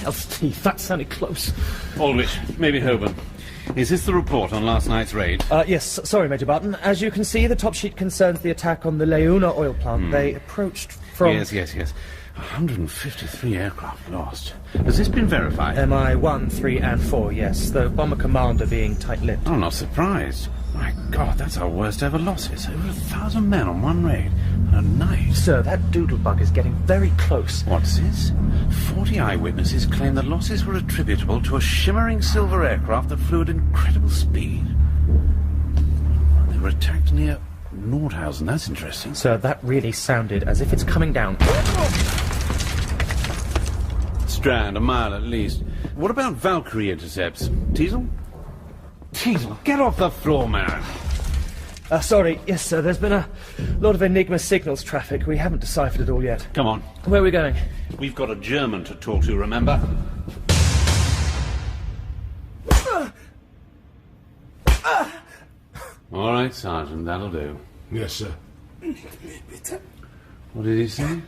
Hell's teeth, that sounded close. Aldrich, maybe Holborn. Is this the report on last night's raid? Yes, sorry, Major Barton. As you can see, the top sheet concerns the attack on the Leuna oil plant. They approached from... Yes. 153 aircraft lost. Has this been verified? MI 1, 3 and 4, yes. The bomber commander being tight-lipped. I'm not surprised. My God, that's our worst ever losses. Over 1,000 men on one raid. A night. Sir, that doodlebug is getting very close. What's this? 40 eyewitnesses claim the losses were attributable to a shimmering silver aircraft that flew at incredible speed. They were attacked near Nordhausen. That's interesting. Sir, that really sounded as if it's coming down. Strand, a mile at least. What about Valkyrie intercepts? Teasel? Teasel, get off the floor, man. Sorry. Yes, sir, there's been a lot of Enigma signals traffic. We haven't deciphered it all yet. Come on. Where are we going? We've got a German to talk to, remember? All right, Sergeant, that'll do. Yes, sir. What did he say?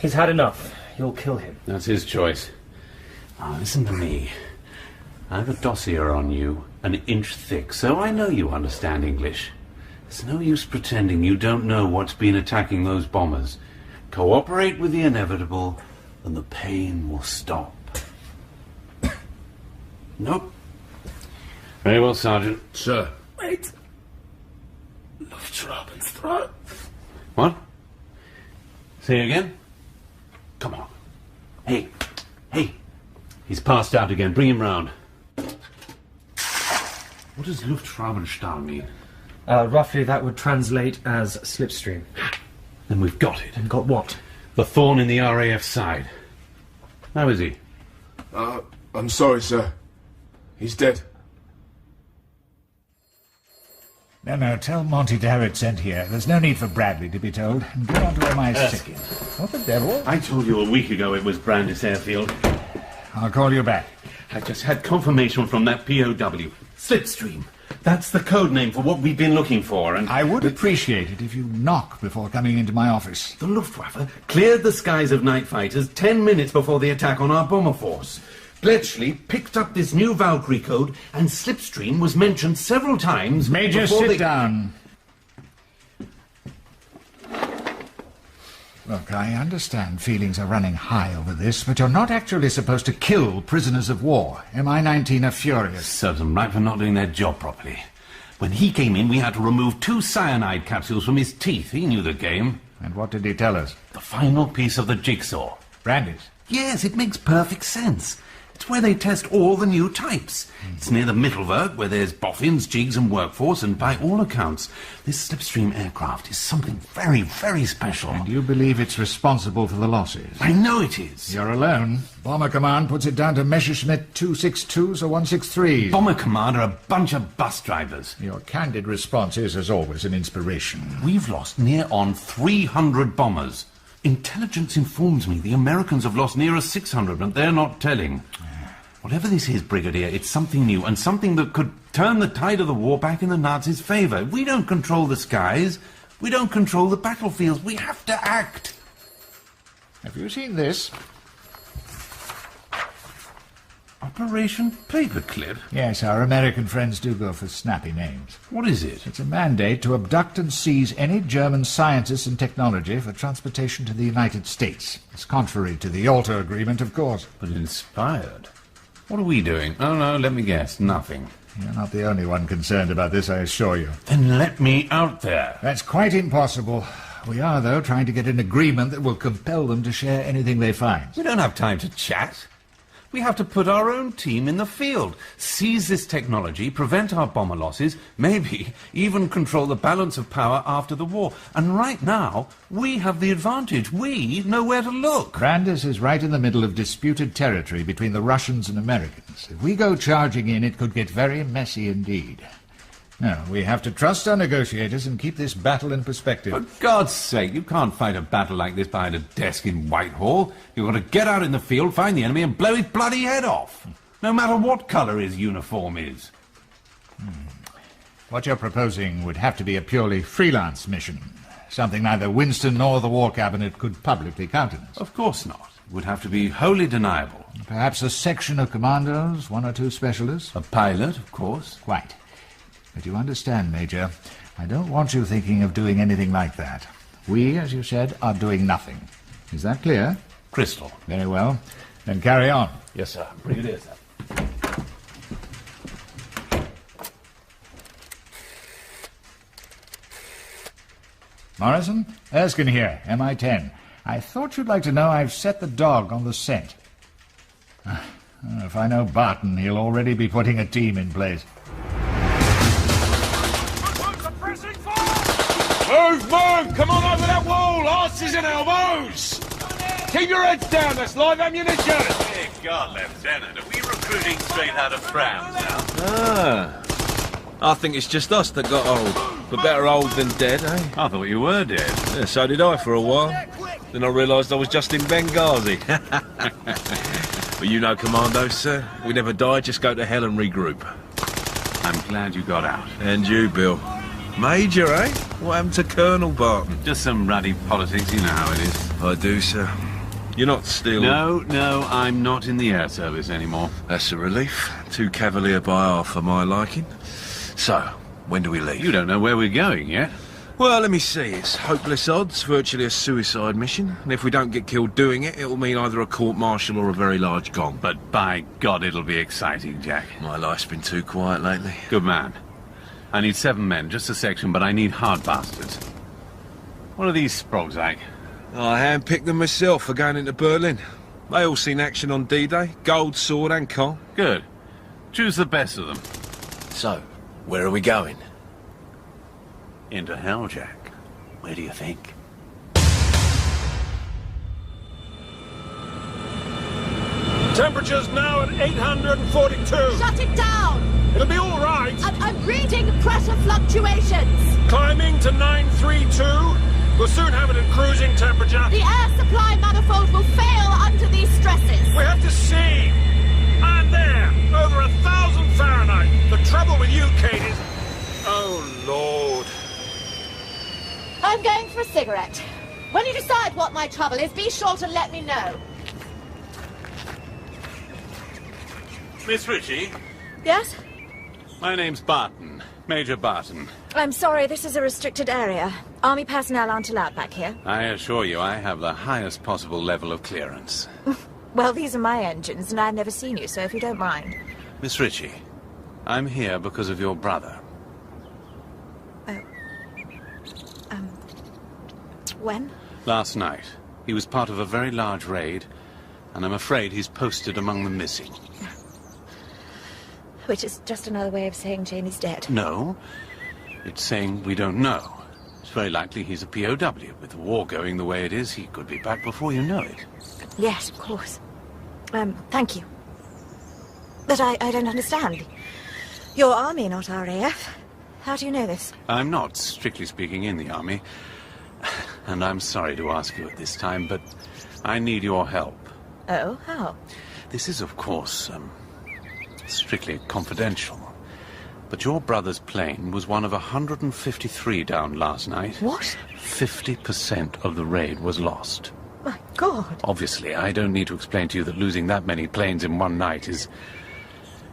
He's had enough. You'll kill him. That's his choice. Now, listen to me. I have a dossier on you, an inch thick, so I know you understand English. There's no use pretending you don't know what's been attacking those bombers. Cooperate with the inevitable, and the pain will stop. Nope. Very well, Sergeant. Sir. Wait. Luftschraubenstrahl. What? Say it again? Come on. Hey. He's passed out again. Bring him round. What does Luftschraubenstrahl mean? Roughly that would translate as slipstream. Then we've got it. And got what? The thorn in the RAF side. How is he? I'm sorry, sir. He's dead. No, tell Monty to have it sent here. There's no need for Bradley to be told. And go on to MI2. What the devil? I told you a week ago it was Brandis Airfield. I'll call you back. I just had confirmation from that POW. Slipstream. That's the code name for what we've been looking for, and... I would appreciate it if you knock before coming into my office. The Luftwaffe cleared the skies of night fighters 10 minutes before the attack on our bomber force. Bletchley picked up this new Valkyrie code, and Slipstream was mentioned several times. Major, sit down. Look, I understand feelings are running high over this, but you're not actually supposed to kill prisoners of war. MI-19 are furious. Serves them right for not doing their job properly. When he came in, we had to remove 2 cyanide capsules from his teeth. He knew the game. And what did he tell us? The final piece of the jigsaw. Brandis? Yes, it makes perfect sense. It's where they test all the new types. It's near the Mittelwerk, where there's boffins, jigs and workforce, and by all accounts, this Slipstream aircraft is something very, very special. And you believe it's responsible for the losses? I know it is. You're alone. Bomber Command puts it down to Messerschmitt 262s or 163s. Bomber Command are a bunch of bus drivers. Your candid response is, as always, an inspiration. We've lost near on 300 bombers. Intelligence informs me the Americans have lost nearer 600, but they're not telling. Whatever this is, Brigadier, it's something new, and something that could turn the tide of the war back in the Nazis' favour. We don't control the skies. We don't control the battlefields. We have to act. Have you seen this? Operation Paperclip? Yes, our American friends do go for snappy names. What is it? It's a mandate to abduct and seize any German scientists and technology for transportation to the United States. It's contrary to the Yalta Agreement, of course. But inspired. What are we doing? Oh, no, let me guess. Nothing. You're not the only one concerned about this, I assure you. Then let me out there. That's quite impossible. We are, though, trying to get an agreement that will compel them to share anything they find. We don't have time to chat. We have to put our own team in the field, seize this technology, prevent our bomber losses, maybe even control the balance of power after the war. And right now, we have the advantage. We know where to look. Brandis is right in the middle of disputed territory between the Russians and Americans. If we go charging in, it could get very messy indeed. No, we have to trust our negotiators and keep this battle in perspective. For God's sake, you can't fight a battle like this behind a desk in Whitehall. You've got to get out in the field, find the enemy, and blow his bloody head off. No matter what colour his uniform is. What you're proposing would have to be a purely freelance mission. Something neither Winston nor the War Cabinet could publicly countenance. Of course not. It would have to be wholly deniable. Perhaps a section of commandos, one or two specialists? A pilot, of course. Quite. But you understand, Major, I don't want you thinking of doing anything like that. We, as you said, are doing nothing. Is that clear? Crystal. Very well. Then carry on. Yes, sir. Brigadier, sir. Morrison? Erskine here, MI-10. I thought you'd like to know I've set the dog on the scent. If I know Barton, he'll already be putting a team in place. Move, move! Come on over that wall! Arses and elbows! Keep your heads down, that's live ammunition! Dear God, Lieutenant, are we recruiting straight out of France now? I think it's just us that got old. But better old than dead, eh? I thought you were dead. Yeah, so did I for a while. Then I realised I was just in Benghazi. But you know, Commando, sir, we never die, just go to hell and regroup. I'm glad you got out. And you, Bill. Major, eh? What happened to Colonel Barton? Just some ruddy politics, you know how it is. I do, sir. You're not still... No, I'm not in the air service anymore. That's a relief. Too cavalier by half for my liking. So, when do we leave? You don't know where we're going yet. Well, let me see. It's hopeless odds, virtually a suicide mission. And if we don't get killed doing it, it'll mean either a court-martial or a very large gong. But by God, it'll be exciting, Jack. My life's been too quiet lately. Good man. I need 7 men, just a section, but I need hard bastards. What are these sprogs like? I handpicked them myself for going into Berlin. They all seen action on D-Day. Gold, sword and coal. Good. Choose the best of them. So, where are we going? Into hell, Jack. Where do you think? Temperature's now at 842. Shut it down! It'll be all right. I'm reading pressure fluctuations. Climbing to 932. We'll soon have it at cruising temperature. The air supply manifold will fail under these stresses. We have to see. And there, over 1,000 Fahrenheit. The trouble with you, Kate, is... Oh, Lord. I'm going for a cigarette. When you decide what my trouble is, be sure to let me know. Miss Ritchie? Yes? My name's Barton. Major Barton. I'm sorry, this is a restricted area. Army personnel aren't allowed back here. I assure you I have the highest possible level of clearance. Well, these are my engines, and I've never seen you, so if you don't mind. Miss Ritchie, I'm here because of your brother. When? Last night. He was part of a very large raid, and I'm afraid he's posted among the missing. Which is just another way of saying Jamie's dead. No. It's saying we don't know. It's very likely he's a POW. With the war going the way it is, he could be back before you know it. Yes, of course. Thank you. But I don't understand. You're Army, not RAF. How do you know this? I'm not, strictly speaking, in the Army. And I'm sorry to ask you at this time, but I need your help. Oh, how? This is, of course, strictly confidential. But your brother's plane was one of 153 down last night. What? 50% of the raid was lost. My God. Obviously, I don't need to explain to you that losing that many planes in one night is...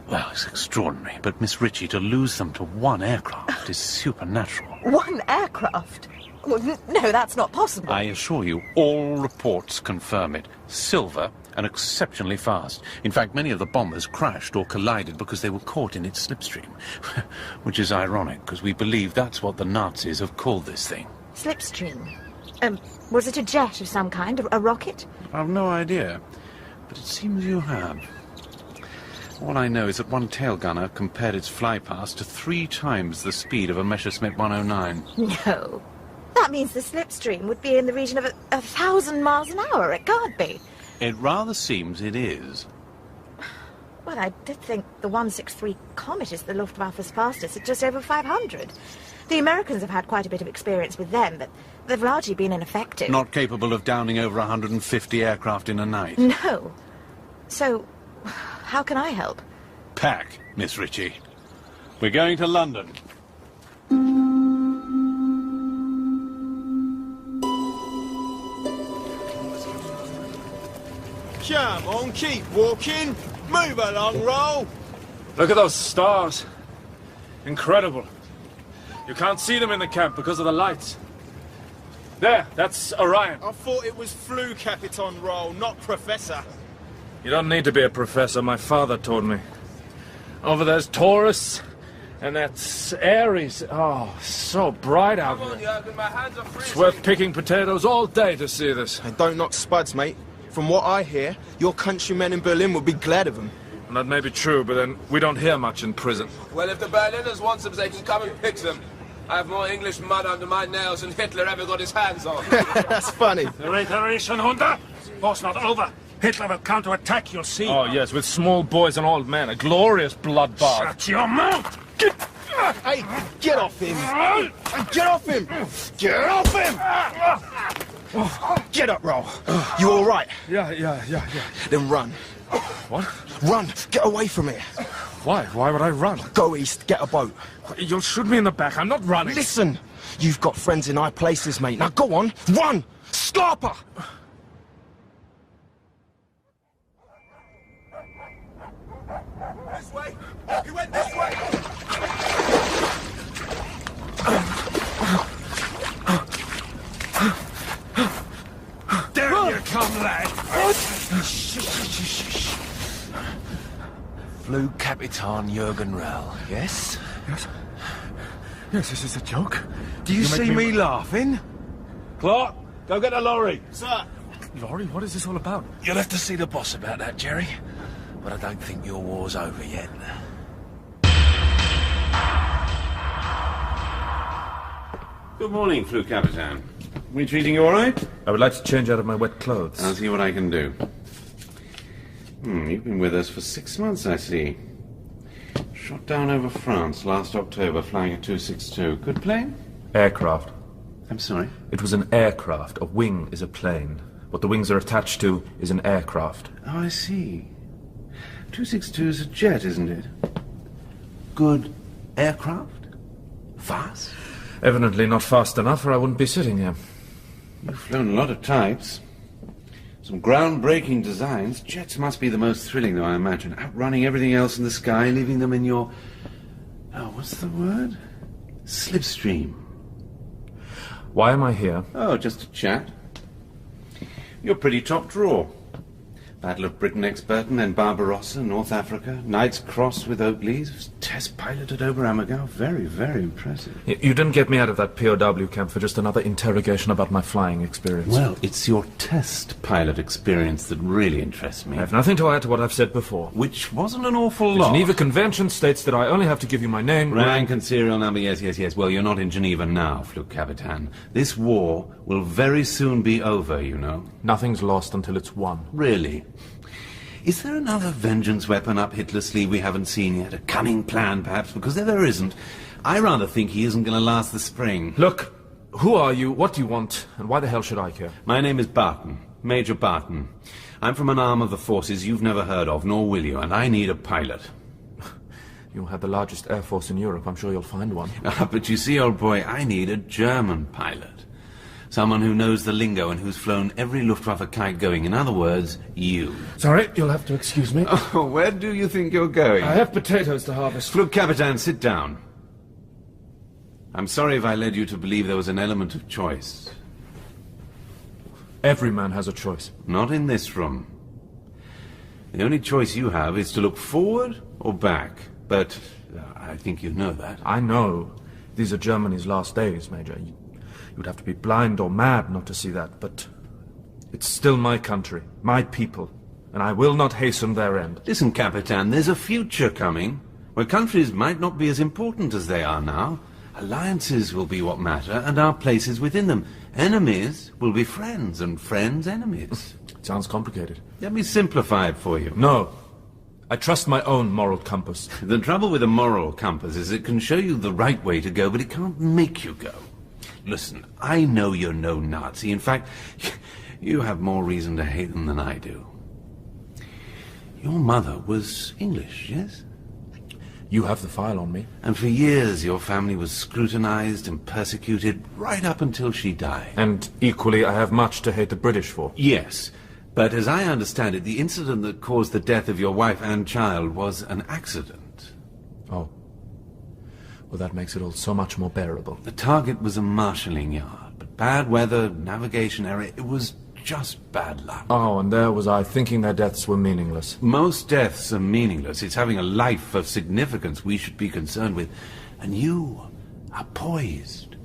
well, it's extraordinary. But, Miss Ritchie, to lose them to one aircraft is supernatural. One aircraft? Well, no, that's not possible. I assure you, all reports confirm it. Silver and exceptionally fast. In fact, many of the bombers crashed or collided because they were caught in its slipstream. Which is ironic, because we believe that's what the Nazis have called this thing. Slipstream? Was it a jet of some kind? A rocket? I've no idea, but it seems you have. All I know is that one tail gunner compared its flypast to 3 times the speed of a Messerschmitt 109. No. That means the slipstream would be in the region of 1,000 miles an hour. It can't be. It rather seems it is. Well, I did think the 163 Comet is the Luftwaffe's fastest at just over 500. The Americans have had quite a bit of experience with them, but they've largely been ineffective. Not capable of downing over 150 aircraft in a night. No. So, how can I help? Pack, Miss Ritchie. We're going to London. Come on, keep walking. Move along, roll. Look at those stars. Incredible. You can't see them in the camp because of the lights. There, that's Orion. I thought it was Flu Capitan, roll, not Professor. You don't need to be a professor, my father told me. Over there's Taurus, and that's Aries. Oh, so bright out there. It's worth picking potatoes all day to see this. And don't knock spuds, mate. From what I hear, your countrymen in Berlin will be glad of them. And that may be true, but then we don't hear much in prison. Well, if the Berliners want them, they can come and pick them. I have more English mud under my nails than Hitler ever got his hands on. That's funny. The reiteration, Hunter. War's not over. Hitler will counterattack, you'll see. Oh, yes, with small boys and old men. A glorious bloodbath. Shut your mouth! Hey, get off him! Get off him! Get off him! Get up, Roll. You all right? Yeah. Then run. What? Run! Get away from here. Why? Why would I run? Go east, get a boat. You'll shoot me in the back. I'm not running. Listen! You've got friends in high places, mate. Now go on, run! Scarper! This way! He went this way! There you come, lad. Flu Capitan Jürgen Rell, yes? Yes, this is a joke. Do you see me laughing? Clark, go get a lorry. Sir! Lorry? What is this all about? You'll have to see the boss about that, Jerry. But I don't think your war's over yet. Good morning, Flu Capitan. We treating you all right? I would like to change out of my wet clothes. I'll see what I can do. You've been with us for 6 months, I see. Shot down over France last October, flying a 262. Good plane? Aircraft. I'm sorry? It was an aircraft. A wing is a plane. What the wings are attached to is an aircraft. Oh, I see. 262 is a jet, isn't it? Good aircraft? Fast? Evidently not fast enough, or I wouldn't be sitting here. You've flown a lot of types. Some groundbreaking designs. Jets must be the most thrilling, though, I imagine. Outrunning everything else in the sky, leaving them in your... Oh, what's the word? Slipstream. Why am I here? Oh, just to chat. You're pretty top draw. Battle of Britain expert, and then Barbarossa, North Africa, Knight's Cross with Oakleys, test piloted over Amagau. Very, very impressive. You didn't get me out of that POW camp for just another interrogation about my flying experience. Well, it's your test pilot experience that really interests me. I have nothing to add to what I've said before. Which wasn't an awful The lot. Geneva Convention states that I only have to give you my name, Rank and serial number, yes. Well, you're not in Geneva now, Flu Capitan. This war will very soon be over, you know. Nothing's lost until it's won. Really? Is there another vengeance weapon up Hitler's sleeve we haven't seen yet? A cunning plan, perhaps? Because if there isn't, I rather think he isn't going to last the spring. Look, who are you, what do you want, and why the hell should I care? My name is Barton, Major Barton. I'm from an arm of the forces you've never heard of, nor will you, and I need a pilot. You have the largest air force in Europe. I'm sure you'll find one. But you see, old boy, I need a German pilot. Someone who knows the lingo and who's flown every Luftwaffe kite going. In other words, you. Sorry, you'll have to excuse me. Oh, where do you think you're going? I have potatoes to harvest. Flu Capitan, sit down. I'm sorry if I led you to believe there was an element of choice. Every man has a choice. Not in this room. The only choice you have is to look forward or back. But I think you know that. I know. These are Germany's last days, Major. You'd have to be blind or mad not to see that, but it's still my country, my people, and I will not hasten their end. Listen, Capitan, there's a future coming, where countries might not be as important as they are now. Alliances will be what matter, and our places within them. Enemies will be friends, and friends enemies. It sounds complicated. Let me simplify it for you. No. I trust my own moral compass. The trouble with a moral compass is it can show you the right way to go, but it can't make you go. Listen, I know you're no Nazi. In fact, you have more reason to hate them than I do. Your mother was English, yes? You have the file on me. And for years your family was scrutinized and persecuted right up until she died. And equally, I have much to hate the British for. Yes. But as I understand it, the incident that caused the death of your wife and child was an accident. Oh. Well, that makes it all so much more bearable. The target was a marshalling yard, but bad weather, navigation error, it was just bad luck. Oh, and there was I thinking their deaths were meaningless. Most deaths are meaningless. It's having a life of significance we should be concerned with. And you are poised.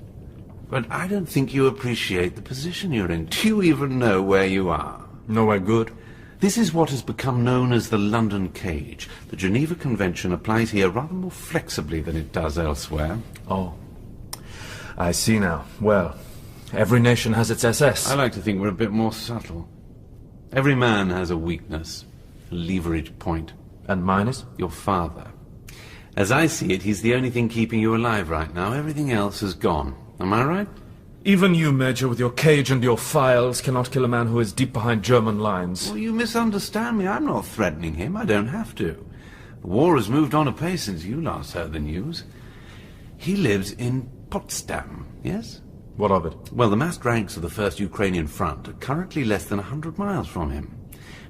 But I don't think you appreciate the position you're in. Do you even know where you are? Nowhere good. This is what has become known as the London Cage. The Geneva Convention applies here rather more flexibly than it does elsewhere. Oh. I see now. Well, every nation has its SS. I like to think we're a bit more subtle. Every man has a weakness, a leverage point. And mine is? Your father. As I see it, he's the only thing keeping you alive right now. Everything else is gone. Am I right? Even you, Major, with your cage and your files, cannot kill a man who is deep behind German lines. Well, you misunderstand me. I'm not threatening him. I don't have to. The war has moved on apace since you last heard the news. He lives in Potsdam, yes? What of it? Well, the massed ranks of the First Ukrainian Front are currently less than 100 miles from him.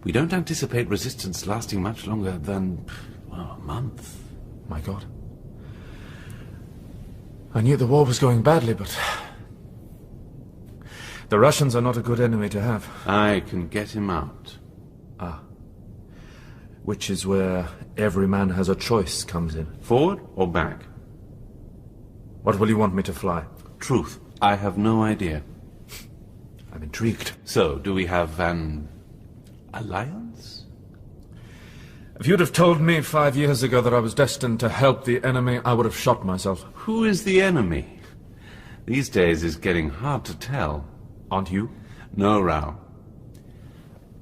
We don't anticipate resistance lasting much longer than, well, a month. My God. I knew the war was going badly, but... the Russians are not a good enemy to have. I can get him out. Ah. Which is where every man has a choice comes in. Forward or back? What will you want me to fly? Truth. I have no idea. I'm intrigued. So, do we have an alliance? If you'd have told me 5 years ago that I was destined to help the enemy, I would have shot myself. Who is the enemy? These days it's getting hard to tell. Aren't you? No, Rao.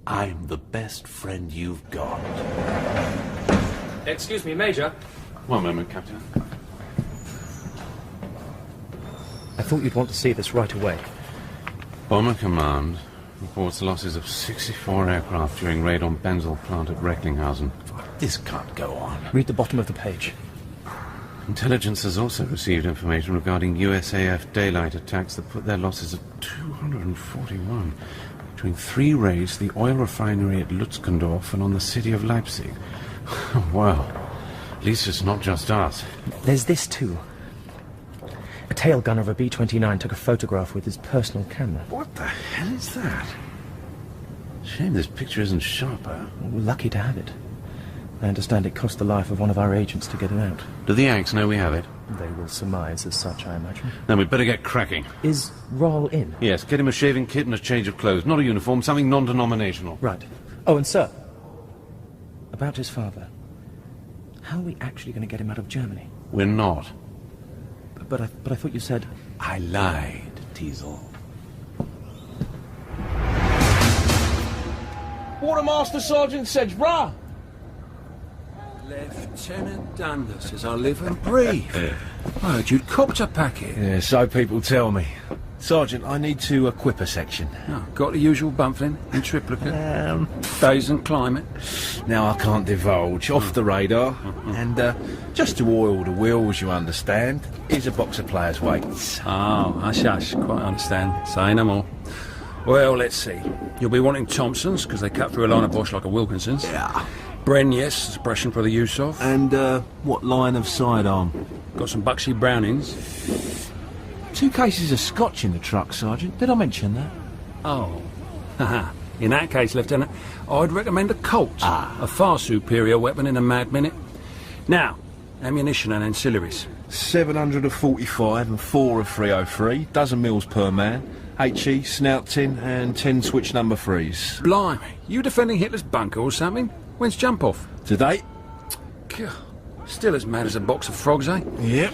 I'm the best friend you've got. Excuse me, Major. One moment, Captain. I thought you'd want to see this right away. Bomber Command reports losses of 64 aircraft during raid on Benzel plant at Recklinghausen. This can't go on. Read the bottom of the page. Intelligence has also received information regarding USAF daylight attacks that put their losses at 241 between 3 raids, the oil refinery at Lutzkendorf and on the city of Leipzig. Well, at least it's not just us. There's this too. A tail gunner of a B-29 took a photograph with his personal camera. What the hell is that? Shame this picture isn't sharper. We're lucky to have it. I understand it cost the life of one of our agents to get it out. Do the Yanks know we have it? They will surmise as such, I imagine. Then we'd better get cracking. Is Roll in? Yes, get him a shaving kit and a change of clothes. Not a uniform, something non-denominational. Right. Oh, and sir, about his father. How are we actually going to get him out of Germany? We're not. But I thought you said... I lied, Teasel. Quartermaster Sergeant Sedge-Bra. Lieutenant Dunder says I live and breathe. I heard you'd copped a packet. Yeah, so people tell me. Sergeant, I need to equip a section. Oh, got the usual bumfling in triplicate. Days and climate. Now I can't divulge. Off the radar. And just to oil the wheels, you understand, here's a box of players' weights. Oh, hush, quite understand. Say no more. Well, let's see. You'll be wanting Thompsons, because they cut through a line of Bosch like a Wilkinson's. Yeah. Bren, yes, suppression for the use of. And what line of sidearm? Got some Buxy Brownings. 2 cases of scotch in the truck, Sergeant. Did I mention that? Oh. Haha. In that case, Lieutenant, I'd recommend a Colt. A far superior weapon in a mad minute. Now, ammunition and ancillaries. 745 and 4 of 303. Dozen mils per man. HE, snout tin, and 10 switch number 3s. Blimey, you defending Hitler's bunker or something? When's jump off? Today? God, still as mad as a box of frogs, eh? Yep.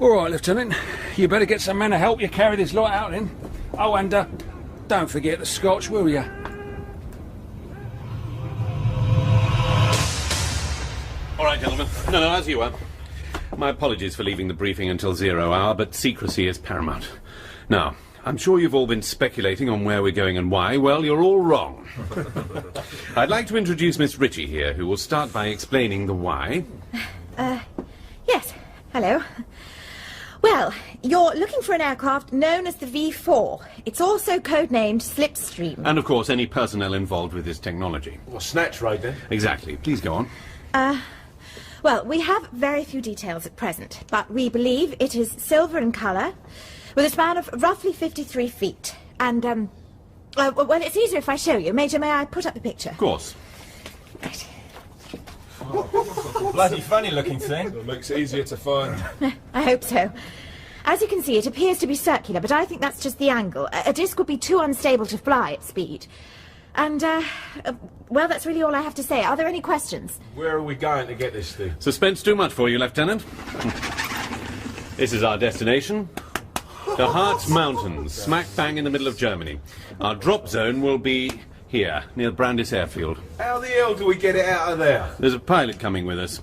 All right, Lieutenant. You better get some men to help you carry this lot out then. Oh, and don't forget the scotch, will you? All right, gentlemen. No, as you were. My apologies for leaving the briefing until 0 hour, but secrecy is paramount. Now, I'm sure you've all been speculating on where we're going and why. Well, you're all wrong. I'd like to introduce Miss Ritchie here, who will start by explaining the why. Yes. Hello. Well, Well, you're looking for an aircraft known as the V4. It's also codenamed Slipstream. And, of course, any personnel involved with this technology. Well, snatch raid, then? Exactly. Please go on. Well, we have very few details at present, but we believe it is silver in colour, with a span of roughly 53 feet. And, well, it's easier if I show you. Major, may I put up the picture? Of course. Right. Bloody funny-looking thing. It makes it easier to find. I hope so. As you can see, it appears to be circular, but I think that's just the angle. A disc would be too unstable to fly at speed. And, well, that's really all I have to say. Are there any questions? Where are we going to get this thing? Suspense too much for you, Lieutenant. This is our destination. The Harz Mountains, smack bang in the middle of Germany. Our drop zone will be here, near Brandis Airfield. How the hell do we get it out of there? There's a pilot coming with us.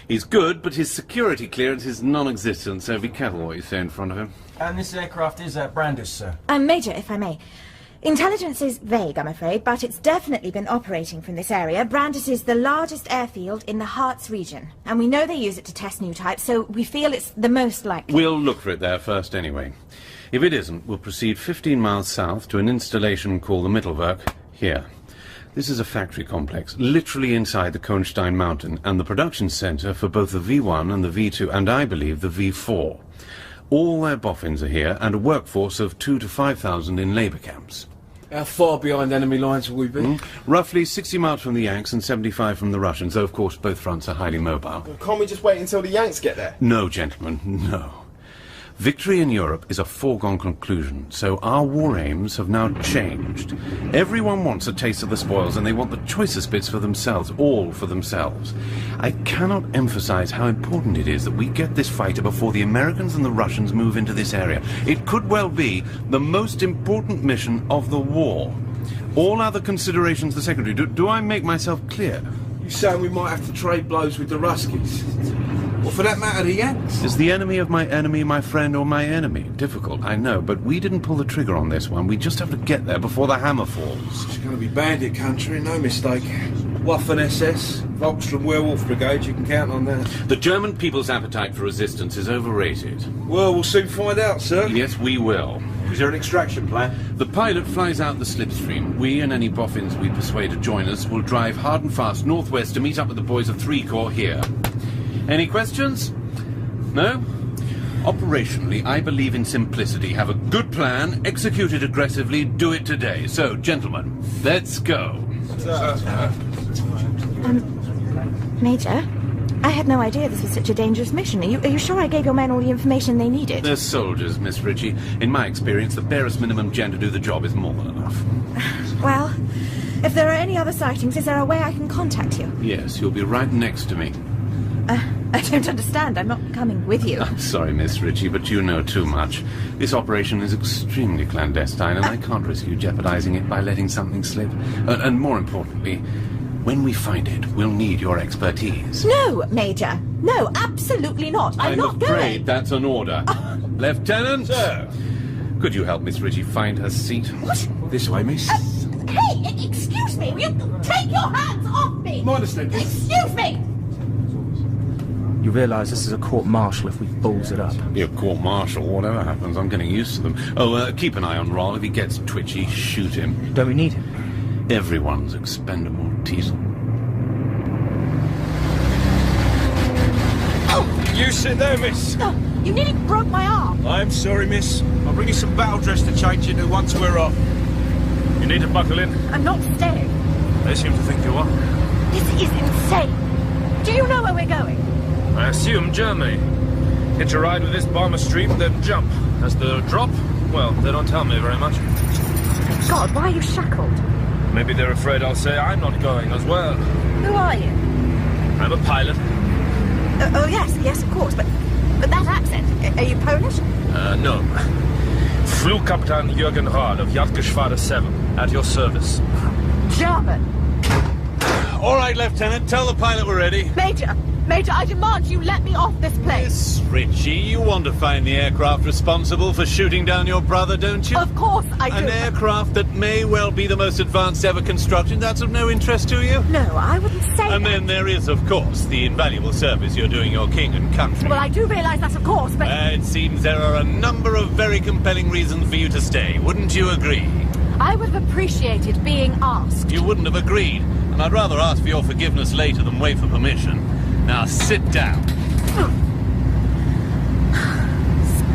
He's good, but his security clearance is non-existent, so be careful what you say in front of him. And this aircraft is at Brandis, sir? Major, if I may. Intelligence is vague, I'm afraid, but it's definitely been operating from this area. Brandis is the largest airfield in the Harz region, and we know they use it to test new types, so we feel it's the most likely. We'll look for it there first anyway. If it isn't, we'll proceed 15 miles south to an installation called the Mittelwerk, here. This is a factory complex, literally inside the Kohnstein Mountain, and the production centre for both the V1 and the V2, and I believe the V4. All their boffins are here, and a workforce of 2,000 to 5,000 in labour camps. How far behind enemy lines will we be? Roughly 60 miles from the Yanks and 75 from the Russians, though of course both fronts are highly mobile. Well, can't we just wait until the Yanks get there? No, gentlemen, no. Victory in Europe is a foregone conclusion, so our war aims have now changed. Everyone wants a taste of the spoils, and they want the choicest bits for themselves, all for themselves. I cannot emphasize how important it is that we get this fighter before the Americans and the Russians move into this area. It could well be the most important mission of the war. All other considerations the Secretary. Do I make myself clear? You saying we might have to trade blows with the Ruskies? Or for that matter, the Yanks? Is the enemy of my enemy my friend or my enemy? Difficult, I know, but we didn't pull the trigger on this one. We just have to get there before the hammer falls. It's going to be bandit country, no mistake. Waffen SS, Volkstrom Werewolf Brigade, you can count on that. The German people's appetite for resistance is overrated. Well, we'll soon find out, sir. Yes, we will. Is there an extraction plan? The pilot flies out the Slipstream. We and any boffins we persuade to join us will drive hard and fast northwest to meet up with the boys of 3 Corps here. Any questions? No? Operationally, I believe in simplicity. Have a good plan, execute it aggressively, do it today. So, gentlemen, let's go. Major, I had no idea this was such a dangerous mission. Are you sure I gave your men all the information they needed? They're soldiers, Miss Ritchie. In my experience, the barest minimum gen to do the job is more than enough. Well, if there are any other sightings, is there a way I can contact you? Yes, you'll be right next to me. I don't understand. I'm not coming with you. I'm sorry, Miss Ritchie, but you know too much. This operation is extremely clandestine, and I can't risk you jeopardizing it by letting something slip. And more importantly, when we find it, we'll need your expertise. No, Major. No, absolutely not. I'm not going. I'm afraid that's an order. Lieutenant! Sir! Could you help Miss Ritchie find her seat? What? This way, miss. Hey, excuse me. Will you take your hands off me? My understanding. Excuse me. You realise this is a court-martial if we balls it up. Yeah, court-martial, whatever happens, I'm getting used to them. Oh, keep an eye on Roll. If he gets twitchy, shoot him. Don't we need him? Everyone's expendable, Teasel. Oh! You sit there, miss. Oh, you nearly broke my arm. I'm sorry, miss. I'll bring you some battle dress to change into once we're off. You need to buckle in. I'm not staying. They seem to think you are. This is insane. Do you know where we're going? I assume Germany. Hitch a ride with this bomber stream, then jump. As the drop, well, they don't tell me very much. God, why are you shackled? Maybe they're afraid I'll say I'm not going as well. Who are you? I'm a pilot. Oh, yes, of course, but that accent, are you Polish? No. Flugkapitän Jürgen Rahl of Jagdgeschwader 7, at your service. German. All right. right, Lieutenant. Tell the pilot we're ready. Major, I demand you let me off this plane. Miss Ritchie, you want to find the aircraft responsible for shooting down your brother, don't you? Of course I do. An aircraft that may well be the most advanced ever constructed. That's of no interest to you? No, I wouldn't say that. And then there is, of course, the invaluable service you're doing your king and country. Well, I do realise that, of course, but... It seems there are a number of very compelling reasons for you to stay. Wouldn't you agree? I would have appreciated being asked. You wouldn't have agreed, and I'd rather ask for your forgiveness later than wait for permission. Now sit down.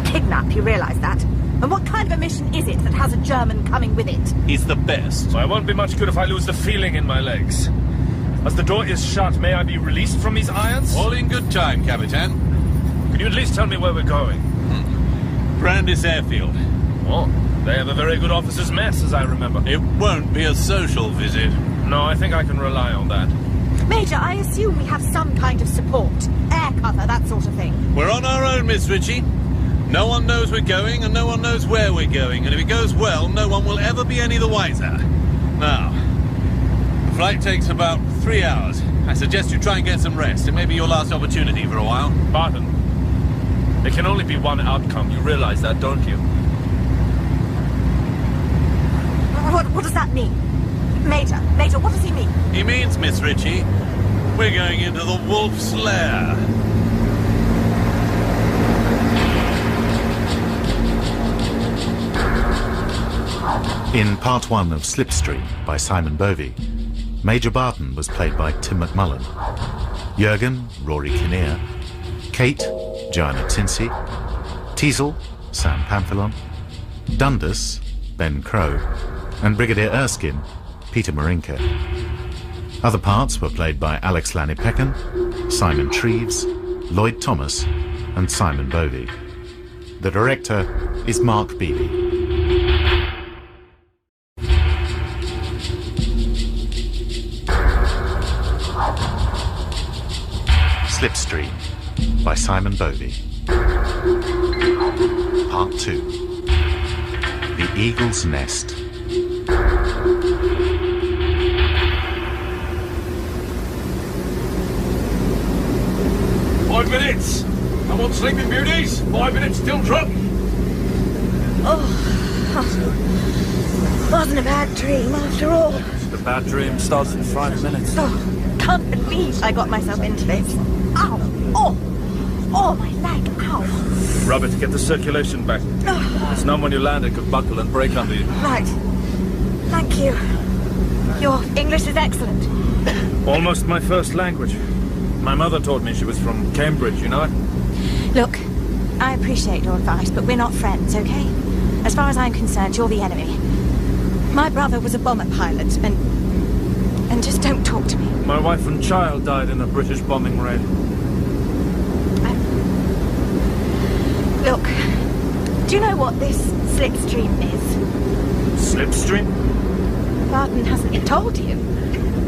Kidnap, you realise that? And what kind of a mission is it that has a German coming with it? He's the best. I won't be much good if I lose the feeling in my legs. As the door is shut, may I be released from these irons? All in good time, Capitan. Can you at least tell me where we're going? Brandis Airfield. Oh, they have a very good officers' mess, as I remember. It won't be a social visit. No, I think I can rely on that. Major, I assume we have some kind of support. Air cover, that sort of thing. We're on our own, Miss Ritchie. No one knows we're going, and no one knows where we're going. And if it goes well, no one will ever be any the wiser. Now, the flight takes about 3 hours. I suggest you try and get some rest. It may be your last opportunity for a while. Barton, there can only be one outcome. You realize that, don't you? What does that mean? Major, what does he mean? He means, Miss Ritchie, we're going into the wolf's lair. In Part 1 of Slipstream by Simon Bovey, Major Barton was played by Tim McMullen, Jurgen, Rory Kinnear, Kate, Joanna Tinsey, Teasel, Sam Pamphilon, Dundas, Ben Crow, and Brigadier Erskine, Peter Marinka. Other parts were played by Alex Lanny-Peckin, Simon Treves, Lloyd Thomas, and Simon Bovey. The director is Mark Beebe. Slipstream by Simon Bovey. Part 2. The Eagle's Nest. 5 minutes! Come on, sleeping beauties! 5 minutes till drop! Oh, wasn't a bad dream after all. The bad dream starts in 5 minutes. Oh, can't believe I got myself into this. Ow! Oh, my leg, ow! Rub it, get the circulation back. It's numb when you land, it could buckle and break under you. Right. Thank you. Your English is excellent. Almost my first language. My mother taught me. She was from Cambridge, you know it? Look, I appreciate your advice, but we're not friends, okay? As far as I'm concerned, you're the enemy. My brother was a bomber pilot, and just don't talk to me. My wife and child died in a British bombing raid. Look, do you know what this Slipstream is? Slipstream? Barton hasn't told you.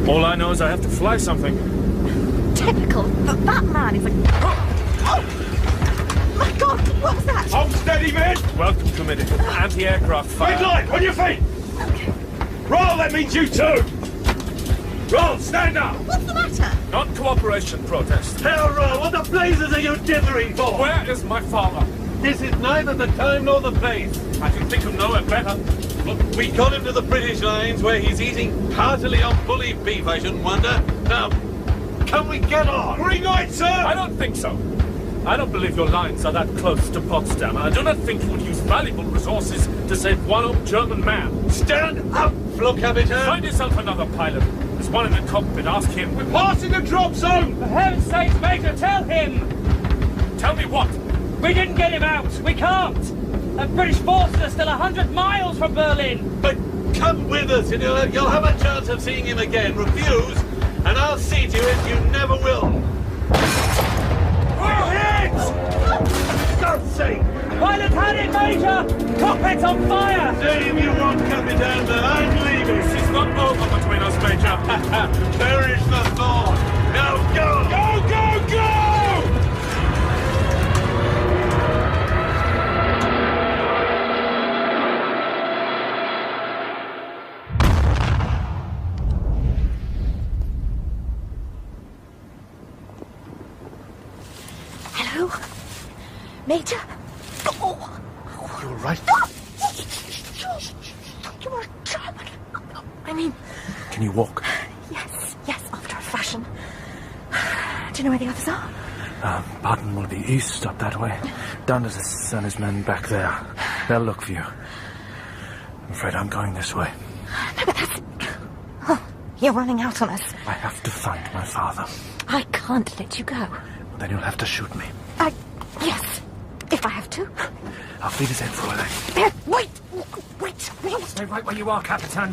All I know is I have to fly something. Typical, but that man is a... Oh! My God, what was that? Hold steady, men! Welcome, Committee. Anti-aircraft fire. Red line, on your feet! Okay. Roll, that means you too! Roll, stand up! What's the matter? Non-cooperation protest. Hell, Roll, what the blazes are you dithering for? Where is my father? This is neither the time nor the place. I can think of nowhere better. Look, we got him to the British lines where he's eating heartily on bully beef, I shouldn't wonder. Now, can we get on? Green light, sir! I don't think so. I don't believe your lines are that close to Potsdam. I do not think you would use valuable resources to save one old German man. Stand up, Flughabitant! Find yourself another pilot. There's one in the cockpit. Ask him. We're passing the drop zone! For heaven's sake, Major, tell him! Tell me what? We didn't get him out. We can't. The British forces are still 100 miles from Berlin. But come with us and you'll have a chance of seeing him again. Refuse, and I'll see to it you never will. For God's sake! Pilot had it, Major! Cockpit's on fire! Say if you want, Capitan, but I'm leaving. This is not over between us, Major. Perish the thought. Now go! Go, go, go! Major? Oh. You all right? You're a German. I mean... Can you walk? Yes, after a fashion. Do you know where the others are? Barton will be east, up that way. Dundas and his men back there. They'll look for you. I'm afraid I'm going this way. No, but that's... Oh, you're running out on us. I have to find my father. I can't let you go. Then you'll have to shoot me. Yes, if I have to. I'll feed his head for a leg. Wait. Stay right where you are, Capitan.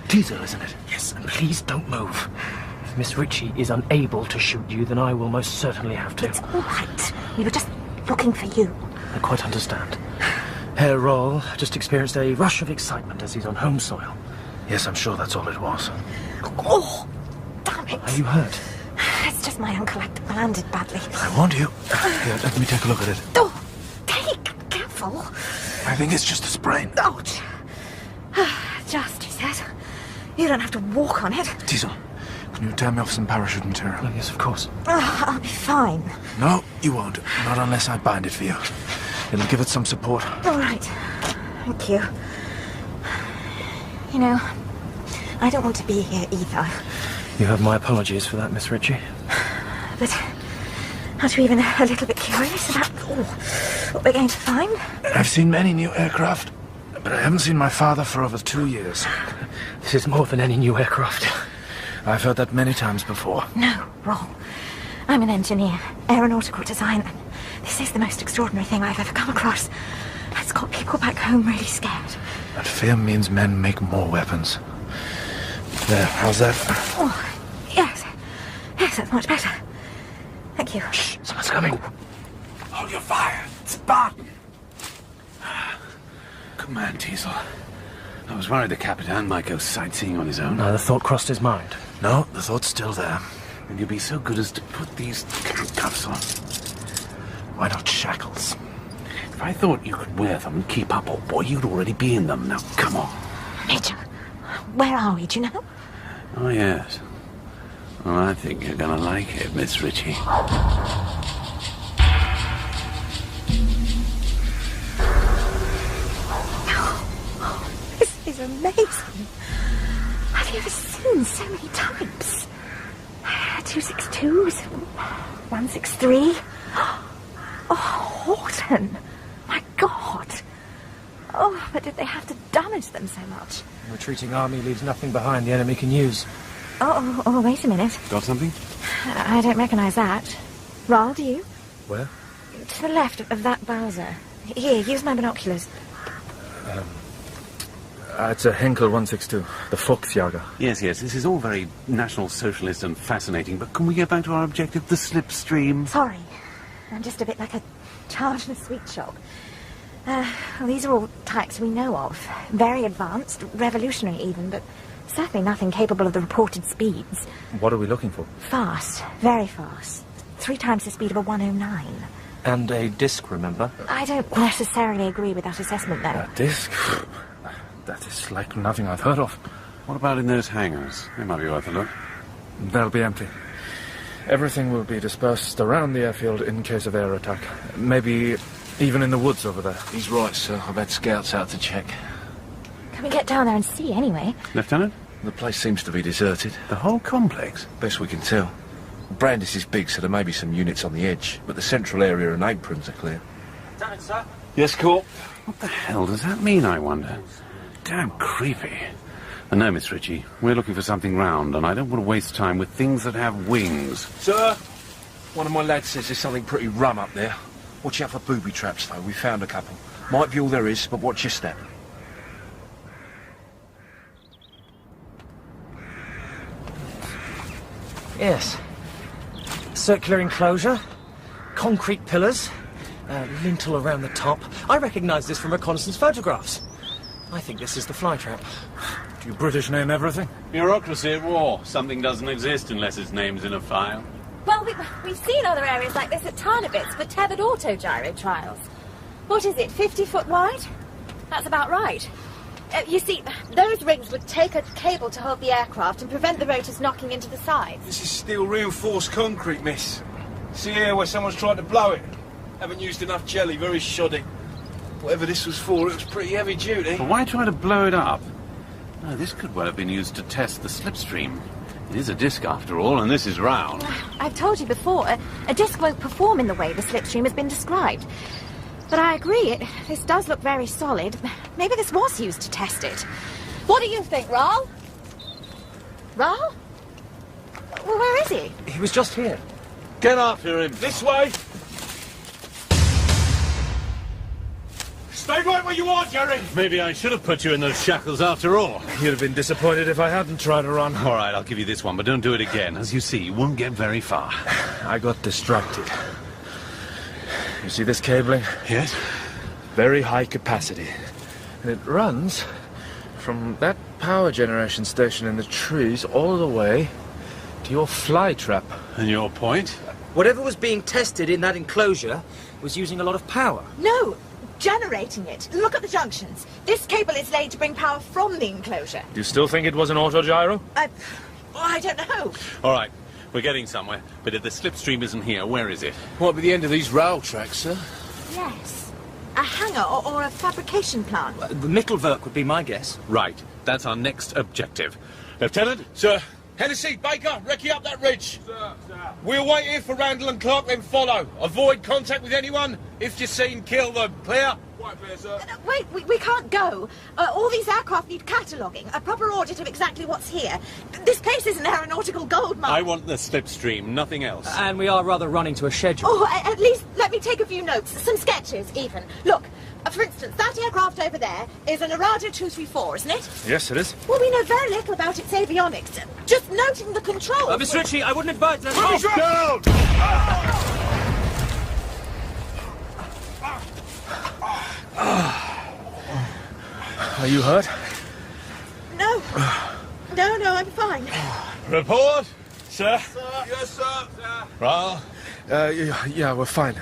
Teaser, isn't it? Yes, and please don't move. If Miss Ritchie is unable to shoot you, then I will most certainly have to. It's all right. We were just looking for you. I quite understand. Herr Roll just experienced a rush of excitement as he's on home soil. Yes, I'm sure that's all it was. Oh, damn it. Are you hurt? It's just my uncle. I landed badly. I warned you. Here, let me take a look at it. Oh, careful. I think it's just a sprain. Ouch. Just, he says. You don't have to walk on it. Diesel, can you tear me off some parachute material? Oh, yes, of course. I'll be fine. No, you won't. Not unless I bind it for you. It'll give it some support. All right. Thank you. You know, I don't want to be here either. You have my apologies for that, Miss Ritchie. But aren't you even a little bit curious about what we're going to find? I've seen many new aircraft, but I haven't seen my father for over 2 years. This is more than any new aircraft. I've heard that many times before. No, wrong. I'm an engineer, aeronautical design. This is the most extraordinary thing I've ever come across. It's got people back home really scared. But fear means men make more weapons. There, how's that? Oh, yes. Yes, that's much better. Thank you. Shh, someone's coming. Hold your fire. It's Barton. Come on, Teasel. I was worried the Capitan might go sightseeing on his own. No, the thought crossed his mind. No, the thought's still there. And you'll be so good as to put these cuffs on. Why not shackles? If I thought you could wear them and keep up, old boy, you'd already be in them. Now, come on. Major, where are we, do you know? Oh, yes. Well, I think you're gonna like it, Miss Ritchie. This is amazing. Have you ever seen so many types? 262s, 163. Oh, Horton. My God. Oh, but did they have to damage them so much? The retreating army leaves nothing behind the enemy can use. Oh, wait a minute. Got something? I don't recognise that. Roll, do you? Where? To the left of that Bowser. Here, use my binoculars. It's a Henkel 162, the Volksjäger. Yes, this is all very National Socialist and fascinating, but can we get back to our objective, the Slipstream? Sorry. I'm just a bit like a child in a sweet shop. Well, these are all types we know of. Very advanced, revolutionary even, but certainly nothing capable of the reported speeds. What are we looking for? Fast. Very fast. 3 times the speed of a 109. And a disc, remember? I don't necessarily agree with that assessment, though. A disc? That is like nothing I've heard of. What about in those hangars? They might be worth a look. They'll be empty. Everything will be dispersed around the airfield in case of air attack. Maybe even in the woods over there. He's right, sir. I've had scouts out to check. Can we get down there and see, anyway? Lieutenant? The place seems to be deserted. The whole complex? Best we can tell. Brandis is big, so there may be some units on the edge, but the central area and aprons are clear. Lieutenant, sir. Yes, Corp? What the hell does that mean, I wonder? Damn creepy. And no, Miss Ritchie, we're looking for something round, and I don't want to waste time with things that have wings. Sir, one of my lads says there's something pretty rum up there. Watch out for booby traps, though. We found a couple. Might be all there is, but watch your step. Yes. Circular enclosure, concrete pillars, lintel around the top. I recognise this from reconnaissance photographs. I think this is the flytrap. Do you British name everything? Bureaucracy at war. Something doesn't exist unless its name's in a file. Well, we've seen other areas like this at Tarnowitz for tethered autogyro trials. What is it, 50 foot wide? That's about right. You see, those rings would take a cable to hold the aircraft and prevent the rotors knocking into the sides. This is steel reinforced concrete, miss. See here where someone's tried to blow it? Haven't used enough jelly, very shoddy. Whatever this was for, it was pretty heavy duty. But why try to blow it up? No, this could well have been used to test the slipstream. It is a disc after all, and this is round. I've told you before, a disc won't perform in the way the slipstream has been described. But I agree, this does look very solid. Maybe this was used to test it. What do you think, Raoul? Raoul? Well, where is he? He was just here. Get after him. This way. Stay right where you are, Jerry! Maybe I should have put you in those shackles after all. You'd have been disappointed if I hadn't tried to run. All right, I'll give you this one, but don't do it again. As you see, you won't get very far. I got distracted. You see this cabling? Yes? Very high capacity. And it runs from that power generation station in the trees all the way to your fly trap. And your point? Whatever was being tested in that enclosure was using a lot of power. No, generating it. Look at the junctions. This cable is laid to bring power from the enclosure. Do you still think it was an autogyro? I don't know. All right, we're getting somewhere. But if the slipstream isn't here, where is it? What be the end of these rail tracks, sir? Yes. A hangar or a fabrication plant. The Mittelwerk would be my guess. Right, that's our next objective. Lieutenant? Sir. Hennessy, Baker, recce up that ridge. Sir. We'll wait here for Randall and Clark, then follow. Avoid contact with anyone. If you're seen, kill them. Clear? Quite clear, sir. Wait, we can't go. All these aircraft need cataloguing, a proper audit of exactly what's here. This place is an aeronautical gold mine. I want the slipstream, nothing else. And we are rather running to a schedule. Oh, at least let me take a few notes, some sketches even. Look, for instance, that aircraft over there is an Arado 234, isn't it? Yes, it is. Well, we know very little about its avionics. Just noting the controls. Miss Ritchie, I wouldn't advise that. Are you hurt? No, I'm fine. Report, sir. Yes, sir. Raoul? Yeah, we're fine.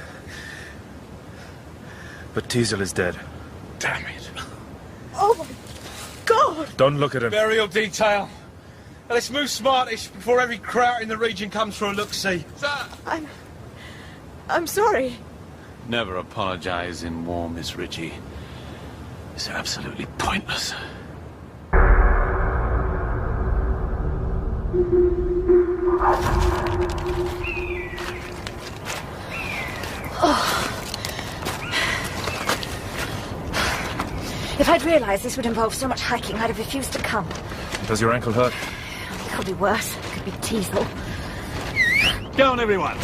But Teasel is dead. Damn it. Oh, my God. Don't look at him. Burial detail. Now, let's move smartish before every crowd in the region comes for a look-see. Sir. I'm sorry. Never apologize in war, Miss Ritchie. It's absolutely pointless. If I'd realised this would involve so much hiking, I'd have refused to come. Does your ankle hurt? It could be worse. It could be Teasel. Go on, everyone.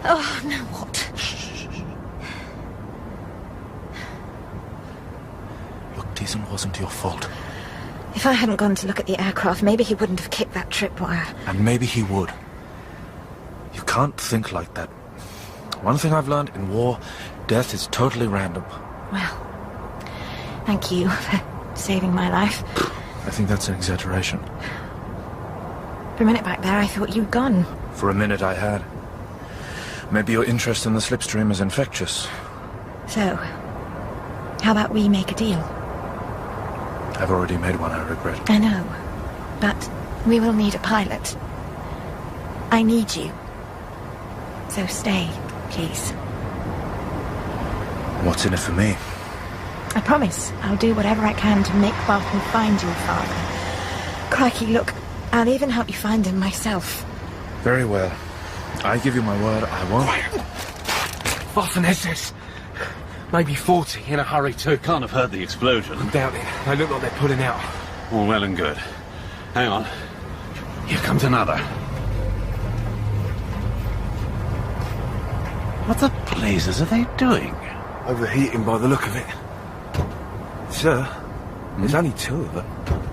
Oh, now what? Look, Teasel wasn't your fault. If I hadn't gone to look at the aircraft, maybe he wouldn't have kicked that tripwire. And maybe he would. You can't think like that. One thing I've learned in war, death is totally random. Well, thank you for saving my life. I think that's an exaggeration. For a minute back there, I thought you'd gone. For a minute I had. Maybe your interest in the slipstream is infectious. So, how about we make a deal? I've already made one, I regret. I know, but we will need a pilot. I need you. So stay, please. What's in it for me? I promise I'll do whatever I can to make Barton find your father. Crikey, look, I'll even help you find him myself. Very well. I give you my word, I won't. Waffen-SS. Maybe 40 in a hurry too. Can't have heard the explosion. Doubt it. They look like they're pulling out. All well and good. Hang on. Here comes another. What the blazes are they doing? Overheating by the look of it. Sir, there's only two of them.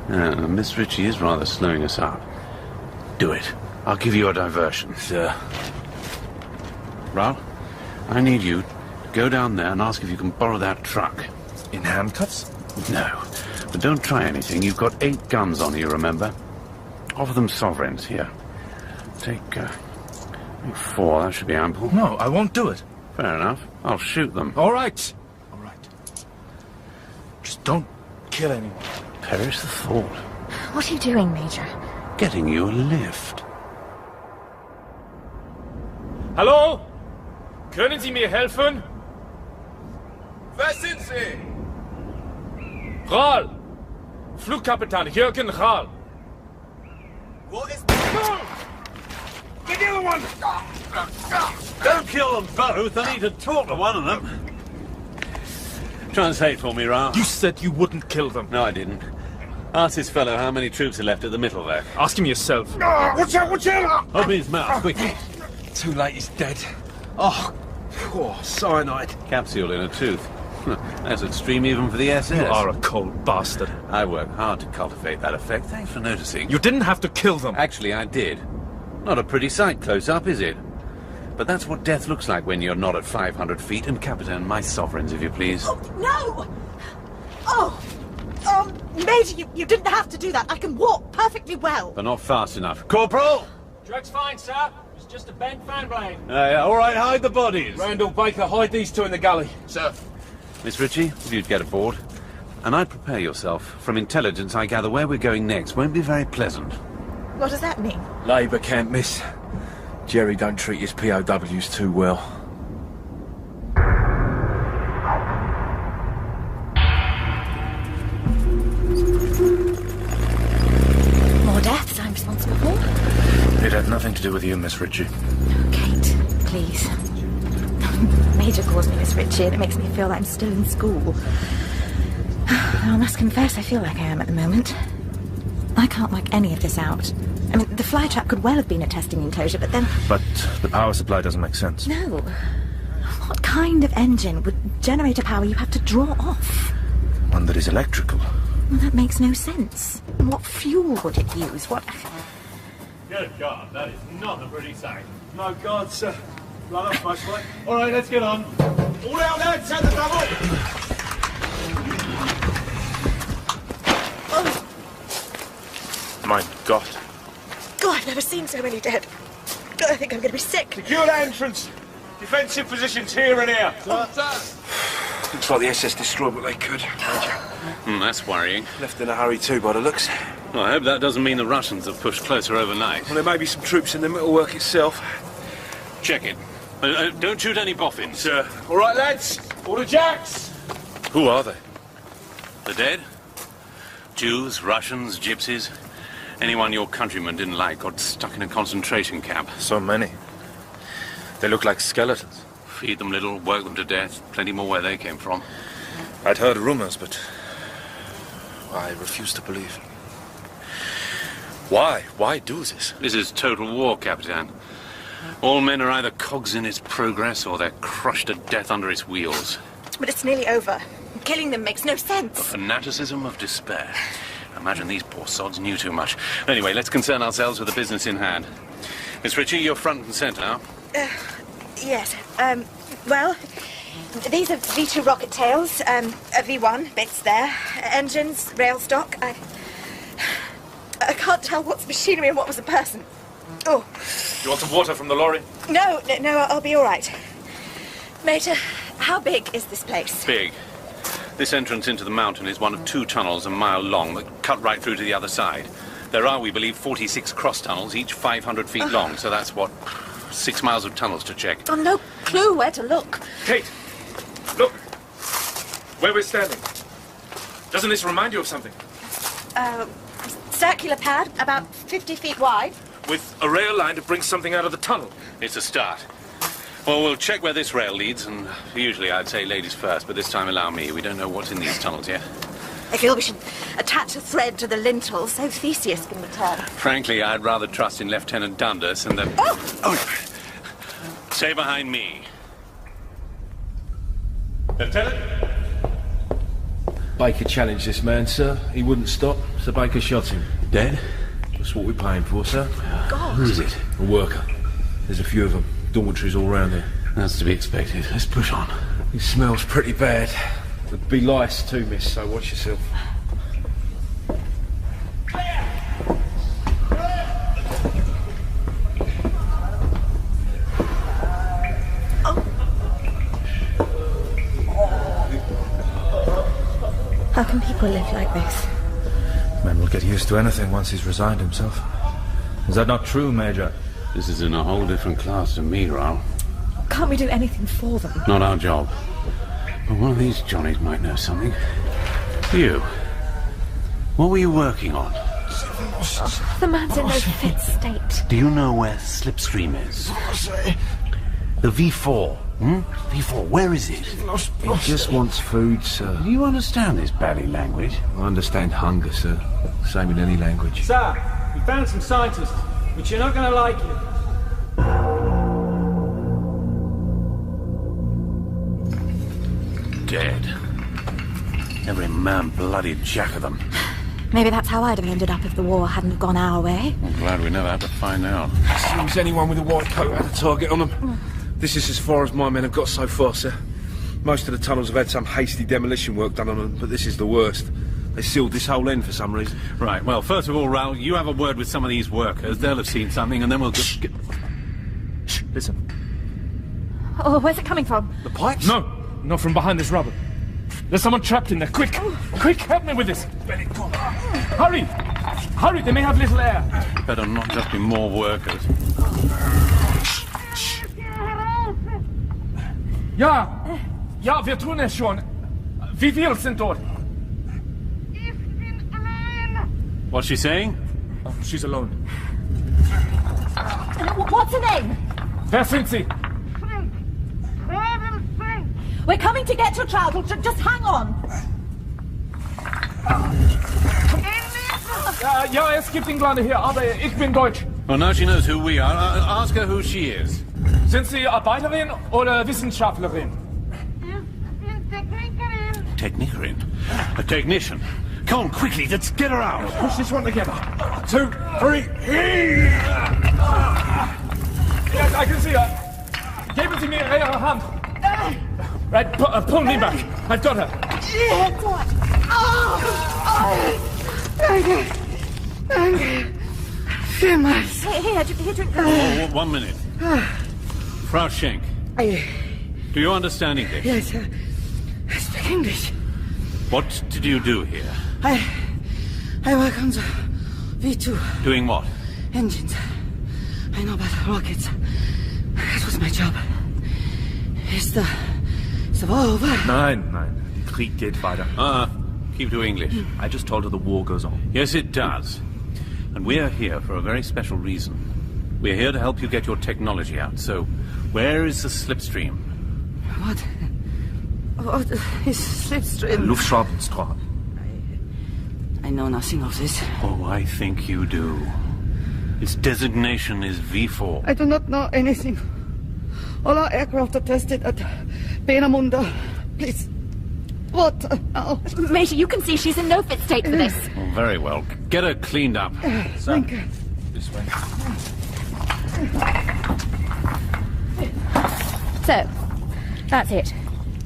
Yeah, Miss Ritchie is rather slowing us up. Do it. I'll give you a diversion. Sir. Raoul, I need you to go down there and ask if you can borrow that truck. In handcuffs? No, but don't try anything. You've got 8 guns on you, remember? Offer them sovereigns. Here. Take 4, that should be ample. No, I won't do it. Fair enough. I'll shoot them. All right. All right. Just don't kill anyone. Perish the thought. What are you doing, Major? Getting you a lift. Hallo? Können Sie mir helfen? Wer sind Sie? Rahl! Flugkapitän Jürgen Rahl. Wo ist... Get the other one! Don't kill them both. I need to talk to one of them. Translate for me, Rahl. You said you wouldn't kill them. No, I didn't. Ask this fellow how many troops are left at the Mittelwerk. Ask him yourself. Watch out, watch out! Open his mouth, quickly. Too late, he's dead. Oh, poor cyanide. Capsule in a tooth. That's extreme even for the SS. You are a cold bastard. I work hard to cultivate that effect. Thanks for noticing. You didn't have to kill them. Actually, I did. Not a pretty sight close up, is it? But that's what death looks like when you're not at 500 feet. And, Capitan, my sovereigns, if you please. Oh, no! Major, you didn't have to do that. I can walk perfectly well. But not fast enough. Corporal! Drug's fine, sir. It's just a bent fan blade. All right, hide the bodies. Randall, Baker, hide these two in the galley. Sir. Miss Ritchie, if you'd get aboard. And I'd prepare yourself. From intelligence, I gather where we're going next won't be very pleasant. What does that mean? Labour camp, miss. Jerry don't treat his POWs too well. More deaths I'm responsible for? It had nothing to do with you, Miss Ritchie. Kate, please. Major calls me Miss Ritchie and it makes me feel like I'm still in school. I must confess I feel like I am at the moment. I can't work any of this out. I mean, the flytrap could well have been a testing enclosure, but then... But the power supply doesn't make sense. No. What kind of engine would generate a power you have to draw off? One that is electrical. Well, that makes no sense. What fuel would it use? What... Good God, that is not a pretty sight. No God, sir. Blood off, mostly. All right, let's get on. All out, lads, at the double! My God. God, I've never seen so many dead. God, I think I'm going to be sick. Secure the entrance. Defensive positions here and here. Looks like the SS destroyed what they could. That's worrying. Left in a hurry too, by the looks. Well, I hope that doesn't mean the Russians have pushed closer overnight. Well, there may be some troops in the Mittelwerk itself. Check it. Don't shoot any boffins. Sir. All right, lads. All the jacks. Who are they? The dead? Jews, Russians, gypsies. Anyone your countrymen didn't like got stuck in a concentration camp. So many. They look like skeletons. Feed them little, work them to death. Plenty more where they came from. I'd heard rumors, but I refuse to believe. Why? Why do this? This is total war, Capitan. All men are either cogs in its progress or they're crushed to death under its wheels. But it's nearly over. Killing them makes no sense. A fanaticism of despair. Imagine these poor sods knew too much. Anyway, let's concern ourselves with the business in hand. Miss Ritchie, you're front and centre now. Yes. Well, these are V2 rocket tails, a V1, bits there, engines, rail stock. I can't tell what's machinery and what was a person. Oh. You want some water from the lorry? No, I'll be all right. Major, how big is this place? Big. This entrance into the mountain is one of 2 tunnels a mile long that cut right through to the other side. There are, we believe, 46 cross tunnels, each 500 feet long, so that's, 6 miles of tunnels to check. Oh, no clue where to look. Kate, look. Where we're standing. Doesn't this remind you of something? Circular pad, about 50 feet wide. With a rail line to bring something out of the tunnel. It's a start. Well, we'll check where this rail leads, and usually I'd say ladies first, but this time allow me. We don't know what's in these tunnels yet. I feel we should attach a thread to the lintel so Theseus can return. Frankly, I'd rather trust in Lieutenant Dundas and the... Oh! Stay behind me. Lieutenant? Baker challenged this man, sir. He wouldn't stop, so Baker shot him. Dead? That's what we're paying for, sir. God. Who is it? A worker. There's a few of them. Dormitories all round here. That's to be expected. Let's push on. It smells pretty bad. There'd be lice too, miss, so watch yourself. How can people live like this? Man will get used to anything once he's resigned himself. Is that not true, Major? This is in a whole different class to me, Ral. Can't we do anything for them? Not our job. But one of these Johnnies might know something. You. What were you working on? The man's in no fit state. Do you know where Slipstream is? The V4. V4, where is it? He just wants food, sir. Do you understand this bally language? I understand hunger, sir. Same in any language. Sir, we found some scientists, but you're not going to like it. Dead. Every man bloody jack of them. Maybe that's how I'd have ended up if the war hadn't have gone our way. I'm glad we never had to find out. Seems anyone with a white coat had a target on them. This is as far as my men have got so far, sir. Most of the tunnels have had some hasty demolition work done on them, but this is the worst. They sealed this whole end for some reason. Right, well, first of all, Raoul, you have a word with some of these workers. They'll have seen something, and then we'll just get... Shh, listen. Oh, where's it coming from? The pipes? No, not from behind this rubble. There's someone trapped in there. Quick! Quick, help me with this! Hurry! Hurry, they may have little air. Better not just be more workers. Ja! Ja, wir tun es schon. Wie viel sind dort? What's she saying? Oh, she's alone. What's her name? Wer sind Sie? We're coming to get your child. Just hang on. Ja, es gibt Engländer hier, aber ich bin Deutsch. Well, now she knows who we are. Ask her who she is. Sind Sie Arbeiterin oder Wissenschaftlerin? Technikerin? A technician? Come on, quickly, let's get her out. Push this one together. 2, 3. Yes, I can see her. Geben Sie mir Ihre Hand. Right, pull me back. I've got her. Danke. Danke. Vielmals. Here, drink. Oh, 1 minute. Frau Schenk. Do you understand English? Yes, I speak English. What did you do here? I work on the V2. Doing what? Engines. I know about rockets. That was my job. Is the war over? Nein. Der Krieg geht weiter. Keep to English. I just told her the war goes on. Yes, it does. And we're here for a very special reason. We're here to help you get your technology out. So, where is the Slipstream? What is Slipstream? Luftschraubenstrahl. I know nothing of this. Oh, I think you do. Its designation is V4. I do not know anything. All our aircraft are tested at Peenemünde. Please. What now? Major, you can see she's in no fit state for this. Oh, very well. Get her cleaned up. Thank you. This way. So, that's it.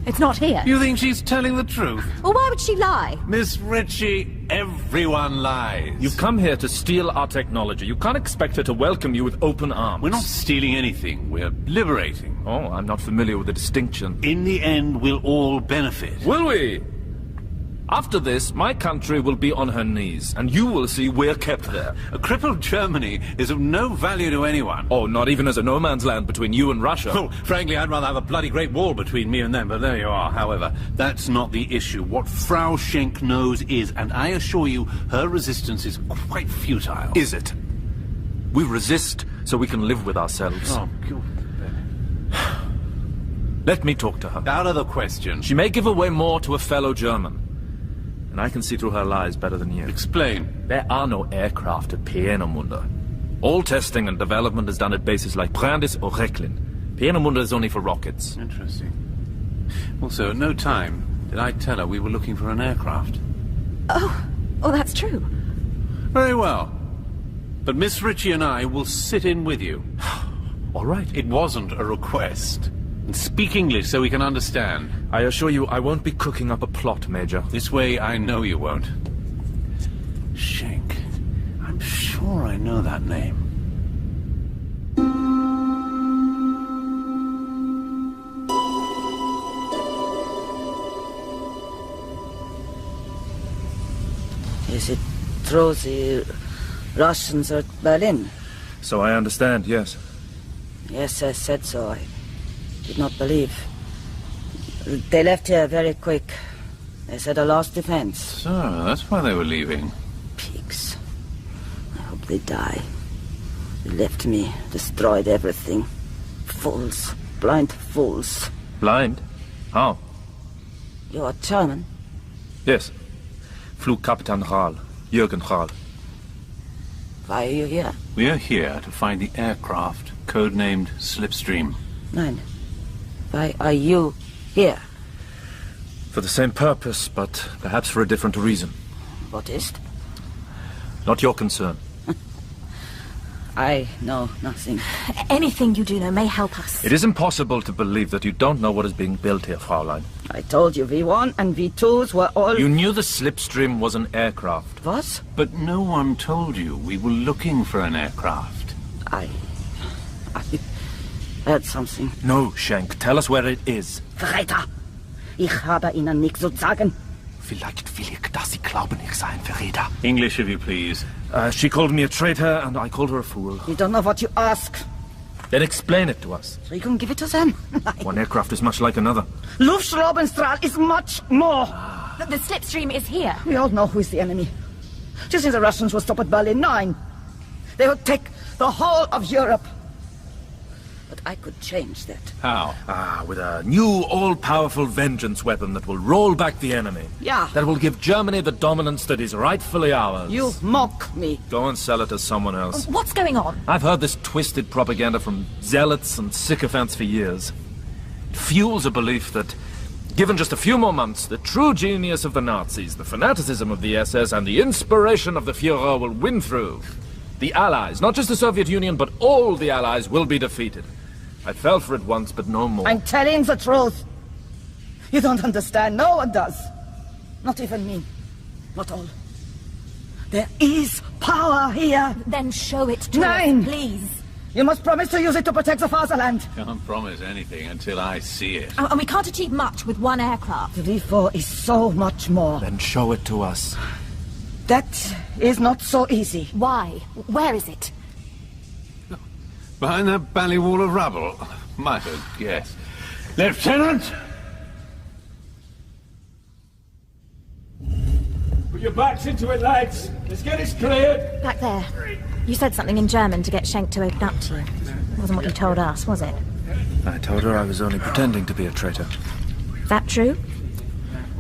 It's not here. You think she's telling the truth? Well, why would she lie? Miss Ritchie, everyone lies. You've come here to steal our technology. You can't expect her to welcome you with open arms. We're not stealing anything. We're liberating. Oh, I'm not familiar with the distinction. In the end, we'll all benefit. Will we? After this, my country will be on her knees, and you will see we're kept there. A crippled Germany is of no value to anyone. Oh, not even as a no-man's land between you and Russia. Oh, frankly, I'd rather have a bloody great wall between me and them, but there you are. However, that's not the issue. What Frau Schenk knows is, and I assure you, her resistance is quite futile. Is it? We resist so we can live with ourselves. Oh, God. Let me talk to her. Out of the question. She may give away more to a fellow German. And I can see through her lies better than you. Explain. There are no aircraft at Peenemünde. All testing and development is done at bases like Brandis or Rechlin. Peenemünde is only for rockets. Interesting. Also, at no time did I tell her we were looking for an aircraft. Oh, that's true. Very well. But Miss Ritchie and I will sit in with you. All right. It wasn't a request. And speak English so we can understand. I assure you I won't be cooking up a plot, Major. This way I know you won't. Schenk. I'm sure I know that name. Is it true the Russians are at Berlin? So I understand, yes. Yes, I said so. I did not believe. They left here very quick. They said a last defense. So, that's why they were leaving. Pigs. I hope they die. They left me, destroyed everything. Fools. Blind fools. Blind? How? You are German? Yes. Flugkapitän Rahl. Jürgen Rahl. Why are you here? We are here to find the aircraft, codenamed Slipstream. Nein. Why are you here? For the same purpose, but perhaps for a different reason. What is it? Not your concern. I know nothing. Anything you do know may help us. It is impossible to believe that you don't know what is being built here, Fraulein. I told you V1 and V2s were all... You knew the Slipstream was an aircraft. What? But no one told you we were looking for an aircraft. I heard something. No, Schenk. Tell us where it is. Verräter! Ich habe Ihnen nichts zu sagen. Vielleicht will ich, dass Sie glauben, ich sei ein Verräter. English, if you please. She called me a traitor, and I called her a fool. You don't know what you ask. Then explain it to us. So you can give it to them? One aircraft is much like another. Luftschraubenstrahl is much more. The Slipstream is here. We all know who is the enemy. Do you think the Russians will stop at Berlin? Nine. They would take the whole of Europe. But I could change that. How? With a new, all-powerful vengeance weapon that will roll back the enemy. Yeah. That will give Germany the dominance that is rightfully ours. You mock me. Go and sell it to someone else. What's going on? I've heard this twisted propaganda from zealots and sycophants for years. It fuels a belief that, given just a few more months, the true genius of the Nazis, the fanaticism of the SS, and the inspiration of the Führer will win through. The Allies, not just the Soviet Union, but all the Allies, will be defeated. I fell for it once, but no more. I'm telling the truth. You don't understand. No one does. Not even me. Not all. There is power here. Then show it to Nine. us, please. You must promise to use it to protect the fatherland. Can't promise anything until I see it. And we can't achieve much with one aircraft. The V4 is so much more. Then show it to us. That is not so easy. Why? Where is it? Behind that bally wall of rubble. Might have guessed. Lieutenant! Put your backs into it, lads. Let's get this cleared. Back there. You said something in German to get Schenk to open up to you. It wasn't what you told us, was it? I told her I was only pretending to be a traitor. That true?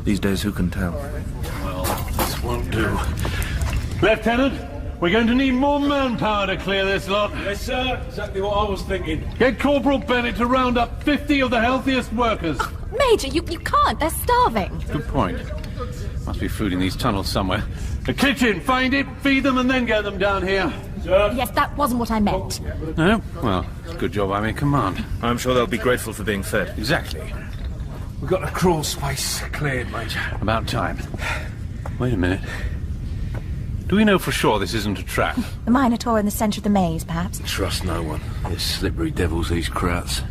These days, who can tell? Well, this won't do. Lieutenant, we're going to need more manpower to clear this lot. Yes, sir. Exactly what I was thinking. Get Corporal Bennett to round up 50 of the healthiest workers. Major, you can't. They're starving. Good point. Must be food in these tunnels somewhere. The kitchen, find it, feed them, and then get them down here. Sir? Yes, that wasn't what I meant. No? Well, good job I'm in command. I'm sure they'll be grateful for being fed. Exactly. We've got the crawl space cleared, Major. About time. Wait a minute. Do we know for sure this isn't a trap? The Minotaur in the centre of the maze, perhaps? Trust no one. They're slippery devils, these Krauts.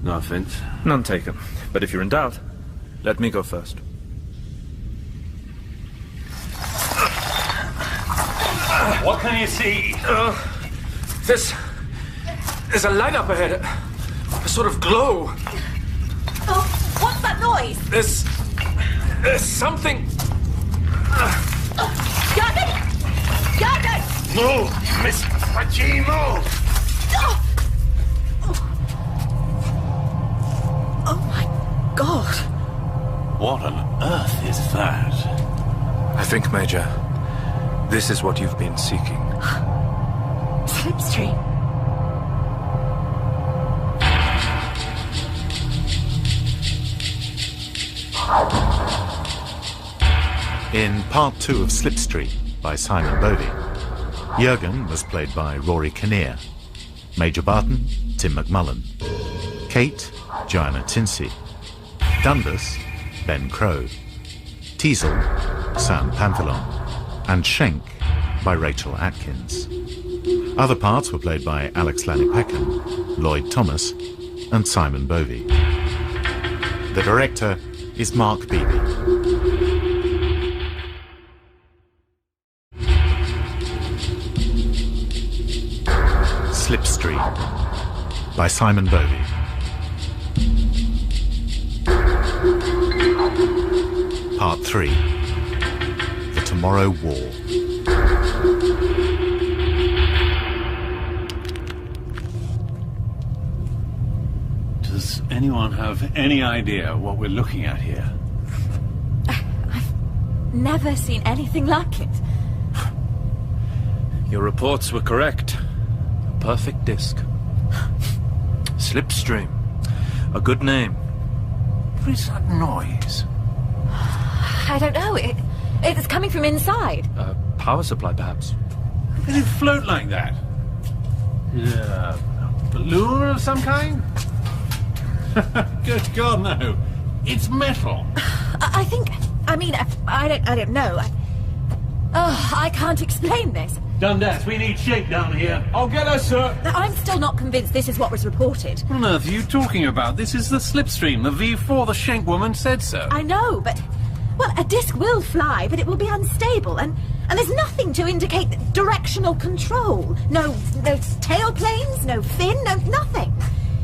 No offence. None taken. But if you're in doubt, let me go first. What can you see? There's a light up ahead. A sort of glow. Oh, what's that noise? There's something... Jürgen! Jürgen! Move, Miss Fagin, move! Oh my God. What on earth is that? I think, Major, this is what you've been seeking. Slipstream. In Part 2 of Slipstream by Simon Bovey, Jürgen was played by Rory Kinnear, Major Barton, Tim McMullen, Kate, Joanna Tinsey, Dundas, Ben Crow, Teasel, Sam Pamphilon, and Schenk by Rachel Atkins. Other parts were played by Alex Lanny-Peckham, Lloyd Thomas, and Simon Bovey. The director is Mark Beebe. Slipstream by Simon Bovey. Part 3. The Tomorrow War. Does anyone have any idea what we're looking at here? I've never seen anything like it. Your reports were correct. A perfect disc. Slipstream. A good name. What is that noise? I don't know. It's coming from inside. A power supply, perhaps. How can it float like that? A balloon of some kind? Good God, no. It's metal. I think... I don't know. I can't explain this. Dundas, we need Shake down here. I'll get her, sir. I'm still not convinced this is what was reported. What on earth are you talking about? This is the Slipstream, the V4. The Shank woman said so. I know, but... Well, a disc will fly, but it will be unstable, and there's nothing to indicate directional control. No tail planes, no fin, no nothing.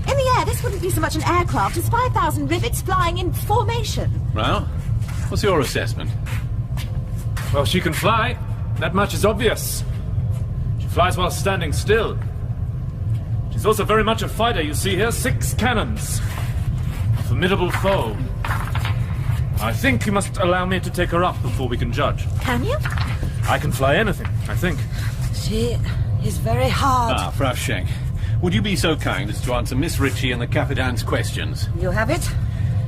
In the air, this wouldn't be so much an aircraft as 5,000 rivets flying in formation. Well, what's your assessment? Well, she can fly. That much is obvious. She flies while standing still. She's also very much a fighter, you see here. 6 cannons. A formidable foe. I think you must allow me to take her up before we can judge. Can you? I can fly anything, I think. She is very hard. Ah, Frau Schenk, would you be so kind as to answer Miss Ritchie and the Capitan's questions? You have it?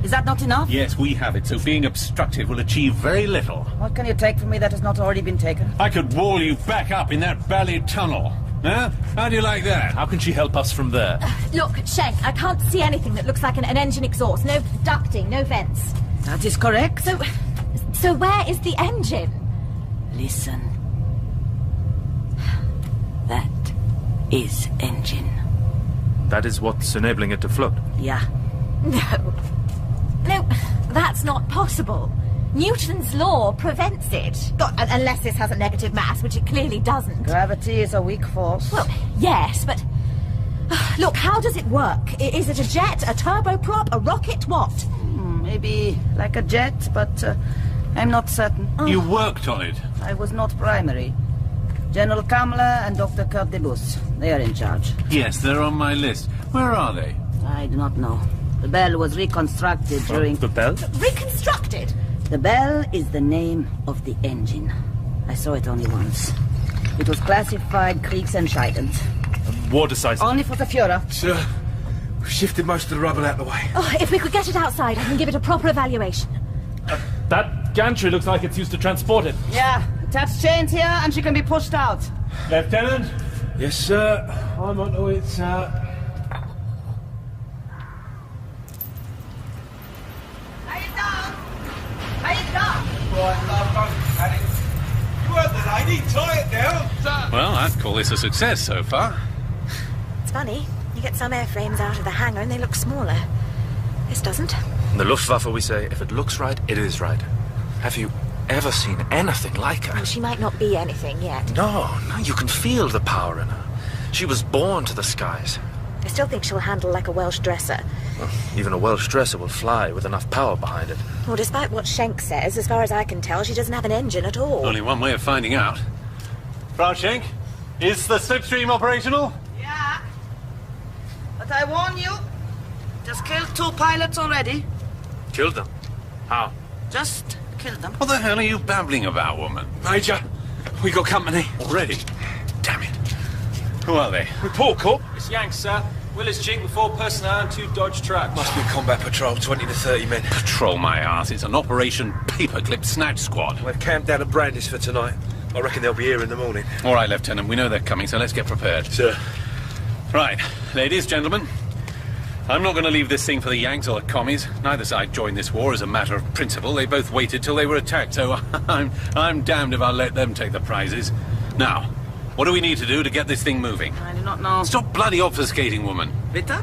Is that not enough? Yes, we have it, so being obstructive will achieve very little. What can you take from me that has not already been taken? I could wall you back up in that bally tunnel. Huh? How do you like that? How can she help us from there? Look, Shank, I can't see anything that looks like an engine exhaust. No ducting, no vents. That is correct. So where is the engine? Listen. That is engine. That is what's enabling it to float? Yeah. No, that's not possible. Newton's law prevents it. Unless this has a negative mass, which it clearly doesn't. Gravity is a weak force. Well, yes, but... Look, how does it work? Is it a jet, a turboprop, a rocket, what? Maybe like a jet, but I'm not certain. You worked on it? I was not primary. General Kamler and Dr. Kurt de Bus. They are in charge. Yes, they're on my list. Where are they? I do not know. The bell was reconstructed during... The bell? Reconstructed? The bell is the name of the engine. I saw it only once. It was classified Kriegsentscheidend. War decisive. Only for the Führer. Sir, we've shifted most of the rubble out the way. Oh, if we could get it outside, I can give it a proper evaluation. That gantry looks like it's used to transport it. Yeah, attach chains here and she can be pushed out. Lieutenant? Yes, sir. I'm on to it, sir. Right, love, don't panic. You heard the lady, tie it down. Sir. Well, I'd call this a success so far. It's funny. You get some airframes out of the hangar and they look smaller. This doesn't. In the Luftwaffe we say, if it looks right, it is right. Have you ever seen anything like her? Well, she might not be anything yet. No, you can feel the power in her. She was born to the skies. I still think she'll handle like a Welsh dresser. Well, even a Welsh dresser will fly with enough power behind it. Well, despite what Schenk says, as far as I can tell, she doesn't have an engine at all. Only one way of finding out. Frau Schenk, is the Slipstream operational? Yeah. But I warn you, just killed 2 pilots already. Killed them? How? Just killed them. What the hell are you babbling about, woman? Major, we got company. Already? Damn it. Who are they? Report, Corp. It's Yanks, sir. Willis Jink with 4 personnel and 2 Dodge trucks. Must be a combat patrol, 20 to 30 men. Patrol my ass. It's an Operation Paperclip Snatch Squad. We've camped down at Brandis for tonight. I reckon they'll be here in the morning. All right, Lieutenant. We know they're coming, so let's get prepared. Sir. Right. Ladies, gentlemen. I'm not going to leave this thing for the Yanks or the commies. Neither side joined this war as a matter of principle. They both waited till they were attacked, so I'm damned if I'll let them take the prizes. Now, what do we need to do to get this thing moving? I do not know. Stop bloody obfuscating, woman. Bitte?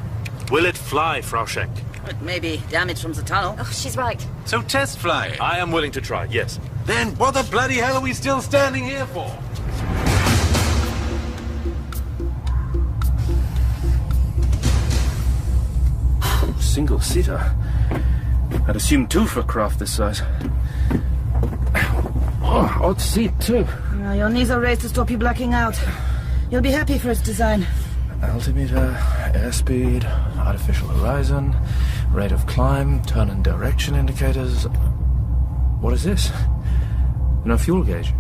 Will it fly, Frau Schenk? It may be damage from the tunnel. Oh, she's right. So test fly it. I am willing to try, yes. Then what the bloody hell are we still standing here for? single-seater. I'd assume 2 for a craft this size. Oh, odd seat, too. Your knees are raised to stop you blacking out. You'll be happy for its design. Altimeter, airspeed, artificial horizon, rate of climb, turn and direction indicators. What is this? No fuel gauge.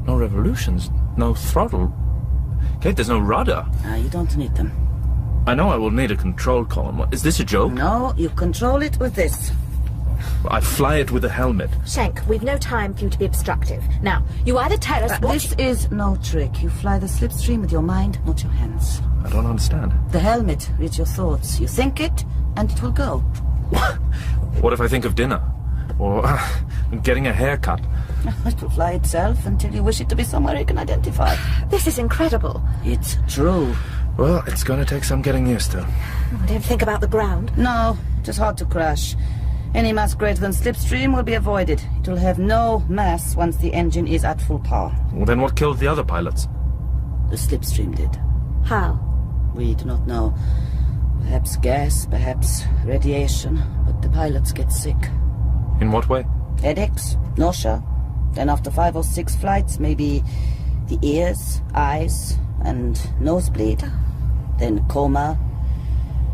No revolutions. No throttle. Kate, there's no rudder. You don't need them. I know I will need a control column. Is this a joke? No, you control it with this. I fly it with a helmet. Shank, we've no time for you to be obstructive. Now, you either tell us what... This is no trick. You fly the Slipstream with your mind, not your hands. I don't understand. The helmet reads your thoughts. You think it, and it will go. What if I think of dinner? Or getting a haircut? It will fly itself until you wish it to be somewhere you can identify. This is incredible. It's true. Well, it's going to take some getting used to. Don't think about the ground. No, it is hard to crash. Any mass greater than Slipstream will be avoided. It will have no mass once the engine is at full power. Well, then what killed the other pilots? The Slipstream did. How? We do not know. Perhaps gas, perhaps radiation, but the pilots get sick. In what way? Headaches, nausea. Then after 5 or 6 flights, maybe the ears, eyes, and nosebleed. Then coma,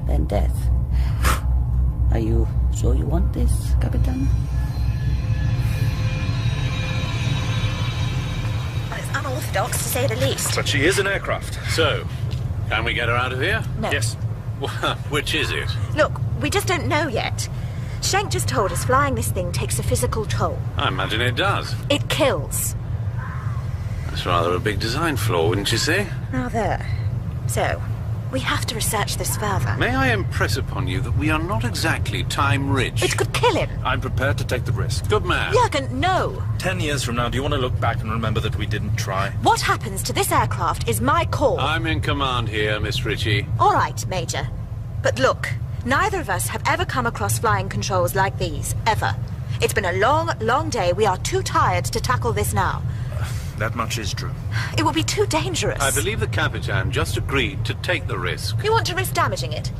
then death. Are you sure you want this, Capitan? Well, it's unorthodox, to say the least. But she is an aircraft. So, can we get her out of here? No. Yes. Which is it? Look, we just don't know yet. Shank just told us flying this thing takes a physical toll. I imagine it does. It kills. That's rather a big design flaw, wouldn't you say? Rather. So, we have to research this further. May I impress upon you that we are not exactly time-rich? It could kill him. I'm prepared to take the risk. Good man. Jurgen, no. 10 years from now, do you want to look back and remember that we didn't try? What happens to this aircraft is my call. I'm in command here, Miss Ritchie. All right, Major. But look, neither of us have ever come across flying controls like these, ever. It's been a long, long day. We are too tired to tackle this now. That much is true. It would be too dangerous. I believe the Capitan just agreed to take the risk. You want to risk damaging it?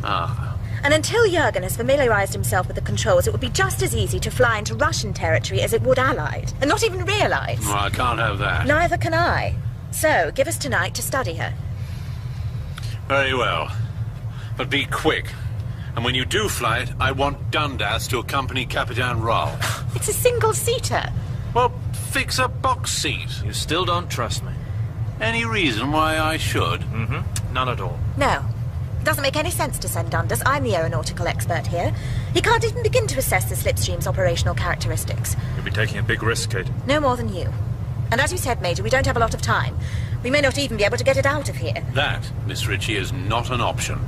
Ah. And until Jurgen has familiarized himself with the controls, it would be just as easy to fly into Russian territory as it would Allied, and not even realize. Well, I can't have that. Neither can I. So, give us tonight to study her. Very well. But be quick. And when you do fly it, I want Dundas to accompany Capitan Rahl. It's a single-seater. Well, fix a box seat. You still don't trust me? Any reason why I should? Mm-hmm. None at all. No. It doesn't make any sense to send Dundas. I'm the aeronautical expert here. He can't even begin to assess the Slipstream's operational characteristics. You'll be taking a big risk, Kate. No more than you. And as you said, Major, we don't have a lot of time. We may not even be able to get it out of here. That, Miss Ritchie, is not an option.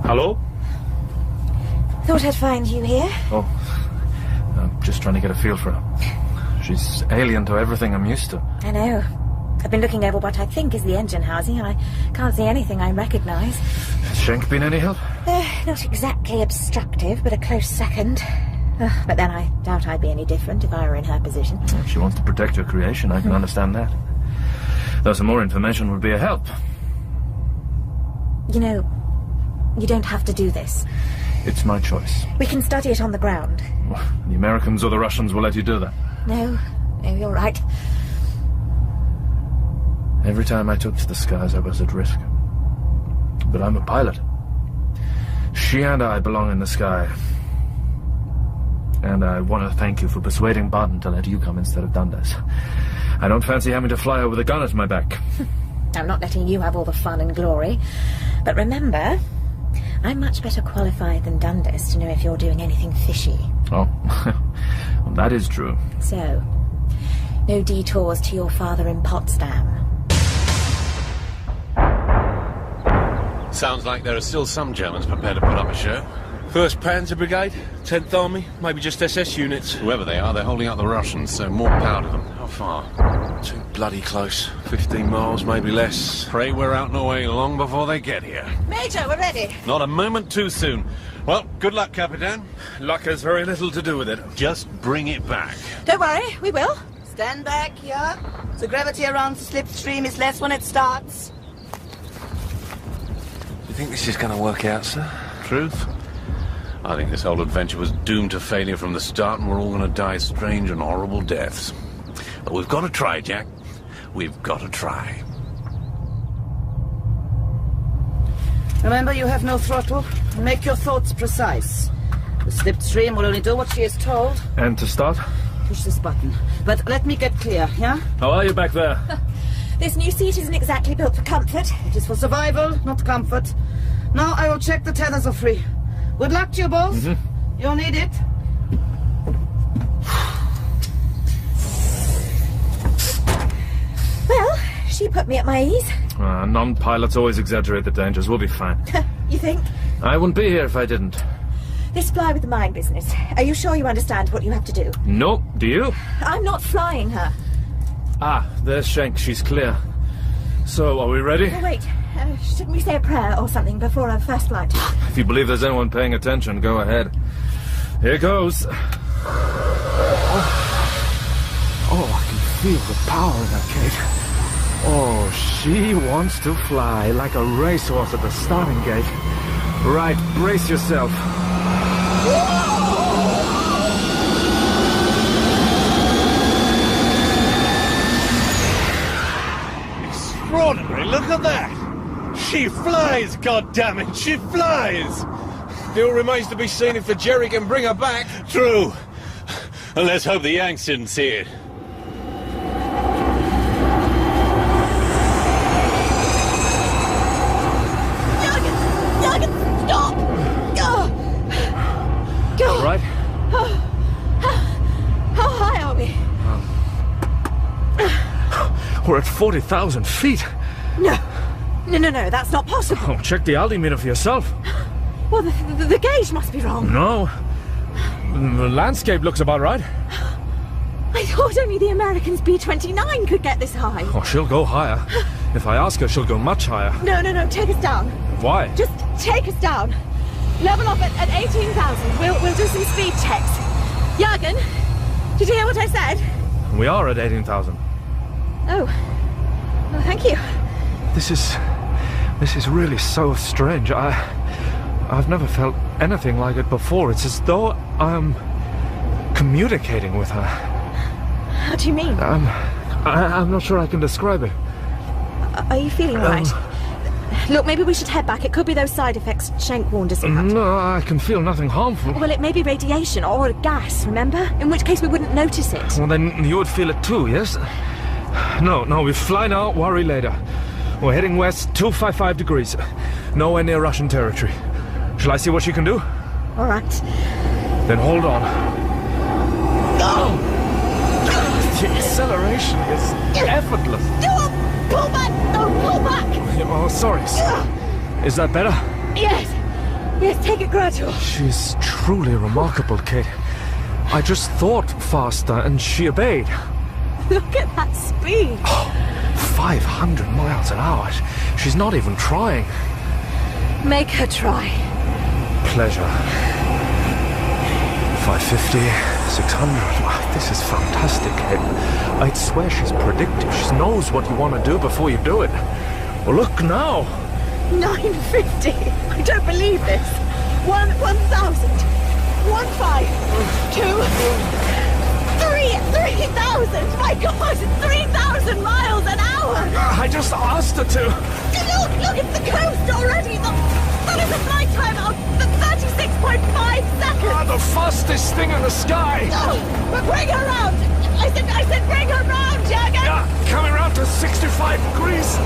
Hello? Thought I'd find you here. Oh, I'm just trying to get a feel for her. She's alien to everything I'm used to. I know. I've been looking over what I think is the engine housing, and I can't see anything I recognize. Has Shank been any help? Not exactly obstructive, but a close second. But then I doubt I'd be any different if I were in her position. If she wants to protect her creation, I can understand that. Though some more information would be a help. You know, you don't have to do this. It's my choice. We can study it on the ground. Well, the Americans or the Russians will let you do that. No, you're right. Every time I took to the skies, I was at risk. But I'm a pilot. She and I belong in the sky. And I want to thank you for persuading Barton to let you come instead of Dundas. I don't fancy having to fly her with a gun at my back. I'm not letting you have all the fun and glory. But remember, I'm much better qualified than Dundas to know if you're doing anything fishy. Oh, well, that is true. So, no detours to your father in Potsdam. Sounds like there are still some Germans prepared to put up a show. 1st Panzer Brigade, 10th Army, maybe just SS units. Whoever they are, they're holding out the Russians, so more power to them. How far? Too bloody close. 15 miles, maybe less. Pray we're out and away long before they get here. Major, we're ready. Not a moment too soon. Well, good luck, Capitan. Luck has very little to do with it. Just bring it back. Don't worry, we will. Stand back here. The gravity around the slipstream is less when it starts. You think this is going to work out, sir? Truth? I think this whole adventure was doomed to failure from the start, and we're all going to die strange and horrible deaths. But we've got to try, Jack. We've got to try. Remember, you have no throttle. Make your thoughts precise. The slipstream will only do what she is told. And to start? Push this button. But let me get clear, yeah? How are you back there? This new seat isn't exactly built for comfort. It is for survival, not comfort. Now I will check the tethers are free. Good luck to you both. Mm-hmm. You'll need it. Well, she put me at my ease. Non-pilots always exaggerate the dangers. We'll be fine. You think? I wouldn't be here if I didn't. This fly with the mine business. Are you sure you understand what you have to do? No, do you? I'm not flying her. Ah, there's Shank. She's clear. So, are we ready? Oh, wait. Shouldn't we say a prayer or something before our first flight? If you believe there's anyone paying attention, go ahead. Here goes. Oh, I can feel the power in her, Kate. Oh, she wants to fly like a racehorse at the starting gate. Right, brace yourself. Extraordinary, look at that! She flies, goddammit, she flies! Still remains to be seen if the Jerry can bring her back. True. And let's hope the Yanks didn't see it. Stop! Go! All right? How high are we? We're at 40,000 feet. No, that's not possible. Oh, check the altimeter for yourself. Well, the gauge must be wrong. No. The landscape looks about right. I thought only the Americans B-29 could get this high. Oh, she'll go higher. If I ask her, she'll go much higher. No, take us down. Why? Just take us down. Level off at 18,000. We'll do some speed checks. Jürgen, did you hear what I said? We are at 18,000. Oh, well, thank you. This is really so strange. I've never felt anything like it before. It's as though I'm communicating with her. How do you mean? I'm not sure I can describe it. Are you feeling all right? Look, maybe we should head back. It could be those side effects Schenk warned us about. No, I can feel nothing harmful. Well, it may be radiation or a gas, remember? In which case we wouldn't notice it. Well, then you would feel it too, yes? No, we fly now, worry later. We're heading west, 255 degrees. Nowhere near Russian territory. Shall I see what she can do? All right. Then hold on. Oh! The acceleration is effortless. Pull back! No, pull back! Oh, sorry. Is that better? Yes, take it gradual. She's truly remarkable, Kate. I just thought faster and she obeyed. Look at that speed. 500 miles an hour. She's not even trying. Make her try. Pleasure. 550, 600. This is fantastic, Kate. I'd swear she's predictive. She knows what you want to do before you do it. Well, look now. 950. I don't believe this. 1,000. 1,500. 3,000. My God, 3,000 miles an hour. I just asked her to. Look, it's the coast already. That is a flight time of 36.5 seconds. The fastest thing in the sky. But bring her round. I said bring her round, Jürgen. Yeah, coming round to 65 degrees.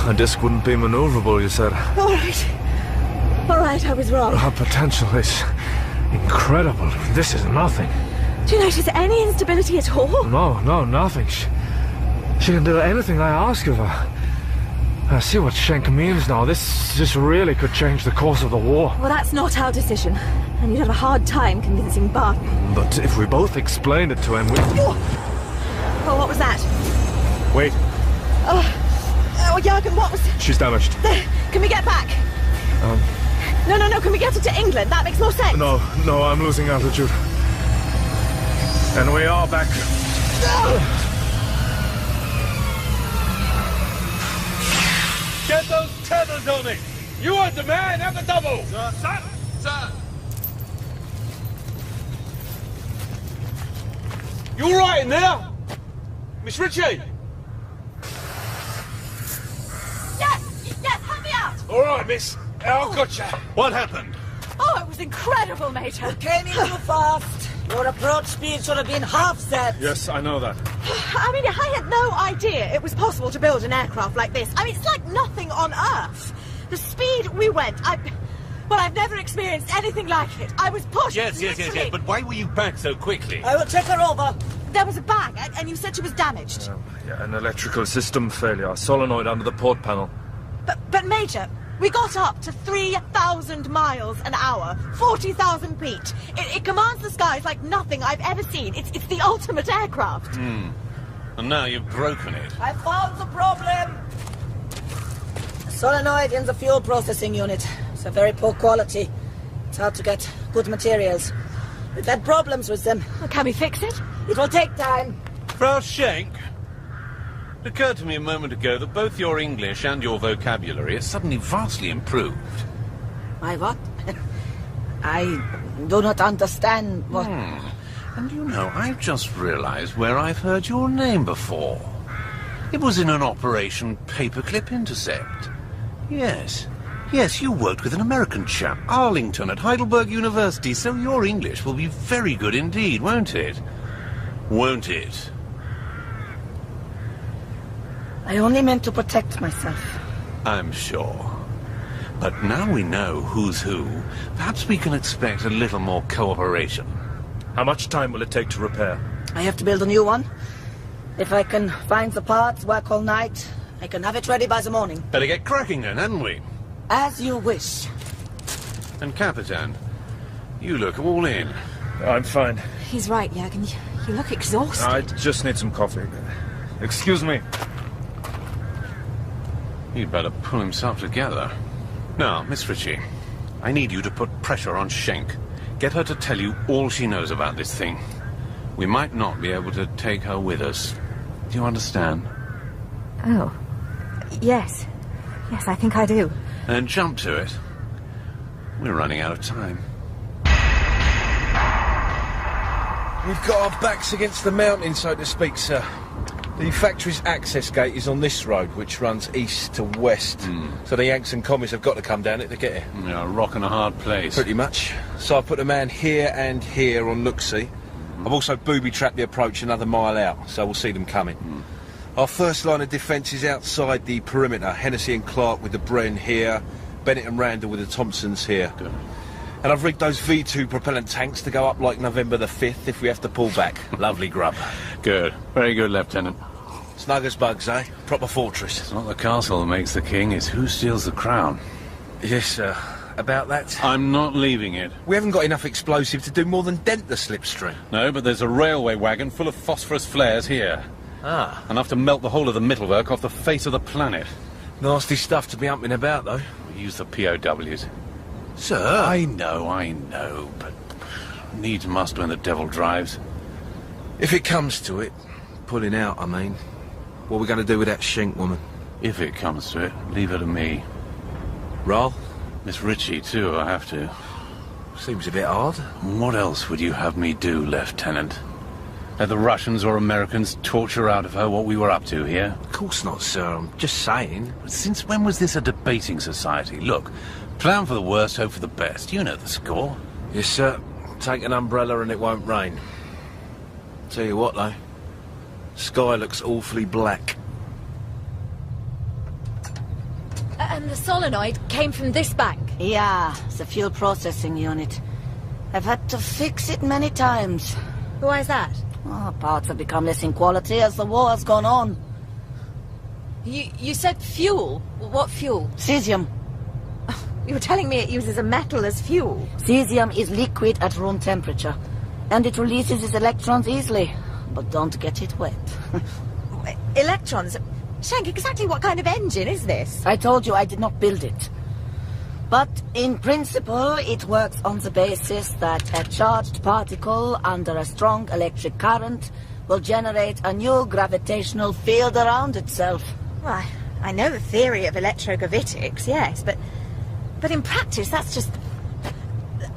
A disc wouldn't be maneuverable, you said. All right, I was wrong. Her potential is incredible. This is nothing. Do you notice any instability at all? No, nothing. She can do anything I ask of her. I see what Schenk means now. This really could change the course of the war. Well, that's not our decision. And you'd have a hard time convincing Barton. But if we both explained it to him, we... Oh, what was that? Wait. Oh, Jurgen, what was... She's damaged. Can we get back? No, can we get her to England? That makes more sense. No, I'm losing altitude. And we are back. Get those tethers on it! You heard the man, have the double! Sir! Sir! You all right in there? Miss Ritchie? Yes, help me out! All right, miss. I've got you. What happened? Oh, it was incredible, Major. You came in too fast. Your approach speed should have been half that. Yes, I know that. I mean, I had no idea it was possible to build an aircraft like this. I mean, it's like nothing on Earth. The speed we went, I've never experienced anything like it. I was pushed. Yes. But why were you back so quickly? I will check her over. There was a bag, and you said she was damaged. An electrical system failure. A solenoid under the port panel. But Major, we got up to 3,000 miles an hour, 40,000 feet. It commands the skies like nothing I've ever seen. It's the ultimate aircraft. And now you've broken it. I found the problem. A solenoid in the fuel processing unit. It's a very poor quality. It's hard to get good materials. We've had problems with them. Well, can we fix it? It will take time. Frau Schenk, it occurred to me a moment ago that both your English and your vocabulary are suddenly vastly improved. My what? I do not understand what... And you know, I've just realized where I've heard your name before. It was in an Operation Paperclip Intercept. Yes, you worked with an American chap, Arlington, at Heidelberg University, so your English will be very good indeed, won't it? Won't it? I only meant to protect myself. I'm sure. But now we know who's who, perhaps we can expect a little more cooperation. How much time will it take to repair? I have to build a new one. If I can find the parts, work all night, I can have it ready by the morning. Better get cracking then, hadn't we? As you wish. And Capitan, you look all in. I'm fine. He's right, Jurgen. You look exhausted. I just need some coffee. Excuse me. He'd better pull himself together. Now, Miss Ritchie, I need you to put pressure on Schenk. Get her to tell you all she knows about this thing. We might not be able to take her with us. Do you understand? Oh. Yes. Yes, I think I do. And jump to it. We're running out of time. We've got our backs against the mountain, so to speak, sir. The factory's access gate is on this road, which runs east to west. So the Yanks and commies have got to come down it to get here. Yeah, a rock and a hard place. Pretty much. So I put a man here and here on look-see. I've also booby-trapped the approach another mile out, so we'll see them coming. Our first line of defence is outside the perimeter. Hennessy and Clark with the Bren here, Bennett and Randall with the Thompsons here. Good. And I've rigged those V2 propellant tanks to go up like November the 5th if we have to pull back. Lovely grub. Good. Very good, Lieutenant. Snug as bugs, eh? Proper fortress. It's not the castle that makes the king, it's who steals the crown. Yes, sir. About that? I'm not leaving it. We haven't got enough explosive to do more than dent the slipstream. No, but there's a railway wagon full of phosphorus flares here. Ah. Enough to melt the whole of the metalwork off the face of the planet. Nasty stuff to be humping about, though. We use the POWs. Sir? I know, but needs must when the devil drives. If it comes to it, pulling out, I mean, what are we going to do with that Schenk woman? If it comes to it, leave her to me. Roll? Miss Ritchie, too, I have to. Seems a bit odd. What else would you have me do, Lieutenant? Let the Russians or Americans torture out of her what we were up to here? Of course not, sir. I'm just saying. Since when was this a debating society? Look, plan for the worst, hope for the best. You know the score. Yes, sir. Take an umbrella and it won't rain. Tell you what, though. Sky looks awfully black. And the solenoid came from this bank? Yeah, the fuel processing unit. I've had to fix it many times. Why is that? Oh, parts have become less in quality as the war has gone on. You said fuel? What fuel? Cesium. You were telling me it uses a metal as fuel. Cesium is liquid at room temperature, and it releases its electrons easily. but don't get it wet. Electrons? Shank, exactly what kind of engine is this? I told you I did not build it. But in principle, it works on the basis that a charged particle under a strong electric current will generate a new gravitational field around itself. Well, I know the theory of electrogravitics, yes, but in practice, that's just...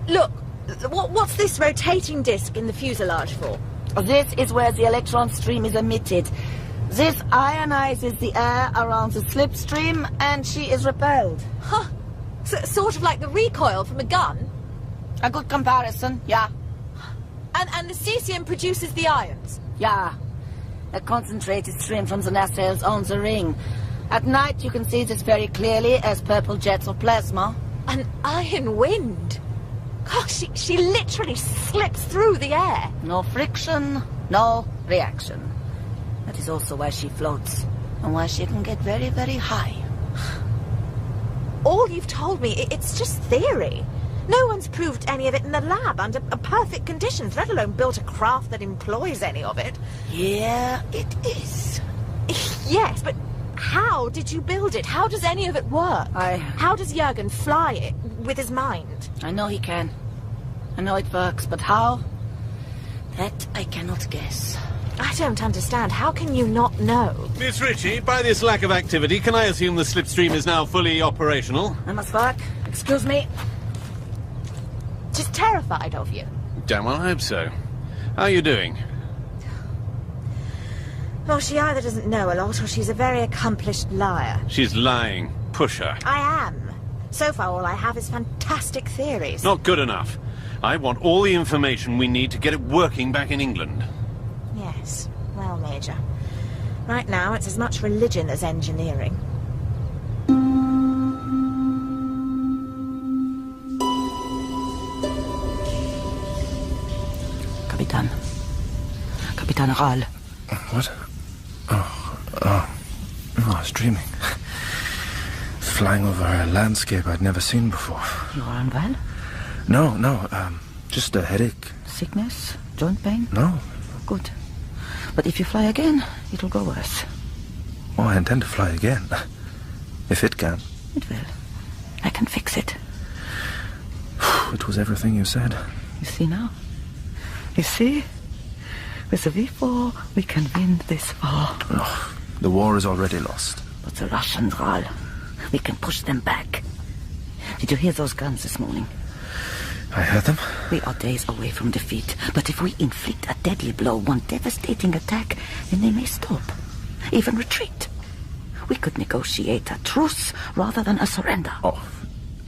Look, what's this rotating disc in the fuselage for? This is where the electron stream is emitted. This ionizes the air around the slipstream, and she is repelled. Huh. Sort of like the recoil from a gun? A good comparison, yeah. And the cesium produces the ions? Yeah. A concentrated stream from the nacelles on the ring. At night you can see this very clearly as purple jets of plasma. An iron wind? Gosh, she literally slips through the air. No friction, no reaction. That is also why she floats, and why she can get very, very high. All you've told me, it's just theory. No one's proved any of it in the lab under perfect conditions, let alone built a craft that employs any of it. Yeah, it is. Yes, but how did you build it? How does any of it work? How does Jürgen fly it with his mind? I know he can. I know it works, but how? That I cannot guess. I don't understand. How can you not know? Miss Ritchie, by this lack of activity, can I assume the slipstream is now fully operational? I must work. Excuse me. Just terrified of you. Damn well, I hope so. How are you doing? Well, she either doesn't know a lot or she's a very accomplished liar. She's lying. Push her. I am. So far, all I have is fantastic theories. Not good enough. I want all the information we need to get it working back in England. Yes. Well, Major. Right now, it's as much religion as engineering. Kapitan. Kapitan Ral. What? Oh, I was dreaming. Flying over a landscape I'd never seen before. You are unwell? No, just a headache. Sickness? Joint pain? No. Good. But if you fly again, it'll go worse. Oh, I intend to fly again. If it can. It will. I can fix it. It was everything you said. You see now? You see? With the V4, we can win this war. Oh, the war is already lost. But the Russians, Ral, we can push them back. Did you hear those guns this morning? I heard them. We are days away from defeat, but if we inflict a deadly blow, one devastating attack, then they may stop, even retreat. We could negotiate a truce rather than a surrender. Oh,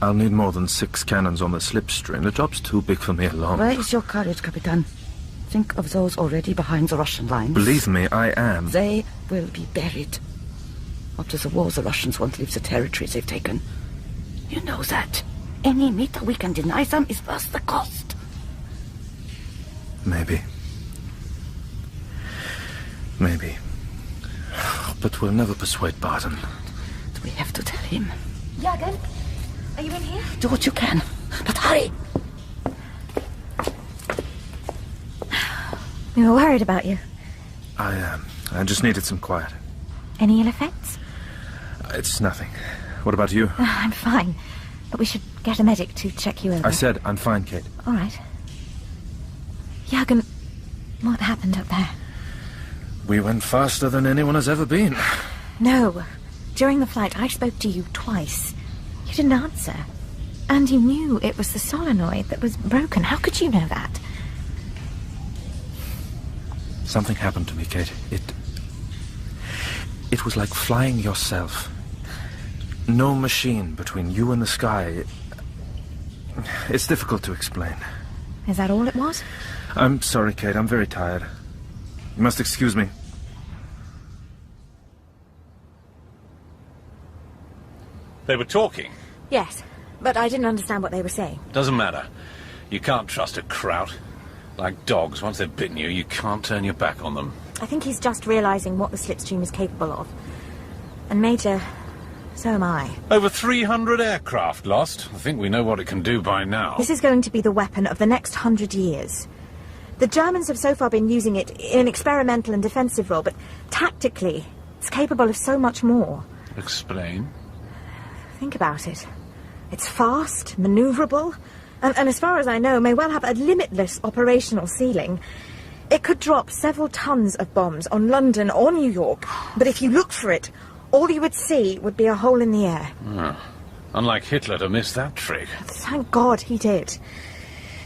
I'll need more than 6 cannons on the slipstream. The job's too big for me alone. Where is your courage, Capitan? Think of those already behind the Russian lines. Believe me, I am. They will be buried. After the war, the Russians won't leave the territories they've taken. You know that. Any meter we can deny them is worth the cost. Maybe. But we'll never persuade Barton. We have to tell him. Jürgen, are you in here? Do what you can, but hurry! We were worried about you. I just needed some quiet. Any ill effects? It's nothing. What about you? I'm fine, but we should get a medic to check you over. I said I'm fine, Kate. All right. Jürgen, what happened up there? We went faster than anyone has ever been. No. During the flight, I spoke to you twice. You didn't answer. And you knew it was the solenoid that was broken. How could you know that? Something happened to me, Kate. It was like flying yourself. No machine between you and the sky. It's difficult to explain. Is that all it was? I'm sorry, Kate. I'm very tired. You must excuse me. They were talking. Yes, but I didn't understand what they were saying. Doesn't matter. You can't trust a crowd. Like dogs, once they've bitten you, you can't turn your back on them. I think he's just realizing what the slipstream is capable of. And Major, so am I. Over 300 aircraft lost. I think we know what it can do by now. This is going to be the weapon of the next 100 years. The Germans have so far been using it in an experimental and defensive role, but tactically, it's capable of so much more. Explain. Think about it. It's fast, manoeuvrable, and as far as I know, may well have a limitless operational ceiling. It could drop several tons of bombs on London or New York, but if you looked for it, all you would see would be a hole in the air. Unlike Hitler to miss that trick. Thank God he did.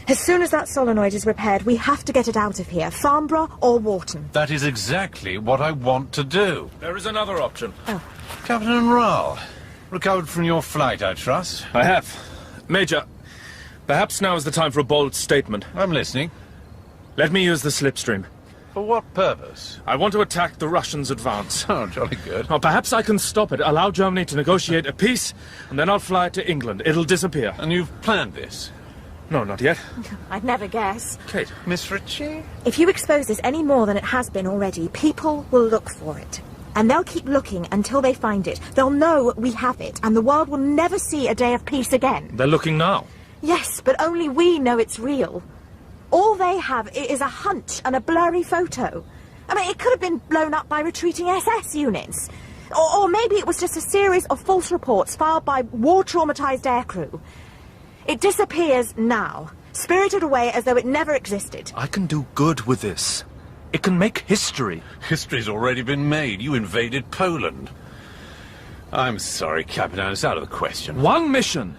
As soon as that solenoid is repaired, we have to get it out of here, Farnborough or Wharton. That is exactly what I want to do. There is another option. Oh. Captain Rahl, recovered from your flight, I trust? I have. Major, perhaps now is the time for a bold statement. I'm listening. Let me use the Slipstream. For what purpose? I want to attack the Russians' advance. Oh, jolly good. Or perhaps I can stop it, allow Germany to negotiate a peace, and then I'll fly it to England. It'll disappear. And you've planned this? No, not yet. I'd never guess. Kate. Miss Ritchie? If you expose this any more than it has been already, people will look for it. And they'll keep looking until they find it. They'll know we have it, and the world will never see a day of peace again. They're looking now. Yes, but only we know it's real. All they have is a hunch and a blurry photo. I mean, it could have been blown up by retreating SS units. Or maybe it was just a series of false reports filed by war-traumatized aircrew. It disappears now, spirited away as though it never existed. I can do good with this. It can make history. History's already been made. You invaded Poland. I'm sorry, Captain, it's out of the question. One mission!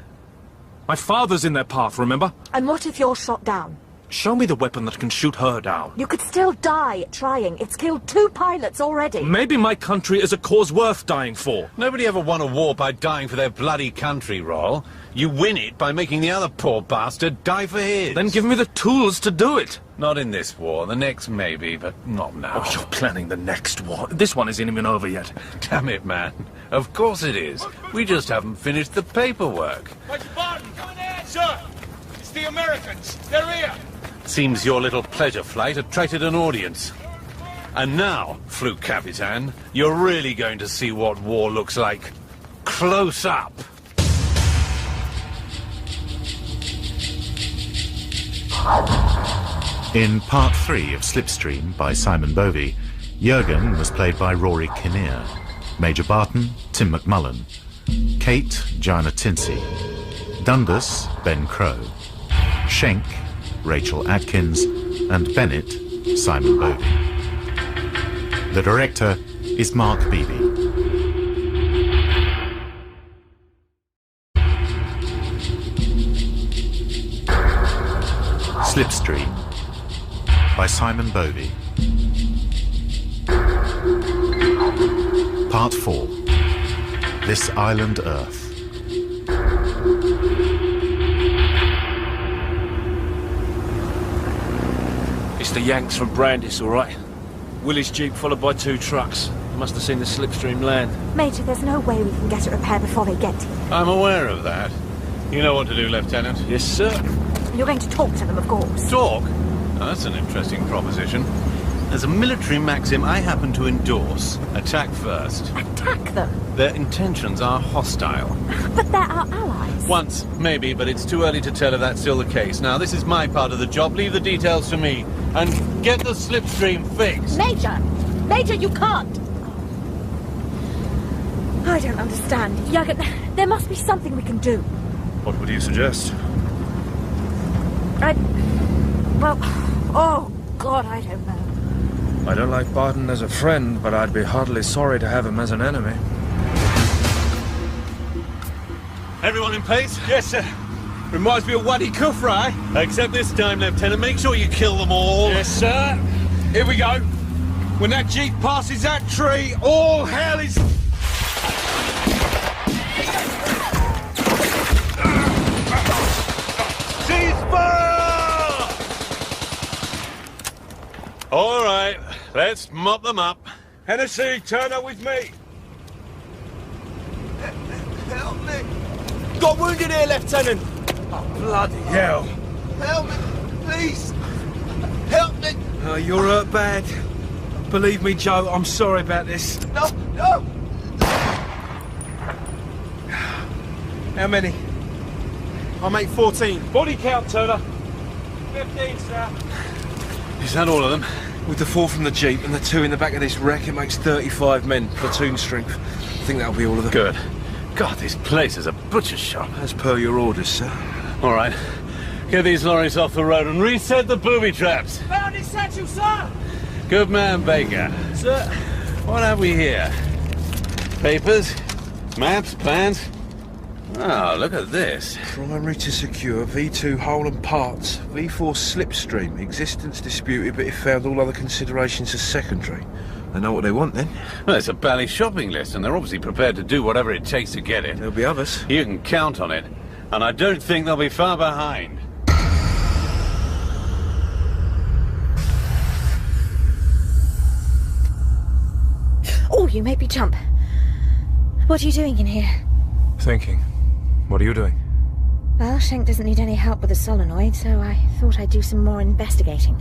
My father's in their path, remember? And what if you're shot down? Show me the weapon that can shoot her down. You could still die trying. It's killed 2 pilots already. Maybe my country is a cause worth dying for. Nobody ever won a war by dying for their bloody country, Roll. You win it by making the other poor bastard die for his. Then give me the tools to do it. Not in this war. The next maybe, but not now. Oh, you're planning the next war. This one isn't even over yet. Damn it, man. Of course it is. We just haven't finished the paperwork. Major Barton, come in there, sir. It's the Americans. They're here. Seems your little pleasure flight attracted an audience. And now, Fluke Capitan, you're really going to see what war looks like. Close up. In Part 3 of Slipstream by Simon Bovey, Jurgen was played by Rory Kinnear, Major Barton, Tim McMullen, Kate, Jana Tinsey, Dundas, Ben Crow, Schenk, Rachel Atkins, and Bennett, Simon Bovey. The director is Mark Beebe. Slipstream by Simon Bovey. Part 4. This Island Earth. It's the Yanks from Brandis, all right. Willie's jeep followed by 2 trucks. You must have seen the Slipstream land. Major, there's no way we can get it repaired before they get here. I'm aware of that. You know what to do, Lieutenant? Yes, sir. You're going to talk to them, of course. Talk? Oh, that's an interesting proposition. As a military maxim I happen to endorse, attack first. Attack them? Their intentions are hostile. But they're our allies. Once, maybe, but it's too early to tell if that's still the case. Now, this is my part of the job. Leave the details to me. And get the Slipstream fixed. Major! Major, you can't! I don't understand. Jurgen, there must be something we can do. What would you suggest? Well, oh, God, I don't know. I don't like Barton as a friend, but I'd be heartily sorry to have him as an enemy. Everyone in place? Yes, sir. Reminds me of Wally Kufra, eh? Except this time, Lieutenant. Make sure you kill them all. Yes, sir. Here we go. When that jeep passes that tree, all hell is... Ceasefire! All right, let's mop them up. Hennessy, turn up with me. Help me! Got wounded here, Lieutenant. Oh, bloody hell. Help me, please. Help me. Oh, you're hurt bad. Believe me, Joe, I'm sorry about this. No, no. How many? I'll make 14. Body count, Turner. 15, sir. Is that all of them? With the 4 from the Jeep and the 2 in the back of this wreck, it makes 35 men, platoon strength. I think that'll be all of them. Good. God, this place is a butcher's shop. As per your orders, sir. All right. Get these lorries off the road and reset the booby traps. Found his satchel, sir! Good man, Baker. Sir. What have we here? Papers? Maps? Plans? Oh, look at this. Primary to secure, V2 hull and parts, V4 Slipstream, existence disputed, but if found all other considerations are secondary. They know what they want then. Well, it's a bally shopping list, and they're obviously prepared to do whatever it takes to get it. There'll be others. You can count on it, and I don't think they'll be far behind. Oh, you made me jump. What are you doing in here? Thinking. What are you doing? Well, Schenk doesn't need any help with the solenoid, so I thought I'd do some more investigating.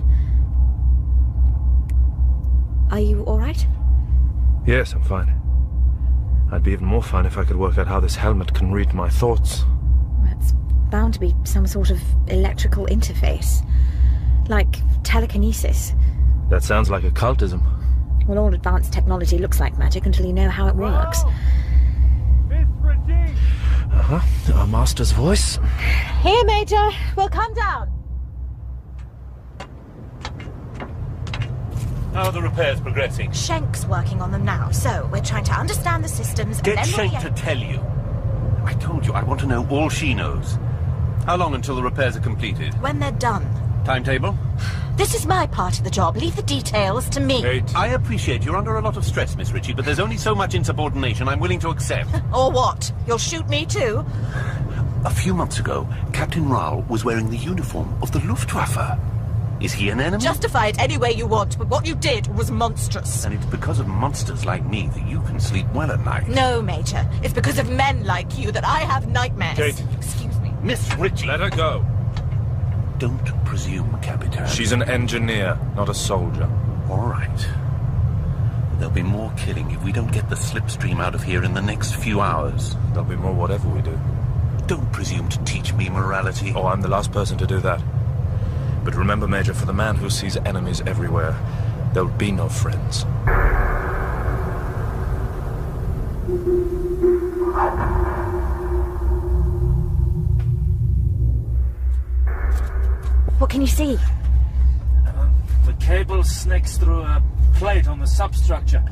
Are you all right? Yes, I'm fine. I'd be even more fine if I could work out how this helmet can read my thoughts. It's bound to be some sort of electrical interface. Like telekinesis. That sounds like occultism. Well, all advanced technology looks like magic until you know how it works. Our master's voice. Here, Major. We'll come down. How are the repairs progressing? Schenk's working on them now, so we're trying to understand the systems and Get then Schenk to tell you. I told you I want to know all she knows. How long until the repairs are completed? when they're done. Timetable? This is my part of the job. Leave the details to me. Kate. I appreciate you're under a lot of stress, Miss Ritchie, but there's only so much insubordination I'm willing to accept. Or what? You'll shoot me too? A few months ago, Captain Rahl was wearing the uniform of the Luftwaffe. Is he an enemy? Justify it any way you want, but what you did was monstrous. And it's because of monsters like me that you can sleep well at night. No, Major. It's because of men like you that I have nightmares. Kate. Excuse me. Miss Ritchie! Let her go. Don't presume, Capitan. She's an engineer, not a soldier. All right. There'll be more killing if we don't get the Slipstream out of here in the next few hours. There'll be more whatever we do. Don't presume to teach me morality. Oh, I'm the last person to do that. But remember, Major, for the man who sees enemies everywhere, there'll be no friends. What can you see? The cable snakes through a plate on the substructure.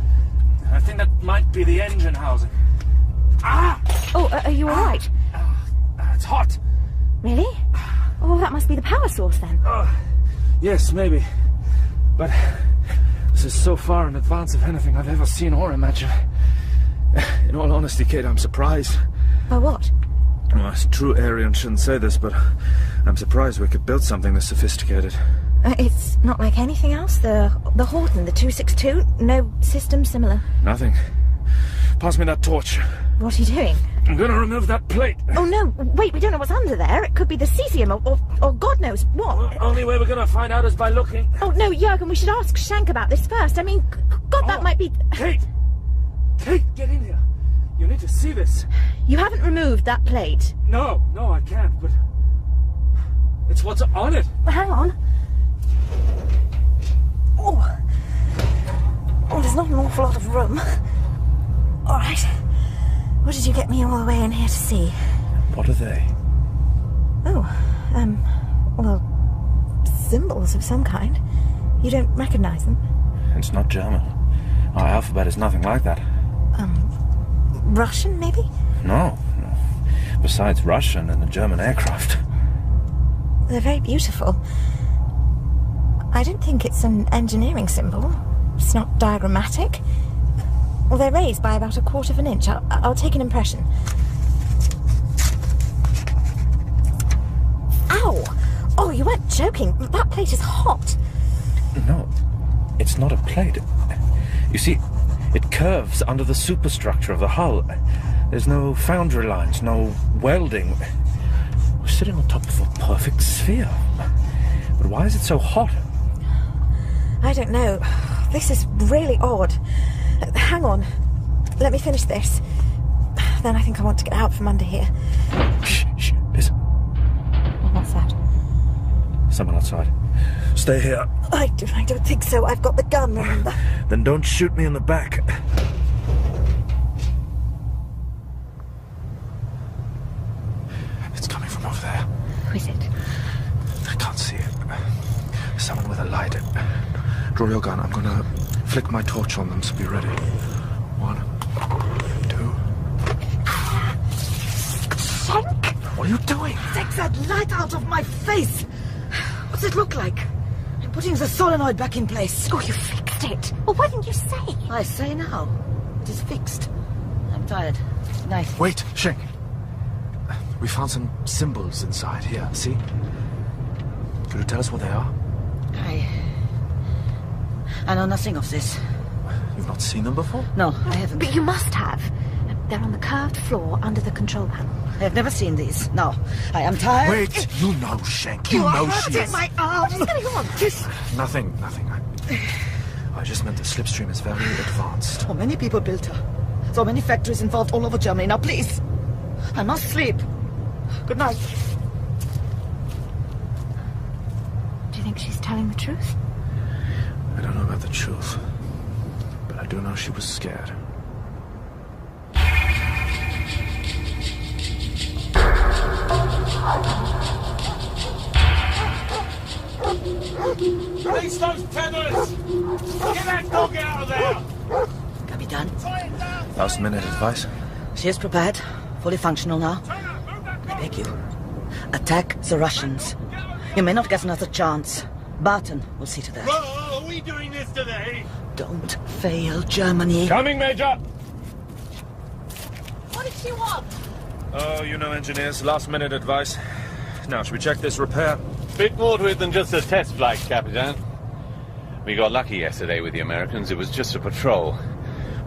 I think that might be the engine housing. Ah! Oh, are you all right? It's hot. Really? Oh, that must be the power source then. Yes, maybe. But this is so far in advance of anything I've ever seen or imagined. In all honesty, Kate, I'm surprised. By what? Well, it's true Aryan shouldn't say this, but I'm surprised we could build something this sophisticated. It's not like anything else. The Horton, the 262, no system similar. Nothing. Pass me that torch. What are you doing? I'm gonna remove that plate. Oh, no, wait, we don't know what's under there. It could be the cesium or God knows what. Well, only way we're gonna find out is by looking. Oh, no, Jurgen, we should ask Schenk about this first. I mean, God, that might be... Kate! Kate, get in here. You need to see this. You haven't removed that plate? No, I can't, but... It's what's on it. Hang on. Oh, there's not an awful lot of room. All right. What did you get me all the way in here to see? What are they? Oh, well, symbols of some kind. You don't recognize them? It's not German. Our alphabet is nothing like that. Russian, maybe? No. Besides Russian and the German aircraft. They're very beautiful. I don't think it's an engineering symbol. It's not diagrammatic. Well, they're raised by about 1/4 of an inch. I'll take an impression. Ow! Oh, you weren't joking. That plate is hot. No, it's not a plate. You see, it curves under the superstructure of the hull. There's no foundry lines, no welding. We're sitting on top of a perfect sphere. But why is it so hot? I don't know. This is really odd. Hang on. Let me finish this. Then I think I want to get out from under here. Shh, listen. What's that? Someone outside. Stay here. I don't think so. I've got the gun, remember? Then don't shoot me in the back. It's coming from over there. Who is it? I can't see it. Someone with a light. Draw your gun. I'm gonna flick my torch on them, so be ready. 1, 2. Shank! What are you doing? Take that light out of my face! What's it look like? I'm putting the solenoid back in place. Oh, you fixed it. Well, why didn't you say? I say now. It is fixed. I'm tired. Good night. Wait, Shank. We found some symbols inside here, see? Could you tell us what they are? I know nothing of this. You've not seen them before? No, I haven't. But you must have. They're on the curved floor under the control panel. I have never seen these. No, I am tired. Wait, you know Shank. You know are she hurting is. my arm. What is going on? Nothing. I just meant the Slipstream is very advanced. So many people built her. So many factories involved all over Germany. Now, please. I must sleep. Good night. Do you think she's telling the truth? I don't know about the truth, but I do know she was scared. Release those tethers! Get that dog out of there! Can be done. Last minute advice? She is prepared. Fully functional now. I beg you. Attack the Russians. You may not get another chance. Barton will see to that. Whoa, are we doing this today? Don't fail Germany. Coming, Major! What did she want? Oh, you know engineers, last minute advice. Now, should we check this repair? Bit more to it than just a test flight, Capitan. We got lucky yesterday with the Americans. It was just a patrol.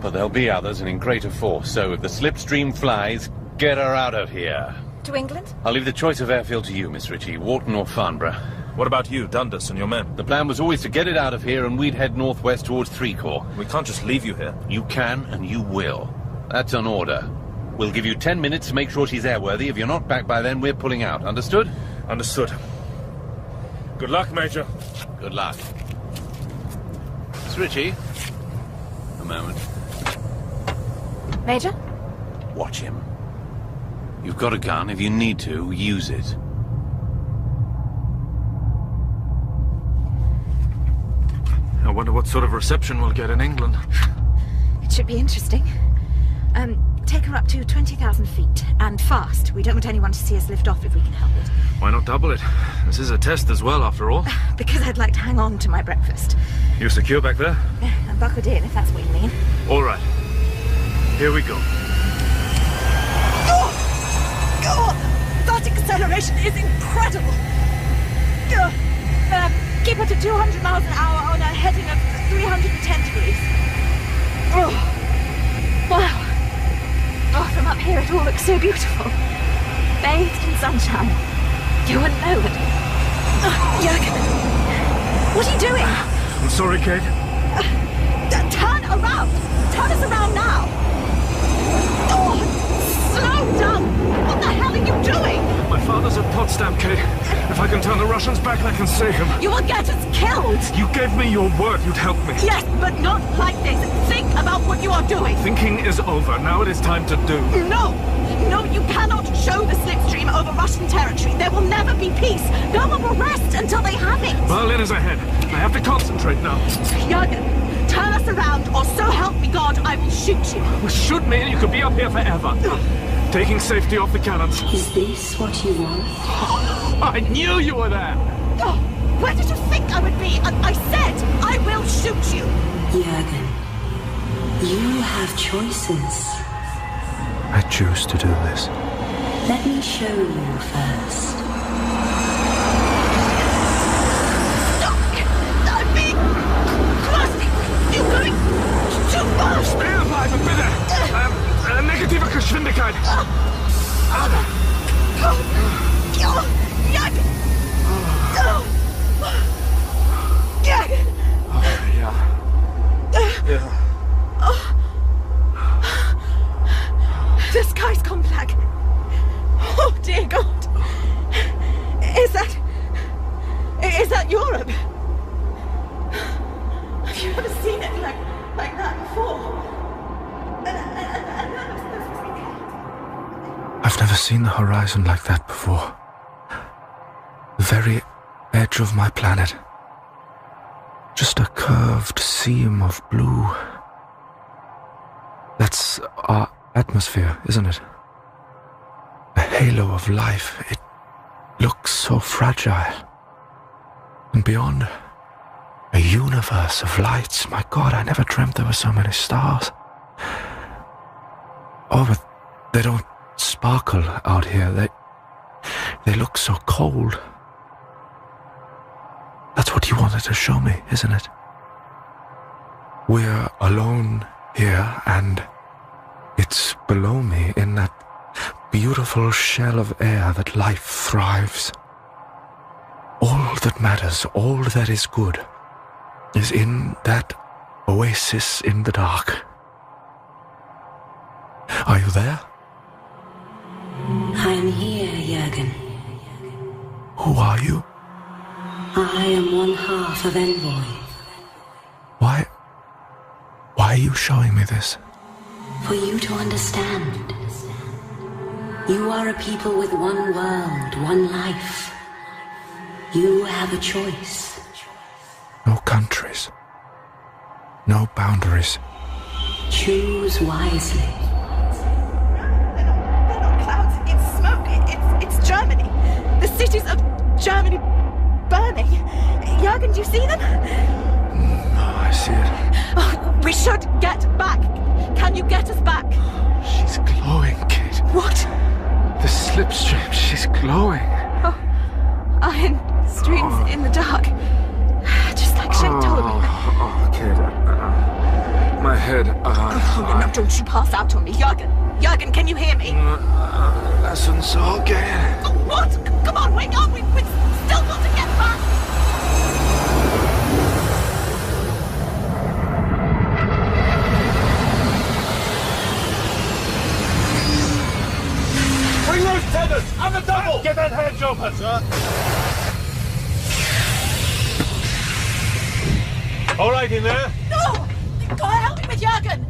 But there'll be others and in greater force, so if the Slipstream flies, get her out of here. To England? I'll leave the choice of airfield to you, Miss Ritchie, Wharton or Farnborough. What about you, Dundas, and your men? The plan was always to get it out of here and we'd head northwest towards 3 Corps. We can't just leave you here. You can and you will. That's an order. We'll give you 10 minutes to make sure she's airworthy. If you're not back by then, we're pulling out. Understood? Understood. Good luck, Major. Good luck. Miss Ritchie. A moment. Major? Watch him. You've got a gun. If you need to, use it. I wonder what sort of reception we'll get in England. It should be interesting. Take her up to 20,000 feet, and fast. We don't want anyone to see us lift off if we can help it. Why not double it? This is a test as well, after all. Because I'd like to hang on to my breakfast. You secure back there? I'm buckled in, if that's what you mean. All right. Here we go. That acceleration is incredible. Keep her to 200 miles an hour on a heading of 310 degrees. Wow. Oh, from up here it all looks so beautiful. Bathed in sunshine. You wouldn't know it. Jürgen, what are you doing? I'm sorry, Kate. Turn around! Turn us around now! Slow down! What the hell are you doing? My father's at Potsdam, Kate. If I can turn the Russians back, I can save him. You will get us killed! You gave me your word you'd help me. Yes, but not like this. Think about what you are doing. Thinking is over. Now it is time to do. No! No, you cannot show the Slipstream over Russian territory. There will never be peace. No one will rest until they have it. Berlin is ahead. I have to concentrate now. Jürgen, turn us around, or so help me God, I will shoot you. Well, shoot me and you could be up here forever. Taking safety off the cannons. Is this what you want? I knew you were there! Oh, where did you think I would be? I said I will shoot you! Jürgen, you have choices. I choose to do this. Let me show you first. I'm being crusty! You're going too fast! Still bleiben, bitte! Negative Geschwindigkeit! The sky's gone black. Oh, dear God. Is that Europe? Have you ever seen it like that before? I've never seen the horizon like that before. The very edge of my planet. Just a curved seam of blue. That's our atmosphere, isn't it? A halo of life. It looks so fragile. And beyond, a universe of lights. My God, I never dreamt there were so many stars. Oh, but they don't sparkle out here. They look so cold. That's what you wanted to show me, isn't it? We're alone here, and it's below me in that beautiful shell of air that life thrives. All that matters, all that is good, is in that oasis in the dark. Are you there? I'm here, Jürgen. Who are you? I am one half of Envoy. Why are you showing me this? For you to understand. You are a people with one world, one life. You have a choice. No countries. No boundaries. Choose wisely. They're not clouds, it's smoke. It's Germany. The cities of Germany burning. Jürgen, do you see them? No, I see it. Oh, we should get back. Can you get us back? She's glowing, Kate. What? The slipstream, she's glowing. Oh, iron streams in the dark. Just like Shank told me. Oh, Kate. My head. No, don't you pass out on me. Jürgen, can you hear me? Lassen Sie gehen. Oh, what? Come on, wake up. We still got to get back. Bring those tethers! And the double! Get that hedge open! Sir. All right in there? No! Go help me with Jürgen!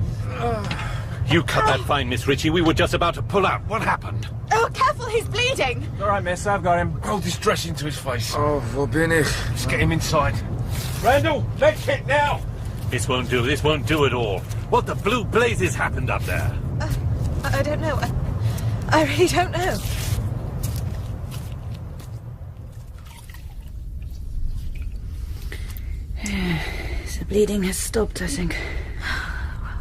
You cut that fine, Miss Ritchie. We were just about to pull out. What happened? Oh, careful, he's bleeding! All right, miss, I've got him. Hold his dress into his face. Oh, wo bin ich? Let's get him inside. Randall, let's hit now! This won't do at all. What the blue blazes happened up there? I don't know. I really don't know. The bleeding has stopped, I think.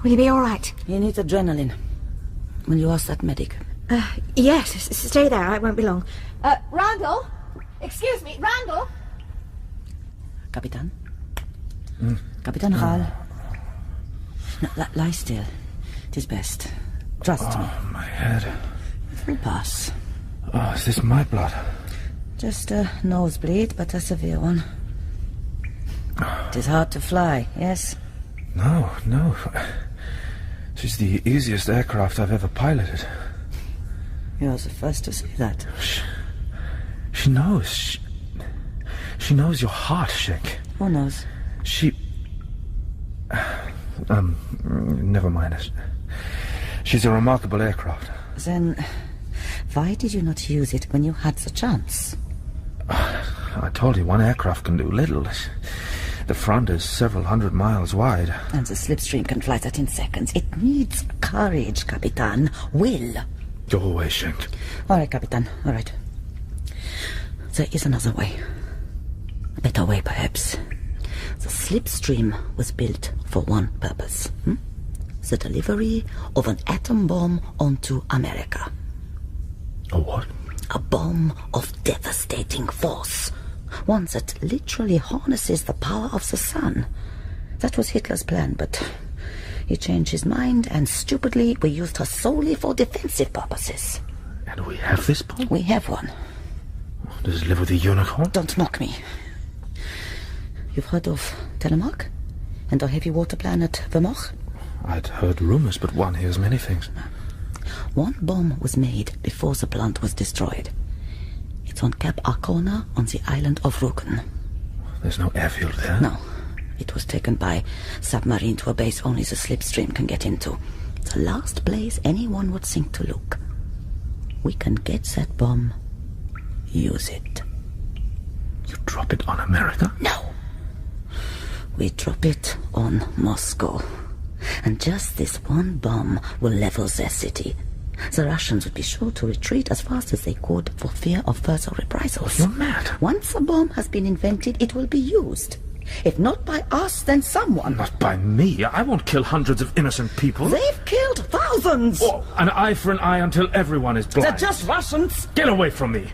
Will you be all right? You need adrenaline. Will you ask that medic? Yes, stay there. I won't be long. Randall? Excuse me, Randall? Kapitan? Kapitan Hall. No, lie still. It is best. Trust me. My head. It will pass. Oh, is this my blood? Just a nosebleed, but a severe one. It is hard to fly, yes? No. She's the easiest aircraft I've ever piloted. You're the first to say that. She knows. She knows your heart, Shank. Who knows? She... never mind. She's a remarkable aircraft. Then, why did you not use it when you had the chance? I told you, one aircraft can do little. The front is several hundred miles wide. And the Slipstream can fly that in seconds. It needs courage, Capitan. Will. Go away, Shank. All right, Capitan. All right. There is another way. A better way, perhaps. The Slipstream was built for one purpose. The delivery of an atom bomb onto America. A what? A bomb of devastating force. One that literally harnesses the power of the sun. That was Hitler's plan, but he changed his mind, and stupidly we used her solely for defensive purposes. And we have this bomb? We have one. Does it live with a unicorn? Don't mock me. You've heard of Telemark? And our heavy water planet Vermoch? I'd heard rumors, but one hears many things. One bomb was made before the plant was destroyed. It's on Cap Arcona on the island of Rügen. There's no airfield there? No. It was taken by submarine to a base only the Slipstream can get into. The last place anyone would think to look. We can get that bomb. Use it. You drop it on America? No. We drop it on Moscow. And just this one bomb will level their city. The Russians would be sure to retreat as fast as they could for fear of further reprisals. You're mad. Once a bomb has been invented, it will be used. If not by us, then someone. Not by me. I won't kill hundreds of innocent people. They've killed thousands. Oh, an eye for an eye until everyone is blind. They're just Russians. Get away from me.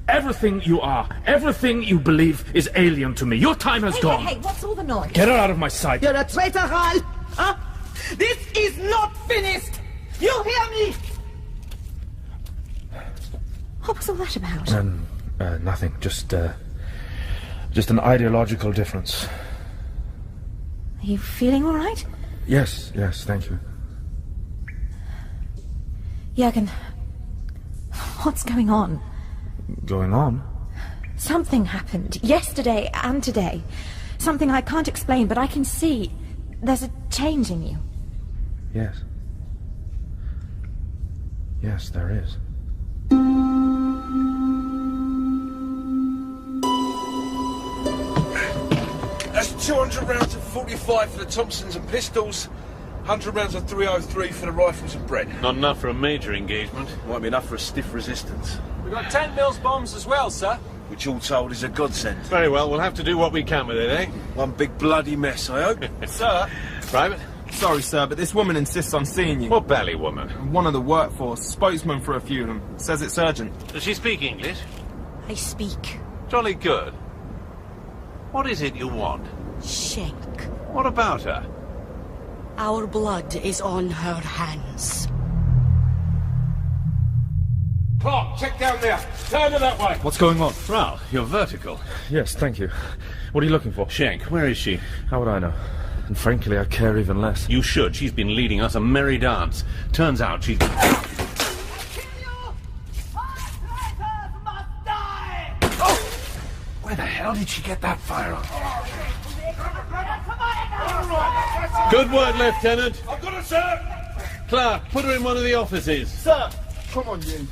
Everything you are, everything you believe is alien to me. Your time has gone. Hey, what's all the noise? Get her out of my sight. You're a traitor, Hal! Huh? This is not finished! You hear me? What was all that about? Nothing. Just an ideological difference. Are you feeling all right? Yes, thank you. Jürgen, what's going on? Going on? Something happened yesterday and today. Something I can't explain, but I can see there's a change in you. Yes. Yes, there is. That's 200 rounds of 45 for the Thompsons and pistols, 100 rounds of 303 for the rifles and bread. Not enough for a major engagement. Might be enough for a stiff resistance. We've got 10 mils bombs as well, sir. Which all told is a godsend. Very well, we'll have to do what we can with it, eh? One big bloody mess, I hope. Sir? Private? Sorry, sir, but this woman insists on seeing you. What bally woman? One of the workforce, spokesman for a few of them. Says it's urgent. Does she speak English? I speak. Jolly good. What is it you want? Schenk. What about her? Our blood is on her hands. Clark, check down there. Turn her that way. What's going on? Well, you're vertical. Yes, thank you. What are you looking for? Schenk, where is she? How would I know? And frankly, I care even less. You should. She's been leading us a merry dance. Turns out she's... Where the hell did she get that firearm? Good work, Lieutenant. I've got her, sir. Clark, put her in one of the offices. Sir! Come on, you.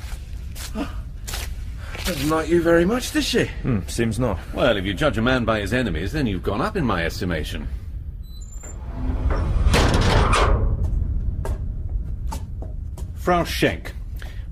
Doesn't like you very much, does she? Seems not. Well, if you judge a man by his enemies, then you've gone up in my estimation. Frau Schenk.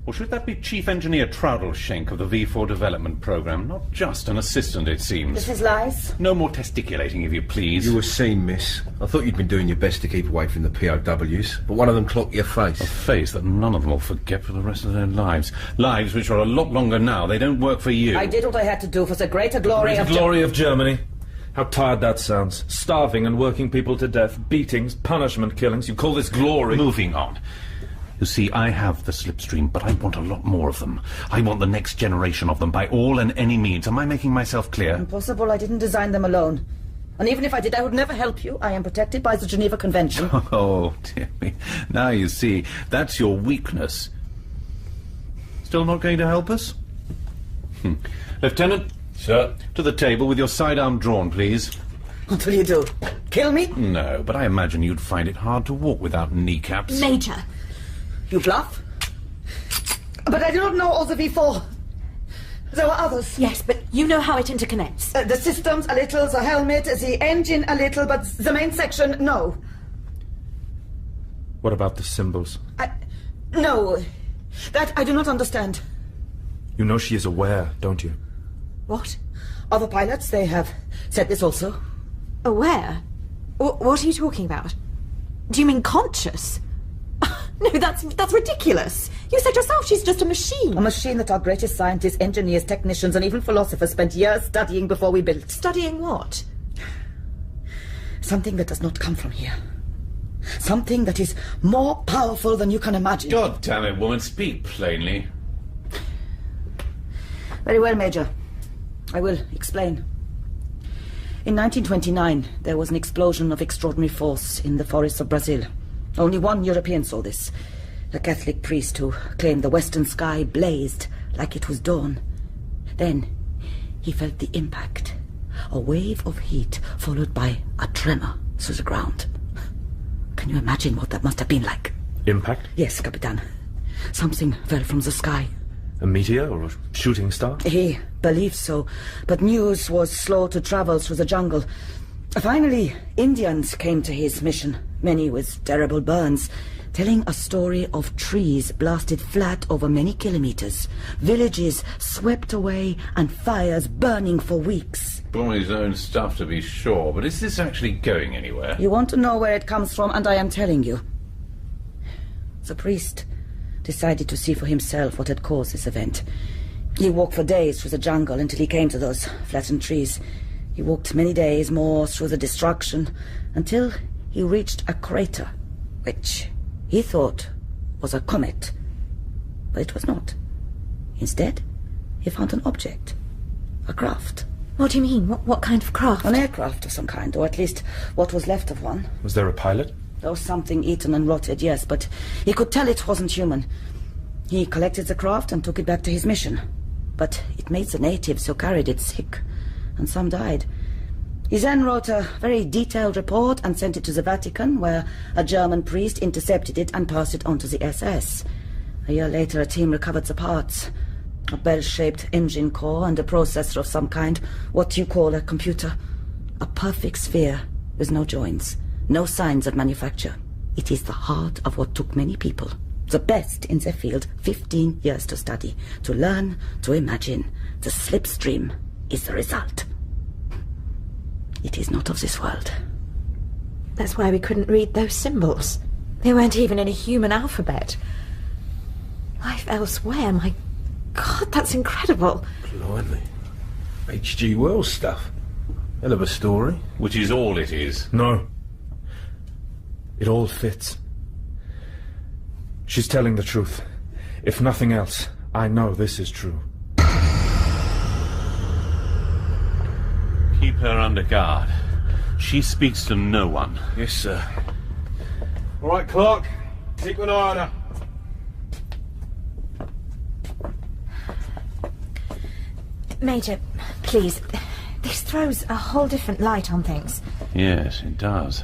Or should that be Chief Engineer Troudel Schenk of the V4 development program? Not just an assistant, it seems. This is lies. No more testiculating, if you please. You were seen, miss. I thought you'd been doing your best to keep away from the POWs, but one of them clocked your face. A face that none of them will forget for the rest of their lives. Lives which are a lot longer now. They don't work for you. I did what I had to do for the greater glory of... glory of Germany. How tired that sounds. Starving and working people to death. Beatings, punishment, killings. You call this glory? Moving on. You see, I have the Slipstream, but I want a lot more of them. I want the next generation of them by all and any means. Am I making myself clear? Impossible. I didn't design them alone. And even if I did, I would never help you. I am protected by the Geneva Convention. Oh, dear me. Now you see, that's your weakness. Still not going to help us? Lieutenant? Sir? To the table with your sidearm drawn, please. What will you do? Kill me? No, but I imagine you'd find it hard to walk without kneecaps. Major. You bluff? But I do not know all the V4. There were others. Yes, but you know how it interconnects. The systems a little, the helmet, the engine a little, but the main section, no. What about the symbols? No. That I do not understand. You know she is aware, don't you? What? Other pilots, they have said this also. Aware? What are you talking about? Do you mean conscious? No, that's ridiculous. You said yourself she's just a machine. A machine that our greatest scientists, engineers, technicians, and even philosophers spent years studying before we built. Studying what? Something that does not come from here. Something that is more powerful than you can imagine. God damn it, woman, speak plainly. Very well, Major. I will explain. In 1929, there was an explosion of extraordinary force in the forests of Brazil. Only one European saw this. A Catholic priest who claimed the western sky blazed like it was dawn. Then he felt the impact a wave of heat followed by a tremor through the ground. Can you imagine what that must have been like? Impact? Yes, Capitan. Something fell from the sky. A meteor or a shooting star? He believes so, but news was slow to travel through the jungle. Finally, Indians came to his mission, many with terrible burns, telling a story of trees blasted flat over many kilometers, villages swept away, and fires burning for weeks. Bowey's own stuff, to be sure, but is this actually going anywhere? You want to know where it comes from, and I am telling you. The priest decided to see for himself what had caused this event. He walked for days through the jungle until he came to those flattened trees. He walked many days more through the destruction until he reached a crater, which he thought was a comet. But it was not. Instead, he found an object. A craft. What do you mean? What kind of craft? An aircraft of some kind, or at least what was left of one. Was there a pilot? There was something eaten and rotted, yes, but he could tell it wasn't human. He collected the craft and took it back to his mission. But it made the natives who carried it sick, and some died. He then wrote a very detailed report and sent it to the Vatican, where a German priest intercepted it and passed it on to the SS. A year later, a team recovered the parts. A bell-shaped engine core and a processor of some kind, what you call a computer. A perfect sphere with no joints, no signs of manufacture. It is the heart of what took many people, the best in their field, 15 years to study, to learn, to imagine. The Slipstream is the result. It is not of this world. That's why we couldn't read those symbols. They weren't even in a human alphabet. Life elsewhere, my God, that's incredible. Blimey. H.G. Wells stuff. Hell of a story. Which is all it is. No. It all fits. She's telling the truth. If nothing else, I know this is true. Keep her under guard. She speaks to no one. Yes, sir. All right, Clark. Keep an eye on her. Major, please. This throws a whole different light on things. Yes, it does.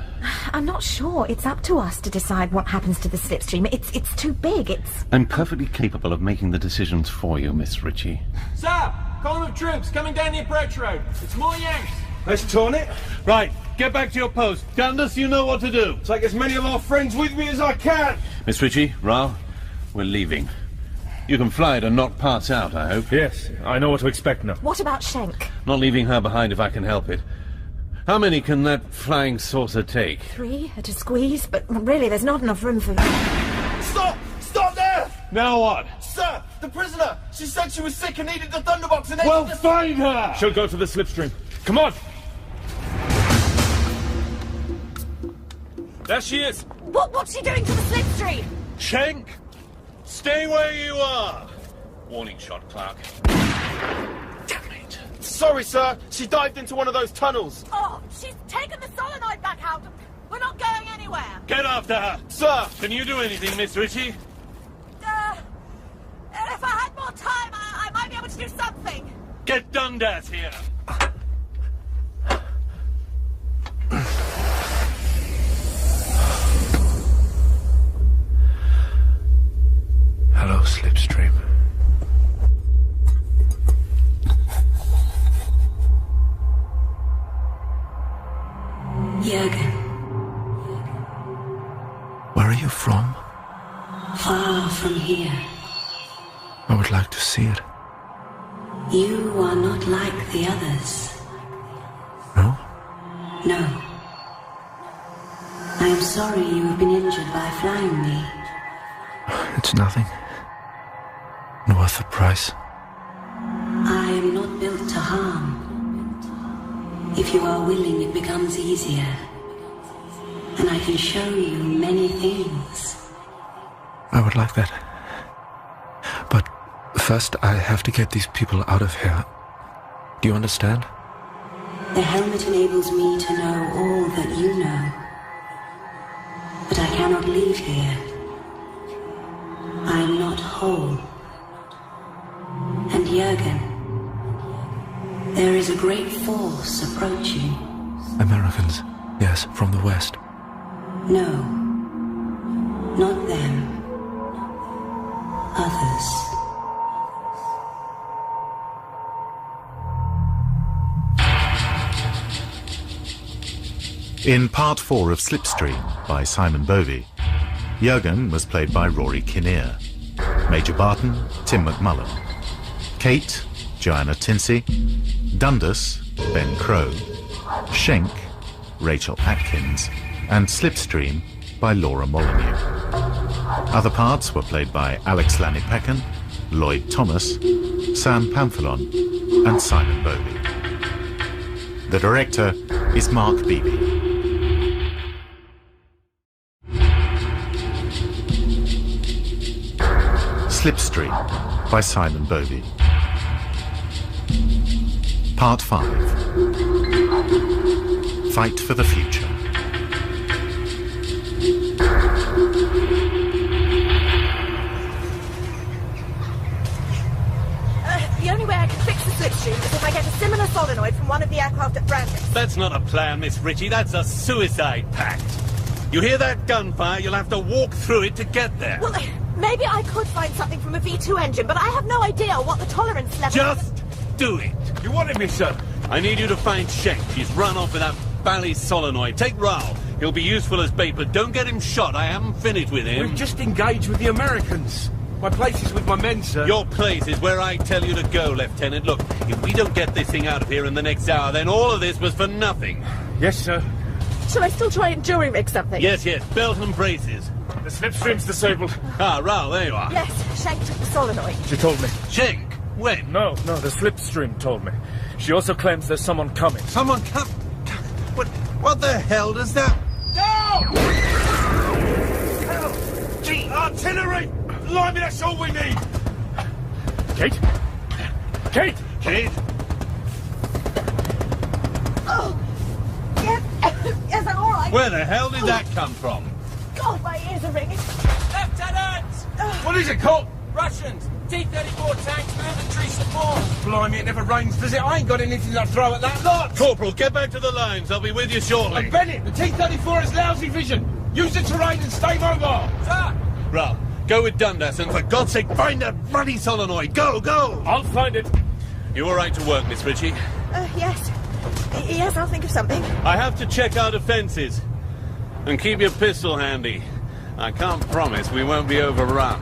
I'm not sure it's up to us to decide what happens to the Slipstream. It's too big. I'm perfectly capable of making the decisions for you, Miss Ritchie. Sir! Column of troops coming down the approach road. It's more Yanks. Let's turn it. Right, get back to your post. Dundas, you know what to do. Take as many of our friends with me as I can. Miss Ritchie, Rao, we're leaving. You can fly to not pass out, I hope. Yes, I know what to expect now. What about Schenk? Not leaving her behind if I can help it. How many can that flying saucer take? 3 at a squeeze, but really there's not enough room for... Stop! Stop there! Now what? Sir, the prisoner! She said she was sick and needed the thunderbox and then... Well, find her! She'll go to the Slipstream. Come on! There she is! What's she doing to the Slipstream? Schenk! Stay where you are! Warning shot, Clark. Damn it! Sorry, sir. She dived into one of those tunnels. Oh, she's taken the solenoid back out. We're not going anywhere. Get after her! Sir! Can you do anything, Miss Ritchie? If I had more time, I might be able to do something. Get Dundas here! Hello, Slipstream. Jürgen. Where are you from? Far from here. I would like to see it. You are not like the others. No? No. I am sorry you have been injured by flying me. It's nothing. Not worth the price. I am not built to harm. If you are willing, it becomes easier. And I can show you many things. I would like that. But first I have to get these people out of here. Do you understand? The helmet enables me to know all that you know. But I cannot leave here. I am not whole. And Jürgen, There is a great force approaching. Americans, yes, from the west. No, not them. Others. In part 4 of Slipstream by Simon Bovey, Jurgen was played by Rory Kinnear, Major Barton, Tim McMullen, Kate, Joanna Tinsey, Dundas, Ben Crow, Schenk, Rachel Atkins, and Slipstream by Laura Molyneux. Other parts were played by Alex Lanny-Peckin, Lloyd Thomas, Sam Pamphilon, and Simon Bovey. The director is Mark Beebe. Slipstream by Simon Bovey. Part 5. Fight for the Future. The only way I can fix the slipstream is if I get a similar solenoid from one of the aircraft at Brandon. That's not a plan, Miss Ritchie. That's a suicide pact. You hear that gunfire? You'll have to walk through it to get there. Well, maybe I could find something from a V2 engine, but I have no idea what the tolerance level is. Just do it. You wanted me, sir? I need you to find Schenk. He's run off with that bally solenoid. Take Raoul. He'll be useful as bait, but don't get him shot. I haven't finished with him. We've just engaged with the Americans. My place is with my men, sir. Your place is where I tell you to go, Lieutenant. Look, if we don't get this thing out of here in the next hour, then all of this was for nothing. Yes, sir. Shall I still try and jury-rig something? Yes, belt and braces. The slipstream's disabled. Ah, Raoul, there you are. Yes, Schenk took the solenoid. She told me. Schenk? When? No, the slipstream told me. She also claims there's someone coming. Someone come? What the hell does that... No! Gee, artillery! Blimey, that's all we need! Kate? Kate! Kate? Oh! Yes, yes, I'm all right. Where the hell did that come from? God, my ears are ringing. Lieutenant! What is it, Cop? Russians! T-34 tanks for infantry support! Blimey, it never rains, does it? I ain't got anything to throw at that lot! Corporal, get back to the lines. I'll be with you shortly. And Bennett, the T-34 has lousy vision. Use the terrain and stay mobile. Sir! Raoul, go with Dundas and for God's sake, find that bloody solenoid. Go, go! I'll find it. You all right to work, Miss Ritchie? Yes. Yes, I'll think of something. I have to check our defences. And keep your pistol handy. I can't promise we won't be overrun.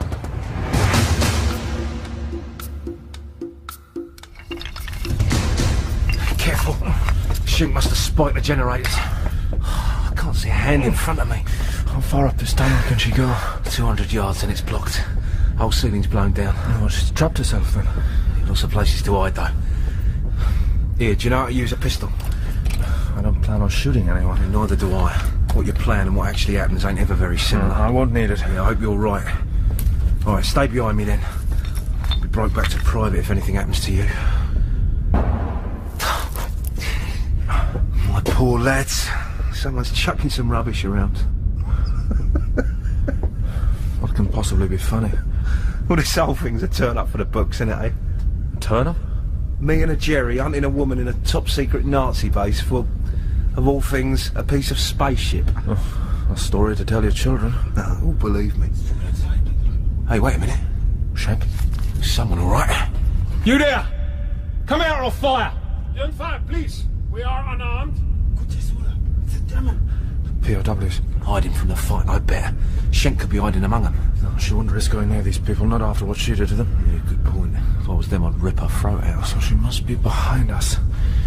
Careful. Schenk must have spiked the generators. I can't see a hand in front of me. How far up this tunnel can she go? 200 yards and it's blocked. Whole ceiling's blown down. Oh, she's trapped herself then. Lots of places to hide though. Here, do you know how to use a pistol? I don't plan on shooting anyone. And neither do I. What you plan and what actually happens ain't ever very similar. I won't need it. Yeah, I hope you're right. Alright, stay behind me then. I'll be broke back to private if anything happens to you. My poor lads. Someone's chucking some rubbish around. What can possibly be funny? Well, this whole thing's a turn-up for the books, isn't it, eh? Turn-up? Me and a Jerry hunting a woman in a top-secret Nazi base for, of all things, a piece of spaceship. Oh, a story to tell your children. No, believe me. Hey, wait a minute. Schenk, is someone all right? You there! Come out or I'll fire! Don't fire, please. We are unarmed. POWs. Hiding from the fight, I bet. Schenk could be hiding among them. No, she wouldn't risk going near these people, not after what she did to them. Yeah, good point. If I was them, I'd rip her throat out. So she must be behind us,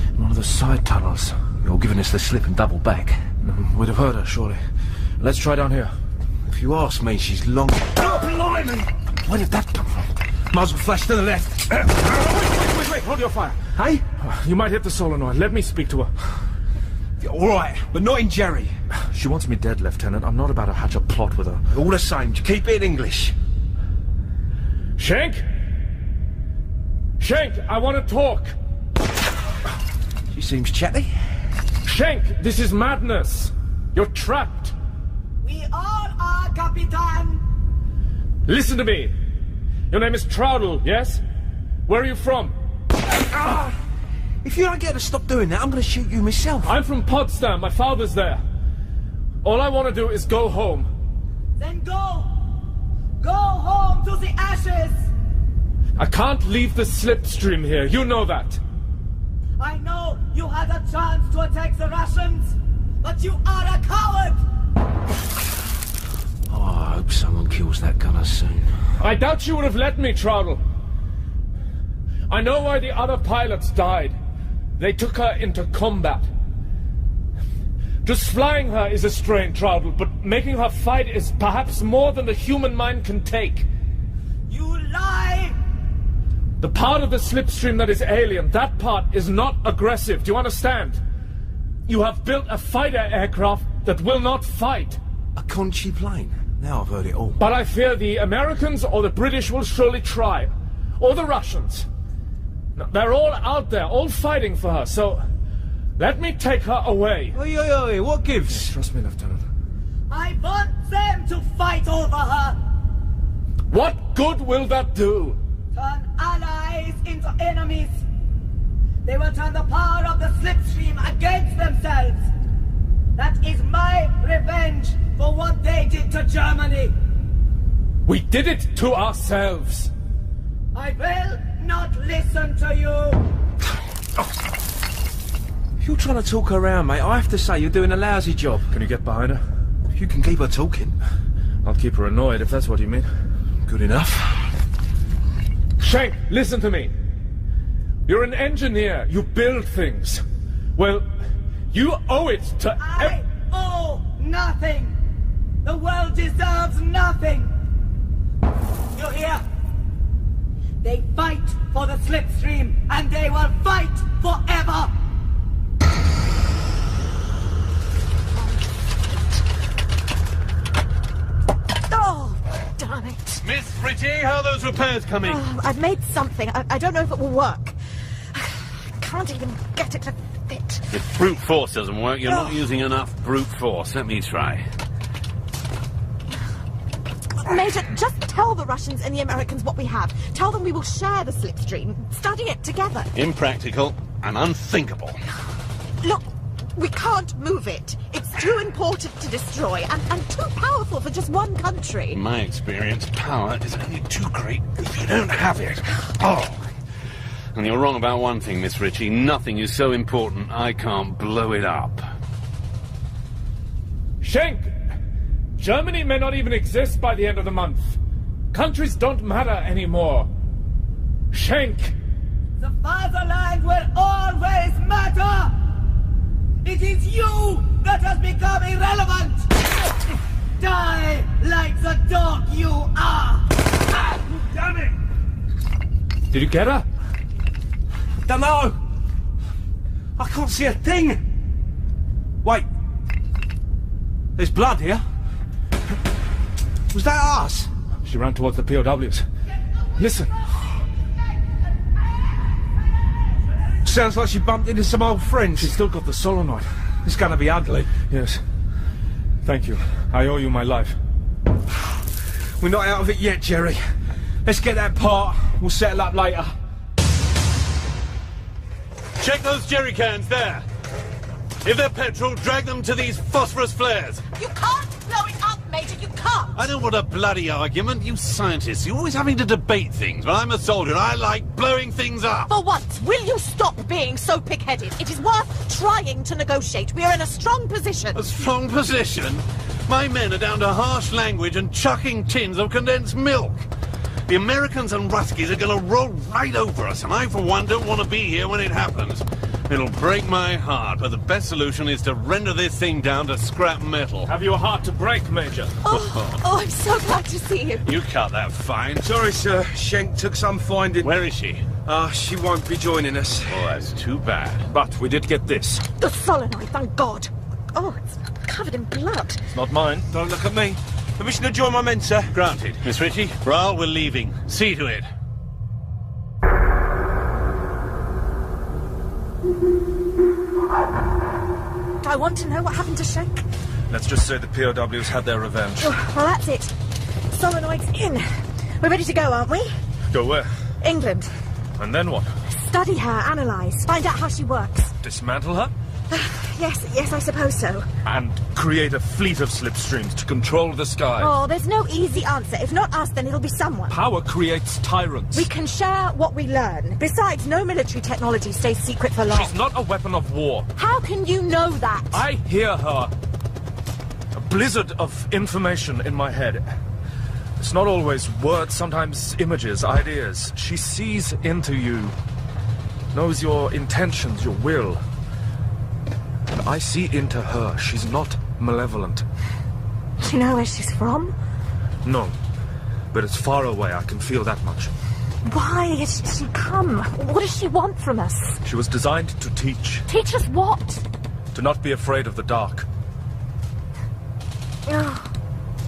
in one of the side tunnels. You're giving us the slip and double back. We'd have heard her, surely. Let's try down here. If you ask me, she's long... Oh, blimey! Where did that come from? Muzzle flash to the left. Wait, hold your fire. Hey? You might hit the solenoid. Let me speak to her. All right, but not in Jerry. She wants me dead, Lieutenant. I'm not about to hatch a plot with her. All the same, keep it in English. Schenk? Schenk, I want to talk. She seems chatty. Schenk, this is madness. You're trapped. We all are, Capitan. Listen to me. Your name is Troudel, yes? Where are you from? If you don't get to stop doing that, I'm going to shoot you myself. I'm from Potsdam. My father's there. All I want to do is go home. Then go! Go home to the ashes! I can't leave the Slipstream here. You know that. I know you had a chance to attack the Russians, but you are a coward! Oh, I hope someone kills that gunner soon. I doubt you would have let me, Troudel. I know why the other pilots died. They took her into combat. Just flying her is a strain, Troudel, but making her fight is perhaps more than the human mind can take. You lie! The part of the Slipstream that is alien, that part is not aggressive. Do you understand? You have built a fighter aircraft that will not fight. A Conchi plane? Now I've heard it all. But I fear the Americans or the British will surely try. Or the Russians. Now, they're all out there, all fighting for her, so let me take her away. Oi, what gives? Trust me, Lieutenant. I want them to fight over her! What good will that do? Turn allies into enemies. They will turn the power of the Slipstream against themselves. That is my revenge for what they did to Germany. We did it to ourselves. I will not listen to you. If you're trying to talk her around, mate, I have to say you're doing a lousy job. Can you get behind her? You can keep her talking. I'll keep her annoyed, if that's what you mean. Good enough. Shank, listen to me. You're an engineer. You build things. Well, you owe it to... I owe nothing. The world deserves nothing. You hear? They fight for the Slipstream, and they will fight forever. Oh, damn it. Miss Fritchie, how are those repairs coming? Oh, I've made something. I don't know if it will work. I can't even get it to fit. If brute force doesn't work, you're not using enough brute force. Let me try. Major, just tell the Russians and the Americans what we have. Tell them we will share the Slipstream, study it together. Impractical and unthinkable. Look, we can't move it. It's too important to destroy and too powerful for just one country. In my experience, power is only too great if you don't have it. Oh! And you're wrong about one thing, Miss Ritchie. Nothing is so important I can't blow it up. Schenk! Germany may not even exist by the end of the month. Countries don't matter anymore. Schenk! The fatherland will always matter! It is you that has become irrelevant! Die like the dog you are! Damn it! Did you get her? Don't know! I can't see a thing! Wait. There's blood here. Was that us? She ran towards the POWs. Listen. Sounds like she bumped into some old friends. She's still got the solenoid. It's gonna be ugly. Yes. Thank you. I owe you my life. We're not out of it yet, Jerry. Let's get that part. We'll settle up later. Check those jerry cans there. If they're petrol, drag them to these phosphorus flares. You can't blow it up, Major, you can't! I don't want a bloody argument. You scientists, you're always having to debate things. But I'm a soldier and I like blowing things up. For once, will you stop being so pig-headed? It is worth trying to negotiate. We are in a strong position. A strong position? My men are down to harsh language and chucking tins of condensed milk. The Americans and Ruskies are going to roll right over us, and I, for one, don't want to be here when it happens. It'll break my heart, but the best solution is to render this thing down to scrap metal. Have you a heart to break, Major? Oh, I'm so glad to see you. You cut that fine. Sorry, sir. Schenk took some finding. Where is she? She won't be joining us. Oh, that's too bad. But we did get this. The solenoid, thank God. Oh, it's covered in blood. It's not mine. Don't look at me. Permission to join my men, sir. Granted. Miss Ritchie, Rahl, we're leaving. See to it. Do I want to know what happened to Schenk? Let's just say the POWs had their revenge. Oh, well, that's it. Solenoid's in. We're ready to go, aren't we? Go where? England. And then what? Study her, analyse, find out how she works. Dismantle her? Yes, I suppose so. And create a fleet of slipstreams to control the skies. Oh, there's no easy answer. If not us, then it'll be someone. Power creates tyrants. We can share what we learn. Besides, no military technology stays secret for long. She's not a weapon of war. How can you know that? I hear her. A blizzard of information in my head. It's not always words, sometimes images, ideas. She sees into you. Knows your intentions, your will. And I see into her. She's not malevolent. Do you know where she's from? No. But it's far away, I can feel that much. Why has she come? What does she want from us? She was designed to teach. Teach us what? To not be afraid of the dark. Oh,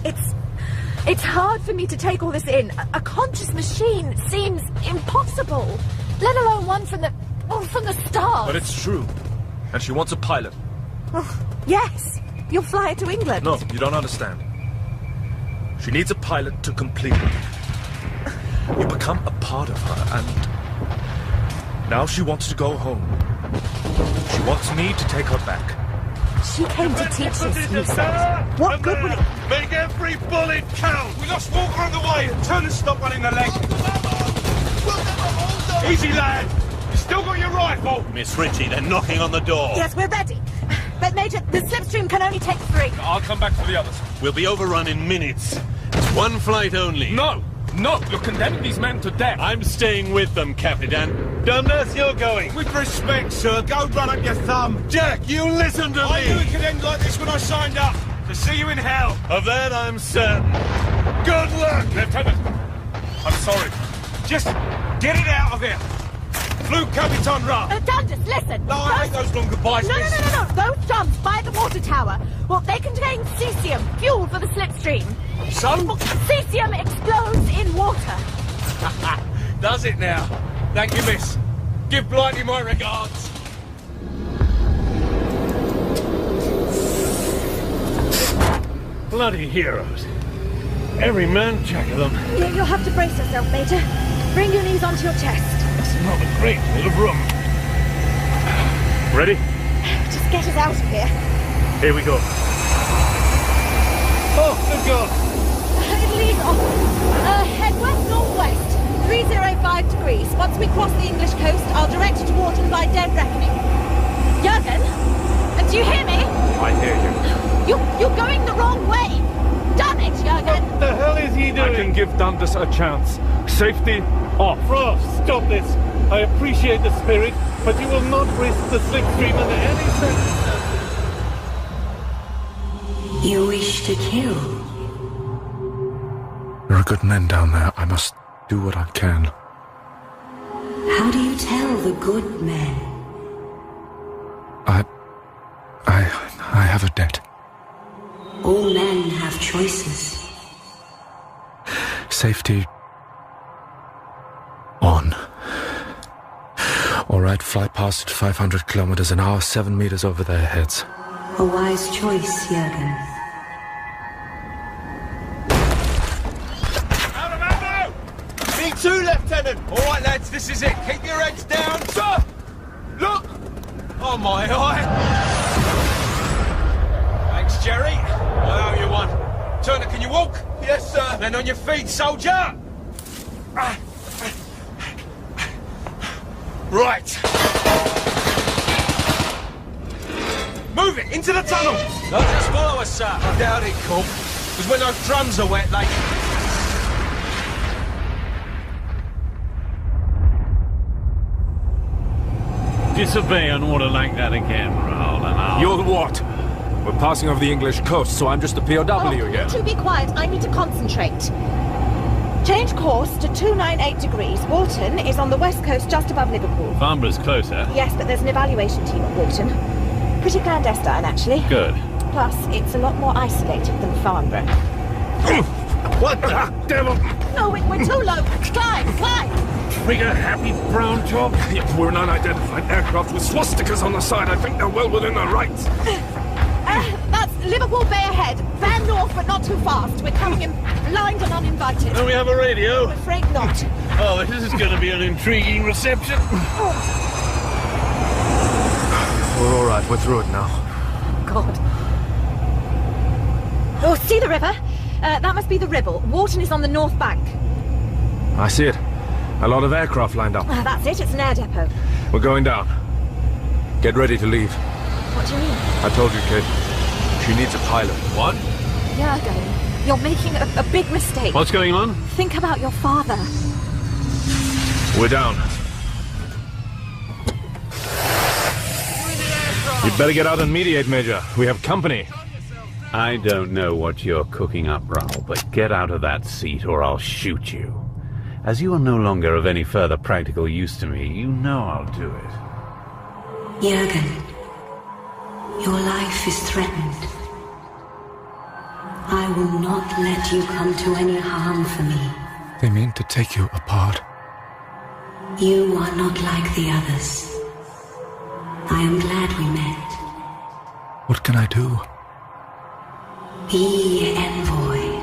it's hard for me to take all this in. A conscious machine seems impossible. Let alone one from the stars. But it's true. And she wants a pilot. Oh, yes. You'll fly her to England. No, you don't understand. She needs a pilot to complete it. You become a part of her, and now she wants to go home. She wants me to take her back. She came to teach us, you said. What good will it... Make every bullet count! We lost Walker on the way! Turn and stop running the leg! Easy, lad! You still got your rifle? Miss Ritchie, they're knocking on the door. Yes, we're ready. But, Major, the slipstream can only take 3. I'll come back for the others. We'll be overrun in minutes. It's one flight only. No! No! You're condemning these men to death! I'm staying with them, Capitan. Dundas, you're going. With respect, sir, go run up your thumb. Jack, you listen to me! I knew it could end like this when I signed up. To see you in hell. Of that I'm certain. Good luck! Lieutenant! I'm sorry. Just get it out of here. Flu Capitan Ra. Dundas, listen! No, I hate those long goodbyes, No. Those drums by the water tower. Well, they contain cesium, fuel for the slipstream. So? Cesium explodes in water. Does it now? Thank you, miss. Give Blighty my regards. Bloody heroes. Every man jack of them. You'll have to brace yourself, Major. Bring your knees onto your chest. It's not a great deal of room. Ready? Just get us out of here. Here we go. Oh, good God. It'll ease off. Head west-northwest. 305 degrees. Once we cross the English coast, I'll direct you to Wharton by dead reckoning. Jurgen? Do you hear me? I hear you. You're going the wrong way. Damn it, Jurgen. What the hell is he doing? I can give Dundas a chance. Safety off. Frost, stop this. I appreciate the spirit, but you will not risk the slipstream under any circumstances. You wish to kill? There are good men down there. I must do what I can. How do you tell the good men? I have a debt. All men have choices. Safety on. All right, fly past at 500 kilometers an hour, 7 meters over their heads. A wise choice, Jurgen. Out of ammo! Me too, Lieutenant! All right, lads, this is it. Keep your heads down. Sir! Look! Oh, my eye! Thanks, Jerry. I owe you one. Turner, can you walk? Yes, sir. Then on your feet, soldier! Right. Move it, into the tunnel! Don't just follow us, sir. I doubt it, Corp. Because when those drums are wet, they... Disobey an order like that again, Raoul, and I'll... You're what? We're passing over the English coast, so I'm just a POW again. You be quiet. I need to concentrate. Change course to 298 degrees. Wharton is on the west coast just above Liverpool. Farnborough's closer. Yes, but there's an evaluation team at Wharton. Pretty clandestine, actually. Good. Plus, it's a lot more isolated than Farnborough. What the devil? No, we're too low. Climb! Trigger happy brown top? We're an unidentified aircraft with swastikas on the side. I think they're well within their rights. That's Liverpool Bay ahead. Van north, but not too fast. We're coming in blind and uninvited. Do we have a radio? I'm afraid not. Oh, this is going to be an intriguing reception. We're all right. We're through it now. God. Oh, see the river? That must be the Ribble. Wharton is on the north bank. I see it. A lot of aircraft lined up. That's it. It's an air depot. We're going down. Get ready to leave. What do you mean? I told you, Kate. She needs a pilot. What? Jurgen, you're making a big mistake. What's going on? Think about your father. We're down. You'd better get out and mediate, Major. We have company. I don't know what you're cooking up, Raoul, but get out of that seat or I'll shoot you. As you are no longer of any further practical use to me, you know I'll do it. Jurgen, your life is threatened. I will not let you come to any harm for me. They mean to take you apart. You are not like the others. I am glad we met. What can I do? Be envoy.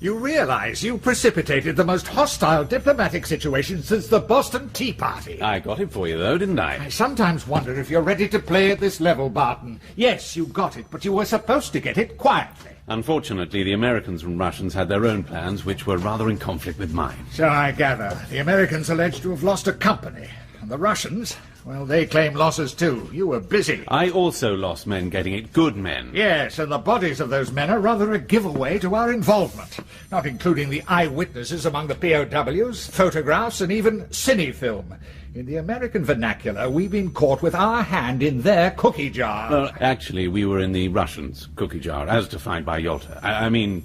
You realize you precipitated the most hostile diplomatic situation since the Boston Tea Party. I got it for you, though, didn't I? I sometimes wonder if you're ready to play at this level, Barton. Yes, you got it, but you were supposed to get it quietly. Unfortunately, the Americans and Russians had their own plans, which were rather in conflict with mine. So I gather. The Americans alleged to have lost a company. And the Russians, well, they claim losses too. You were busy. I also lost men getting it, good men. Yes, and the bodies of those men are rather a giveaway to our involvement, not including the eyewitnesses among the POWs, photographs, and even cine-film. In the American vernacular, we've been caught with our hand in their cookie jar. Well, actually, we were in the Russians' cookie jar, as defined by Yalta. I mean,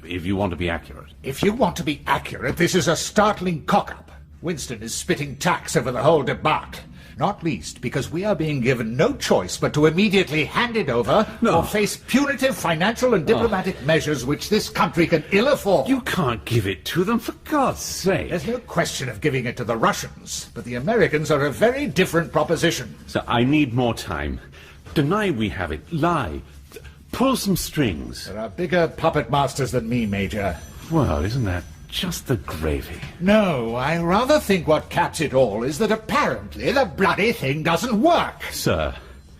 if you want to be accurate. If you want to be accurate, this is a startling cock-up. Winston is spitting tacks over the whole debacle. Not least because we are being given no choice but to immediately hand it over or face punitive financial and diplomatic measures which this country can ill afford. You can't give it to them, for God's sake. There's no question of giving it to the Russians, but the Americans are a very different proposition. So I need more time. Deny we have it. Lie. Pull some strings. There are bigger puppet masters than me, Major. Well, isn't that just the gravy? No, I rather think what caps it all is that apparently the bloody thing doesn't work. Sir,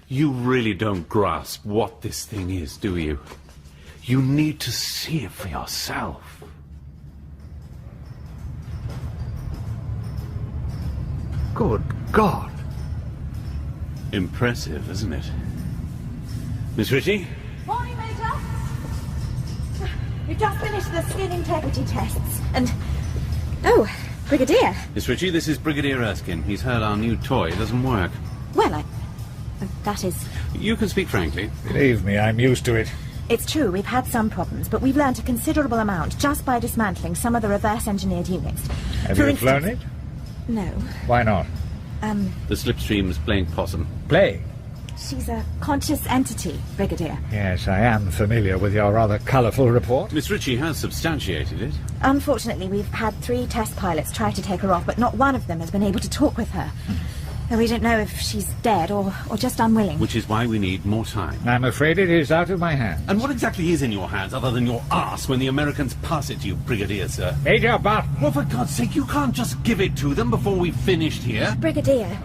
you really don't grasp what this thing is, do you? You need to see it for yourself. Good God. Impressive, isn't it? Miss Ritchie? Morning, Major. We've just finished the skin integrity tests, and... Oh, Brigadier. Miss Ritchie, this is Brigadier Erskine. He's heard our new toy doesn't work. Well, that is... You can speak frankly. Believe me, I'm used to it. It's true, we've had some problems, but we've learned a considerable amount just by dismantling some of the reverse-engineered units. Have you flown it? No. Why not? The Slipstream is playing possum. Play? She's a conscious entity, Brigadier. Yes, I am familiar with your rather colourful report. Miss Ritchie has substantiated it. Unfortunately, we've had 3 test pilots try to take her off, but not one of them has been able to talk with her. And we don't know if she's dead or just unwilling. Which is why we need more time. I'm afraid it is out of my hands. And what exactly is in your hands other than your arse when the Americans pass it to you, Brigadier, sir? Major Barton! Well, for God's sake, you can't just give it to them before we've finished here. Brigadier,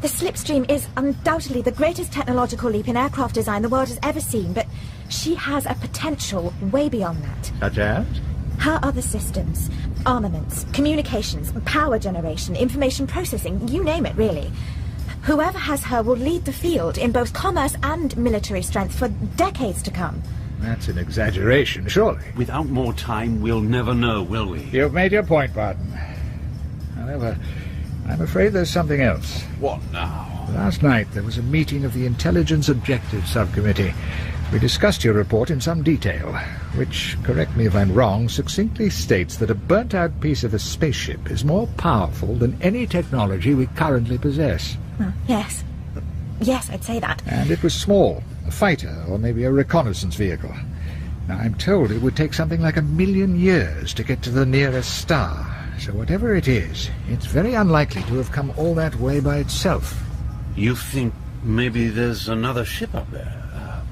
the Slipstream is undoubtedly the greatest technological leap in aircraft design the world has ever seen, but she has a potential way beyond that. Such as? Her other systems, armaments, communications, power generation, information processing, you name it, really. Whoever has her will lead the field in both commerce and military strength for decades to come. That's an exaggeration, surely. Without more time, we'll never know, will we? You've made your point, Barton. However, I'm afraid there's something else. What now? Last night there was a meeting of the Intelligence Objectives Subcommittee. We discussed your report in some detail, which, correct me if I'm wrong, succinctly states that a burnt-out piece of a spaceship is more powerful than any technology we currently possess. Well, yes. Yes, I'd say that. And it was small, a fighter or maybe a reconnaissance vehicle. Now, I'm told it would take something like 1 million years to get to the nearest star. So whatever it is, it's very unlikely to have come all that way by itself. You think maybe there's another ship up there?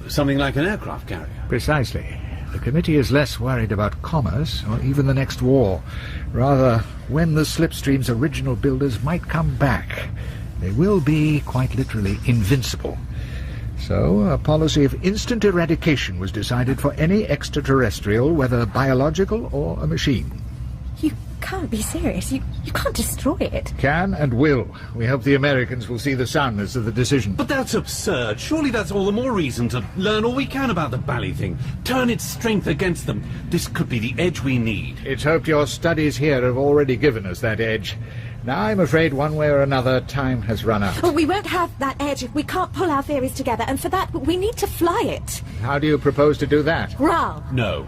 Something like an aircraft carrier? Precisely. The committee is less worried about commerce, or even the next war. Rather, when the Slipstream's original builders might come back. They will be, quite literally, invincible. So, a policy of instant eradication was decided for any extraterrestrial, whether biological or a machine. You can't be serious. You can't destroy it. Can and will. We hope the Americans will see the soundness of the decision. But that's absurd. Surely that's all the more reason to learn all we can about the bally thing. Turn its strength against them. This could be the edge we need. It's hoped your studies here have already given us that edge. Now, I'm afraid one way or another, time has run out. Oh, we won't have that edge if we can't pull our theories together, and for that, we need to fly it. How do you propose to do that? Ral. No.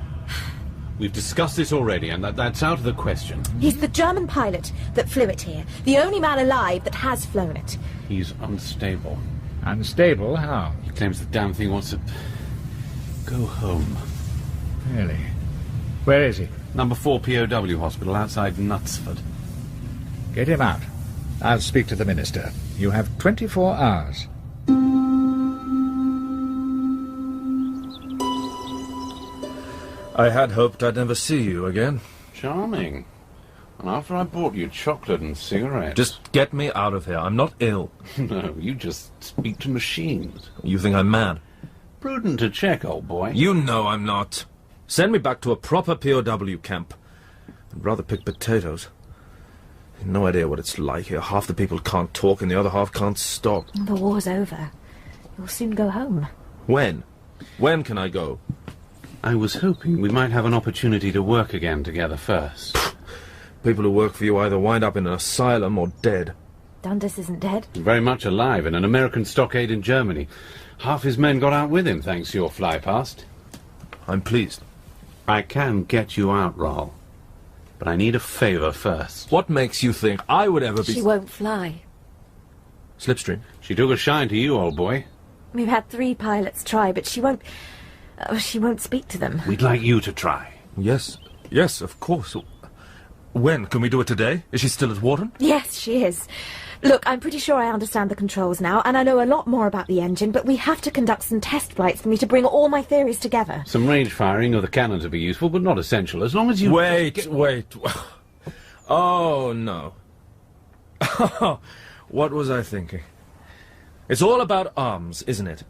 We've discussed this already, and that's out of the question. He's the German pilot that flew it here. The only man alive that has flown it. He's unstable. Unstable? How? He claims the damn thing wants to go home. Really? Where is he? Number 4 POW hospital outside Knutsford. Get him out. I'll speak to the minister. You have 24 hours. I had hoped I'd never see you again. Charming. And after I bought you chocolate and cigarettes... Just get me out of here. I'm not ill. No, you just speak to machines. You think I'm mad? Prudent to check, old boy. You know I'm not. Send me back to a proper POW camp. I'd rather pick potatoes. No idea what it's like here. Half the people can't talk and the other half can't stop. The war's over. You'll soon go home. When? When can I go? I was hoping we might have an opportunity to work again together first. People who work for you either wind up in an asylum or dead. Dundas isn't dead. Very much alive in an American stockade in Germany. Half his men got out with him, thanks to your fly-past. I'm pleased. I can get you out, Rahl. But I need a favour first. What makes you think I would ever be... She won't fly. Slipstream? She took a shine to you, old boy. We've had 3 pilots try, but she won't... she won't speak to them. We'd like you to try. Yes. Yes, of course. When? Can we do it today? Is she still at Wharton? Yes, she is. Look, I'm pretty sure I understand the controls now, and I know a lot more about the engine, but we have to conduct some test flights for me to bring all my theories together. Some range firing of the cannon to be useful, but not essential, as long as you... Wait. Oh, no. What was I thinking? It's all about arms, isn't it?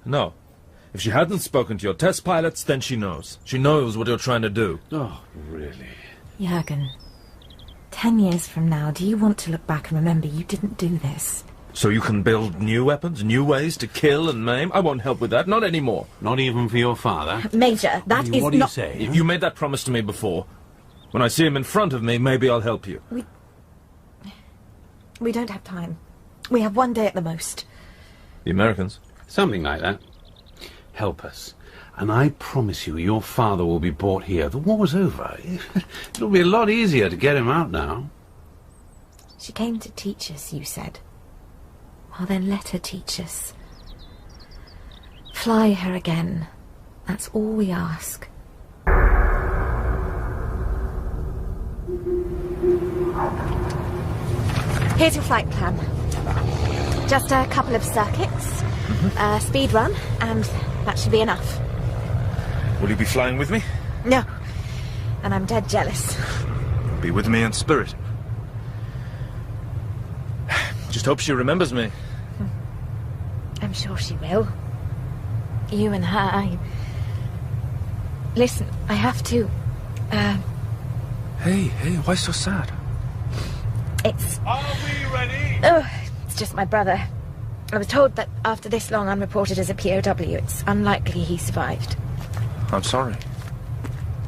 No. If she hadn't spoken to your test pilots, then she knows. She knows what you're trying to do. Oh, really? Jürgen, 10 years from now, do you want to look back and remember you didn't do this? So you can build new weapons, new ways to kill and maim? I won't help with that, not anymore. Not even for your father? Major, that is not... What do you say? You made that promise to me before. When I see him in front of me, maybe I'll help you. We don't have time. We have 1 day at the most. The Americans? Something like that. Help us. And I promise you, your father will be brought here. The war's over. It'll be a lot easier to get him out now. She came to teach us, you said. Well, then let her teach us. Fly her again. That's all we ask. Here's your flight plan. Just a couple of circuits, a speed run, and that should be enough. Will you be flying with me? No. And I'm dead jealous. Be with me in spirit. Just hope she remembers me. I'm sure she will. You and her, Listen, I have to, Hey, why so sad? It's... Are we ready? Oh, it's just my brother. I was told that after this long unreported as a POW, it's unlikely he survived. I'm sorry.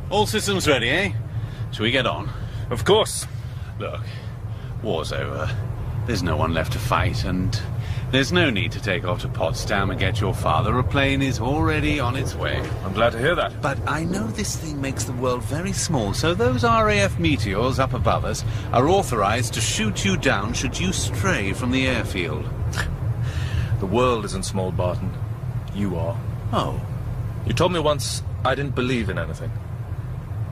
All systems ready, eh? Shall we get on? Of course. Look, war's over. There's no one left to fight, and there's no need to take off to Potsdam and get your father. A plane is already on its way. I'm glad to hear that. But I know this thing makes the world very small, so those RAF meteors up above us are authorized to shoot you down should you stray from the airfield. The world isn't small, Barton. You are. Oh. You told me once I didn't believe in anything.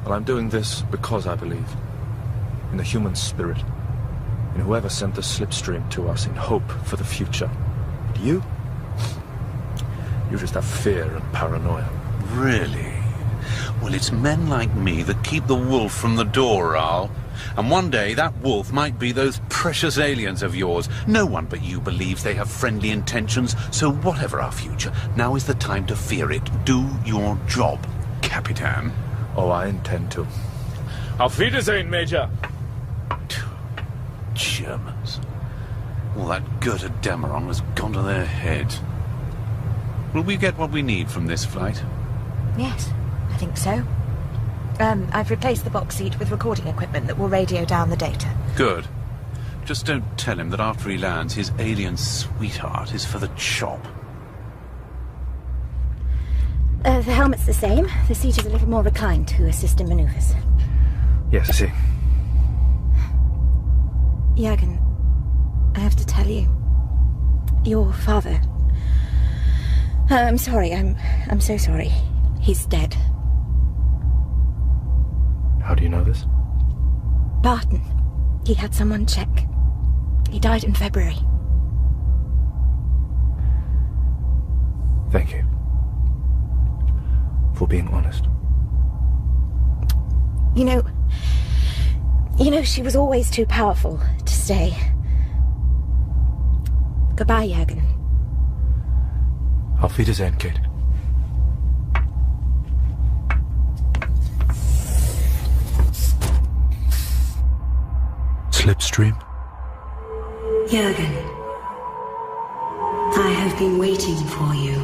Well, I'm doing this because I believe in the human spirit, in whoever sent the Slipstream to us in hope for the future. And you just have fear and paranoia. Really? Well, it's men like me that keep the wolf from the door, Al. And one day that wolf might be those precious aliens of yours. No one but you believes they have friendly intentions, so whatever our future, now is the time to fear it. Do your job, Capitan. Oh, I intend to. Auf Wiedersehen, Major. Germans. All that Goethe-Dameron has gone to their head. Will we get what we need from this flight? Yes, I think so. I've replaced the box seat with recording equipment that will radio down the data. Good. Just don't tell him that after he lands, his alien sweetheart is for the chop. The helmet's the same. The seat is a little more reclined to assist in maneuvers. Yes, I see. Jürgen, I have to tell you. Your father... I'm sorry, I'm so sorry. He's dead. How do you know this? Barton. He had someone check. He died in February. Thank you. For being honest. You know, she was always too powerful to stay. Goodbye, Jürgen. Auf Wiedersehen, Kate. Slipstream? Jürgen, I have been waiting for you.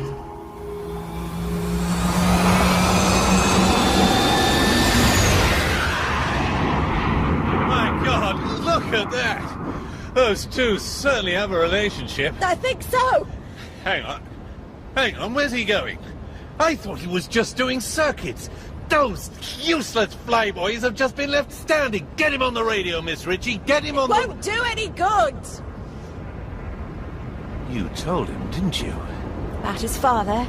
My God, look at that! Those two certainly have a relationship. I think so! Hang on, where's he going? I thought he was just doing circuits. Those useless flyboys have just been left standing. Get him on the radio, Miss Ritchie. Get him on the... It won't do any good! You told him, didn't you? About his father,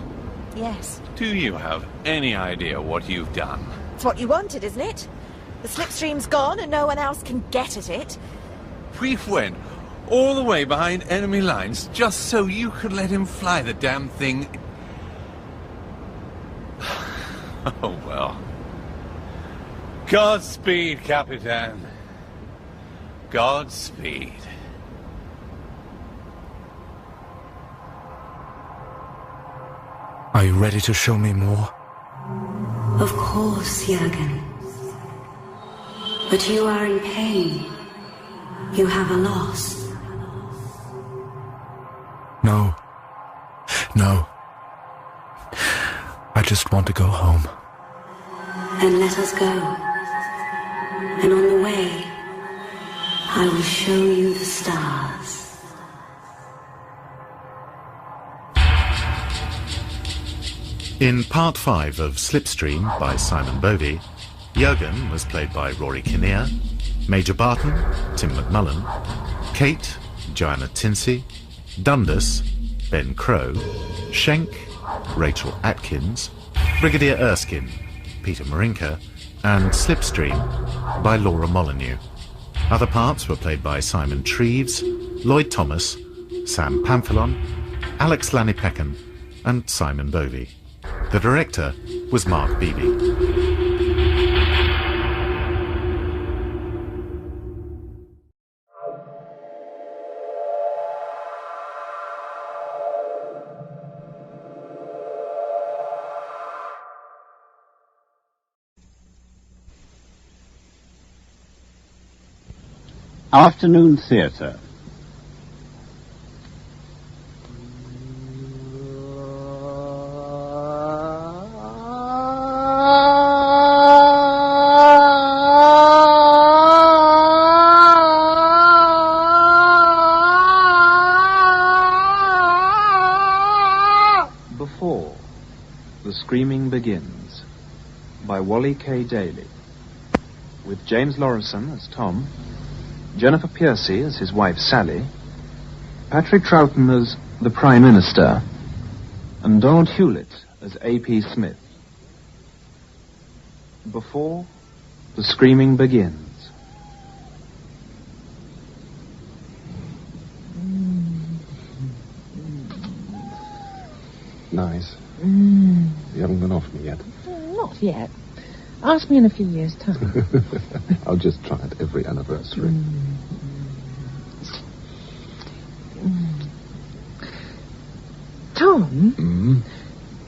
yes. Do you have any idea what you've done? It's what you wanted, isn't it? The Slipstream's gone and no one else can get at it. We went all the way behind enemy lines just so you could let him fly the damn thing. Oh, well. Godspeed, Capitan. Godspeed. Are you ready to show me more? Of course, Jürgen. But you are in pain. You have a loss. No. I just want to go home. Then let us go. And on the way, I will show you the stars. In Part 5 of Slipstream by Simon Bovey, Jürgen was played by Rory Kinnear, Major Barton, Tim McMullen, Kate, Joanna Tinsey, Dundas, Ben Crow, Schenk, Rachel Atkins, Brigadier Erskine, Peter Marinka, and Slipstream by Laura Molyneux. Other parts were played by Simon Treves, Lloyd Thomas, Sam Pamphilon, Alex Lanny-Peckham, and Simon Bovey. The director was Mark Beebe. Afternoon Theatre. Before the Screaming Begins by Wally K. Daly, with James Lorison as Tom, Jennifer Piercy as his wife Sally, Patrick Troughton as the Prime Minister, and Donald Hewlett as A.P. Smith. Before The screaming begins. Nice. You haven't gone off me yet. Not yet. Ask me in a few years' time. I'll just try it every anniversary. Tom,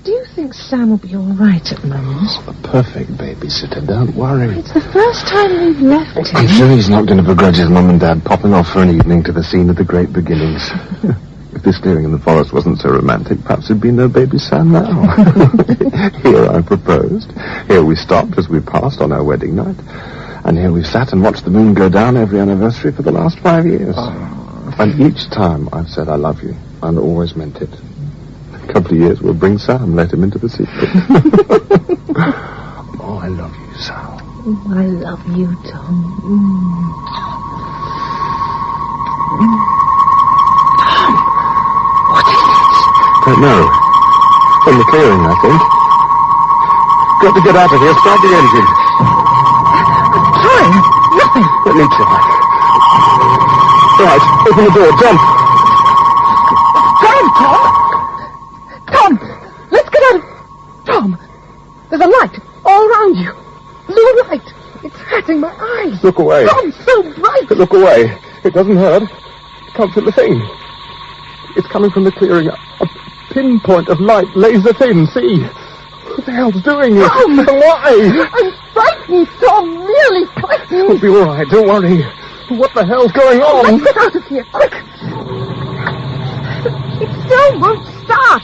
do you think Sam will be all right at the moment? A perfect babysitter, don't worry. It's the first time we've left him. I'm sure he's not going to begrudge his mum and dad popping off for an evening to the scene of the great beginnings. If this clearing in the forest wasn't so romantic, perhaps there'd be no baby Sam now. Here I proposed. Here we stopped as we passed on our wedding night. And here we've sat and watched the moon go down every anniversary for the last 5 years. And each time I've said I love you, and always meant it. A couple of years we'll bring Sam, let him into the secret. Oh, I love you, Sam. Oh, I love you, Tom. Don't know. From the clearing, I think. Got to get out of here. Start the engine. Trying. Nothing. Let me try. Right. Open the door. Jump. Trying, Tom. Tom, let's get out of... Tom, there's a light all around you. Blue light. It's hurting my eyes. Look away. Tom, so bright. Look away. It doesn't hurt. Can't feel the thing. It's coming from the clearing. A pinpoint of light, laser thin. See? What the hell's doing it? Tom! Why? I'm frightened, Tom. Really frightened. It'll be all right. Don't worry. What the hell's going on? Let's get out of here, quick. It still won't start.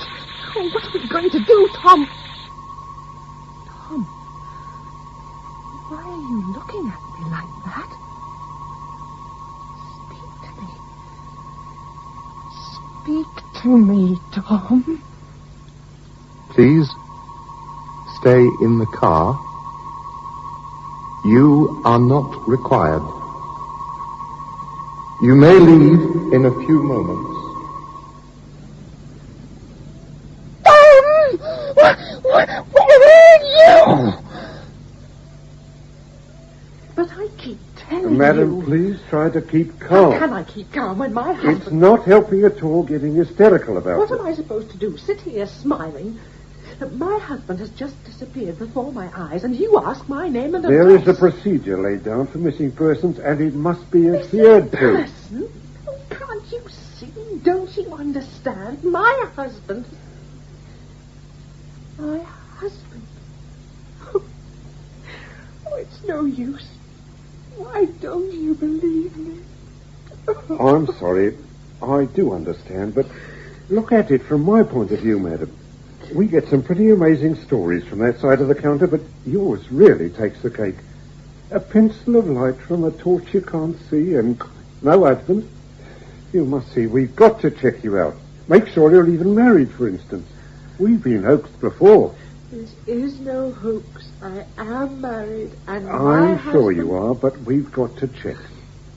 Oh, what are we going to do, Tom? Tom, why are you looking at me like that? Speak to me, Tom. Please stay in the car. You are not required. You may leave in a few moments. Where are you? But I keep telling you... Madam, please try to keep calm. How can I keep calm when my husband... It's not helping at all getting hysterical about What it. am I supposed to do? Sit here smiling? My husband has just disappeared before my eyes, and you ask my name and There address. is a procedure laid down for missing persons, and it must be adhered to. Person? Oh, can't you see? Don't you understand? My husband... My husband. Oh, it's no use. Why don't you believe me? I'm sorry. I do understand, but look at it from my point of view, madam. We get some pretty amazing stories from that side of the counter, but yours really takes the cake. A pencil of light from a torch you can't see, and no husband. You must see, we've got to check you out. Make sure you're even married, for instance. We've been hoaxed before. This is no hoax. I am married, and I'm sure you are, but we've got to check.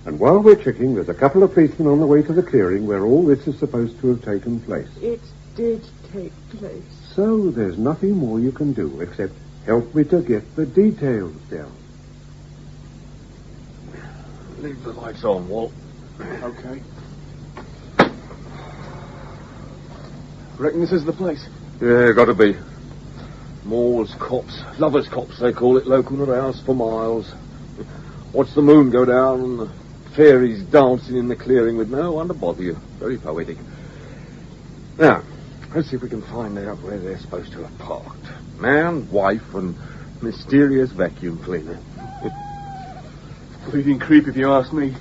And while we're checking, there's a couple of policemen on the way to the clearing where all this is supposed to have taken place. It did take place. So there's nothing more you can do except help me to get the details down. Leave the lights on, Walt. Okay. Reckon this is the place? Yeah, gotta be. Moors Copse, Lovers Copse, they call it local around for miles. Watch the moon go down and the fairies dancing in the clearing with no one to bother you. Very poetic. Now, let's see if we can find out where they're supposed to have parked. Man, wife, and mysterious vacuum cleaner. Bleeding creep, if you ask me.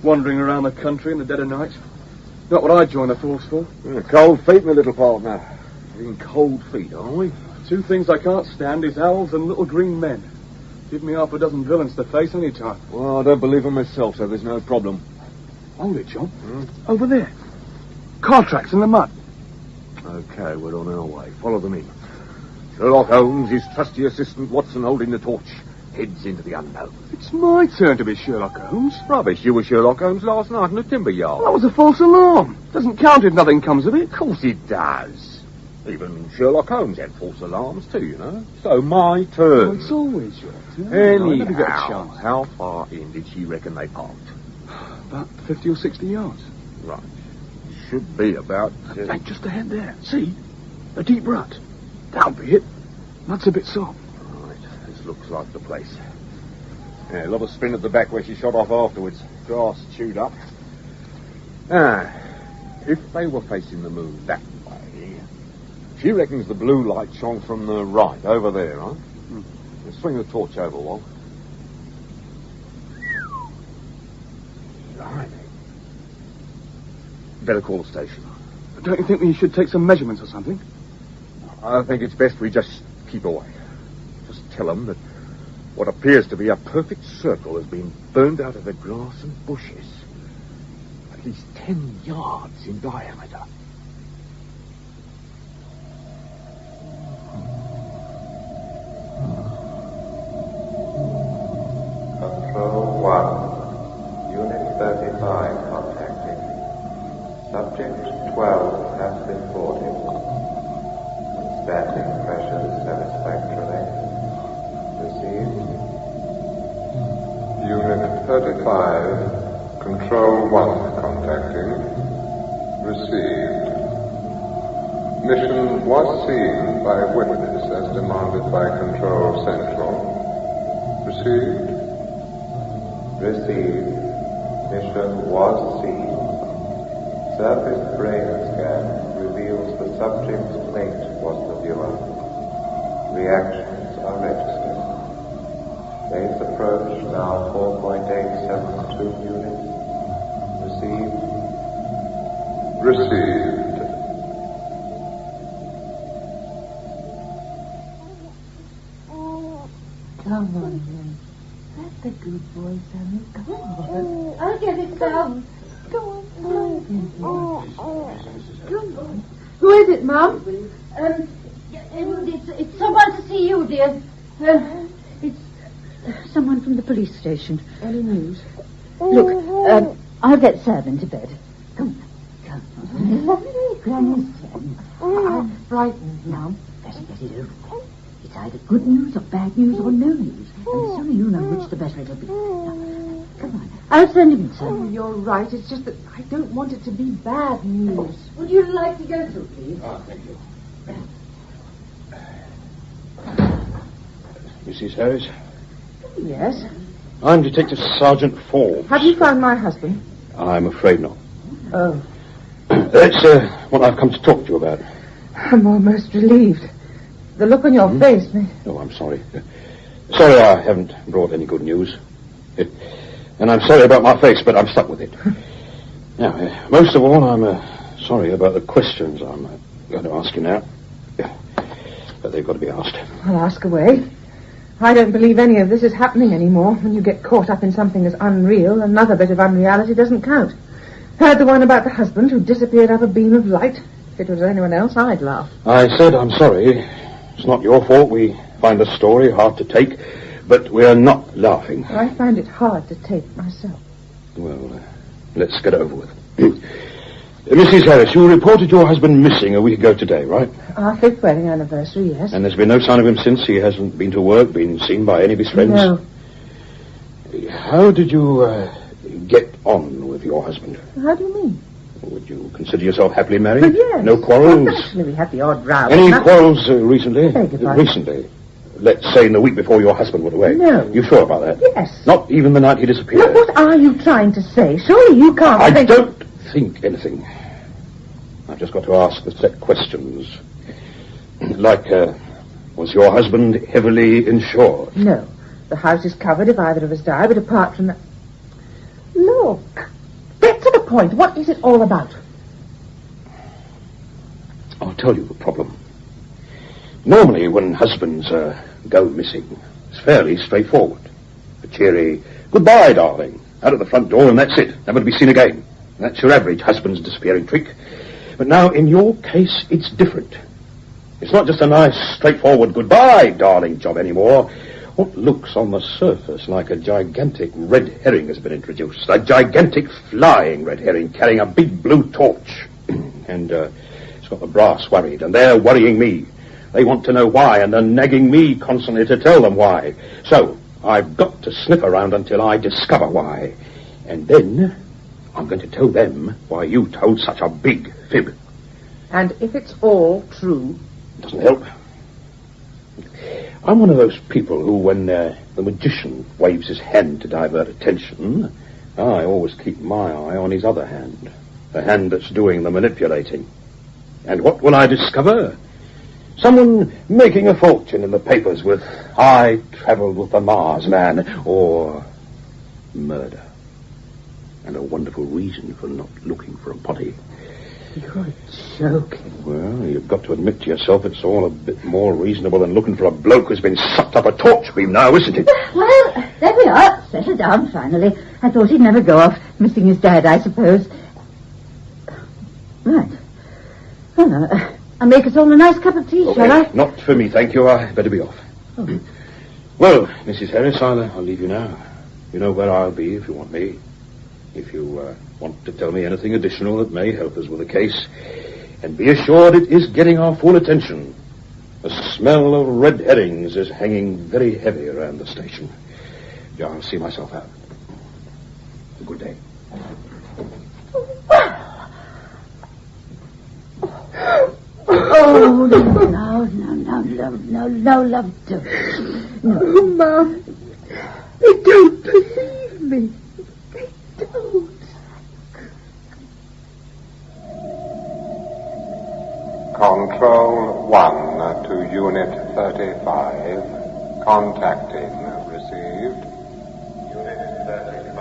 Wandering around the country in the dead of night. Not what I'd join the force for. Yeah, cold feet, my little partner. In cold feet, aren't we? Two things I can't stand is owls and little green men. Give me half a dozen villains to face any time. Well, I don't believe them myself, so there's no problem. Hold it, John. Over there. Car tracks in the mud. Okay, we're on our way. Follow them in. Sherlock Holmes, his trusty assistant Watson holding the torch, heads into the unknown. It's my turn to be Sherlock Holmes. Rubbish, you were Sherlock Holmes last night in the timber yard. That was a false alarm. Doesn't count if nothing comes of it. Of course it does. Even Sherlock Holmes had false alarms too, you know. So my turn. Oh, it's always your turn. Anyhow, I never get a chance. how far in did she reckon they parked? About 50 or 60 yards. Right. Should be about... Hey, just ahead there. See? A deep rut. That'll be it. Mud's a bit soft. Right. This looks like the place. Yeah, a lot of spin at the back where she shot off afterwards. Grass chewed up. If they were facing the moon that way, she reckons the blue light shone from the right, over there, right? Let's swing the torch over, Wall. Right. Better call the station. Don't you think we should take some measurements or something? I think it's best we just keep away. Just tell them that what appears to be a perfect circle has been burned out of the grass and bushes. At least 10 yards in diameter. Control 1. Unit 35 contacting. Subject 12 has been boarded. Static pressure satisfactorily. Received. Unit 35. Control 1 contacting. Received. Mission was seen by witness as demanded by Control Central. Received. Received. Mission was seen. Surface brain scan reveals the subject's plate was the viewer. Reactions are registered. Base approach now 4.872 units. Received. Received. Come on, then. That's a good boy, Sammy. Come on. I'll get it down. Go on. Come on. Who is it, Mum? It's someone to see you, dear. It's someone from the police station. Any news? Look, I'll get Sam into bed. Come on. Granny's ten. I'm frightened, Mum. Better get it over. It's either good news or bad news or no news. And the sooner you know which, the better it'll be. Now, come on. I'll send him in, Sam. Oh, you're right. It's just that I don't want it to be bad news. Would you like to go through, please? Thank you. Mrs. Harris? Yes? I'm Detective Sergeant Forbes. Have you found my husband? I'm afraid not. Oh. That's what I've come to talk to you about. I'm almost relieved. The look on your face, me. Oh, I'm sorry. Sorry I haven't brought any good news. And I'm sorry about my face, but I'm stuck with it. Now, most of all, I'm sorry about the questions I'm going to ask you now. But they've got to be asked. I'll ask away. I don't believe any of this is happening anymore. When you get caught up in something as unreal, another bit of unreality doesn't count. Heard the one about the husband who disappeared up a beam of light. If it was anyone else, I'd laugh. I said I'm sorry. It's not your fault. We find the story hard to take, but we're not laughing. I find it hard to take myself. Well, let's get it over with. Mrs. Harris, you reported your husband missing a week ago today, right? Our 5th wedding anniversary, yes. And there's been no sign of him since? He hasn't been to work, been seen by any of his friends? No. How did you get on with your husband? How do you mean? Would you consider yourself happily married? Well, yes. No quarrels? Well, naturally, we had the odd row. Any quarrels recently? Beg your pardon? Recently? Let's say in the week before your husband went away. No. You sure about that? Yes. Not even the night he disappeared? Now, what are you trying to say? Surely you can't I think... don't think anything. I've just got to ask the set questions. Like, was your husband heavily insured? No. The house is covered if either of us die, but apart from that... Look. Get to the point. What is it all about? I'll tell you the problem. Normally, when husbands go missing, it's fairly straightforward. A cheery, goodbye, darling, out of the front door, and that's it. Never to be seen again. That's your average husband's disappearing trick. But now, in your case, it's different. It's not just a nice, straightforward goodbye, darling job anymore. What looks on the surface like a gigantic red herring has been introduced. A gigantic flying red herring carrying a big blue torch. And it's got the brass worried, and they're worrying me. They want to know why, and they're nagging me constantly to tell them why. So, I've got to sniff around until I discover why. And then, I'm going to tell them why you told such a big fib. And if it's all true... Doesn't help. I'm one of those people who, when the magician waves his hand to divert attention, I always keep my eye on his other hand, the hand that's doing the manipulating. And what will I discover? Someone making a fortune in the papers with "I travelled with the Mars man," or murder. And a wonderful reason for not looking for a body. You're joking. Well, you've got to admit to yourself it's all a bit more reasonable than looking for a bloke who's been sucked up a torch beam now, isn't it? Well, there we are. Settled down, finally. I thought he'd never go off missing his dad, I suppose. Right. Well, I'll make us all a nice cup of tea, shall I? Not for me, thank you. I better be off. Oh. Well, Mrs. Harris, I'll leave you now. You know where I'll be if you want me. If you want to tell me anything additional that may help us with the case. And be assured it is getting our full attention. The smell of red herrings is hanging very heavy around the station. I'll see myself out. Good day. Oh, no, love, don't. No. Oh, Mum, they don't believe me. They don't. Control 1 to Unit 35. Contacting. Received. Unit 35.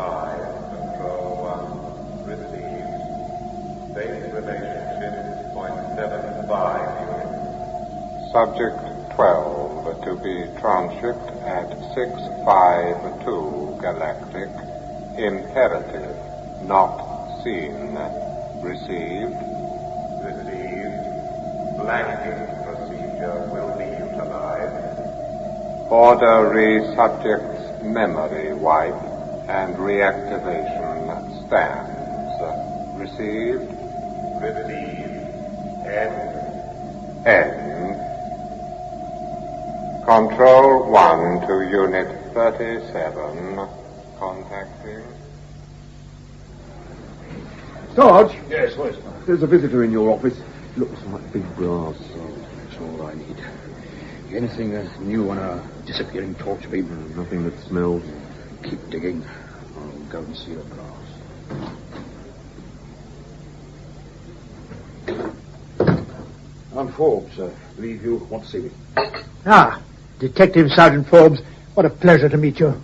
Control 1. Received. Base relationship 0.75 units. Subject 12 to be transshipped at 652 Galactic. Imperative. Not seen. Received. Received. Blanking procedure will be utilized. Order re-subject's memory wipe and reactivation stands. Received. Received. End. Control 1 to Unit 37. Contacting. Sarge? Yes, what is it? There's a visitor in your office. Looks like big brass. Oh, that's all I need. Anything new on a disappearing torch beam? Nothing that smells. Keep digging. I'll go and see the brass. I'm Forbes. Believe you want to see me. Ah, Detective Sergeant Forbes. What a pleasure to meet you.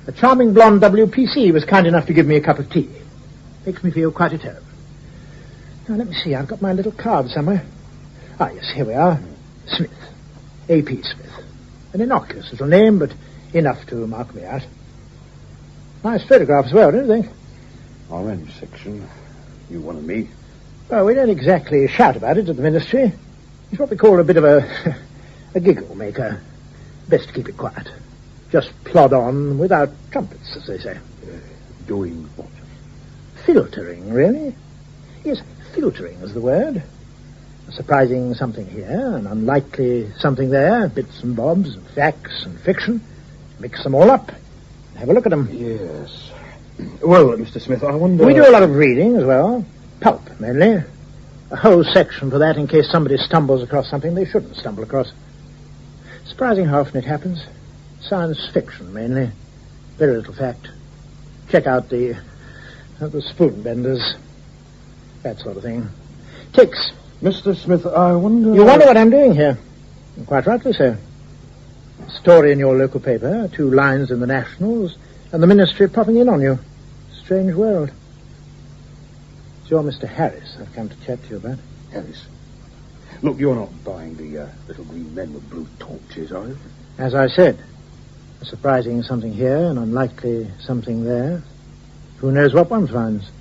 A charming blonde WPC was kind enough to give me a cup of tea. Makes me feel quite at home. Now, let me see. I've got my little card somewhere. Ah, yes, here we are. Smith. A.P. Smith. An innocuous little name, but enough to mark me out. Nice photograph as well, don't you think? Orange section. You wanted me? Well, we don't exactly shout about it at the ministry. It's what we call a bit of a giggle maker. Best to keep it quiet. Just plod on without trumpets, as they say. Doing what? Filtering, really. Yes, filtering is the word. A surprising something here, an unlikely something there, bits and bobs, and facts and fiction. Mix them all up. Have a look at them. Yes. Well, Mr. Smith, I wonder... We do a lot of reading as well. Pulp, mainly. A whole section for that in case somebody stumbles across something they shouldn't stumble across. Surprising how often it happens. Science fiction, mainly. Very little fact. Check out the spoon benders. That sort of thing. Ticks. Mr. Smith, I wonder... You wonder what I'm doing here. And quite rightly so. Story in your local paper, 2 lines in the Nationals, and the Ministry popping in on you. Strange world. It's your Mr. Harris I've come to chat to you about. Harris? Look, you're not buying the little green men with blue torches, are you? As I said, a surprising something here, an unlikely something there. Who knows what one finds?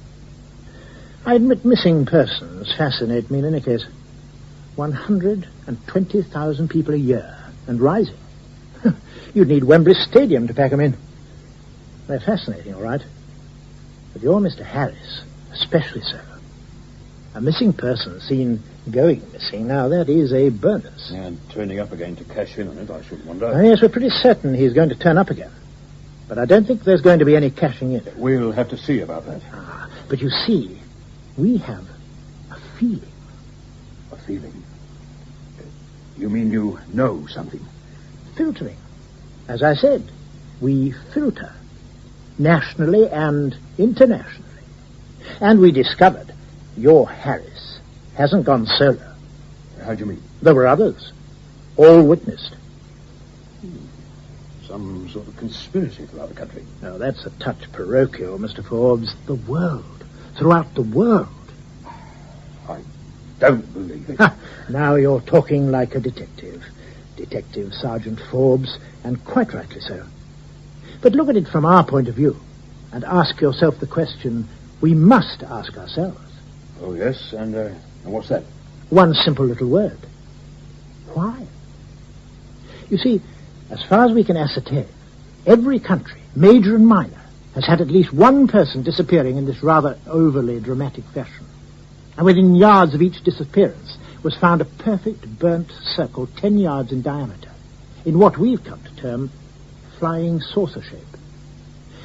I admit missing persons fascinate me in any case. 120,000 people a year, and rising. You'd need Wembley Stadium to pack them in. They're fascinating, all right. But you're Mr. Harris, especially so. A missing person seen Going missing, now that is a bonus. And turning up again to cash in on it, I shouldn't wonder. Yes, we're pretty certain he's going to turn up again. But I don't think there's going to be any cashing in. We'll have to see about that. But you see, we have a feeling. A feeling? You mean you know something? Filtering. As I said, we filter. Nationally and internationally. And we discovered your Harris hasn't gone solo. How do you mean? There were others. All witnessed. Some sort of conspiracy throughout the country. Now, that's a touch parochial, Mr. Forbes. The world. Throughout the world. I don't believe it. Now you're talking like a detective. Detective Sergeant Forbes, and quite rightly so. But look at it from our point of view, and ask yourself the question we must ask ourselves. Oh, yes, and what's that? One simple little word. Why? You see, as far as we can ascertain, every country, major and minor, has had at least one person disappearing in this rather overly dramatic fashion. And within yards of each disappearance was found a perfect burnt circle 10 yards in diameter, in what we've come to term flying saucer shape.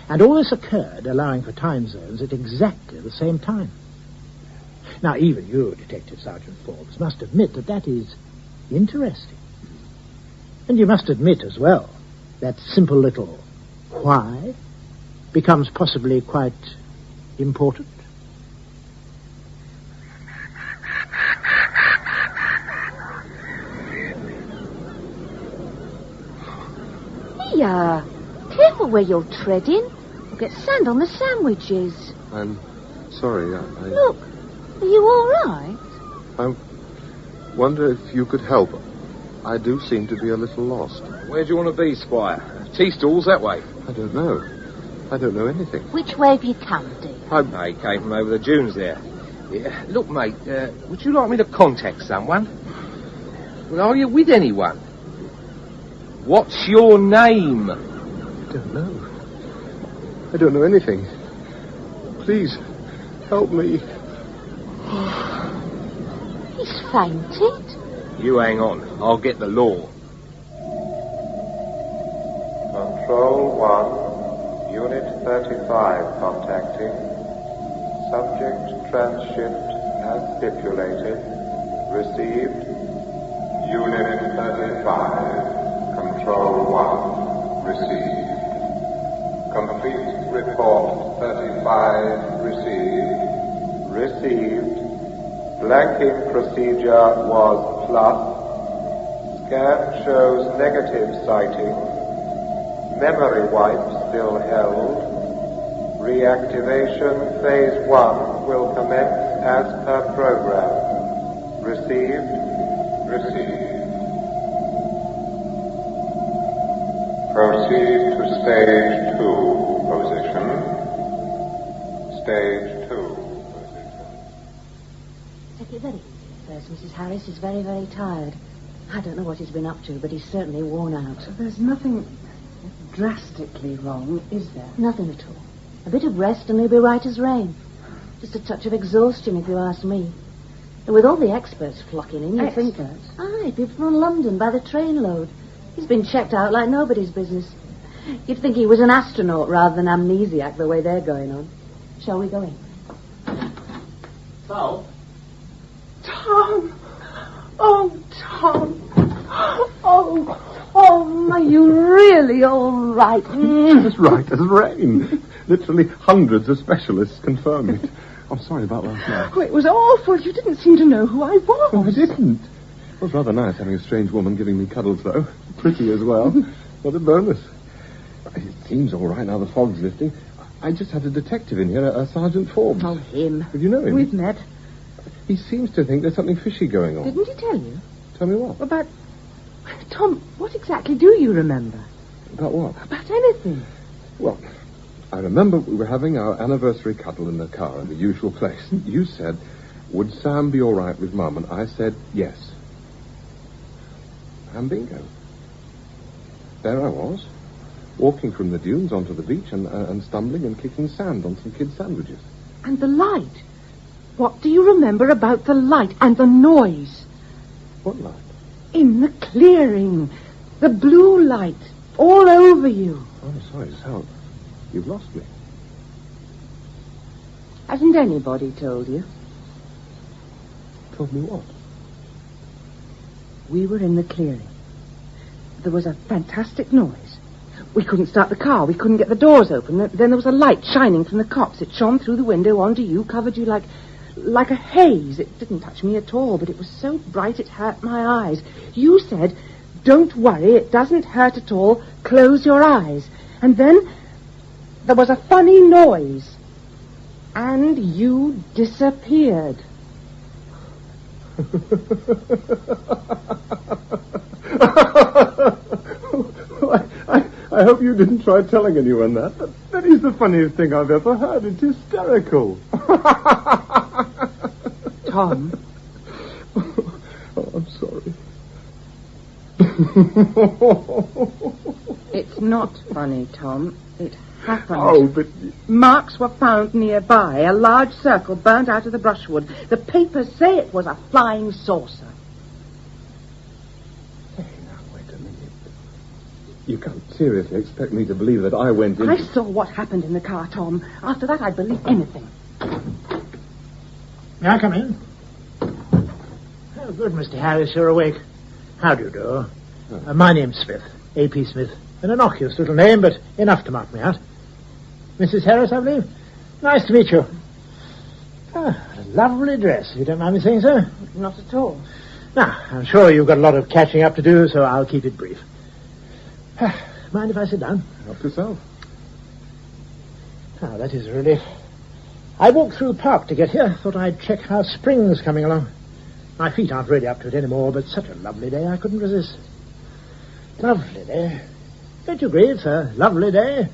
And all this occurred, allowing for time zones, at exactly the same time. Now, even you, Detective Sergeant Forbes, must admit that that is interesting. And you must admit as well that simple little why becomes possibly quite important. Here, careful where you're treading. You'll get sand on the sandwiches. I'm sorry, Look, are you all right? I wonder if you could help. I do seem to be a little lost. Where do you want to be, Squire? Tea stall's that way. I don't know. I don't know anything. Which way have you come, dear? I came from over the dunes there. Yeah, look, mate, would you like me to contact someone? Well, are you with anyone? What's your name? I don't know. I don't know anything. Please, help me. He's fainted. You hang on. I'll get the law. Control 1, Unit 35 contacting. Subject transshipped as stipulated. Received. Unit 35. Control 1, received. Complete report 35, received. Received. Blanking procedure was plus. Scan shows negative sighting. Memory wipe still held. Reactivation phase 1 will commence as per program. Received. Received. Proceed to stage 2 position. Stage 2. Take it very easy first. Mrs. Harris is very, very tired. I don't know what he's been up to, but he's certainly worn out. There's nothing drastically wrong, is there? Nothing at all. A bit of rest and he'll be right as rain. Just a touch of exhaustion, if you ask me. And with all the experts flocking in, you'd think... Aye, people from London by the train load. He's been checked out like nobody's business. You'd think he was an astronaut rather than amnesiac the way they're going on. Shall we go in? Tom? Tom! Oh, Tom! Oh, are you really all right? As right as rain. Literally hundreds of specialists confirm it. I'm sorry about last night. Oh, it was awful. You didn't seem to know who I was. Oh, I didn't. It was rather nice having a strange woman giving me cuddles, though. Pretty as well. What a bonus. It seems all right now the fog's lifting. I just had a detective in here, a Sergeant Forbes. Oh, him. Did you know him? We've met. He seems to think there's something fishy going on. Didn't he tell you? Tell me what? About... Tom, what exactly do you remember? About what? About anything. Well, I remember we were having our anniversary cuddle in the car at the usual place. You said, would Sam be all right with Mum? And I said, yes. And bingo. There I was, walking from the dunes onto the beach and stumbling and kicking sand on some kids' sandwiches. And the light. What do you remember about the light and the noise? What light? In the clearing. The blue light. All over you. Oh, I'm sorry, Sal. You've lost me. Hasn't anybody told you? Told me what? We were in the clearing. There was a fantastic noise. We couldn't start the car. We couldn't get the doors open. Then there was a light shining from the copse. It shone through the window onto you, covered you like a haze. It didn't touch me at all, but it was so bright it hurt my eyes. You said, "Don't worry, it doesn't hurt at all. Close your eyes." And then there was a funny noise. And you disappeared. I hope you didn't try telling anyone that. That is the funniest thing I've ever heard. It's hysterical. Tom. Oh, I'm sorry. It's not funny, Tom. It happened. Oh, but... Marks were found nearby. A large circle burnt out of the brushwood. The papers say it was a flying saucer. Hey, now, wait a minute. You can't seriously expect me to believe that I went in... I saw what happened in the car, Tom. After that, I'd believe anything. May I come in? Oh, good, Mr. Harris, you're awake. How do you do? My name's Smith, A.P. Smith. An innocuous little name, but enough to mark me out. Mrs. Harris, I believe? Nice to meet you. Ah, a lovely dress, if you don't mind me saying so. Not at all. Now, I'm sure you've got a lot of catching up to do, so I'll keep it brief. Mind if I sit down? Help yourself. Ah, that is a relief. I walked through the park to get here. Thought I'd check how spring's coming along. My feet aren't really up to it anymore, but such a lovely day I couldn't resist. Lovely day. Don't you agree it's a lovely day?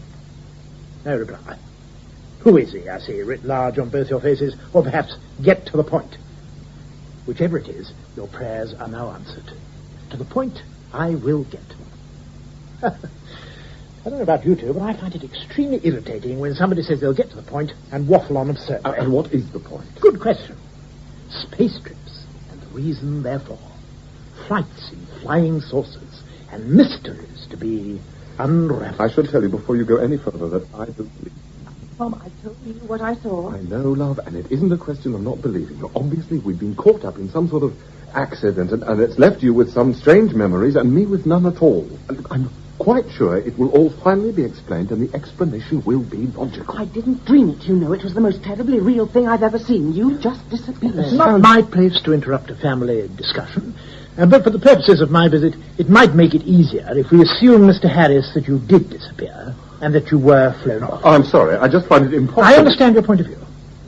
No reply. Who is he, I see, writ large on both your faces, or perhaps get to the point. Whichever it is, your prayers are now answered. To the point, I will get. I don't know about you two, but I find it extremely irritating when somebody says they'll get to the point and waffle on absurdly. And what is the point? Good question. Space trips, and the reason therefore. Flights in flying saucers, and mysteries to be unraveled. I shall tell you before you go any further that I don't believe. Tom, I told you what I saw. I know, love, and it isn't a question of not believing you. Obviously, we've been caught up in some sort of accident, and it's left you with some strange memories, and me with none at all. And I'm quite sure it will all finally be explained, and the explanation will be logical. I didn't dream it, you know. It was the most terribly real thing I've ever seen. You just disappeared. It's not my place to interrupt a family discussion. But for the purposes of my visit, it might make it easier if we assume, Mr. Harris, that you did disappear and that you were flown off. I'm sorry. I just find it impossible. I understand your point of view.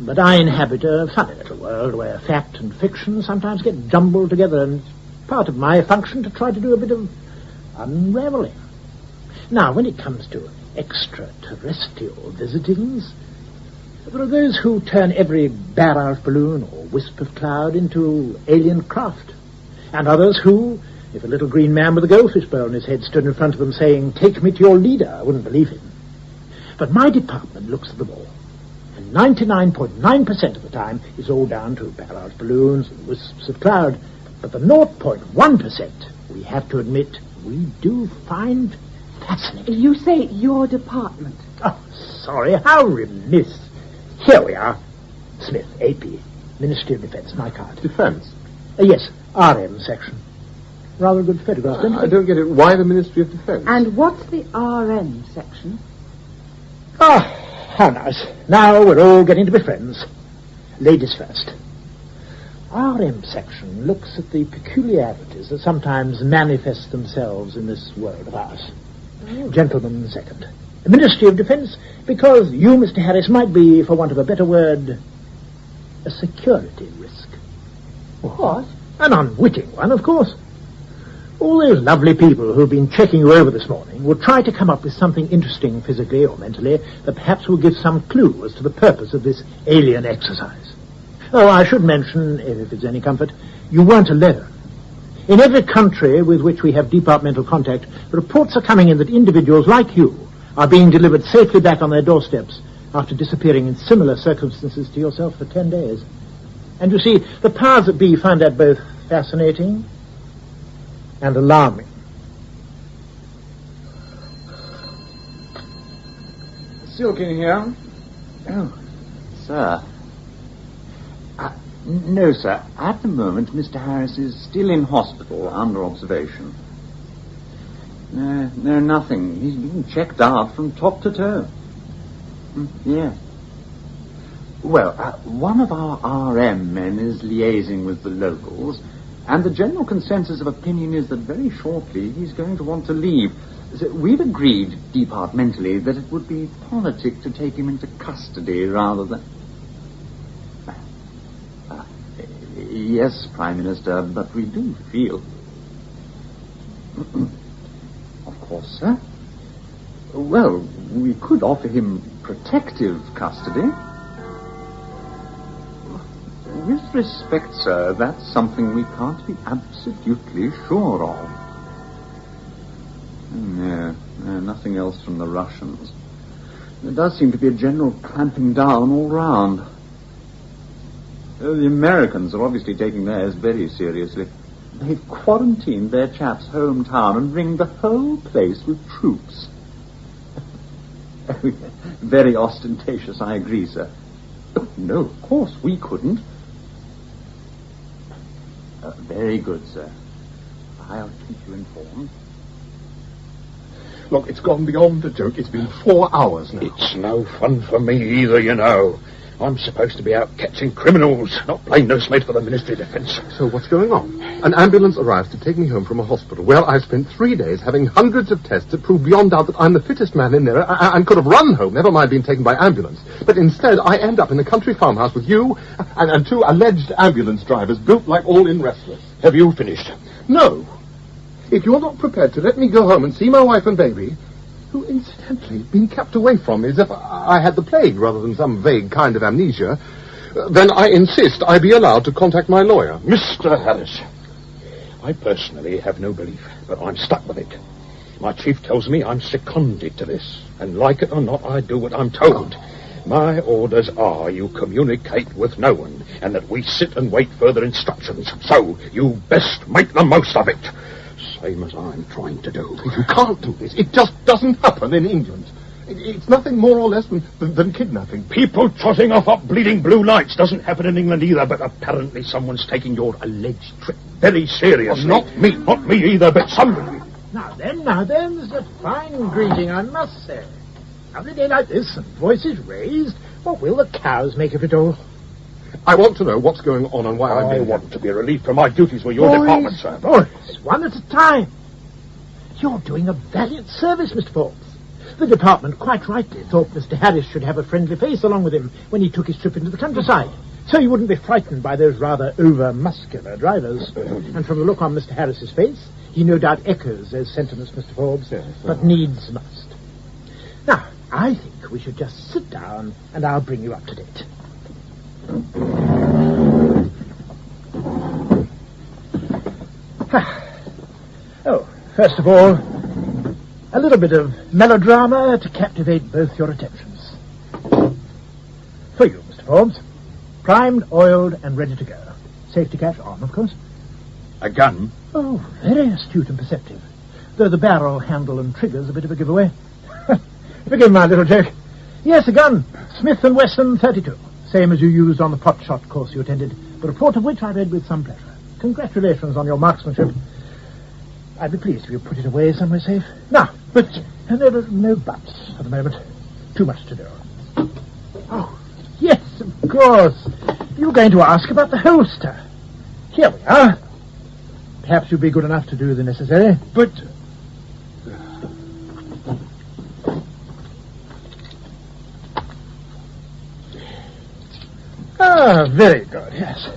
But I inhabit a funny little world where fact and fiction sometimes get jumbled together, and it's part of my function to try to do a bit of unraveling. Now, when it comes to extraterrestrial visitings, there are those who turn every barrage balloon or wisp of cloud into alien craft. And others who, if a little green man with a goldfish bowl on his head stood in front of them saying, "Take me to your leader," I wouldn't believe him. But my department looks at them all. And 99.9% of the time it's all down to barrage balloons and wisps of cloud. But the 0.1% we have to admit we do find fascinating. You say your department. Oh, sorry, how remiss. Here we are. Smith, AP, Ministry of Defence, my card. Defence? Yes, RM section. Rather a good photograph, don't you? I don't get it. Why the Ministry of Defence? And what's the RM section? Ah, how nice. Now we're all getting to be friends. Ladies first. RM section looks at the peculiarities that sometimes manifest themselves in this world of ours. Gentlemen second. The Ministry of Defence, because you, Mr. Harris, might be, for want of a better word, a security risk. What? An unwitting one, of course. All those lovely people who've been checking you over this morning will try to come up with something interesting physically or mentally that perhaps will give some clue as to the purpose of this alien exercise. Oh, I should mention, if it's any comfort, you weren't alone. In every country with which we have departmental contact, reports are coming in that individuals like you are being delivered safely back on their doorsteps after disappearing in similar circumstances to yourself for 10 days. And you see, the powers that be find that both fascinating and alarming. Silkin here. Oh, sir. No, sir. At the moment, Mr. Harris is still in hospital under observation. No, nothing. He's been checked out from top to toe. Yeah. Well, one of our RM men is liaising with the locals, and the general consensus of opinion is that very shortly he's going to want to leave. So we've agreed departmentally that it would be politic to take him into custody rather than... Yes, Prime Minister, but we do feel... Of course, sir. Well, we could offer him protective custody. With respect, sir, that's something we can't be absolutely sure of. No, nothing else from the Russians. There does seem to be a general clamping down all round. The Americans are obviously taking theirs very seriously. They've quarantined their chap's hometown and ringed the whole place with troops. Very ostentatious, I agree, sir. No, of course, we couldn't. Very good, sir. I'll keep you informed. Look, it's gone beyond a joke. It's been 4 hours now. It's no fun for me either, you know. I'm supposed to be out catching criminals, not plain nursemaid for the Ministry of Defence. So what's going on? An ambulance arrives to take me home from a hospital where I've spent 3 days having hundreds of tests that prove beyond doubt that I'm the fittest man in there and could have run home, never mind being taken by ambulance. But instead, I end up in a country farmhouse with you and 2 alleged ambulance drivers built like all-in wrestlers. Have you finished? No. If you're not prepared to let me go home and see my wife and baby, who incidentally have been kept away from me as if I had the plague rather than some vague kind of amnesia, then I insist I be allowed to contact my lawyer. Mr. Harris, I personally have no belief, but I'm stuck with it. My chief tells me I'm seconded to this, and like it or not, I do what I'm told. My orders are you communicate with no one, and that we sit and wait further instructions. So, you best make the most of it. Same as I'm trying to do. You can't do this. It just doesn't happen in England. It's nothing more or less than kidnapping. People trotting off up bleeding blue lights doesn't happen in England either, but apparently someone's taking your alleged trip very seriously. Well, not me. Not me either, but somebody. Now then, it's a fine greeting, I must say. Every day like this, and voices raised, what will the cows make of it all? I want to know what's going on and why I want to be relieved from my duties with your department, sir. Boys, one at a time. You're doing a valiant service, Mr. Forbes. The department quite rightly thought Mr. Harris should have a friendly face along with him when he took his trip into the countryside, so he wouldn't be frightened by those rather over-muscular drivers. And from the look on Mr. Harris's face, he no doubt echoes those sentiments, Mr. Forbes, but needs must. Now, I think we should just sit down and I'll bring you up to date. Oh, first of all, a little bit of melodrama to captivate both your attentions. For you, Mr. Forbes. Primed, oiled, and ready to go. Safety catch on, of course. A gun? Oh, very astute and perceptive. Though the barrel, handle, and trigger's a bit of a giveaway. Forgive my little joke. Yes, a gun. Smith & Wesson 32. Same as you used on the pot shot course you attended, the report of which I read with some pleasure. Congratulations on your marksmanship. I'd be pleased if you put it away somewhere safe. Now, but no buts at the moment. Too much to do. Oh, yes, of course. You're going to ask about the holster. Here we are. Perhaps you'd be good enough to do the necessary. But... Ah, very good, yes.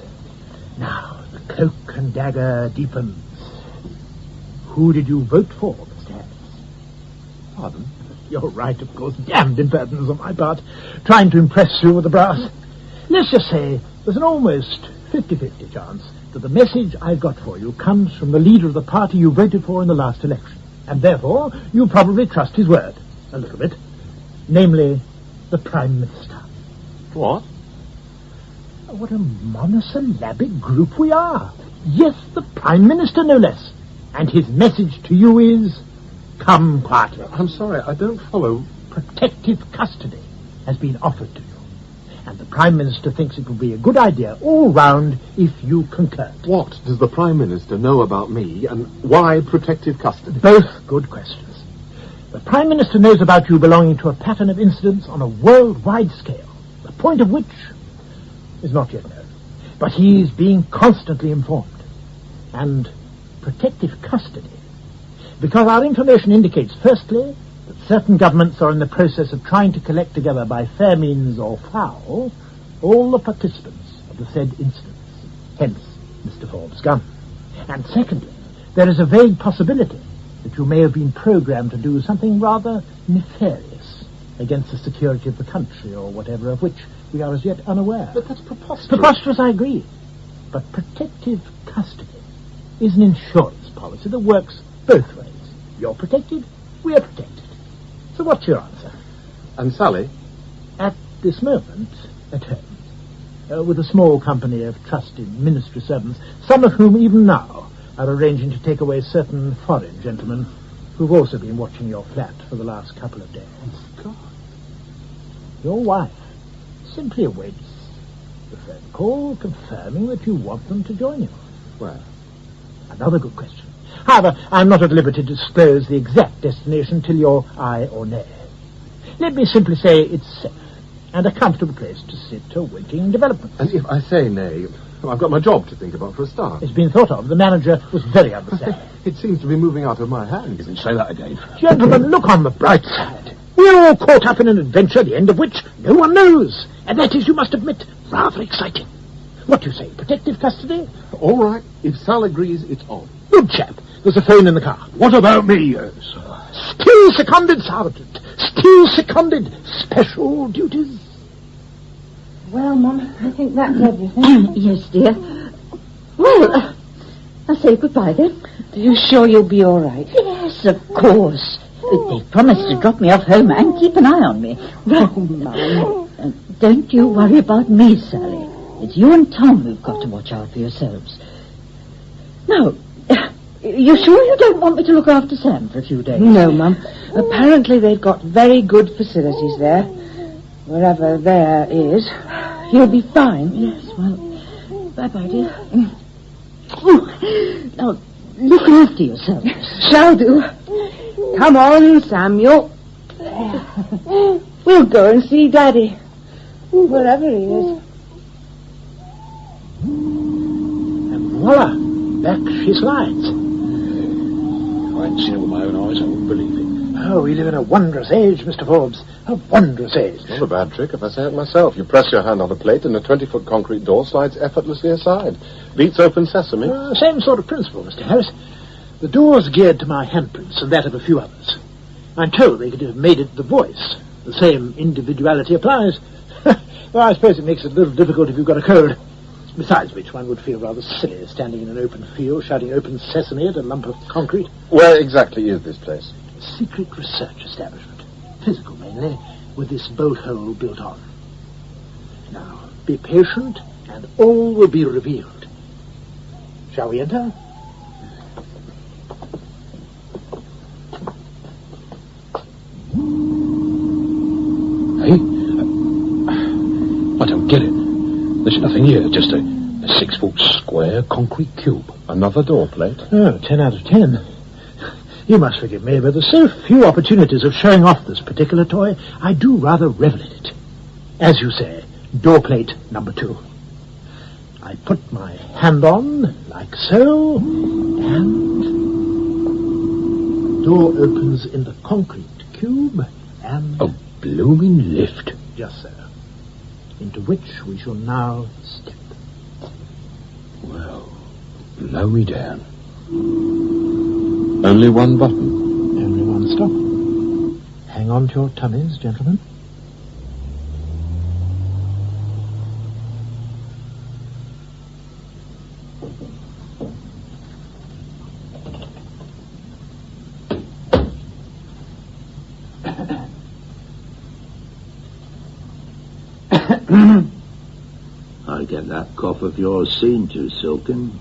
Now, the cloak and dagger deepens. Who did you vote for, Mr. Harris? Pardon? You're right, of course. Damned impertinence on my part. Trying to impress you with the brass. Let's just say there's an almost 50-50 chance that the message I've got for you comes from the leader of the party you voted for in the last election. And therefore, you probably trust his word. A little bit. Namely, the Prime Minister. What? What a monosyllabic group we are. Yes, the Prime Minister, no less. And his message to you is, come quietly. I'm sorry, I don't follow. Protective custody has been offered to you. And the Prime Minister thinks it would be a good idea all round if you concurred. What does the Prime Minister know about me, and why protective custody? Both good questions. The Prime Minister knows about you belonging to a pattern of incidents on a worldwide scale, the point of which is not yet known. But he is being constantly informed. And protective custody, because our information indicates, firstly, that certain governments are in the process of trying to collect together by fair means or foul all the participants of the said incidents, hence Mr. Forbes' gun. And secondly, there is a vague possibility that you may have been programmed to do something rather nefarious against the security of the country or whatever, of which we are as yet unaware. But that's preposterous. Preposterous, I agree. But protective custody is an insurance policy that works both ways. You're protected, we're protected. So what's your answer? And Sally? At this moment, at home, with a small company of trusted ministry servants, some of whom even now are arranging to take away certain foreign gentlemen who've also been watching your flat for the last couple of days. God. Your wife simply awaits the phone call confirming that you want them to join you. Well, another good question. However, I'm not at liberty to disclose the exact destination till your aye or nay. Let me simply say it's safe and a comfortable place to sit awaiting developments. And if I say nay, I've got my job to think about for a start. It's been thought of. The manager was very understanding. It seems to be moving out of my hands. You can say that again. Gentlemen, look on the bright side. We're all caught up in an adventure, the end of which no one knows. And that is, you must admit, rather exciting. What do you say, protective custody? All right. If Sal agrees, it's on. Good chap. There's a phone in the car. What about me, sir? Still seconded, Sergeant. Still seconded. Special duties. Well, Mum, I think that's everything. Yes, dear. Well, I'll say goodbye then. Are you sure you'll be all right? Yes, of course. They promised to drop me off home and keep an eye on me. Oh, Mum. Don't you worry about me, Sally. It's you and Tom who've got to watch out for yourselves. Now, you sure you don't want me to look after Sam for a few days? No, Mum. Apparently they've got very good facilities there. Wherever there is. You'll be fine. Yes, well, bye-bye, dear. Now, look after yourselves. Shall do. Come on, Samuel. We'll go and see Daddy. Wherever he is. And voila, back she slides. If I hadn't seen it with my own eyes, I wouldn't believe it. Oh, we live in a wondrous age, Mr. Forbes. A wondrous age. Not a bad trick if I say it myself. You press your hand on a plate and a 20-foot concrete door slides effortlessly aside. Beats open sesame. Same sort of principle, Mr. Harris. The door's geared to my handprints and that of a few others. I'm told they could have made it the voice. The same individuality applies. Well, I suppose it makes it a little difficult if you've got a cold. Besides which, one would feel rather silly standing in an open field shouting open sesame at a lump of concrete. Where exactly is this place? Secret research establishment. Physical, mainly, with this bolt hole built on. Now, be patient, and all will be revealed. Shall we enter? Hey? I don't get it. There's nothing here, just a 6-foot square concrete cube. Another door plate? Oh, 10 out of 10. You must forgive me, but there's so few opportunities of showing off this particular toy, I do rather revel in it. As you say, door plate number 2. I put my hand on, like so, and door opens in the concrete cube, and... A blooming lift. Just so. Into which we shall now step. Well, blow me down. Only one button. Only one stop. Hang on to your tummies, gentlemen. I get that cough of yours seen to, Silken.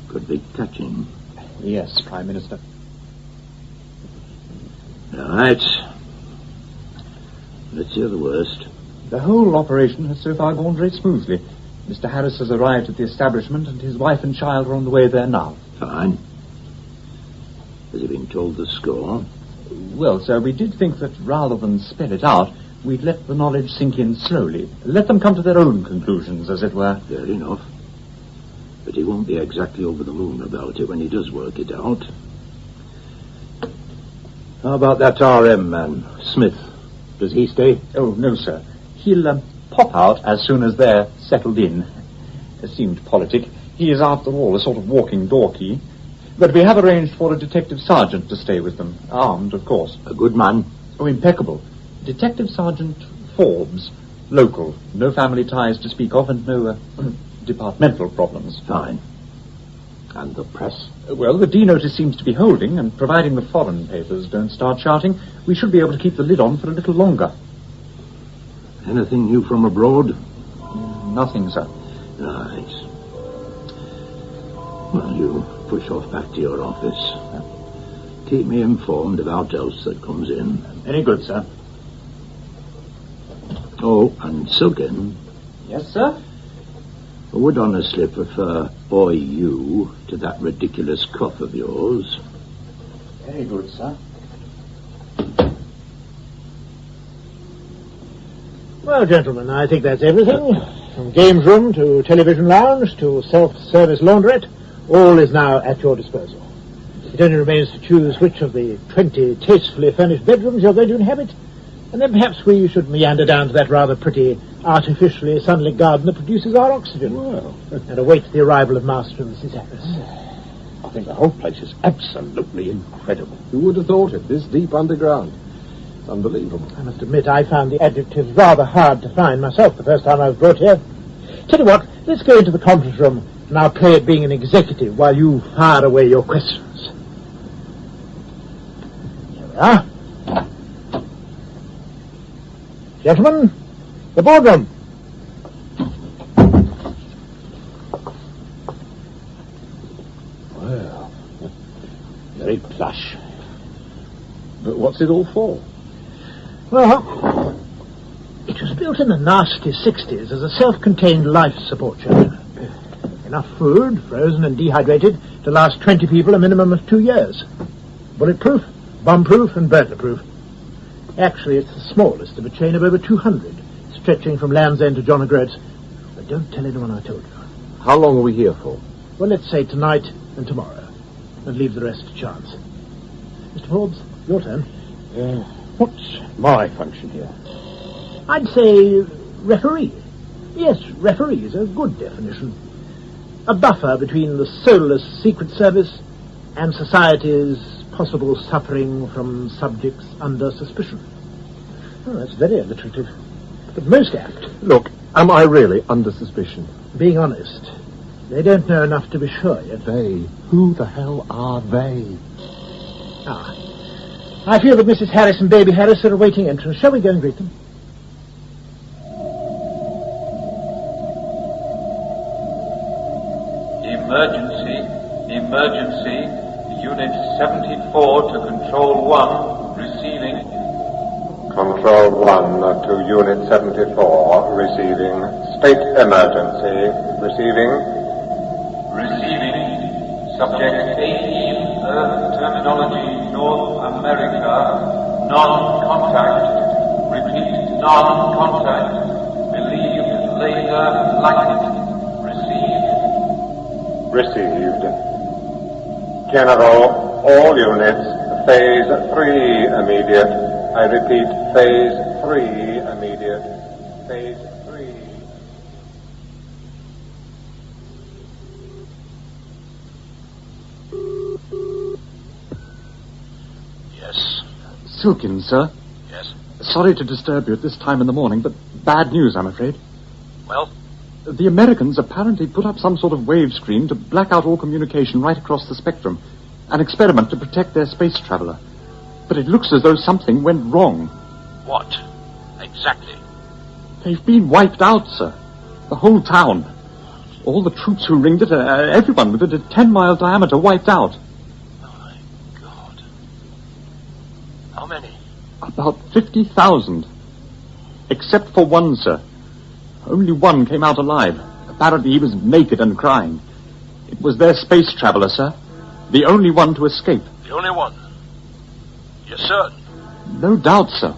Could be catching. Yes, Prime Minister. Right. Let's hear the worst. The whole operation has so far gone very smoothly. Mr. Harris has arrived at the establishment, and his wife and child are on the way there now. Fine. Has he been told the score? Well, sir, we did think that rather than spell it out, we'd let the knowledge sink in slowly. Let them come to their own conclusions, as it were. Fair enough. But he won't be exactly over the moon about it when he does work it out. How about that RM man, Smith? Does he stay? Oh, no, sir. He'll pop out as soon as they're settled in. It seemed politic. He is, after all, a sort of walking door key. But we have arranged for a detective sergeant to stay with them. Armed, of course. A good man? Oh, impeccable. Detective Sergeant Forbes. Local. No family ties to speak of, and no departmental problems. Fine. And the press? Well, the D-notice seems to be holding, and providing the foreign papers don't start shouting, we should be able to keep the lid on for a little longer. Anything new from abroad? Nothing, sir. Right. Well, you push off back to your office. Keep me informed of aught else that comes in. Very good, sir. Oh, and Silken. Yes, sir? I would honestly prefer boy you to that ridiculous cough of yours. Very good, sir. Well, gentlemen, I think that's everything. From games room to television lounge to self-service laundrette, all is now at your disposal. It only remains to choose which of the 20 tastefully furnished bedrooms you're going to inhabit, and then perhaps we should meander down to that rather pretty, artificially sunlit garden that produces our oxygen, and await the arrival of Master and Mrs. Harris. I think the whole place is absolutely incredible. Who would have thought it, this deep underground? It's unbelievable. I must admit I found the adjectives rather hard to find myself the first time I was brought here. Tell you what, let's go into the conference room and I'll play at being an executive while you fire away your questions. Here we are. Gentlemen, the boardroom. Well, very plush. But what's it all for? Well, it was built in the nasty 60s as a self-contained life support shelter. Enough food, frozen and dehydrated, to last 20 people a minimum of 2 years. Bulletproof, bomb-proof and burglar-proof. Actually, it's the smallest of a chain of over 200, stretching from Land's End to John O'Groats. But don't tell anyone I told you. How long are we here for? Well, let's say tonight and tomorrow, and leave the rest to chance. Mr. Forbes, your turn. What's my function here? I'd say referee. Yes, referee is a good definition. A buffer between the soulless Secret Service and society's possible suffering from subjects under suspicion. Oh, that's very alliterative, but most apt. Look, am I really under suspicion? Being honest, they don't know enough to be sure yet. They? Who the hell are they? Ah, I feel that Mrs. Harris and Baby Harris are awaiting entrance. Shall we go and greet them? Emergency. Unit 74 to Control 1, receiving. Control 1 to Unit 74, receiving. State emergency, receiving. Receiving. Subject 18, Earth terminology, North America, non-contact. Repeat, non-contact. Believed laser light. Received. General, all units, Phase 3 immediate. I repeat, Phase 3 immediate. Phase 3. Yes. Silken, sir. Yes. Sorry to disturb you at this time in the morning, but bad news, I'm afraid. Well? The Americans apparently put up some sort of wave screen to black out all communication right across the spectrum. An experiment to protect their space traveler. But it looks as though something went wrong. What? Exactly. They've been wiped out, sir. The whole town. All the troops who ringed it, everyone within a 10-mile diameter wiped out. My God. How many? About 50,000. Except for one, sir. Only one came out alive. Apparently he was naked and crying. It was their space traveler, sir. The only one to escape. The only one? You're certain? No doubt, sir.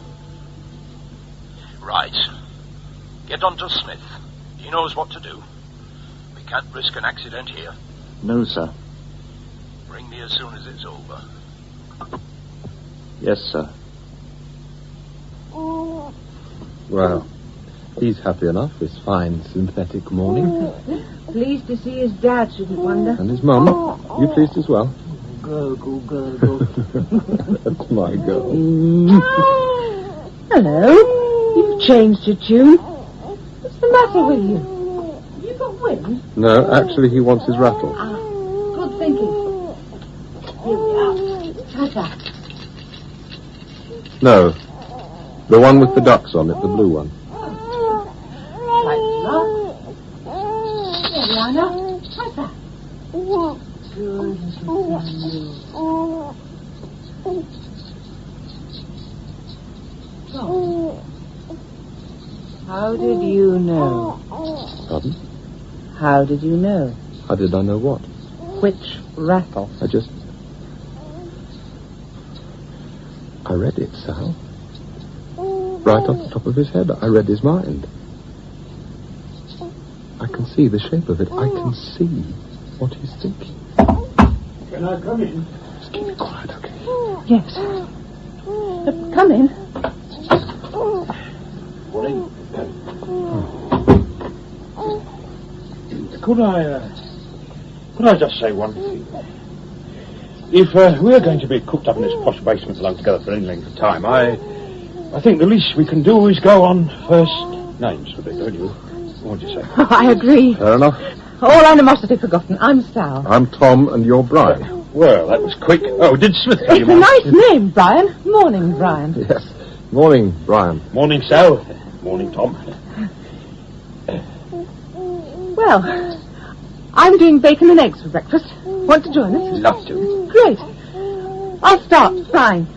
Right. Get on to Smith. He knows what to do. We can't risk an accident here. No, sir. Ring me as soon as it's over. Yes, sir. Well, he's happy enough this fine synthetic morning. Pleased to see his dad, shouldn't wonder. And his mum. You pleased as well? Gurgle, gurgle. That's my girl. Hello. You've changed your tune. What's the matter with you? You got wind? No, actually he wants his rattle. Good thinking. Here we are. How's that? No. The one with the ducks on it, the blue one. Right, love. There we are now. How's that? Good So, how did you know? Pardon? How did you know? How did I know what? Which rattle? I read it, Sal. Right off the top of his head, I read his mind. I can see the shape of it. I can see what he's thinking. Can I come in? Just keep it quiet, okay? Yes. Come in. Wally? Could I just say one thing? If we're going to be cooped up in this posh basement alone together for any length of time, I think the least we can do is go on first names with it, don't you? What do you say? I agree. Fair enough. All animosity forgotten. I'm Sal. I'm Tom, and you're Brian. Well, that was quick. Oh, did Smith tell you? It's a nice name, Brian. Morning, Brian. Yes. Morning, Brian. Morning, Sal. Morning, Tom. Well, I'm doing bacon and eggs for breakfast. Want to join us? Love to. Great. I'll start frying.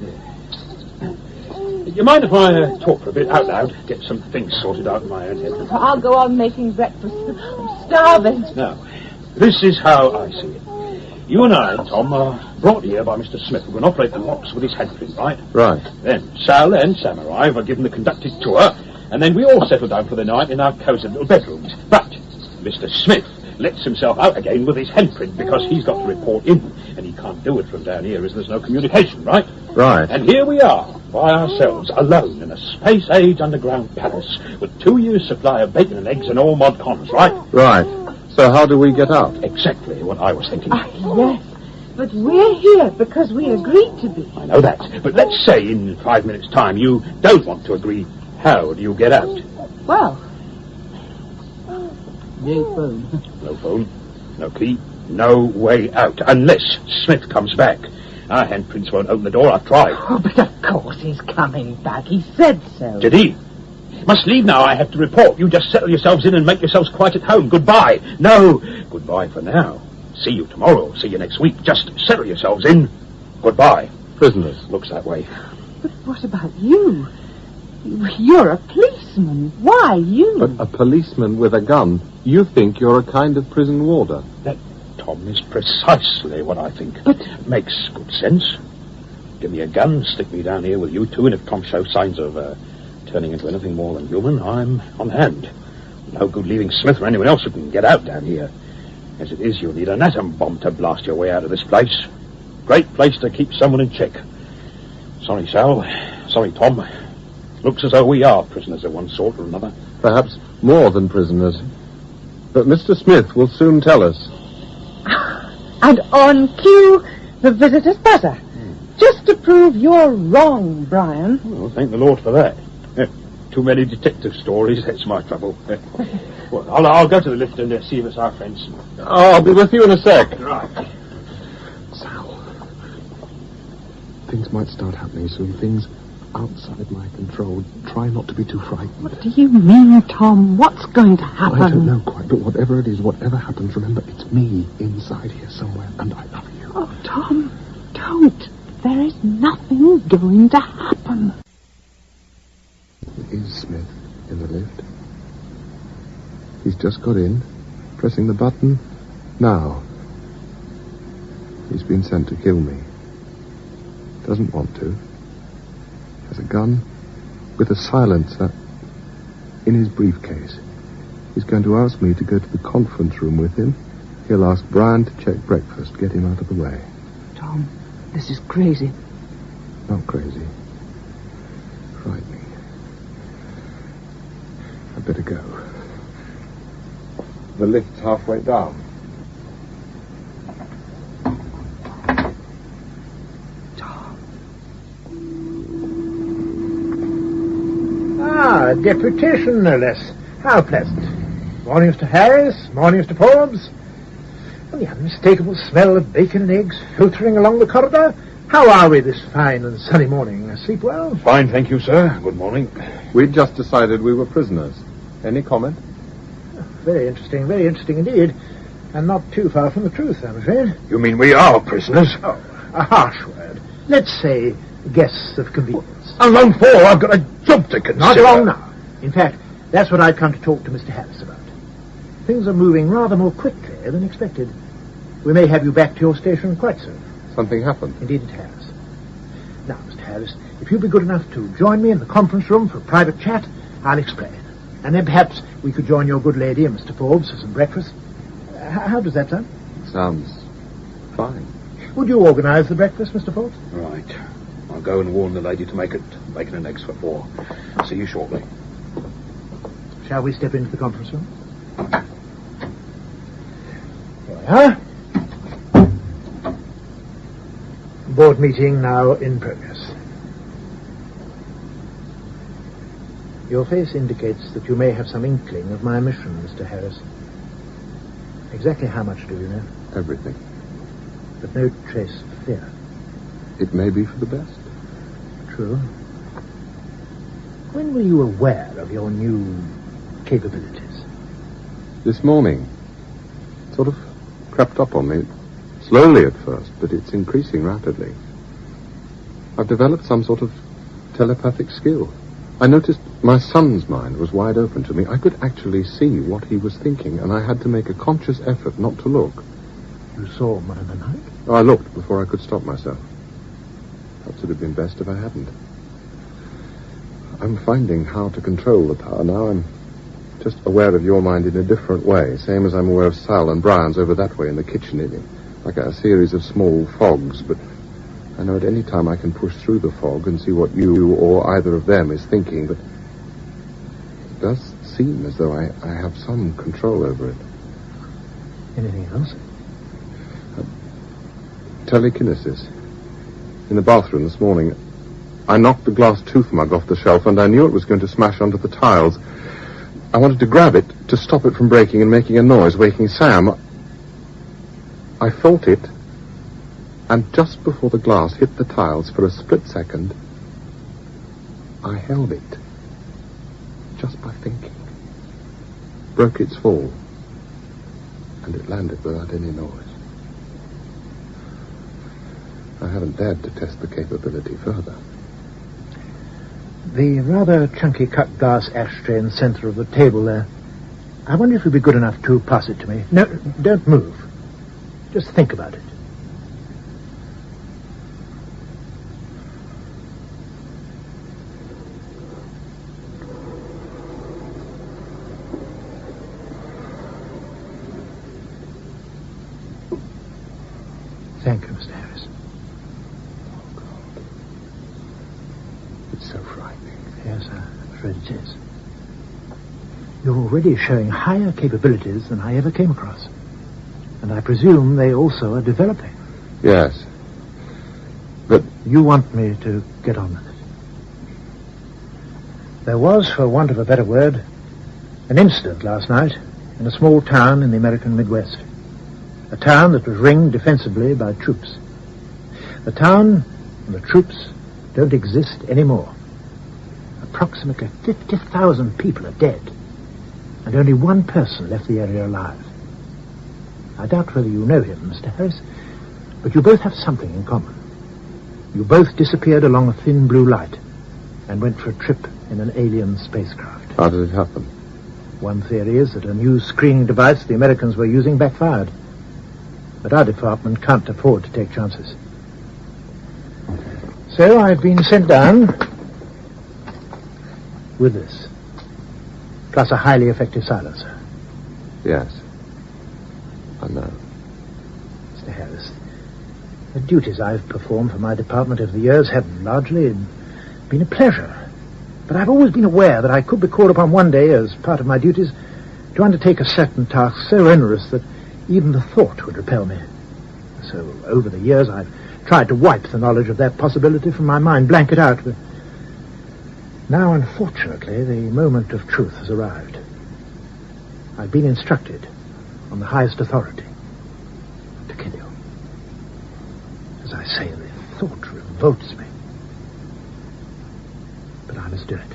You mind if I talk for a bit out loud? Get some things sorted out in my own head. I'll go on making breakfast. I'm starving. Now, this is how I see it. You and I, Tom, are brought here by Mr. Smith, who can operate the locks with his handprint, right? Right. Then Sal and Sam arrive, are given the conducted tour, and then we all settle down for the night in our cosy little bedrooms. But Mr. Smith lets himself out again with his handprint because he's got to report in, and he can't do it from down here as there's no communication, right? Right. And here we are, by ourselves, alone in a space-age underground palace with 2 years' supply of bacon and eggs and all mod cons, right? Right. So how do we get out? Exactly what I was thinking. Yes, but we're here because we agreed to be. I know that, but let's say in 5 minutes' time you don't want to agree. How do you get out? Well, no phone. No phone, no key, no way out, unless Smith comes back. Our handprints won't open the door, I've tried. Oh, but of course he's coming back. He said so. Did he? Must leave now, I have to report. You just settle yourselves in and make yourselves quite at home. Goodbye. No, goodbye for now. See you tomorrow, see you next week. Just settle yourselves in. Goodbye. Prisoners. Looks that way. But what about you? You're a policeman. Why you? But a policeman with a gun. You think you're a kind of prison warder. That, Tom, is precisely what I think. But makes good sense. Give me a gun, stick me down here with you two, and if Tom shows signs of turning into anything more than human, I'm on hand. No good leaving Smith or anyone else who can get out down here. As it is, you'll need an atom bomb to blast your way out of this place. Great place to keep someone in check. Sorry, Sal. Sorry, Tom. Looks as though we are prisoners of one sort or another. Perhaps more than prisoners. But Mr. Smith will soon tell us. And on cue, the visitor's buzzer. Just to prove you're wrong, Brian. Well, thank the Lord for that. Too many detective stories, that's my trouble. Well, I'll go to the lift and see if it's our friend Smith. I'll be with you in a sec. Right. Sal. Things might start happening soon. Things outside my control. Try not to be too frightened. What do you mean, Tom? What's going to happen? I don't know quite, but whatever it is, whatever happens, remember, it's me inside here somewhere, and I love you. Oh, Tom, don't. There is nothing going to happen. Is Smith in the lift? He's just got in, pressing the button now. He's been sent to kill me. Doesn't want to. Has a gun with a silencer in his briefcase. He's going to ask me to go to the conference room with him. He'll ask Brian to check breakfast, get him out of the way. Tom, this is crazy. Not crazy. Frightening. I'd better go. The lift's halfway down. Ah, a deputation, no less. How pleasant. Morning, Mr. Harris. Morning, Mr. Forbes. And the unmistakable smell of bacon and eggs filtering along the corridor. How are we this fine and sunny morning? Sleep well? Fine, thank you, sir. Good morning. We'd just decided we were prisoners. Any comment? Very interesting indeed. And not too far from the truth, I'm afraid. You mean we are prisoners? Oh, a harsh word. Let's say guests of convenience. How long for? I've got a job to consider. Not long now. In fact, that's what I've come to talk to Mr. Harris about. Things are moving rather more quickly than expected. We may have you back to your station quite soon. Something happened? Indeed it has. Now, Mr. Harris, if you'll be good enough to join me in the conference room for a private chat, I'll explain. And then perhaps we could join your good lady and Mr. Forbes for some breakfast. How does that sound? Sounds fine. Would you organise the breakfast, Mr. Forbes? Right. I'll go and warn the lady to make it bacon and eggs for 4. See you shortly. Shall we step into the conference room? Here we are. Board meeting now in progress. Your face indicates that you may have some inkling of my mission, Mr. Harris. Exactly how much do you know? Everything. But no trace of fear. It may be for the best. True. When were you aware of your new capabilities? This morning. Sort of crept up on me. Slowly at first, but it's increasing rapidly. I've developed some sort of telepathic skill. I noticed my son's mind was wide open to me. I could actually see what he was thinking, and I had to make a conscious effort not to look. You saw him in the night? Oh, I looked before I could stop myself. Perhaps it would have been best if I hadn't. I'm finding how to control the power now. I'm just aware of your mind in a different way, same as I'm aware of Sal and Brian's over that way in the kitchen, like a series of small fogs, but I know at any time I can push through the fog and see what you or either of them is thinking, but it does seem as though I have some control over it. Anything else? Telekinesis. In the bathroom this morning, I knocked the glass tooth mug off the shelf, and I knew it was going to smash onto the tiles. I wanted to grab it to stop it from breaking and making a noise, waking Sam. I felt it, and just before the glass hit the tiles for a split second, I held it, just by thinking. Broke its fall, and it landed without any noise. I haven't dared to test the capability further. The rather chunky cut glass ashtray in the centre of the table there. I wonder if you'd be good enough to pass it to me. No, don't move. Just think about it. Thank you, Mr. Harris. Oh, God. It's so frightening. Yes, I'm afraid it is. You're already showing higher capabilities than I ever came across. And I presume they also are developing. Yes. But you want me to get on with it. There was, for want of a better word, an incident last night in a small town in the American Midwest. A town that was ringed defensively by troops. The town and the troops don't exist anymore. approximately 50,000 people are dead, and only one person left the area alive. I doubt whether you know him, Mr. Harris, but you both have something in common. You both disappeared along a thin blue light and went for a trip in an alien spacecraft. How did it happen? One theory is that a new screening device the Americans were using backfired. But our department can't afford to take chances. So I've been sent down with this, plus a highly effective silencer. Yes. I know. Mr. Harris, the duties I've performed for my department over the years have largely been a pleasure. But I've always been aware that I could be called upon one day, as part of my duties, to undertake a certain task so onerous that even the thought would repel me. So, over the years, I've tried to wipe the knowledge of that possibility from my mind, blank it out. But now, unfortunately, the moment of truth has arrived. I've been instructed, on the highest authority, to kill you. As I say, the thought revolts me. But I must do it.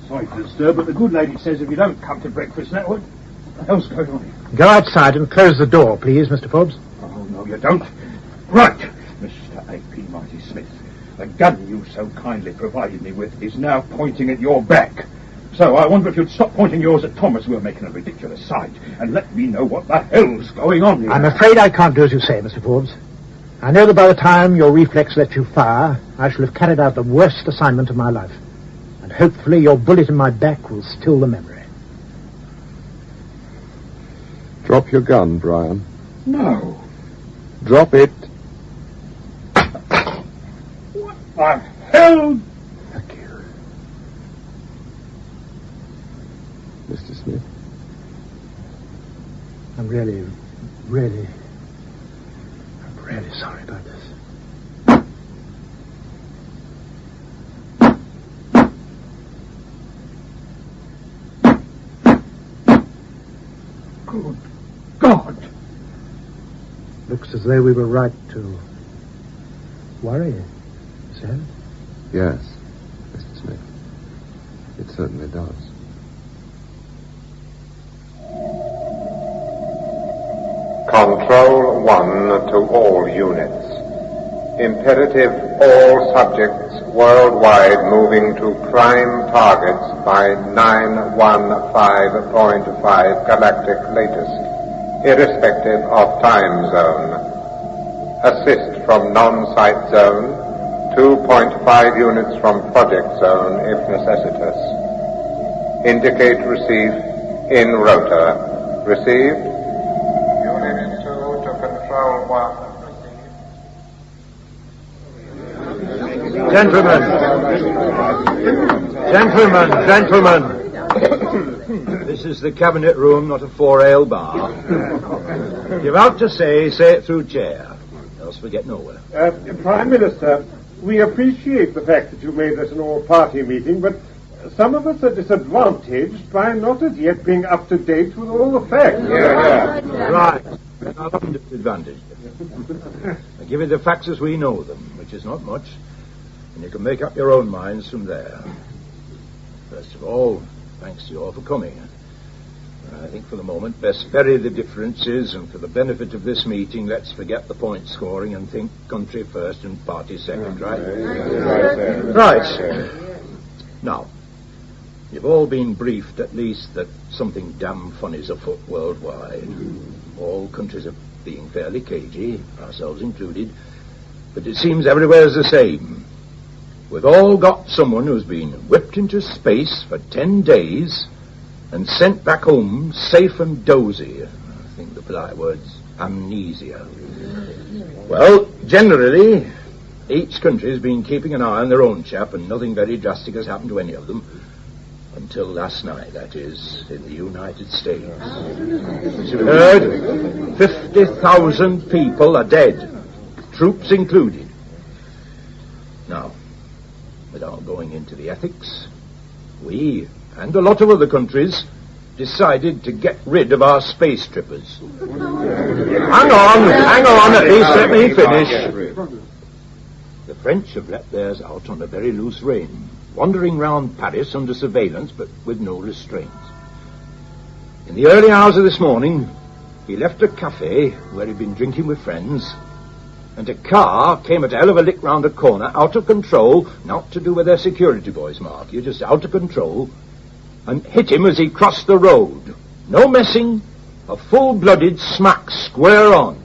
Sorry to disturb, but the good lady says if you don't come to breakfast now, what the hell's going on here? Go outside and close the door, please, Mr. Forbes. Oh, no, you don't. Right, Mr. A.P. Mighty Smith. The gun you so kindly provided me with is now pointing at your back. So I wonder if you'd stop pointing yours at Thomas. We're making a ridiculous sight, and let me know what the hell's going on here. I'm afraid I can't do as you say, Mr. Forbes. I know that by the time your reflex lets you fire, I shall have carried out the worst assignment of my life. And hopefully your bullet in my back will still the memory. Drop your gun, Brian. No. Drop it. What the hell? Thank you. Mr. Smith. I'm really sorry about this. Good God. Looks as though we were right to worry, sir. Yes, Mr. Smith. It certainly does. Control 1 to all units. Imperative all subjects worldwide moving to prime targets by 915.5 galactic latest, irrespective of time zone. Assist from non-site zone, 2.5 units from project zone if necessitous. Indicate receive in rota. Received. Unit 2 to Control 1. Gentlemen. This is the cabinet room, not a 4-ale bar. If you're out to say it through chair, else we get nowhere. Prime Minister, we appreciate the fact that you made this an all-party meeting, but some of us are disadvantaged by not as yet being up to date with all the facts. Right. I'm disadvantaged. I give you the facts as we know them, which is not much, and you can make up your own minds from there. First of all, thanks to you all for coming. I think for the moment best bury the differences, and for the benefit of this meeting, let's forget the point scoring and think country first and party second, right? Right. Now, you've all been briefed at least that something damn funny's afoot worldwide. All countries are being fairly cagey, ourselves included, but it seems everywhere's the same. We've all got someone who's been whipped into space for 10 days and sent back home safe and dozy. I think the polite word's amnesia. Well, generally, each country's been keeping an eye on their own chap, and nothing very drastic has happened to any of them. Until last night, that is, in the United States. As you heard, 50,000 people are dead, troops included. Now, without going into the ethics, we, and a lot of other countries, decided to get rid of our space trippers. Hang on, at least let me finish. The French have let theirs out on a very loose rein. wandering round Paris under surveillance, but with no restraints. In the early hours of this morning, he left a cafe where he'd been drinking with friends, and a car came at a hell of a lick round a corner, out of control, not to do with their security boys, Mark, you're just out of control, and hit him as he crossed the road. No messing, a full-blooded smack square on.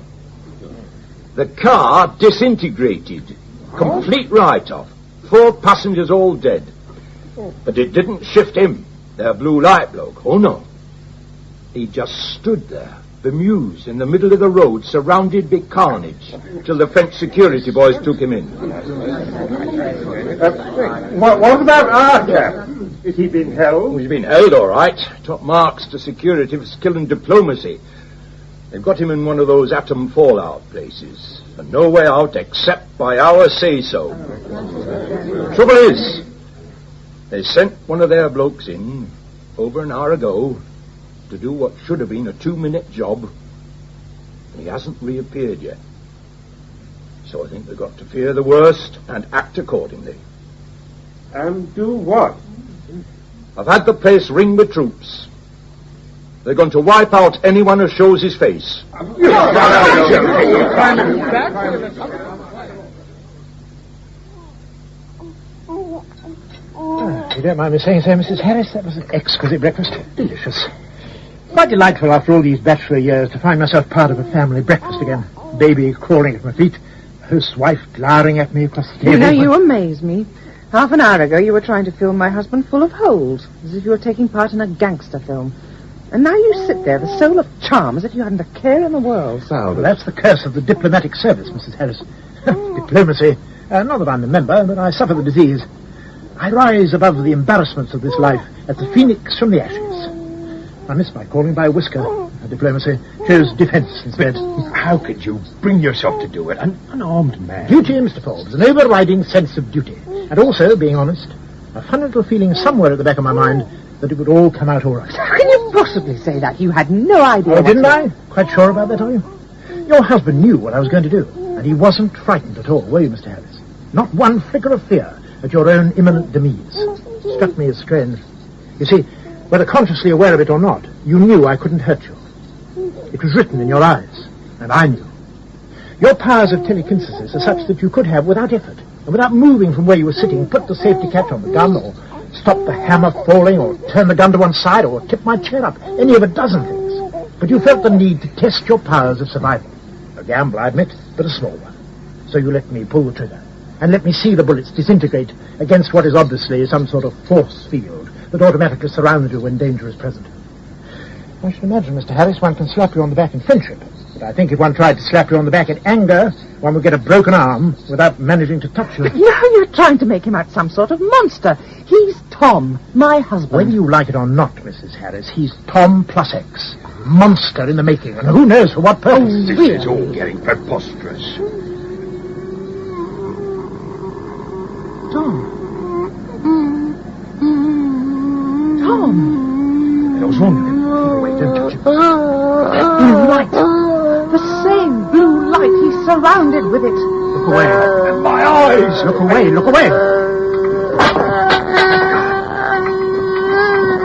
The car disintegrated, complete write-off. 4 passengers all dead. But it didn't shift him, their blue light bloke. Oh, no. He just stood there, bemused, in the middle of the road, surrounded by carnage, till the French security boys took him in. What about our chap? Is he been held? He's been held, all right. Top marks to security for skill and diplomacy. They've got him in one of those atom fallout places, and no way out except by our say-so. Trouble is, they sent one of their blokes in over an hour ago to do what should have been a 2-minute job, and he hasn't reappeared yet. So I think they've got to fear the worst and act accordingly. And do what? I've had the place ring with troops. They're going to wipe out anyone who shows his face. You don't mind me saying so, Mrs. Harris? That was an exquisite breakfast. Delicious. Quite delightful after all these bachelor years to find myself part of a family breakfast again. Baby crawling at my feet, host's wife glowering at me across the table. You know, you amaze me. Half an hour ago you were trying to film my husband full of holes, as if you were taking part in a gangster film. And now you sit there, the soul of charm, as if you hadn't a care in the world. Well, that's the curse of the diplomatic service, Mrs. Harris. Diplomacy. Not that I'm a member, but I suffer the disease. I rise above the embarrassments of this life as the phoenix from the ashes. I miss my calling by a whisker. Diplomacy chose defence instead. How could you bring yourself to do it? An unarmed man. Duty, Mr. Forbes, an overriding sense of duty. And also, being honest, a funny little feeling somewhere at the back of my mind that it would all come out all right. How can you possibly say that? You had no idea. Oh, didn't I? Quite sure about that, are you? Your husband knew what I was going to do, and he wasn't frightened at all, were you, Mr. Harris? Not one flicker of fear at your own imminent demise. Struck me as strange. You see, whether consciously aware of it or not, you knew I couldn't hurt you. It was written in your eyes, and I knew. Your powers of telekinesis are such that you could have, without effort, and without moving from where you were sitting, put the safety catch on the gun, or stop the hammer falling, or turn the gun to one side, or tip my chair up, any of a dozen things. But you felt the need to test your powers of survival. A gamble, I admit, but a small one. So you let me pull the trigger, and let me see the bullets disintegrate against what is obviously some sort of force field that automatically surrounds you when danger is present. I should imagine, Mr. Harris, one can slap you on the back in friendship. But I think if one tried to slap you on the back in anger, one would get a broken arm without managing to touch you. But now you're trying to make him out some sort of monster. He's Tom, my husband. Whether you like it or not, Mrs. Harris, he's Tom plus X. Monster in the making, and who knows for what purpose. This is all getting preposterous. Tom. Tom. What's wrong with him? Wait, don't touch him. That blue light. The same blue light. He's surrounded with it. Look away. My eyes! Look away, look away!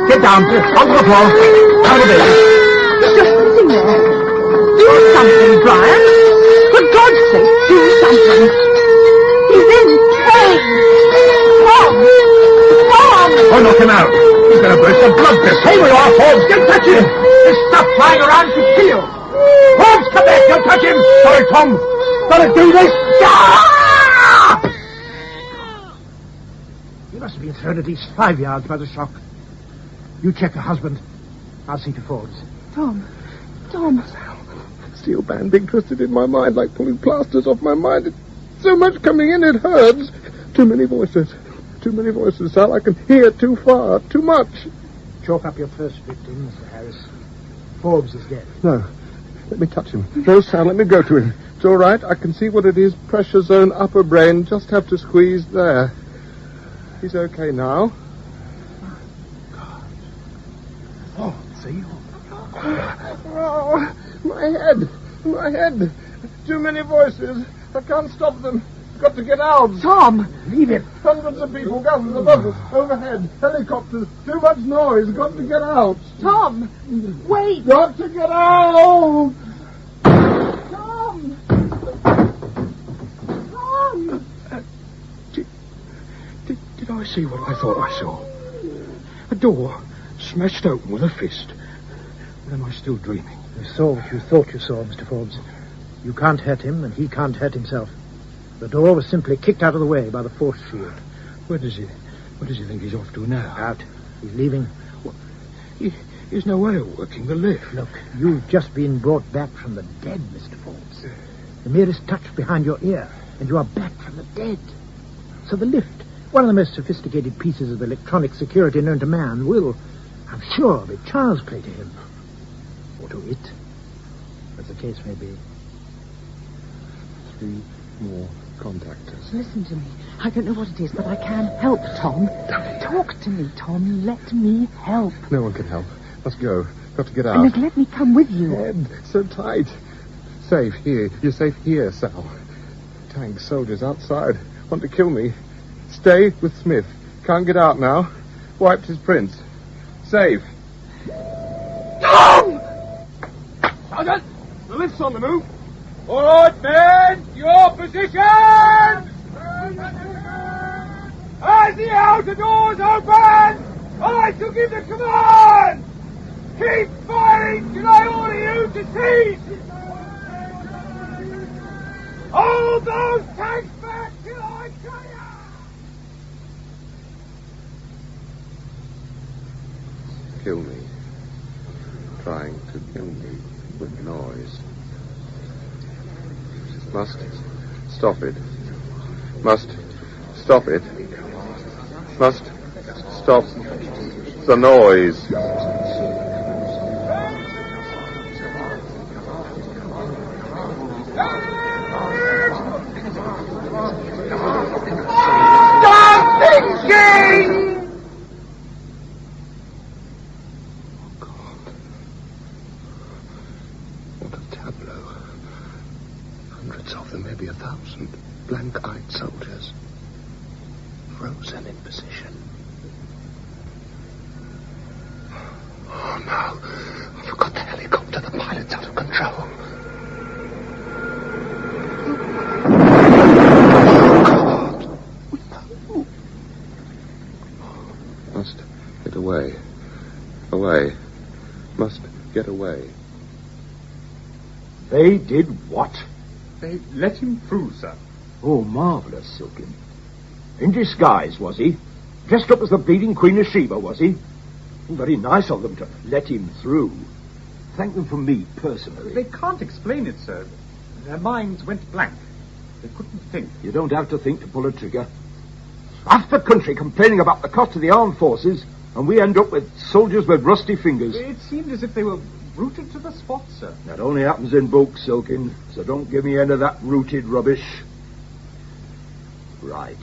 Get down, onto the floor. Out of bed. He's just sitting there. Do something, Brian. For God's sake, do something. He's in pain. Tom! Tom! Oh, knock him out. He's going to burst a blood vessel. Stay where you are, Forbes. Don't touch him. There's stuff flying around to kill. Forbes, come back. Don't touch him. Sorry, Tom. Gotta do this. Ah! He must have been thrown at least 5 yards by the shock. You check her husband. I'll see to Forbes. Tom. Tom. Steel band being twisted in my mind like pulling plasters off my mind. It's so much coming in, it hurts. Too many voices. Too many voices, Sal. I can hear too far. Too much. Chalk up your first victim, Mr. Harris. Forbes is dead. No. Let me touch him. No, Sal, let me go to him. It's all right. I can see what it is. Pressure zone, upper brain. Just have to squeeze there. He's okay now. God. Oh, see? Oh, my head. My head. Too many voices. I can't stop them. Got to get out. Tom! Leave it. Hundreds of people gathered above us, overhead. Helicopters. Too much noise. Got to get out. Tom! Wait! Got to get out! Tom! Tom! Did I see what I thought I saw? A door smashed open with a fist. Or am I still dreaming? You saw what you thought you saw, Mr. Forbes. You can't hurt him, and he can't hurt himself. The door was simply kicked out of the way by the force shield. What does he think he's off to now? Out. He's leaving. There's no way of working the lift. Look, you've just been brought back from the dead, Mr. Forbes. The merest touch behind your ear, and you are back from the dead. So the lift, one of the most sophisticated pieces of electronic security known to man, will, I'm sure, be child's play to him. Or to it, as the case may be. 3 more contactors. Listen to me. I don't know what it is, but I can help, Tom. Talk to me, Tom. Let me help. No one can help. Let's go. Got to get out. And let me come with you. Head, so tight. Safe here. You're safe here, Sal. Tank soldiers outside. Want to kill me. Stay with Smith. Can't get out now. Wiped his prints. Safe. Tom! Sergeant! The lift's on the move. All right, men. Your position! As the outer doors open, I shall give the command. Keep firing till I order you to cease. Hold those tanks back till I tell you. Kill me. Trying to kill me with noise. Must stop it. Must stop it. Must stop the noise. Stop thinking! Of them, maybe 1,000 blank-eyed soldiers, frozen in position. Oh no! I forgot the helicopter. The pilot's out of control. Oh God! Must get away. Away. Must get away. They did what? They let him through, sir. Oh, marvellous, Silkin. In disguise, was he? Dressed up as the bleeding Queen of Sheba, was he? Very nice of them to let him through. Thank them from me, personally. They can't explain it, sir. Their minds went blank. They couldn't think. You don't have to think to pull a trigger. Half the country complaining about the cost of the armed forces, and we end up with soldiers with rusty fingers. It seemed as if they were rooted to the spot, sir. That only happens in books, Silkin, so don't give me any of that rooted rubbish. Right.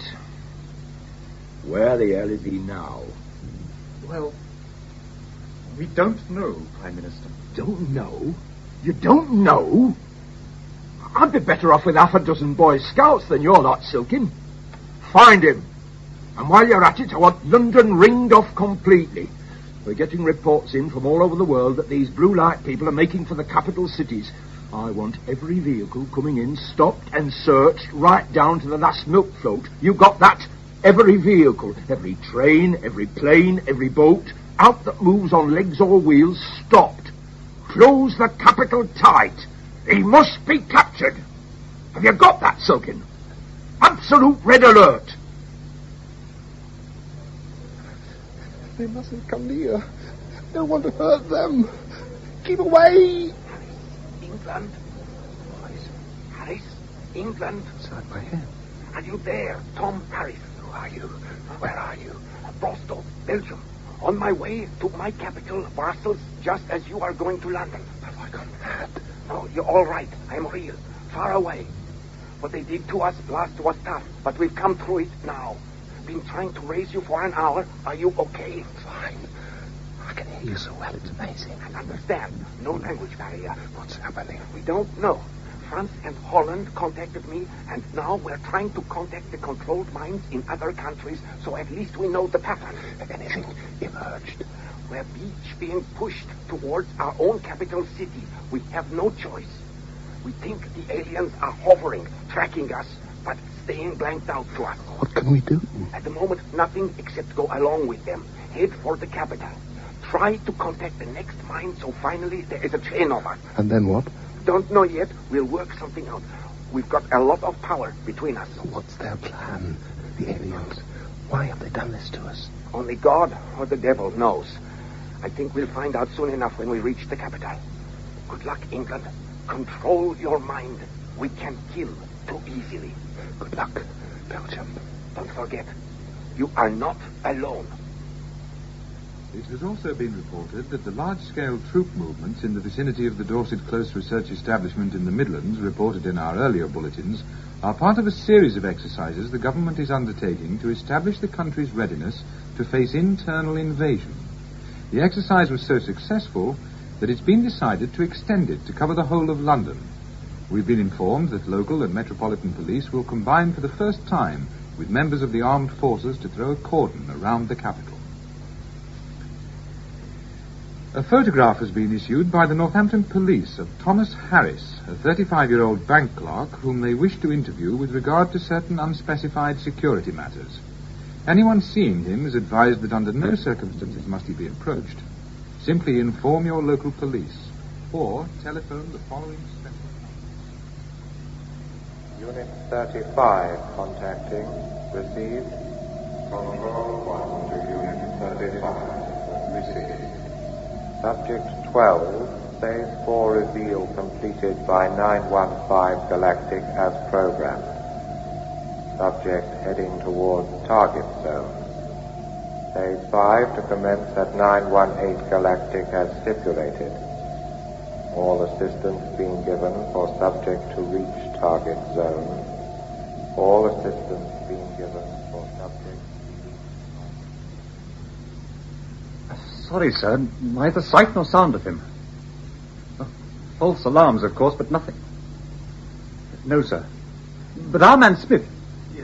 Where the hell is he now? Well, we don't know, Prime Minister. Don't know? You don't know? I'd be better off with 6 Boy Scouts than your lot, Silkin. Find him. And while you're at it, I want London ringed off completely. We're getting reports in from all over the world that these blue light people are making for the capital cities. I want every vehicle coming in stopped and searched right down to the last milk float. You got that? Every vehicle, every train, every plane, every boat, out that moves on legs or wheels, stopped. Close the capital tight. He must be captured. Have you got that, Silkin? Absolute red alert. They mustn't come near. Don't want to hurt them. Keep away. England. Boys. Harris. England. Inside my head. Are you there, Tom Harris? Who are you? Where are you? Brostov, Belgium. On my way to my capital, Brussels, just as you are going to London. Have I gone mad? No, you're all right. I'm real. Far away. What they did to us last was tough, but we've come through it now. Been trying to raise you for an hour. Are you okay? Fine. I can hear you so well. It's amazing. I understand. No language barrier. What's happening? We don't know. France and Holland contacted me, and now we're trying to contact the controlled mines in other countries, so at least we know the pattern. Anything emerged? We're being pushed towards our own capital city. We have no choice. We think the aliens are hovering, tracking us, but staying blanked out to us. What can we do? At the moment, nothing except go along with them. Head for the capital. Try to contact the next mine, so finally there is a chain of us. And then what? Don't know yet. We'll work something out. We've got a lot of power between us. What's their plan? The aliens. Why have they done this to us? Only God or the devil knows. I think we'll find out soon enough when we reach the capital. Good luck, England. Control your mind. We can kill too easily. Good luck, Belgium. Don't forget, you are not alone. It has also been reported that the large-scale troop movements in the vicinity of the Dorset Close Research Establishment in the Midlands, reported in our earlier bulletins, are part of a series of exercises the government is undertaking to establish the country's readiness to face internal invasion. The exercise was so successful that it's been decided to extend it to cover the whole of London. We've been informed that local and metropolitan police will combine for the first time with members of the armed forces to throw a cordon around the capital. A photograph has been issued by the Northampton Police of Thomas Harris, a 35-year-old bank clerk whom they wish to interview with regard to certain unspecified security matters. Anyone seeing him is advised that under no circumstances must he be approached. Simply inform your local police or telephone the following special number. Unit 35 contacting. Received. Control 1 to Unit 35. Received. Subject 12, Phase 4 reveal completed by 915 Galactic as programmed. Subject heading towards target zone. Phase 5 to commence at 918 Galactic as stipulated. All assistance being given for subject to reach target zone. All assistance being given for subject. Sorry, sir. Neither sight nor sound of him. False alarms, of course, but nothing. No, sir. But our man Smith...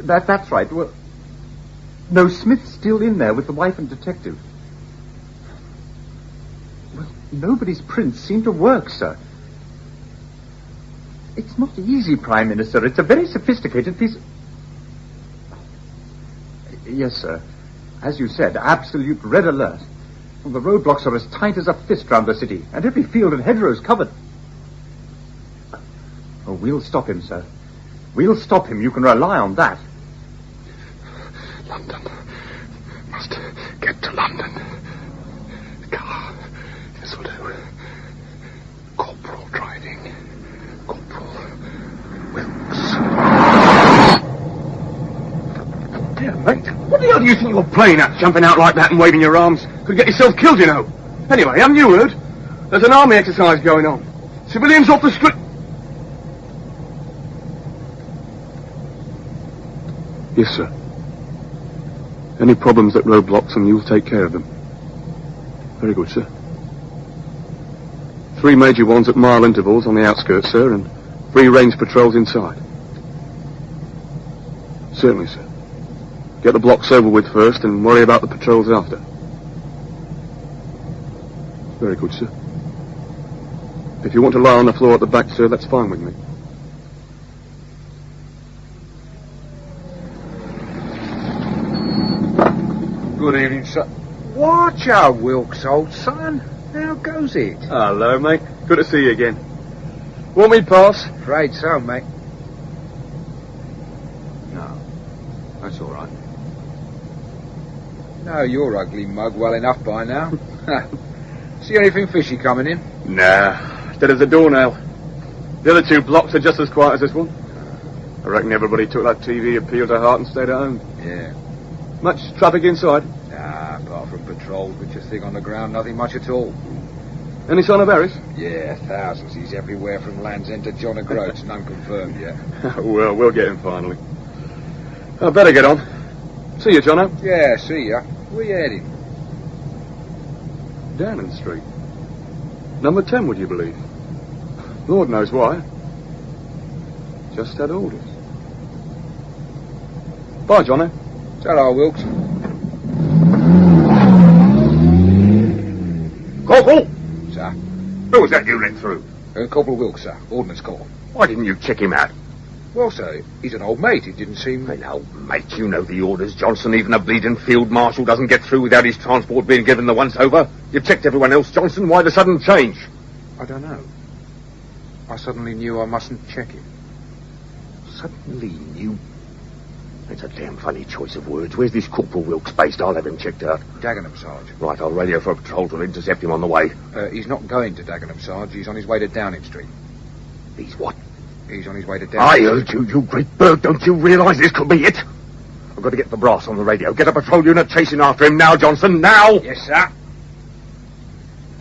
That's right. Well, no, Smith's still in there with the wife and detective. Well, nobody's prints seem to work, sir. It's not easy, Prime Minister. It's a very sophisticated piece of... Yes, sir. As you said, absolute red alert. Well, the roadblocks are as tight as a fist round the city, and every field and hedgerow's covered. Oh, we'll stop him, sir. We'll stop him. You can rely on that. London. Must get to London. Car. This will do. Corporal driving. Corporal Wilkes. Dear mate, what the hell do you think you're playing at, jumping out like that and waving your arms? Could get yourself killed, you know. Anyway, haven't you heard? There's an army exercise going on. Civilians off the street. Yes, sir. Any problems at roadblocks and you'll take care of them. Very good, sir. 3 major ones at mile intervals on the outskirts, sir, and 3 range patrols inside. Certainly, sir. Get the blocks over with first and worry about the patrols after. Very good, sir. If you want to lie on the floor at the back, sir, that's fine with me. Good evening, sir. Watch out, Wilkes, old son. How goes it? Hello, mate. Good to see you again. Want me pass? Afraid so, mate. No, that's all right. Know your ugly mug well enough by now. See anything fishy coming in? Nah, dead as a doornail. The other 2 blocks are just as quiet as this one. I reckon everybody took that TV appeal to heart and stayed at home. Yeah. Much traffic inside? Nah, apart from patrols, which are thing on the ground, nothing much at all. Any sign of Harris? Yeah, thousands. He's everywhere from Land's End to John O'Groats, none confirmed yet. Well, we'll get him finally. I better get on. See you, Jono. Yeah, see ya. Where you heading? Downing Street. Number 10, would you believe? Lord knows why. Just had orders. Bye, Johnny. Ta-ra, Wilkes. Corporal! Sir? Who was that you let through? Corporal Wilkes, sir. Ordnance Corps. Why didn't you check him out? Well, sir, he's an old mate. It didn't seem... An old mate, you know the orders, Johnson. Even a bleeding field marshal doesn't get through without his transport being given the once-over. You've checked everyone else, Johnson. Why the sudden change? I don't know. I suddenly knew I mustn't check him. Suddenly knew? It's a damn funny choice of words. Where's this Corporal Wilkes based? I'll have him checked out. Dagenham, Sarge. Right, I'll radio for a patrol to intercept him on the way. He's not going to Dagenham, Sarge. He's on his way to Downing Street. He's what? He's on his way to Downing I Street. heard you, you great bird. Don't you realise this could be it? I've got to get the brass on the radio. Get a patrol unit chasing after him now, Johnson. Now! Yes, sir.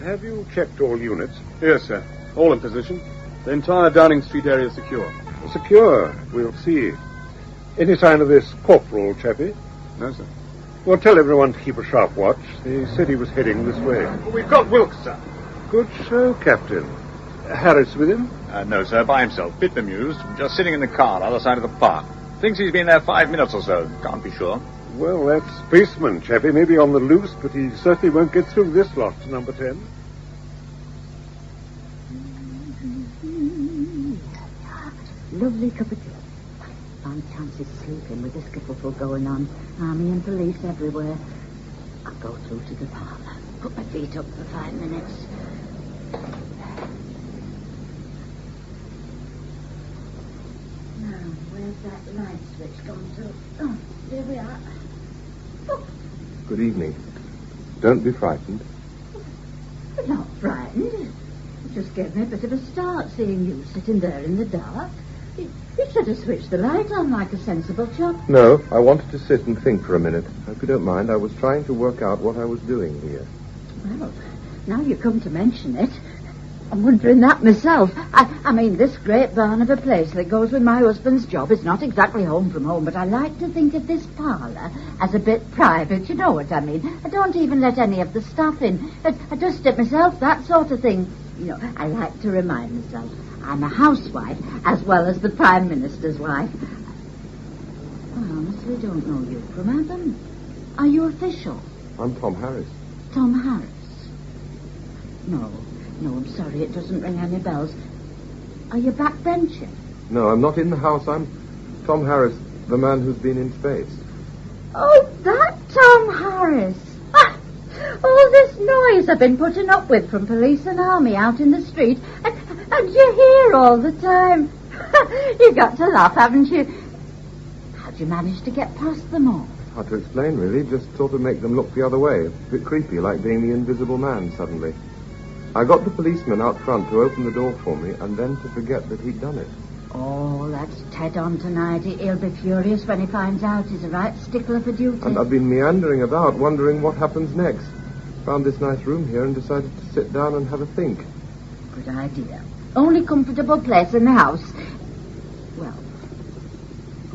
Have you checked all units? Yes, sir. All in position. The entire Downing Street area is secure. Secure. We'll see. Any sign of this Corporal chappie? No, sir. Well, tell everyone to keep a sharp watch. They said he was heading this way. Well, we've got Wilkes, sir. Good show, Captain. Harris with him? No, sir, by himself. Bit bemused. Just sitting in the car, other side of the park. Thinks he's been there 5 minutes or so. Can't be sure. Well, that spaceman chappie may be on the loose, but he certainly won't get through this lot, number 10. Lovely cup of tea. Fine chances sleeping with this kerfuffle going on. Army and police everywhere. I'll go through to the parlour. Put my feet up for 5 minutes. Now, where's that light switch gone to? Oh, there we are. Oh, Good evening. Don't be frightened. I'm not frightened. It just gave me a bit of a start seeing you sitting there in the dark. You should have switched the light on like a sensible chap. No, I wanted to sit and think for a minute. If you don't mind, I was trying to work out what I was doing here. Well, now you come to mention it, I'm wondering that myself. I mean, this great barn of a place that goes with my husband's job is not exactly home from home, but I like to think of this parlour as a bit private, you know what I mean? I don't even let any of the staff in. I dust it myself, that sort of thing. You know, I like to remind myself I'm a housewife as well as the Prime Minister's wife. I honestly don't know you from Adam. Are you official? I'm Tom Harris. Tom Harris? No, I'm sorry, it doesn't ring any bells. Are you backbenching? No, I'm not in the house. I'm Tom Harris, the man who's been in space. Oh, that Tom Harris. All this noise I've been putting up with from police and army out in the street, and you're here all the time. You've got to laugh, haven't you? How'd you manage to get past them all? Hard to explain, really. Just sort of make them look the other way. A bit creepy, like being the invisible man suddenly. I got the policeman out front to open the door for me, and then to forget that he'd done it. Oh, that's Ted on tonight. He'll be furious when he finds out he's a right stickler for duty. And I've been meandering about, wondering what happens next. Found this nice room here and decided to sit down and have a think. Good idea. Only comfortable place in the house. Well,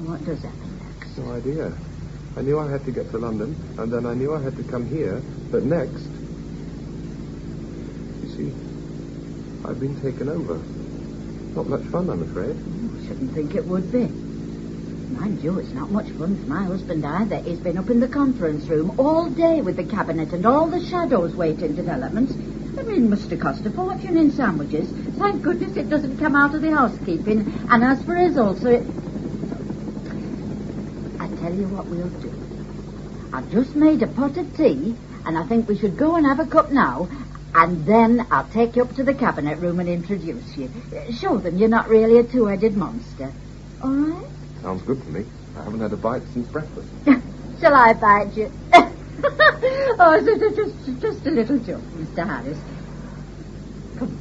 what does happen next? No idea. I knew I had to get to London, and then I knew I had to come here, but next... You see, I've been taken over. Not much fun, I'm afraid. Shouldn't think it would be. Mind you, it's not much fun for my husband either. He's been up in the conference room all day with the cabinet and all the shadows waiting developments. I mean, it must have cost a fortune in sandwiches. Thank goodness it doesn't come out of the housekeeping. And as for us also, I tell you what we'll do. I've just made a pot of tea, and I think we should go and have a cup now, and then I'll take you up to the cabinet room and introduce you. Show them you're not really a two-headed monster. All right? Sounds good to me. I haven't had a bite since breakfast. Shall I bite you? Oh, it's just a little joke, Mr. Harris. Come.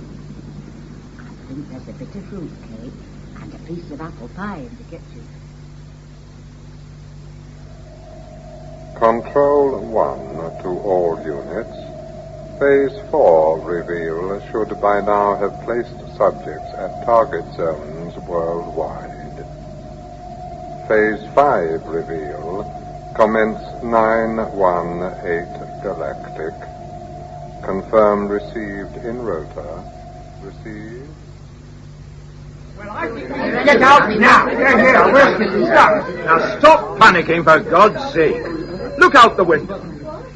I think there's a bit of fruit cake and a piece of apple pie in the kitchen. Control 1 to all units. Phase 4 reveal should by now have placed subjects at target zones worldwide. Phase 5 reveal. Commence 918 Galactic. Confirmed received in rota. Received. Well, I think Get out now. Here, where's Kitty? Stop. Now stop panicking, for God's sake. Look out the window.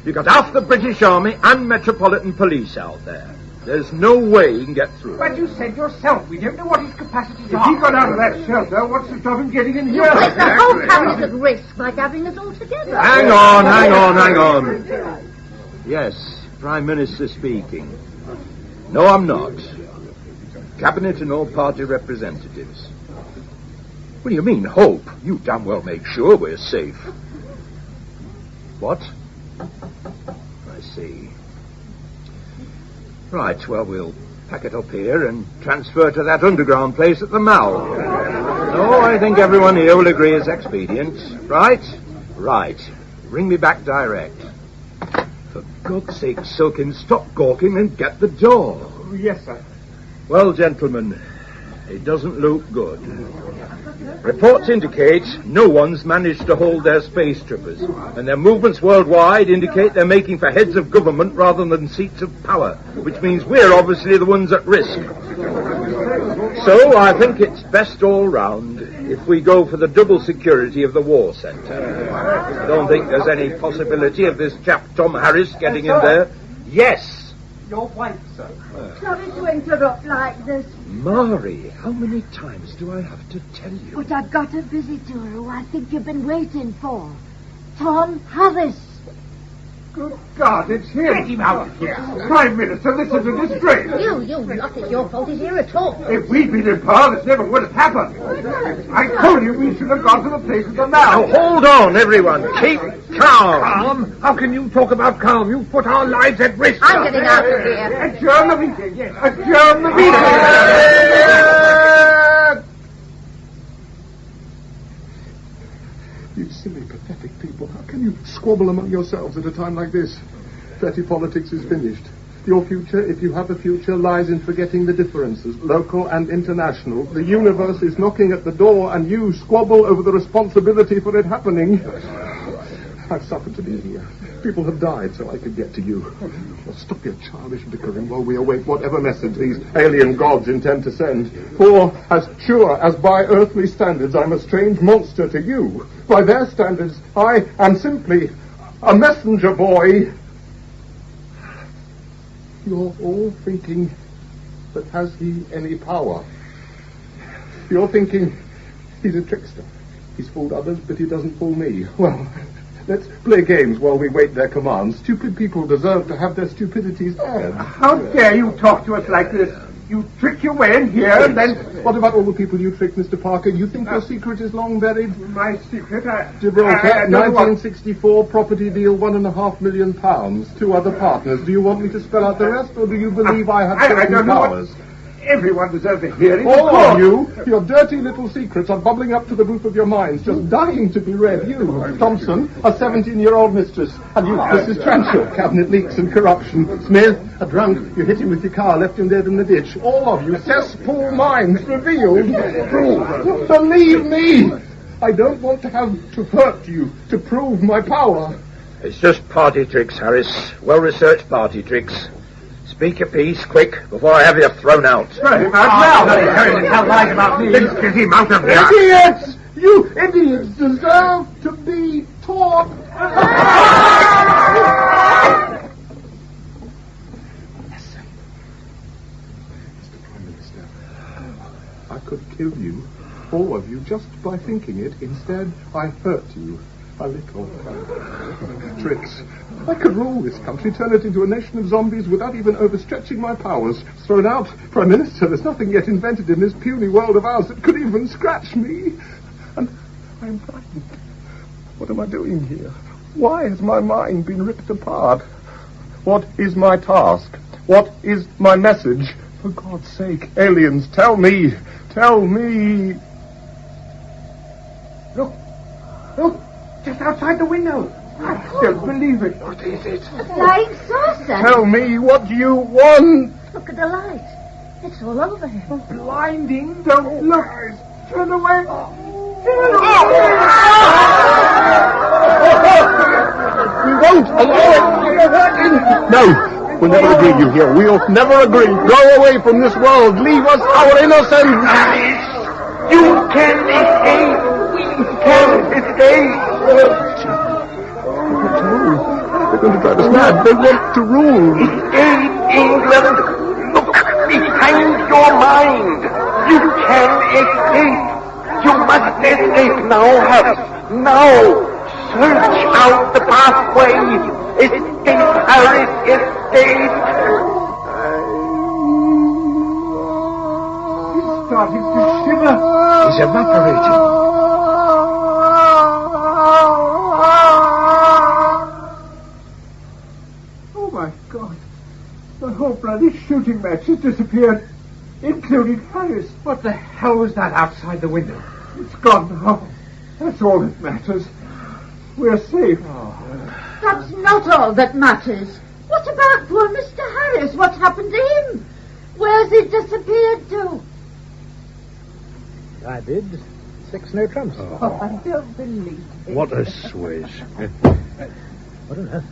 You've got half the British Army and Metropolitan Police out there. There's no way he can get through. But you said yourself, we don't know what his capacities are. If he got out of that shelter, what's to stop him getting in here? You place the whole cabinet at risk by gathering us all together. Hang on. Yes, Prime Minister speaking. No, I'm not. Cabinet and all party representatives. What do you mean, hope? You damn well make sure we're safe. What? I see. Right, well, we'll pack it up here and transfer to that underground place at the Mall. No, I think everyone here will agree it's expedient. Right? Right. Ring me back direct. For God's sake, Silkin, stop gawking and get the door. Oh, yes, sir. Well, gentlemen, it doesn't look good. Reports indicate no one's managed to hold their space troopers, and their movements worldwide indicate they're making for heads of government rather than seats of power, which means we're obviously the ones at risk. So I think it's best all round if we go for the double security of the war centre. I don't think there's any possibility of this chap Tom Harris getting in there. Yes. Your wife, sir. Sorry to interrupt like this. Mari, how many times do I have to tell you? But I've got a visitor who I think you've been waiting for. Tom Harris. Good God, it's him. Get him out of here. Prime Minister, this is a disgrace. You lot, it's your fault he's here at all. If we'd been in power, this never would have happened. I told you we should have gone to the place of the Mall. Now, hold on, everyone. Keep calm. Calm? How can you talk about calm? You've put our lives at risk. I'm getting out of here. Adjourn the meeting. Adjourn the meeting. You silly, pathetic people. How can you squabble among yourselves at a time like this? Petty politics is finished. Your future, if you have a future, lies in forgetting the differences, local and international. The universe is knocking at the door, and you squabble over the responsibility for it happening. I've suffered to be here. People have died so I could get to you. Well, stop your childish bickering while we await whatever message these alien gods intend to send. For, as sure as by earthly standards I'm a strange monster to you, by their standards I am simply a messenger boy. You're all thinking, but has he any power? You're thinking, he's a trickster. He's fooled others, but he doesn't fool me. Well, let's play games while we wait their commands. Stupid people deserve to have their stupidities aired. How dare you talk to us like this? You trick your way in here and then... What about all the people you tricked, Mr. Parker? You think your secret is long buried? My secret? Gibraltar, 1964, property deal, £1.5 million. 2 other partners. Do you want me to spell out the rest, or do you believe I have certain powers? Everyone deserves to hear it. All of you, your dirty little secrets are bubbling up to the roof of your minds, just dying to be read. You, Thompson, a 17-year-old mistress, and you, Mrs. Transhaw, cabinet leaks and corruption. Smith, a drunk, you hit him with your car, left him dead in the ditch. All of you, cesspool minds revealed. Prove. Believe me, I don't want to have to hurt you to prove my power. It's just party tricks, Harris. Well-researched party tricks. Speak your piece, quick, before I have you thrown out. Throw him out now! Tell lies about me! Let's get him out of here! Idiots! You idiots deserve to be taught! Listen. Mr. Prime Minister, I could kill you, all of you, just by thinking it. Instead, I hurt you. A little. Tricks. I could rule this country, turn it into a nation of zombies without even overstretching my powers. Thrown out. Prime Minister, there's nothing yet invented in this puny world of ours that could even scratch me. And I'm frightened. What am I doing here? Why has my mind been ripped apart? What is my task? What is my message? For God's sake, aliens, tell me. Tell me. Look. Just outside the window. I don't believe it. What is it? A flying saucer. Tell me what you want. Look at the light. It's all over him. Blinding. Don't look. Turn away. We won't allow it. No, we'll never agree, you hear. We'll never agree. Go away from this world. Leave us our innocence. You can escape! We can escape! They're going to drive us mad. They want to rule. Escape, England! Look behind your mind! You can escape! You must escape now, Harris! Now! Search out the pathway! Escape, Harris! Escape! He's starting to shiver. He's evaporating. Oh, my God. The whole bloody shooting match has disappeared, including Harris. What the hell was that outside the window? It's gone now. That's all that matters. We're safe. That's not all that matters. What about poor Mr. Harris? What happened to him? Where's he disappeared to? I bid 6 no trumps. Oh, I don't believe it. What a swizz. I don't know.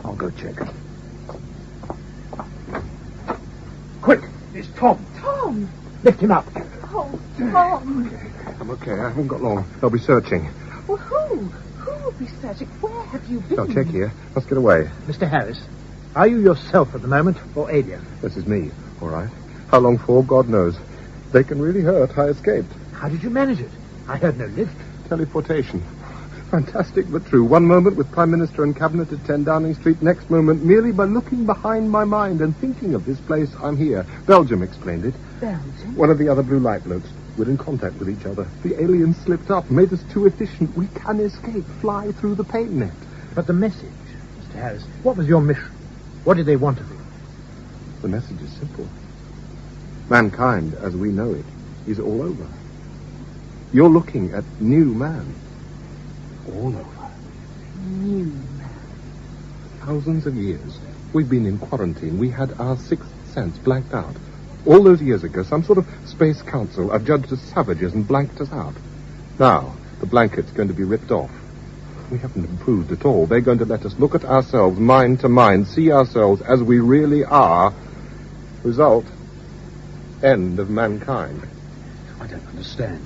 I'll go check. Quick, it's Tom. Tom! Lift him up. Oh, Tom. I'm okay. I haven't got long. They'll be searching. Well, who? Who will be searching? Where have you been? I'll check here. Let's get away. Mr. Harris, are you yourself at the moment, or alien? This is me, all right. How long for, God knows. They can really hurt. I escaped. How did you manage it? I heard no lift. Teleportation. Fantastic but true. One moment with Prime Minister and Cabinet at 10 Downing Street. Next moment, merely by looking behind my mind and thinking of this place, I'm here. Belgium explained it. Belgium? One of the other blue light blokes. We're in contact with each other. The aliens slipped up, made us too efficient. We can escape, fly through the paint net. But the message, Mr. Harris, what was your mission? What did they want of you? The message is simple. Mankind, as we know it, is all over. You're looking at new man. All over. New man. Thousands of years. We've been in quarantine. We had our sixth sense blanked out. All those years ago, some sort of space council adjudged us savages and blanked us out. Now, the blanket's going to be ripped off. We haven't improved at all. They're going to let us look at ourselves, mind to mind, see ourselves as we really are. Result, end of mankind. I don't understand.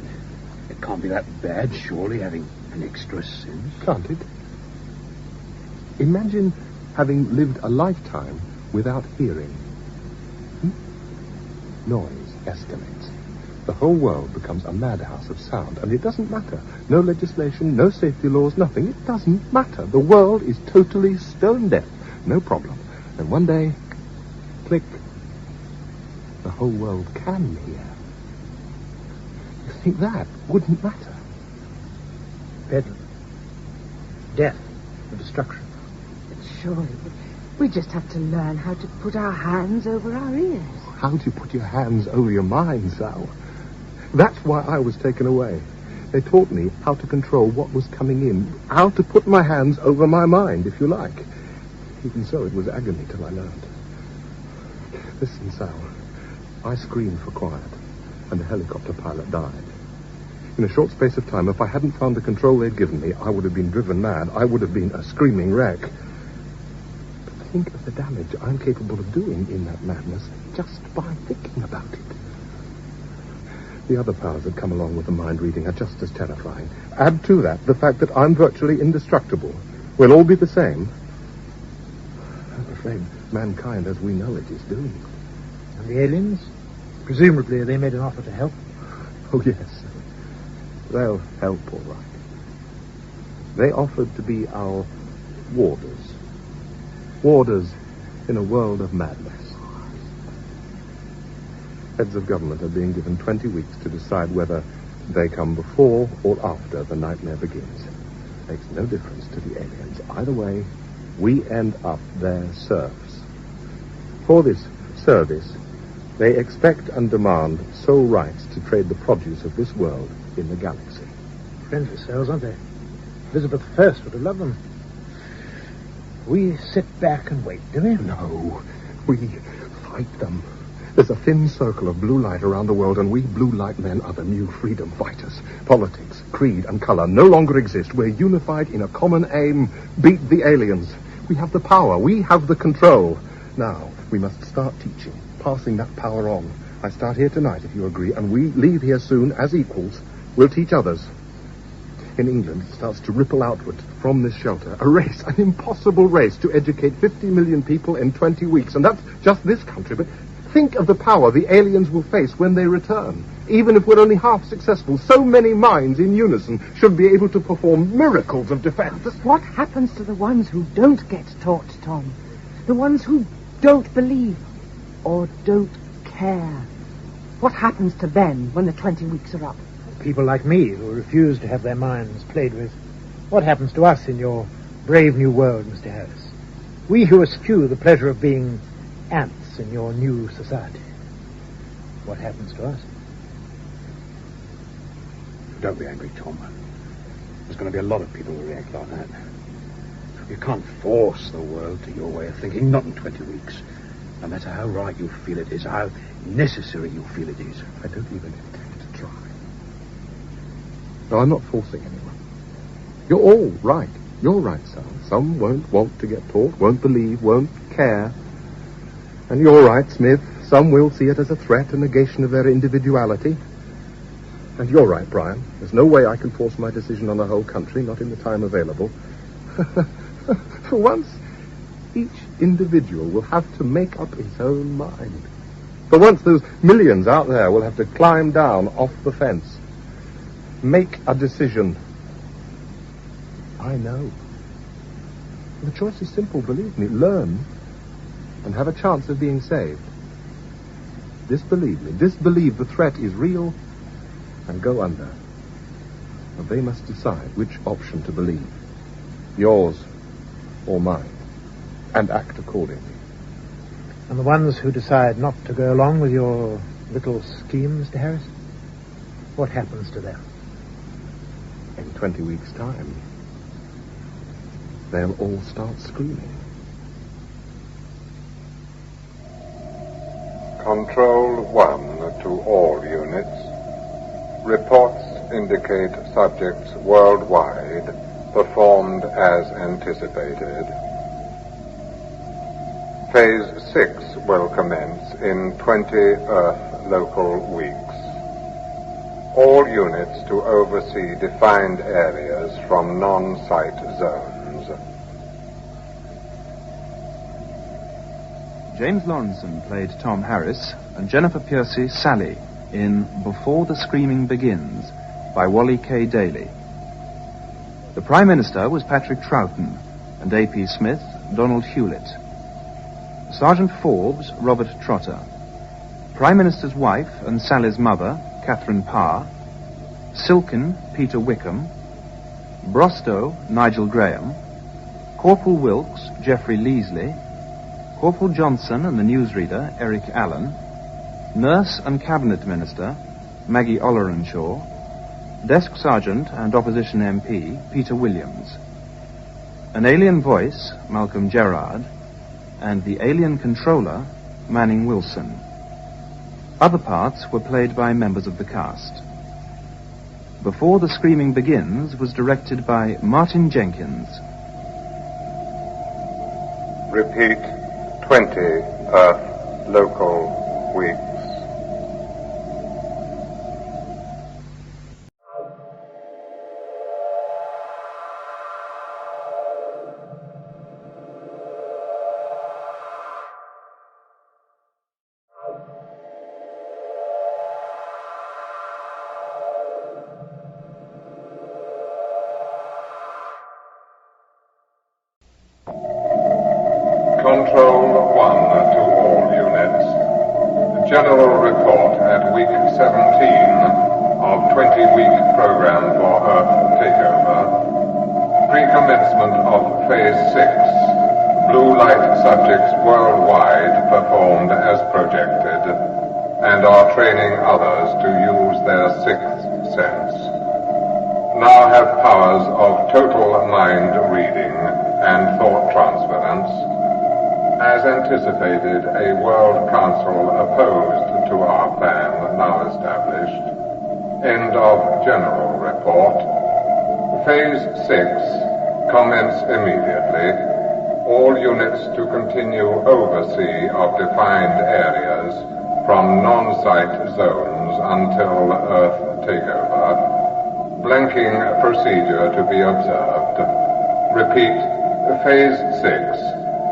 It can't be that bad, surely, having an extra sense. Can't it? Imagine having lived a lifetime without hearing. Noise escalates. The whole world becomes a madhouse of sound, and it doesn't matter. No legislation, no safety laws, nothing. It doesn't matter. The world is totally stone deaf. No problem. And one day, click, the whole world can hear. You think that wouldn't matter? Bedlam. Death and destruction. But surely, we just have to learn how to put our hands over our ears. How do you put your hands over your mind, Sal? That's why I was taken away. They taught me how to control what was coming in, how to put my hands over my mind, if you like. Even so, it was agony till I learned. Listen, Sal, I screamed for quiet, and the helicopter pilot died. In a short space of time, if I hadn't found the control they'd given me, I would have been driven mad. I would have been a screaming wreck. But think of the damage I'm capable of doing in that madness just by thinking about it. The other powers that come along with the mind reading are just as terrifying. Add to that the fact that I'm virtually indestructible. We'll all be the same. I'm afraid mankind as we know it is doomed. And the aliens? Presumably they made an offer to help. Oh, yes. They'll help, all right. They offered to be our warders. Warders in a world of madness. Heads of government are being given 20 weeks to decide whether they come before or after the nightmare begins. Makes no difference to the aliens. Either way, we end up their serfs. For this service, they expect and demand sole rights to trade the produce of this world in the galaxy. Friendly souls, aren't they? Elizabeth I would have loved them. We sit back and wait, do we? No, we fight them. There's a thin circle of blue light around the world, and we blue light men are the new freedom fighters. Politics, creed, and color no longer exist. We're unified in a common aim. Beat the aliens. We have the power. We have the control. Now, we must start teaching, passing that power on. I start here tonight, if you agree, and we leave here soon as equals. We'll teach others. In England, it starts to ripple outward from this shelter. A race, an impossible race, to educate 50 million people in 20 weeks. And that's just this country. But think of the power the aliens will face when they return. Even if we're only half successful, so many minds in unison should be able to perform miracles of defense. But what happens to the ones who don't get taught, Tom? The ones who don't believe or don't care? What happens to them when the 20 weeks are up? People like me who refuse to have their minds played with. What happens to us in your brave new world, Mr. Harris? We who eschew the pleasure of being ants in your new society. What happens to us? Don't be angry, Tom. There's going to be a lot of people who react like that. You can't force the world to your way of thinking, not in 20 weeks. No matter how right you feel it is, how necessary you feel it is. I don't even intend to try. No, I'm not forcing anyone. You're all right. You're right, Sal. Some won't want to get taught, won't believe, won't care. And you're right, Smith. Some will see it as a threat, a negation of their individuality. And you're right, Brian. There's no way I can force my decision on the whole country, not in the time available. For once, each individual will have to make up his own mind. For once, those millions out there will have to climb down off the fence. Make a decision. I know. The choice is simple, believe me. Learn and have a chance of being saved. Disbelieve me. Disbelieve the threat is real and go under. And they must decide which option to believe. Yours or mine. And act accordingly. And the ones who decide not to go along with your little scheme, Mr. Harris? What happens to them? In 20 weeks' time, they'll all start screaming. Control 1 to all units. Reports indicate subjects worldwide performed as anticipated. Phase 6 will commence in 20 Earth local weeks. All units to oversee defined areas from non-site zones. James Lawrenson played Tom Harris and Jennifer Piercy Sally in Before the Screaming Begins by Wally K. Daly. The Prime Minister was Patrick Troughton and A.P. Smith, Donald Hewlett. Sergeant Forbes, Robert Trotter. Prime Minister's wife and Sally's mother, Catherine Parr. Silken, Peter Wickham. Brostow, Nigel Graham. Corporal Wilkes, Geoffrey Leasley. Corporal Johnson and the newsreader, Eric Allen. Nurse and Cabinet Minister, Maggie Ollerenshaw. Desk Sergeant and Opposition MP, Peter Williams. An alien voice, Malcolm Gerard. And the alien controller, Manning Wilson. Other parts were played by members of the cast. Before the Screaming Begins was directed by Martin Jenkins. Repeat, 20 Earth local weeks. Control 1 to all units. General report at week 17 of 20-week program for Earth takeover. Pre-commencement of Phase 6. Blue light subjects worldwide performed as projected and are training others to use their sixth sense. Now have powers of total mind reading and thought transference. As anticipated, a World Council opposed to our plan now established. End of General Report. Phase 6, commence immediately. All units to continue oversee of defined areas from non-site zones until Earth takeover. Blanking procedure to be observed. Repeat, Phase 6.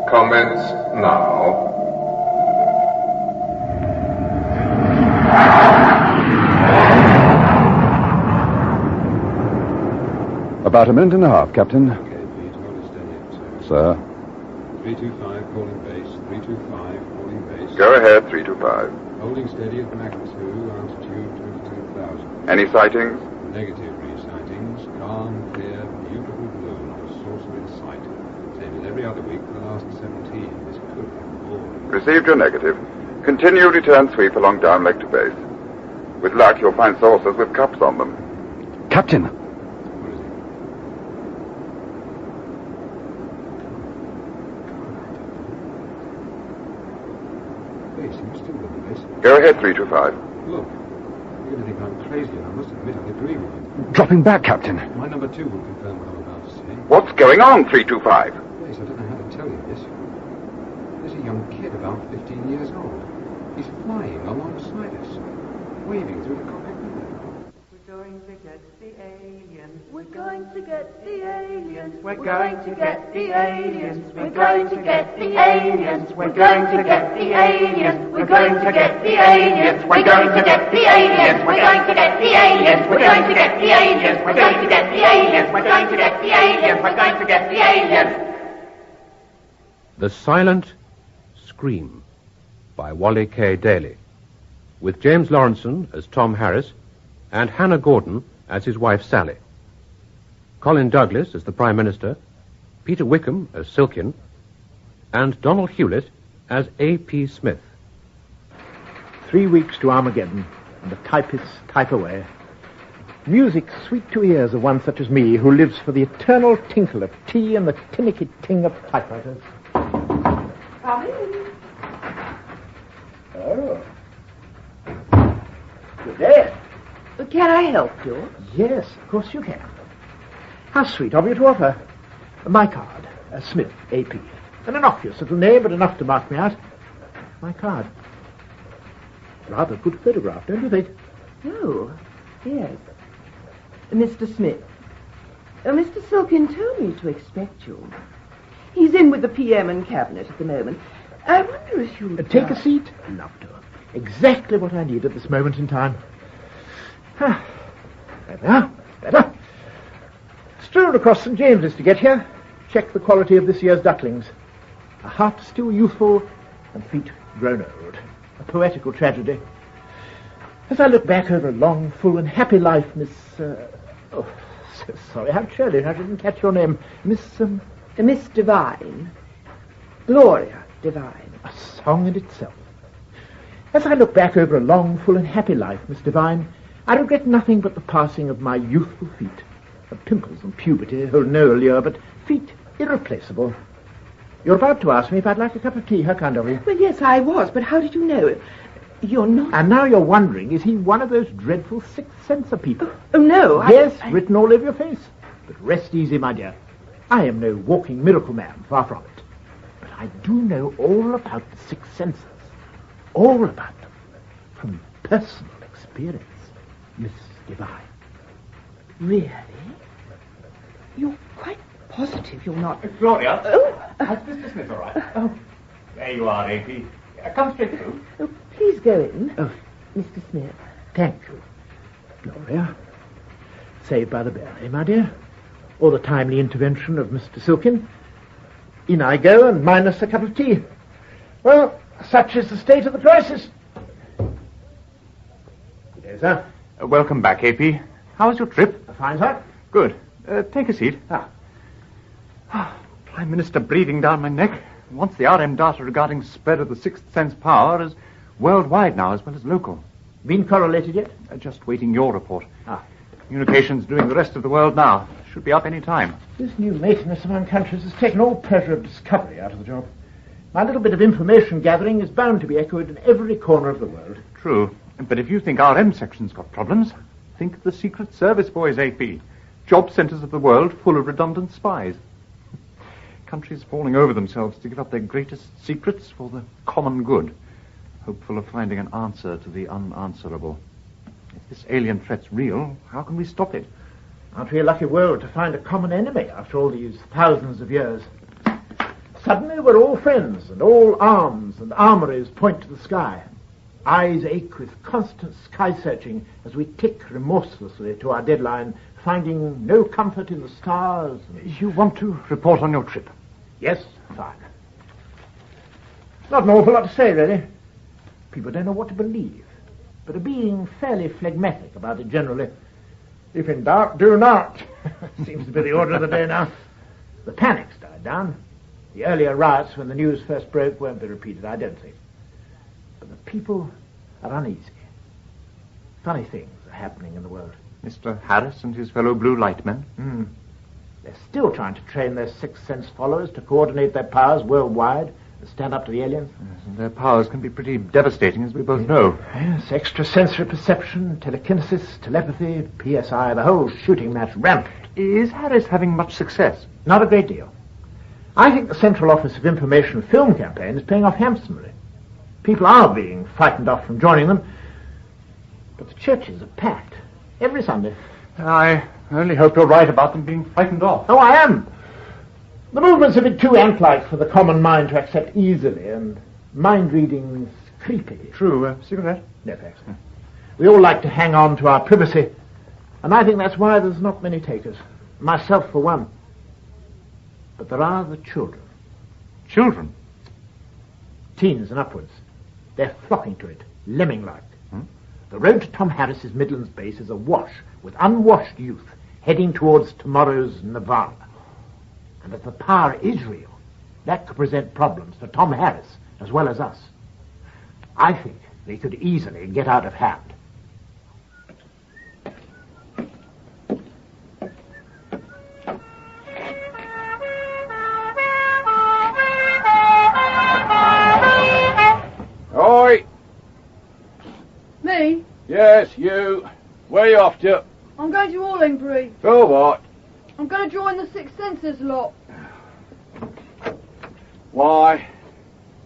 Commence now. About a minute and a half, Captain. Okay, Pete, hold it steady, Sir. 325, calling base. 325, calling base. Go ahead, 325. Holding steady at Mach 2, altitude 22,000. Any sightings? Negative re-sightings. Calm, clear, beautiful blue, not a saucer in sight. Same as every other week for the last 17. This could be boring. Received your negative. Continue return sweep along down leg to base. With luck, you'll find saucers with cups on them. Captain! Go ahead, 325. Look, you're going to think I'm crazy, and I must admit I agree with you. Dropping back, Captain. My number 2 will confirm what I'm about to say. What's going on, 325? Yes, I don't know how to tell you this. There's a young kid about 15 years old. He's flying alongside us, waving through the cockpit window. We're going to get the aliens. We're going to get the aliens. We're going to get the aliens. We're going to get the aliens. We're going to get the aliens. We're going to get the aliens. We're going to get the aliens. We're going to get the aliens. We're going to get the aliens. We're going to get the aliens. We're going to get the aliens. We're going to get the aliens. The Silent Scream by Wally K. Daly, with James Lawrenson as Tom Harris and Hannah Gordon as his wife Sally. Colin Douglas as the Prime Minister, Peter Wickham as Silkin, and Donald Hewlett as A.P. Smith. 3 weeks to Armageddon, and the typists type away. Music sweet to ears of one such as me, who lives for the eternal tinkle of tea and the tinnicky ting of typewriters. Come in. Oh. Good day. Can I help you? Yes, of course you can. How sweet of you to offer. My card, Smith, AP. An innocuous little name, but enough to mark me out. My card. Rather good photograph, don't you think? Oh, yes. Mr. Smith. Mr. Silkin told me to expect you. He's in with the PM and Cabinet at the moment. I wonder if you'd... Take a seat. Love to. Exactly what I need at this moment in time. There we are. Better. Strolled across St. James's to get here. Check the quality of this year's ducklings. A heart still youthful and feet grown old. A poetical tragedy. As I look back over a long, full and happy life, Miss... oh, so sorry, how churlish, I didn't catch your name. Miss Devine. Gloria Devine. A song in itself. As I look back over a long, full and happy life, Miss Devine, I regret nothing but the passing of my youthful feet. Pimples and puberty hold no allure, but feet irreplaceable. You're about to ask me if I'd like a cup of tea. How kind of you? Well, yes, I was, but how did you know? You're not... And now you're wondering, is he one of those dreadful sixth sense people? Oh, no. Yes, written all over your face. But rest easy, my dear. I am no walking miracle man, far from it. But I do know all about the sixth senses. All about them. From personal experience, Miss Devine. Really? You're quite positive you're not... Gloria? Oh! Is Mr. Smith all right? Oh. There you are, A.P. Come straight through. Oh, please go in. Oh. Mr. Smith. Thank you, Gloria. Saved by the bell, eh, my dear? Or the timely intervention of Mr. Silkin. In I go, and minus a cup of tea. Well, such is the state of the crisis. Good day, sir. Welcome back, A.P. How was your trip? Fine, sir. Good. Take a seat. Prime Minister breathing down my neck. Wants the RM data regarding spread of the sixth sense power as worldwide now as well as local. Been correlated yet? Just waiting your report. Communications doing the rest of the world now. Should be up any time. This new maintenance among countries has taken all pleasure of discovery out of the job. My little bit of information gathering is bound to be echoed in every corner of the world. True. But if you think RM section's got problems, think of the Secret Service boys, AP. Job centers of the world full of redundant spies. Countries falling over themselves to give up their greatest secrets for the common good. hopeful of finding an answer to the unanswerable. If this alien threat's real, how can we stop it? Aren't we a lucky world to find a common enemy after all these thousands of years? Suddenly we're all friends, and all arms and armories point to the sky. Eyes ache with constant sky-searching as we tick remorselessly to our deadline, finding no comfort in the stars. You want to report on your trip? Yes, fine. Not an awful lot to say, really. People don't know what to believe, but are being fairly phlegmatic about it generally. If in doubt, do not. Seems to be the order of the day now. The panic's died down. The earlier riots when the news first broke won't be repeated, I don't think. But the people are uneasy. Funny things are happening in the world. Mr. Harris and his fellow blue light men? They're still trying to train their sixth sense followers to coordinate their powers worldwide and stand up to the aliens. Yes, and their powers can be pretty devastating, as we both know. Yes, extrasensory perception, telekinesis, telepathy, PSI, the whole shooting match rampant. Is Harris having much success? Not a great deal. I think the Central Office of Information Film Campaign is paying off handsomely. People are being frightened off from joining them, but the churches are packed every Sunday. I only hope you're right about them being frightened off. Oh, I am. The movement's a bit too ant-like for the common mind to accept easily, and mind-reading's creepy. True. Cigarette? No, thanks. We all like to hang on to our privacy, and I think that's why there's not many takers. Myself, for one. But there are the children. Children? Teens and upwards. They're flocking to it, lemming-like. The road to Tom Harris's Midlands base is awash with unwashed youth heading towards tomorrow's Nirvana. And if the power is real, that could present problems for Tom Harris as well as us. I think they could easily get out of hand. Oi! Me? Yes, you. Where you off to? I'm going to Allingbury. For what? I'm going to join the Sixth Senses lot. Why?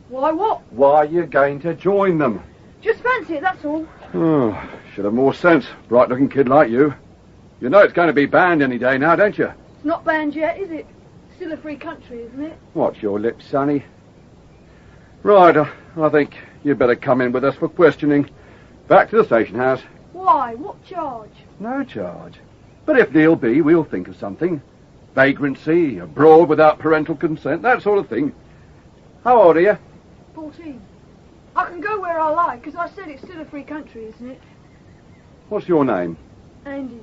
Why what? Why are you going to join them? Just fancy it, that's all. Oh, should have more sense. Bright-looking kid like you. You know it's going to be banned any day now, don't you? It's not banned yet, is it? Still a free country, isn't it? Watch your lips, Sonny. Right, I think you'd better come in with us for questioning. Back to the station house. Why? What charge? No charge. But if Neil be, we'll think of something. Vagrancy, abroad without parental consent, that sort of thing. How old are you? 14. I can go where I like, because I said it's still a free country, isn't it? What's your name? Andy.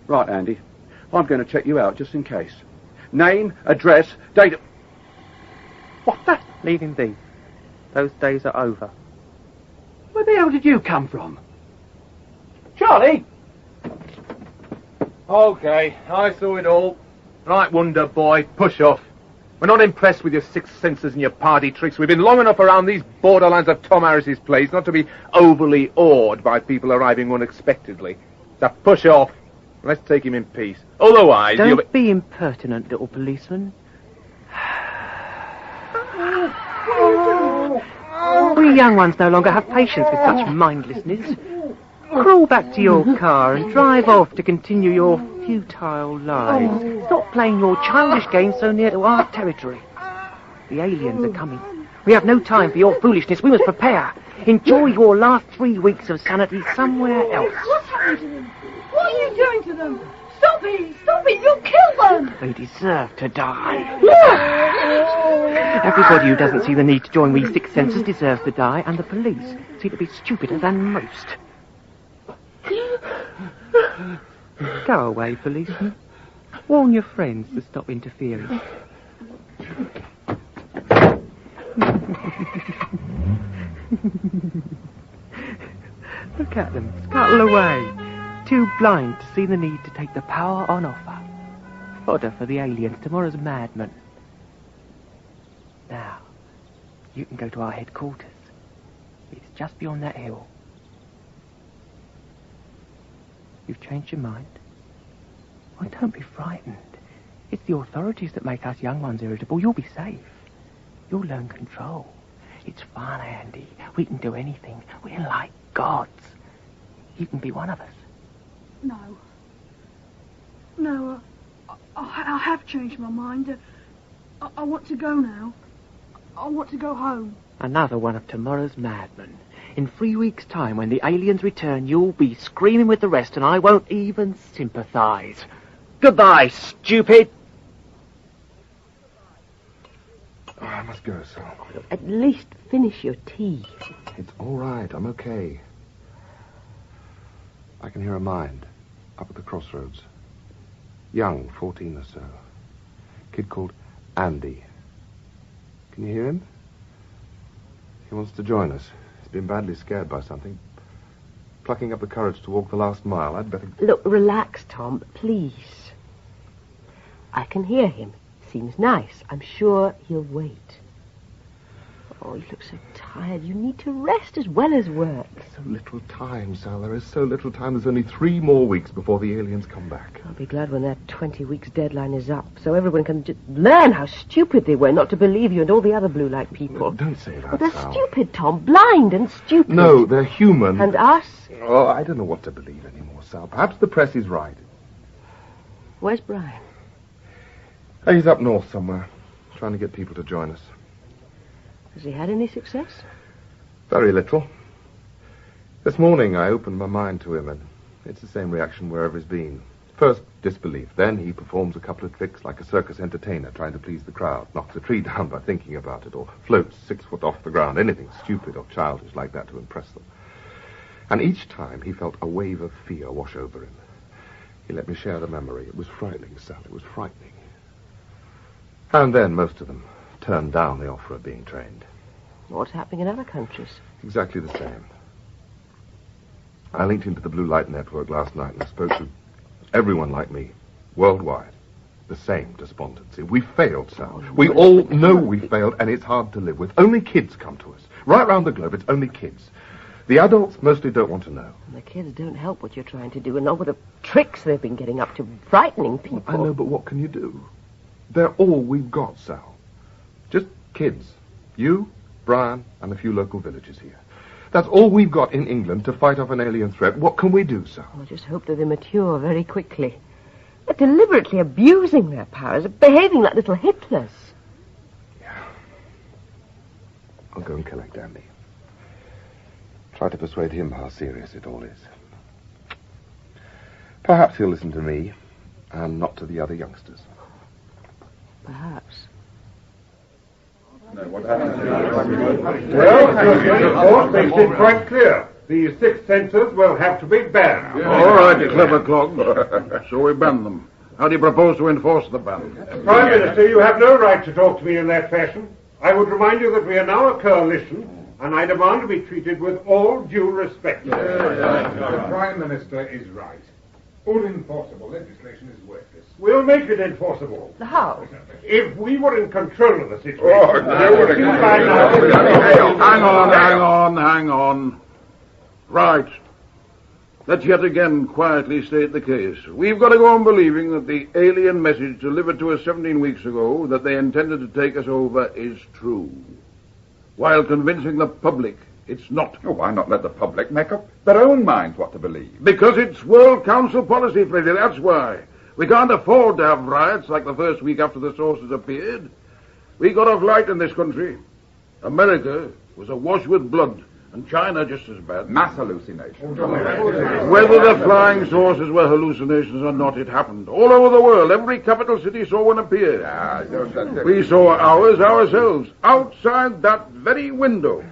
Right, Andy. I'm going to check you out just in case. Name, address, date... What the? Leave him be. Those days are over. Where the hell did you come from? Charlie! Okay, I saw it all. Right, Wonder Boy, push off. We're not impressed with your sixth senses and your party tricks. We've been long enough around these borderlines of Tom Harris's place not to be overly awed by people arriving unexpectedly. So push off. Let's take him in peace. Otherwise, Don't be impertinent, little policeman. We young ones no longer have patience with such mindlessness. Crawl back to your car and drive off to continue your futile lives. Stop playing your childish games so near to our territory. The aliens are coming. We have no time for your foolishness. We must prepare. Enjoy your last 3 weeks of sanity somewhere else. What's happened to them? What are you doing to them? Stop it! Stop it! You'll kill them! They deserve to die. Everybody who doesn't see the need to join we sixth senses deserves to die, and the police seem to be stupider than most. Go away, policeman. Warn your friends to stop interfering. Look at them, scuttle away. Too blind to see the need to take the power on offer. Fodder for the aliens, tomorrow's madman. Now, you can go to our headquarters. It's just beyond that hill. You've changed your mind? Why, don't be frightened. It's the authorities that make us young ones irritable. You'll be safe. You'll learn control. It's fun, Andy. We can do anything. We're like gods. You can be one of us. No, I have changed my mind. I want to go now. I want to go home. Another one of tomorrow's madmen. In 3 weeks' time, when the aliens return, you'll be screaming with the rest, and I won't even sympathize. Goodbye, stupid! Oh, I must go, Sal. At least finish your tea. It's all right. I'm okay. I can hear a mind up at the crossroads. Young, 14 or so. Kid called Andy. Can you hear him? He wants to join us. He's been badly scared by something. Plucking up the courage to walk the last mile. I'd better... Look, relax, Tom, please. I can hear him. Seems nice. I'm sure he'll wait. Oh, you look so tired. You need to rest as well as work. So little time, Sal. There is so little time. There's only 3 more weeks before the aliens come back. I'll be glad when that 20 weeks deadline is up, so everyone can just learn how stupid they were not to believe you and all the other blue-light people. Don't say that, Well, they're Sal. stupid, Tom. Blind and stupid. No, they're human. And us? Oh, I don't know what to believe anymore, Sal. Perhaps the press is right. Where's Brian? He's up north somewhere, trying to get people to join us. Has he had any success? Very little. This morning I opened my mind to him, and it's the same reaction wherever he's been. First, disbelief. Then he performs a couple of tricks like a circus entertainer trying to please the crowd. Knocks a tree down by thinking about it, or floats 6 foot off the ground. Anything stupid or childish like that to impress them. And each time he felt a wave of fear wash over him. He let me share the memory. It was frightening, Sal. It was frightening. And then most of them turned down the offer of being trained. What's happening in other countries? Exactly the same. I linked into the Blue Light Network last night and I spoke to everyone like me, worldwide. The same despondency. We failed, Sal. We all know we failed, and it's hard to live with. Only kids come to us. Right round the globe, it's only kids. The adults mostly don't want to know. And the kids don't help what you're trying to do, and not with the tricks they've been getting up to, frightening people. I know, but what can you do? They're all we've got, Sal. Just kids. You, Brian, and a few local villages here. That's all we've got in England to fight off an alien threat. What can we do, Sal? I just hope that they mature very quickly. They're deliberately abusing their powers, behaving like little Hitlers. Yeah. I'll go and collect Andy. Try to persuade him how serious it all is. Perhaps he'll listen to me, and not to the other youngsters. Perhaps. Well, the report makes it quite clear. These 6 sensors will have to be banned. All right, you clever clog. So we ban them. How do you propose to enforce the ban? Prime Minister, you have no right to talk to me in that fashion. I would remind you that we are now a coalition, and I demand to be treated with all due respect. The Prime Minister is right. Unenforceable legislation is worthless. We'll make it enforceable. How? If we were in control of the situation. Hang on. Right. Let's yet again quietly state the case. We've got to go on believing that the alien message delivered to us 17 weeks ago that they intended to take us over is true. While convincing the public it's not. Oh, why not let the public make up their own minds what to believe? Because it's World Council policy, Freddy, that's why. We can't afford to have riots like the first week after the sources appeared. We got off light in this country. America was awash with blood, and China just as bad. Mass hallucination. Whether the flying saucers were hallucinations or not, it happened. All over the world, every capital city saw one appear. We saw ours ourselves, outside that very window.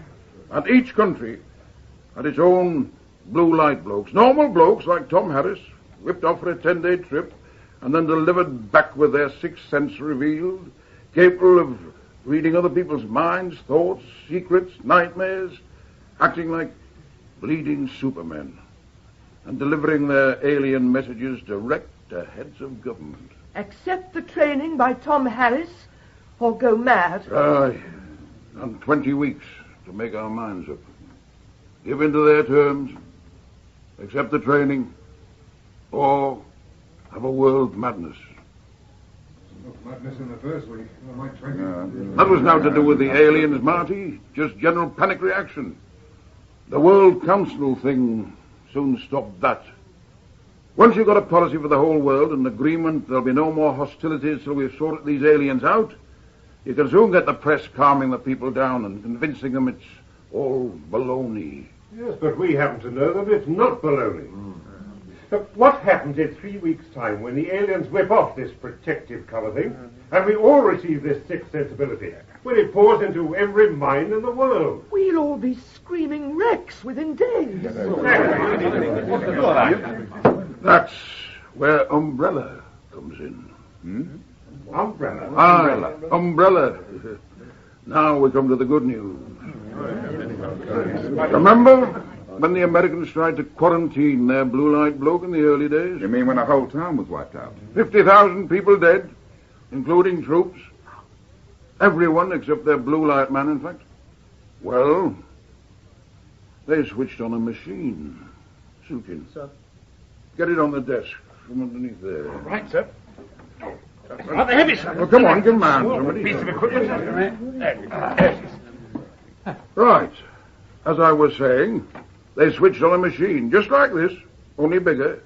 And each country had its own blue light blokes. Normal blokes like Tom Harris, whipped off for a 10-day trip, and then delivered back with their 6th sense revealed, capable of reading other people's minds, thoughts, secrets, nightmares, acting like bleeding supermen, and delivering their alien messages direct to heads of government. Accept the training by Tom Harris, or go mad. Aye, and 20 weeks to make our minds up. Give in to their terms, accept the training, or have a world madness. Madness in the first week. I might try to... That was now to do with the aliens, Marty. Just general panic reaction. The World Council thing soon stopped that. Once you've got a policy for the whole world and agreement there'll be no more hostilities till we've sorted these aliens out, you can soon get the press calming the people down and convincing them it's all baloney. Yes, but we happen to know that it's not baloney. What happens in 3 weeks' time when the aliens whip off this protective cover thing and we all receive this sixth sensibility? When it pours into every mind in the world. We'll all be screaming wrecks within days. That's where umbrella comes in. Umbrella? Aye, umbrella. Now we come to the good news. Remember when the Americans tried to quarantine their blue light bloke in the early days? You mean when a whole town was wiped out? 50,000 people dead, including troops. Everyone except their blue light man, in fact. Well, they switched on a machine. Silkin. Sir. Get it on the desk from underneath there. Right, sir. Rather heavy, sir. Well, come on, command somebody. Piece of equipment. Right. As I was saying, they switched on a machine, just like this, only bigger.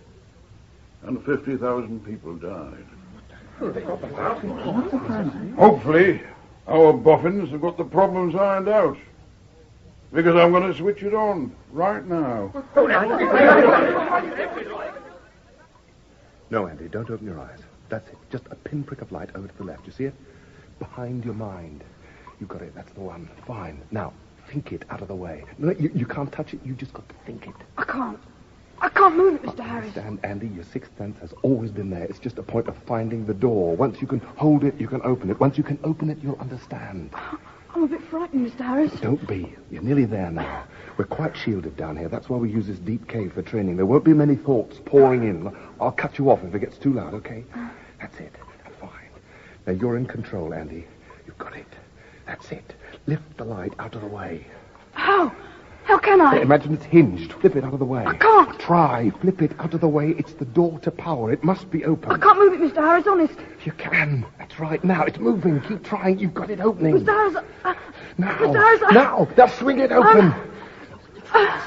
And 50,000 people died. Hopefully, our boffins have got the problems ironed out. Because I'm going to switch it on right now. No, Andy, don't open your eyes. That's it. Just a pinprick of light over to the left. You see it? Behind your mind. You got it. That's the one. Fine. Now, think it out of the way. No, you can't touch it. You just got to think it. I can't move it, Mr. Harris. Understand, Andy, your sixth sense has always been there. It's just a point of finding the door. Once you can hold it, you can open it. Once you can open it, you'll understand. I'm a bit frightened, Mr. Harris. Don't be. You're nearly there now. We're quite shielded down here. That's why we use this deep cave for training. There won't be many thoughts pouring in. I'll cut you off if it gets too loud, okay? That's it. Fine. Now, you're in control, Andy. You've got it. That's it. Lift the light out of the way. How? How can I? Imagine it's hinged. Flip it out of the way. I can't. Try. Flip it out of the way. It's the door to power. It must be open. I can't move it, Mr. Harris, honest. You can. That's right. Now, it's moving. Keep trying. You've got it opening. Mr. Harris, Now. Mr. Harris, Now. Now, swing it open.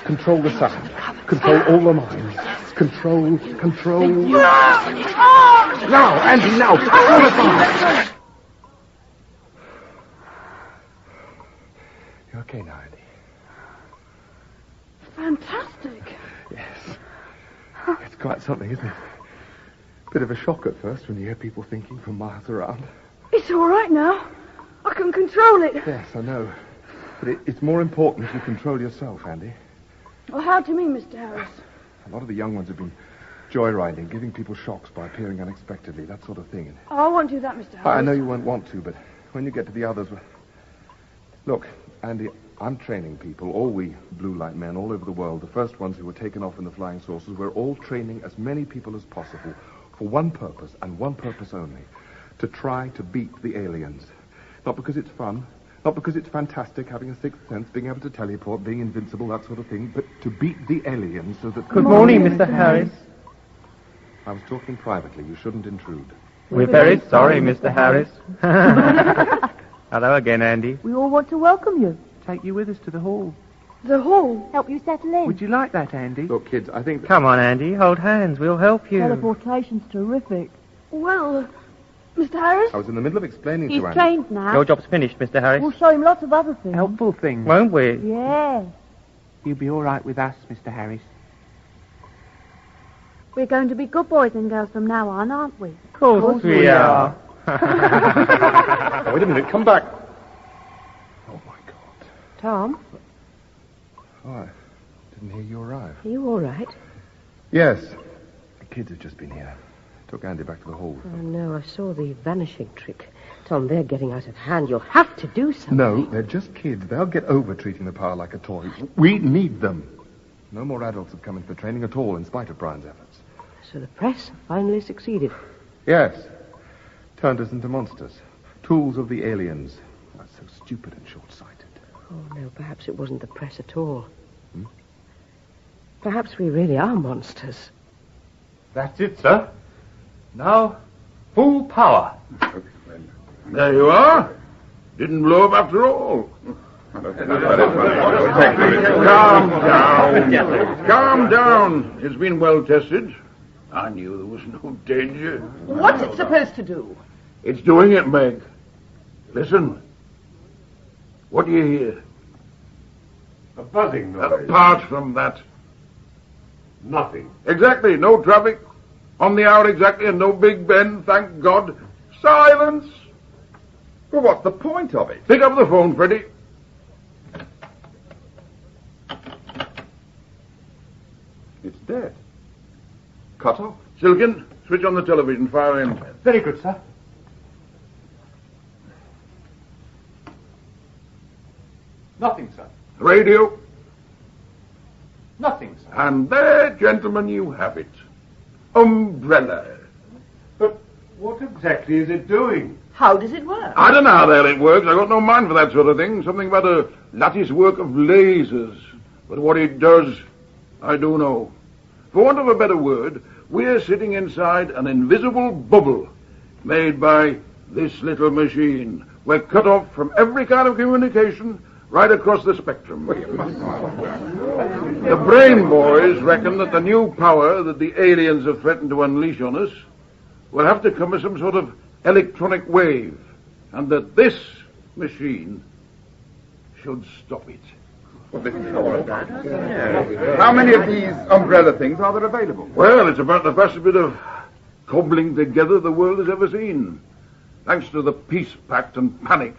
Control the sound. Control all the minds. Control. Now, Andy, now. Control the sound. You're okay now, Andy. Fantastic. Yes. It's quite something, isn't it? Bit of a shock at first when you hear people thinking from miles around. It's all right now. I can control it. Yes, I know. But it's more important you control yourself, Andy. Well, how do you mean, Mr. Harris? A lot of the young ones have been joyriding, giving people shocks by appearing unexpectedly, that sort of thing. Oh, I won't do that, Mr. Harris. I know you won't want to, but when you get to the others... Look, Andy, I'm training people, all we blue light men all over the world, the first ones who were taken off in the flying saucers. We're all training as many people as possible for one purpose, and one purpose only. To try to beat the aliens. Not because it's fun, not because it's fantastic having a sixth sense, being able to teleport, being invincible, that sort of thing, but to beat the aliens so that... Good morning, Mr. Harris. I was talking privately. You shouldn't intrude. We're very sorry, Mr. Harris. Hello again, Andy. We all want to welcome you. Take you with us to the hall. The hall? Help you settle in. Would you like that, Andy? Look, kids, I think... Come on, Andy. Hold hands. We'll help you. Teleportation's terrific. Well, Mr. Harris? I was in the middle of explaining He's to Andy. trained now. Your job's finished, Mr. Harris. We'll show him lots of other things. Helpful things. Won't we? Yeah. You'll be all right with us, Mr. Harris. We're going to be good boys and girls from now on, aren't we? Of course we are. Oh, wait a minute. Come back. Oh, my God. Tom, Oh, I didn't hear you arrive. are you all right? Yes. The kids have just been here. Took Andy back to the hall. Oh, no, I saw the vanishing trick. Tom, they're getting out of hand. You'll have to do something. No, they're just kids. They'll get over treating the power like a toy. We need them. No more adults have come in for training at all, in spite of Brian's efforts. So the press finally succeeded. Yes. Turned us into monsters. Tools of the aliens. That's so stupid and short-sighted. Oh, no, perhaps it wasn't the press at all. Perhaps we really are monsters. That's it, sir. Now, Full power. There you are. Didn't blow up after all. Calm down. Calm down. It's been well tested. I knew there was no danger. What's it supposed to do? It's doing it, Meg. Listen. What do you hear? A buzzing noise. Apart from that. Nothing. Exactly. No traffic. On the hour exactly, and no Big Ben, thank God. Silence. Well, what's the point of it? Pick up the phone, Freddie. It's dead. Cut off. Silkin, switch on the television. Fire in. Very good, sir. Nothing, sir. Radio. Nothing, sir. And there, gentlemen, you have it. Umbrella. But what exactly is it doing? How does it work? I don't know how the hell it works. I got no mind for that sort of thing. Something about a lattice work of lasers. But what it does, I do know. For want of a better word, we're sitting inside an invisible bubble made by this little machine. We're cut off from every kind of communication right across the spectrum. The brain boys reckon that the new power that the aliens have threatened to unleash on us will have to come as some sort of electronic wave, and that this machine should stop it. How many of these umbrella things are there available? Well, it's about the fastest bit of cobbling together the world has ever seen. Thanks to the peace pact and panic,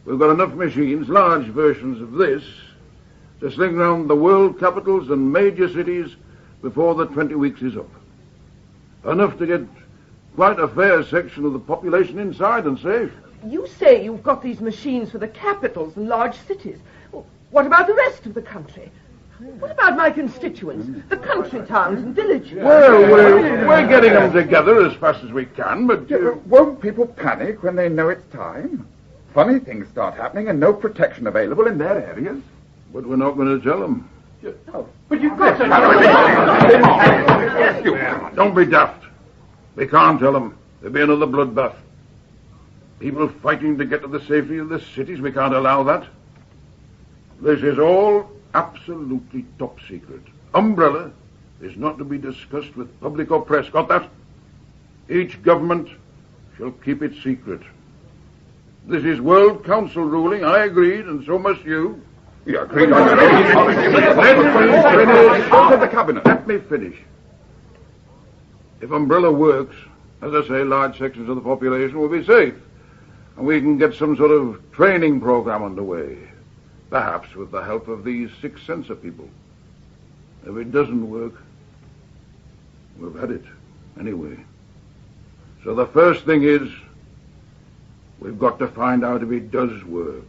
we've got enough machines, large versions of this, to sling round the world capitals and major cities before the 20 weeks is up. Enough to get quite a fair section of the population inside and safe. You say you've got these machines for the capitals and large cities. Well, what about the rest of the country? What about my constituents, the country towns and villages? Well, we're getting them together as fast as we can, but... Won't people panic when they know it's time? Funny things start happening and no protection available in their areas. But we're not going to tell them. But you've got to... Don't be daft. We can't tell them. There'll be another bloodbath. People fighting to get to the safety of the cities. We can't allow that. This is all absolutely top secret. Umbrella is not to be discussed with public or press. Got that? Each government shall keep it secret. This is World Council ruling. I agreed, and so must you. You agreed on it. Let me finish. Go to the cabinet. Let me finish. If Umbrella works, as I say, large sections of the population will be safe. And we can get some sort of training program underway. Perhaps with the help of these sixth sensor people. If it doesn't work, we've had it anyway. So the first thing is, we've got to find out if it does work.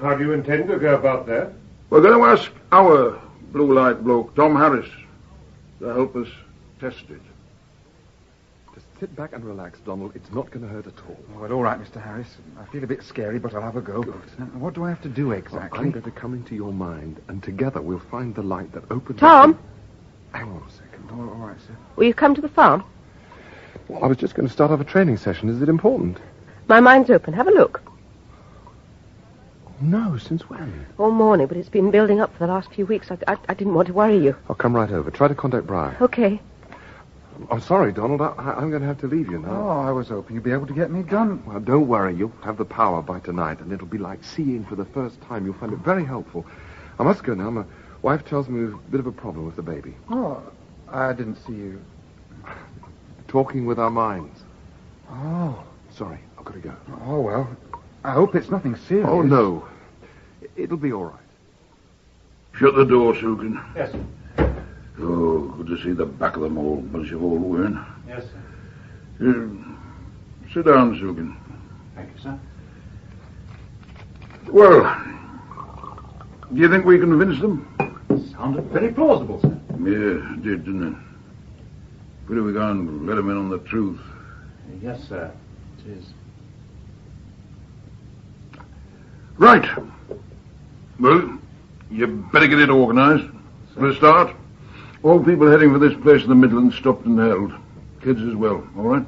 How do you intend to go about that? We're going to ask our blue light bloke, Tom Harris, to help us test it. Just sit back and relax, Donald. It's not going to hurt at all. Oh, well, all right, Mr. Harris. I feel a bit scary, but I'll have a go. Now, what do I have to do exactly? I'm going to come into your mind, and together we'll find the light that opens... Tom? Hang on a second. Oh, all right, sir. Will you come to the farm? Well, I was just going to start off a training session. Is it important? My mind's open. Have a look. No, since when? All morning, but it's been building up for the last few weeks. I didn't want to worry you. I'll come right over. Try to contact Brian. Okay. I'm sorry, Donald. I'm going to have to leave you now. Oh, I was hoping you'd be able to get me done. Well, don't worry. You'll have the power by tonight, and it'll be like seeing for the first time. You'll find it very helpful. I must go now. My wife tells me we've a bit of a problem with the baby. Oh, I didn't see you. Talking with our minds. Oh. Sorry, I've got to go. Oh, well, I hope it's nothing serious. Oh, no. It'll be all right. Shut the door, Silkin. Yes, sir. Oh, good to see the back of them all, bunch of old women. Yes, sir. Sit down, Silkin. Thank you, sir. Well, do you think we convinced them? Sounded very plausible, sir. Yeah, it did, didn't it? But we can't let them in on the truth. Yes, sir. It is. Right. Well, you better get it organised. For a start, all people heading for this place in the Midlands stopped and held. Kids as well, all right?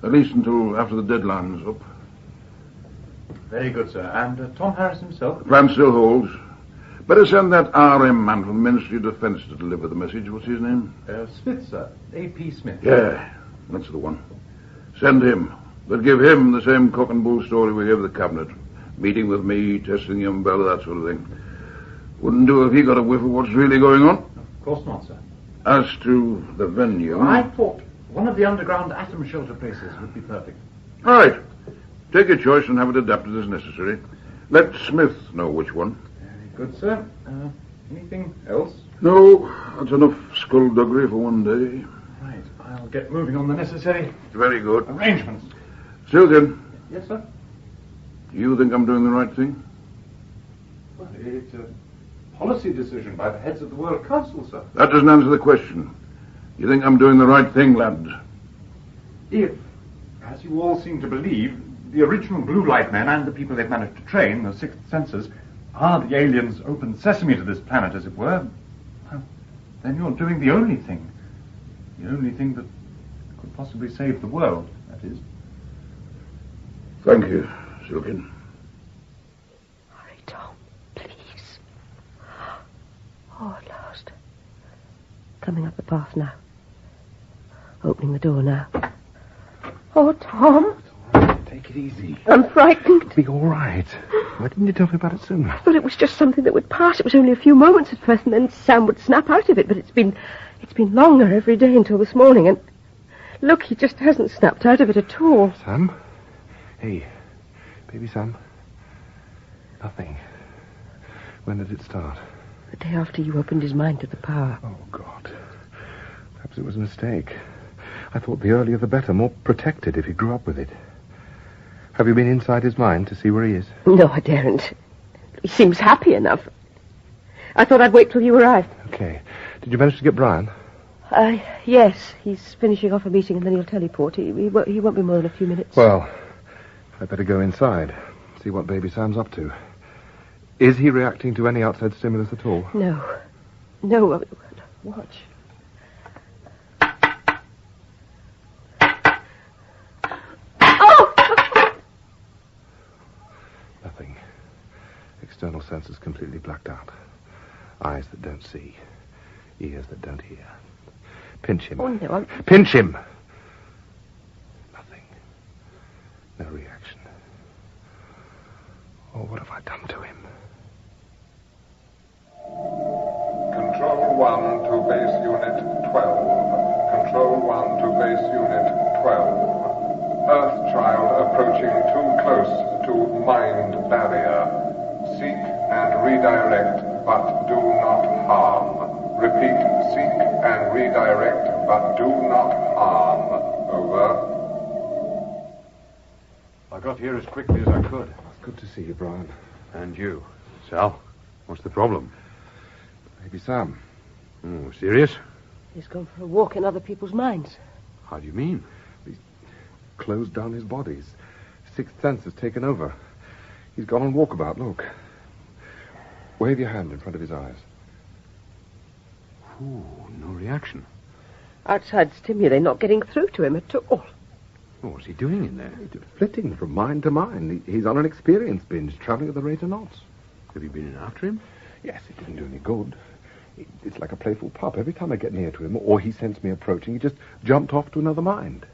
At least until after the deadline's up. Very good, sir. And Tom Harris himself? The plan still holds. Better send that RM man from the Ministry of Defence to deliver the message. What's his name? Smith, sir. A.P. Smith. Yeah, that's the one. Send him. But give him the same cock and bull story we gave the Cabinet. Meeting with me, testing the umbrella, that sort of thing. Wouldn't do if he got a whiff of what's really going on. Of course not, sir. As to the venue... I thought one of the underground atom shelter places would be perfect. All right. Take your choice and have it adapted as necessary. Let Smith know which one. Very good, sir. Anything else? No, that's enough skullduggery for one day. Right. I'll get moving on the necessary... Very good. Arrangements. Silken. Yes, sir? You think I'm doing the right thing? Well, it's a policy decision by the heads of the World Council, sir. That doesn't answer the question. You think I'm doing the right thing, lad? If, as you all seem to believe, the original blue light men and the people they've managed to train, the sixth senses, are the aliens' open sesame to this planet, as it were, well, then you're doing the only thing. The only thing that could possibly save the world, that is. Thank you, Silken. Hurry, Tom, please. Oh, at last. Coming up the path now. Opening the door now. Oh, Tom. Take it easy. I'm frightened. It'll be all right. Why didn't you tell me about it sooner? I thought it was just something that would pass. It was only a few moments at first, and then Sam would snap out of it. But it's been longer every day until this morning, and look, he just hasn't snapped out of it at all. Sam? Hey, baby Sam. Nothing. When did it start? The day after you opened his mind to the power. Oh, God. Perhaps it was a mistake. I thought the earlier the better, more protected if he grew up with it. Have you been inside his mind to see where he is? No, I daren't. He seems happy enough. I thought I'd wait till you arrived. Okay. Did you manage to get Brian? Yes. He's finishing off a meeting and then he'll teleport. He won't be more than a few minutes. Well, I'd better go inside, see what baby Sam's up to. Is he reacting to any outside stimulus at all? No. Watch. Nothing. External senses completely blacked out. Eyes that don't see. Ears that don't hear. Pinch him. Oh, no, Pinch him! Nothing. No reaction. Oh, what have I done to him? Control 1 to base unit 12. Control 1 to base unit 12. Earth child approaching too close to mind barrier. Seek and redirect, but do not harm. Repeat, seek and redirect, but do not harm. Over. I got here as quickly as I could. Good to see you, Brian. And you. Sal, what's the problem? Baby Sam. Oh, serious? He's gone for a walk in other people's minds. How do you mean? He's closed down his body. His sixth sense has taken over. He's gone on walkabout, look. Wave your hand in front of his eyes. Ooh, no reaction. Outside stimuli not getting through to him at all. What's he doing in there? He's flitting from mind to mind. He's on an experience binge, travelling at the rate of knots. Have you been in after him? Yes, it didn't do any good. It's like a playful pup. Every time I get near to him, or he scents me approaching, he just jumped off to another mind.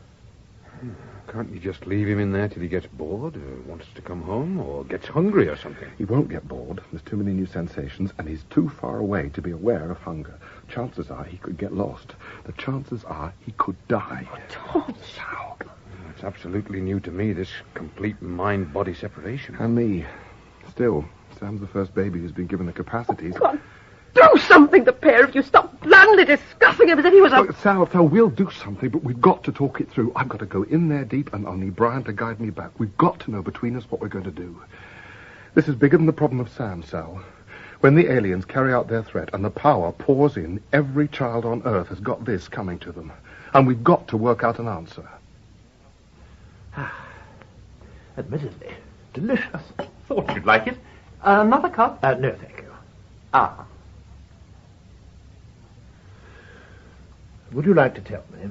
Can't you just leave him in there till he gets bored, or wants to come home, or gets hungry or something? He won't get bored. There's too many new sensations, and he's too far away to be aware of hunger. Chances are he could get lost. The chances are he could die. Tom. Sal. It's absolutely new to me, this complete mind-body separation. And me. Still, Sam's the first baby who's been given the capacities. Come on, do something, the pair of you. Stop blandly discussing him as if he was a... Look, Sal, we'll do something, but we've got to talk it through. I've got to go in there deep, and I'll need Brian to guide me back. We've got to know between us what we're going to do. This is bigger than the problem of Sam, Sal. When the aliens carry out their threat and the power pours in, every child on Earth has got this coming to them. And we've got to work out an answer. Admittedly, delicious. Thought you'd like it. Another cup? No, thank you. Ah. Would you like to tell me?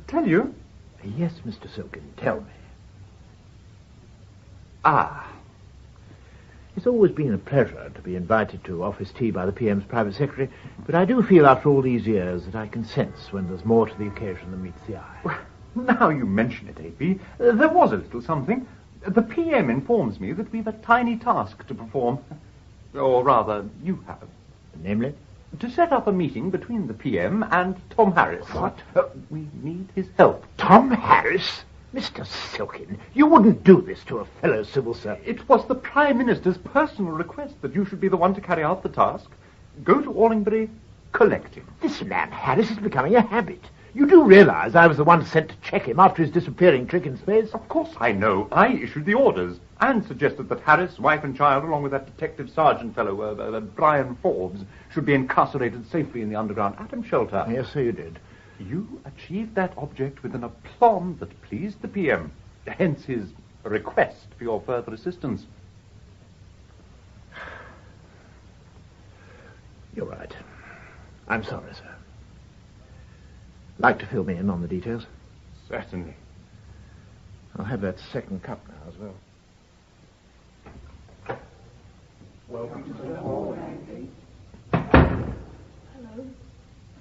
Tell you? Yes, Mr. Silkin, tell me. It's always been a pleasure to be invited to office tea by the PM's private secretary, but I do feel after all these years that I can sense when there's more to the occasion than meets the eye. Well, now you mention it, AP, there was a little something. The PM informs me that we've a tiny task to perform. Or rather, you have. Namely? To set up a meeting between the PM and Tom Harris. What? We need his help. Tom Harris? Mr. Silkin, you wouldn't do this to a fellow civil servant. It was the Prime Minister's personal request that you should be the one to carry out the task. Go to Allingbury, collect him. This man Harris is becoming a habit. You do realize I was the one sent to check him after his disappearing trick in space? Of course I know. I issued the orders and suggested that Harris, wife and child, along with that detective sergeant fellow, Brian Forbes, should be incarcerated safely in the underground atom shelter. Yes, sir, you did. You achieved that object with an aplomb that pleased the PM, hence his request for your further assistance. You're right. I'm sorry, sir. Like to fill me in on the details? Certainly. I'll have that second cup now as well. Welcome to the hall, Andy. Hello.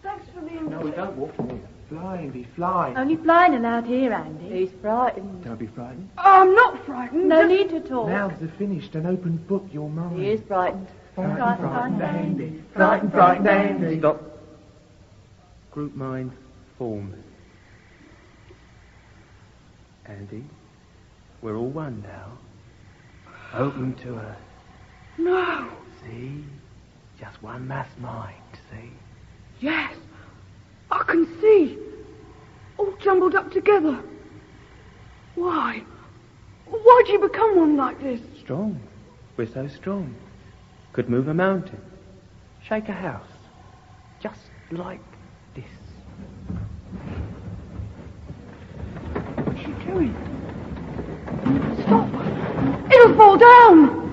Thanks for being... No, we don't walk in. Flying, be flying. Only flying allowed here, Andy. He's frightened. Don't be frightened. I'm not frightened. No need to talk. Mouths are finished. An open book, your mind. He is frightened. Frightened, Andy. Frightened, Andy. Stop. Group mind formed. Andy, we're all one now. Open to her. No. See? Just one mass mind, see? Yes. I can see. All jumbled up together. Why? Why'd you become one like this? Strong. We're so strong. Could move a mountain. Shake a house. Just like this. What's she doing? Stop. It'll fall down.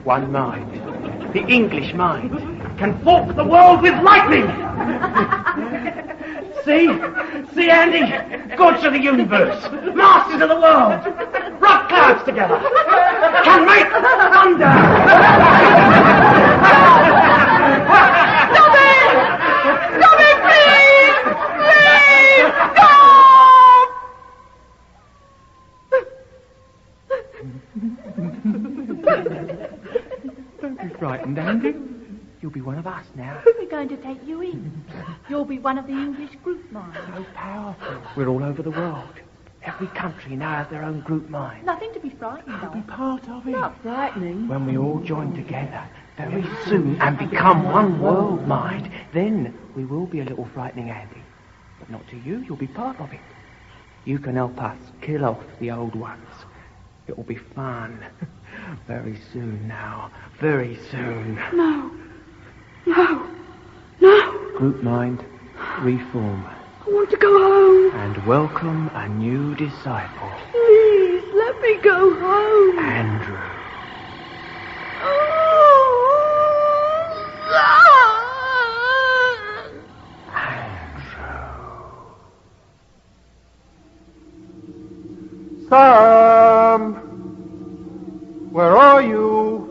One mind. The English mind. Can fork the world with lightning. See? See, Andy? Gods of the universe. Masters of the world. Rock clouds together. Can make thunder. Stop it! Stop it, please! Please, stop! Don't be frightened, Andy. You'll be one of us now. We're going to take you in. You'll be one of the English group minds. So powerful. We're all over the world. Every country now has their own group mind. Nothing to be frightened of. Be part of it. Not frightening. When we all join together very soon and become one world mind, then we will be a little frightening, Andy. But not to you. You'll be part of it. You can help us kill off the old ones. It will be fun. Very soon now. Very soon. No. No. No. Group mind, reform. I want to go home. And welcome a new disciple. Please, let me go home. Andrew. Sam! Where are you?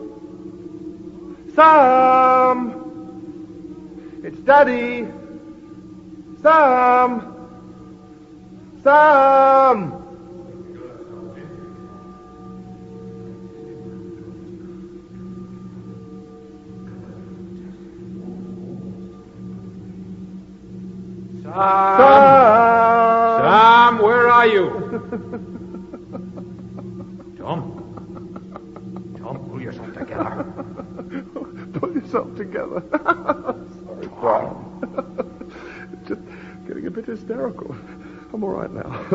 Sam! It's Daddy! Sam! Sam! Sam! Sam, where are you? Tom, pull yourself together. Pull yourself together. Sorry, Brian. Just getting a bit hysterical. I'm all right now.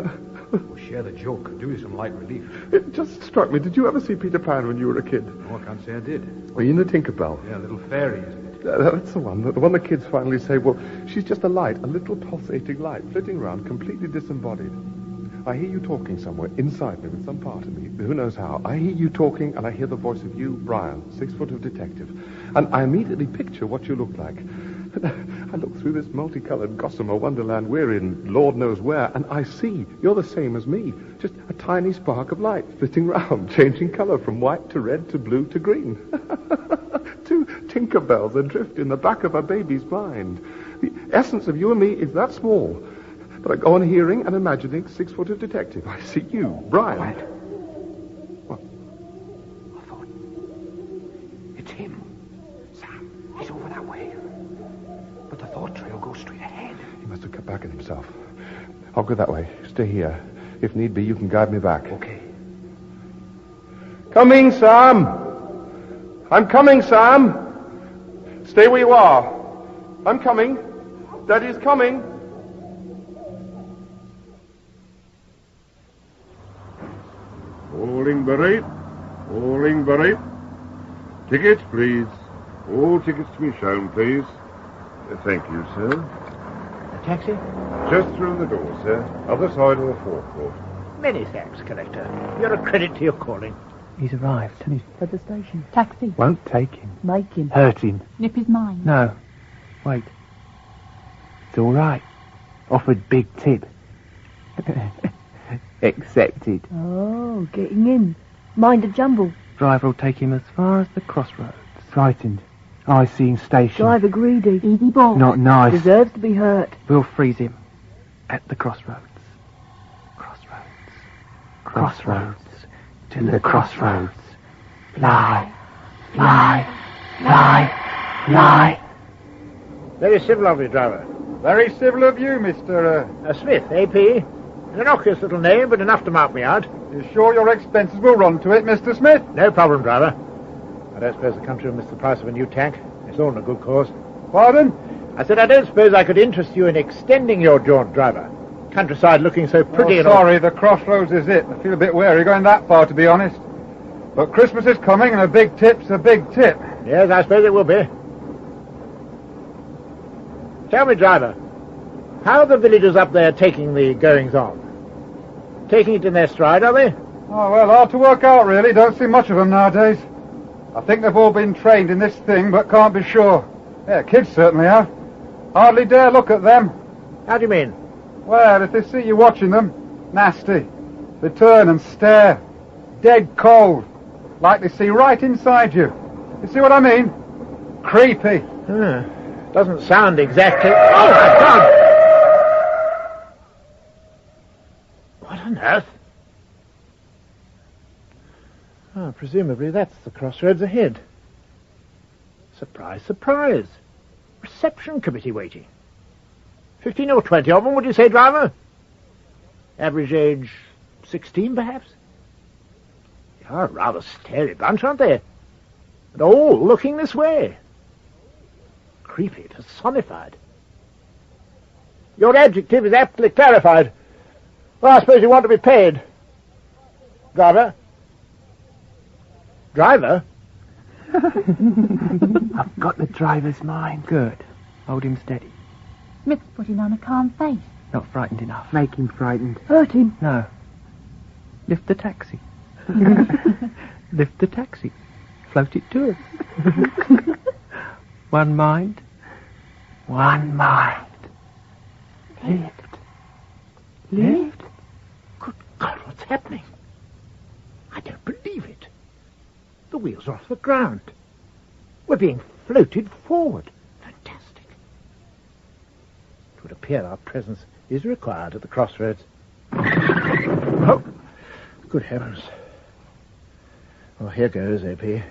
We'll share the joke and do you some light relief. It just struck me. Did you ever see Peter Pan when you were a kid? Oh, I can't say I did. Were you in the Tinkerbell? Yeah, little fairy, isn't it? That's the one. The one the kids finally say, well, she's just a light, a little pulsating light, flitting around, completely disembodied. I hear you talking somewhere inside me with some part of me, who knows how. I hear you talking, and I hear the voice of you, Brian, 6 foot of detective. And I immediately picture what you look like. I look through this multicolored gossamer wonderland we're in, Lord knows where, and I see you're the same as me. Just a tiny spark of light flitting round, changing color from white to red to blue to green. Two Tinkerbells adrift in the back of a baby's mind. The essence of you and me is that small. But I go on hearing and imagining 6-footed detective. I see you, Brian. Quiet. What? I thought... It's him. Sam, he's over that way. But the thought trail goes straight ahead. He must have cut back on himself. I'll go that way. Stay here. If need be, you can guide me back. Okay. Coming, Sam! I'm coming, Sam! Stay where you are. I'm coming. Daddy's coming. Falling beret. Falling beret. Tickets, please. All tickets to be shown, please. Thank you, sir. A taxi? Just through the door, sir. Other side of the forecourt. Many thanks, Collector. You're a credit to your calling. He's arrived. He's at the station. Taxi. Won't take him. Make him. Hurt him. Nip his mind. No. Wait. It's all right. Offered big tip. Accepted. Oh, getting in. Mind a jumble. Driver will take him as far as the crossroads. Frightened. I-seeing station. Driver greedy. Easy ball. Not nice. Deserves to be hurt. We'll freeze him. At the crossroads. Crossroads. Crossroads. To the crossroads. Fly. Fly. Fly. Fly. Very civil of you, driver. Very civil of you, Mr. Smith, AP. An innocuous little name, but enough to mark me out. You sure your expenses will run to it, Mr. Smith? No problem, driver. I don't suppose the country will miss the price of a new tank. It's all in a good cause. Pardon? I said I don't suppose I could interest you in extending your jaunt, driver. Countryside looking so pretty and all. Sorry, the crossroads is it. I feel a bit wary going that far, to be honest. But Christmas is coming, and a big tip's a big tip. Yes, I suppose it will be. Tell me, driver, how are the villagers up there taking the goings-on? Taking it in their stride, are they? Oh, well, hard to work out, really. Don't see much of them nowadays. I think they've all been trained in this thing, but can't be sure. Yeah, kids certainly have. Hardly dare look at them. How do you mean? Well, if they see you watching them, nasty. They turn and stare. Dead cold. Like they see right inside you. You see what I mean? Creepy. Doesn't sound exactly... Oh, my God! What on earth? Oh, presumably that's the crossroads ahead. Surprise, surprise. Reception committee waiting. 15 or 20 of them, would you say, driver? Average age 16, perhaps? They are a rather scary bunch, aren't they? And all looking this way. Creepy, personified. Your adjective is aptly clarified. Well, I suppose you want to be paid. Driver? Driver? I've got the driver's mind. Good. Hold him steady. Smith's putting on a calm face. Not frightened enough. Make him frightened. Hurt him. No. Lift the taxi. Lift the taxi. Float it to us. One mind. One mind. Lift. Lift. Good God, what's happening? I don't believe it. The wheels are off the ground. We're being floated forward. Fantastic. It would appear our presence is required at the crossroads. Oh, good heavens. Well, here goes, AP.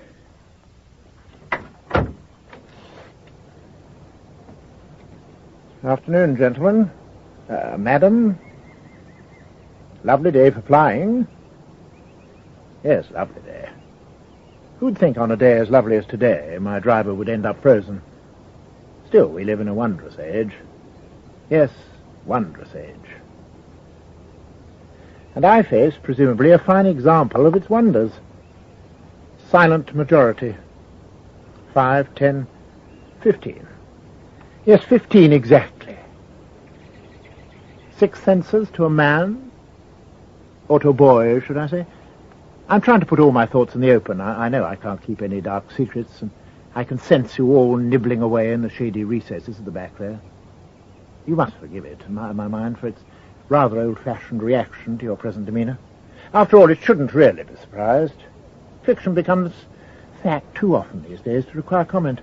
Afternoon, gentlemen. Madam. Lovely day for flying. Yes, lovely day. Who'd think on a day as lovely as today my driver would end up frozen? Still, we live in a wondrous age. Yes, wondrous age. And I face, presumably, a fine example of its wonders. Silent majority. 5, 10, 15. Yes, 15 exactly. 6 senses to a man, or to a boy, should I say? I'm trying to put all my thoughts in the open. I know I can't keep any dark secrets, and I can sense you all nibbling away in the shady recesses at the back there. You must forgive it, in my mind, for its rather old-fashioned reaction to your present demeanour. After all, it shouldn't really be surprised. Fiction becomes fact too often these days to require comment.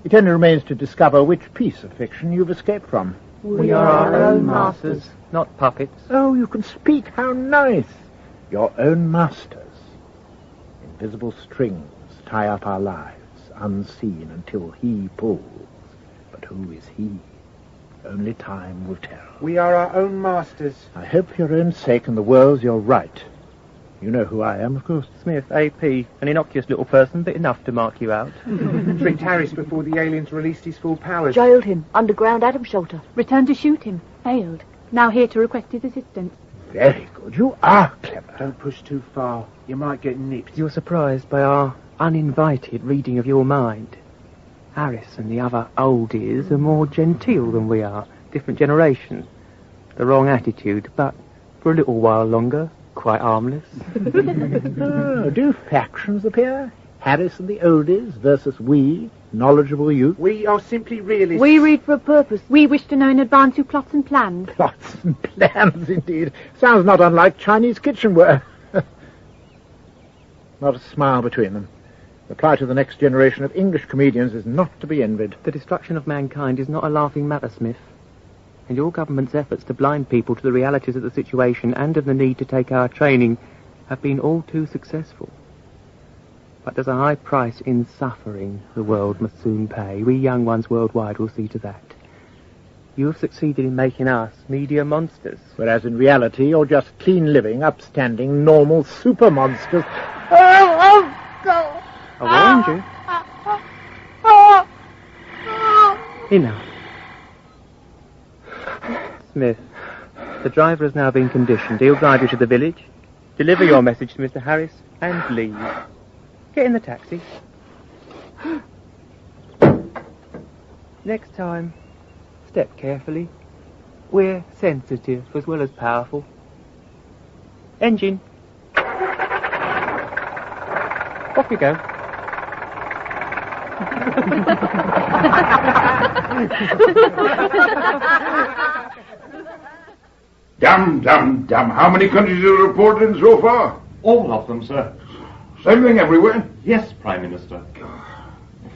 It only remains to discover which piece of fiction you've escaped from. We are our own masters, not puppets. Oh, you can speak. How nice. Your own masters. Invisible strings tie up our lives, unseen until he pulls. But who is he? Only time will tell. We are our own masters. I hope for your own sake and the world's you're right. You know who I am, of course. Smith, AP, an innocuous little person, but enough to mark you out. Tricked Harris before the aliens released his full powers. Jailed him. Underground atom shelter. Returned to shoot him. Failed. Now here to request his assistance. Very good. You are clever. Don't push too far. You might get nipped. You're surprised by our uninvited reading of your mind. Harris and the other oldies are more genteel than we are. Different generation. The wrong attitude, but for a little while longer, quite harmless. Oh, do factions appear? Harris and the oldies versus we, knowledgeable youth? We are simply realists. We read for a purpose. We wish to know in advance your plots and plans. Plots and plans, indeed. Sounds not unlike Chinese kitchenware. Not a smile between them. The plight of the next generation of English comedians is not to be envied. The destruction of mankind is not a laughing matter, Smith. And your government's efforts to blind people to the realities of the situation and of the need to take our training have been all too successful. But there's a high price in suffering the world must soon pay. We young ones worldwide will see to that. You have succeeded in making us media monsters. Whereas in reality, you're just clean living, upstanding, normal super monsters. Oh, go! I warned you. Enough. Smith, the driver has now been conditioned. He'll drive you to the village, deliver your message to Mr. Harris, and leave. Get in the taxi. Next time, step carefully. We're sensitive as well as powerful. Engine. Off we go. Damn. How many countries have you reported in so far? All of them, sir. Same thing everywhere? Yes, Prime Minister.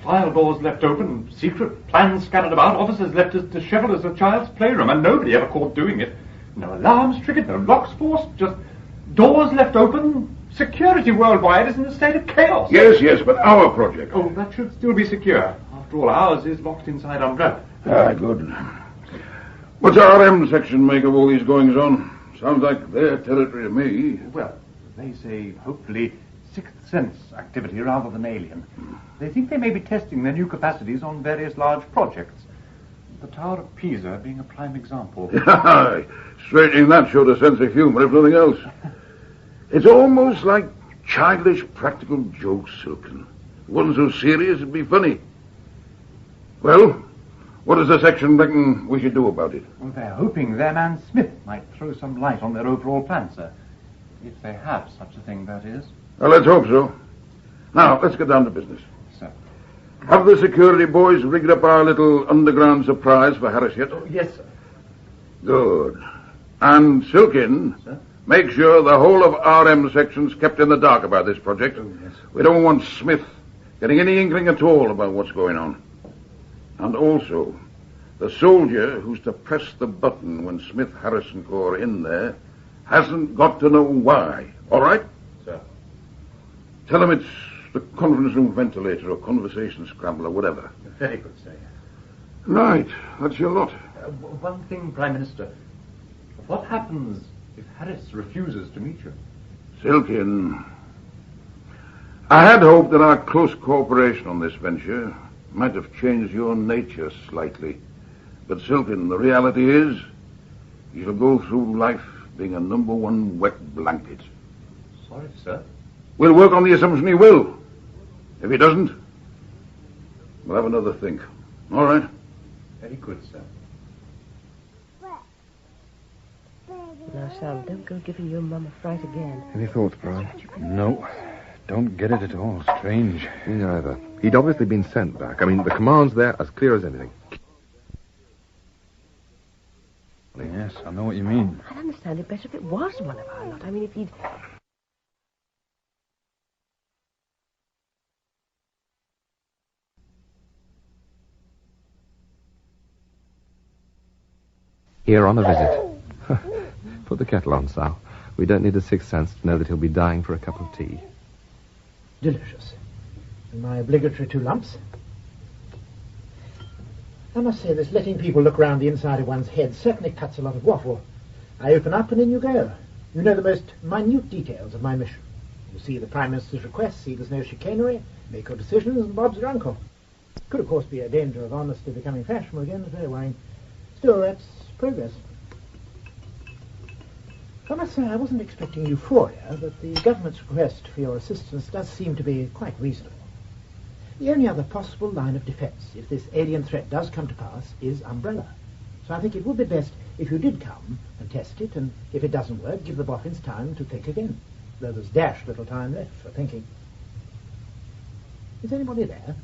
File doors left open, secret plans scattered about, officers left as dishevelled as a child's playroom, and nobody ever caught doing it. No alarms triggered, no locks forced, just doors left open. Security worldwide is in a state of chaos. Yes, but our project. Oh, that should still be secure. After all, ours is locked inside umbrella. Ah, good. What's our RM section make of all these goings-on? Sounds like their territory to me. Well, they say, hopefully, sixth sense activity rather than alien. They think they may be testing their new capacities on various large projects. The Tower of Pisa being a prime example. Straightening that showed a sense of humor, if nothing else. It's almost like childish practical jokes, Silken. If it wasn't so serious, it'd be funny. Well, what does the section reckon we should do about it? Well, they're hoping their man Smith might throw some light on their overall plan, sir. If they have such a thing, that is. Well, let's hope so. Now, let's get down to business. Sir. Have the security boys rigged up our little underground surprise for Harris yet? Oh, yes, sir. Good. And Silkin, sir? Make sure the whole of RM section's kept in the dark about this project. Oh, yes. We don't want Smith getting any inkling at all about what's going on. And also, the soldier who's to press the button when Smith Harrison Corps are in there hasn't got to know why. All right? Sir. Tell him it's the conference room ventilator or conversation scramble or whatever. Very good, sir. Right. That's your lot. One thing, Prime Minister. What happens if Harris refuses to meet you? Silkin, I had hoped that our close cooperation on this venture might have changed your nature slightly. But Silkin, the reality is you shall go through life being a number one wet blanket. Sorry, sir. We'll work on the assumption he will. If he doesn't, we'll have another think. All right? Very good, sir. Now, Sam, don't go giving your mum a fright again. Any thoughts, Brian? No. Don't get it at all. Strange. Me neither. He'd obviously been sent back. I mean, the command's there as clear as anything. Yes, I know what you mean. I'd understand it better if it was one of our lot. I mean, if he'd... Here on a visit. Put the kettle on, Sal. We don't need a sixth sense to know that he'll be dying for a cup of tea. Delicious. And my obligatory 2 lumps. I must say, this letting people look round the inside of one's head certainly cuts a lot of waffle. I open up and in you go. You know the most minute details of my mission. You see the Prime Minister's request, see there's no chicanery, make your decisions, and Bob's your uncle. Could, of course, be a danger of honesty becoming fashionable again. It's very worrying. Still, that's progress. I must say, I wasn't expecting euphoria, but the government's request for your assistance does seem to be quite reasonable. The only other possible line of defense, if this alien threat does come to pass, is umbrella. So I think it would be best if you did come and test it, and if it doesn't work, give the boffins time to think again, though there's dashed little time left for thinking. Is anybody there?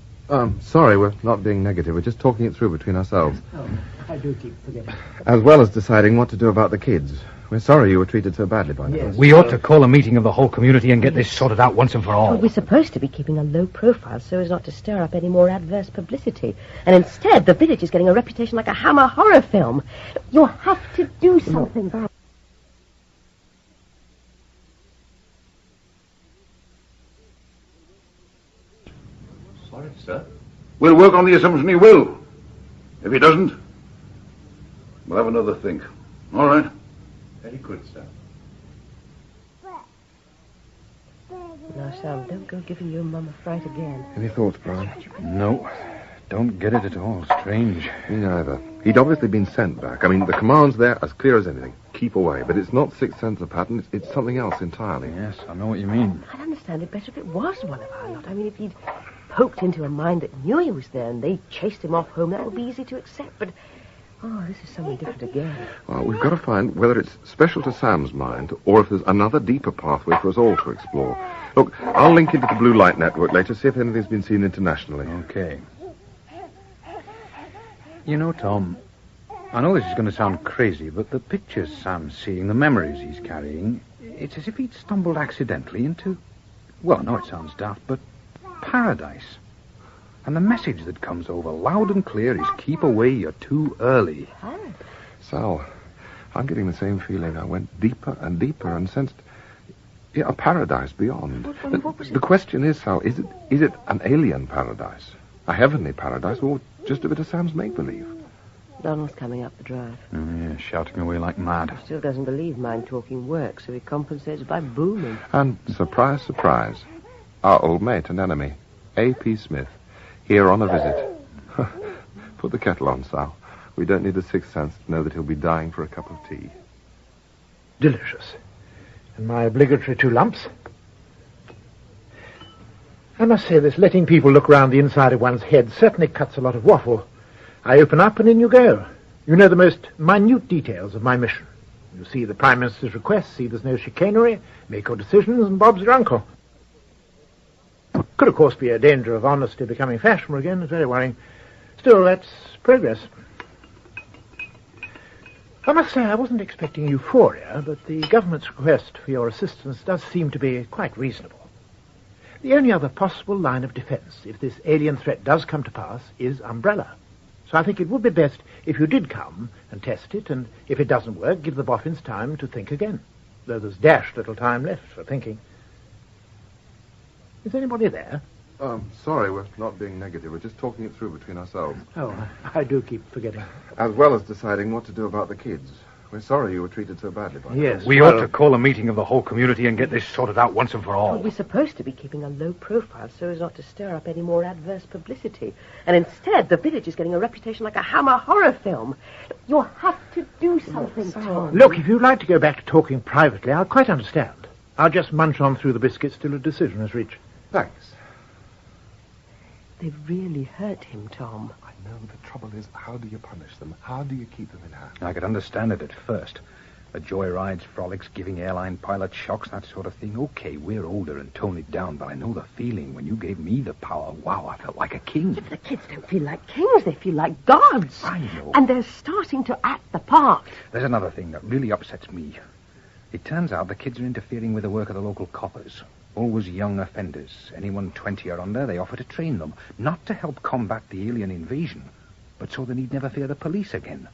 Sorry, we're not being negative. We're just talking it through between ourselves. Oh, I do keep forgetting. As well as deciding what to do about the kids. We're sorry you were treated so badly by them. We ought to call a meeting of the whole community and get this sorted out once and for all. Well, we're supposed to be keeping a low profile so as not to stir up any more adverse publicity. And instead, the village is getting a reputation like a Hammer horror film. You'll have to do something about it. Sorry, sir. We'll work on the assumption he will. If he doesn't, we'll have another think. All right? Very good, sir. Now, Sam, don't go giving your mum a fright again. Any thoughts, Brian? No. Don't get it at all. Strange. Me neither. He'd obviously been sent back. I mean, the command's there as clear as anything. Keep away. But it's not sixth sense of pattern. It's something else entirely. Yes, I know what you mean. I'd understand it better if it was one of our lot. I mean, if he'd poked into a mind that knew he was there and they chased him off home, that would be easy to accept. But, this is something different again. Well, we've got to find whether it's special to Sam's mind or if there's another deeper pathway for us all to explore. Look, I'll link into the Blue Light Network later, see if anything's been seen internationally. Okay. You know, Tom, I know this is going to sound crazy, but the pictures Sam's seeing, the memories he's carrying, it's as if he'd stumbled accidentally into, well, I know it sounds daft, but paradise. And the message that comes over loud and clear is keep away, you're too early. Sal, I'm getting the same feeling. I went deeper and deeper and sensed a paradise beyond. The question is, Sal, is it an alien paradise? A heavenly paradise, or just a bit of Sam's make-believe? Donald's coming up the drive. Oh, yeah, shouting away like mad. He still doesn't believe mind-talking works, so he compensates by booming. And, surprise, surprise, our old mate and enemy, A.P. Smith, here on a visit. Put the kettle on, Sal. We don't need a sixth sense to know that he'll be dying for a cup of tea. Delicious. And my obligatory 2 lumps. I must say, this letting people look round the inside of one's head certainly cuts a lot of waffle. I open up and in you go. You know the most minute details of my mission. You see the Prime Minister's request, see there's no chicanery, make your decisions, and Bob's your uncle. Could, of course, be a danger of honesty becoming fashionable again. It's very worrying. Still, that's progress. I must say, I wasn't expecting euphoria, but the government's request for your assistance does seem to be quite reasonable. The only other possible line of defense, if this alien threat does come to pass, is umbrella. So I think it would be best if you did come and test it, and if it doesn't work, give the boffins time to think again, though there's dashed little time left for thinking. Is anybody there? Sorry, we're not being negative. We're just talking it through between ourselves. Oh, I do keep forgetting. As well as deciding what to do about the kids. We're sorry you were treated so badly by them. Yes. We ought to call a meeting of the whole community and get this sorted out once and for all. Well, we're supposed to be keeping a low profile so as not to stir up any more adverse publicity. And instead, the village is getting a reputation like a Hammer horror film. You'll have to do something, Tom. Look, if you'd like to go back to talking privately, I'll quite understand. I'll just munch on through the biscuits till a decision is reached. Thanks. They've really hurt him, Tom. I know. The trouble is, how do you punish them? How do you keep them in hand? I could understand it at first. Joyrides, frolics, giving airline pilots shocks, that sort of thing. Okay, we're older and tone it down, but I know the feeling. When you gave me the power, wow, I felt like a king. But the kids don't feel like kings, they feel like gods. I know. And they're starting to act the part. There's another thing that really upsets me. It turns out the kids are interfering with the work of the local coppers. Always young offenders. Anyone 20 or under, they offer to train them. Not to help combat the alien invasion, but so they need never fear the police again.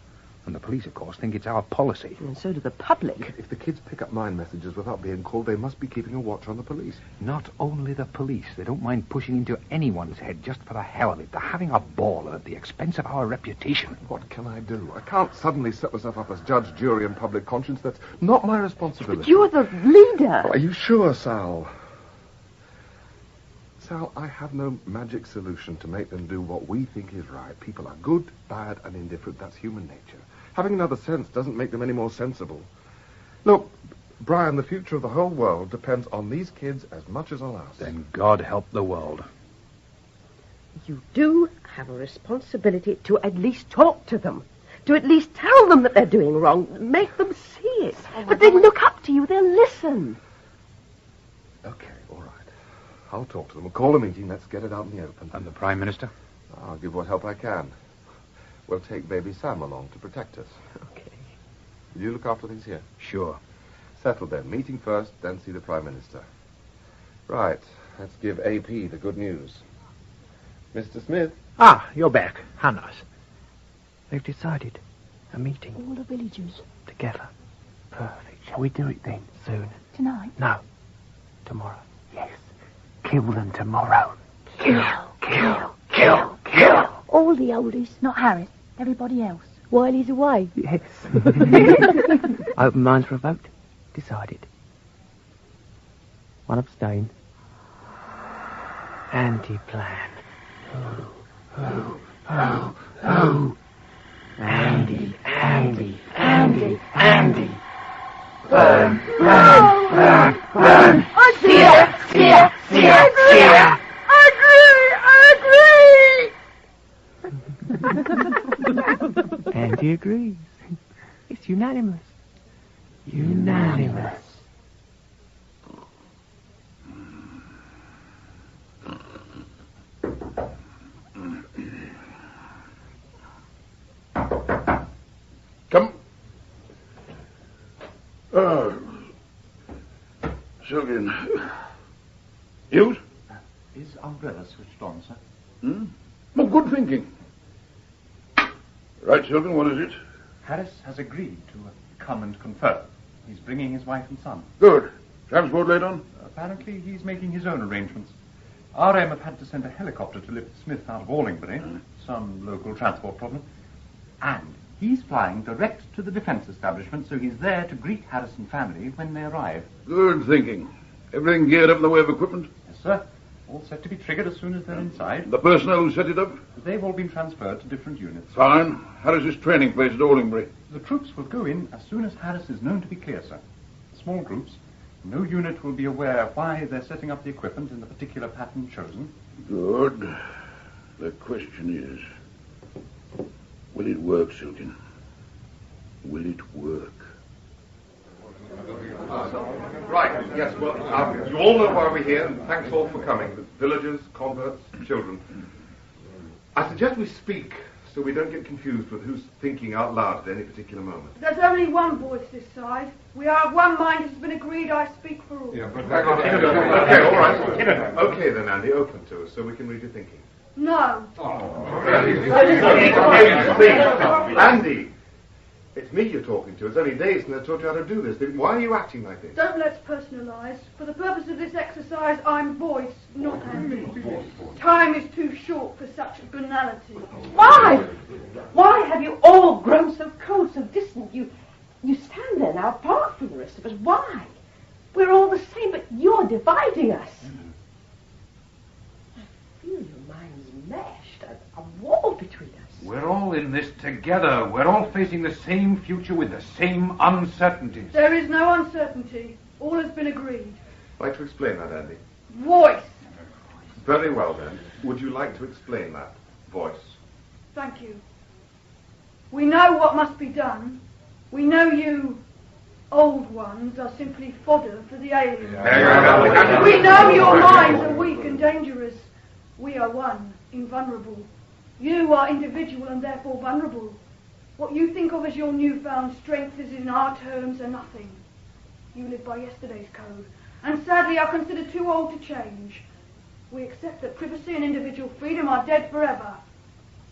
And the police, of course, think it's our policy. And so do the public. If the kids pick up mind messages without being called, they must be keeping a watch on the police. Not only the police. They don't mind pushing into anyone's head just for the hell of it. They're having a ball at the expense of our reputation. What can I do? I can't suddenly set myself up as judge, jury, and public conscience. That's not my responsibility. But you're the leader. Oh, are you sure, Sal? Sal, I have no magic solution to make them do what we think is right. People are good, bad, and indifferent. That's human nature. Having another sense doesn't make them any more sensible. Look, Brian, the future of the whole world depends on these kids as much as on us. Then God help the world. You do have a responsibility to at least talk to them. To at least tell them that they're doing wrong. Make them see it. But they look up to you. They'll listen. Okay, all right. I'll talk to them. We'll call a meeting. Let's get it out in the open. And the Prime Minister? I'll give what help I can. We'll take baby Sam along to protect us. Okay. Will you look after things here? Sure. Settled then. Meeting first, then see the Prime Minister. Right. Let's give AP the good news. Mr. Smith? Ah, you're back. How nice. They've decided. A meeting. All the villagers. Together. Perfect. Shall we do it then? Soon? Tonight? No. Tomorrow. Yes. Kill them tomorrow. Kill. All the oldies, not Harris. Everybody else. While away. Yes. Open minds revoked. Decided. One abstain. Anti-plan. Oh. Andy. Burn. Steer. Andy agrees. It's unanimous. Come. Silken. Use? Is umbrella switched on, sir? Oh, good thinking. Right, Silken, what is it? Harris has agreed to come and confer. He's bringing his wife and son. Good. Transport laid on? Apparently he's making his own arrangements. RM have had to send a helicopter to lift Smith out of Allingbury, some local transport problem. And he's flying direct to the defence establishment, so he's there to greet Harris and family when they arrive. Good thinking. Everything geared up in the way of equipment? Yes, sir. All set to be triggered as soon as they're inside. The personnel who set it up? They've all been transferred to different units. Fine. Harris's training place at Allingbury. The troops will go in as soon as Harris is known to be clear, sir. Small groups. No unit will be aware why they're setting up the equipment in the particular pattern chosen. Good. The question is, will it work, Silken? Will it work? Right, yes, well, you all know why we're here, and thanks all for coming. The villagers, converts, children. I suggest we speak so we don't get confused with who's thinking out loud at any particular moment. There's only one voice this side. We are of one mind. It's been agreed I speak for all. Yeah, but hang on. Okay, all right. Okay then, Andy, open to us so we can read your thinking. No. Andy, it's me you're talking to. It's only days since I taught you how to do this. Why are you acting like this? Don't let's personalise. For the purpose of this exercise, I'm voice, not Andy. Time is too short for such banality. Why? Why have you all grown so cold, so distant? You stand there now apart from the rest of us. Why? We're all the same, but you're dividing us. I feel your minds meshed. A wall between us. We're all in this together. We're all facing the same future with the same uncertainties. There is no uncertainty. All has been agreed. I'd like to explain that, Andy. Voice. Very well, then. Would you like to explain that? Voice. Thank you. We know what must be done. We know you old ones are simply fodder for the aliens. We know your minds are weak and dangerous. We are one, invulnerable. You are individual and therefore vulnerable. What you think of as your newfound strength is in our terms a nothing. You live by yesterday's code, and sadly are considered too old to change. We accept that privacy and individual freedom are dead forever.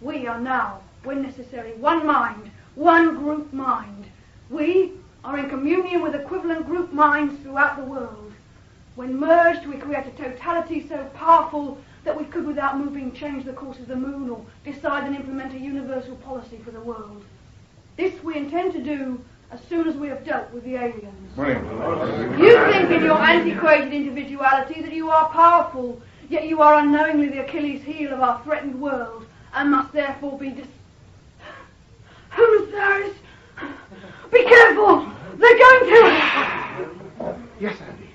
We are now, when necessary, one mind, one group mind. We are in communion with equivalent group minds throughout the world. When merged, we create a totality so powerful that we could, without moving, change the course of the moon or decide and implement a universal policy for the world. This we intend to do as soon as we have dealt with the aliens. You think in your antiquated individuality that you are powerful, yet you are unknowingly the Achilles heel of our threatened world, and must therefore be Oh, Mr. Harris, be careful! They're going to... Yes, Andy.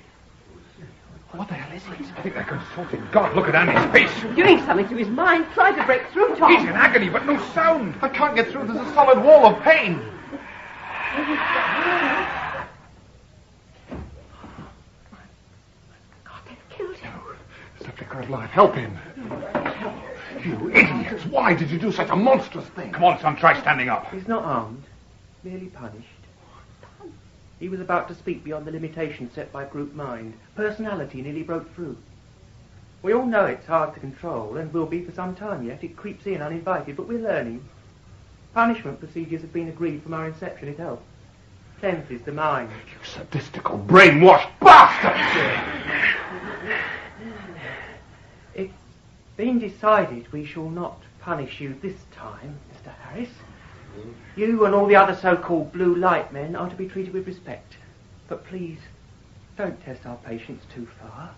What the hell is he? I think they're consulting. God, look at Andy's face. Doing something to his mind. Try to break through, Tom. He's in agony, but no sound. I can't get through. There's a solid wall of pain. God, they've killed him. It's a flicker of life. Help him. You idiots. Why did you do such a monstrous thing? Come on, son. Try standing up. He's not armed. Merely punished. He was about to speak beyond the limitations set by group mind. Personality nearly broke through. We all know it's hard to control, and will be for some time yet. It creeps in uninvited, but we're learning. Punishment procedures have been agreed from our inception. It helps. Cleanses the mind. You sadistical, brainwashed bastard! It's been decided we shall not punish you this time, Mr. Harris. You and all the other so-called blue light men are to be treated with respect. But please, don't test our patience too far.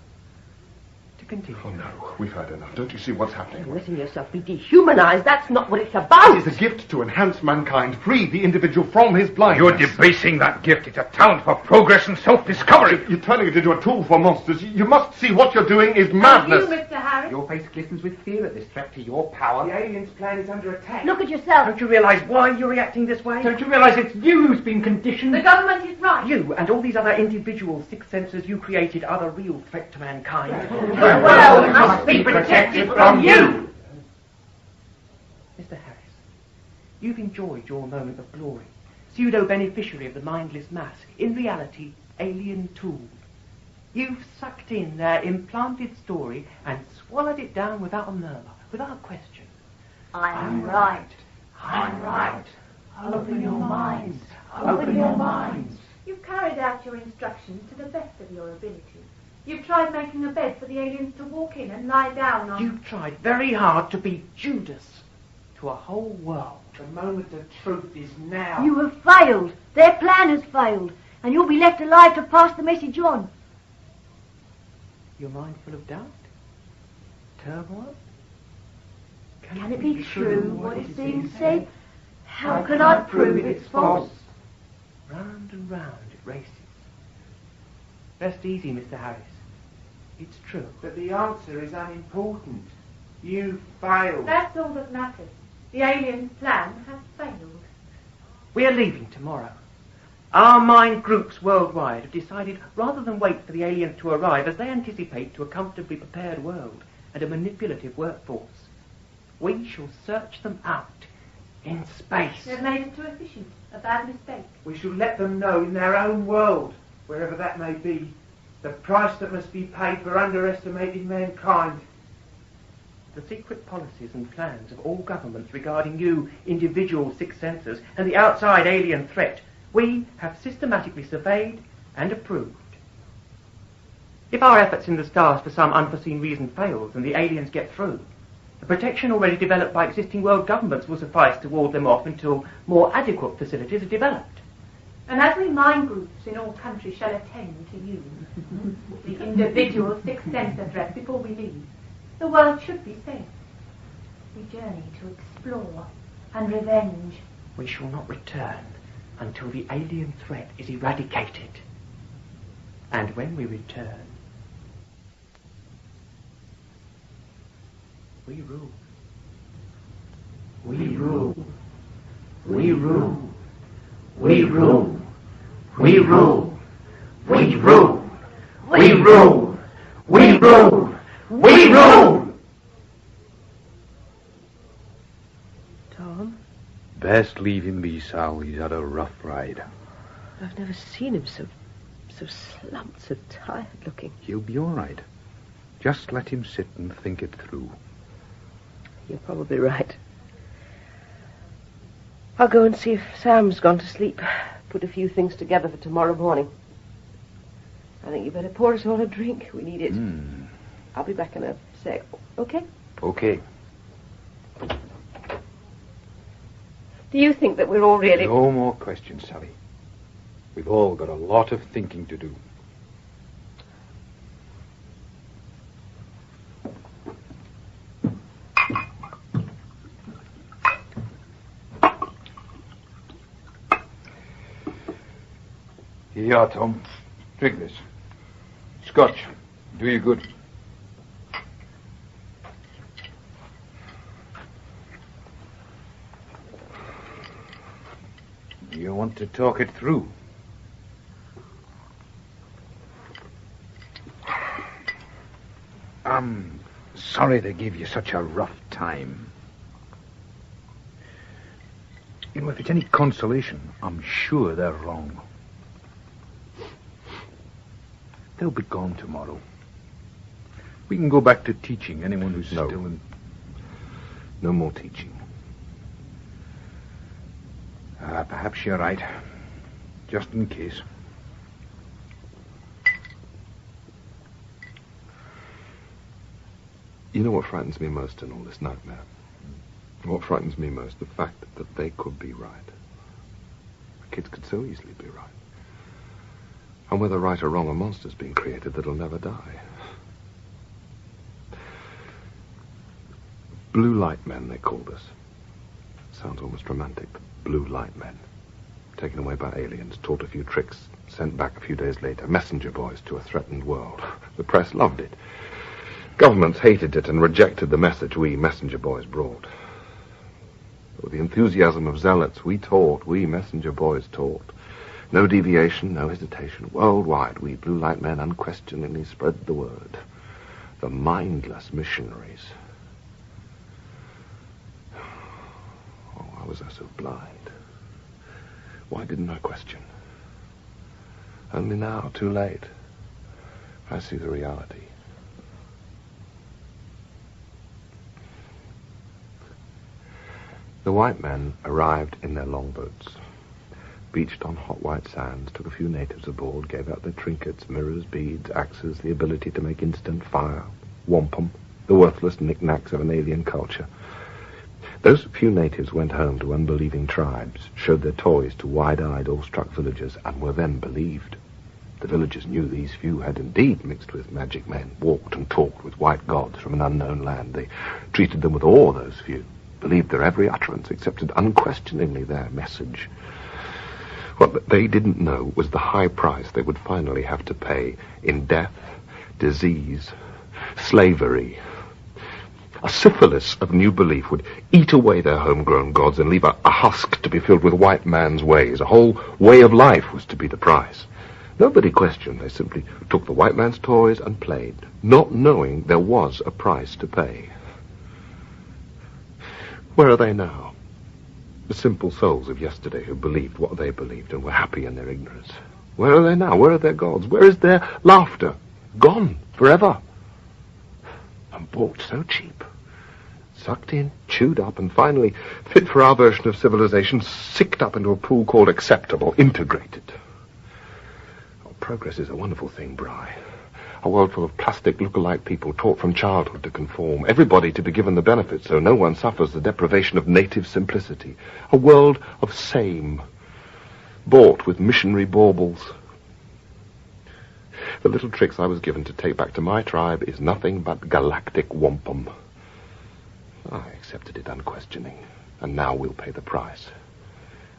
To continue. Oh, no. We've had enough. Don't you see what's happening? You're letting yourself be dehumanized. That's not what it's about. It is a gift to enhance mankind, free the individual from his blindness. You're debasing that gift. It's a talent for progress and self-discovery. You're turning it into a tool for monsters. You must see what you're doing is madness. And you, Mr. Harris? Your face glistens with fear at this threat to your power. The aliens' plan is under attack. Look at yourself. Don't you realise why you're reacting this way? Don't you realise it's you who's been conditioned? The government is right. You and all these other individual sixth senses you created are the real threat to mankind. Well, must be protected from you. Mr. Harris, you've enjoyed your moment of glory. Pseudo-beneficiary of the mindless mass. In reality, alien tool. You've sucked in their implanted story and swallowed it down without a murmur, without question. I'm right. I'm right. Open your minds. Open your minds. You've carried out your instructions to the best of your ability. You've tried making a bed for the aliens to walk in and lie down on. You've tried very hard to be Judas to a whole world. The moment of truth is now. You have failed. Their plan has failed. And you'll be left alive to pass the message on. Your mind full of doubt? Turmoil? Can it be true what is being said? How can I prove it's false? Round and round it races. Rest easy, Mr. Harris. It's true. But the answer is unimportant. You failed. That's all that matters. The alien plan has failed. We're leaving tomorrow. Our mind groups worldwide have decided, rather than wait for the aliens to arrive as they anticipate to a comfortably prepared world and a manipulative workforce, we shall search them out in space. They've made it too efficient. A bad mistake. We shall let them know in their own world, wherever that may be, the price that must be paid for underestimating mankind. The secret policies and plans of all governments regarding you, individual sixth senses, and the outside alien threat, we have systematically surveyed and approved. If our efforts in the stars for some unforeseen reason fails and the aliens get through, the protection already developed by existing world governments will suffice to ward them off until more adequate facilities are developed. And as we mind groups in all countries shall attend to you, the individual sixth sense address before we leave, the world should be safe. We journey to explore and revenge. We shall not return until the alien threat is eradicated. And when we return, we rule. We rule. We rule. We rule. We rule. We rule. We rule. We rule. We rule. Tom? Best leave him be, Sal. He's had a rough ride. I've never seen him so slumped, so tired looking. He'll be all right. Just let him sit and think it through. You're probably right. I'll go and see if Sam's gone to sleep. Put a few things together for tomorrow morning. I think you better pour us all a drink. We need it. I'll be back in a sec. Okay? Okay. Do you think that we're all really... No more questions, Sally. We've all got a lot of thinking to do. Here you are, Tom. Drink this. Scotch. Do you good. You want to talk it through? I'm sorry they gave you such a rough time. You know, if it's any consolation, I'm sure they're wrong. They'll be gone tomorrow. We can go back to teaching anyone who's still in... No more teaching. Perhaps you're right. Just in case. You know what frightens me most in all this nightmare? What frightens me most? The fact that they could be right. The kids could so easily be right. And whether right or wrong, a monster's being created that'll never die. Blue light men, they called us. Sounds almost romantic, but blue light men. Taken away by aliens, taught a few tricks, sent back a few days later. Messenger boys to a threatened world. The press loved it. Governments hated it and rejected the message we messenger boys brought. With the enthusiasm of zealots, we taught, we messenger boys taught. No deviation, no hesitation. Worldwide, we blue light men unquestioningly spread the word. The mindless missionaries. Oh, why was I so blind? Why didn't I question? Only now, too late, I see the reality. The white men arrived in their longboats. Beached on hot white sands, took a few natives aboard, gave out their trinkets, mirrors, beads, axes, the ability to make instant fire, wampum, the worthless knickknacks of an alien culture. Those few natives went home to unbelieving tribes, showed their toys to wide-eyed, awestruck villagers, and were then believed. The villagers knew these few had indeed mixed with magic men, walked and talked with white gods from an unknown land. They treated them with awe, those few, believed their every utterance, accepted unquestioningly their message. What they didn't know was the high price they would finally have to pay in death, disease, slavery. A syphilis of new belief would eat away their homegrown gods and leave a husk to be filled with white man's ways. A whole way of life was to be the price. Nobody questioned. They simply took the white man's toys and played, not knowing there was a price to pay. Where are they now? The simple souls of yesterday who believed what they believed and were happy in their ignorance. Where are they now? Where are their gods? Where is their laughter? Gone forever. And bought so cheap. Sucked in, chewed up, and finally, fit for our version of civilization, sicked up into a pool called acceptable, integrated. Oh, progress is a wonderful thing, Bry. A world full of plastic look-alike people taught from childhood to conform, everybody to be given the benefits so no one suffers the deprivation of native simplicity. A world of same, bought with missionary baubles. The little tricks I was given to take back to my tribe is nothing but galactic wampum. I accepted it unquestioning, and now we'll pay the price.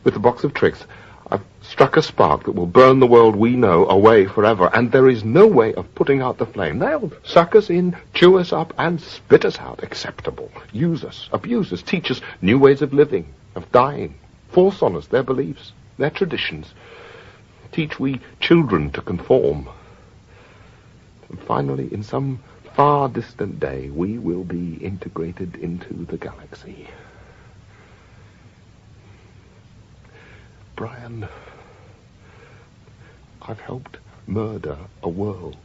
With the box of tricks, I've struck a spark that will burn the world we know away forever, and there is no way of putting out the flame. They'll suck us in, chew us up, and spit us out. Acceptable. Use us, abuse us, teach us new ways of living, of dying, force on us their beliefs, their traditions. Teach we children to conform. And finally, in some far distant day, we will be integrated into the galaxy. Brian, I've helped murder a world.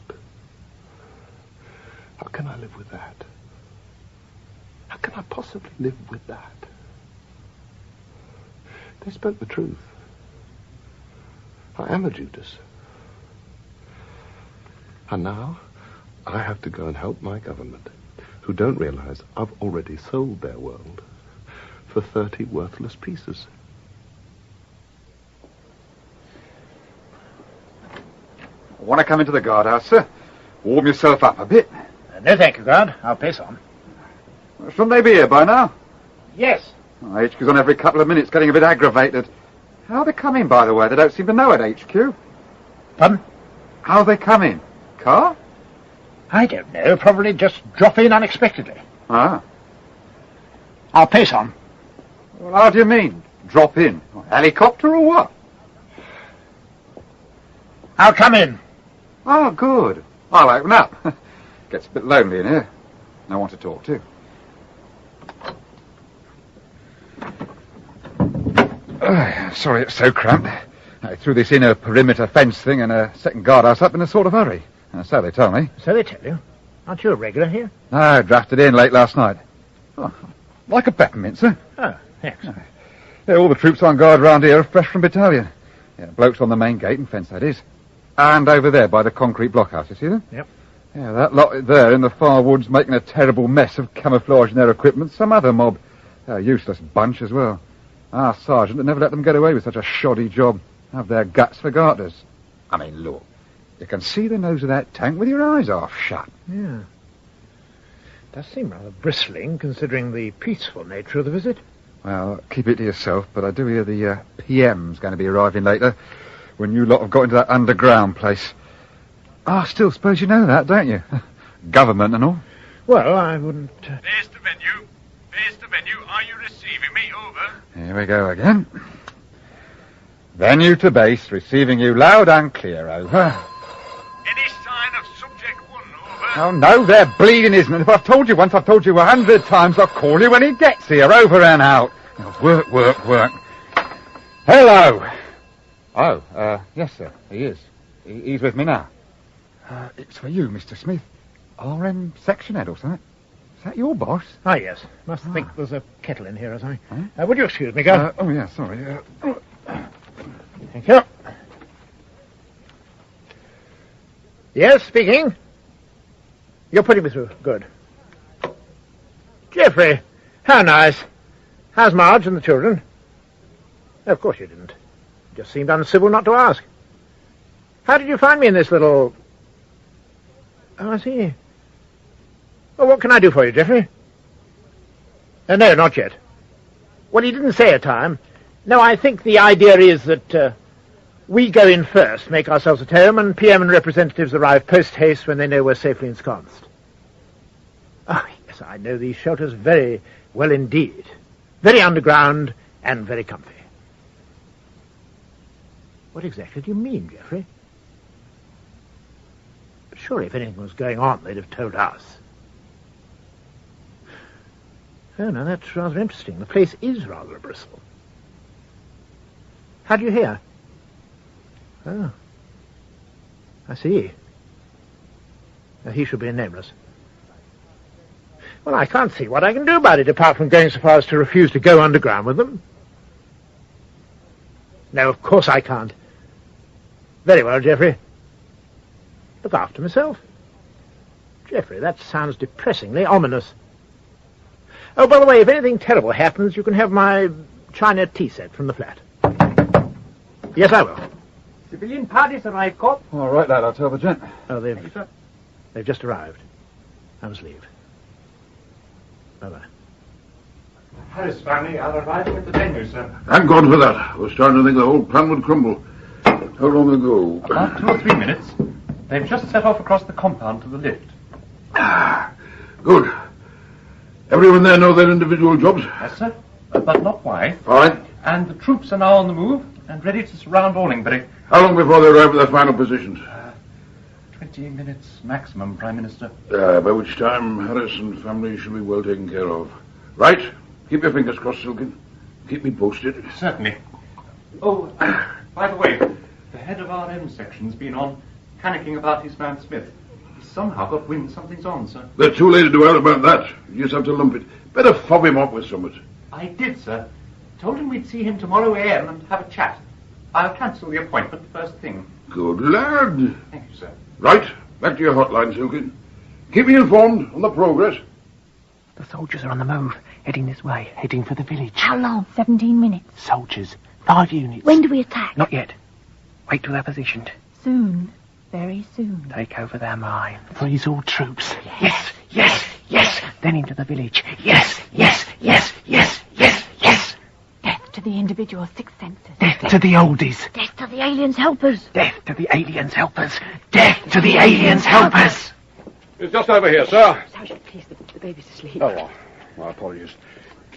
How can I live with that? How can I possibly live with that? They spoke the truth. I am a Judas. And now, I have to go and help my government, who don't realize I've already sold their world for 30 worthless pieces. Want to come into the guardhouse, sir? Warm yourself up a bit. No, thank you, guard. I'll pace on. Shouldn't they be here by now? Yes. Oh, HQ's on every couple of minutes, getting a bit aggravated. How are they coming, by the way? They don't seem to know at HQ. Pardon? How are they coming? Car? I don't know. Probably just drop in unexpectedly. Ah. I'll pace on. Well, how do you mean, drop in? Helicopter or what? I'll come in. Oh, good. I'll open up. Gets a bit lonely in here. No one to talk to. Sorry it's so cramped. I threw this inner perimeter fence thing and a second guardhouse up in a sort of hurry. So they tell me. So they tell you? Aren't you a regular here? No, drafted in late last night. Oh, like a peppermint, sir. Oh, thanks. Yeah, all the troops on guard round here are fresh from battalion. Yeah, blokes on the main gate and fence, that is. And over there by the concrete blockhouse, you see them? Yep. Yeah, that lot there in the far woods making a terrible mess of camouflaging their equipment. Some other mob. A useless bunch as well. Our sergeant had never let them get away with such a shoddy job. Have their guts for garters. I mean, look. You can see the nose of that tank with your eyes half shut. Yeah. Does seem rather bristling, considering the peaceful nature of the visit. Well, keep it to yourself, but I do hear the PM's going to be arriving later, when you lot have got into that underground place. I still suppose you know that, don't you? Government and all. Well, I wouldn't... There's the menu. There's the menu. Are you receiving me? Over. Here we go again. Venue to base, receiving you loud and clear, over. Any sign of subject 1, over. Oh, no, they're bleeding, isn't it? If I've told you once, I've told you 100 times. I'll call you when he gets here, over and out. Now, work, work, work. Hello. Oh, yes, sir, he is. He's with me now. It's for you, Mr. Smith. RM section head or something. Is that your boss? Ah, yes. Must think there's a kettle in here or something. Huh? Would you excuse me, guard? Oh, yeah, sorry. Thank you. Yes, speaking. You're putting me through. Good. Geoffrey, how nice. How's Marge and the children? Of course you didn't. It just seemed uncivil not to ask. How did you find me in this little... Oh, I see. Well, what can I do for you, Geoffrey? No, not yet. Well, he didn't say a time. No, I think the idea is that we go in first, make ourselves at home, and PM and representatives arrive post-haste when they know we're safely ensconced. Oh, yes, I know these shelters very well indeed. Very underground and very comfy. What exactly do you mean, Geoffrey? Surely if anything was going on, they'd have told us. Oh, no, that's rather interesting. The place is rather a bristle. How do you hear? Oh. I see. He should be nameless. Well, I can't see what I can do about it, apart from going so far as to refuse to go underground with them. No, of course I can't. Very well, Geoffrey. Look after myself. Geoffrey, that sounds depressingly ominous. Oh, by the way, if anything terrible happens, you can have my china tea set from the flat. Yes, I will. Civilian parties arrived, Cop. All right, lad, I'll tell the gent. Oh, they've just arrived. I must leave. Bye-bye. Harris family are arriving at the venue, sir. Thank God for that. I was starting to think the whole plan would crumble. How long ago? About 2 or 3 minutes. They've just set off across the compound to the lift. Good. Everyone there know their individual jobs? Yes, sir. But not why. All right. And the troops are now on the move and ready to surround Allingbury. How long before they arrive at their final positions? 20 minutes maximum, Prime Minister. By which time Harris and family should be well taken care of. Right? Keep your fingers crossed, Silkin. Keep me posted. Certainly. Oh, by the way, the head of our M section's been on, panicking about his man Smith. He's somehow got wind something's on, sir. They're too late to do out about that. You just have to lump it. Better fob him up with something. I did, sir. Told him we'd see him tomorrow AM and have a chat. I'll cancel the appointment first thing. Good lad. Thank you, sir. Right, back to your hotline, Silkin. Keep me informed on the progress. The soldiers are on the move, heading this way, heading for the village. How long? 17 minutes. Soldiers, 5 units. When do we attack? Not yet. Wait till they're positioned. Soon. Very soon. Take over their mine. Freeze all troops. Yes, yes, yes. Then into the village. Yes, yes, yes, yes, yes, yes. Death to the individual sixth senses. Death to the oldies. Death to the aliens' helpers. Death to the aliens' helpers. Death to the aliens' helpers. It's just over here, sir. Sergeant, please, the baby's asleep. Oh, my apologies.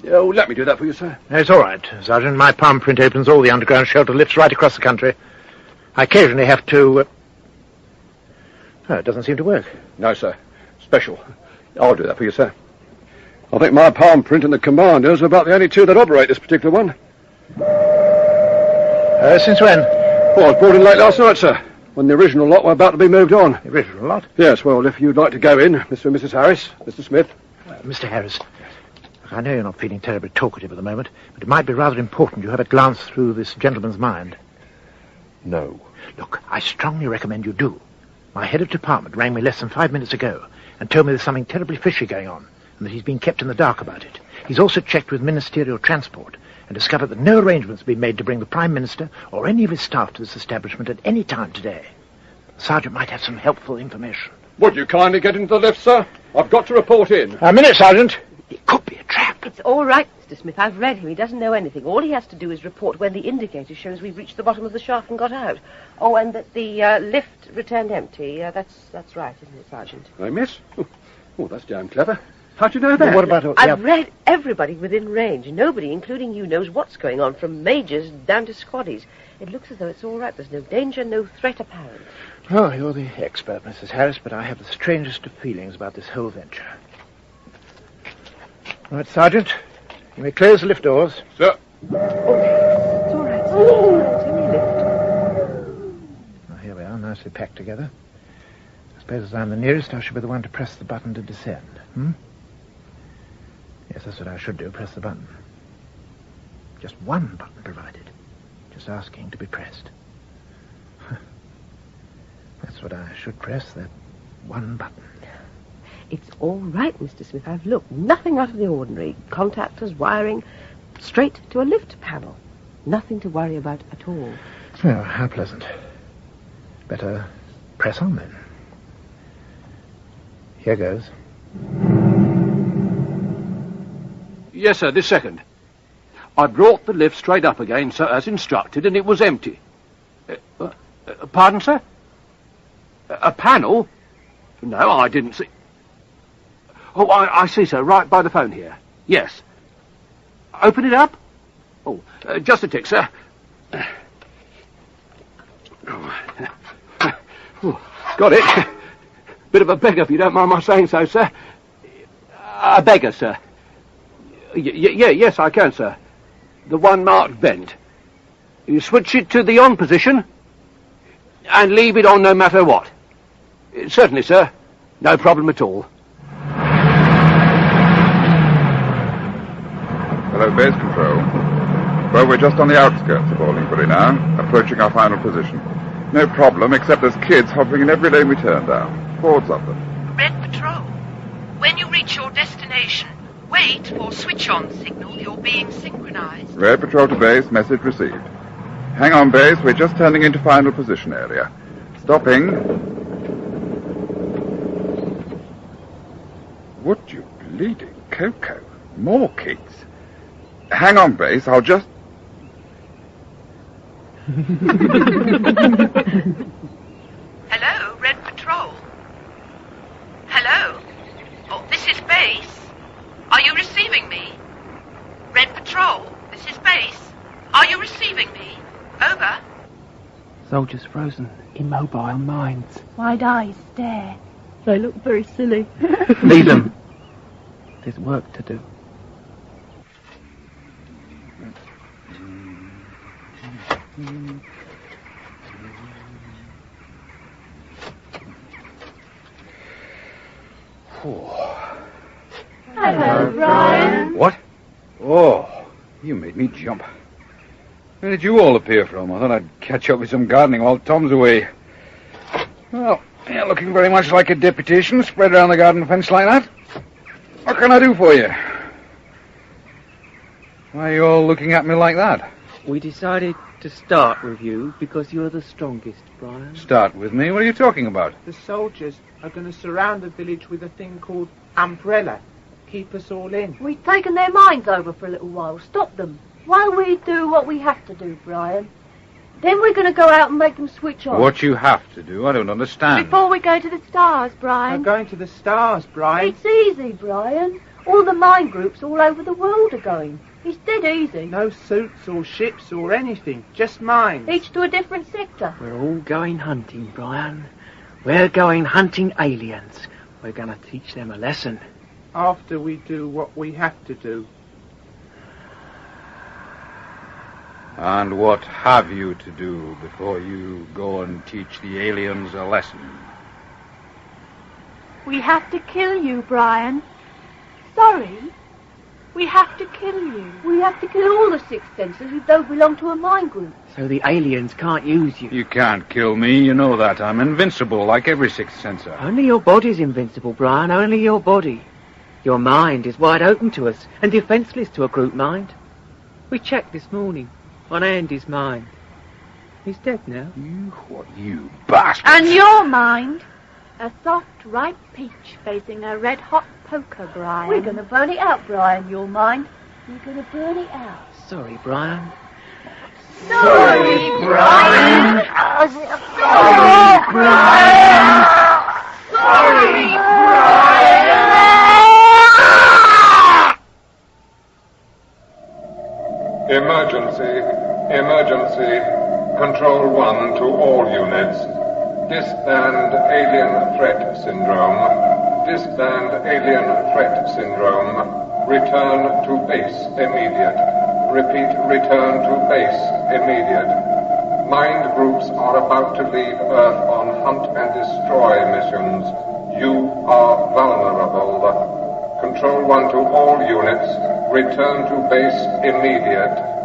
Oh, let me do that for you, sir. It's all right, Sergeant. My palm print opens all the underground shelter lifts right across the country. I occasionally have to... Oh, it doesn't seem to work. No, sir. Special. I'll do that for you, sir. I think my palm print and the commander's are about the only two that operate this particular one. Since when? Oh, I was brought in late last night, sir, when the original lot were about to be moved on. The original lot? Yes, well, if you'd like to go in, Mr. and Mrs. Harris, Mr. Smith. Mr. Harris, I know you're not feeling terribly talkative at the moment, but it might be rather important you have a glance through this gentleman's mind. No. Look, I strongly recommend you do. My head of department rang me less than 5 minutes ago and told me there's something terribly fishy going on and that he's been kept in the dark about it. He's also checked with ministerial transport and discovered that no arrangements have been made to bring the Prime Minister or any of his staff to this establishment at any time today. The Sergeant might have some helpful information. Would you kindly get into the lift, sir? I've got to report in. A minute, Sergeant. It could be a trap. It's all right, Mr. Smith. I've read him. He doesn't know anything. All he has to do is report when the indicator shows we've reached the bottom of the shaft and got out. Oh, and that the lift returned empty. That's right, isn't it, Sergeant? Oh, miss? Oh, that's damn clever. How'd you know that? Well, what about... I've read everybody within range. Nobody, including you, knows what's going on, from majors down to squaddies. It looks as though it's all right. There's no danger, no threat apparent. Oh, you're the expert, Mrs. Harris, but I have the strangest of feelings about this whole venture. Right, Sergeant, you may close the lift doors. Sir. It's all right, sir. It's only a lift. Well, here we are, nicely packed together. I suppose as I'm the nearest, I should be the one to press the button to descend. Yes, that's what I should do, press the button. Just one button provided. Just asking to be pressed. That's what I should press, that one button. It's all right, Mr. Smith. I've looked. Nothing out of the ordinary. Contactors, wiring, straight to a lift panel. Nothing to worry about at all. Oh, how pleasant. Better press on, then. Here goes. Yes, sir, this second. I brought the lift straight up again, sir, as instructed, and it was empty. Pardon, sir? A panel? No, I didn't see... Oh, I see, sir, right by the phone here. Yes. Open it up? Oh, just a tick, sir. Got it. Bit of a beggar, if you don't mind my saying so, sir. A beggar, sir. Yes, I can, sir. The one marked vent. You switch it to the on position and leave it on no matter what. Certainly, sir. No problem at all. Hello, base control. Well, we're just on the outskirts of Orlingbury now, approaching our final position. No problem, except there's kids hovering in every lane we turn down. Hordes of them. Red Patrol, when you reach your destination, wait for switch-on signal. You're being synchronized. Red Patrol to base, message received. Hang on, base, we're just turning into final position area. Stopping. Would you bleeding Coco? More kids. Hang on, base, I'll just... Hello, Red Patrol. Hello. Oh, this is base. Are you receiving me? Red Patrol, this is base. Are you receiving me? Over. Soldiers frozen, immobile minds. Wide eyes stare. They look very silly. Leave them. There's work to do. Hello, Brian. What? Oh, you made me jump. Where did you all appear from? I thought I'd catch up with some gardening while Tom's away. Well, you're looking very much like a deputation spread around the garden fence like that. What can I do for you? Why are you all looking at me like that? We decided to start with you because you're the strongest, Brian. Start with me? What are you talking about? The soldiers are going to surround the village with a thing called umbrella. Keep us all in. We've taken their minds over for a little while. Stop them. While we do what we have to do, Brian. Then we're going to go out and make them switch on. What you have to do? I don't understand. Before we go to the stars, Brian. We're going to the stars, Brian. It's easy, Brian. All the mine groups all over the world are going. It's dead easy. No suits or ships or anything. Just mines. Each to a different sector. We're all going hunting, Brian. We're going hunting aliens. We're going to teach them a lesson. After we do what we have to do. And what have you to do before you go and teach the aliens a lesson? We have to kill you, Brian. Sorry. We have to kill you. We have to kill all the sixth senses who don't belong to a mine group. So the aliens can't use you. You can't kill me, you know that. I'm invincible, like every sixth sensor. Only your body's invincible, Brian. Only your body. Your mind is wide open to us and defenseless to a group mind. We checked this morning. On Andy's mind. He's dead now. You bastard! And your mind? A soft, ripe peach facing a red-hot poker, Brian. We're going to burn it out, Brian, your mind. We're going to burn it out. Sorry, Brian. Sorry, Brian. Sorry, Brian. Sorry, Brian. Emergency. Emergency. Control 1 to all units. Disband alien threat syndrome. Disband alien threat syndrome. Return to base immediate. Repeat, return to base immediate. Mind groups are about to leave Earth on hunt and destroy missions. You are vulnerable. Control 1 to all units. Return to base immediate.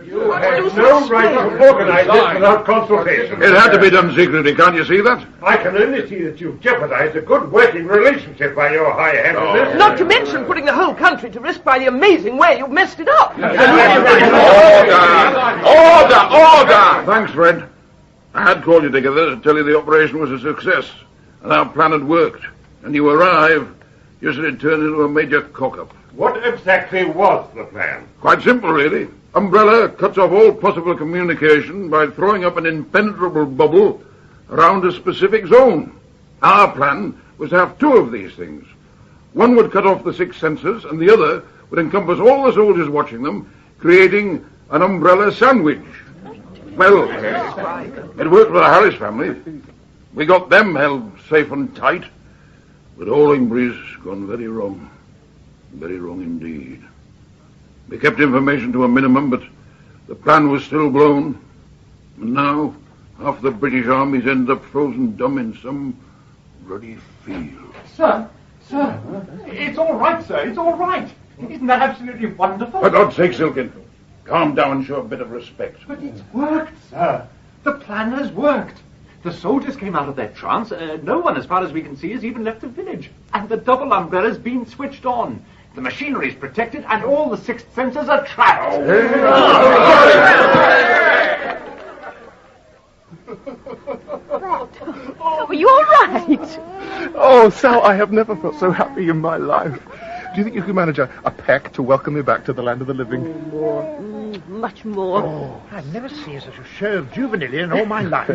You had no right to organize this without consultation. It had to be done secretly, can't you see that? I can only see that you've jeopardized a good working relationship by your high-handedness. Not to mention putting the whole country to risk by the amazing way you've messed it up. Order! Thanks, Fred. I had called you together to tell you the operation was a success, and our plan had worked. And you arrive, just as it turned into a major cock-up. What exactly was the plan? Quite simple, really. Umbrella cuts off all possible communication by throwing up an impenetrable bubble around a specific zone. Our plan was to have two of these things. One would cut off the six senses, and the other would encompass all the soldiers watching them, creating an umbrella sandwich. Well, it worked for the Harris family. We got them held safe and tight. But Allingbury's gone very wrong. Very wrong indeed. We kept information to a minimum, but the plan was still blown. And now, half the British armies end up frozen dumb in some ruddy field. Sir, it's all right, sir, it's all right. Isn't that absolutely wonderful? For God's sake, Silkin, calm down and show a bit of respect. But it's worked, sir. The plan has worked. The soldiers came out of their trance. No one, as far as we can see, has even left the village. And the double umbrella's been switched on. The machinery is protected, and all the sixth senses are trapped. Oh, are you all right? Oh, Sal, I have never felt so happy in my life. Do you think you could manage a peck to welcome me back to the land of the living? More. Much more. Oh, I've never seen such a show of juvenility in all my life.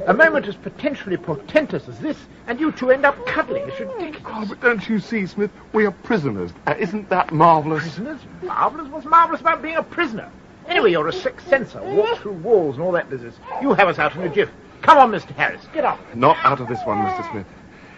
A moment as potentially portentous as this, and you two end up cuddling. It's ridiculous. Oh, but don't you see, Smith? We are prisoners. Isn't that marvellous? Prisoners? Marvellous? What's marvellous about being a prisoner? Anyway, you're a sixth sensor. Walk through walls and all that business. You have us out in a jiff. Come on, Mr. Harris. Get up. Not out of this one, Mr. Smith.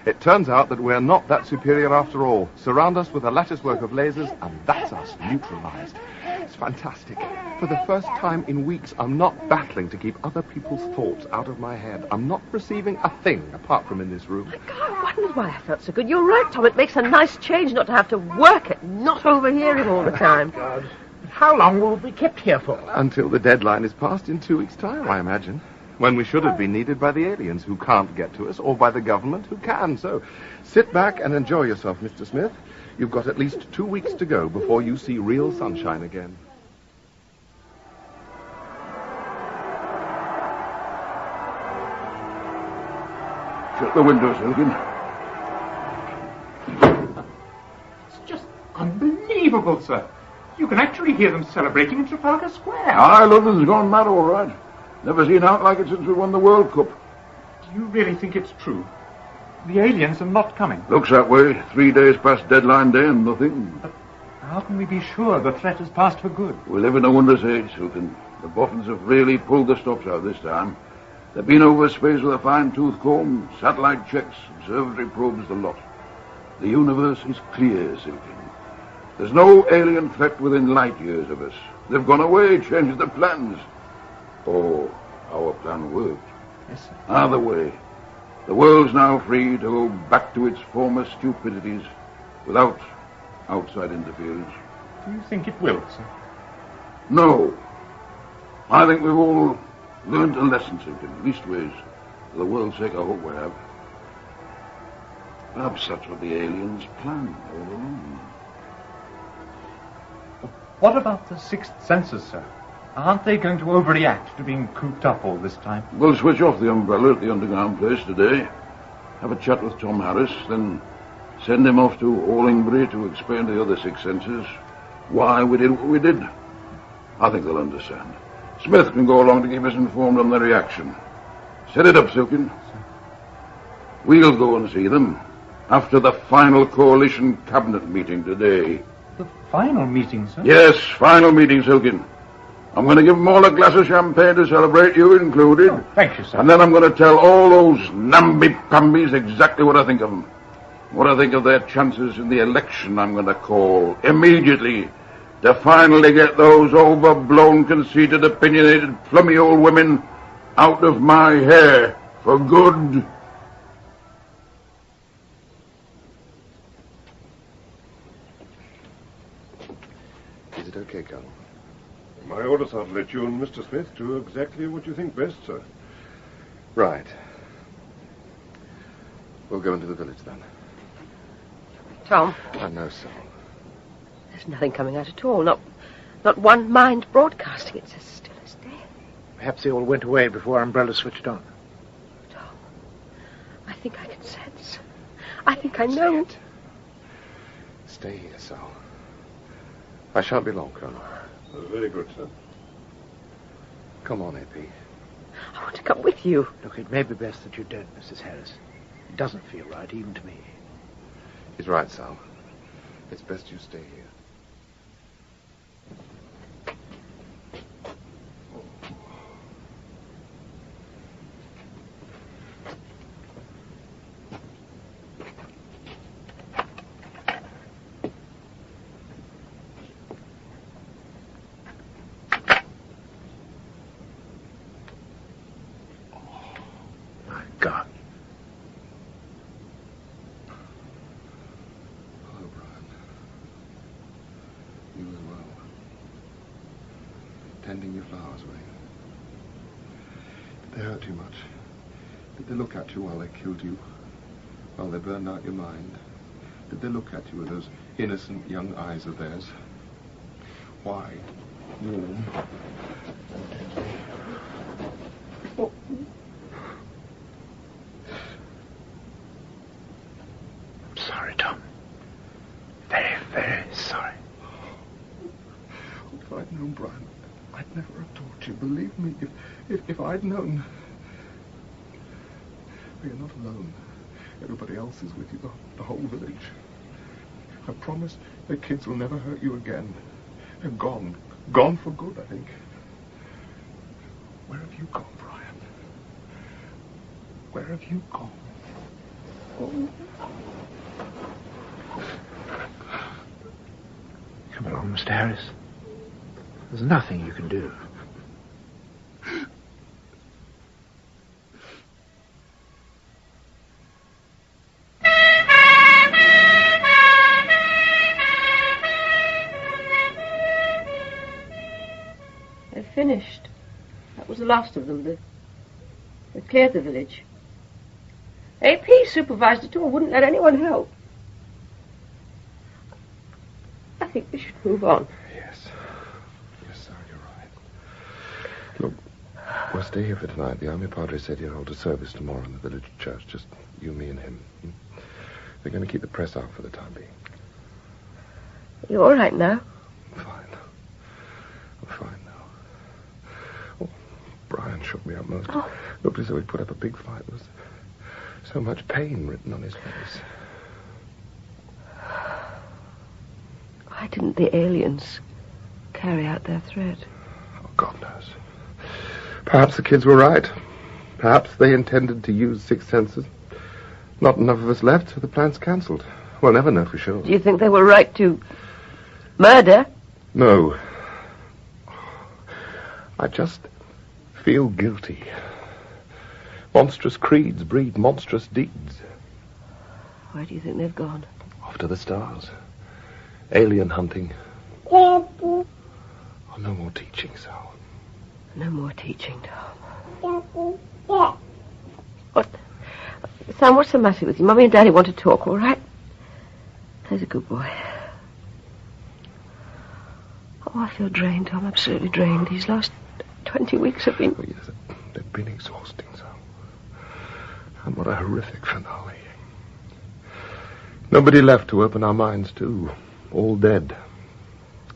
It turns out that we're not that superior after all. Surround us with a latticework of lasers, and that's us, neutralized. It's fantastic. For the first time in weeks, I'm not battling to keep other people's thoughts out of my head. I'm not receiving a thing apart from in this room. I wondered why I felt so good. You're right, Tom. It makes a nice change not to have to work it, not overhear it all the time. God. How long will we be kept here for? Until the deadline is passed in 2 weeks' time, I imagine. When we should have been needed by the aliens who can't get to us, or by the government who can. So, sit back and enjoy yourself, Mr. Smith. You've got at least 2 weeks to go before you see real sunshine again. Shut the windows, Elgin. It's just unbelievable, sir. You can actually hear them celebrating in Trafalgar Square. Aye, London's gone mad, all right. Never seen out like it since we won the World Cup. Do you really think it's true? The aliens are not coming. Looks that way. 3 days past deadline day and nothing. But how can we be sure the threat has passed for good? We live in a wondrous age, Silken. The Boffins have really pulled the stops out this time. They've been over space with a fine-tooth comb, satellite checks, observatory probes, the lot. The universe is clear, Silken. There's no alien threat within light years of us. They've gone away, changed their plans. Oh, our plan worked. Yes, sir. Either way, the world's now free to go back to its former stupidities without outside interference. Do you think it will, sir? No. I think we've all learned a lesson, Silken. Leastways, for the world's sake, I hope we have. Perhaps that's what the aliens planned all along. What about the sixth senses, sir? Aren't they going to overreact to being cooped up all this time? We'll switch off the umbrella at the underground place today, have a chat with Tom Harris, then send him off to Allingbury to explain to the other six senses why we did what we did. I think they'll understand. Smith can go along to keep us informed on the reaction. Set it up, Silken. We'll go and see them after the final coalition cabinet meeting today. The final meeting, sir? Yes, final meeting, Silken. I'm going to give them all a glass of champagne to celebrate, you included. Oh, thank you, sir. And then I'm going to tell all those namby-pambies exactly what I think of them. What I think of their chances in the election I'm going to call immediately to finally get those overblown, conceited, opinionated, plummy old women out of my hair for good. Is it okay, Colonel? My orders are to let you and Mr. Smith do exactly what you think best, sir. Right. We'll go into the village, then. Tom? I know, so. There's nothing coming out at all. Not one mind broadcasting. It's as still as death. Perhaps they all went away before umbrella switched on. Tom, I think I can sense. I think I know. Stay here, Sal. I shan't be long, Colonel. Very good, sir. Come on, AP. I want to come with you. Look, it may be best that you don't, Mrs. Harris. It doesn't feel right, even to me. He's right, Sal. It's best you stay here. God. Hello, Brian. You as well. Tending your flowers, were you? Did they hurt you much? Did they look at you while they killed you? While they burned out your mind? Did they look at you with those innocent young eyes of theirs? Why? Warm. Oh. Sorry, Tom. Very, very sorry. If I'd known, Brian, I'd never have told you. Believe me, if I'd known. But you're not alone. Everybody else is with you, the whole village. I promise the kids will never hurt you again. They're gone. Gone for good, I think. Where have you gone, Brian? Where have you gone? Come along, Mr. Harris. There's nothing you can do. They're finished. That was the last of them. They cleared the village. AP supervised it all, wouldn't let anyone help. I think we should move on. Yes. Yes, sir, you're right. Look, we'll stay here for tonight. The Army Padre said he'd hold a service tomorrow in the village church. Just you, me, and him. They're going to keep the press out for the time being. You all right now? I'm fine now. Oh, Brian shook me up most. Oh. Looked as though he'd put up a big fight. There was so much pain written on his face. Why didn't the aliens carry out their threat? Oh, God knows. Perhaps the kids were right. Perhaps they intended to use sixth senses. Not enough of us left, so the plan's cancelled. We'll never know for sure. Do you think they were right to murder? No. I just feel guilty. Monstrous creeds breed monstrous deeds. Where do you think they've gone? Off to the stars. Alien hunting. Oh, no more teaching, Sal. No more teaching, Tom. What? Sam, what's the matter with you? Mummy and Daddy want to talk, all right? There's a good boy. Oh, I feel drained, Tom, absolutely drained. These last 20 weeks have been... Oh, yes, they've been exhausting, Sal. And what a horrific finale. Nobody left to open our minds to. All dead.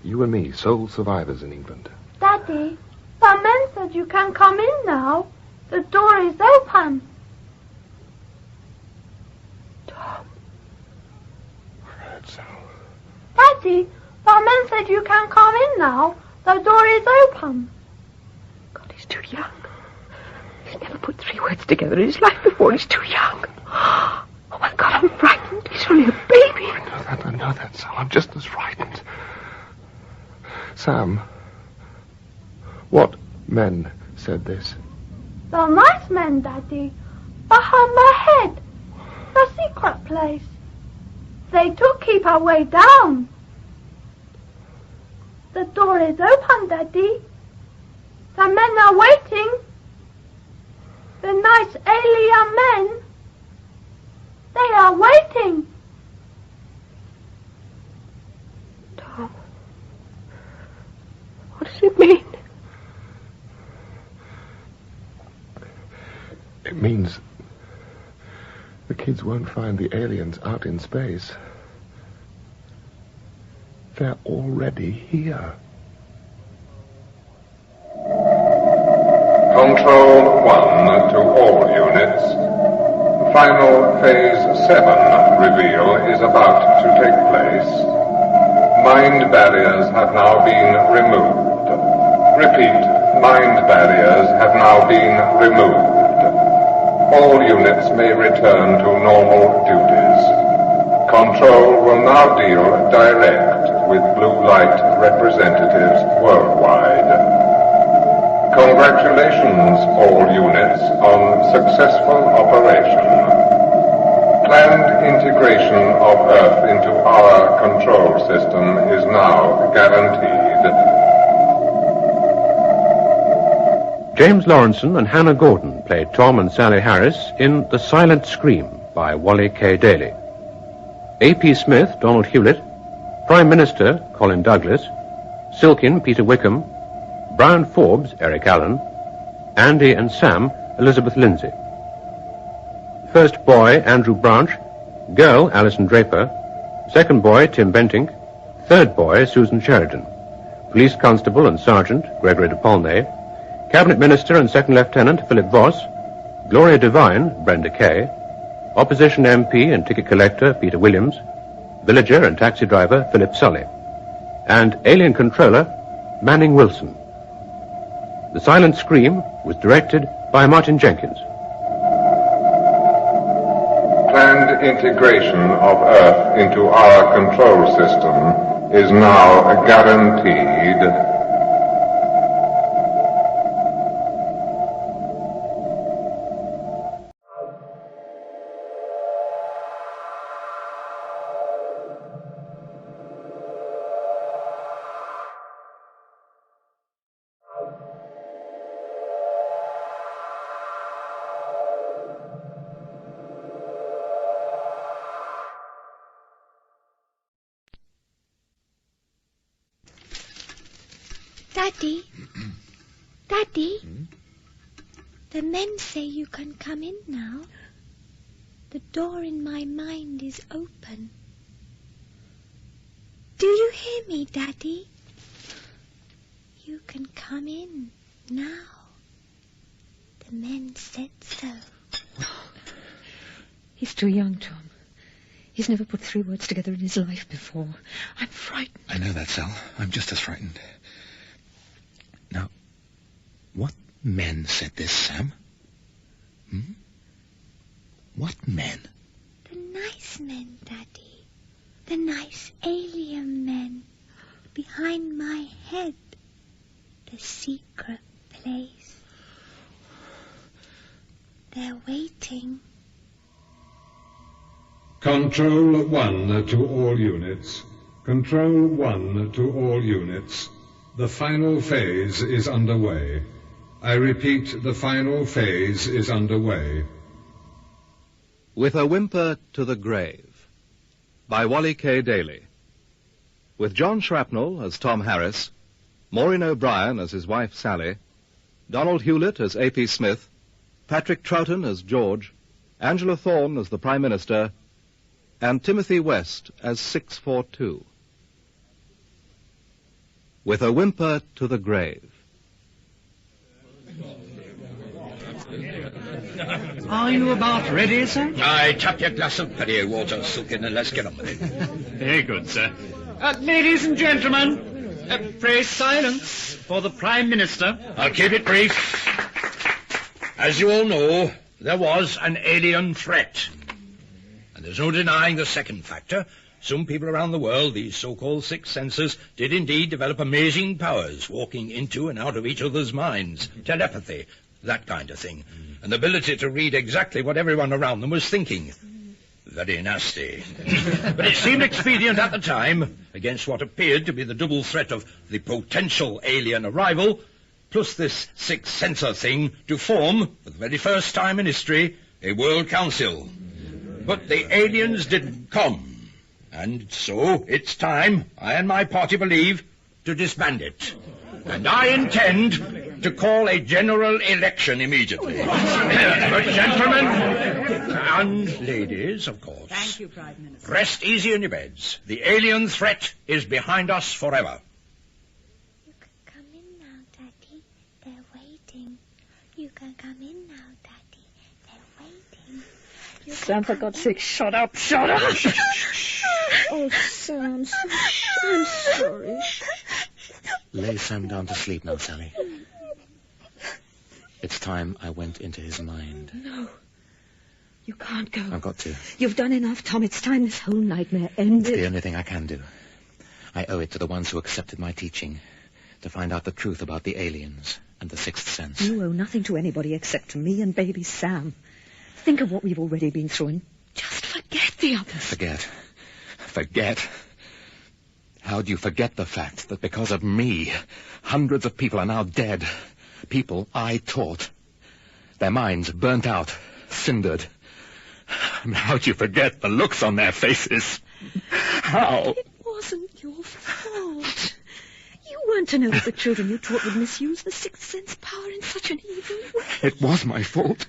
You and me, sole survivors in England. Daddy, the man said you can come in now. The door is open. Tom. Right, Sal. Daddy, the man said you can come in now. The door is open. God, he's too young. He's never put 3 words together in his life before. He's too young. Oh, my God, I'm frightened. He's only a baby. I know that, Sal. I'm just as frightened. Sam, what men said this? The nice men, Daddy. Behind my head. The secret place. They do keep our way down. The door is open, Daddy. The men are waiting. The nice alien men. They are waiting. Tom. What does it mean? It means the kids won't find the aliens out in space. They're already here. Control 1 to all units. Final Phase 7 reveal is about to take place. Mind barriers have now been removed. Repeat, mind barriers have now been removed. All units may return to normal duties. Control will now deal direct with blue light representatives worldwide. Congratulations, all units, on successful operation. Planned integration of Earth into our control system is now guaranteed. James Lawrenson and Hannah Gordon played Tom and Sally Harris in The Silent Scream by Wally K. Daly. A.P. Smith, Donald Hewlett, Prime Minister, Colin Douglas, Silkin, Peter Wickham, Brian Forbes, Eric Allen, Andy and Sam, Elizabeth Lindsay. First boy, Andrew Branch, girl, Alison Draper, second boy, Tim Bentinck, third boy, Susan Sheridan, police constable and sergeant, Gregory de Paulnay, cabinet minister and second lieutenant, Philip Voss, Gloria Devine, Brenda Kay, opposition MP and ticket collector, Peter Williams, villager and taxi driver, Philip Sully, and alien controller, Manning Wilson. The Silent Scream was directed by Martin Jenkins. Planned integration of Earth into our control system is now guaranteed. Daddy? Daddy? The men say you can come in now. The door in my mind is open. Do you hear me, Daddy? You can come in now. The men said so. He's too young, Tom. He's never put 3 words together in his life before. I'm frightened. I know that, Sal. I'm just as frightened. Now, what men said this, Sam? What men? The nice men, Daddy. The nice alien men. Behind my head. The secret place. They're waiting. Control 1 to all units. Control 1 to all units. The final phase is underway. I repeat, the final phase is underway. With a Whimper to the Grave by Wally K. Daly. With John Shrapnel as Tom Harris, Maureen O'Brien as his wife Sally, Donald Hewlett as A.P. Smith, Patrick Troughton as George, Angela Thorne as the Prime Minister, and Timothy West as 642. With a Whimper to the Grave. Are you about ready, sir? Aye, tap your glass of Perrier water, Silkin, and let's get on with it. Very good, sir. Ladies and gentlemen, pray silence for the Prime Minister. I'll keep it brief. As you all know, there was an alien threat. And there's no denying the second factor. Some people around the world, these so-called sixth senses, did indeed develop amazing powers, walking into and out of each other's minds. Telepathy, that kind of thing. An ability to read exactly what everyone around them was thinking. Very nasty. But it seemed expedient at the time, against what appeared to be the double threat of the potential alien arrival, plus this sixth sensor thing, to form, for the very first time in history, a World Council. But the aliens didn't come. And so it's time, I and my party believe, to disband it. And I intend to call a general election immediately. But gentlemen, and ladies, of course. Thank you, Prime Minister. Rest easy in your beds. The alien threat is behind us forever. You can come in now, Daddy. They're waiting. You can come in now, Daddy. They're waiting. Sam, for God's sake, shut up, shut up! Oh, Sam, I'm sorry. Lay Sam down to sleep now, Sally. It's time I went into his mind. No. You can't go. I've got to. You've done enough, Tom. It's time this whole nightmare ended. It's the only thing I can do. I owe it to the ones who accepted my teaching to find out the truth about the aliens and the sixth sense. You owe nothing to anybody except to me and baby Sam. Think of what we've already been through and just forget the others. Forget? How do you forget the fact that because of me, hundreds of people are now dead? People I taught. Their minds burnt out, cindered. And how do you forget the looks on their faces? How? It wasn't your fault. You weren't to know that the children you taught would misuse the sixth sense power in such an evil way. It was my fault.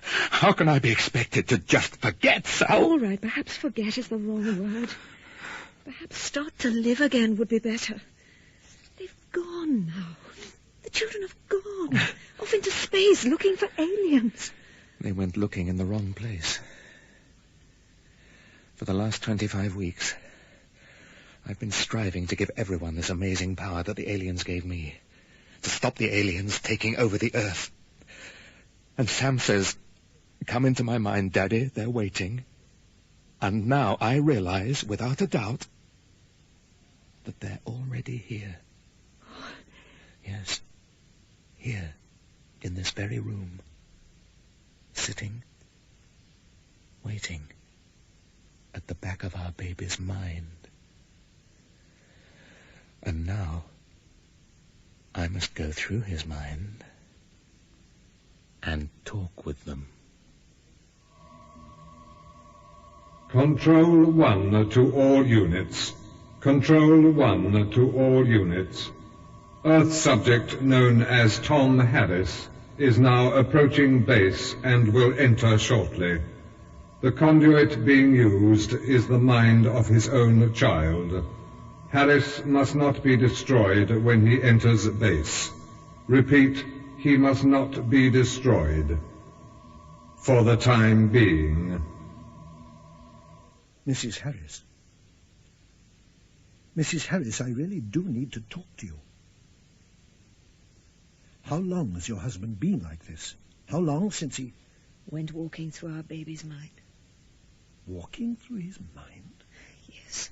How can I be expected to just forget, Sal? All right, perhaps forget is the wrong word. Perhaps start to live again would be better. They've gone now. The children have gone. Off into space looking for aliens. They went looking in the wrong place. For the last 25 weeks, I've been striving to give everyone this amazing power that the aliens gave me. To stop the aliens taking over the Earth. And Sam says, come into my mind, Daddy, they're waiting. And now I realize, without a doubt, that they're already here. Yes, here, in this very room. Sitting, waiting, at the back of our baby's mind. And now, I must go through his mind and talk with them. Control 1 to all units. Control 1 to all units. Earth subject known as Tom Harris is now approaching base and will enter shortly. The conduit being used is the mind of his own child. Harris must not be destroyed when he enters base. Repeat, he must not be destroyed. For the time being. Mrs. Harris. Mrs. Harris, I really do need to talk to you. How long has your husband been like this? How long since he... Went walking through our baby's mind. Walking through his mind? Yes.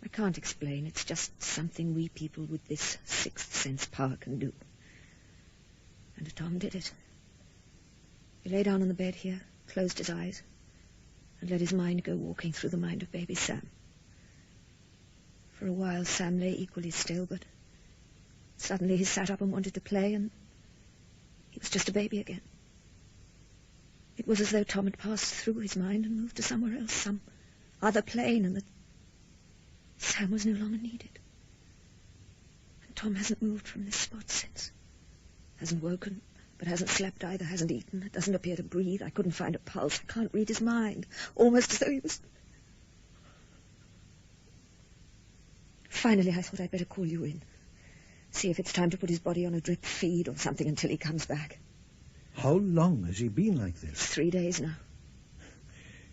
I can't explain. It's just something we people with this sixth sense power can do. And Tom did it. He lay down on the bed here, closed his eyes, and let his mind go walking through the mind of baby Sam. For a while Sam lay equally still, but suddenly he sat up and wanted to play, and he was just a baby again. It was as though Tom had passed through his mind and moved to somewhere else, some other plane, and that Sam was no longer needed. And Tom hasn't moved from this spot since. Hasn't woken, but hasn't slept either, hasn't eaten, doesn't appear to breathe. I couldn't find a pulse. I can't read his mind. Almost as though he was... Finally, I thought I'd better call you in. See if it's time to put his body on a drip feed or something until he comes back. How long has he been like this? 3 days now.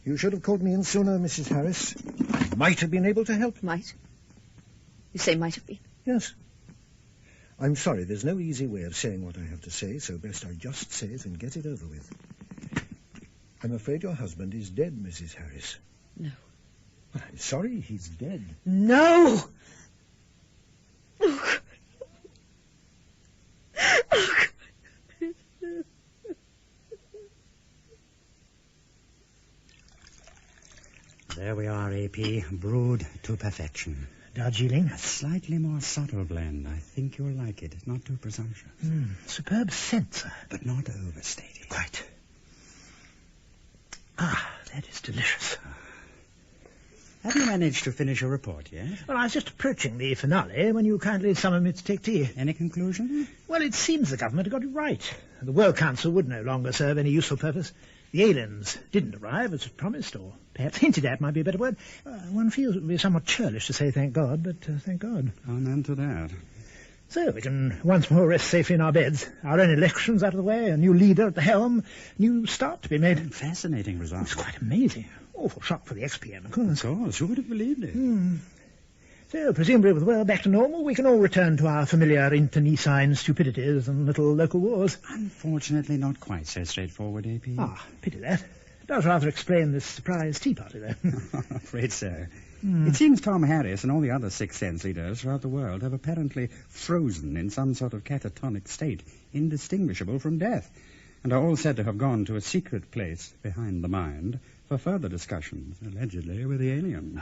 You should have called me in sooner, Mrs. Harris. I might have been able to help. Might? You say might have been? Yes. I'm sorry, there's no easy way of saying what I have to say, so best I just say it and get it over with. I'm afraid your husband is dead, Mrs. Harris. No. I'm sorry, he's dead. No! There we are, AP. Brewed to perfection. Darjeeling? A slightly more subtle blend. I think you'll like it. Not too presumptuous. Superb scent, sir. But not overstated. Quite. Ah, that is delicious. Have you managed to finish your report yet? Well, I was just approaching the finale when you kindly summoned me to take tea. Any conclusion? Well, it seems the government got it right. The World Council would no longer serve any useful purpose. The aliens didn't arrive as promised, or perhaps hinted at might be a better word. One feels it would be somewhat churlish to say thank God, but thank God. Amen to that. So we can once more rest safely in our beds. Our own elections out of the way, a new leader at the helm, new start to be made. Fascinating result. It's quite amazing. Awful shock for the XPM, of course. Of course, who would have believed it? So, presumably with the world back to normal, we can all return to our familiar internecine stupidities and little local wars. Unfortunately, not quite so straightforward, AP. Ah, pity that. It does rather explain this surprise tea party, though. Afraid so. It seems Tom Harris and all the other Sixth Sense leaders throughout the world have apparently frozen in some sort of catatonic state, indistinguishable from death, and are all said to have gone to a secret place behind the mind for further discussions, allegedly with the aliens.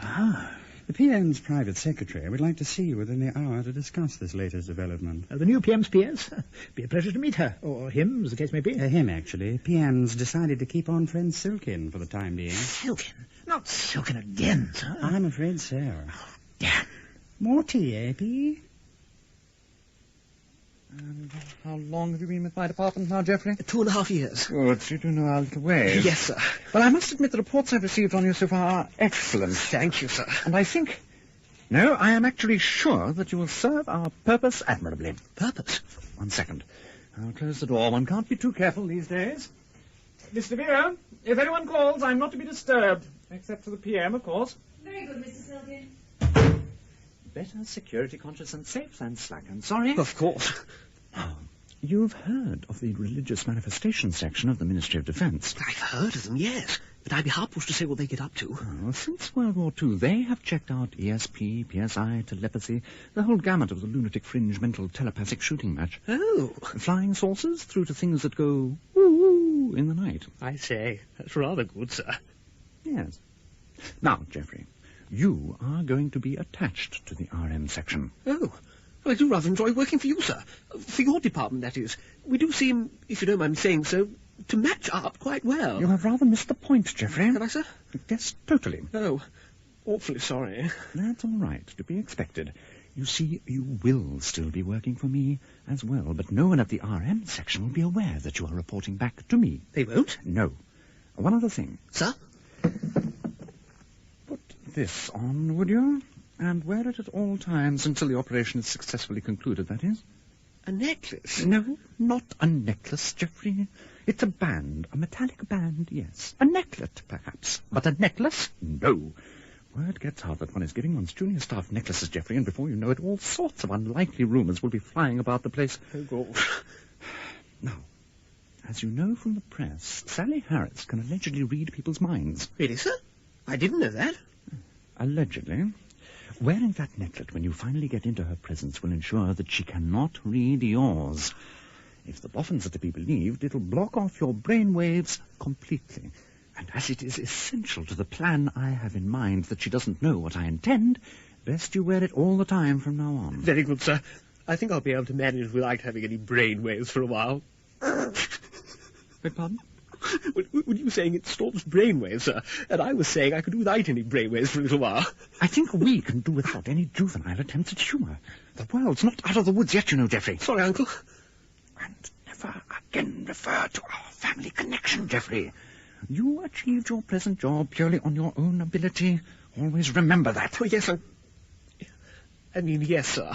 The PM's private secretary would like to see you within the hour to discuss this latest development. The new PM's PS? Be a pleasure to meet her, or him, as the case may be. Him, actually. PM's decided to keep on friend Silkin for the time being. Silkin? Not Silkin again, sir. I'm afraid so. Oh, damn. More tea, AP? How long have you been with my department now, Geoffrey? 2.5 years. Good. You do know our little ways. Yes, sir. Well, I must admit the reports I've received on you so far are excellent. Thank you, sir. And I think... No, I am actually sure that you will serve our purpose admirably. Purpose? 1 second. I'll close the door. One can't be too careful these days. Mr. Vero, if anyone calls, I'm not to be disturbed. Except for the PM, of course. Very good, Mr. Silkin. better security conscious and safe than slack and sorry. Of course. You've heard of the religious manifestation section of the Ministry of Defence. I've heard of them, yes. But I'd be hard-pushed to say what they get up to. Well, since World War II, they have checked out ESP, PSI, telepathy, the whole gamut of the lunatic fringe mental telepathic shooting match. Oh. Flying saucers through to things that go woo-woo in the night. I say, that's rather good, sir. Yes. Now, Geoffrey, you are going to be attached to the RM section. Oh. Well, I do rather enjoy working for you, sir. For your department, that is. We do seem, if you don't mind saying so, to match up quite well. You have rather missed the point, Geoffrey. Have I, sir? Yes, totally. Oh, awfully sorry. That's all right, to be expected. You see, you will still be working for me as well, but no one at the RM section will be aware that you are reporting back to me. They won't? No. One other thing. Sir? Put this on, would you? And wear it at all times until the operation is successfully concluded, that is. A necklace? No, not a necklace, Geoffrey. It's a band, a metallic band, yes. A necklet, perhaps. But a necklace? No. Word gets out that one is giving one's junior staff necklaces, Geoffrey, and before you know it, all sorts of unlikely rumours will be flying about the place. Oh, gosh. Now, as you know from the press, Sally Harris can allegedly read people's minds. Really, sir? I didn't know that. Allegedly. Wearing that necklet when you finally get into her presence will ensure that she cannot read yours. If the boffins are to be believed, it'll block off your brain waves completely. And as it is essential to the plan I have in mind that she doesn't know what I intend, best you wear it all the time from now on. Very good, sir. I think I'll be able to manage without having any brain waves for a while. Beg pardon? Were you saying it stops brainwaves, sir? And I was saying I could do without any brainwaves for a little while. I think we can do without any juvenile attempts at humour. The world's not out of the woods yet, you know, Geoffrey. Sorry, Uncle. And never again refer to our family connection, Geoffrey. You achieved your present job purely on your own ability. Always remember that. Oh, yes, yes, sir.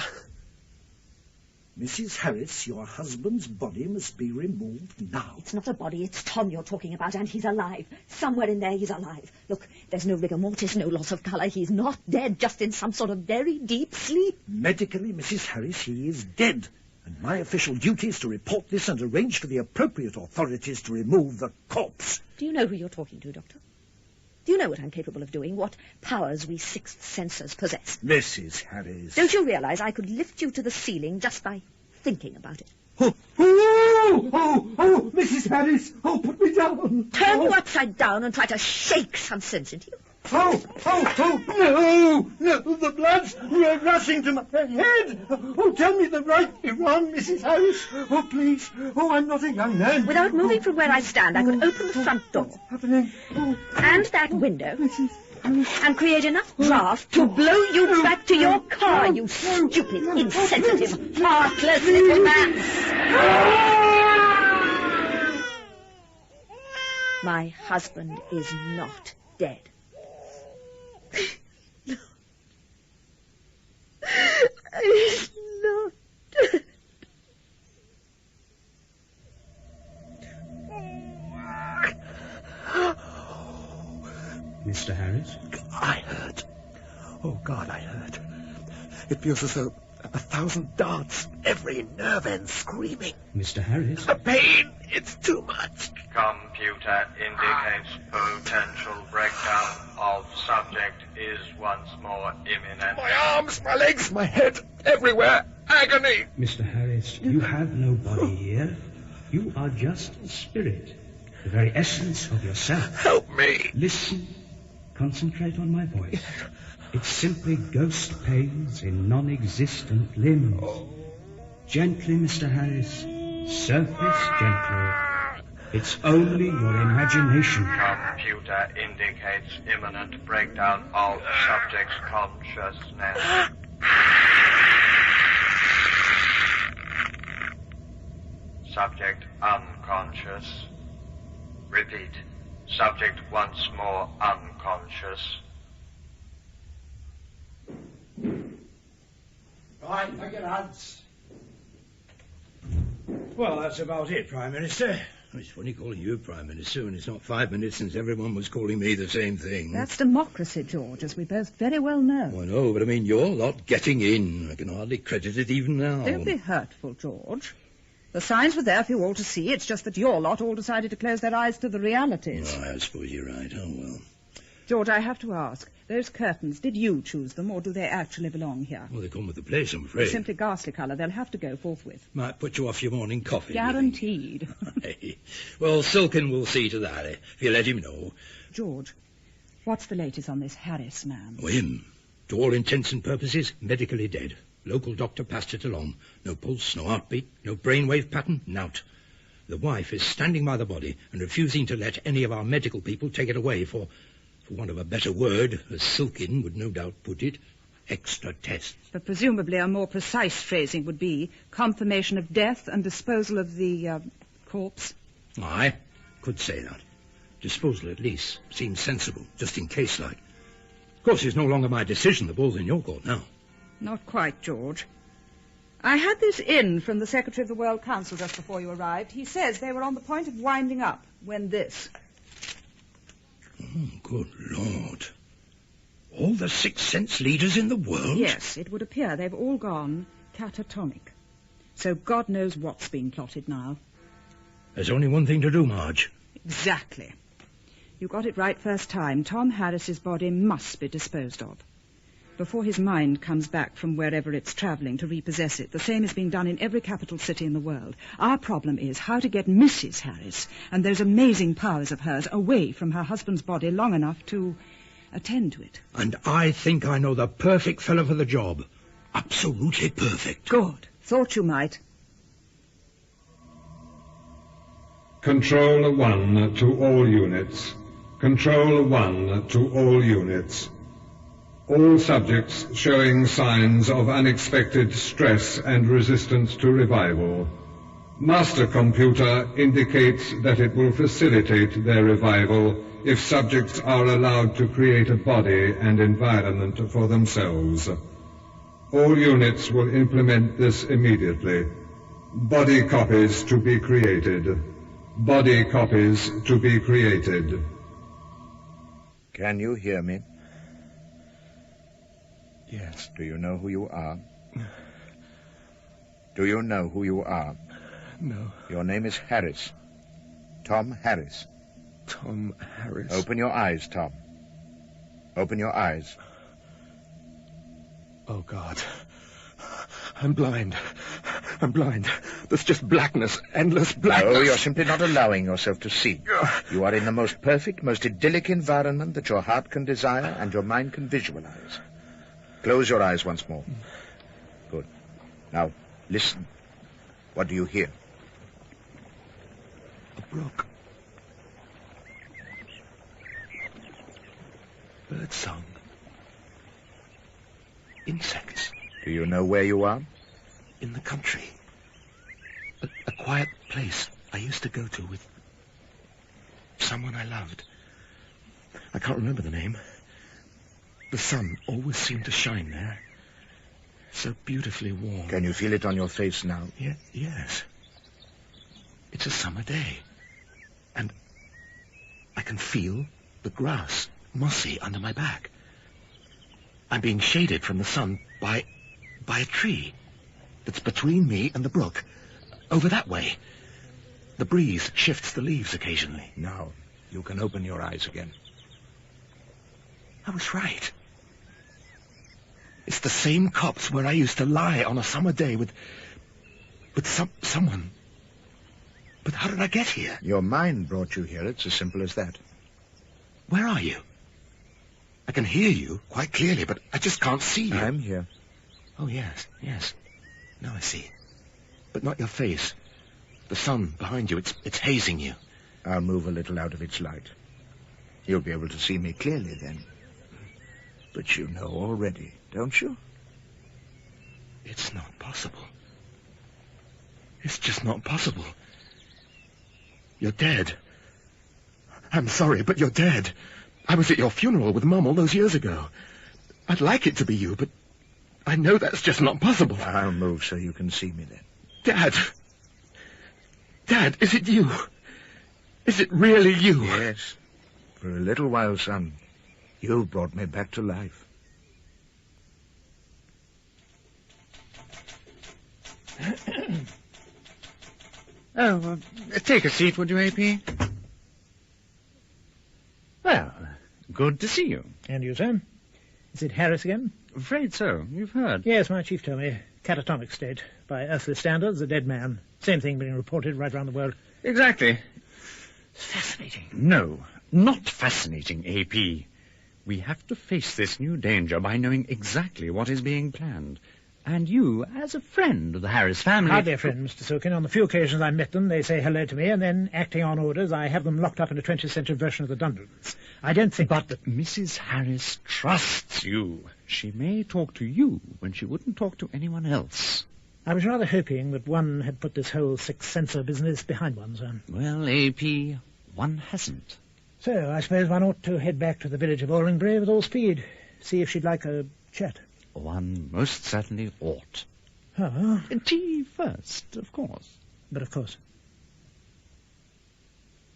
Mrs. Harris, your husband's body must be removed now. It's not a body, it's Tom you're talking about, and he's alive. Somewhere in there he's alive. Look, there's no rigor mortis, no loss of colour. He's not dead, just in some sort of very deep sleep. Medically, Mrs. Harris, he is dead. And my official duty is to report this and arrange for the appropriate authorities to remove the corpse. Do you know who you're talking to, Doctor? Do you know what I'm capable of doing? What powers we sixth sensors possess? Mrs. Harris. Don't you realise I could lift you to the ceiling just by thinking about it? Oh, Mrs. Harris. Oh, put me down. Turn you upside down and try to shake some sense into you. No, the blood's rushing to my head. Oh, tell me the right and wrong, Mrs. Harris. Oh, please. Oh, I'm not a young man. Without moving from where I stand, I could open the front door. What's happening? And that window. And create enough draft to blow you back to your car, you stupid, insensitive, heartless little man. My husband is not dead. No. He's not dead. Mr. Harris? I heard. Oh, God, I heard. It feels as though 1,000 darts, every nerve end screaming. Mr. Harris? The pain, it's too much. Computer indicates potential breakdown of subject is once more imminent. My arms, my legs, my head, everywhere. Agony. Mr. Harris, you have no body here. You are just a spirit, the very essence of yourself. Help me. Listen. Concentrate on my voice. It's simply ghost pains in non-existent limbs. Gently, Mr. Harris. Surface gently. It's only your imagination. Computer indicates imminent breakdown of subject's consciousness. Subject unconscious. Repeat. Subject once more unconscious. Right, take your hands. Well, that's about it, Prime Minister. It's funny calling you Prime Minister when it's not 5 minutes since everyone was calling me the same thing. That's democracy, George, as we both very well know. I know, but I mean, your lot getting in. I can hardly credit it even now. Don't be hurtful, George. The signs were there for you all to see. It's just that your lot all decided to close their eyes to the realities. Oh, I suppose you're right. Oh, well. George, I have to ask, those curtains, did you choose them, or do they actually belong here? Well, they come with the place, I'm afraid. They're simply ghastly colour. They'll have to go forthwith. Might put you off your morning coffee. Guaranteed. Well, Silken will see to that, if you let him know. George, what's the latest on this Harris man? Oh, him. To all intents and purposes, medically dead. Local doctor passed it along. No pulse, no heartbeat, no brainwave pattern, nout. The wife is standing by the body and refusing to let any of our medical people take it away for want of a better word, as Silkin would no doubt put it, extra tests. But presumably a more precise phrasing would be confirmation of death and disposal of the corpse. I could say that. Disposal, at least, seems sensible, just in case, like. Of course, it's no longer my decision. The ball's in your court now. Not quite, George. I had this in from the Secretary of the World Council just before you arrived. He says they were on the point of winding up when this... Oh, good Lord. All the Sixth Sense leaders in the world? Yes, it would appear they've all gone catatonic. So God knows what's being plotted now. There's only one thing to do, Marge. Exactly. You got it right first time. Tom Harris's body must be disposed of. Before his mind comes back from wherever it's travelling to repossess it. The same is being done in every capital city in the world. Our problem is how to get Mrs. Harris and those amazing powers of hers away from her husband's body long enough to attend to it. And I think I know the perfect fellow for the job. Absolutely perfect. Good. Thought you might. Control 1 to all units. Control 1 to all units. All subjects showing signs of unexpected stress and resistance to revival. Master computer indicates that it will facilitate their revival if subjects are allowed to create a body and environment for themselves. All units will implement this immediately. Body copies to be created. Body copies to be created. Can you hear me? Yes. Do you know who you are? Do you know who you are? No. Your name is Harris. Tom Harris. Tom Harris? Open your eyes, Tom. Open your eyes. Oh, God. I'm blind. I'm blind. There's just blackness, endless blackness. No, you're simply not allowing yourself to see. You are in the most perfect, most idyllic environment that your heart can desire and your mind can visualize. Close your eyes once more. Good. Now, listen. What do you hear? A brook. Birdsong. Insects. Do you know where you are? In the country. A quiet place I used to go to with someone I loved. I can't remember the name. The sun always seemed to shine there. So beautifully warm. Can you feel it on your face now? Yes. It's a summer day. And I can feel the grass mossy under my back. I'm being shaded from the sun by a tree that's between me and the brook. Over that way. The breeze shifts the leaves occasionally. Now, you can open your eyes again. I was right. It's the same copse where I used to lie on a summer day with someone. But how did I get here? Your mind brought you here. It's as simple as that. Where are you? I can hear you quite clearly, but I just can't see you. I'm here. Oh, yes. Now I see. But not your face. The sun behind you, it's hazing you. I'll move a little out of its light. You'll be able to see me clearly then. But you know already, don't you? It's not possible. It's just not possible. You're dead. I'm sorry, but you're dead. I was at your funeral with Mum all those years ago. I'd like it to be you, but I know that's just not possible. I'll move so you can see me then. Dad! Dad, is it you? Is it really you? Yes. For a little while, son, you've brought me back to life. Take a seat, would you, AP? Well, good to see you. And you, sir? Is it Harris again? Afraid so. You've heard. Yes, my chief told me. Catatonic state. By earthly standards, a dead man. Same thing being reported right around the world. Exactly. Fascinating. No, not fascinating, AP. We have to face this new danger by knowing exactly what is being planned. And you, as a friend of the Harris family... Hardly a friend, Mr. Silkin. On the few occasions I met them, they say hello to me, and then, acting on orders, I have them locked up in a 20th century version of the Dundons. I don't think... But Mrs. Harris trusts you. She may talk to you when she wouldn't talk to anyone else. I was rather hoping that one had put this whole sixth sensor business behind one, sir. Well, AP, one hasn't. So, I suppose one ought to head back to the village of Allingbury with all speed. See if she'd like a chat. One most certainly ought. Oh. Tea first, of course. But of course.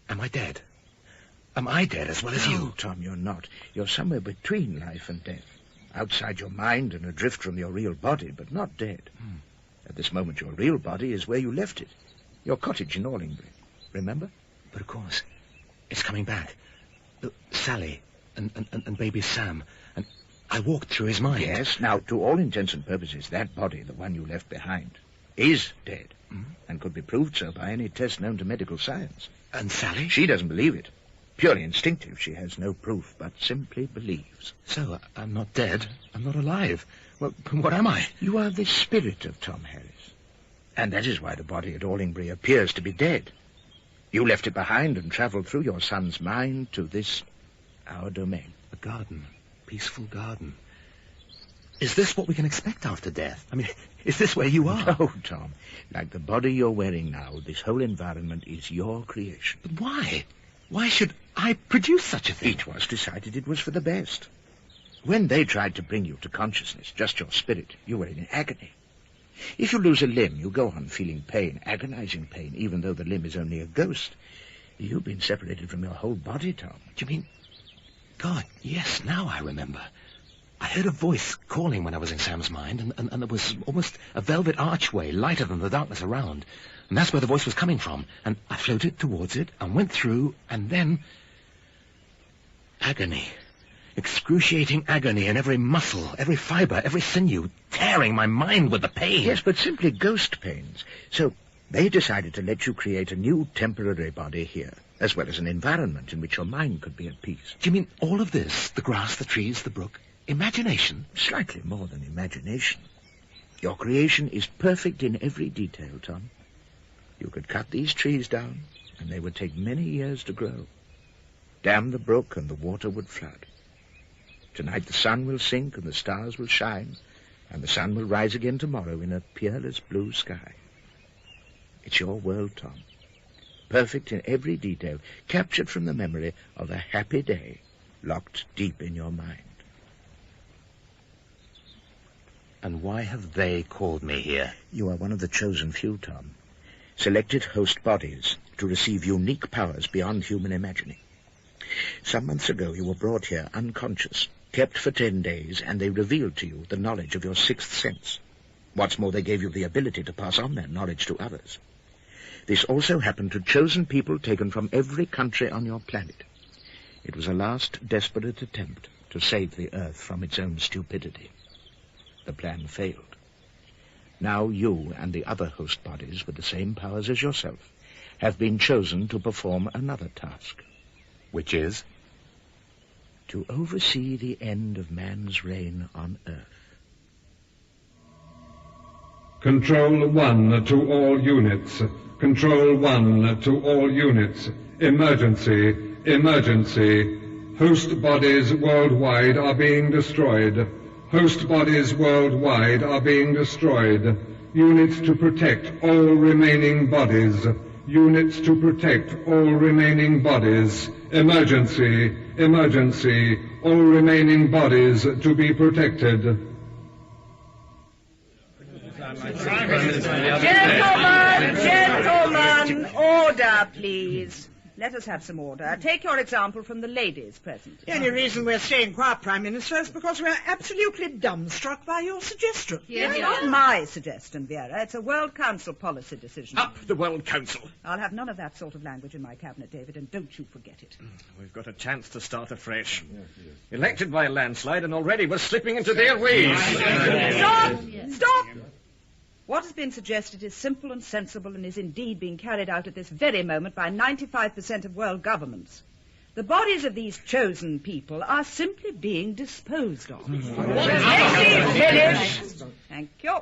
Am I dead? Am I dead as well as you? No, Tom, you're not. You're somewhere between life and death. Outside your mind and adrift from your real body, but not dead. At this moment, your real body is where you left it. Your cottage in Allingbury. Remember? But of course, it's coming back. Sally and baby Sam. And I walked through his mind. Yes, now, to all intents and purposes, that body, the one you left behind, is dead. And could be proved so by any test known to medical science. And Sally? She doesn't believe it. Purely instinctive. She has no proof, but simply believes. So, I'm not dead. I'm not alive. Well, what am I? You are the spirit of Tom Harris. And that is why the body at Allingbury appears to be dead. You left it behind and travelled through your son's mind to this, our domain. A garden. Peaceful garden. Is this what we can expect after death? I mean, is this where you are? No, Tom. Like the body you're wearing now, this whole environment is your creation. But why? Why should I produce such a thing? It was decided it was for the best. When they tried to bring you to consciousness, just your spirit, you were in agony. If you lose a limb, you go on feeling pain, agonizing pain, even though the limb is only a ghost. You've been separated from your whole body, Tom. Do you mean... God, yes, now I remember. I heard a voice calling when I was in Sam's mind, and there was almost a velvet archway, lighter than the darkness around. And that's where the voice was coming from. And I floated towards it and went through, and then... agony. Excruciating agony in every muscle, every fibre, every sinew, tearing my mind with the pain. Yes, but simply ghost pains. So they decided to let you create a new temporary body here, as well as an environment in which your mind could be at peace. Do you mean all of this? The grass, the trees, the brook? Imagination? Slightly more than imagination. Your creation is perfect in every detail, Tom. You could cut these trees down, and they would take many years to grow. Dam the brook, and the water would flood. Tonight the sun will sink, and the stars will shine, and the sun will rise again tomorrow in a peerless blue sky. It's your world, Tom. Perfect in every detail, captured from the memory of a happy day, locked deep in your mind. And why have they called me here? You are one of the chosen few, Tom. Selected host bodies to receive unique powers beyond human imagining. Some months ago you were brought here unconscious, kept for 10 days, and they revealed to you the knowledge of your sixth sense. What's more, they gave you the ability to pass on that knowledge to others. This also happened to chosen people taken from every country on your planet. It was a last desperate attempt to save the Earth from its own stupidity. The plan failed. Now you and the other host bodies with the same powers as yourself have been chosen to perform another task. Which is? To oversee the end of man's reign on Earth. Control 1 to all units. Control 1 to all units. Emergency. Emergency. Host bodies worldwide are being destroyed. Host bodies worldwide are being destroyed. Units to protect all remaining bodies. Units to protect all remaining bodies. Emergency. Emergency. All remaining bodies to be protected. Gentlemen, order, please. let us have some order. Take your example from the ladies present. The only reason we're staying quiet, Prime Minister, is because we're absolutely dumbstruck by your suggestion. It's not my suggestion, Vera. It's a World Council policy decision. Up the World Council. I'll have none of that sort of language in my cabinet, David, and don't you forget it. We've got a chance to start afresh. Elected by a landslide, and already we're slipping into their ways. Stop! Stop! What has been suggested is simple and sensible and is indeed being carried out at this very moment by 95% of world governments. The bodies of these chosen people are simply being disposed of. Thank you.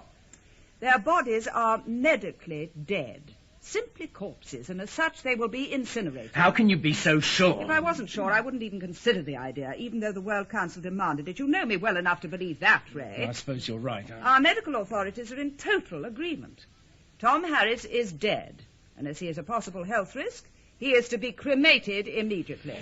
Their bodies are medically dead. Simply corpses, and as such they will be incinerated. How can you be so sure? If I wasn't sure, I wouldn't even consider the idea, even though the World Council demanded it. You know me well enough to believe that, Ray. I suppose you're right. Our medical authorities are in total agreement. Tom Harris is dead, and as he is a possible health risk, he is to be cremated immediately.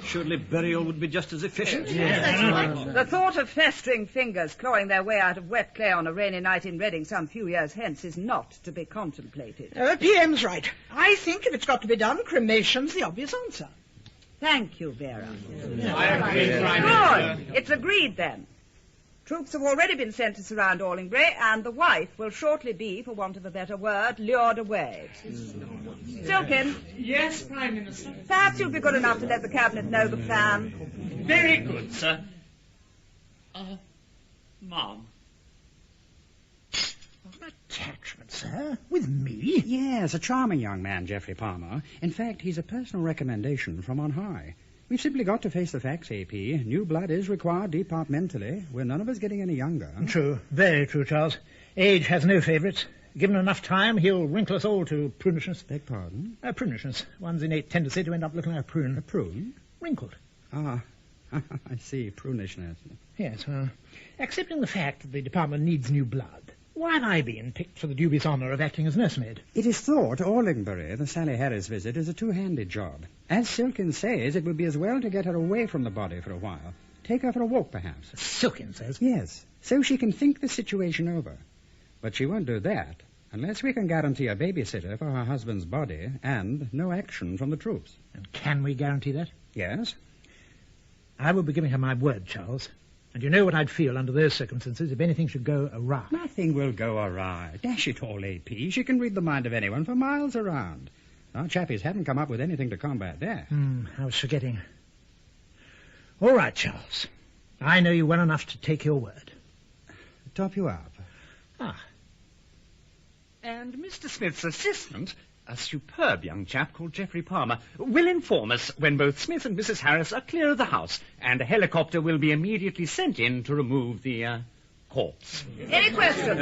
Surely burial would be just as efficient. The thought of festering fingers clawing their way out of wet clay on a rainy night in Reading some few years hence is not to be contemplated. PM's right. I think if it's got to be done, cremation's the obvious answer. Thank you, Vera. I agree, Prime Minister. Good. It's agreed then. Troops have already been sent to surround Allingbury, and the wife will shortly be, for want of a better word, lured away. Silkin. Yes, Prime Minister. Perhaps you'll be good enough to let the Cabinet know the plan. Very good, sir. Ma'am. Attachment, sir? With me? Yes, a charming young man, Geoffrey Palmer. In fact, he's a personal recommendation from on high. We've simply got to face the facts, AP. New blood is required departmentally. We're none of us getting any younger. True. Very true, Charles. Age has no favourites. Given enough time, he'll wrinkle us all to prunishness. Beg pardon? Prunishness. One's innate tendency to end up looking like a prune. A prune? Wrinkled. Ah, I see. Prunishness. Yes, well, accepting the fact that the department needs new blood, why have I been picked for the dubious honour of acting as nursemaid? It is thought Allingbury, the Sally Harris visit, is a two-handed job. As Silkin says, it would be as well to get her away from the body for a while. Take her for a walk, perhaps. Silkin says? Yes, so she can think the situation over. But she won't do that unless we can guarantee a babysitter for her husband's body and no action from the troops. And can we guarantee that? Yes. I will be giving her my word, Charles. And you know what I'd feel under those circumstances if anything should go awry. Nothing will go awry. Dash it all, AP. She can read the mind of anyone for miles around. Our chappies haven't come up with anything to combat that. I was forgetting. All right, Charles. I know you well enough to take your word. Top you up. And Mr. Smith's assistant, a superb young chap called Geoffrey Palmer, will inform us when both Smith and Mrs. Harris are clear of the house, and a helicopter will be immediately sent in to remove the corpse. Any questions?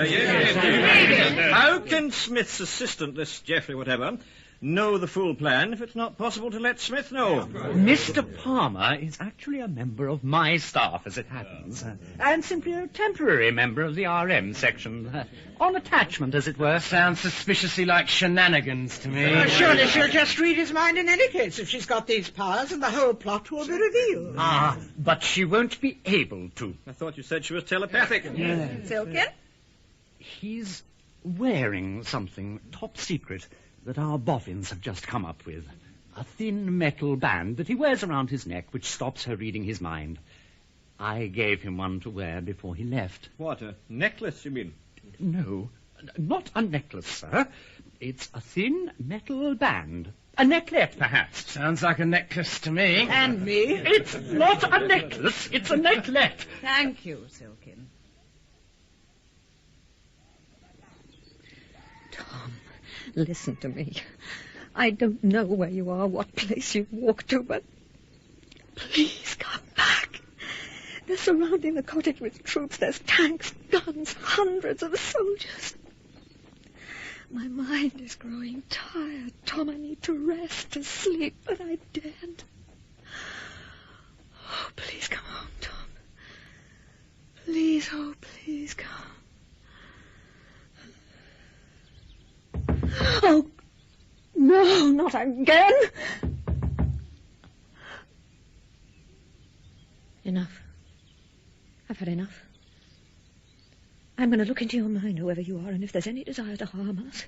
How can Smith's assistant, this Geoffrey whatever, know the full plan if it's not possible to let Smith know? Mr. Palmer is actually a member of my staff, as it happens, and simply a temporary member of the RM section. On attachment, as it were. Sounds suspiciously like shenanigans to me. Surely she'll just read his mind in any case if she's got these powers, and the whole plot will be revealed. But she won't be able to. I thought you said she was telepathic. Silkin? He's wearing something top secret that our boffins have just come up with. A thin metal band that he wears around his neck, which stops her reading his mind. I gave him one to wear before he left. What, a necklace, you mean? No, not a necklace, sir. It's a thin metal band. A necklet, perhaps. Sounds like a necklace to me. And me. It's not a necklace, it's a necklet. Thank you, Silkin. Tom, listen to me. I don't know where you are, what place you've walked to, but please come back. They're surrounding the cottage with troops. There's tanks, guns, hundreds of soldiers. My mind is growing tired, Tom. I need to rest, to sleep, but I daren't. Oh, please come home, Tom. Please, oh, please come. Oh, no, not again. Enough. I've had enough. I'm going to look into your mind, whoever you are, and if there's any desire to harm us,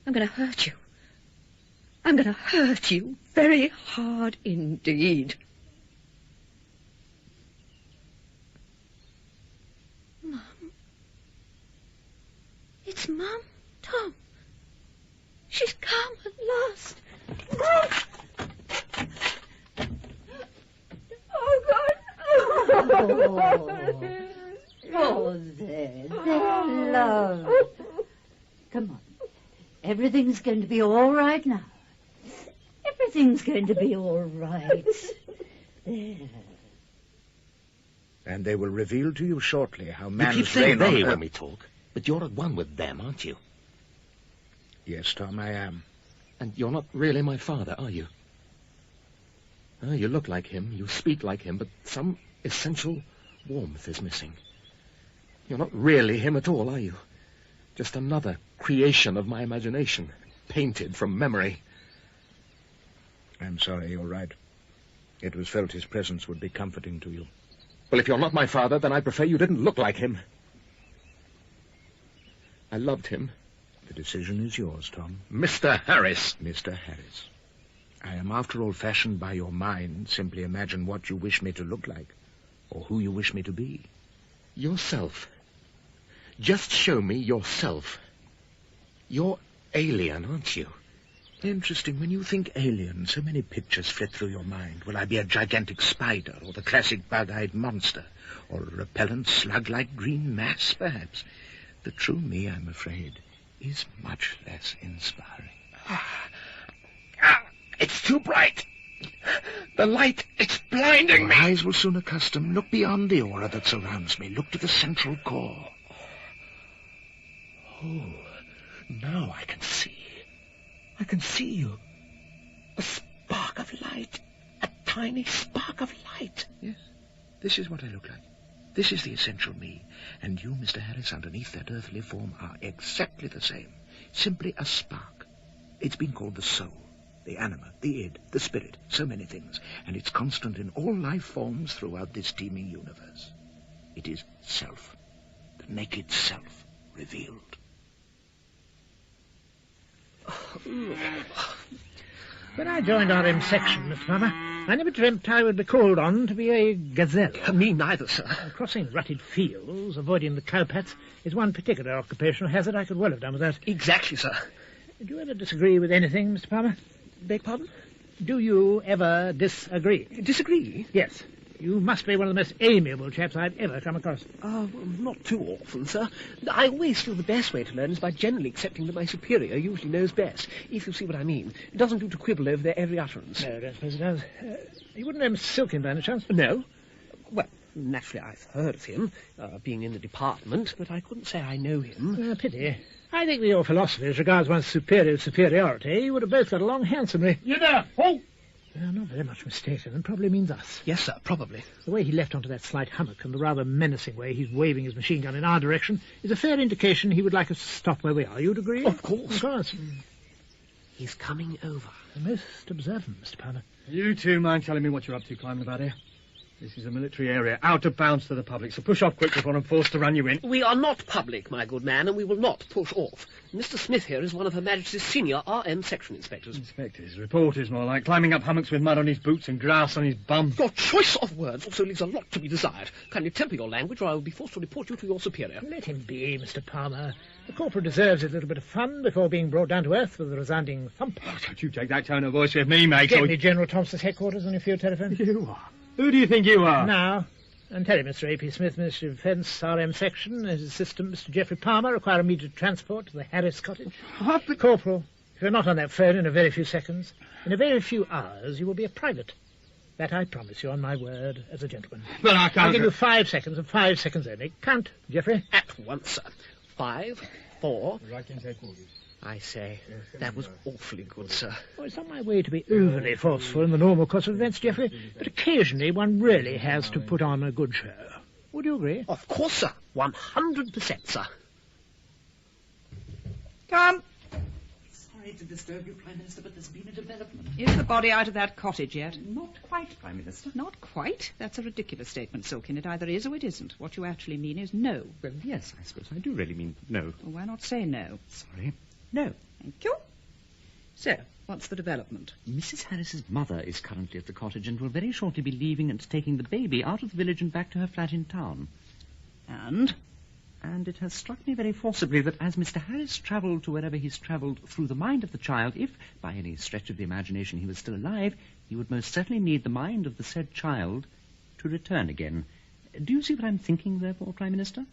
I'm going to hurt you. I'm going to hurt you very hard indeed. Mum. It's Mum, Tom. She's come at last. Oh, God. Oh, there, love. Come on. Everything's going to be all right now. Everything's going to be all right. There. And they will reveal to you shortly how You man's keep saying reign on they earth... when we talk, but you're at one with them, aren't you? Yes, Tom, I am. And you're not really my father, are you? Oh, you look like him, you speak like him, but some essential warmth is missing. You're not really him at all, are you? Just another creation of my imagination, painted from memory. I'm sorry, you're right. It was felt his presence would be comforting to you. Well, if you're not my father, then I prefer you didn't look like him. I loved him. The decision is yours, Tom. Mr. Harris. Mr. Harris. I am, after all, fashioned by your mind. Simply imagine what you wish me to look like, or who you wish me to be. Yourself. Just show me yourself. You're alien, aren't you? Interesting. When you think alien, so many pictures flit through your mind. Will I be a gigantic spider, or the classic bug-eyed monster, or a repellent slug-like green mass, perhaps? The true me, I'm afraid, is much less inspiring. It's too bright. The light, it's blinding me. Your eyes will soon accustom. Look beyond the aura that surrounds me. Look to the central core. Oh, now I can see. I can see you. A spark of light. A tiny spark of light. Yes, this is what I look like. This is the essential me. And you, Mr. Harris, underneath that earthly form, are exactly the same. Simply a spark. It's been called the soul, the anima, the id, the spirit, so many things. And it's constant in all life forms throughout this teeming universe. It is self, the naked self, revealed. When I joined RM section, Mr. Palmer, I never dreamt I would be called on to be a gazelle. Me neither, sir. Crossing rutted fields, avoiding the cowpats, is one particular occupational hazard. I could well have done with that. Exactly, sir. Do you ever disagree with anything, Mr. Palmer? Beg pardon? Do you ever disagree? Disagree? Yes. You must be one of the most amiable chaps I've ever come across. Well, not too often, sir. I always feel the best way to learn is by generally accepting that my superior usually knows best, if you see what I mean. It doesn't do to quibble over their every utterance. No, I don't suppose it does. You wouldn't know Mr. Silkin by any chance? No. Well, naturally I've heard of him, being in the department, but I couldn't say I know him. Pity. I think with your philosophy as regards one's superiority, you would have both got along handsomely. You there! Oh! Not very much mistaken, and probably means us. Yes, sir, probably. The way he left onto that slight hummock and the rather menacing way he's waving his machine gun in our direction is a fair indication he would like us to stop where we are. You'd agree? Of course. Of course. He's coming over. Most observant, Mr. Palmer. You two mind telling me what you're up to climbing about here? This is a military area, out of bounds to the public, so push off quick before I'm forced to run you in. We are not public, my good man, and we will not push off. Mr. Smith here is one of Her Majesty's senior RM section inspectors. Inspectors, reporters more like, climbing up hummocks with mud on his boots and grass on his bum. Your choice of words also leaves a lot to be desired. Kindly temper your language, or I will be forced to report you to your superior. Let him be, Mr. Palmer. The corporal deserves a little bit of fun before being brought down to earth with a resounding thump. Oh, don't you take that tone of voice with me, mate. Get me General Thompson's headquarters on your field telephone. You are. Who do you think you are? Now, and tell him, Mr. A.P. Smith, Ministry of Defence, RM section, and his assistant, Mr. Geoffrey Palmer, require immediate transport to the Harris cottage. What the... Corporal, if you're not on that phone in a very few seconds, in a very few hours, you will be a private. That I promise you on my word as a gentleman. But I can't... I'll give you 5 seconds, and 5 seconds only. Count, Geoffrey. At once, sir. 5, 4... Right in headquarters. I say, that was awfully good, sir. Well, it's not my way to be overly forceful in the normal course of events, Geoffrey, but occasionally one really has to put on a good show. Would you agree? Of course, sir. 100%, sir. Come. Sorry to disturb you, Prime Minister, but there's been a development. Is the body out of that cottage yet? Not quite, Prime Minister. Not quite? That's a ridiculous statement, Silkin. It either is or it isn't. What you actually mean is no. Well, yes, I suppose I do really mean no. Well, why not say no? Sorry. No. Thank you. So, what's the development? Mrs. Harris's mother is currently at the cottage and will very shortly be leaving and taking the baby out of the village and back to her flat in town. And it has struck me very forcibly that as Mr. Harris travelled to wherever he's travelled through the mind of the child, if, by any stretch of the imagination, he was still alive, he would most certainly need the mind of the said child to return again. Do you see what I'm thinking, therefore, Prime Minister?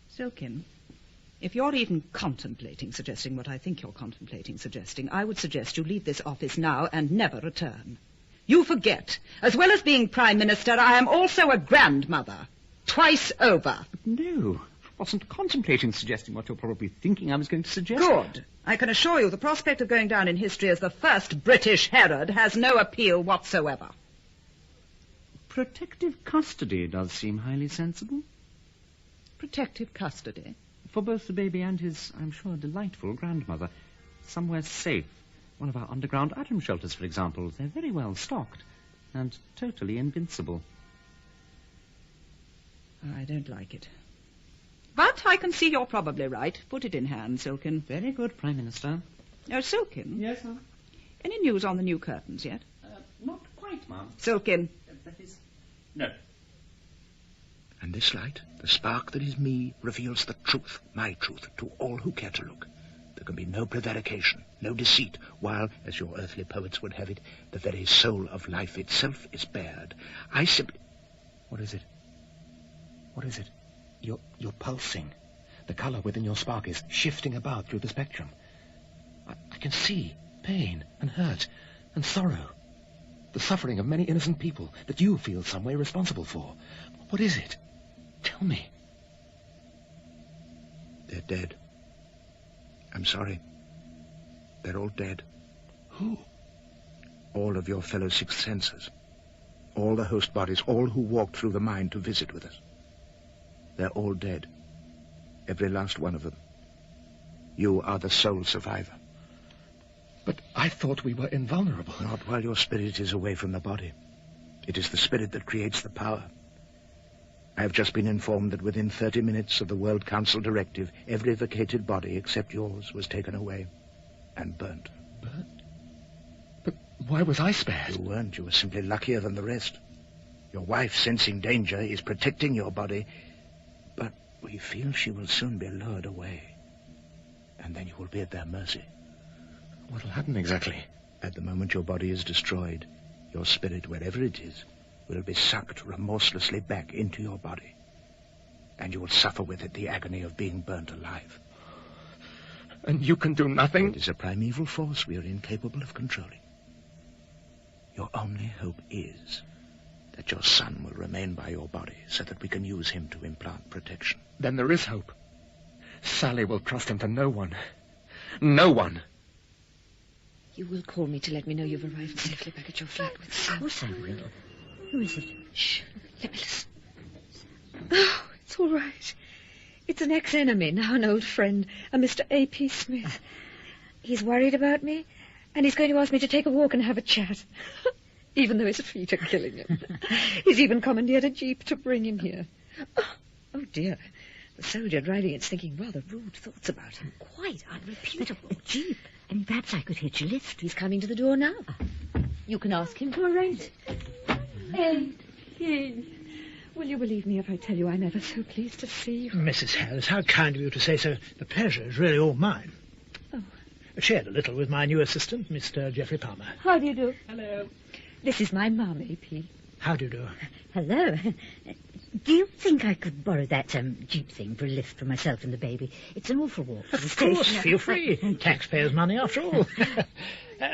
Silkin, if you're even contemplating suggesting what I think you're contemplating suggesting, I would suggest you leave this office now and never return. You forget, as well as being Prime Minister, I am also a grandmother. Twice over. But no, I wasn't contemplating suggesting what you're probably thinking I was going to suggest. Good. I can assure you the prospect of going down in history as the first British Herod has no appeal whatsoever. Protective custody does seem highly sensible. Protective custody? For both the baby and his, I'm sure, delightful grandmother. Somewhere safe. One of our underground atom shelters, for example. They're very well stocked and totally invincible. I don't like it. But I can see you're probably right. Put it in hand, Silkin. Very good, Prime Minister. Oh, Silkin? Yes, sir? Any news on the new curtains yet? Not quite, ma'am. Silkin. That is... No. And this light, the spark that is me, reveals the truth, my truth, to all who care to look. There can be no prevarication, no deceit, while, as your earthly poets would have it, the very soul of life itself is bared. I simply... What is it? What is it? You're pulsing. The colour within your spark is shifting about through the spectrum. I can see pain and hurt and sorrow. The suffering of many innocent people that you feel some way responsible for. What is it? Tell me. They're dead. I'm sorry. They're all dead. Who? All of your fellow sixth senses. All the host bodies, all who walked through the mind to visit with us. They're all dead. Every last one of them. You are the sole survivor. But I thought we were invulnerable. Not while your spirit is away from the body. It is the spirit that creates the power. I have just been informed that within 30 minutes of the World Council directive, every vacated body except yours was taken away and burnt. Burnt? But why was I spared? You weren't. You were simply luckier than the rest. Your wife, sensing danger, is protecting your body, but we feel she will soon be lured away. And then you will be at their mercy. What'll happen exactly? At the moment your body is destroyed, your spirit, wherever it is, will be sucked remorselessly back into your body. And you will suffer with it the agony of being burnt alive. And you can do nothing? It is a primeval force we are incapable of controlling. Your only hope is that your son will remain by your body so that we can use him to implant protection. Then there is hope. Sally will trust him to no one. No one. You will call me to let me know you've arrived safely back at your flat with Sam. Of course I will. Who is it? Shh. Let me listen. Oh, it's all right. It's an ex-enemy, now an old friend, a Mr. A.P. Smith. He's worried about me, and he's going to ask me to take a walk and have a chat. Even though his feet are killing him. He's even commandeered a jeep to bring him here. Oh, dear. The soldier driving it's thinking rather rude thoughts about him. Quite unreputable. A jeep. And perhaps I could hitch a lift. He's coming to the door now. You can ask him to arrange it. A.P. Will you believe me if I tell you I'm ever so pleased to see you? Mrs. Harris, how kind of you to say so. The pleasure is really all mine. Oh. I shared a little with my new assistant, Mr. Geoffrey Palmer. How do you do? Hello. This is my mum, A.P. How do you do? Hello. Do you think I could borrow that jeep thing for a lift for myself and the baby? It's an awful walk. Of course, feel free. Taxpayers' money, after all.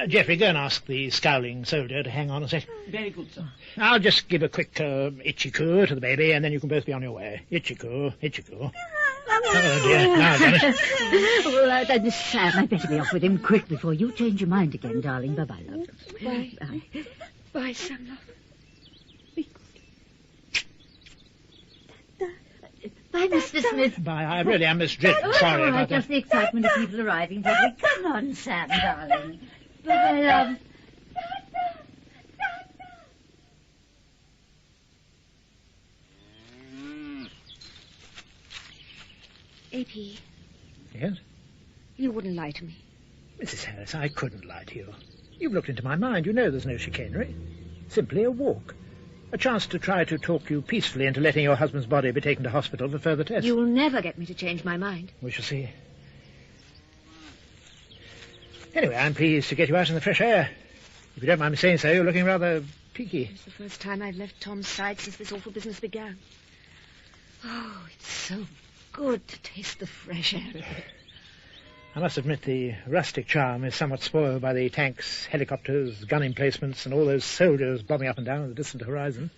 Geoffrey, go and ask the scowling soldier to hang on a sec. Very good, sir. I'll just give a quick itchy-coo to the baby, and then you can both be on your way. Itchy-coo, itchy-coo. Oh, dear. Now I've done it. Well, Miss Sam, I'd better be off with him quick before you change your mind again, darling. Bye-bye, love. Bye. Bye. Bye, Sam, love. Bye, Mr. Smith. Bye. I really am Miss Dredden. Oh, Sorry all about right, that. just the excitement of people arriving. Come on, Sam, darling. Bye-bye, love. A.P. Yes? You wouldn't lie to me. Mrs. Harris, I couldn't lie to you. You've looked into my mind. You know there's no chicanery. Simply a walk. A chance to try to talk you peacefully into letting your husband's body be taken to hospital for further tests. You'll never get me to change my mind. We shall see. Anyway, I'm pleased to get you out in the fresh air. If you don't mind me saying so, you're looking rather peaky. It's the first time I've left Tom's side since this awful business began. Oh, it's so good to taste the fresh air again. I must admit the rustic charm is somewhat spoiled by the tanks, helicopters, gun emplacements, and all those soldiers bobbing up and down the distant horizon.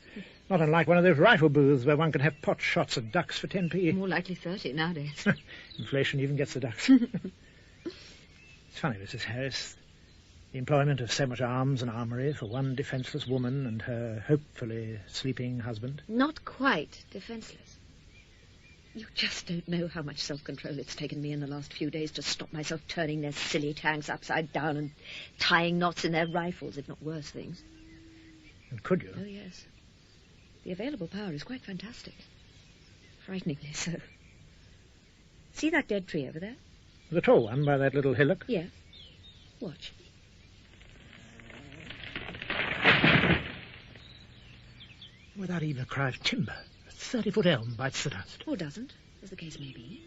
Not unlike one of those rifle booths where one can have pot shots at ducks for 10p. More likely 30 nowadays. Inflation even gets the ducks. It's funny, Mrs. Harris. The employment of so much arms and armoury for one defenceless woman and her hopefully sleeping husband. Not quite defenceless. You just don't know how much self-control it's taken me in the last few days to stop myself turning their silly tanks upside down and tying knots in their rifles, if not worse things. And could you? Oh, yes. The available power is quite fantastic. Frighteningly so. See that dead tree over there? The tall one by that little hillock? Yes. Watch. Without even a cry of timber. 30-foot elm bites the dust. Or doesn't, as the case may be.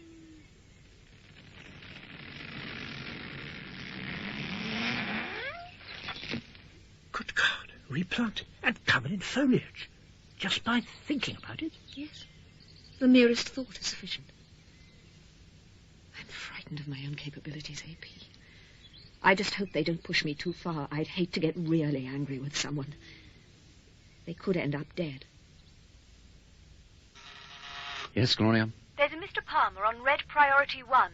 Good God, replanted and covered in foliage. Just by thinking about it? Yes. The merest thought is sufficient. I'm frightened of my own capabilities, AP. I just hope they don't push me too far. I'd hate to get really angry with someone. They could end up dead. Yes, Gloria? There's a Mr. Palmer on red priority 1.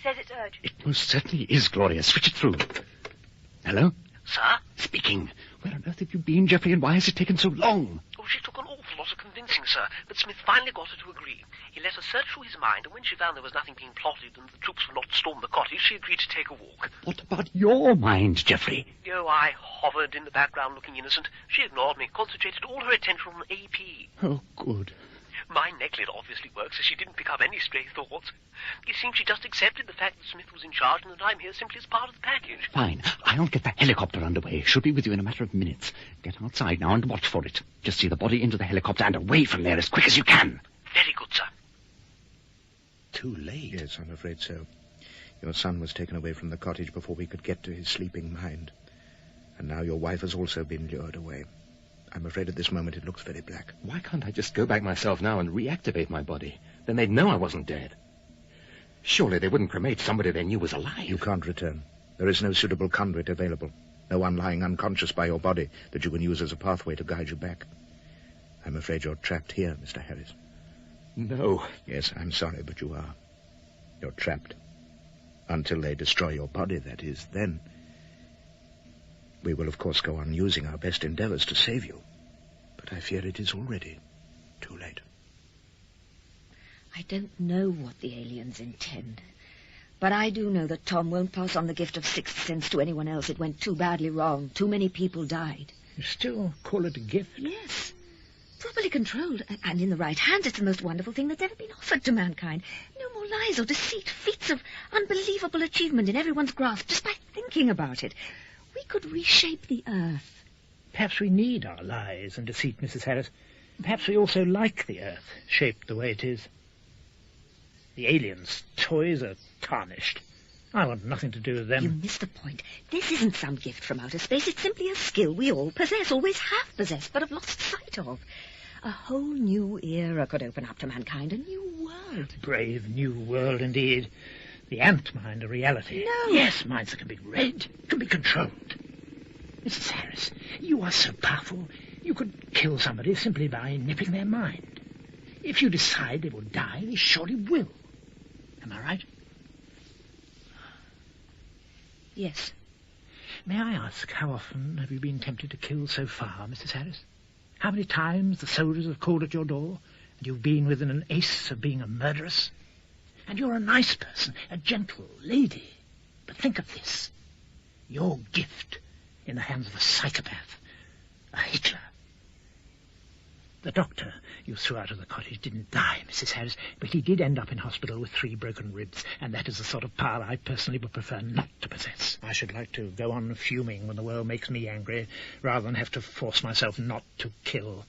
Says it's urgent. It most certainly is, Gloria. Switch it through. Hello? Sir? Speaking. Where on earth have you been, Geoffrey, and why has it taken so long? Oh, she took an awful lot of convincing, sir, but Smith finally got her to agree. He let her search through his mind, and when she found there was nothing being plotted and the troops were not to storm the cottage, she agreed to take a walk. What about your mind, Geoffrey? Oh, I hovered in the background looking innocent. She ignored me, concentrated all her attention on AP. Oh, good. My necklet obviously works, as she didn't pick up any stray thoughts. It seems she just accepted the fact that Smith was in charge and that I'm here simply as part of the package. Fine. I'll get the helicopter underway. She'll be with you in a matter of minutes. Get outside now and watch for it. Just see the body into the helicopter and away from there as quick as you can. Very good, sir. Too late? Yes, I'm afraid so. Your son was taken away from the cottage before we could get to his sleeping mind. And now your wife has also been lured away. I'm afraid at this moment it looks very black. Why can't I just go back myself now and reactivate my body? Then they'd know I wasn't dead. Surely they wouldn't cremate somebody they knew was alive. You can't return. There is no suitable conduit available. No one lying unconscious by your body that you can use as a pathway to guide you back. I'm afraid you're trapped here, Mr. Harris. No. Yes, I'm sorry, but you are. You're trapped. Until they destroy your body, that is, then. We will, of course, go on using our best endeavors to save you. But I fear it is already too late. I don't know what the aliens intend. But I do know that Tom won't pass on the gift of sixth sense to anyone else. It went too badly wrong. Too many people died. You still call it a gift? Yes. Properly controlled and in the right hands, it's the most wonderful thing that's ever been offered to mankind. No more lies or deceit. Feats of unbelievable achievement in everyone's grasp just by thinking about it. We could reshape the Earth. Perhaps we need our lies and deceit, Mrs. Harris. Perhaps we also like the Earth, shaped the way it is. The aliens' toys are tarnished. I want nothing to do with them. You miss the point. This isn't some gift from outer space. It's simply a skill we all possess, always have possessed, but have lost sight of. A whole new era could open up to mankind, a new world. Brave new world, indeed. The ant mind a reality. No. Yes, minds that can be read, can be controlled. Mrs. Harris, you are so powerful, you could kill somebody simply by nipping their mind. If you decide they will die, they surely will. Am I right? Yes. May I ask, how often have you been tempted to kill so far, Mrs. Harris? How many times the soldiers have called at your door, and you've been within an ace of being a murderess? And you're a nice person, a gentle lady. But think of this. Your gift in the hands of a psychopath, a Hitler. The doctor you threw out of the cottage didn't die, Mrs. Harris, but he did end up in hospital with 3 broken ribs, and that is the sort of power I personally would prefer not to possess. I should like to go on fuming when the world makes me angry, rather than have to force myself not to kill.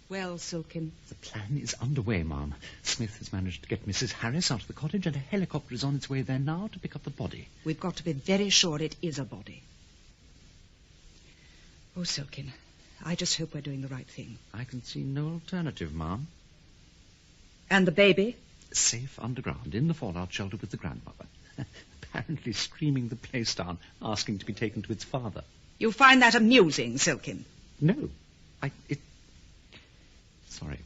Well, Silkin? The plan is underway, Ma'am. Smith has managed to get Mrs. Harris out of the cottage, and a helicopter is on its way there now to pick up the body. We've got to be very sure it is a body. Oh, Silkin, I just hope we're doing the right thing. I can see no alternative, Ma'am. And the baby? Safe underground, in the fallout shelter with the grandmother. Apparently screaming the place down, asking to be taken to its father. You find that amusing, Silkin? No. Sorry.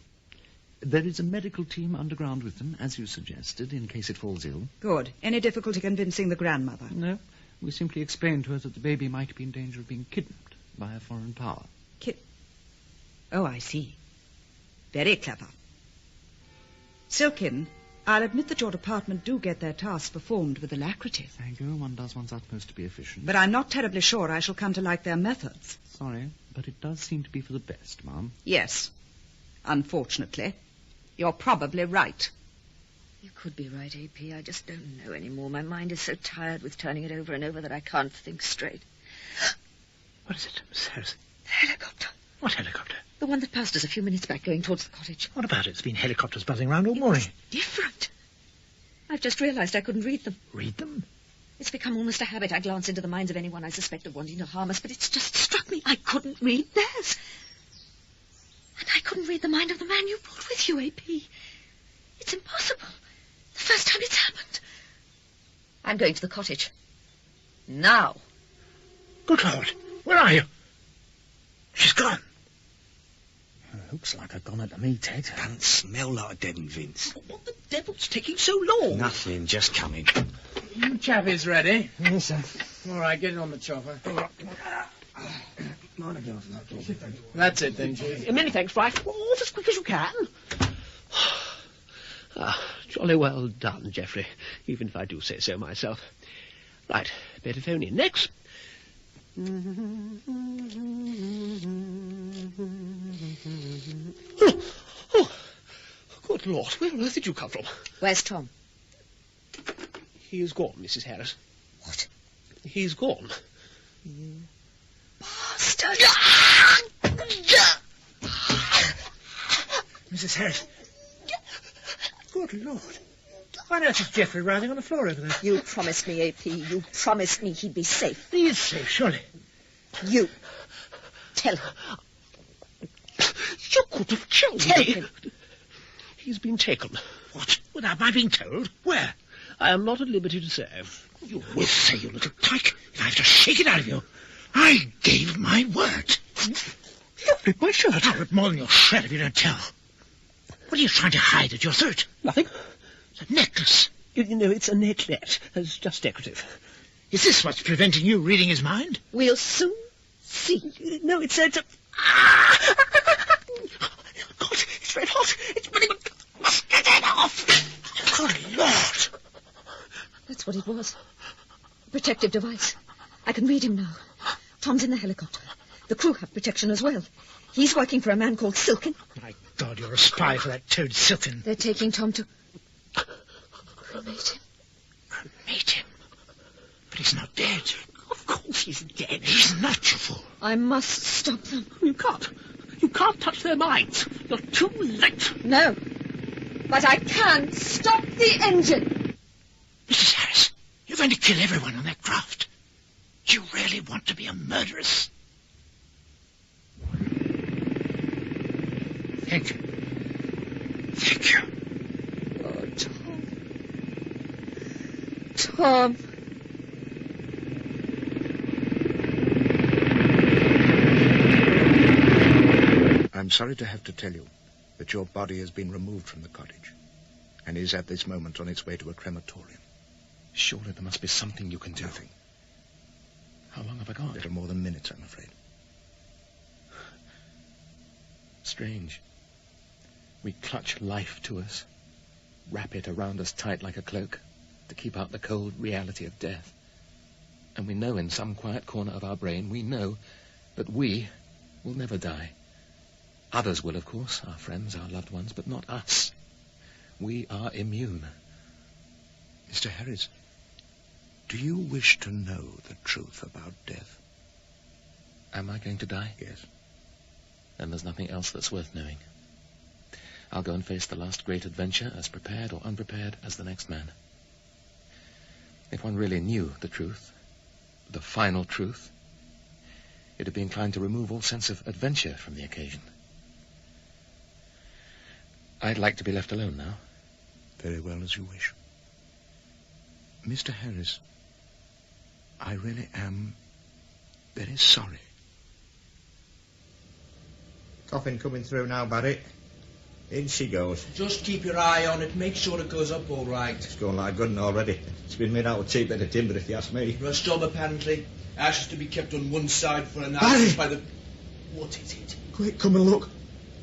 There is a medical team underground with them, as you suggested, in case it falls ill. Good. Any difficulty convincing the grandmother? No. We simply explained to her that the baby might be in danger of being kidnapped by a foreign power. Oh, I see. Very clever. Silkin, I'll admit that your department do get their tasks performed with alacrity. Thank you. One does one's utmost to be efficient. But I'm not terribly sure I shall come to like their methods. Sorry, but it does seem to be for the best, Ma'am. Yes. Unfortunately. You're probably right. You could be right, AP. I just don't know anymore. My mind is so tired with turning it over and over that I can't think straight. What is it, Miss Harris? The helicopter. What helicopter? The one that passed us a few minutes back going towards the cottage. What about it? There's been helicopters buzzing around all morning. Different. I've just realized I couldn't read them. Read them? It's become almost a habit. I glance into the minds of anyone I suspect of wanting to harm us, but it's just struck me I couldn't read theirs. And I couldn't read the mind of the man you brought with you, AP. It's impossible. The first time it's happened. I'm going to the cottage. Now. Good Lord. Where are you? She's gone. Looks like a goner to me, Ted. Doesn't smell like a dead Vince. What the devil's taking so long? Nothing, just coming. You chappies ready? Yes, sir. All right, get it on the chopper. That's it then, Chief. Many thanks, Fife. Off as quick as you can. Jolly well done, Geoffrey, even if I do say so myself. Right, better phone in next. Oh, good Lord, where on earth did you come from? Where's Tom? He is gone, Mrs. Harris. What? He's gone. Bastard! Mrs. Harris. Good Lord. Why on earth is Geoffrey writhing on the floor over there? You promised me, AP. You promised me he'd be safe. He is safe, surely. You. Tell him. You could have killed Tell me. him. He's been taken. What? Without my being told? Where? I am not at liberty to say. You will say, you little tyke, if I have to shake it out of you. I gave my word. You ripped my shirt. I'll rip more than your shirt if you don't tell. What are you trying to hide at your throat? Nothing. It's a necklace. You know, it's a necklace. It's just decorative. Is this what's preventing you reading his mind? We'll soon see. No, it's a... God, it's red hot. It's burning. Must get it off. Good Lord. That's what it was. A protective device. I can read him now. Tom's in the helicopter. The crew have protection as well. He's working for a man called Silkin. My God, you're a spy for that toad Silkin. They're taking Tom to... cremate him. Cremate him? But he's not dead. Of course he's dead. He's not, you fool. I must stop them. You can't. You can't touch their minds. You're too late. No. But I can stop the engine. Mrs. Harris, you're going to kill everyone on that craft. You really want to be a murderess? Thank you. Thank you. Oh, Tom. Tom. I'm sorry to have to tell you that your body has been removed from the cottage and is at this moment on its way to a crematorium. Surely there must be something you can do. Nothing. How long have I got? Little more than minutes, I'm afraid. Strange. We clutch life to us, wrap it around us tight like a cloak, to keep out the cold reality of death. And we know in some quiet corner of our brain, we know that we will never die. Others will, of course, our friends, our loved ones, but not us. We are immune. Mr. Harris, do you wish to know the truth about death? Am I going to die? Yes. Then there's nothing else that's worth knowing. I'll go and face the last great adventure as prepared or unprepared as the next man. If one really knew the truth, the final truth, it'd be inclined to remove all sense of adventure from the occasion. I'd like to be left alone now. Very well, as you wish. Mr. Harris, I really am very sorry. Coffin coming through now, Barry. In she goes. Just keep your eye on it. Make sure it goes up all right. It's going like good and already. It's been made out of cheap bit of timber, if you ask me. Rust job, apparently. Ashes to be kept on one side for Barry! analysis by the... What is it? Quick, come and look.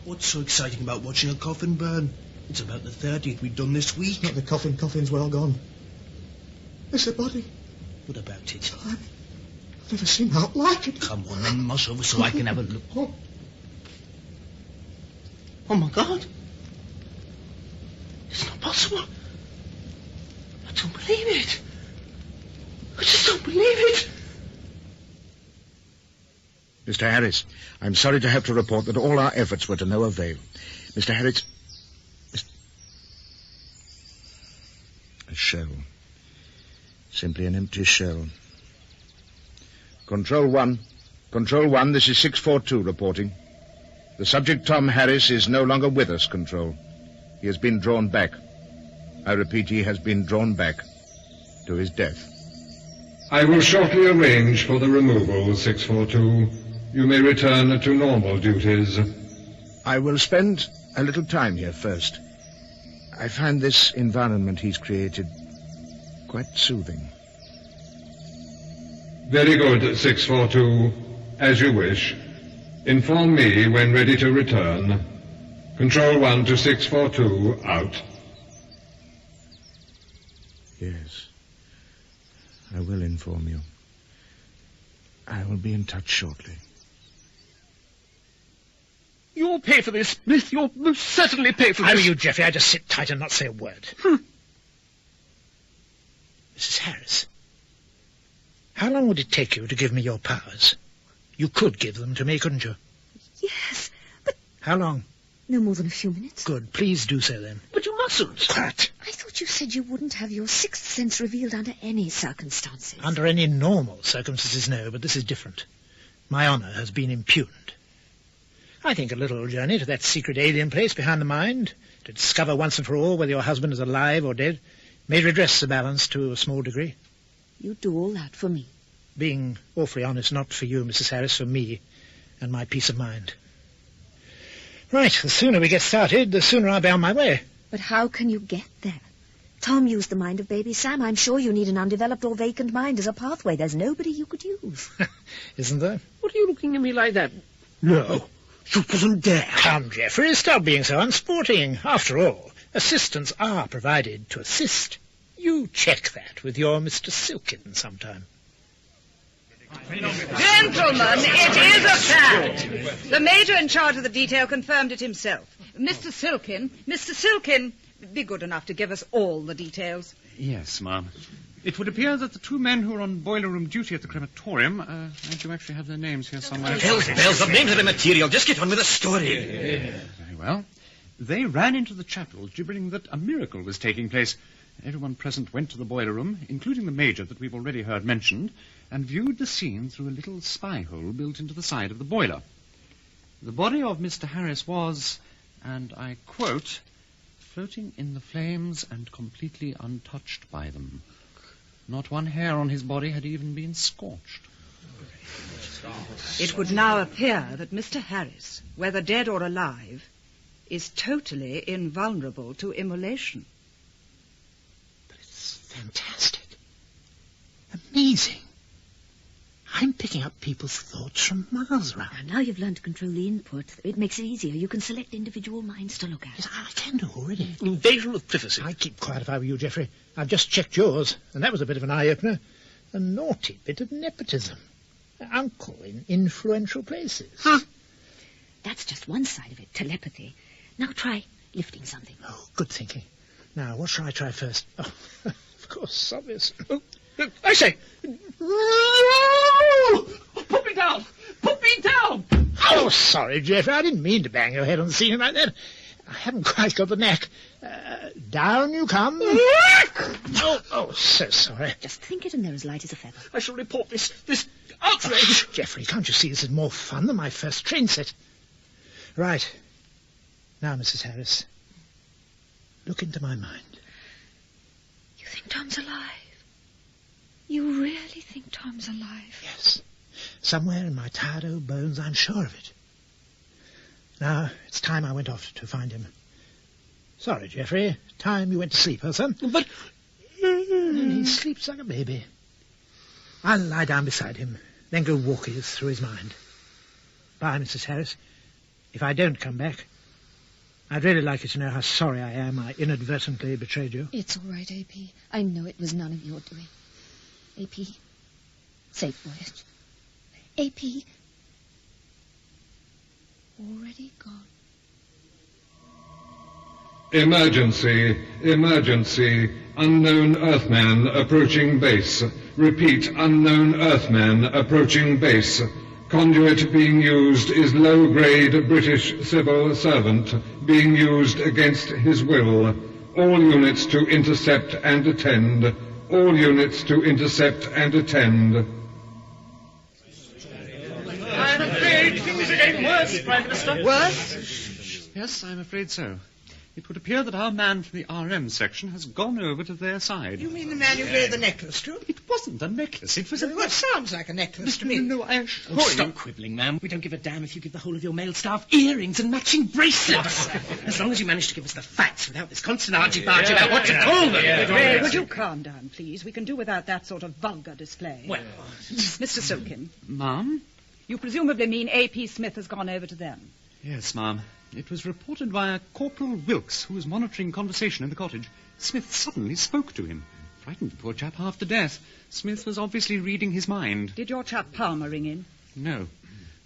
What's so exciting about watching a coffin burn? It's about the 30th we've done this week. Not the coffin. Coffin's well gone. It's a body. What about it? I've never seen out like it. Come on, then, muss over so I can have a look. Oh, my God. It's not possible. I don't believe it. I just don't believe it. Mr. Harris, I'm sorry to have to report that all our efforts were to no avail. Mr. Harris... A shell. Simply an empty shell. Control 1. Control 1, this is 642 reporting. The subject, Tom Harris, is no longer with us, Control. He has been drawn back. I repeat, he has been drawn back to his death. I will shortly arrange for the removal, 642. You may return to normal duties. I will spend a little time here first. I find this environment he's created quite soothing. Very good, 642. As you wish. Inform me when ready to return. Control 1 to 642, out. Yes. I will inform you. I will be in touch shortly. You'll pay for this, Smith. You'll most certainly pay for this. How are you, Geoffrey? I just sit tight and not say a word. Mrs. Harris, how long would it take you to give me your powers? You could give them to me, couldn't you? Yes, but... How long? No more than a few minutes. Good. Please do so, then. But you mustn't. Quiet. I thought you said you wouldn't have your sixth sense revealed under any circumstances. Under any normal circumstances, no, but this is different. My honour has been impugned. I think a little journey to that secret alien place behind the mind, to discover once and for all whether your husband is alive or dead, may redress the balance to a small degree. You'd do all that for me. Being awfully honest, not for you, Mrs. Harris, for me and my peace of mind. Right, the sooner we get started, the sooner I'll be on my way. But how can you get there? Tom used the mind of baby Sam. I'm sure you need an undeveloped or vacant mind as a pathway. There's nobody you could use. Isn't there? What are you looking at me like that? No, you wouldn't dare. Come, Geoffrey, stop being so unsporting. After all, assistants are provided to assist. You check that with your Mr. Silkin sometime. Gentlemen, it is a fact. The major in charge of the detail confirmed it himself. Mr. Silkin, be good enough to give us all the details. Yes, ma'am. It would appear that the two men who were on boiler room duty at the crematorium, I do actually have their names here somewhere. Bells, the names of the material. Just get on with the story. Very well. They ran into the chapel, gibbering that a miracle was taking place. Everyone present went to the boiler room, including the major that we've already heard mentioned, and viewed the scene through a little spy hole built into the side of the boiler. The body of Mr. Harris was, and I quote, floating in the flames and completely untouched by them. Not one hair on his body had even been scorched. It would now appear that Mr. Harris, whether dead or alive, is totally invulnerable to immolation. But it's fantastic. Amazing. I'm picking up people's thoughts from miles round. Now you've learned to control the input. It makes it easier. You can select individual minds to look at. Yes, I can do already. Invasion of privacy. I'd keep quiet if I were you, Geoffrey. I've just checked yours, and that was a bit of an eye-opener. A naughty bit of nepotism. Uncle in influential places. Huh. That's just one side of it, telepathy. Now try lifting something. Oh, good thinking. Now, what shall I try first? Oh, of course, obvious. Oh, I say! Put me down! Put me down! Oh, sorry, Geoffrey. I didn't mean to bang your head on the ceiling like that. I haven't quite got the knack. Down you come. Oh, so sorry. Just think it and they're as light as a feather. I shall report this outrage. Oh, Geoffrey, can't you see this is more fun than my first train set? Right. Now, Mrs. Harris, look into my mind. You think Tom's alive? You really think Tom's alive? Yes. Somewhere in my tired old bones, I'm sure of it. Now, it's time I went off to find him. Sorry, Geoffrey. Time you went to sleep, huh, son? But... He sleeps like a baby. I'll lie down beside him, then go walkies through his mind. Bye, Mrs. Harris. If I don't come back, I'd really like you to know how sorry I am I inadvertently betrayed you. It's all right, A.P. I know it was none of your doing. A.P., safe voyage. A.P., already gone. Emergency, emergency. Unknown Earthman approaching base. Repeat, unknown Earthman approaching base. Conduit being used is low-grade British civil servant being used against his will. All units to intercept and attend. All units to intercept and attend. I'm afraid things are getting worse, Prime Minister. Worse? Yes, I'm afraid so. It would appear that our man from the RM section has gone over to their side. You mean the man you gave the necklace to? It wasn't a necklace. It was a... Well, it sounds like a necklace to me. No, I assure you. Stop quibbling, ma'am. We don't give a damn if you give the whole of your male staff earrings and matching bracelets. As long as you manage to give us the facts without this constant argy-bargy about what to call them. Ray, would you calm down, please? We can do without that sort of vulgar display. Well... Mr. Silkin. Ma'am? You presumably mean A.P. Smith has gone over to them? Yes, ma'am. It was reported by a Corporal Wilkes, who was monitoring conversation in the cottage. Smith suddenly spoke to him. Frightened the poor chap half to death. Smith was obviously reading his mind. Did your chap Palmer ring in? No.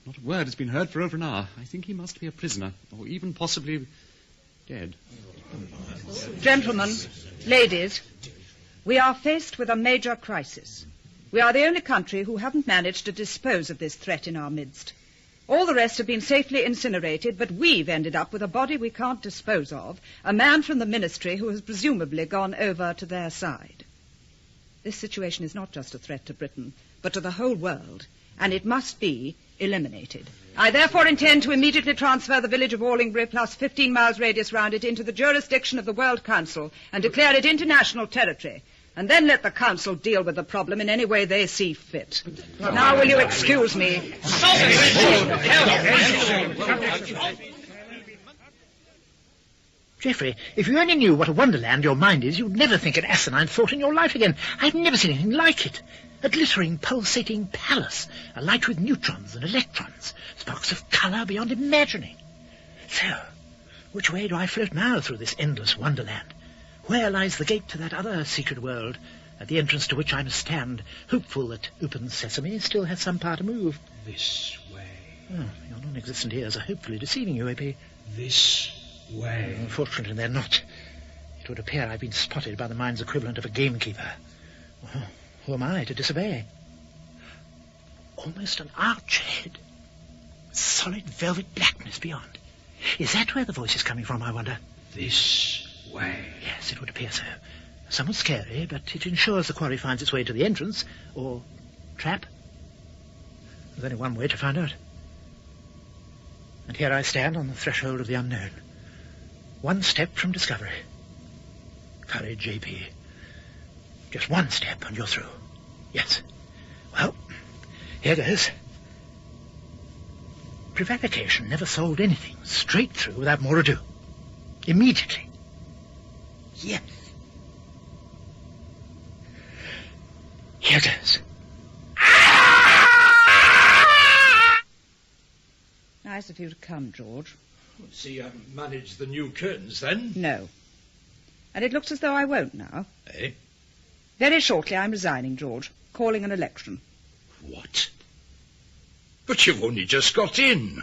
Not a word has been heard for over an hour. I think he must be a prisoner, or even possibly dead. Gentlemen, ladies, we are faced with a major crisis. We are the only country who haven't managed to dispose of this threat in our midst. All the rest have been safely incinerated, but we've ended up with a body we can't dispose of, a man from the ministry who has presumably gone over to their side. This situation is not just a threat to Britain, but to the whole world, and it must be eliminated. I therefore intend to immediately transfer the village of Wallingbury plus 15 miles radius round it into the jurisdiction of the World Council and declare it international territory. And then let the council deal with the problem in any way they see fit. Now, will you excuse me? Geoffrey, if you only knew what a wonderland your mind is, you'd never think an asinine thought in your life again. I've never seen anything like it. A glittering, pulsating palace, alight with neutrons and electrons, sparks of colour beyond imagining. So, which way do I float now through this endless wonderland? Where lies the gate to that other secret world, at the entrance to which I must stand, hopeful that open sesame still has some power to move? This way. Oh, your non-existent ears are hopefully deceiving you, A.P. This way. Unfortunately, they're not. It would appear I've been spotted by the mind's equivalent of a gamekeeper. Oh, who am I to disobey? Almost an archhead. Solid velvet blackness beyond. Is that where the voice is coming from, I wonder? This way. Yes, it would appear so. Somewhat scary, but it ensures the quarry finds its way to the entrance, or trap. There's only one way to find out. And here I stand on the threshold of the unknown. One step from discovery. Courage, J.P. Just one step and you're through. Yes. Well, here goes. Prevarication never solved anything. Straight through without more ado. Immediately. Yes. Here goes. Nice of you to come, George. See, you haven't managed the new curtains, then? No. And it looks as though I won't now. Eh? Very shortly I'm resigning, George. Calling an election. What? But you've only just got in.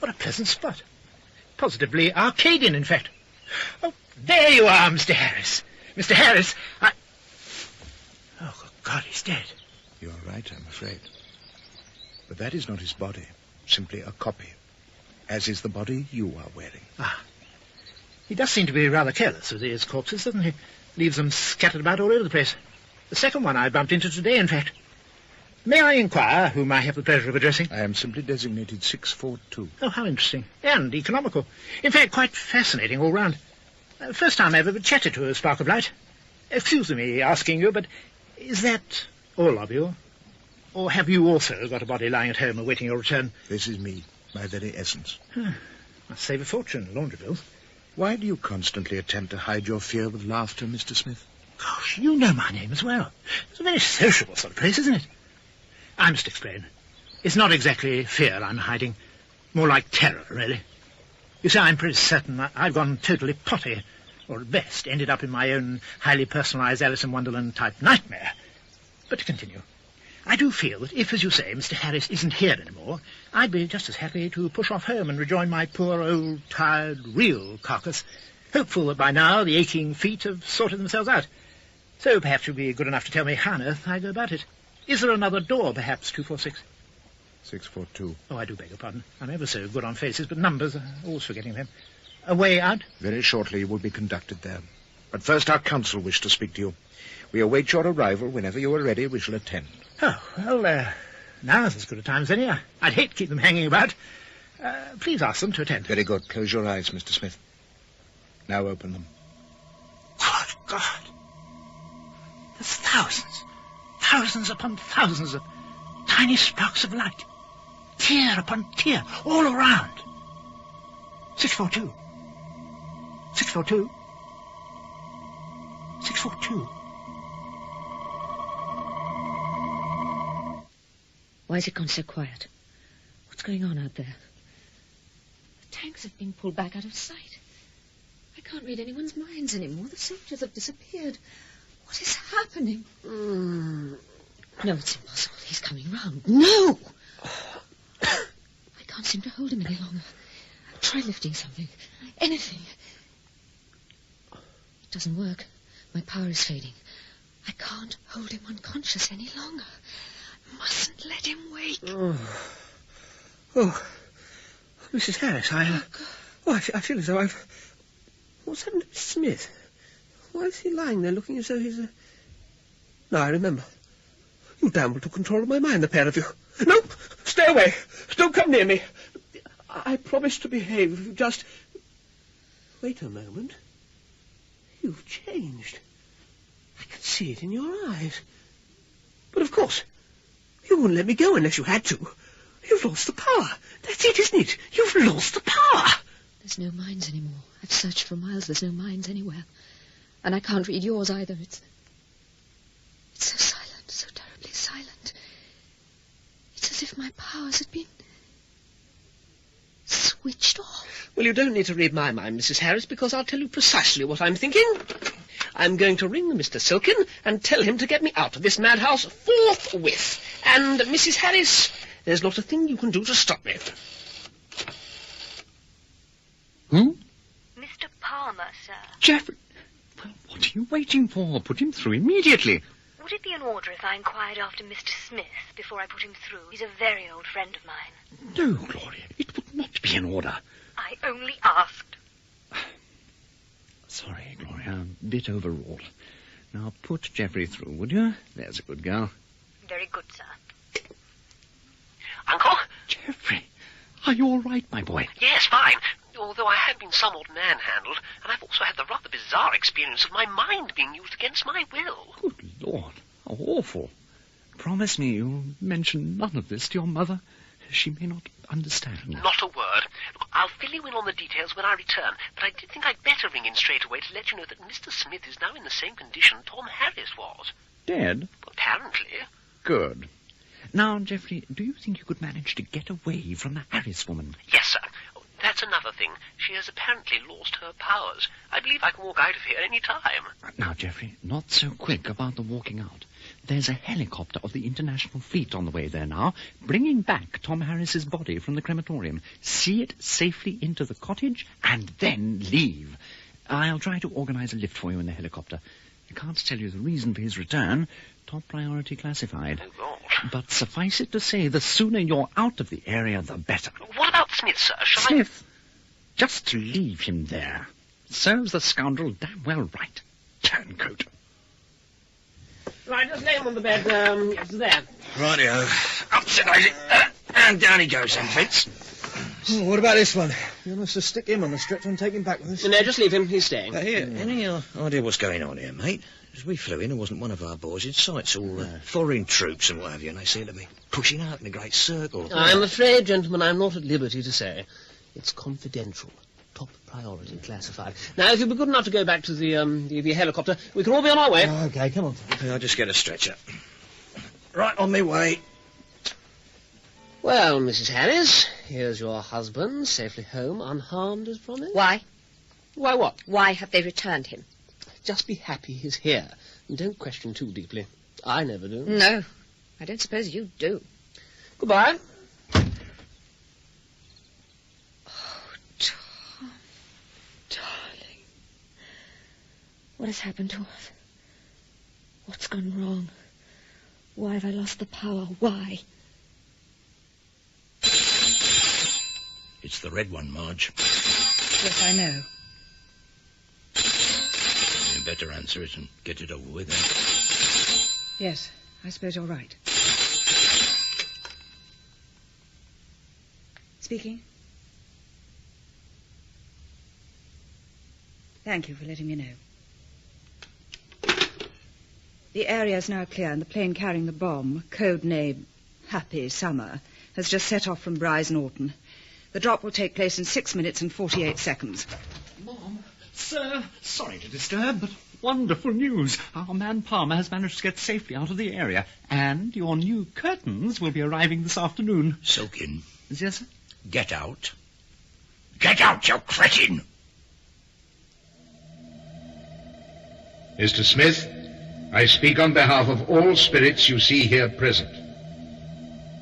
What a pleasant spot. Positively Arcadian, in fact. Oh, there you are, Mr. Harris. Mr. Harris, Oh, good God, he's dead. You're right, I'm afraid. But that is not his body, simply a copy, as is the body you are wearing. Ah. He does seem to be rather careless with his corpses, doesn't he? Leaves them scattered about all over the place. The second one I bumped into today, in fact. May I inquire whom I have the pleasure of addressing? I am simply designated 642. Oh, how interesting. And economical. In fact, quite fascinating all round. First time I've ever chatted to a spark of light. Excuse me asking you, but is that all of you? Or have you also got a body lying at home awaiting your return? This is me, my very essence. Must save a fortune, laundry bills. Why do you constantly attempt to hide your fear with laughter, Mr. Smith? Gosh, you know my name as well. It's a very sociable sort of place, isn't it? I must explain. It's not exactly fear I'm hiding. More like terror, really. You see, I'm pretty certain I've gone totally potty, or at best ended up in my own highly personalised Alice in Wonderland-type nightmare. But to continue, I do feel that if, as you say, Mr. Harris isn't here anymore, I'd be just as happy to push off home and rejoin my poor, old, tired, real carcass, hopeful that by now the aching feet have sorted themselves out. So perhaps you'll be good enough to tell me how on earth I go about it. Is there another door, perhaps, 246? 642. Oh, I do beg your pardon. I'm ever so good on faces, but numbers, always forgetting them. A way out? Very shortly you will be conducted there. But first our council wish to speak to you. We await your arrival. Whenever you are ready, we shall attend. Oh, well, now's as good a time as any. I'd hate to keep them hanging about. Please ask them to attend. Very good. Close your eyes, Mr. Smith. Now open them. Good God. There's thousands upon thousands of tiny sparks of light. Tier upon tier, all around. 642. 642. 642. Why has it gone so quiet? What's going on out there? The tanks have been pulled back out of sight. I can't read anyone's minds anymore. The soldiers have disappeared. What is happening? No, it's impossible. He's coming round. No! I can't seem to hold him any longer. Try lifting something. Anything. It doesn't work. My power is fading. I can't hold him unconscious any longer. I mustn't let him wake. Oh. Mrs. Harris, I feel as though I've... What's happened to Mr. Smith? Why is he lying there looking as though he's... No, I remember. You damn well took control of my mind, the pair of you. No! Stay away! Don't come near me! I promise to behave if you just... Wait a moment. You've changed. I can see it in your eyes. But of course, you wouldn't let me go unless you had to. You've lost the power. That's it, isn't it? You've lost the power. There's no minds anymore. I've searched for miles. There's no minds anywhere. And I can't read yours either. It's so silent, so terribly silent. It's as if my powers had been switched off. Well, you don't need to read my mind, Mrs. Harris, because I'll tell you precisely what I'm thinking. I'm going to ring Mr. Silkin and tell him to get me out of this madhouse forthwith. And, Mrs. Harris, there's not a thing you can do to stop me. Who? Mr. Palmer, sir. Geoffrey. Well, what are you waiting for? Put him through immediately. Would it be in order if I inquired after Mr. Smith before I put him through? He's a very old friend of mine. No, Gloria, it would not be in order. I only asked. Sorry, Gloria, I'm a bit overwrought. Now put Geoffrey through, would you? There's a good girl. Very good, sir. Uncle? Geoffrey, are you all right, my boy? Yes, fine. Although I have been somewhat manhandled, and I've also had the rather bizarre experience of my mind being used against my will. Good Lord, how awful. Promise me you'll mention none of this to your mother. She may not understand. Not a word. Look, I'll fill you in on the details when I return, but I did think I'd better ring in straight away to let you know that Mr. Smith is now in the same condition Tom Harris was. Dead? Apparently. Good. Now, Geoffrey, do you think you could manage to get away from the Harris woman? Yes, sir. That's another thing. She has apparently lost her powers. I believe I can walk out of here any time. Now, Geoffrey, not so quick about the walking out. There's a helicopter of the International Fleet on the way there now, bringing back Tom Harris's body from the crematorium. See it safely into the cottage, and then leave. I'll try to organize a lift for you in the helicopter. I can't tell you the reason for his return. Top priority classified. Oh, But suffice it to say, the sooner you're out of the area, the better. What about Smith, sir? Shall Smith? Just to leave him there. Serves the scoundrel damn well right. Turncoat. Right, just lay him on the bed, there. Rightio. Up to Daly. And down he goes then, Vince. Oh, what about this one? You want us to stick him on the stretcher and take him back with us? No, just leave him. He's staying. Any idea what's going on here, mate? As we flew in, there wasn't one of our boys in sight. It's all foreign troops and what have you, and they seem to be pushing out in a great circle. I'm afraid, gentlemen, I'm not at liberty to say. It's confidential. Top priority classified. Now, if you'll be good enough to go back to the helicopter, we can all be on our way. Oh, OK, come on. I'll just get a stretcher. Right on my way. Well, Mrs. Harris, here's your husband, safely home, unharmed as promised. Why? Why what? Why have they returned him? Just be happy he's here. And don't question too deeply. I never do. No, I don't suppose you do. Goodbye. Oh, Tom, darling. What has happened to us? What's gone wrong? Why have I lost the power? Why? It's the red one, Marge. Yes, I know. You better answer it and get it over with, Yes, I suppose you're right. Speaking? Thank you for letting me know. The area is now clear, and the plane carrying the bomb, code name Happy Summer, has just set off from Bryce Norton. The drop will take place in 6 minutes and 48 seconds. Mom, sir, sorry to disturb, but wonderful news. Our man Palmer has managed to get safely out of the area, and your new curtains will be arriving this afternoon. Soak in. Yes, sir? Get out. Get out, you cretin! Mr. Smith, I speak on behalf of all spirits you see here present.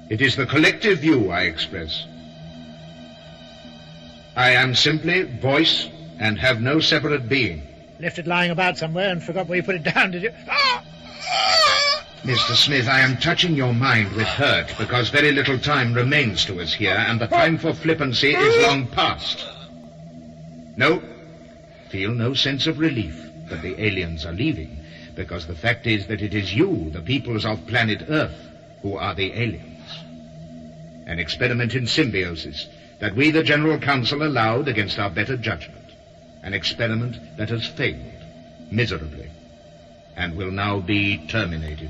It is the collective view I express. I am simply voice and have no separate being. Left it lying about somewhere and forgot where you put it down, did you? Mr. Smith, I am touching your mind with hurt because very little time remains to us here and the time for flippancy is long past. No, feel no sense of relief that the aliens are leaving, because the fact is that it is you, the peoples of planet Earth, who are the aliens. An experiment in symbiosis that we, the General Council, allowed against our better judgment. An experiment that has failed miserably and will now be terminated.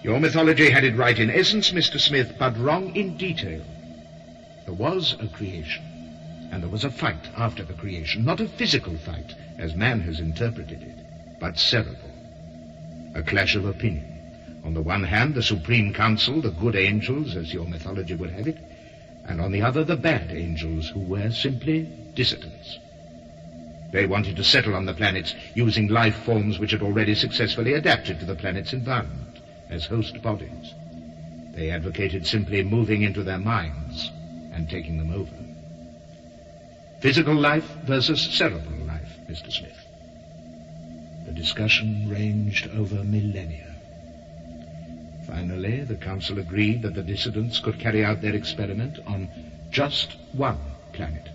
Your mythology had it right in essence, Mr. Smith, but wrong in detail. There was a creation, and there was a fight after the creation, not a physical fight, as man has interpreted it, but cerebral. A clash of opinion. On the one hand, the Supreme Council, the good angels, as your mythology would have it, and on the other, the bad angels, who were simply dissidents. They wanted to settle on the planets using life forms which had already successfully adapted to the planet's environment as host bodies. They advocated simply moving into their minds and taking them over. Physical life versus cerebral life, Mr. Smith. The discussion ranged over millennia. Finally, the Council agreed that the dissidents could carry out their experiment on just one planet.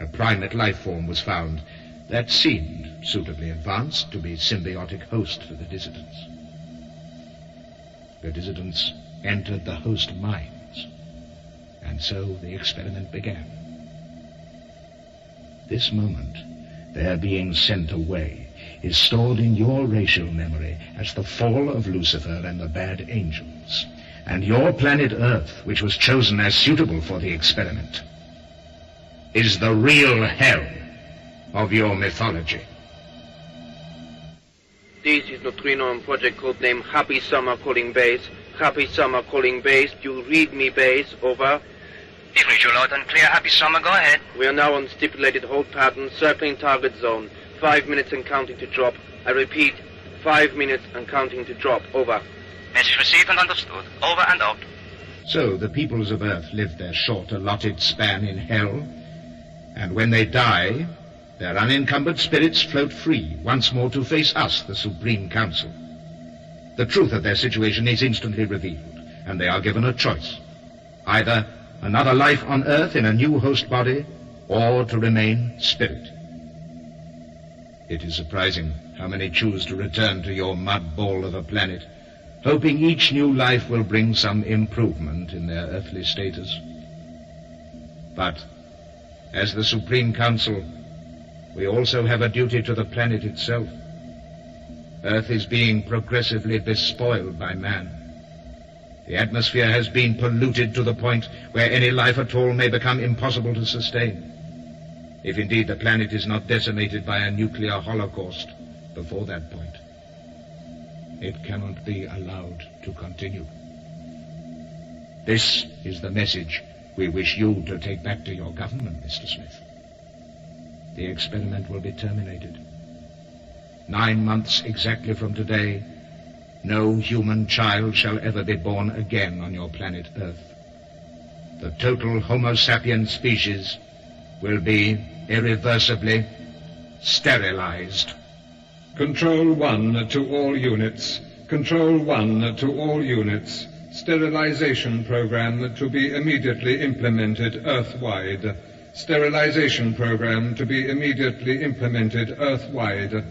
A primate life form was found that seemed suitably advanced to be symbiotic host for the dissidents. The dissidents entered the host minds, and so the experiment began. This moment, their being sent away, is stored in your racial memory as the fall of Lucifer and the bad angels. And your planet Earth, which was chosen as suitable for the experiment, is the real hell of your mythology. This is Neutrino on Project Codename Happy Summer calling base. Happy Summer calling base. Do you read me, base? Over. If we loud and clear, Happy Summer, go ahead. We are now on stipulated hold pattern, circling target zone. 5 minutes and counting to drop. I repeat, 5 minutes and counting to drop. Over. Message received and understood. Over and out. So the peoples of Earth live their short allotted span in hell, and when they die, their unencumbered spirits float free, once more to face us, the Supreme Council. The truth of their situation is instantly revealed, and they are given a choice. Either another life on Earth in a new host body, or to remain spirit. It is surprising how many choose to return to your mud ball of a planet, hoping each new life will bring some improvement in their earthly status. But, as the Supreme Council, we also have a duty to the planet itself. Earth is being progressively despoiled by man. The atmosphere has been polluted to the point where any life at all may become impossible to sustain. If indeed the planet is not decimated by a nuclear holocaust before that point. It cannot be allowed to continue. This is the message we wish you to take back to your government, Mr. Smith. The experiment will be terminated. 9 months exactly from today, no human child shall ever be born again on your planet Earth. The total Homo sapiens species will be irreversibly sterilized. Control 1 to all units. Control 1 to all units. Sterilization program to be immediately implemented Earth-wide. Sterilization program to be immediately implemented Earth-wide.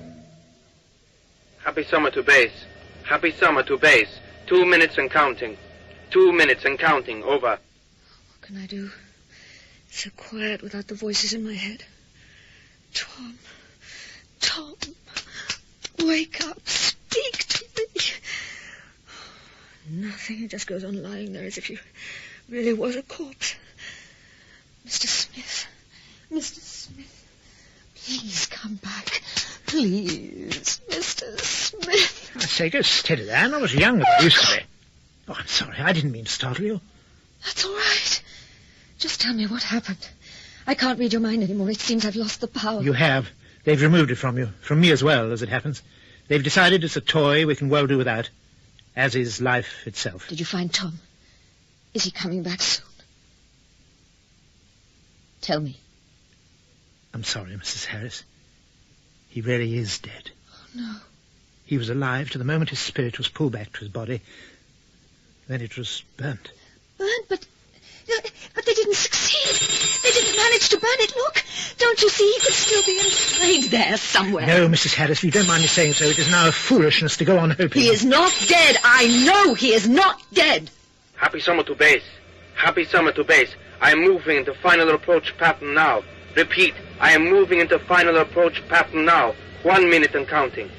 Happy summer to base. Happy summer to base. 2 minutes and counting. 2 minutes and counting. Over. What can I do? It's so quiet without the voices in my head. Tom. Wake up. Speak to me. Nothing. He just goes on lying there as if he really was a corpse. Mr. Smith. Please come back. Please, Mr. Smith. I say, go steady there. I'm not as young as I used to be. Oh, I'm sorry. I didn't mean to startle you. That's all right. Just tell me what happened. I can't read your mind anymore. It seems I've lost the power. You have. They've removed it from you. From me as well, as it happens. They've decided it's a toy we can well do without. As is life itself. Did you find Tom? Is he coming back soon? Tell me. I'm sorry, Mrs. Harris. He really is dead. Oh, no. He was alive to the moment his spirit was pulled back to his body. Then it was burnt. Burnt? But they didn't succeed. They didn't manage to burn it. Look, don't you see? He could still be inside there somewhere. No, Mrs. Harris, if you don't mind me saying so, it is now a foolishness to go on hoping. He is not dead. I know he is not dead. Happy summer to base. Happy summer to base. I am moving into final approach pattern now. Repeat, I am moving into final approach pattern now. 1 minute and counting.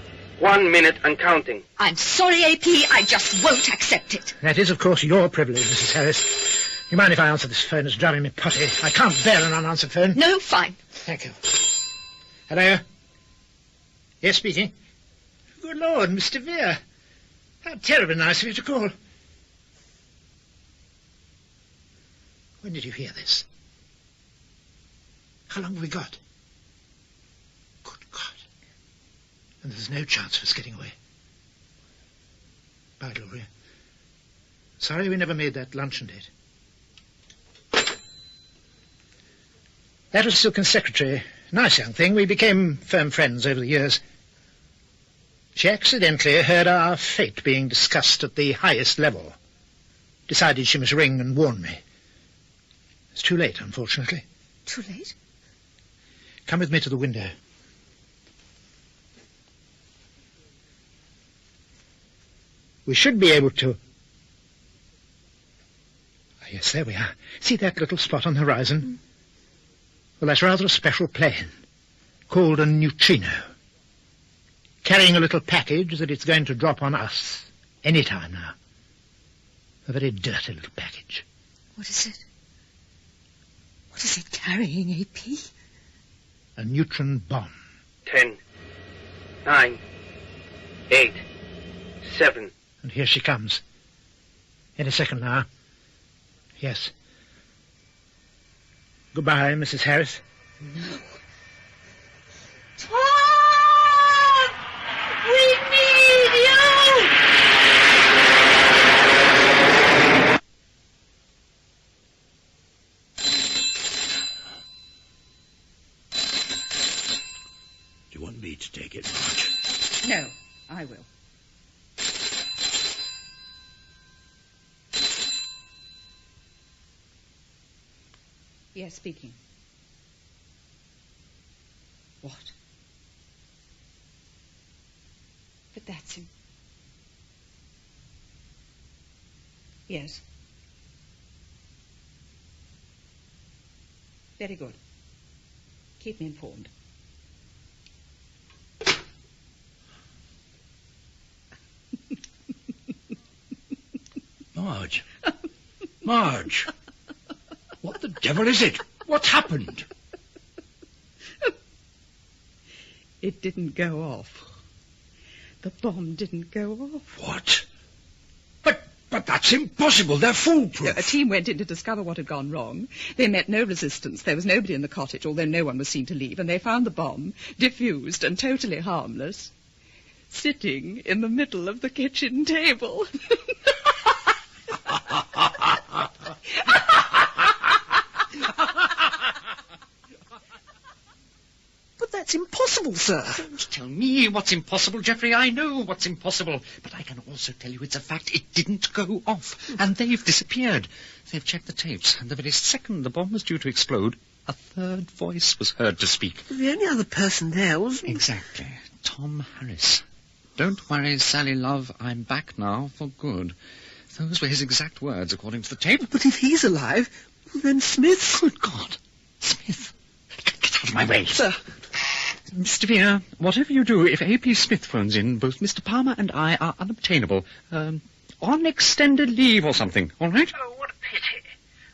1 minute and counting. I'm sorry, AP. I just won't accept it. That is, of course, your privilege, Mrs. Harris. You mind if I answer this phone? It's driving me potty. I can't bear an unanswered phone. No, fine. Thank you. Hello? Yes, speaking. Good Lord, Mr. Vere. How terribly nice of you to call. When did you hear this? How long have we got? Good God. And there's no chance of us getting away. Bye, Gloria. Sorry we never made that luncheon date. That was Silken's secretary. Nice young thing. We became firm friends over the years. She accidentally heard our fate being discussed at the highest level. Decided she must ring and warn me. It's too late, unfortunately. Too late? Come with me to the window. We should be able to... Oh, yes, there we are. See that little spot on the horizon? Mm. Well, that's rather a special plane, called a neutrino, carrying a little package that it's going to drop on us any time now. A very dirty little package. What is it? What is it carrying, AP? A neutron bomb. 10, 9, 8, 7. And here she comes. Any second now. Yes. Goodbye, Mrs. Harris. No. Tom! We need you! Do you want me to take it, Marge? No, I will. Yes, speaking. What? But that's him. Yes. Very good. Keep me informed. Marge. Marge. What the devil is it? What's happened? It didn't go off. The bomb didn't go off. What? But that's impossible. They're foolproof. A team went in to discover what had gone wrong. They met no resistance. There was nobody in the cottage, although no one was seen to leave, and they found the bomb, diffused and totally harmless, sitting in the middle of the kitchen table. That's impossible, sir. Don't tell me what's impossible, Geoffrey. I know what's impossible. But I can also tell you it's a fact. It didn't go off. And they've disappeared. They've checked the tapes. And the very second the bomb was due to explode, a third voice was heard to speak. The only other person there was... Exactly. Tom Harris. Don't worry, Sally, love. I'm back now for good. Those were his exact words, according to the tape. But if he's alive, then Smith... Good God. Smith. Get out of my way. Sir... Mr. Vere, whatever you do, if A.P. Smith phones in, both Mr. Palmer and I are unobtainable. On extended leave or something, all right? Oh, what a pity.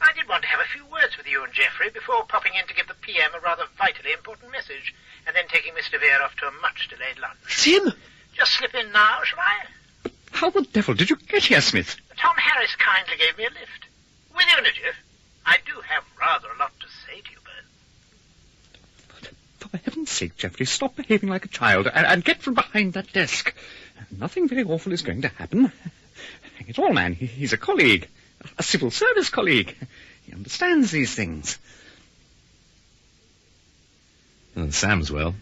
I did want to have a few words with you and Geoffrey before popping in to give the PM a rather vitally important message, and then taking Mr. Vere off to a much-delayed lunch. Tim! Just slip in now, shall I? How the devil did you get here, Smith? Tom Harris kindly gave me a lift. With you, Geoff, I do have rather a lot to say to you both. For heaven's sake, Geoffrey, stop behaving like a child and get from behind that desk. Nothing very awful is going to happen. Hang it all, man. He's a colleague. A civil service colleague. He understands these things. Well, Sam's well.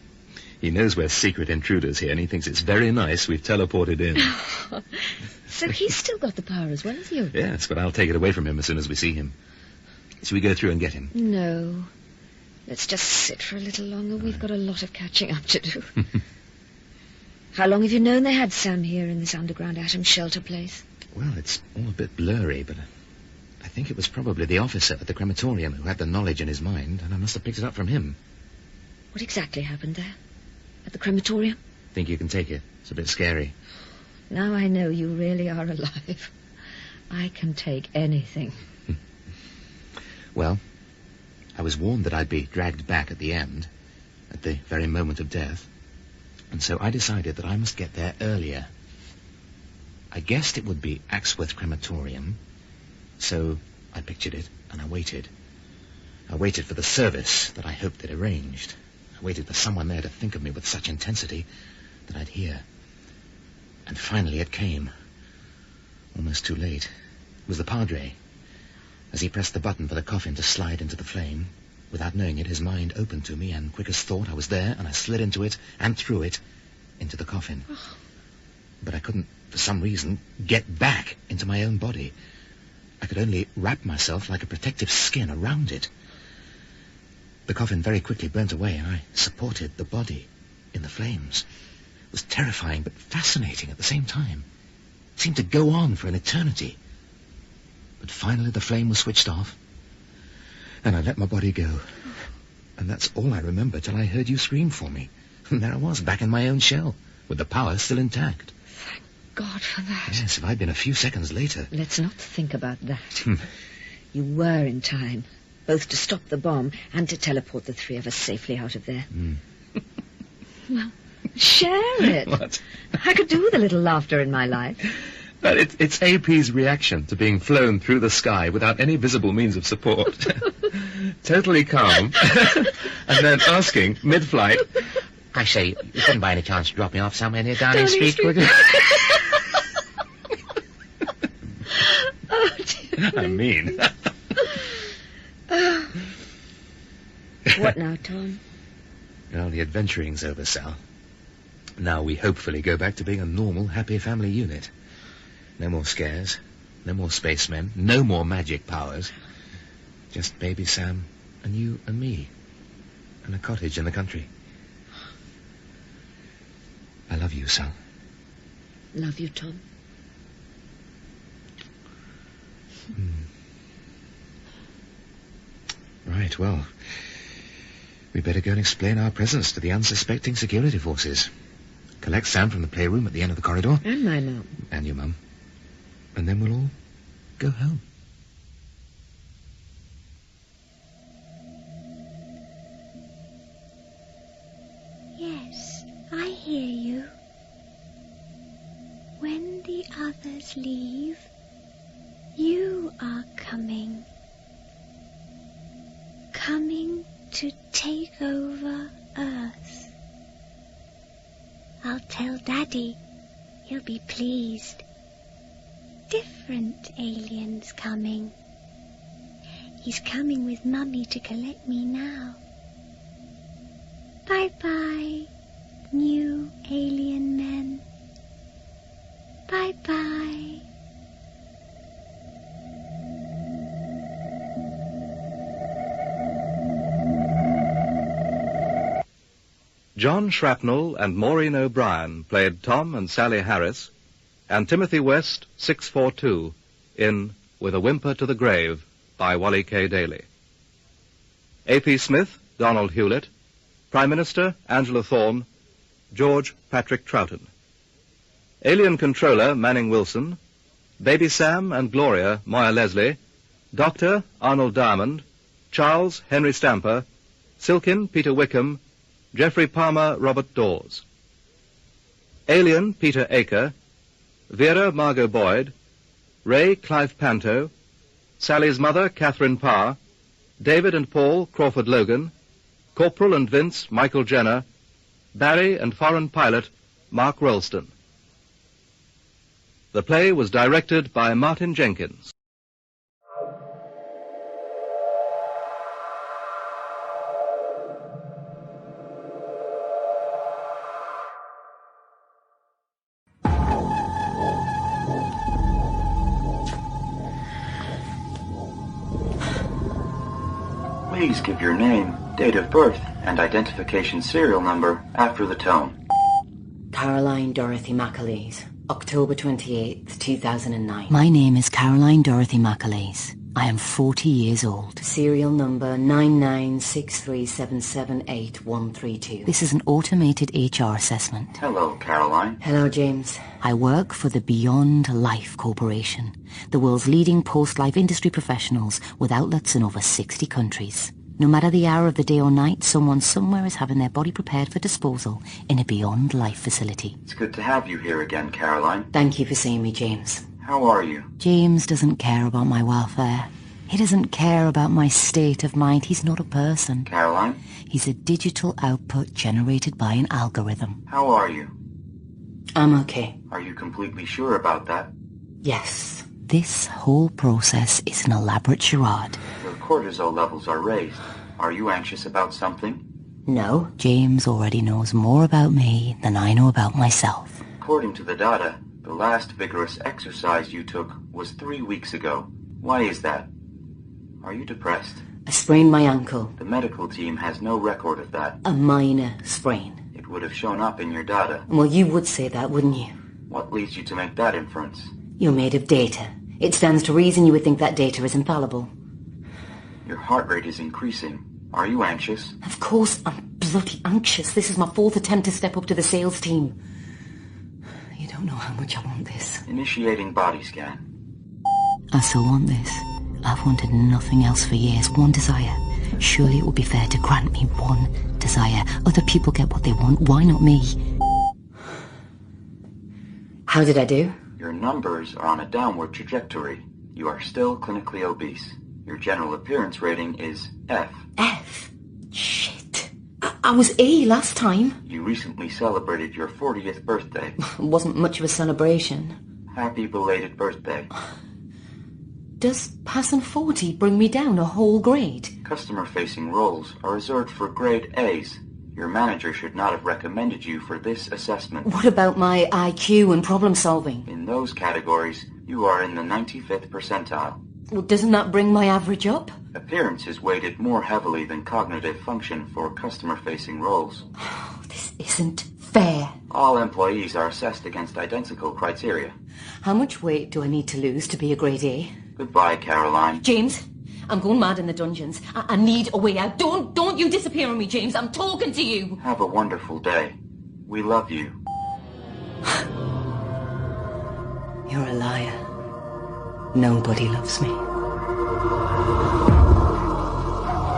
He knows we're secret intruders here, and he thinks it's very nice we've teleported in. So he's still got the power as well as you? Yes, but I'll take it away from him as soon as we see him. Shall we go through and get him? No. Let's just sit for a little longer. We've got a lot of catching up to do. How long have you known they had Sam here in this underground atom shelter place? Well, it's all a bit blurry, but I think it was probably the officer at the crematorium who had the knowledge in his mind, and I must have picked it up from him. What exactly happened there? At the crematorium? Think you can take it? It's a bit scary. Now I know you really are alive. I can take anything. Well, I was warned that I'd be dragged back at the end, at the very moment of death, and so I decided that I must get there earlier. I guessed it would be Axworth Crematorium, so I pictured it, and I waited. I waited for the service that I hoped they'd arranged. I waited for someone there to think of me with such intensity that I'd hear. And finally it came. Almost too late. It was the Padre. As he pressed the button for the coffin to slide into the flame, without knowing it, his mind opened to me, and quick as thought, I was there, and I slid into it, and through it, into the coffin. But I couldn't, for some reason, get back into my own body. I could only wrap myself like a protective skin around it. The coffin very quickly burnt away, and I supported the body in the flames. It was terrifying, but fascinating at the same time. It seemed to go on for an eternity. But finally the flame was switched off, and I let my body go. And that's all I remember till I heard you scream for me. And there I was, back in my own shell, with the power still intact. Thank God for that. Yes, if I'd been a few seconds later... Let's not think about that. You were in time, both to stop the bomb and to teleport the three of us safely out of there. Well, share it. What? I could do with a little laughter in my life. But it's AP's reaction to being flown through the sky without any visible means of support. Totally calm. And then asking, mid-flight, I say, you couldn't by any chance drop me off somewhere near Downing Street, could you? Oh, dear. I mean. What now, Tom? Well, the adventuring's over, Sal. Now we hopefully go back to being a normal, happy family unit. No more scares, no more spacemen, no more magic powers. Just baby Sam and you and me. And a cottage in the country. I love you, Sal. Love you, Tom. Right, well, we better go and explain our presence to the unsuspecting security forces. Collect Sam from the playroom at the end of the corridor. And my mum. And your mum. And then we'll all go home. Yes, I hear you. When the others leave, you are coming. Coming to take over Earth. I'll tell Daddy. He'll be pleased. Different aliens coming. He's coming with Mummy to collect me now. Bye-bye, new alien men. Bye-bye. John Shrapnel and Maureen O'Brien played Tom and Sally Harris, and Timothy West, 642, in With a Whimper to the Grave by Wally K. Daly. A.P. Smith, Donald Hewlett, Prime Minister, Angela Thorne, George Patrick Troughton. Alien Controller, Manning Wilson, Baby Sam and Gloria, Moya Leslie, Doctor, Arnold Diamond, Charles, Henry Stamper, Silkin, Peter Wickham, Geoffrey Palmer, Robert Dawes. Alien, Peter Aker, Vera, Margot Boyd, Ray, Clive Panto, Sally's mother, Catherine Parr, David and Paul, Crawford Logan, Corporal and Vince, Michael Jenner, Barry and foreign pilot, Mark Ralston. The play was directed by Martin Jenkins. Please give your name, date of birth, and identification serial number after the tone. Caroline Dorothy McAleese, October 28th, 2009. My name is Caroline Dorothy McAleese. I am 40 years old. Serial number 99637783132. This is an automated HR assessment. Hello, Caroline. Hello, James. I work for the Beyond Life Corporation, the world's leading post-life industry professionals with outlets in over 60 countries. No matter the hour of the day or night, someone somewhere is having their body prepared for disposal in a Beyond Life facility. It's good to have you here again, Caroline. Thank you for seeing me, James. How are you? James doesn't care about my welfare. He doesn't care about my state of mind. He's not a person. Caroline? He's a digital output generated by an algorithm. How are you? I'm okay. Are you completely sure about that? Yes. This whole process is an elaborate charade. Your cortisol levels are raised. Are you anxious about something? No. James already knows more about me than I know about myself. According to the data, the last vigorous exercise you took was 3 weeks ago. Why is that? Are you depressed? I sprained my ankle. The medical team has no record of that. A minor sprain. It would have shown up in your data. Well, you would say that, wouldn't you? What leads you to make that inference? You're made of data. It stands to reason you would think that data is infallible. Your heart rate is increasing. Are you anxious? Of course I'm bloody anxious. This is my 4th attempt to step up to the sales team. You don't know how much I want this. Initiating body scan. I so want this. I've wanted nothing else for years. One desire. Surely it would be fair to grant me one desire. Other people get what they want. Why not me? How did I do? Your numbers are on a downward trajectory. You are still clinically obese. Your general appearance rating is F. F? Shit. I was A last time. You recently celebrated your 40th birthday. It wasn't much of a celebration. Happy belated birthday. Does passing 40 bring me down a whole grade? Customer-facing roles are reserved for grade A's. Your manager should not have recommended you for this assessment. What about my IQ and problem solving? In those categories, you are in the 95th percentile. Well, doesn't that bring my average up? Appearance is weighted more heavily than cognitive function for customer-facing roles. This isn't fair. All employees are assessed against identical criteria. How much weight do I need to lose to be a grade A? Goodbye, Caroline. James, I'm going mad in the dungeons. I need a way out. Don't you disappear on me, James. I'm talking to you. Have a wonderful day. We love you. You're a liar. Nobody loves me.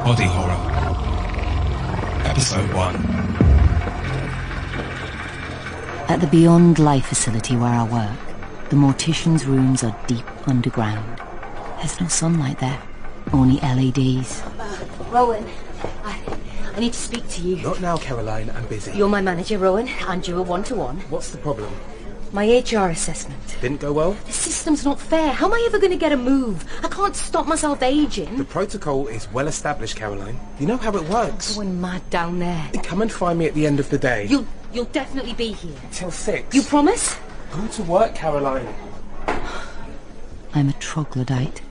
Body Horror. Episode 1. At the Beyond Life facility where I work, the morticians' rooms are deep underground. There's no sunlight there, only LEDs. Rowan, I need to speak to you. Not now, Caroline. I'm busy. You're my manager, Rowan, and you're a one-to-one. What's the problem? My HR assessment. Didn't go well? The system's not fair. How am I ever going to get a move? I can't stop myself aging. The protocol is well established, Caroline. You know how it works. I'm going mad down there. Come and find me at the end of the day. You'll definitely be here. Till 6. You promise? Go to work, Caroline. I'm a troglodyte.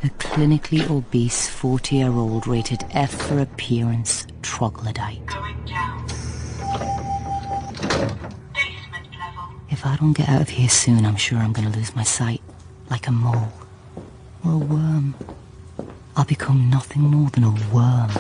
A clinically obese 40-year-old rated F for appearance troglodyte. Going down. Basement level. If I don't get out of here soon, I'm sure I'm going to lose my sight. Like a mole. Or a worm. I'll become nothing more than a worm.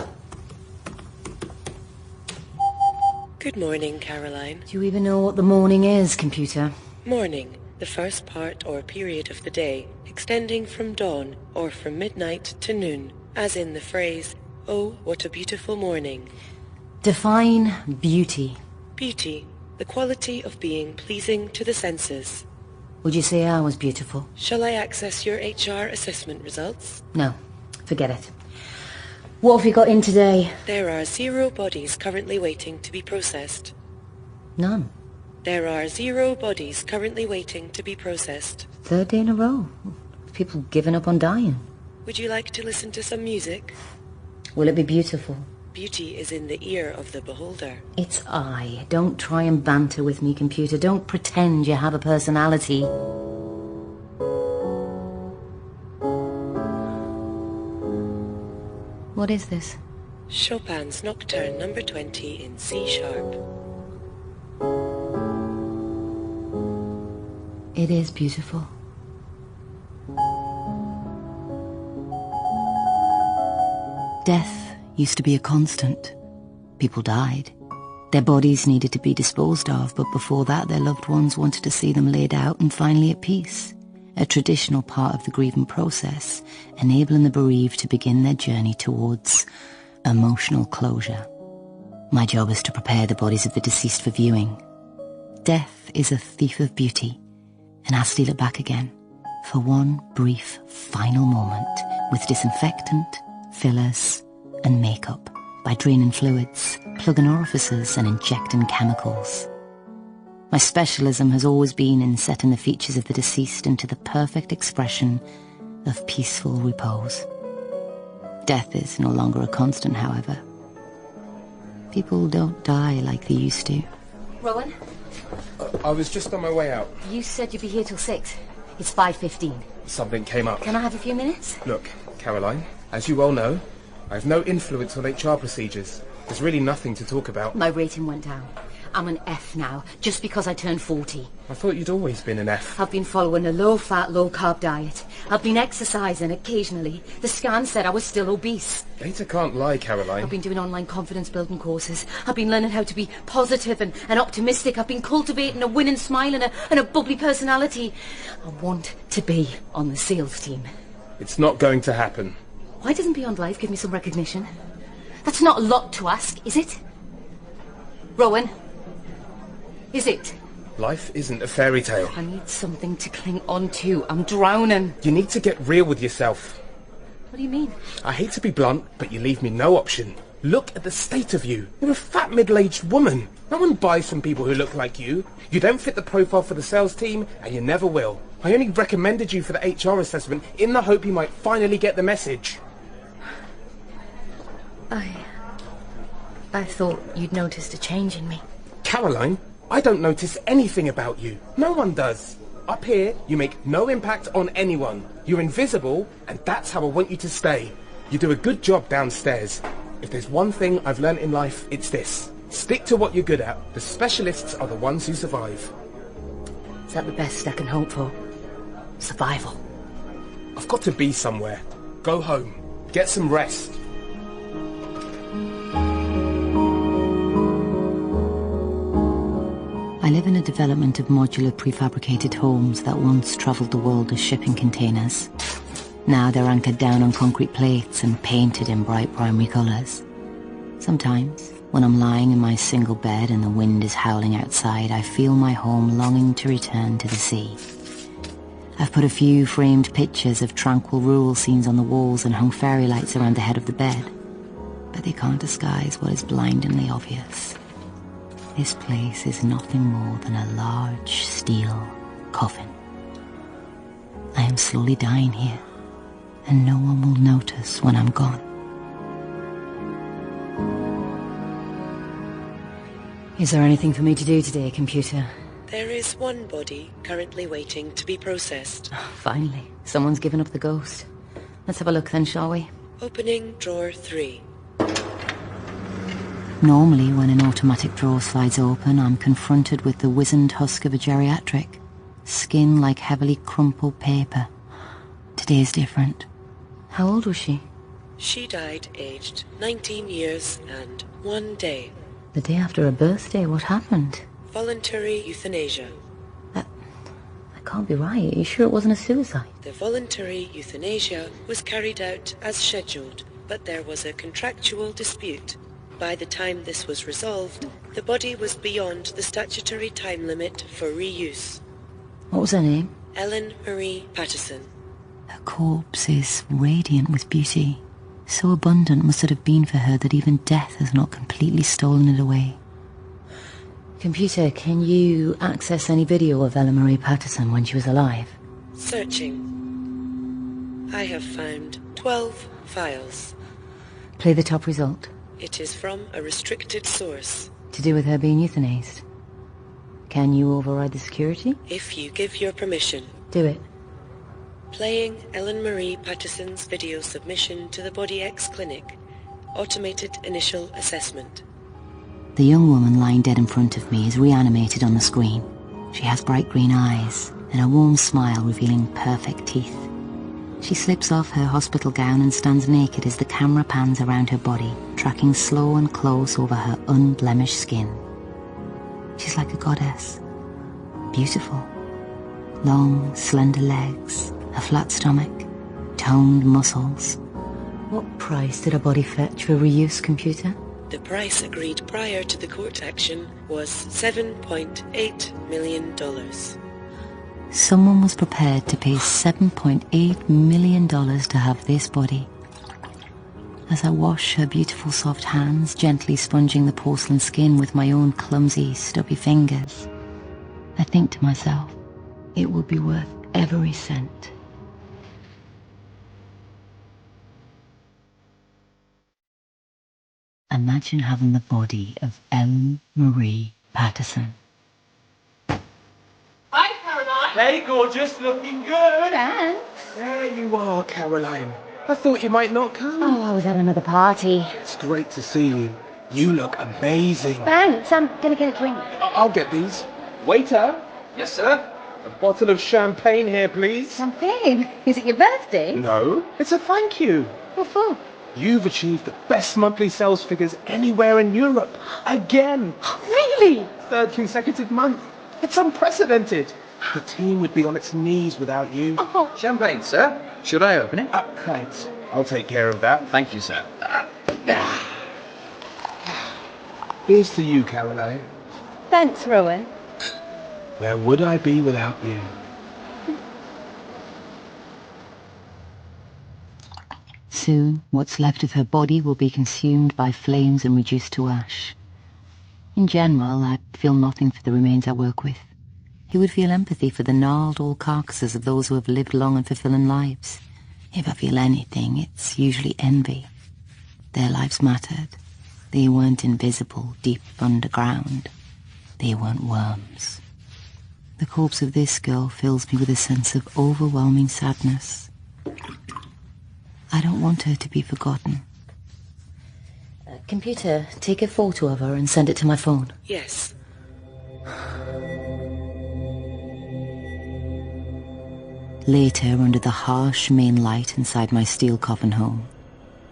Good morning, Caroline. Do you even know what the morning is, computer? Morning, the first part or period of the day, extending from dawn or from midnight to noon, as in the phrase, "Oh, what a beautiful morning." Define beauty. Beauty, the quality of being pleasing to the senses. Would you say I was beautiful? Shall I access your HR assessment results? No, forget it. What have you got in today? There are 0 bodies currently waiting to be processed. None. There are 0 bodies currently waiting to be processed. 3rd day in a row. People giving up on dying. Would you like to listen to some music? Will it be beautiful? Beauty is in the ear of the beholder. It's I. Don't try and banter with me, computer. Don't pretend you have a personality. What is this? Chopin's Nocturne number 20 in C sharp. It is beautiful. Death used to be a constant. People died. Their bodies needed to be disposed of, but before that their loved ones wanted to see them laid out and finally at peace. A traditional part of the grieving process, enabling the bereaved to begin their journey towards emotional closure. My job is to prepare the bodies of the deceased for viewing. Death is a thief of beauty, and I'll steal it back again for one brief final moment with disinfectant, fillers and makeup by draining fluids, plugging orifices and injecting chemicals. My specialism has always been in setting the features of the deceased into the perfect expression of peaceful repose. Death is no longer a constant, however. People don't die like they used to. Rowan? I was just on my way out. You said you'd be here till 6. It's 5:15. Something came up. Can I have a few minutes? Look, Caroline, as you well know, I have no influence on HR procedures. There's really nothing to talk about. My rating went down. I'm an F now, just because I turned 40. I thought you'd always been an F. I've been following a low-fat, low-carb diet. I've been exercising occasionally. The scan said I was still obese. Data can't lie, Caroline. I've been doing online confidence-building courses. I've been learning how to be positive and optimistic. I've been cultivating a winning smile and a bubbly personality. I want to be on the sales team. It's not going to happen. Why doesn't Beyond Life give me some recognition? That's not a lot to ask, is it? Rowan? Is it? Life isn't a fairy tale. I need something to cling on to. I'm drowning. You need to get real with yourself. What do you mean? I hate to be blunt, but you leave me no option. Look at the state of you. You're a fat middle-aged woman. No one buys from people who look like you. You don't fit the profile for the sales team, and you never will. I only recommended you for the HR assessment in the hope you might finally get the message. I thought you'd noticed a change in me. Caroline, I don't notice anything about you. No one does. Up here, you make no impact on anyone. You're invisible, and that's how I want you to stay. You do a good job downstairs. If there's one thing I've learned in life, it's this. Stick to what you're good at. The specialists are the ones who survive. Is that the best I can hope for? Survival. I've got to be somewhere. Go home. Get some rest. I live in a development of modular prefabricated homes that once travelled the world as shipping containers. Now they're anchored down on concrete plates and painted in bright primary colours. Sometimes, when I'm lying in my single bed and the wind is howling outside, I feel my home longing to return to the sea. I've put a few framed pictures of tranquil rural scenes on the walls and hung fairy lights around the head of the bed. But they can't disguise what is blindingly obvious. This place is nothing more than a large steel coffin. I am slowly dying here, and no one will notice when I'm gone. Is there anything for me to do today, computer? There is one body currently waiting to be processed. Oh, finally, someone's given up the ghost. Let's have a look then, shall we? Opening drawer 3. Normally, when an automatic drawer slides open, I'm confronted with the wizened husk of a geriatric. Skin like heavily crumpled paper. Today's different. How old was she? She died aged 19 years and 1 day. The day after her birthday, what happened? Voluntary euthanasia. That can't be right. Are you sure it wasn't a suicide? The voluntary euthanasia was carried out as scheduled, but there was a contractual dispute. By the time this was resolved, the body was beyond the statutory time limit for reuse. What was her name? Ellen Marie Patterson. Her corpse is radiant with beauty. So abundant must it have been for her that even death has not completely stolen it away. Computer, can you access any video of Ellen Marie Patterson when she was alive? Searching. I have found 12 files. Play the top result. It is from a restricted source. To do with her being euthanized. Can you override the security? If you give your permission. Do it. Playing Ellen Marie Patterson's video submission to the Body X clinic. Automated initial assessment. The young woman lying dead in front of me is reanimated on the screen. She has bright green eyes and a warm smile revealing perfect teeth. She slips off her hospital gown and stands naked as the camera pans around her body, tracking slow and close over her unblemished skin. She's like a goddess. Beautiful. Long, slender legs, a flat stomach, toned muscles. What price did her body fetch for reuse, computer? The price agreed prior to the court action was $7.8 million. Someone was prepared to pay $7.8 million to have this body. As I wash her beautiful soft hands, gently sponging the porcelain skin with my own clumsy, stubby fingers, I think to myself, it would be worth every cent. Imagine having the body of Ellen Marie Patterson. Hi, Caroline. Hey, gorgeous. Looking good. Thanks. There you are, Caroline. I thought you might not come. Oh, I was at another party. It's great to see you. You look amazing. Thanks. I'm gonna get a drink. I'll get these. Waiter. Yes, sir. A bottle of champagne here, please. Champagne? Is it your birthday? No, it's a thank you. What for? You've achieved the best monthly sales figures anywhere in Europe. Again. Really? 3rd consecutive month. It's unprecedented. The team would be on its knees without you. Oh. Champagne, sir. Should I open it? Thanks. I'll take care of that. Thank you, sir. Here's to you, Caroline. Thanks, Rowan. Where would I be without you? Soon, what's left of her body will be consumed by flames and reduced to ash. In general, I feel nothing for the remains I work with. Who would feel empathy for the gnarled old carcasses of those who have lived long and fulfilling lives? If I feel anything, it's usually envy. Their lives mattered. They weren't invisible, deep underground. They weren't worms. The corpse of this girl fills me with a sense of overwhelming sadness. I don't want her to be forgotten. Computer, take a photo of her and send it to my phone. Yes. Later, under the harsh main light inside my steel coffin home,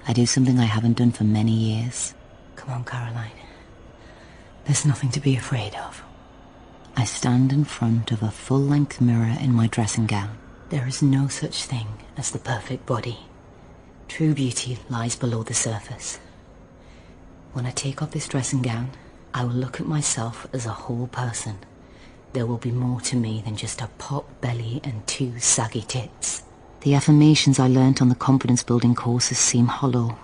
I do something I haven't done for many years. Come on, Caroline. There's nothing to be afraid of. I stand in front of a full-length mirror in my dressing gown. There is no such thing as the perfect body. True beauty lies below the surface. When I take off this dressing gown, I will look at myself as a whole person. There will be more to me than just a pot belly and 2 saggy tits. The affirmations I learnt on the confidence-building courses seem hollow.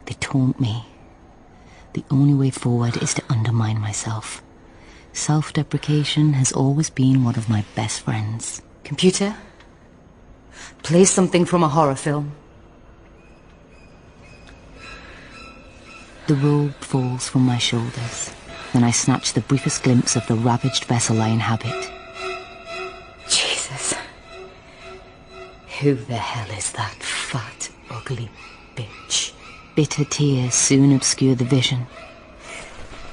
They taunt me. The only way forward is to undermine myself. Self-deprecation has always been one of my best friends. Computer, play something from a horror film. The robe falls from my shoulders. Then I snatch the briefest glimpse of the ravaged vessel I inhabit. Jesus. Who the hell is that fat, ugly bitch? Bitter tears soon obscure the vision.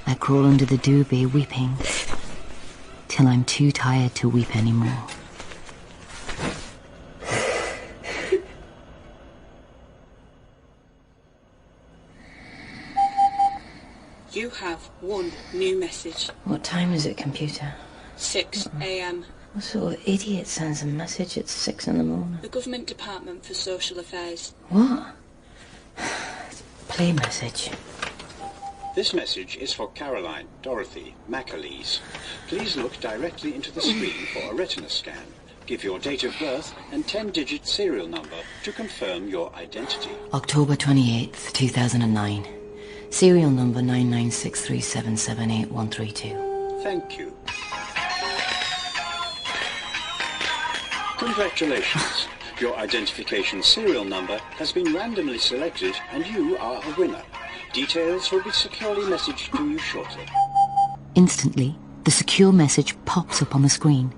I crawl under the duvet weeping, till I'm too tired to weep anymore. You have one new message. What time is it, computer? 6 a.m. What sort of idiot sends a message at 6 in the morning? The Government Department for Social Affairs. What? Play message. This message is for Caroline Dorothy McAleese. Please look directly into the screen for a retina scan. Give your date of birth and 10-digit serial number to confirm your identity. October 28th, 2009. Serial number 99637783132. Thank you. Congratulations. Your identification serial number has been randomly selected and you are a winner. Details will be securely messaged to you shortly. Instantly, the secure message pops up on the screen.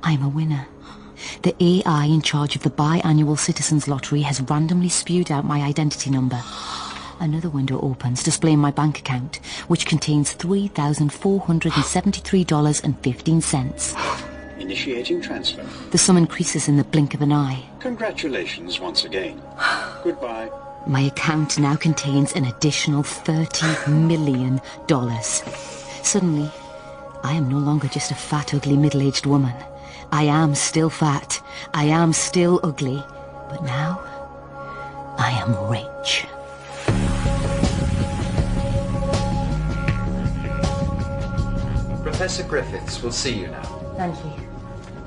I'm a winner. The AI in charge of the biannual Citizens Lottery has randomly spewed out my identity number. Another window opens, displaying my bank account, which contains $3,473.15. Initiating transfer. The sum increases in the blink of an eye. Congratulations once again. Goodbye. My account now contains an additional $30 million. Suddenly, I am no longer just a fat, ugly, middle-aged woman. I am still fat. I am still ugly. But now, I am rich. Professor Griffiths will see you now. Thank you.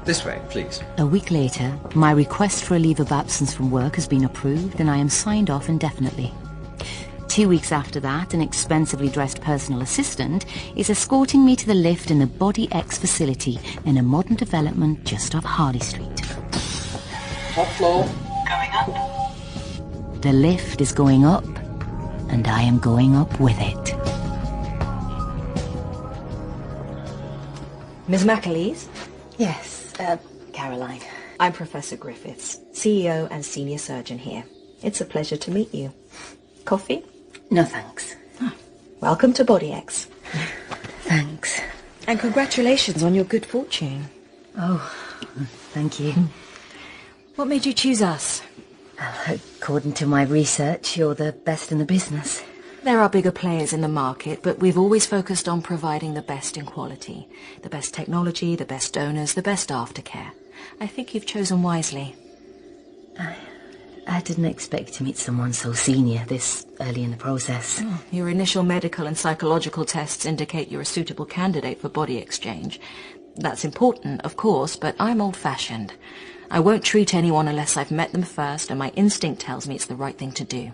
This way, please. A week later, my request for a leave of absence from work has been approved and I am signed off indefinitely. 2 weeks after that, an expensively dressed personal assistant is escorting me to the lift in the Body X facility in a modern development just off Harley Street. Top floor. Going up. The lift is going up, and I am going up with it. Ms. McAleese? Yes, Caroline. I'm Professor Griffiths, CEO and Senior Surgeon here. It's a pleasure to meet you. Coffee? No, thanks. Oh. Welcome to Body X. Thanks. And congratulations on your good fortune. Oh, thank you. What made you choose us? According to my research, you're the best in the business. There are bigger players in the market, but we've always focused on providing the best in quality. The best technology, the best donors, the best aftercare. I think you've chosen wisely. I didn't expect to meet someone so senior this early in the process. Oh, your initial medical and psychological tests indicate you're a suitable candidate for body exchange. That's important, of course, but I'm old-fashioned. I won't treat anyone unless I've met them first, and my instinct tells me it's the right thing to do.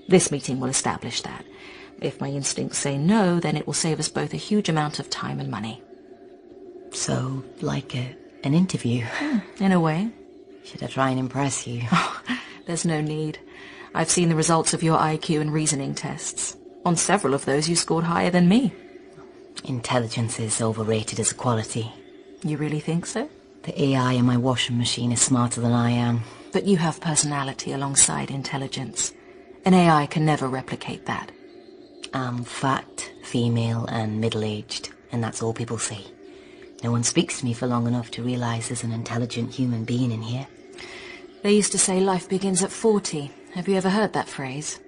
This meeting will establish that. If my instincts say no, then it will save us both a huge amount of time and money. So, like an interview? In a way. Should I try and impress you? There's no need. I've seen the results of your IQ and reasoning tests. On several of those, you scored higher than me. Intelligence is overrated as a quality. You really think so? The AI in my washing machine is smarter than I am. But you have personality alongside intelligence. An AI can never replicate that. I'm fat, female, and middle-aged, and that's all people say. No one speaks to me for long enough to realise there's an intelligent human being in here. They used to say life begins at 40. Have you ever heard that phrase?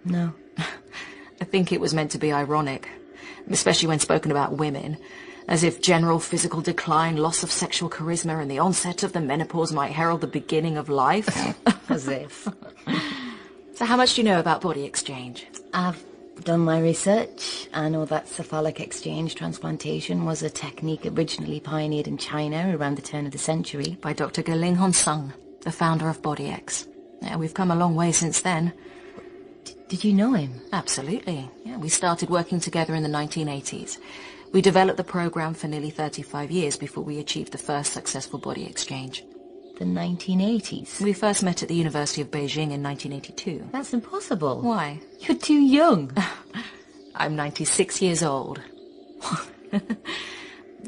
No. I think it was meant to be ironic, especially when spoken about women, as if general physical decline, loss of sexual charisma, and the onset of the menopause might herald the beginning of life. As if. So how much do you know about body exchange? I've done my research. I know that cephalic exchange transplantation was a technique originally pioneered in China around the turn of the century. By Dr. Geling Honsung, the founder of BodyX. Yeah, we've come a long way since then. Did you know him? Absolutely. Yeah, we started working together in the 1980s. We developed the program for nearly 35 years before we achieved the first successful body exchange. The 1980s? We first met at the University of Beijing in 1982. That's impossible. Why? You're too young. I'm 96 years old.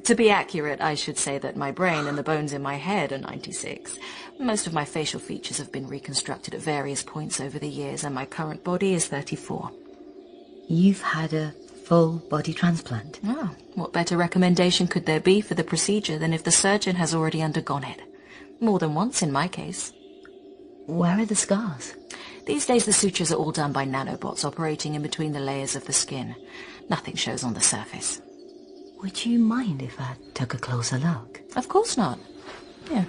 To be accurate, I should say that my brain and the bones in my head are 96. Most of my facial features have been reconstructed at various points over the years, and my current body is 34. You've had a full body transplant? Oh, what better recommendation could there be for the procedure than if the surgeon has already undergone it? More than once in my case. Where are the scars? These days the sutures are all done by nanobots operating in between the layers of the skin. Nothing shows on the surface. Would you mind if I took a closer look? Of course not. Yeah.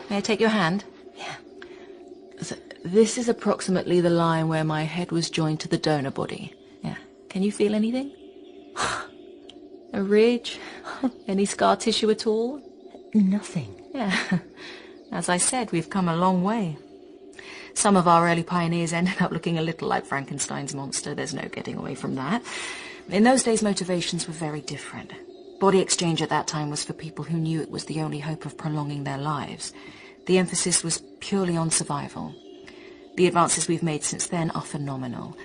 May I take your hand? Yeah. So, this is approximately the line where my head was joined to the donor body. Yeah. Can you feel anything? A ridge? Any scar tissue at all? Nothing. Yeah. As I said, we've come a long way. Some of our early pioneers ended up looking a little like Frankenstein's monster. There's no getting away from that. In those days, motivations were very different. Body exchange at that time was for people who knew it was the only hope of prolonging their lives. The emphasis was purely on survival. The advances we've made since then are phenomenal.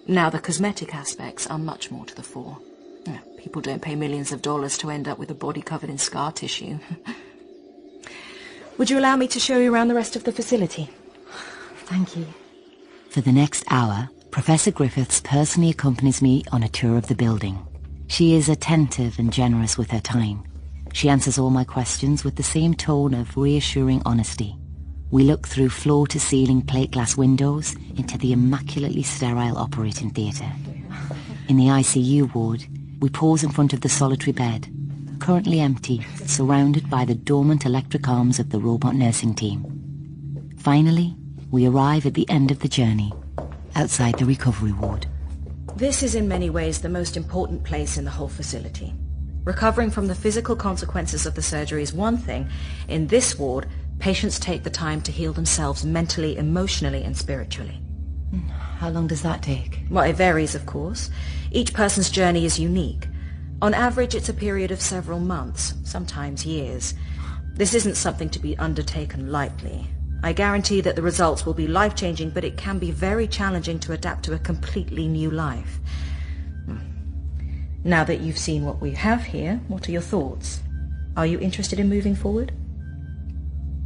Now the cosmetic aspects are much more to the fore. People don't pay millions of dollars to end up with a body covered in scar tissue. Would you allow me to show you around the rest of the facility? Thank you. For the next hour, Professor Griffiths personally accompanies me on a tour of the building. She is attentive and generous with her time. She answers all my questions with the same tone of reassuring honesty. We look through floor-to-ceiling plate glass windows into the immaculately sterile operating theatre. In the ICU ward, we pause in front of the solitary bed, currently empty, surrounded by the dormant electric arms of the robot nursing team. Finally, we arrive at the end of the journey, outside the recovery ward. This is in many ways the most important place in the whole facility. Recovering from the physical consequences of the surgery is one thing. In this ward, patients take the time to heal themselves mentally, emotionally, and spiritually. How long does that take? Well, it varies, of course. Each person's journey is unique. On average, it's a period of several months, sometimes years. This isn't something to be undertaken lightly. I guarantee that the results will be life-changing, but it can be very challenging to adapt to a completely new life. Now that you've seen what we have here, what are your thoughts? Are you interested in moving forward?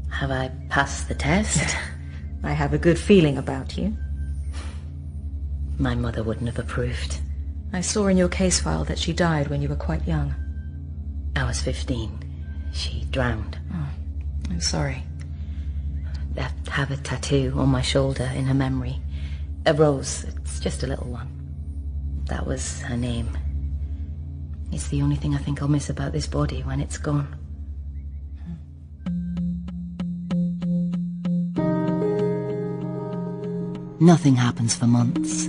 Have I passed the test? I have a good feeling about you. My mother wouldn't have approved. I saw in your case file that she died when you were quite young. I was 15. She drowned. Oh, I'm sorry. I have a tattoo on my shoulder in her memory. A rose. It's just a little one. That was her name. It's the only thing I think I'll miss about this body when it's gone. Nothing happens for months.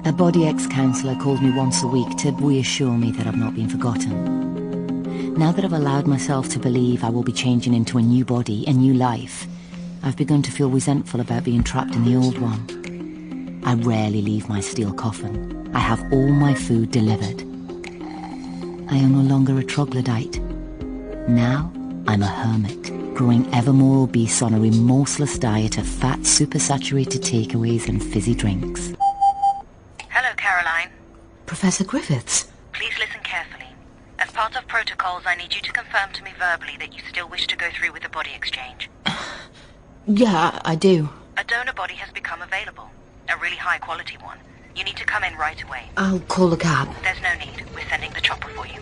A body ex-counsellor calls me once a week to reassure me that I've not been forgotten. Now that I've allowed myself to believe I will be changing into a new body, a new life, I've begun to feel resentful about being trapped in the old one. I rarely leave my steel coffin. I have all my food delivered. I am no longer a troglodyte. Now I'm a hermit, growing ever more obese on a remorseless diet of fat, supersaturated takeaways and fizzy drinks. Hello, Caroline. Professor Griffiths. Please listen carefully. As part of protocols, I need you to confirm to me verbally that you still wish to go through with the body exchange. Yeah, I do. A donor body has become available. A really high-quality one. You need to come in right away. I'll call a cab. There's no need. We're sending the chopper for you.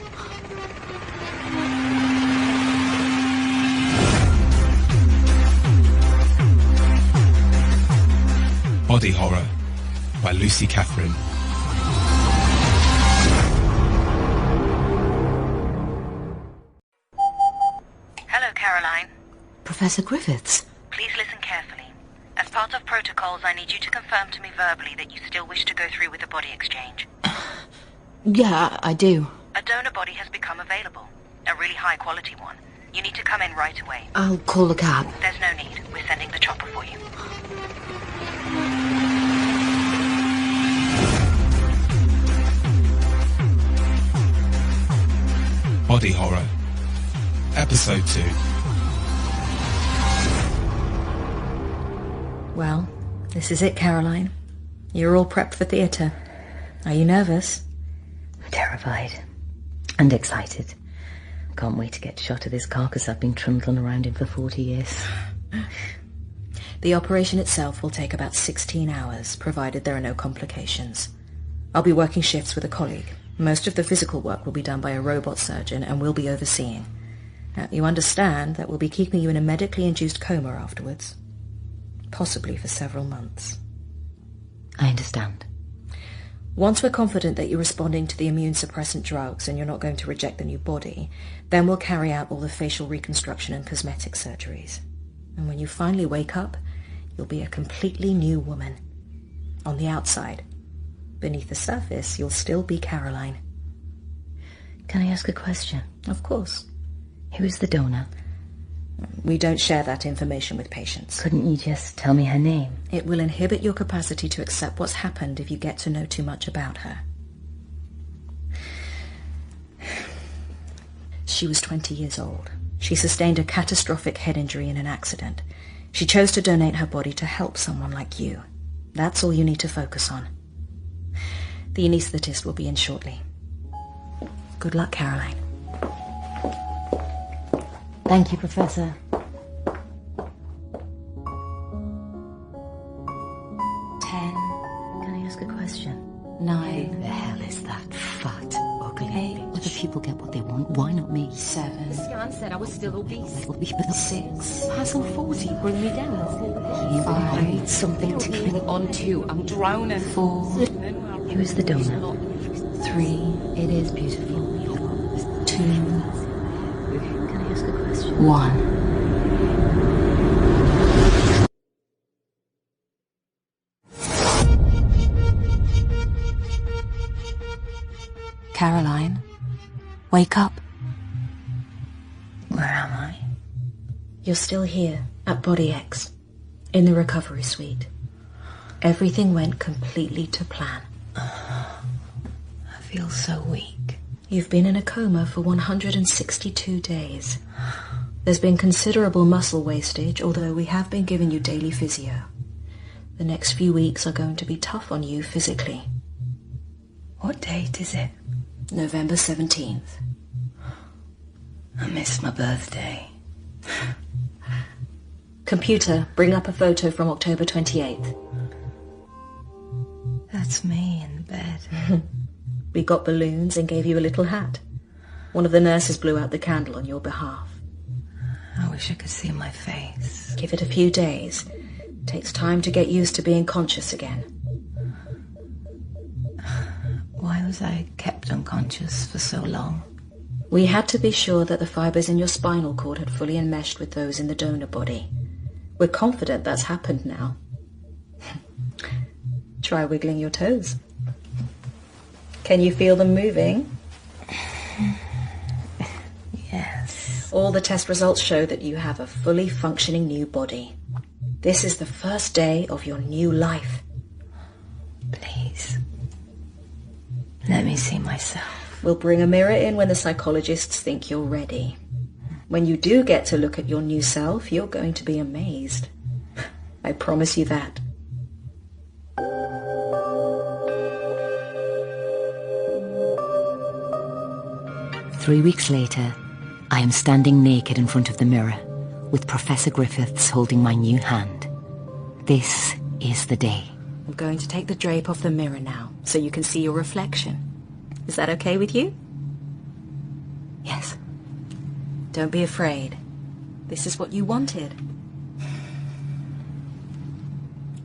Body Horror by Lucy Catherine. Hello, Caroline. Professor Griffiths. Please listen carefully. As part of protocols, I need you to confirm to me verbally that you still wish to go through with the body exchange. Yeah, I do. A donor body has become available. A really high-quality one. You need to come in right away. I'll call a cab. There's no need. We're sending the chopper for you. Body Horror, Episode 2. Well, this is it, Caroline. You're all prepped for theatre. Are you nervous? Terrified. And excited. Can't wait to get shot of this carcass I've been trundling around in for 40 years. The operation itself will take about 16 hours, provided there are no complications. I'll be working shifts with a colleague. Most of the physical work will be done by a robot surgeon and we'll be overseeing. Now, you understand that we'll be keeping you in a medically induced coma afterwards. Possibly for several months. I understand. Once we're confident that you're responding to the immune suppressant drugs and you're not going to reject the new body, then we'll carry out all the facial reconstruction and cosmetic surgeries. And when you finally wake up, you'll be a completely new woman. On the outside. Beneath the surface, you'll still be Caroline. Can I ask a question? Of course. Who is the donor? We don't share that information with patients. Couldn't you just tell me her name? It will inhibit your capacity to accept what's happened if you get to know too much about her. She was 20 years old. She sustained a catastrophic head injury in an accident. She chose to donate her body to help someone like you. That's all you need to focus on. The anaesthetist will be in shortly. Good luck, Caroline. Thank you, Professor. 10. Can I ask a question? 9. Who the hell is that fat, ugly 8. bitch? Other people get what they want. Why not me? 7. The scan said I was still obese. 6. Pass on 40, bring me down. You I need something to cling on to. I'm drowning. 4. Who is the donor? 3. It is beautiful. 2. Can I ask a question? 1. Caroline, wake up. Where am I? You're still here, at Body X, in the recovery suite. Everything went completely to plan. I feel so weak. You've been in a coma for 162 days. There's been considerable muscle wastage, although we have been giving you daily physio. The next few weeks are going to be tough on you physically. What date is it? November 17th. I missed my birthday. Computer, bring up a photo from October 28th. That's me in bed. We got balloons and gave you a little hat. One of the nurses blew out the candle on your behalf. I wish I could see my face. Give it a few days. Takes time to get used to being conscious again. Why was I kept unconscious for so long? We had to be sure that the fibres in your spinal cord had fully enmeshed with those in the donor body. We're confident that's happened now. Try wiggling your toes. Can you feel them moving? All the test results show that you have a fully functioning new body. This is the first day of your new life. Please. Let me see myself. We'll bring a mirror in when the psychologists think you're ready. When you do get to look at your new self, you're going to be amazed. I promise you that. Three weeks later, I am standing naked in front of the mirror, with Professor Griffiths holding my new hand. This is the day. I'm going to take the drape off the mirror now, so you can see your reflection. Is that okay with you? Yes. Don't be afraid. This is what you wanted.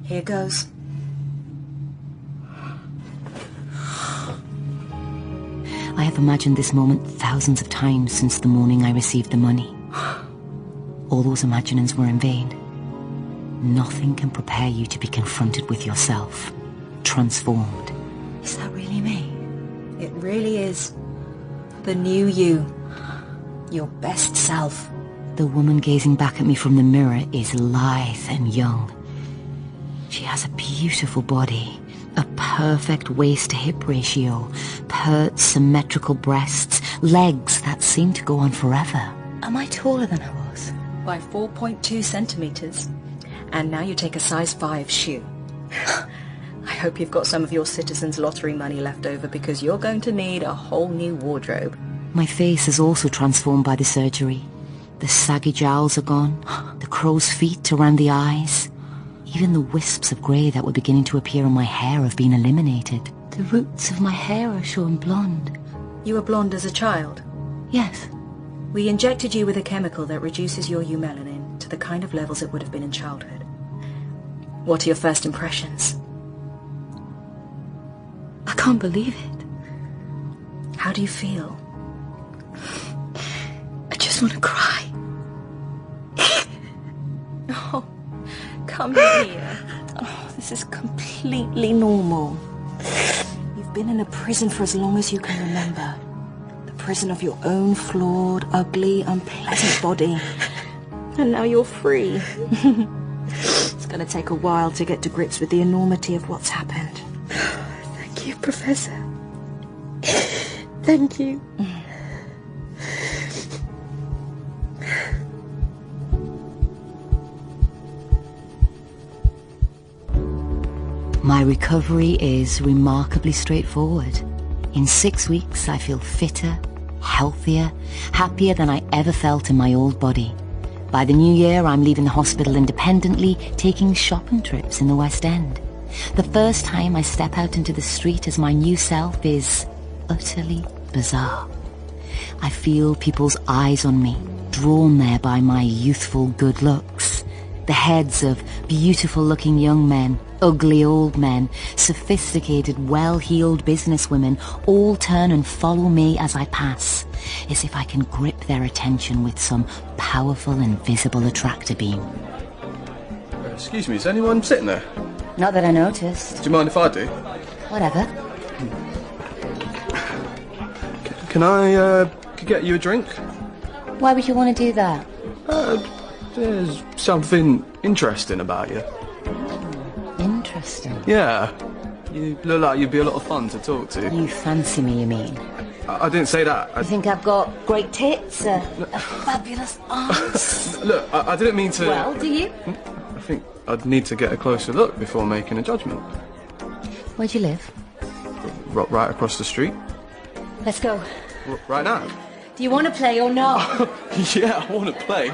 Here goes. I have imagined this moment thousands of times since the morning I received the money. All those imaginings were in vain. Nothing can prepare you to be confronted with yourself, transformed. Is that really me? It really is. The new you. Your best self. The woman gazing back at me from the mirror is lithe and young. She has a beautiful body, a perfect waist-to-hip ratio, pert, symmetrical breasts, legs that seem to go on forever. Am I taller than I was? By 4.2 centimeters. And now you take a size 5 shoe. I hope you've got some of your Citizens Lottery money left over, because you're going to need a whole new wardrobe. My face is also transformed by the surgery. The saggy jowls are gone, the crow's feet around the eyes. Even the wisps of grey that were beginning to appear in my hair have been eliminated. The roots of my hair are showing blonde. You were blonde as a child? Yes. We injected you with a chemical that reduces your eumelanin to the kind of levels it would have been in childhood. What are your first impressions? I can't believe it. How do you feel? I just want to cry. Oh, come here. Oh, this is completely normal. You've been in a prison for as long as you can remember. The prison of your own flawed, ugly, unpleasant body. And now you're free. It's going to take a while to get to grips with the enormity of what's happened. Thank you, Professor. Thank you. My recovery is remarkably straightforward. In 6 weeks, I feel fitter, healthier, happier than I ever felt in my old body. By the new year, I'm leaving the hospital independently, taking shopping trips in the West End. The first time I step out into the street as my new self is utterly bizarre. I feel people's eyes on me, drawn there by my youthful good looks. The heads of beautiful-looking young men, ugly old men, sophisticated, well-heeled businesswomen all turn and follow me as I pass, as if I can grip their attention with some powerful invisible attractor beam. Excuse me, is anyone sitting there? Not that I noticed. Do you mind if I do? Whatever. Can I get you a drink? Why would you want to do that? There's something interesting about you. Interesting? Yeah. You look like you'd be a lot of fun to talk to. You fancy me, you mean? I didn't say that. You think I've got great tits, a fabulous arms? Look, I didn't mean to... Well, do you? I think I'd need to get a closer look before making a judgment. Where do you live? Right across the street. Let's go. Right now? Do you want to play or not? Yeah, I want to play.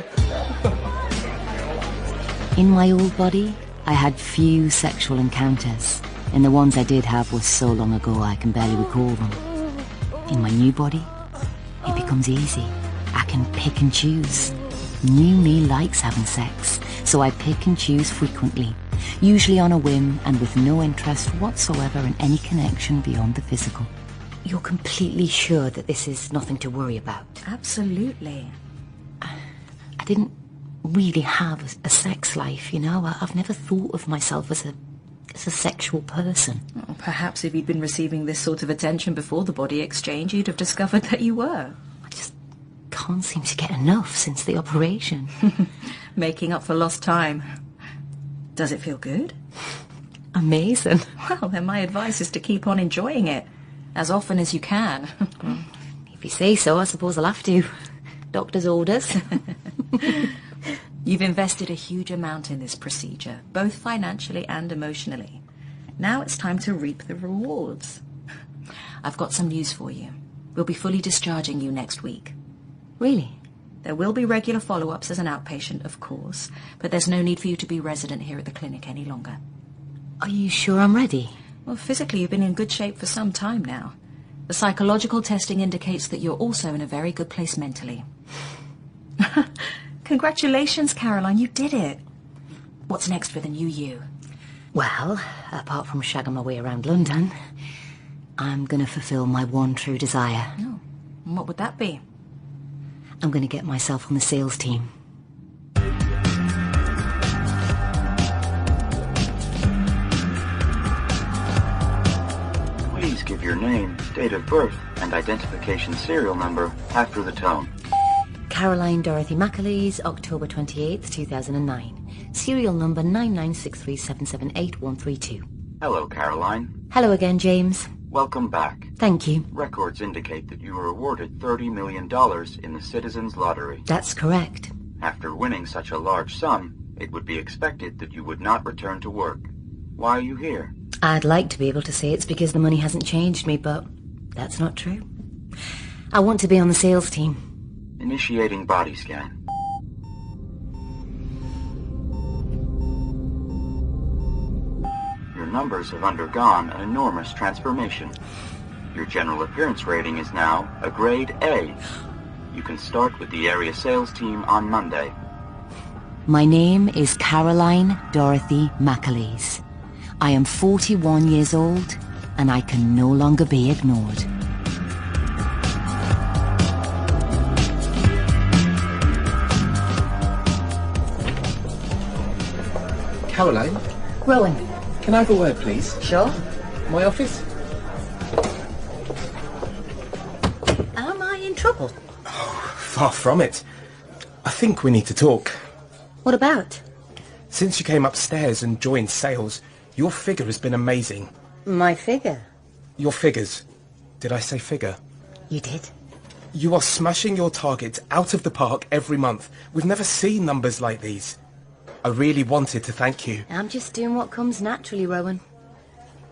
In my old body, I had few sexual encounters, and the ones I did have was so long ago I can barely recall them. In my new body, it becomes easy. I can pick and choose. New me likes having sex, so I pick and choose frequently, usually on a whim and with no interest whatsoever in any connection beyond the physical. You're completely sure that this is nothing to worry about? Absolutely. I didn't really have a sex life, you know. I've never thought of myself as a sexual person. Well, perhaps if you'd been receiving this sort of attention before the body exchange, you'd have discovered that you were. I just can't can't seem to get enough since the operation. Making up for lost time. Does it feel good? Amazing. Well, then my advice is to keep on enjoying it. As often as you can. If you say so, I suppose I'll have to. Doctor's orders. You've invested a huge amount in this procedure, both financially and emotionally. Now it's time to reap the rewards. I've got some news for you. We'll be fully discharging you next week. Really? There will be regular follow-ups as an outpatient, of course, but there's no need for you to be resident here at the clinic any longer. Are you sure I'm ready? Well, physically you've been in good shape for some time now. The psychological testing indicates that you're also in a very good place mentally. Congratulations, Caroline, you did it. What's next for the new you? Well, apart from shagging my way around London, I'm going to fulfill my one true desire. Oh, and what would that be? I'm going to get myself on the sales team. Please give your name, date of birth, and identification serial number after the tone. Caroline Dorothy McAleese, October 28th, 2009. Serial number 99637783132. Hello, Caroline. Hello again, James. Welcome back. Thank you. Records indicate that you were awarded $30 million in the Citizens Lottery. That's correct. After winning such a large sum, it would be expected that you would not return to work. Why are you here? I'd like to be able to say it's because the money hasn't changed me, but that's not true. I want to be on the sales team. Initiating body scan. Your numbers have undergone an enormous transformation. Your general appearance rating is now a grade A. You can start with the area sales team on Monday. My name is Caroline Dorothy McAleese. I am 41 years old, and I can no longer be ignored. Caroline? Rowan. Can I have a word, please? Sure. My office? Am I in trouble? Oh, far from it. I think we need to talk. What about? Since you came upstairs and joined sales, your figure has been amazing. My figure? Your figures. Did I say figure? You did. You are smashing your targets out of the park every month. We've never seen numbers like these. I really wanted to thank you. I'm just doing what comes naturally, Rowan.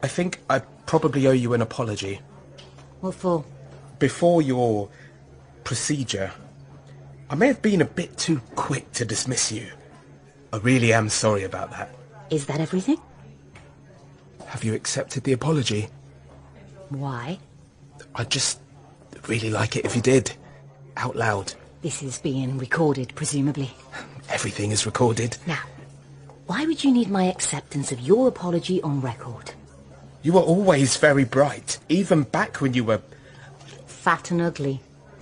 I think I probably owe you an apology. What for? Before your procedure, I may have been a bit too quick to dismiss you. I really am sorry about that. Is that everything? Have you accepted the apology? Why? I'd just really like it if you did. Out loud. This is being recorded, presumably. Everything is recorded. Now, why would you need my acceptance of your apology on record? You were always very bright, even back when you were... fat and ugly.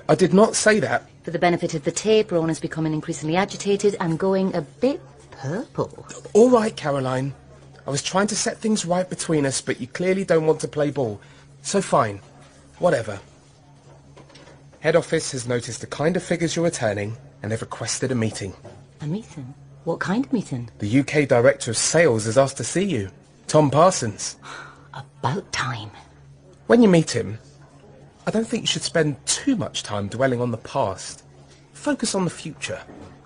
I did not say that. For the benefit of the tape, Rowan is becoming increasingly agitated and going a bit purple. All right, Caroline. I was trying to set things right between us, but you clearly don't want to play ball. So fine. Whatever. Head office has noticed the kind of figures you're returning, and they've requested a meeting. A meeting? What kind of meeting? The UK Director of Sales has asked to see you. Tom Parsons. About time. When you meet him, I don't think you should spend too much time dwelling on the past. Focus on the future.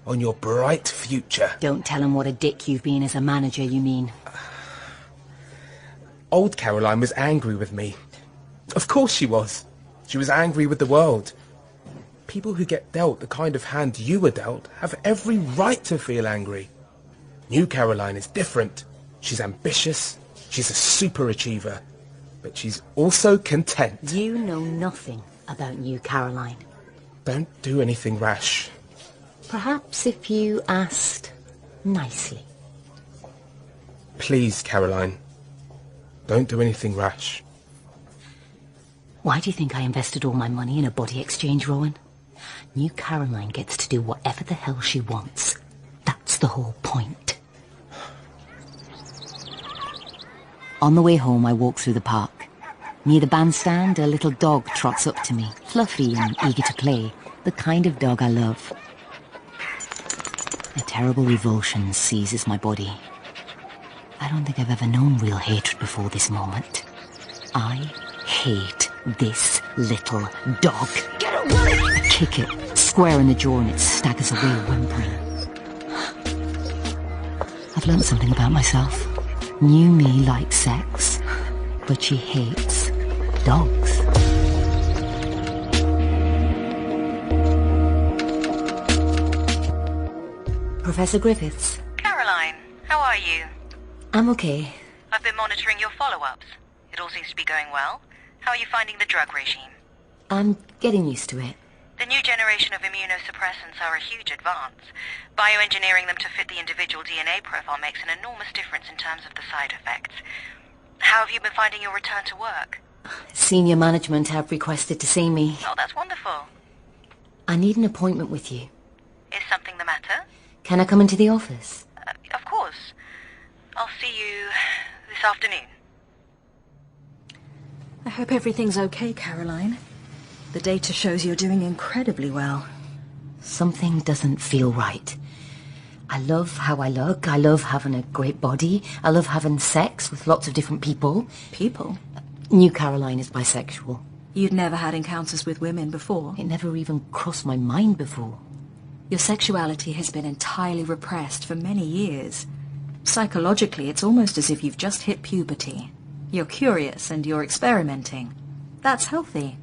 On your bright future. Don't tell him what a dick you've been as a manager, you mean. Old Caroline was angry with me. Of course she was. She was angry with the world. People who get dealt the kind of hand you were dealt have every right to feel angry. New Caroline is different. She's ambitious. She's a super achiever. But she's also content. You know nothing about New Caroline. Don't do anything rash. Perhaps if you asked nicely. Please, Caroline. Don't do anything rash. Why do you think I invested all my money in a body exchange, Rowan? New Caroline gets to do whatever the hell she wants. That's the whole point. On the way home, I walk through the park. Near the bandstand, a little dog trots up to me, fluffy and eager to play. The kind of dog I love. A terrible revulsion seizes my body. I don't think I've ever known real hatred before this moment. I hate this little dog. Get away! I kick it square in the jaw and it staggers away whimpering. I've learned something about myself. New me likes sex, but she hates dogs. Professor Griffiths. Caroline, how are you? I'm okay. I've been monitoring your follow-ups. It all seems to be going well. How are you finding the drug regime? I'm getting used to it. The new generation of immunosuppressants are a huge advance. Bioengineering them to fit the individual DNA profile makes an enormous difference in terms of the side effects. How have you been finding your return to work? Senior management have requested to see me. Oh, that's wonderful. I need an appointment with you. Is something the matter? Can I come into the office? Of course. I'll see you this afternoon. I hope everything's okay, Caroline. The data shows you're doing incredibly well. Something doesn't feel right. I love how I look. I love having a great body. I love having sex with lots of different people. People? New Caroline is bisexual. You'd never had encounters with women before? It never even crossed my mind before. Your sexuality has been entirely repressed for many years. Psychologically, it's almost as if you've just hit puberty. You're curious and you're experimenting. That's healthy.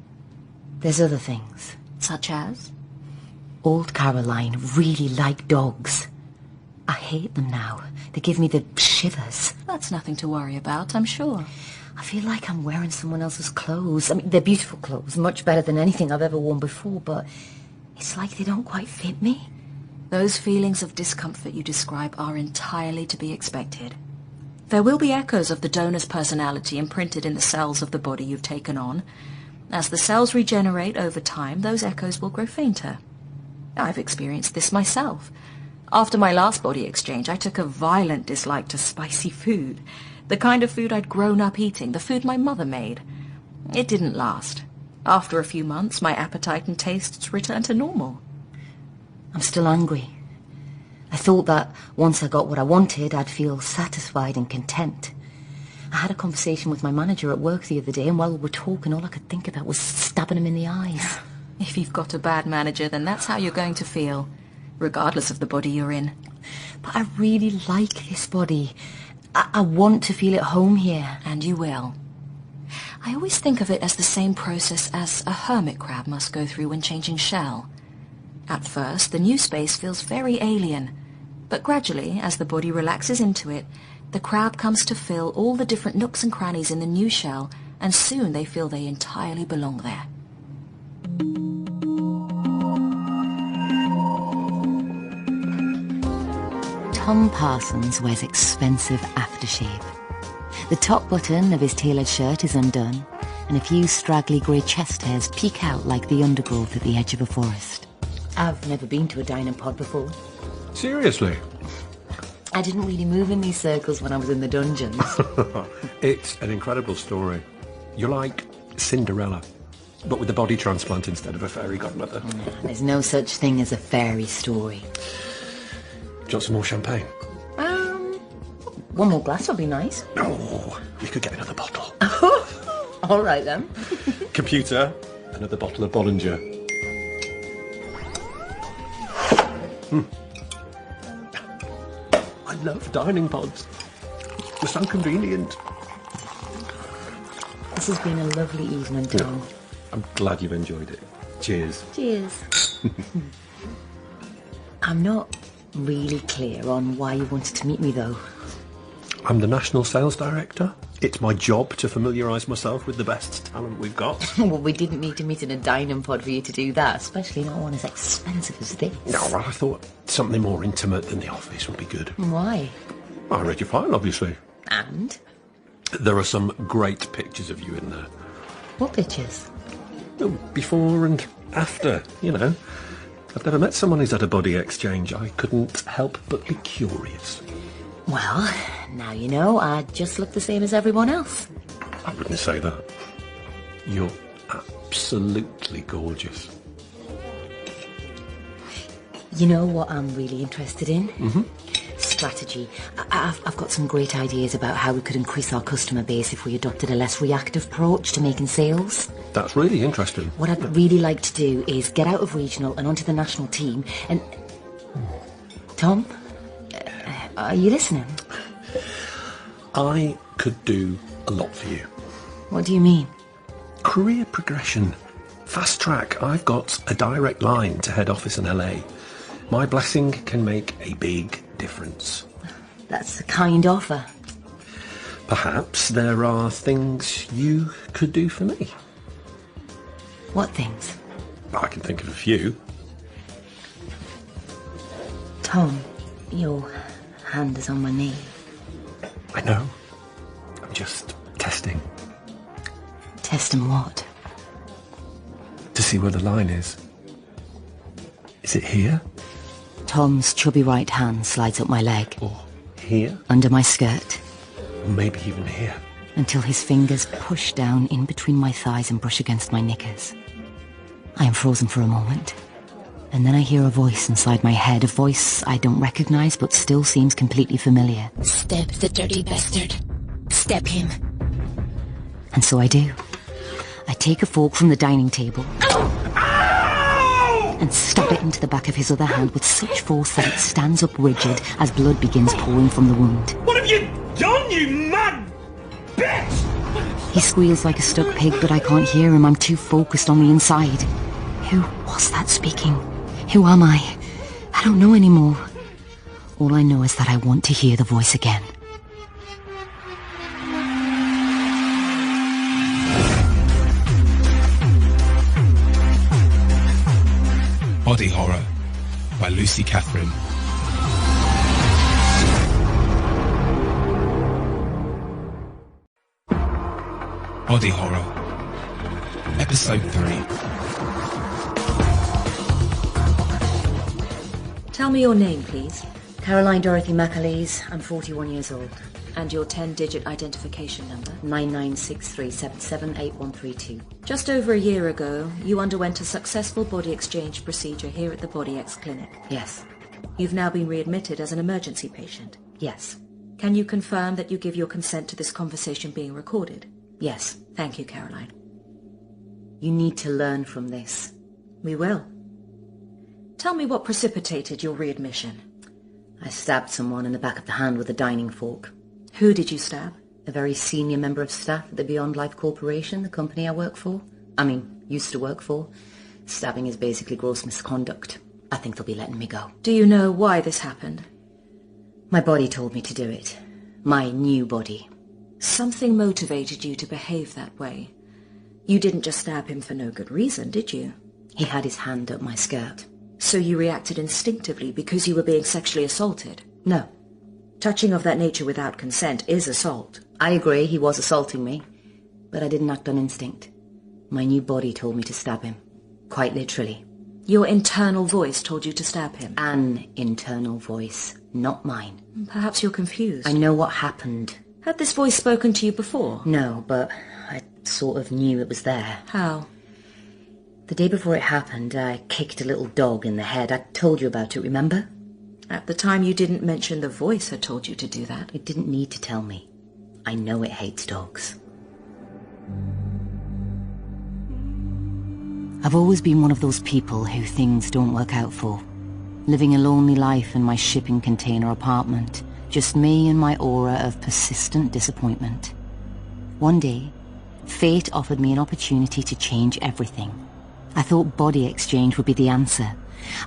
There's other things. Such as? Old Caroline really liked dogs. I hate them now. They give me the shivers. That's nothing to worry about, I'm sure. I feel like I'm wearing someone else's clothes. I mean, they're beautiful clothes, much better than anything I've ever worn before, but it's like they don't quite fit me. Those feelings of discomfort you describe are entirely to be expected. There will be echoes of the donor's personality imprinted in the cells of the body you've taken on. As the cells regenerate over time, those echoes will grow fainter. I've experienced this myself. After my last body exchange, I took a violent dislike to spicy food. The kind of food I'd grown up eating, the food my mother made. It didn't last. After a few months, my appetite and tastes returned to normal. I'm still angry. I thought that once I got what I wanted, I'd feel satisfied and content. I had a conversation with my manager at work the other day, and while we were talking, all I could think about was stabbing him in the eyes. If you've got a bad manager, then that's how you're going to feel, regardless of the body you're in. But I really like this body. I want to feel at home here. And you will. I always think of it as the same process as a hermit crab must go through when changing shell. At first, the new space feels very alien, but gradually, as the body relaxes into it, the crab comes to fill all the different nooks and crannies in the new shell, and soon they feel they entirely belong there. Tom Parsons wears expensive aftershave. The top button of his tailored shirt is undone, and a few straggly grey chest hairs peek out like the undergrowth at the edge of a forest. I've never been to a dining pod before. Seriously? I didn't really move in these circles when I was in the dungeons. It's an incredible story. You're like Cinderella, but with a body transplant instead of a fairy godmother. There's no such thing as a fairy story. Do you want some more champagne? One more glass would be nice. Oh, you could get another bottle. All right, then. Computer, another bottle of Bollinger. I love dining pods. They're so convenient. This has been a lovely evening, Tom. Yeah, I'm glad you've enjoyed it. Cheers. Cheers. I'm not really clear on why you wanted to meet me, though. I'm the National Sales Director. It's my job to familiarise myself with the best talent we've got. Well, we didn't need to meet in a dining pod for you to do that, especially not one as expensive as this. No, well, I thought something more intimate than the office would be good. Why? I read your file, obviously. And? There are some great pictures of you in there. What pictures? Well, before and after, you know. I've never met someone who's had a body exchange. I couldn't help but be curious. Well, now you know, I just look the same as everyone else. I wouldn't say that. You're absolutely gorgeous. You know what I'm really interested in? Mm-hmm. Strategy. I've got some great ideas about how we could increase our customer base if we adopted a less reactive approach to making sales. That's really interesting. What I'd really like to do is get out of regional and onto the national team and... Tom? Are you listening? I could do a lot for you. What do you mean? Career progression. Fast track. I've got a direct line to head office in LA. My blessing can make a big difference. That's a kind offer. Perhaps there are things you could do for me. What things? I can think of a few. Tom, your hand is on my knee. I know. I'm just testing. Testing what? To see where the line is. Is it here? Tom's chubby right hand slides up my leg. Or here? Under my skirt. Or maybe even here. Until his fingers push down in between my thighs and brush against my knickers. I am frozen for a moment. And then I hear a voice inside my head, a voice I don't recognise but still seems completely familiar. Step the dirty bastard. Step him. And so I do. I take a fork from the dining table and stab it into the back of his other hand with such force that it stands up rigid as blood begins pouring from the wound. What have you done, you mad bitch? He squeals like a stuck pig, but I can't hear him. I'm too focused on the inside. Who was that speaking? Who am I? I don't know anymore. All I know is that I want to hear the voice again. Body Horror by Lucy Catherine. Body Horror, Episode 3. Tell me your name, please. Caroline Dorothy McAleese. I'm 41 years old. And your 10-digit identification number? 9963778132. Just over a year ago, you underwent a successful body exchange procedure here at the Body X Clinic. Yes. You've now been readmitted as an emergency patient. Yes. Can you confirm that you give your consent to this conversation being recorded? Yes. Thank you, Caroline. You need to learn from this. We will. Tell me what precipitated your readmission. I stabbed someone in the back of the hand with a dining fork. Who did you stab? A very senior member of staff at the Beyond Life Corporation, the company I work for. Used to work for. Stabbing is basically gross misconduct. I think they'll be letting me go. Do you know why this happened? My body told me to do it. My new body. Something motivated you to behave that way. You didn't just stab him for no good reason, did you? He had his hand up my skirt. So you reacted instinctively because you were being sexually assaulted? No. Touching of that nature without consent is assault. I agree, he was assaulting me. But I didn't act on instinct. My new body told me to stab him. Quite literally. Your internal voice told you to stab him? An internal voice, not mine. Perhaps you're confused. I know what happened. Had this voice spoken to you before? No, but I sort of knew it was there. How? The day before it happened, I kicked a little dog in the head. I told you about it, remember? At the time you didn't mention the voice had told you to do that. It didn't need to tell me. I know it hates dogs. I've always been one of those people who things don't work out for. Living a lonely life in my shipping container apartment. Just me and my aura of persistent disappointment. One day, fate offered me an opportunity to change everything. I thought body exchange would be the answer.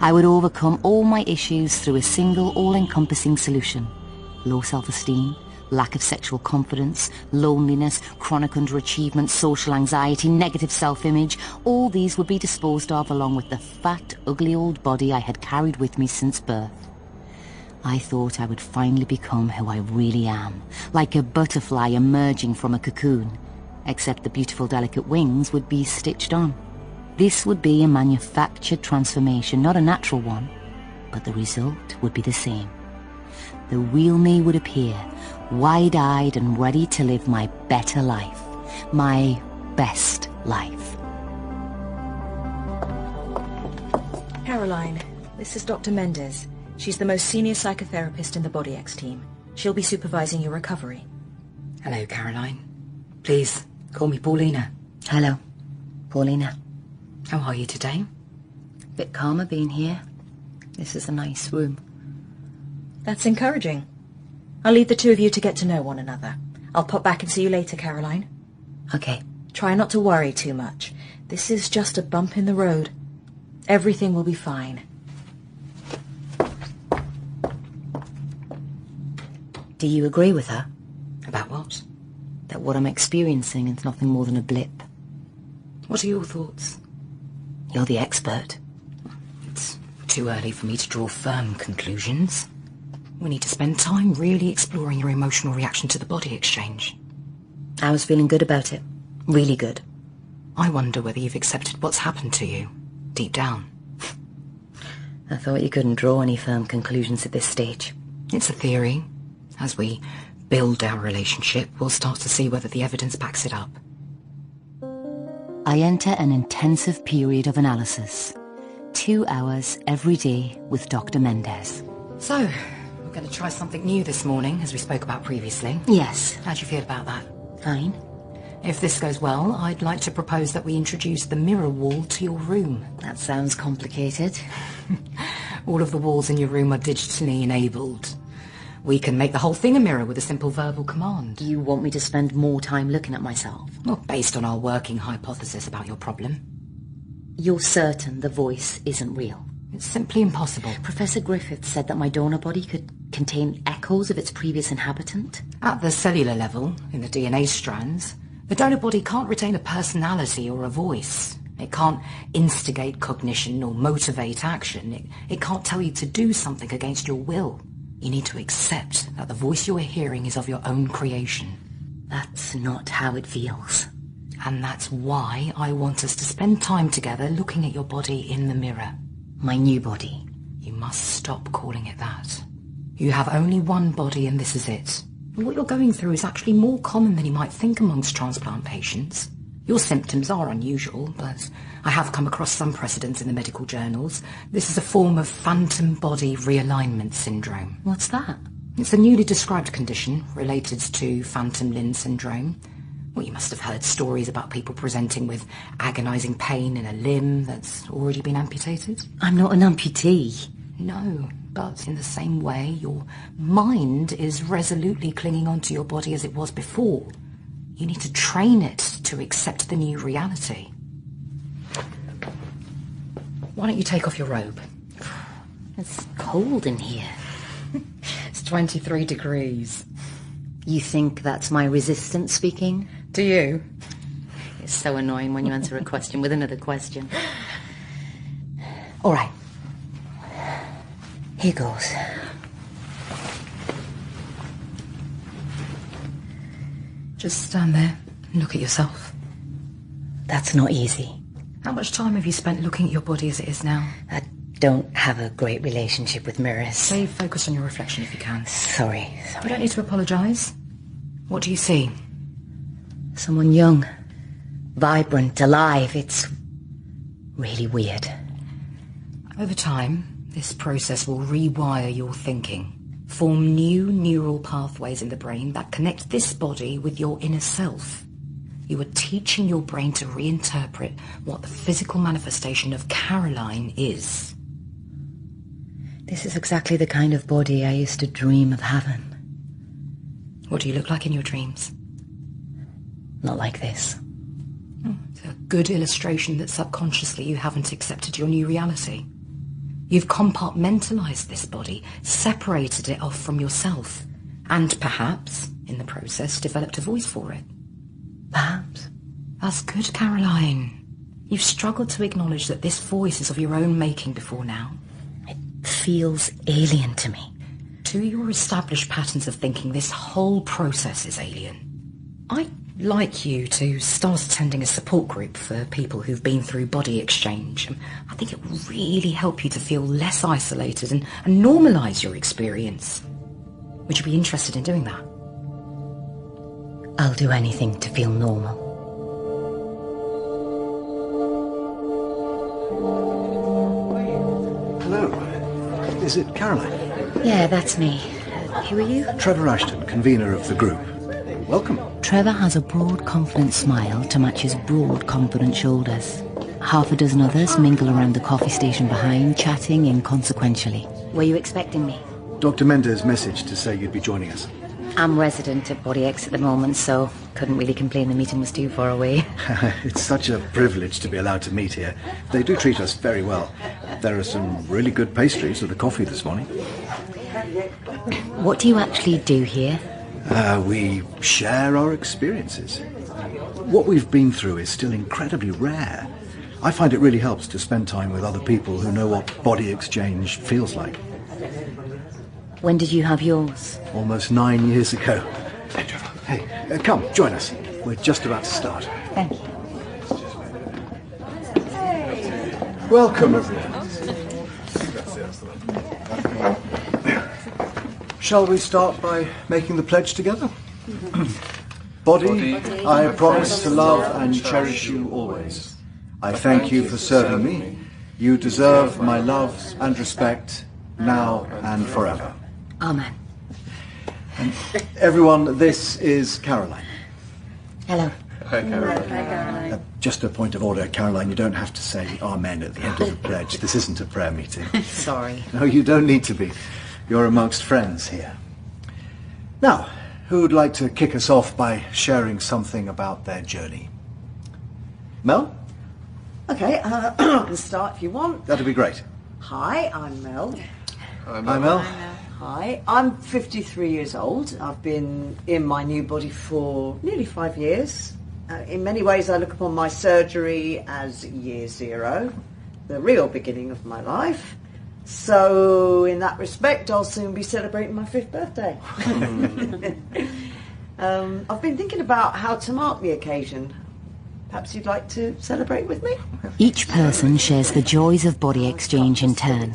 I would overcome all my issues through a single all-encompassing solution. Low self-esteem, lack of sexual confidence, loneliness, chronic underachievement, social anxiety, negative self-image. All these would be disposed of along with the fat, ugly old body I had carried with me since birth. I thought I would finally become who I really am, like a butterfly emerging from a cocoon, except the beautiful delicate wings would be stitched on. This would be a manufactured transformation, not a natural one, but the result would be the same. The real me would appear, wide-eyed and ready to live my better life, my best life. Caroline, This is Dr. Mendez. She's the most senior psychotherapist in the Body X team. She'll be supervising your recovery. Hello, Caroline. Please, call me Paulina. Hello, Paulina. How are you today? Bit calmer being here. This is a nice room. That's encouraging. I'll leave the two of you to get to know one another. I'll pop back and see you later, Caroline. Okay. Try not to worry too much. This is just a bump in the road. Everything will be fine. Do you agree with her? About what? That what I'm experiencing is nothing more than a blip. What are your thoughts? You're the expert. It's too early for me to draw firm conclusions. We need to spend time really exploring your emotional reaction to the body exchange. I was feeling good about it. Really good. I wonder whether you've accepted what's happened to you, deep down. I thought you couldn't draw any firm conclusions at this stage. It's a theory. As we build our relationship, we'll start to see whether the evidence backs it up. I enter an intensive period of analysis. 2 hours every day with Dr. Mendez. So, we're going to try something new this morning, as we spoke about previously. Yes. How do you feel about that? Fine. If this goes well, I'd like to propose that we introduce the mirror wall to your room. That sounds complicated. All of the walls in your room are digitally enabled. We can make the whole thing a mirror with a simple verbal command. You want me to spend more time looking at myself? Well, based on our working hypothesis about your problem. You're certain the voice isn't real? It's simply impossible. Professor Griffith said that my donor body could contain echoes of its previous inhabitant. At the cellular level, in the DNA strands, the donor body can't retain a personality or a voice. It can't instigate cognition or motivate action. It can't tell you to do something against your will. You need to accept that the voice you are hearing is of your own creation. That's not how it feels. And that's why I want us to spend time together looking at your body in the mirror. My new body. You must stop calling it that. You have only one body and this is it. What you're going through is actually more common than you might think amongst transplant patients. Your symptoms are unusual, but I have come across some precedents in the medical journals. This is a form of phantom body realignment syndrome. What's that? It's a newly described condition related to phantom limb syndrome. Well, you must have heard stories about people presenting with agonising pain in a limb that's already been amputated. I'm not an amputee. No, but in the same way, your mind is resolutely clinging onto your body as it was before. You need to train it to accept the new reality. Why don't you take off your robe? It's cold in here. It's 23 degrees. You think that's my resistance speaking? Do you? It's so annoying when you answer a question with another question. All right. Here goes. Just stand there and look at yourself. That's not easy. How much time have you spent looking at your body as it is now? I don't have a great relationship with mirrors. Stay focused on your reflection if you can. Sorry. You don't need to apologise. What do you see? Someone young, vibrant, alive. It's really weird. Over time, this process will rewire your thinking, form new neural pathways in the brain that connect this body with your inner self. You are teaching your brain to reinterpret what the physical manifestation of Caroline is. This is exactly the kind of body I used to dream of having. What do you look like in your dreams? Not like this. It's a good illustration that subconsciously you haven't accepted your new reality. You've compartmentalized this body, separated it off from yourself, and perhaps, in the process, developed a voice for it. Perhaps. That's good, Caroline. You've struggled to acknowledge that this voice is of your own making before now. It feels alien to me. To your established patterns of thinking, this whole process is alien. I'd like you to start attending a support group for people who've been through body exchange. I think it will really help you to feel less isolated and normalise your experience. Would you be interested in doing that? I'll do anything to feel normal. Hello, Ryan. Is it Caroline? Yeah, that's me. Who are you? Trevor Ashton, convener of the group. Welcome. Trevor has a broad, confident smile to match his broad, confident shoulders. Half a dozen others mingle around the coffee station behind, chatting inconsequentially. Were you expecting me? Dr. Mendes messaged to say you'd be joining us. I'm resident at Body X at the moment, so couldn't really complain the meeting was too far away. It's such a privilege to be allowed to meet here. They do treat us very well. There are some really good pastries with the coffee this morning. What do you actually do here? We share our experiences. What we've been through is still incredibly rare. I find it really helps to spend time with other people who know what body exchange feels like. When did you have yours? Almost 9 years ago. Hey, come, join us. We're just about to start. Thank you. Welcome, everyone. Shall we start by making the pledge together? Body, I promise to love and cherish you always. I thank you for serving me. You deserve my love and respect now and forever. Amen. And everyone, this is Caroline. Hello. Hi, Caroline. Hi, Caroline. Just a point of order, Caroline, you don't have to say amen at the end of the pledge. This isn't a prayer meeting. Sorry. No, you don't need to be. You're amongst friends here. Now, who would like to kick us off by sharing something about their journey? Mel? Okay, I can start if you want. That'd be great. Hi, I'm Mel. Hi, Mel. Hi, I'm 53 years old. I've been in my new body for nearly 5 years. In many ways, I look upon my surgery as year zero, the real beginning of my life. So, in that respect, I'll soon be celebrating my 5th birthday. I've been thinking about how to mark the occasion. Perhaps you'd like to celebrate with me? Each person shares the joys of body exchange in turn.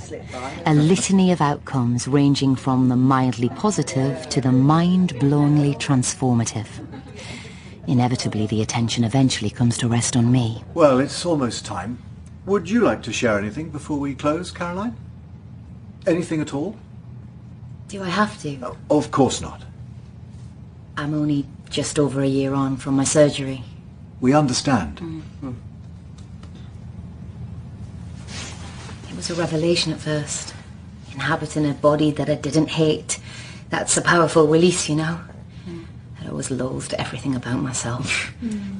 A litany of outcomes ranging from the mildly positive to the mind-blowingly transformative. Inevitably, the attention eventually comes to rest on me. Well, it's almost time. Would you like to share anything before we close, Caroline? Anything at all? Do I have to? Oh, of course not. I'm only just over a year on from my surgery. We understand. It was a revelation at first. Inhabiting a body that I didn't hate. That's a powerful release, you know. I always loathed everything about myself.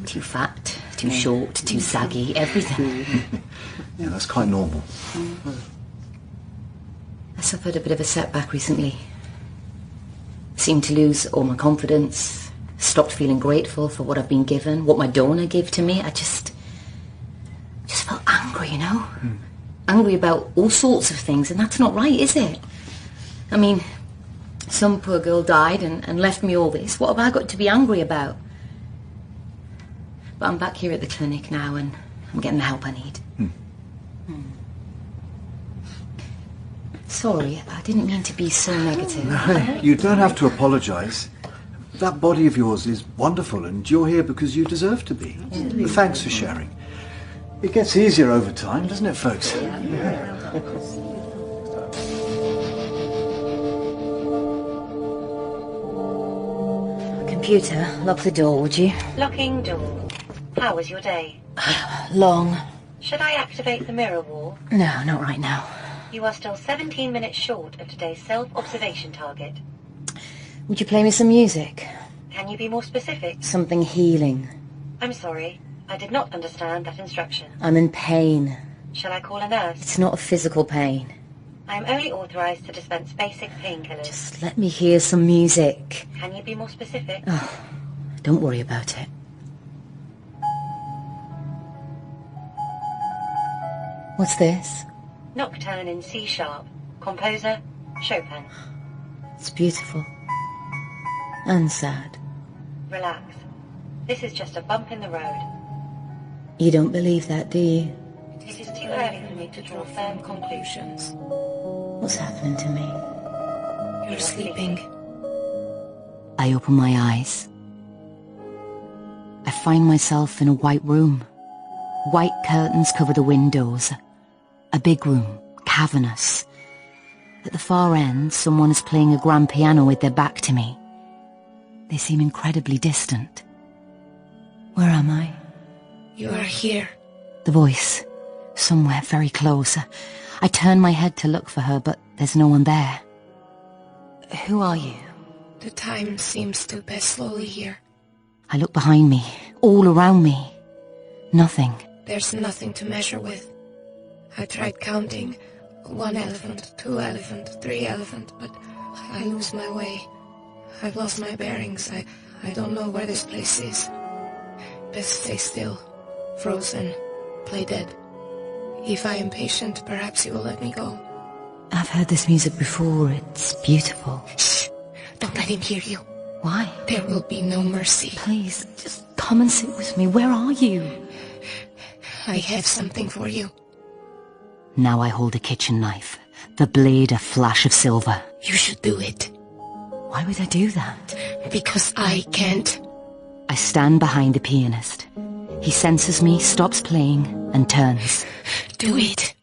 Too fat, too short, too saggy, everything. Yeah, that's quite normal. I suffered a bit of a setback recently. Seemed to lose all my confidence. Stopped feeling grateful for what I've been given, what my donor gave to me. I just felt angry, you know? Angry about all sorts of things, and that's not right, is it? I mean, some poor girl died and left me all this. What have I got to be angry about? But I'm back here at the clinic now, and I'm getting the help I need. Sorry, I didn't mean to be so negative. No, you don't have to apologise. That body of yours is wonderful, and you're here because you deserve to be. Thanks for sharing. It gets easier over time, doesn't it, folks? Computer, lock the door, would you? Locking door. How was your day? Long. Should I activate the mirror wall? No, not right now. You are still 17 minutes short of today's self-observation target. Would you play me some music? Can you be more specific? Something healing. I'm sorry. I did not understand that instruction. I'm in pain. Shall I call a nurse? It's not a physical pain. I am only authorized to dispense basic painkillers. Just let me hear some music. Can you be more specific? Oh, don't worry about it. What's this? Nocturne in C sharp. Composer, Chopin. It's beautiful. And sad. Relax. This is just a bump in the road. You don't believe that, do you? It is too early for me to draw firm conclusions. What's happening to me? You're sleeping. I open my eyes. I find myself in a white room. White curtains cover the windows. A big room, cavernous. At the far end, someone is playing a grand piano with their back to me. They seem incredibly distant. Where am I? You are here. The voice, somewhere very close. I turn my head to look for her, but there's no one there. Who are you? The time seems to pass slowly here. I look behind me, all around me. Nothing. There's nothing to measure with. I tried counting. 1 elephant, 2 elephant, 3 elephant, but I lose my way. I've lost my bearings. I don't know where this place is. Best stay still, frozen, play dead. If I am patient, perhaps you will let me go. I've heard this music before. It's beautiful. Shh! Don't let him hear you. Why? There will be no mercy. Please, just come and sit with me. Where are you? I have something for you. Now I hold a kitchen knife, the blade a flash of silver. You should do it. Why would I do that? Because I can't. I stand behind the pianist. He senses me, stops playing, and turns. Do it.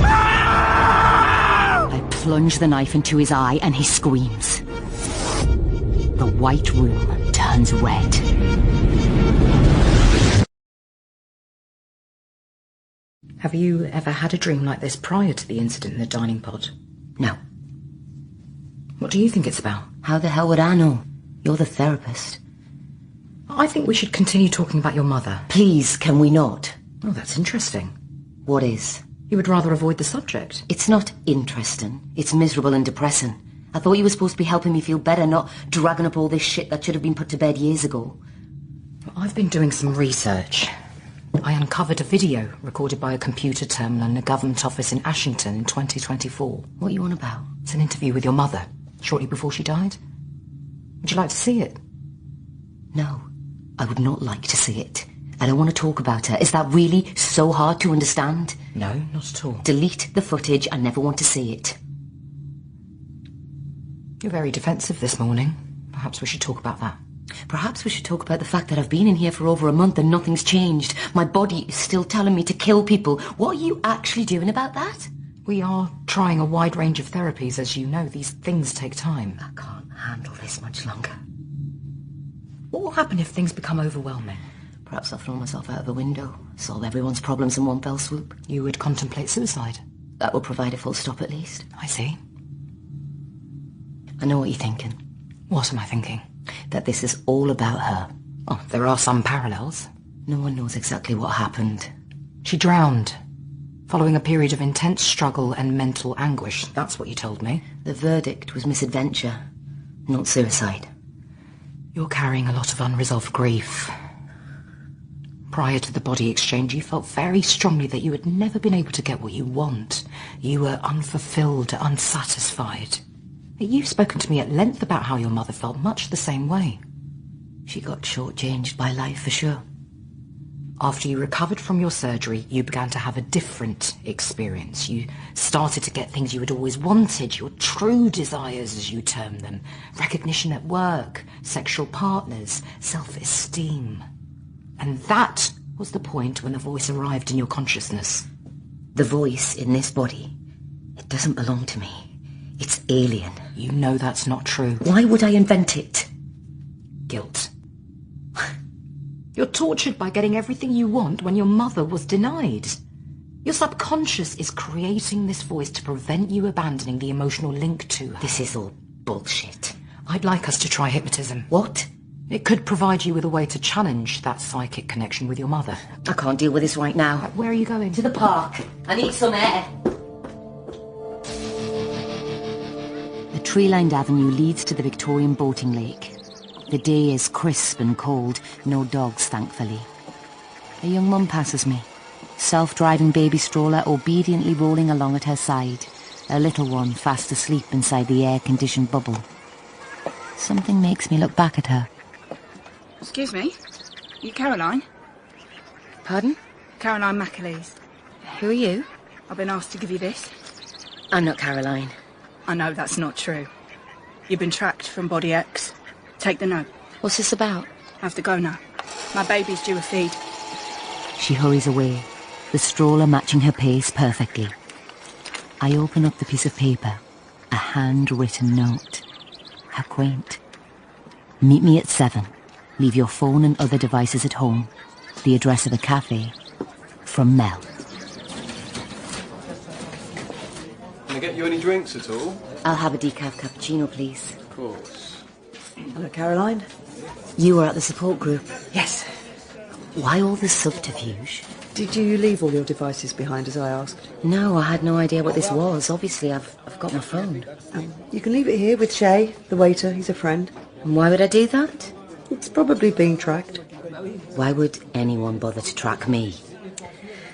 I plunge the knife into his eye and he screams. The white room turns red. Have you ever had a dream like this prior to the incident in the dining pod? No. What do you think it's about? How the hell would I know? You're the therapist. I think we should continue talking about your mother. Please, can we not? Oh, that's interesting. What is? You would rather avoid the subject. It's not interesting. It's miserable and depressing. I thought you were supposed to be helping me feel better, not dragging up all this shit that should have been put to bed years ago. I've been doing some research. I uncovered a video recorded by a computer terminal in a government office in Ashington in 2024. What are you on about? It's an interview with your mother, shortly before she died. Would you like to see it? No, I would not like to see it. I don't want to talk about her. Is that really so hard to understand? No, not at all. Delete the footage. I never want to see it. You're very defensive this morning. Perhaps we should talk about that. Perhaps we should talk about the fact that I've been in here for over a month and nothing's changed. My body is still telling me to kill people. What are you actually doing about that? We are trying a wide range of therapies. As you know, these things take time. I can't handle this much longer. What will happen if things become overwhelming? Perhaps I'll throw myself out of a window, solve everyone's problems in one fell swoop. You would contemplate suicide? That would provide a full stop at least. I see. I know what you're thinking. What am I thinking? That this is all about her. Oh, there are some parallels. No one knows exactly what happened. She drowned, following a period of intense struggle and mental anguish. That's what you told me. The verdict was misadventure, not suicide. You're carrying a lot of unresolved grief. Prior to the body exchange, you felt very strongly that you had never been able to get what you want. You were unfulfilled, unsatisfied. You've spoken to me at length about how your mother felt much the same way. She got shortchanged by life, for sure. After you recovered from your surgery, you began to have a different experience. You started to get things you had always wanted, your true desires, as you term them. Recognition at work, sexual partners, self-esteem. And that was the point when the voice arrived in your consciousness. The voice in this body, it doesn't belong to me. It's alien. You know that's not true. Why would I invent it? Guilt. You're tortured by getting everything you want when your mother was denied. Your subconscious is creating this voice to prevent you abandoning the emotional link to her. This is all bullshit. I'd like us to try hypnotism. What? It could provide you with a way to challenge that psychic connection with your mother. I can't deal with this right now. Where are you going? To the park. I need some air. The tree-lined avenue leads to the Victorian boating lake. The day is crisp and cold. No dogs, thankfully. A young mum passes me. Self-driving baby stroller obediently rolling along at her side. A little one fast asleep inside the air-conditioned bubble. Something makes me look back at her. Excuse me? You Caroline? Pardon? Caroline McAleese. Who are you? I've been asked to give you this. I'm not Caroline. I know that's not true. You've been tracked from Body X. Take the note. What's this about? I have to go now. My baby's due a feed. She hurries away, the stroller matching her pace perfectly. I open up the piece of paper. A handwritten note. How quaint. Meet me at 7. Leave your phone and other devices at home. The address of a cafe. From Mel. Can I get you any drinks at all? I'll have a decaf cappuccino, please. Of course. Hello, Caroline. You were at the support group. Yes. Why all this subterfuge? Did you leave all your devices behind, as I asked? No, I had no idea what this was. Obviously, I've got my phone. You can leave it here with Shay, the waiter. He's a friend. And why would I do that? It's probably being tracked. Why would anyone bother to track me?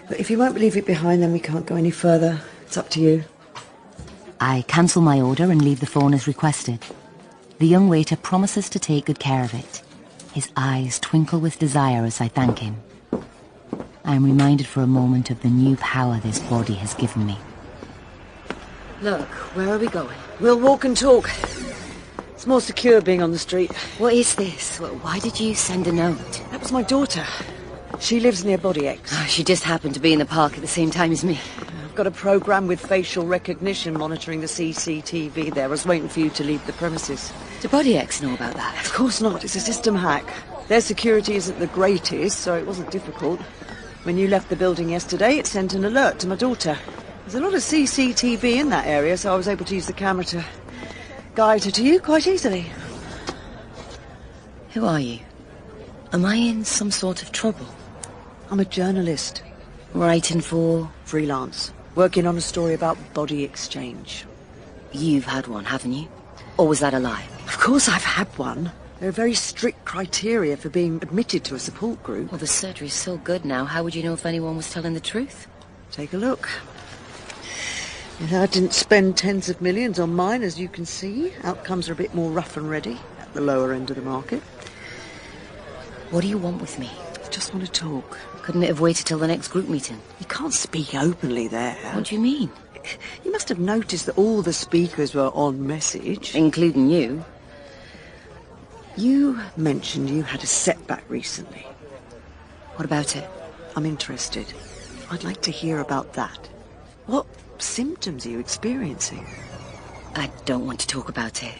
But if you won't leave it behind, then we can't go any further. It's up to you. I cancel my order and leave the phone as requested. The young waiter promises to take good care of it. His eyes twinkle with desire as I thank him. I am reminded for a moment of the new power this body has given me. Look, where are we going? We'll walk and talk. It's more secure being on the street. What is this? Why did you send a note? That was my daughter. She lives near Body X. Oh, she just happened to be in the park at the same time as me. I've got a program with facial recognition monitoring the CCTV there. I was waiting for you to leave the premises. Do Body X know about that? Of course not. It's a system hack. Their security isn't the greatest, so it wasn't difficult. When you left the building yesterday, it sent an alert to my daughter. There's a lot of CCTV in that area, so I was able to use the camera to guide her to you quite easily. Who are you? Am I in some sort of trouble? I'm a journalist. Writing for? Freelance. Working on a story about body exchange. You've had one, haven't you? Or was that a lie? Of course I've had one. There are very strict criteria for being admitted to a support group. Well, the surgery's so good now, how would you know if anyone was telling the truth? Take a look. I didn't spend tens of millions on mine, as you can see. Outcomes are a bit more rough and ready at the lower end of the market. What do you want with me? I just want to talk. Couldn't it have waited till the next group meeting? You can't speak openly there. What do you mean? You must have noticed that all the speakers were on message. Including you. You mentioned you had a setback recently. What about it? I'm interested. I'd like to hear about that. What symptoms are you experiencing? I don't want to talk about it.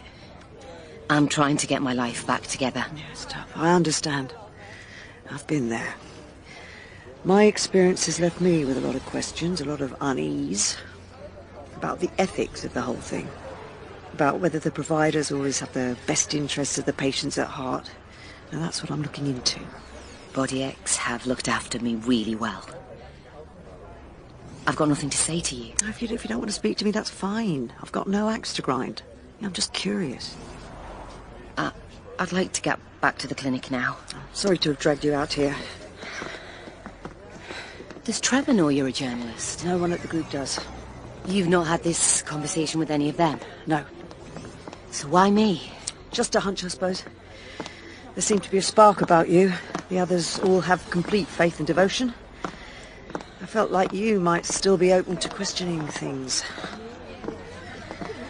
I'm trying to get my life back together. Yeah, it's tough. I understand. I've been there. My experience has left me with a lot of questions, a lot of unease about the ethics of the whole thing, about whether the providers always have the best interests of the patients at heart. And that's what I'm looking into. Body X have looked after me really well. I've got nothing to say to you. If you don't want to speak to me, that's fine. I've got no axe to grind. I'm just curious. I'd like to get back to the clinic now. Sorry to have dragged you out here. Does Trevor know you're a journalist? No one at the group does. You've not had this conversation with any of them? No. So why me? Just a hunch, I suppose. There seemed to be a spark about you. The others all have complete faith and devotion. I felt like you might still be open to questioning things.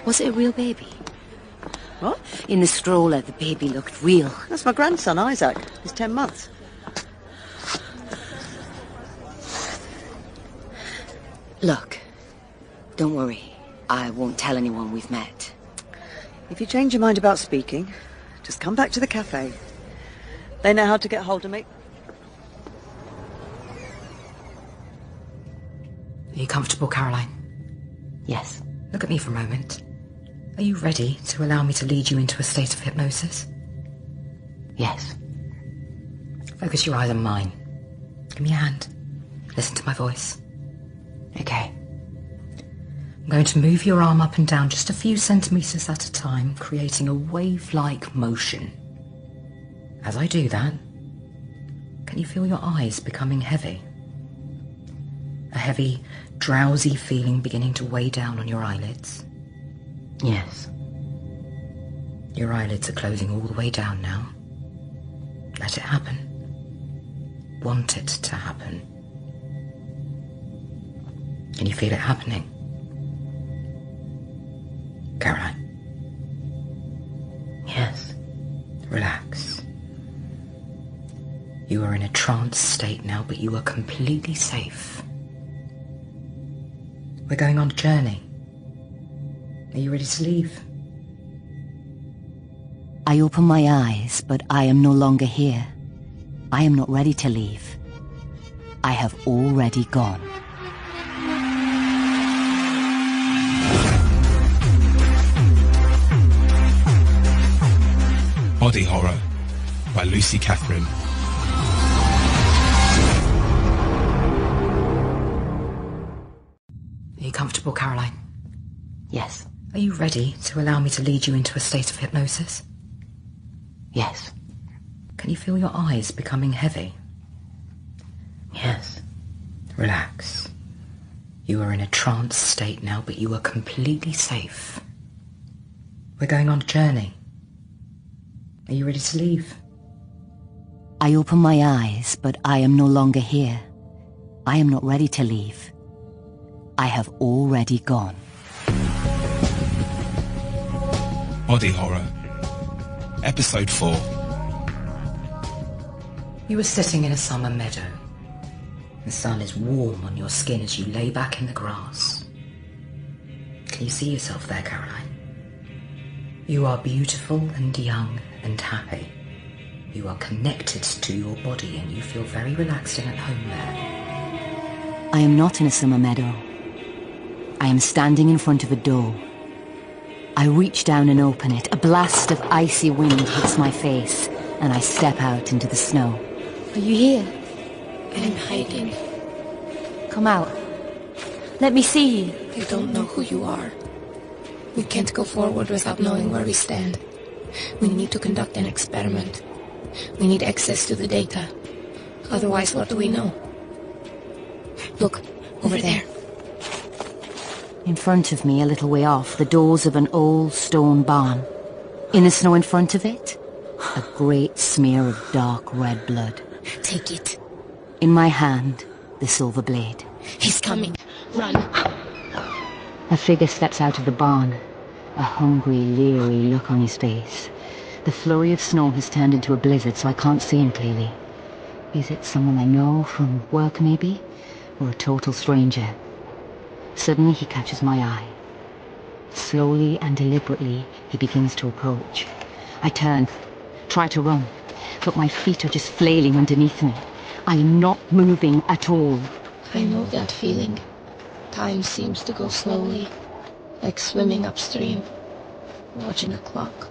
Was it a real baby? What? In the stroller, the baby looked real. That's my grandson, Isaac. He's 10 months. Look, don't worry. I won't tell anyone we've met. If you change your mind about speaking, just come back to the cafe. They know how to get hold of me. Are you comfortable, Caroline? Yes. Look at me for a moment. Are you ready to allow me to lead you into a state of hypnosis? Yes. Focus your eyes on mine. Give me a hand. Listen to my voice. Okay. I'm going to move your arm up and down just a few centimetres at a time, creating a wave-like motion. As I do that, can you feel your eyes becoming heavy? A heavy, drowsy feeling beginning to weigh down on your eyelids? Yes. Your eyelids are closing all the way down now. Let it happen. Want it to happen. Can you feel it happening? Caroline? Yes. Relax. You are in a trance state now, but you are completely safe. We're going on a journey. Are you ready to leave? I open my eyes, but I am no longer here. I am not ready to leave. I have already gone. Body Horror by Lucy Catherine. Are you comfortable, Caroline? Yes. Are you ready to allow me to lead you into a state of hypnosis? Yes. Can you feel your eyes becoming heavy? Yes. Relax. You are in a trance state now, but you are completely safe. We're going on a journey. Are you ready to leave? I open my eyes, but I am no longer here. I am not ready to leave. I have already gone. Body Horror, Episode 4. You are sitting in a summer meadow. The sun is warm on your skin as you lay back in the grass. Can you see yourself there, Caroline? You are beautiful and young and happy. You are connected to your body and you feel very relaxed and at home there. I am not in a summer meadow. I am standing in front of a door. I reach down and open it. A blast of icy wind hits my face, and I step out into the snow. Are you here? I'm hiding. Come out. Let me see you. I don't know who you are. We can't go forward without knowing where we stand. We need to conduct an experiment. We need access to the data. Otherwise, what do we know? Look, over there. In front of me, a little way off, the doors of an old stone barn. In the snow in front of it, a great smear of dark red blood. Take it. In my hand, the silver blade. He's coming. Run. A figure steps out of the barn, a hungry, leery look on his face. The flurry of snow has turned into a blizzard, so I can't see him clearly. Is it someone I know from work, maybe? Or a total stranger? Suddenly he catches my eye. Slowly and deliberately, he begins to approach. I turn, try to run, but my feet are just flailing underneath me. I am not moving at all. I know that feeling. Time seems to go slowly, like swimming upstream, watching a clock,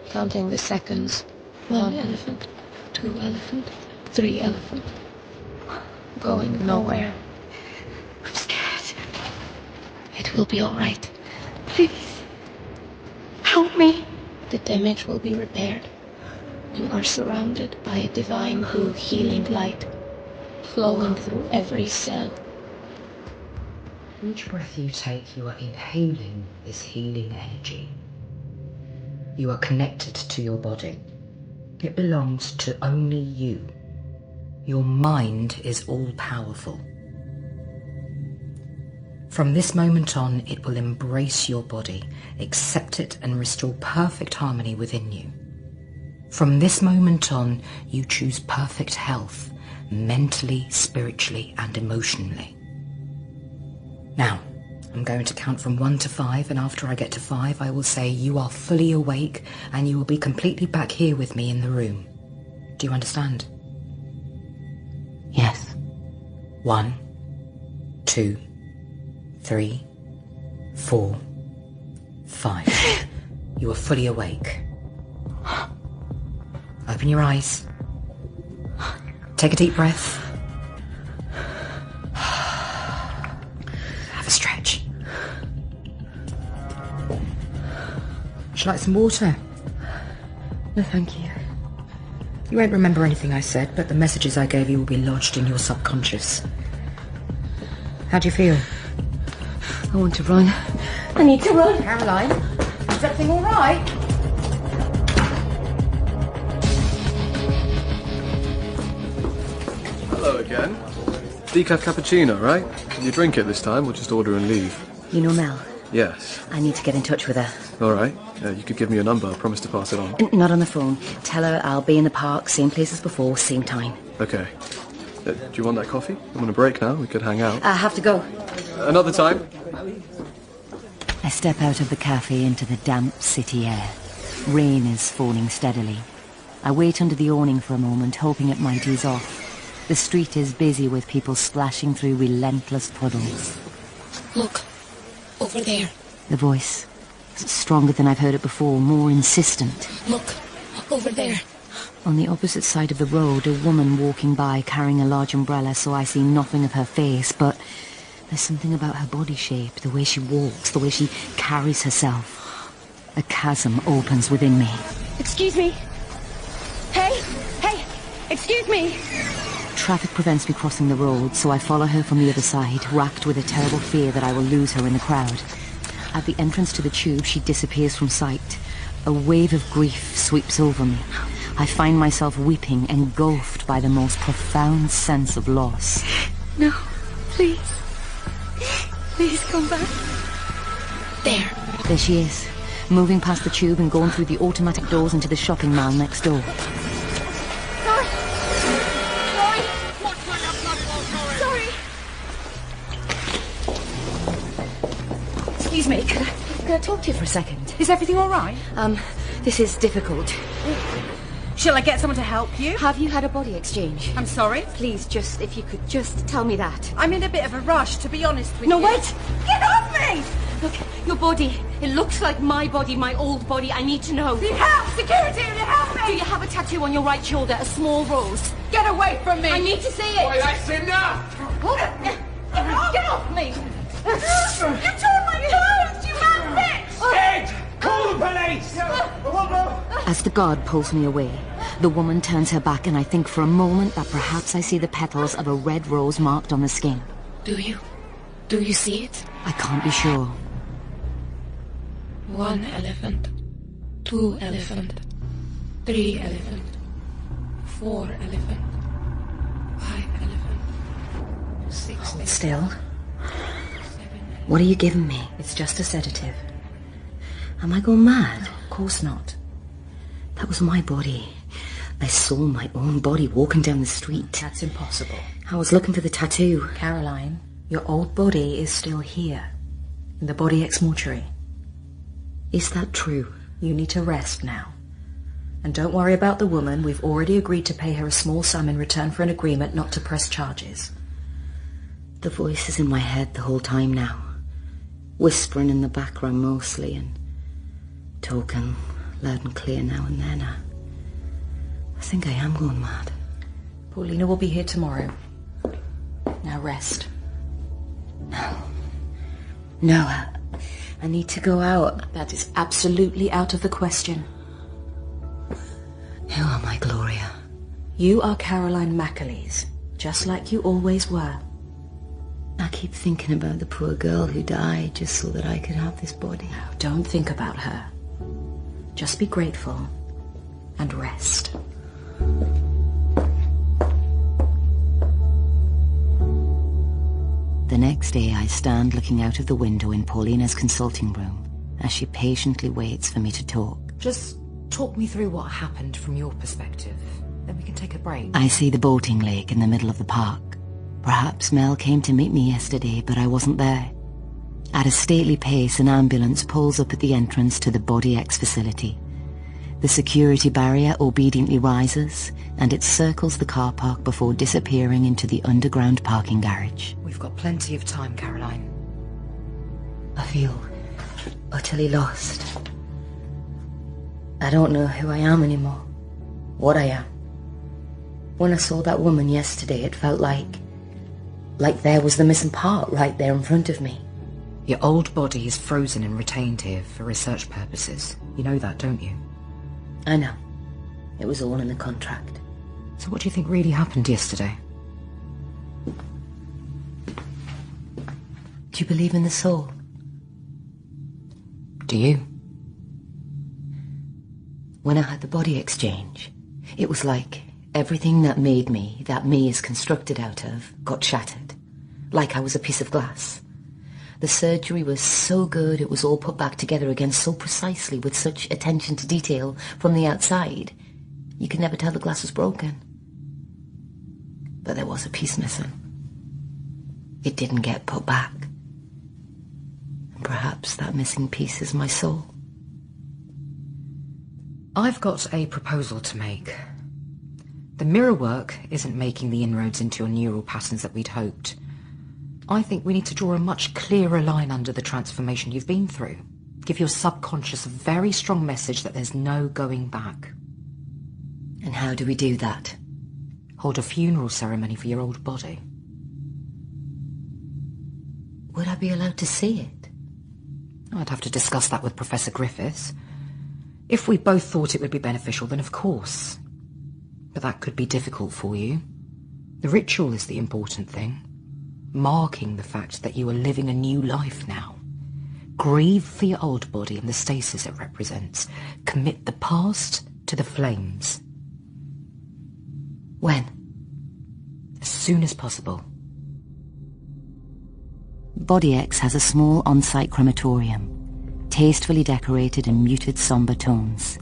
counting the seconds. 1 elephant, 2 elephant, 3 elephant. Going nowhere. I'm scared. It will be all right. Please, help me. The damage will be repaired. You are surrounded by a divine blue healing light, flowing through every cell. Each breath you take, you are inhaling this healing energy. You are connected to your body. It belongs to only you. Your mind is all-powerful. From this moment on, it will embrace your body, accept it and restore perfect harmony within you. From this moment on, you choose perfect health, mentally, spiritually and emotionally. Now, I'm going to count from 1 to 5, and after I get to 5, I will say you are fully awake and you will be completely back here with me in the room. Do you understand? Yes. 1, 2, 3, 4, 5. You are fully awake. Open your eyes. Take a deep breath. Have a stretch. Would you like some water? No, thank you. You won't remember anything I said, but the messages I gave you will be lodged in your subconscious. How do you feel? I want to run. I need to run. Caroline, is everything all right? Hello again. Decaf cappuccino, right? Can you drink it this time or just order and leave? You know Mel? Yes. I need to get in touch with her. All right. You could give me your number. I promise to pass it on. Not on the phone. Tell her I'll be in the park, same place as before, same time. Okay. Do you want that coffee? I'm on a break now. We could hang out. I have to go. Another time. I step out of the cafe into the damp city air. Rain is falling steadily. I wait under the awning for a moment, hoping it might ease off. The street is busy with people splashing through relentless puddles. Look, over there. The voice, stronger than I've heard it before, more insistent. Look, over there. On the opposite side of the road, a woman walking by carrying a large umbrella, so I see nothing of her face, but there's something about her body shape, the way she walks, the way she carries herself. A chasm opens within me. Excuse me. Hey, excuse me. Traffic prevents me crossing the road, so I follow her from the other side, racked with a terrible fear that I will lose her in the crowd. At the entrance to the tube, she disappears from sight. A wave of grief sweeps over me. I find myself weeping, engulfed by the most profound sense of loss. No, please. Please come back. There she is, moving past the tube and going through the automatic doors into the shopping mall next door. Excuse me, could I talk to you for a second? Is everything all right? This is difficult. Shall I get someone to help you? Have you had a body exchange? I'm sorry? Please, if you could just tell me that. I'm in a bit of a rush, to be honest with you. No, wait! Get off me! Look, your body. It looks like my body, my old body. I need to know. Need help! Security, will you help me? Do you have a tattoo on your right shoulder, a small rose? Get away from me! I need to see it! Boy, that's enough! Get off me! You tore my clothes, you mad bitch! Ed! Call the police! As the guard pulls me away, the woman turns her back and I think for a moment that perhaps I see the petals of a red rose marked on the skin. Do you? Do you see it? I can't be sure. 1 elephant, 2 elephant, 3 elephant, 4 elephant, 5 elephant, 6 elephant. Still? What are you giving me? It's just a sedative. Am I going mad? No, of course not. That was my body. I saw my own body walking down the street. That's impossible. I was looking for the tattoo. Caroline, your old body is still here, in the Body X mortuary. Is that true? You need to rest now. And don't worry about the woman. We've already agreed to pay her a small sum in return for an agreement not to press charges. The voice is in my head the whole time now. Whispering in the background mostly and talking loud and clear now and then. I think I am going mad. Paulina will be here tomorrow. Now rest. No, I need to go out. That is absolutely out of the question. Who am I, Gloria? You are Caroline McAleese, just like you always were. I keep thinking about the poor girl who died just so that I could have this body. No, don't think about her. Just be grateful and rest. The next day I stand looking out of the window in Paulina's consulting room as she patiently waits for me to talk. Just talk me through what happened from your perspective. Then we can take a break. I see the boating lake in the middle of the park. Perhaps Mel came to meet me yesterday, but I wasn't there. At a stately pace, an ambulance pulls up at the entrance to the Body X facility. The security barrier obediently rises, and it circles the car park before disappearing into the underground parking garage. We've got plenty of time, Caroline. I feel utterly lost. I don't know who I am anymore, what I am. When I saw that woman yesterday, it felt like there was the missing part right there in front of me. Your old body is frozen and retained here for research purposes. You know that, don't you? I know. It was all in the contract. So what do you think really happened yesterday? Do you believe in the soul? Do you? When I had the body exchange, it was like everything that made me, that me is constructed out of, got shattered. Like I was a piece of glass. The surgery was so good, it was all put back together again so precisely, with such attention to detail from the outside. You could never tell the glass was broken. But there was a piece missing. It didn't get put back. And perhaps that missing piece is my soul. I've got a proposal to make. The mirror work isn't making the inroads into your neural patterns that we'd hoped. I think we need to draw a much clearer line under the transformation you've been through. Give your subconscious a very strong message that there's no going back. And how do we do that? Hold a funeral ceremony for your old body. Would I be allowed to see it? I'd have to discuss that with Professor Griffiths. If we both thought it would be beneficial, then of course. But that could be difficult for you. The ritual is the important thing. Marking the fact that you are living a new life now. Grieve for your old body and the stasis it represents. Commit the past to the flames. When? As soon as possible. Body X has a small on-site crematorium, tastefully decorated in muted somber tones.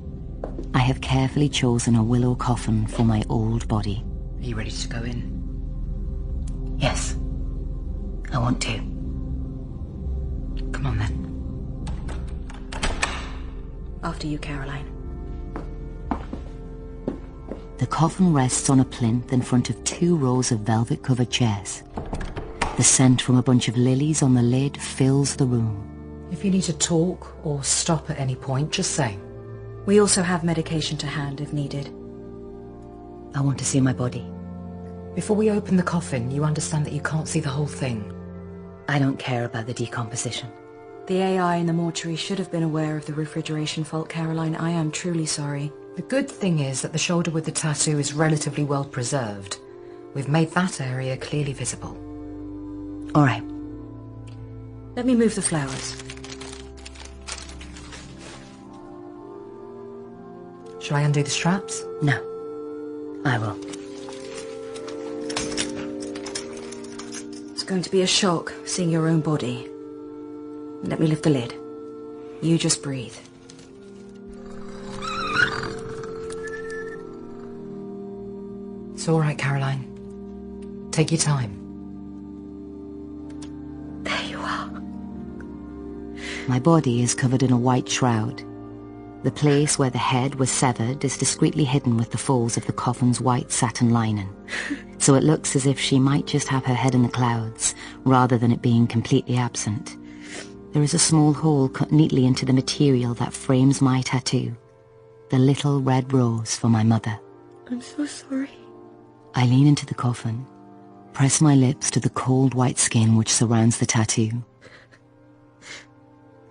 I have carefully chosen a willow coffin for my old body. Are you ready to go in? Yes. I want to. Come on then. After you, Caroline. The coffin rests on a plinth in front of 2 rows of velvet-covered chairs. The scent from a bunch of lilies on the lid fills the room. If you need to talk or stop at any point, just say. We also have medication to hand if needed. I want to see my body. Before we open the coffin, you understand that you can't see the whole thing. I don't care about the decomposition. The AI in the mortuary should have been aware of the refrigeration fault, Caroline. I am truly sorry. The good thing is that the shoulder with the tattoo is relatively well preserved. We've made that area clearly visible. All right. Let me move the flowers. Shall I undo the straps? No. I will. It's going to be a shock seeing your own body. Let me lift the lid. You just breathe. It's all right, Caroline. Take your time. There you are. My body is covered in a white shroud. The place where the head was severed is discreetly hidden with the folds of the coffin's white satin lining. So it looks as if she might just have her head in the clouds, rather than it being completely absent. There is a small hole cut neatly into the material that frames my tattoo. The little red rose for my mother. I'm so sorry. I lean into the coffin, press my lips to the cold white skin which surrounds the tattoo.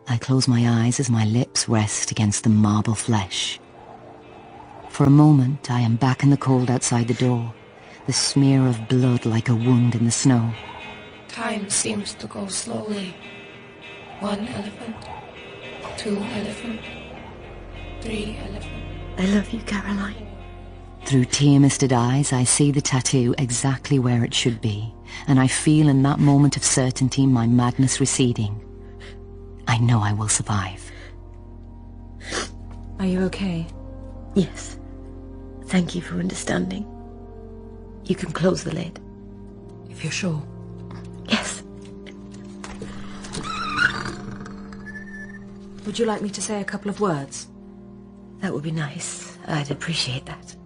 I close my eyes as my lips rest against the marble flesh. For a moment, I am back in the cold outside the door, the smear of blood like a wound in the snow. Time seems to go slowly. 1 elephant, 2 elephant, 3 elephant. I love you, Caroline. Through tear-misted eyes, I see the tattoo exactly where it should be, and I feel in that moment of certainty my madness receding. I know I will survive. Are you okay? Yes. Thank you for understanding. You can close the lid. If you're sure. Yes. Would you like me to say a couple of words? That would be nice. I'd appreciate that.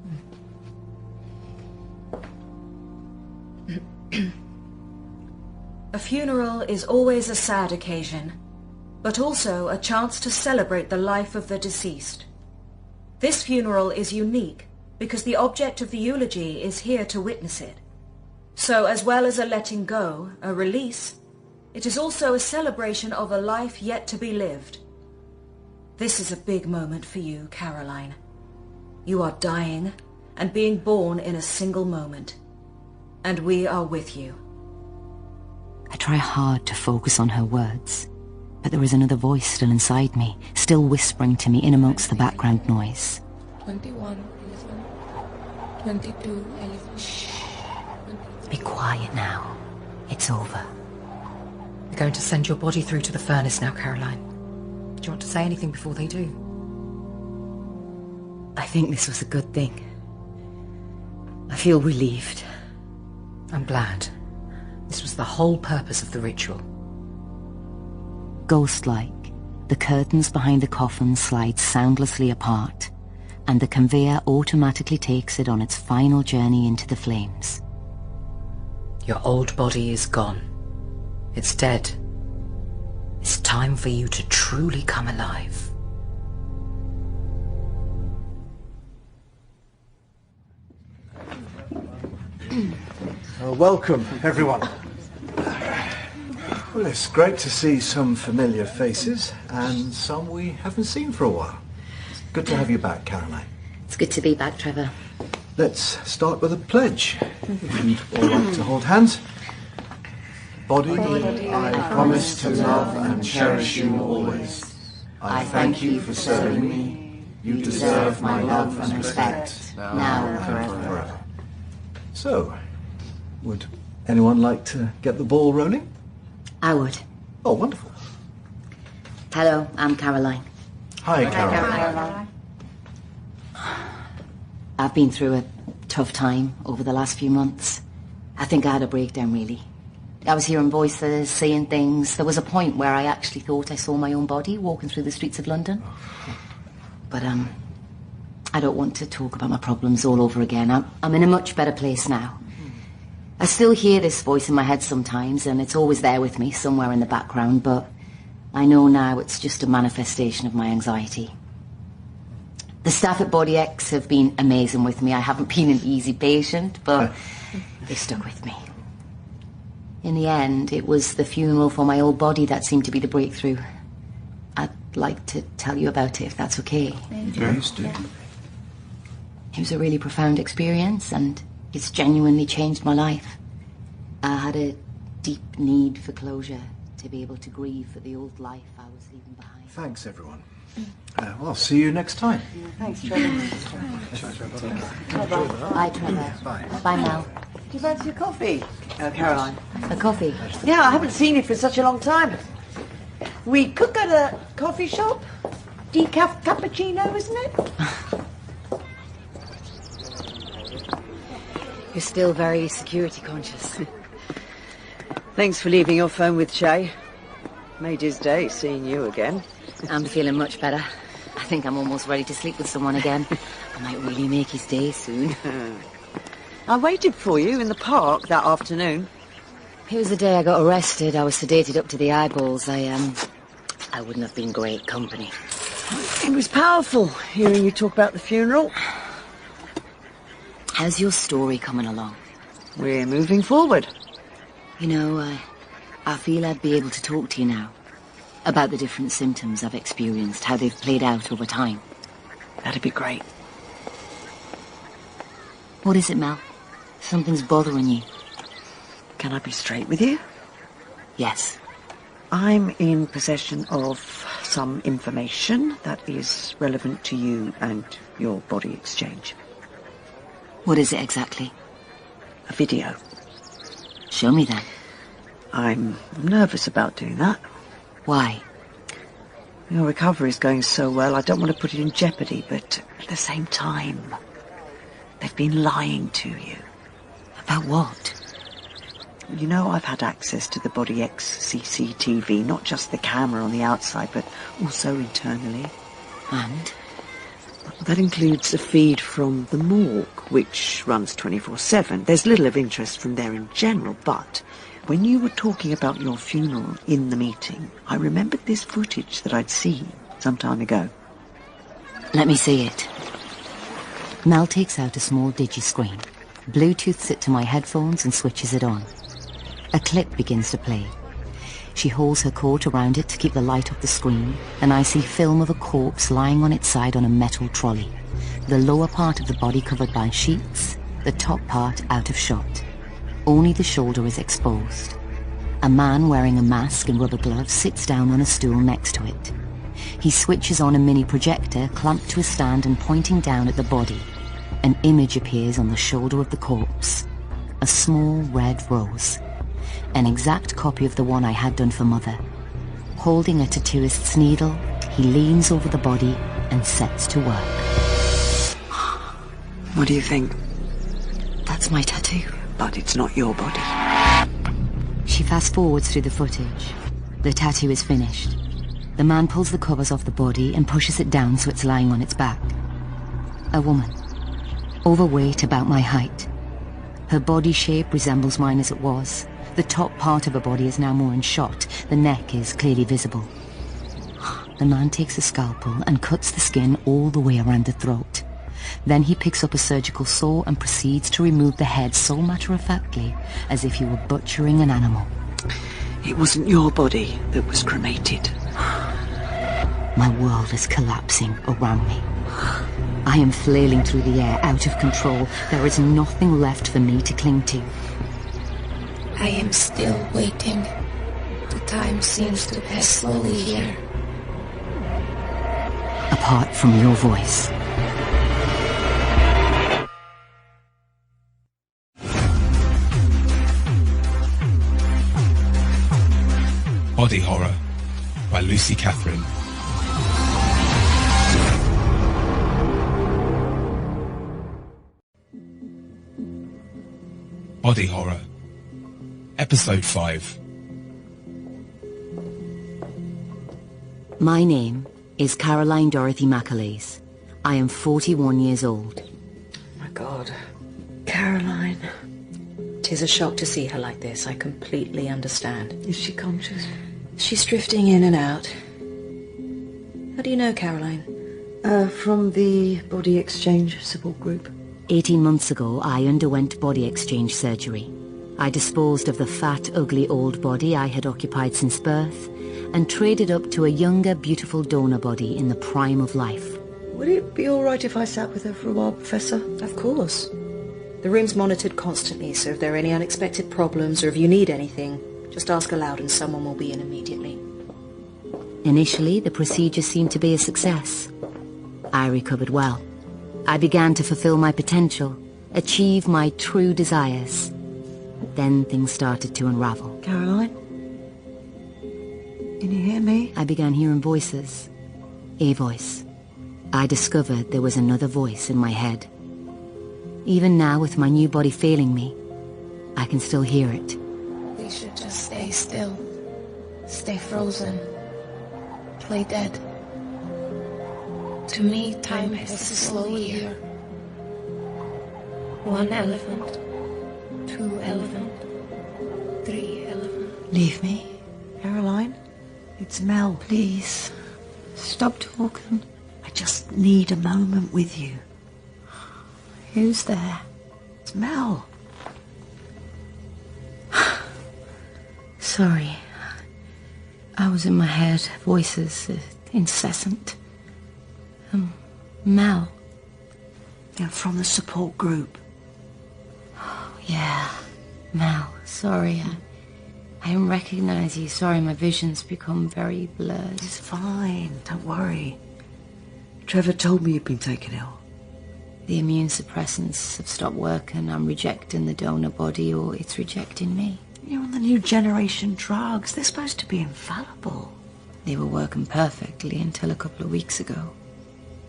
A funeral is always a sad occasion, but also a chance to celebrate the life of the deceased. This funeral is unique because the object of the eulogy is here to witness it. So as well as a letting go, a release, it is also a celebration of a life yet to be lived. This is a big moment for you, Caroline. You are dying and being born in a single moment, and we are with you. I try hard to focus on her words, but there is another voice still inside me, still whispering to me in amongst the background noise. 21 elephant, 22 elephant. Be quiet now. It's over. We're going to send your body through to the furnace now, Caroline. Do you want to say anything before they do? I think this was a good thing. I feel relieved. I'm glad. This was the whole purpose of the ritual. Ghost-like, the curtains behind the coffin slide soundlessly apart, and the conveyor automatically takes it on its final journey into the flames. Your old body is gone. It's dead. It's time for you to truly come alive. Welcome, everyone. Well, it's great to see some familiar faces, and some we haven't seen for a while. It's good to have you back, Caroline. It's good to be back, Trevor. Let's start with a pledge. If you'd all like to hold hands. Body, I promise to love and cherish you always. I thank you for serving me. You deserve my love and respect, now and forever. So, would anyone like to get the ball rolling? I would. Oh, wonderful. Hello, I'm Caroline. Hi, Caroline. I've been through a tough time over the last few months. I think I had a breakdown, really. I was hearing voices, seeing things. There was a point where I actually thought I saw my own body walking through the streets of London. But, I don't want to talk about my problems all over again. I'm in a much better place now. I still hear this voice in my head sometimes, and it's always there with me, somewhere in the background, but I know now it's just a manifestation of my anxiety. The staff at Body X have been amazing with me. I haven't been an easy patient, but they stuck with me. In the end, it was the funeral for my old body that seemed to be the breakthrough. I'd like to tell you about it, if that's okay. Please do. It was a really profound experience, and it's genuinely changed my life. I had a deep need for closure, to be able to grieve for the old life I was leaving behind. Thanks, everyone. Well, see you next time. Thanks, Trevor. Bye, Trevor. Bye, Mel. Do you fancy a coffee, Caroline? A coffee? Yeah, I haven't seen you for such a long time. We could go to a coffee shop. Decaf cappuccino, isn't it? You're still very security conscious. Thanks for leaving your phone with Shay. Made his day seeing you again. I'm feeling much better. I think I'm almost ready to sleep with someone again. I might really make his day soon. I waited for you in the park that afternoon. It was the day I got arrested. I was sedated up to the eyeballs. I wouldn't have been great company. It was powerful hearing you talk about the funeral. How's your story coming along? We're moving forward. You know, I feel I'd be able to talk to you now about the different symptoms I've experienced, how they've played out over time. That'd be great. What is it, Mel? Something's bothering you. Can I be straight with you? Yes. I'm in possession of some information that is relevant to you and your body exchange. What is it exactly? A video. Show me then. I'm nervous about doing that. Why? Your recovery is going so well, I don't want to put it in jeopardy, but at the same time, they've been lying to you. About what? You know, I've had access to the Body X CCTV, not just the camera on the outside, but also internally. And? That includes a feed from the morgue, which runs 24/7. There's little of interest from there in general, but when you were talking about your funeral in the meeting, I remembered this footage that I'd seen some time ago. Let me see it. Mel takes out a small digi-screen, Bluetooths it to my headphones and switches it on. A clip begins to play. She holds her coat around it to keep the light off the screen, and I see film of a corpse lying on its side on a metal trolley. The lower part of the body covered by sheets, the top part out of shot. Only the shoulder is exposed. A man wearing a mask and rubber gloves sits down on a stool next to it. He switches on a mini projector clamped to a stand and pointing down at the body. An image appears on the shoulder of the corpse. A small red rose. An exact copy of the one I had done for Mother. Holding a tattooist's needle, he leans over the body and sets to work. What do you think? That's my tattoo. but it's not your body. She fast-forwards through the footage. The tattoo is finished. The man pulls the covers off the body and pushes it down so it's lying on its back. A woman. Overweight, about my height. Her body shape resembles mine as it was. The top part of her body is now more in shot. The neck is clearly visible. The man takes a scalpel and cuts the skin all the way around the throat. Then he picks up a surgical saw and proceeds to remove the head so matter-of-factly as if he were butchering an animal. It wasn't your body that was cremated. My world is collapsing around me. I am flailing through the air, out of control. There is nothing left for me to cling to. I am still waiting. The time seems to pass slowly here. Apart from your voice. Body Horror by Lucy Catherine. Body Horror, Episode 5. My name is Caroline Dorothy Macaleese. I am 41 years old. My God. Caroline. 'Tis a shock to see her like this. I completely understand. Is she conscious? She's drifting in and out. How do you know Caroline? From the body exchange support group. 18 months ago, I underwent body exchange surgery. I disposed of the fat, ugly old body I had occupied since birth and traded up to a younger, beautiful donor body in the prime of life. Would it be all right if I sat with her for a while, Professor? Of course. The room's monitored constantly, so if there are any unexpected problems or if you need anything, just ask aloud and someone will be in immediately. Initially, the procedure seemed to be a success. I recovered well. I began to fulfill my potential, achieve my true desires. Then things started to unravel. Caroline? Can you hear me? I began hearing voices. A voice. I discovered there was another voice in my head. Even now, with my new body failing me, I can still hear it. We should just stay still. Stay frozen. Play dead. To me, time passes slowly here. 1 elephant. 2 elephant. 3 elephant. Leave me, Caroline. It's Mel. Please, stop talking. I just need a moment with you. Who's there? It's Mel. Sorry. I was in my head. Voices, incessant. Mel. They're from the support group. Yeah, Mel. Sorry, I didn't recognize you. Sorry, my vision's become very blurred. It's fine. Don't worry. Trevor told me you'd been taken ill. The immune suppressants have stopped working. I'm rejecting the donor body, or it's rejecting me. You're on the new generation drugs. They're supposed to be infallible. They were working perfectly until a couple of weeks ago.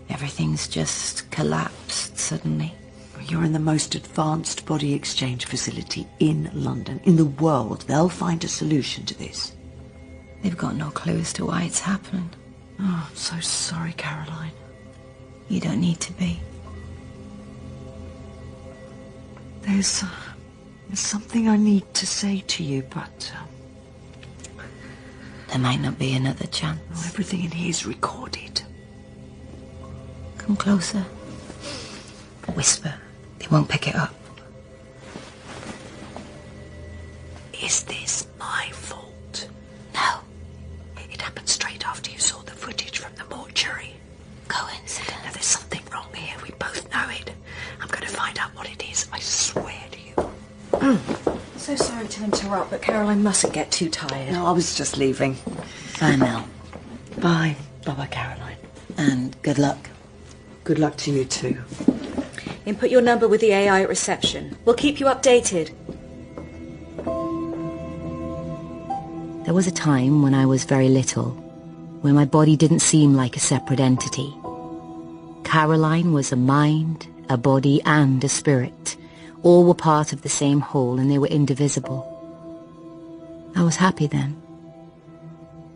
Everything's just collapsed suddenly. You're in the most advanced body exchange facility in London, in the world. They'll find a solution to this. They've got no clue as to why it's happening. Oh, I'm so sorry, Caroline. You don't need to be. There's something I need to say to you, but... There might not be another chance. Oh, everything in here is recorded. Come closer. Whisper. They won't pick it up. Is this my fault? No. It happened straight after you saw the footage from the mortuary. Coincidence. Now, there's something wrong here. We both know it. I'm going to find out what it is. I swear to you. So sorry to interrupt, but Caroline mustn't get too tired. No, I was just leaving. Bye, Mel. Bye. Bye-bye, Caroline. And good luck. Good luck to you too. Input your number with the AI at reception. We'll keep you updated. There was a time when I was very little, when my body didn't seem like a separate entity. Caroline was a mind, a body, and a spirit, All were part of the same whole, and they were indivisible. I was happy then.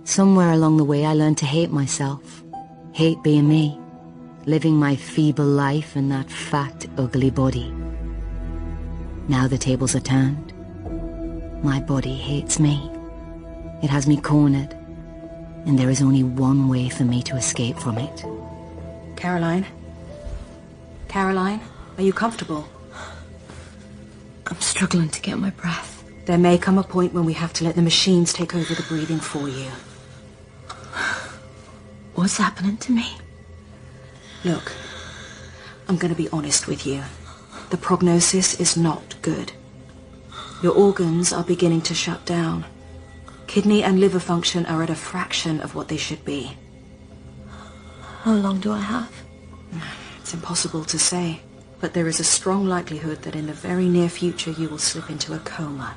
Somewhere along the way I learned to hate myself, hate being me, living my feeble life in that fat, ugly body. Now the tables are turned. My body hates me. It has me cornered, and there is only one way for me to escape from it. Caroline? Caroline, are you comfortable? I'm struggling to get my breath. There may come a point when we have to let the machines take over the breathing for you. What's happening to me? Look, I'm going to be honest with you. The prognosis is not good. Your organs are beginning to shut down. Kidney and liver function are at a fraction of what they should be. How long do I have? It's impossible to say, but there is a strong likelihood that in the very near future you will slip into a coma.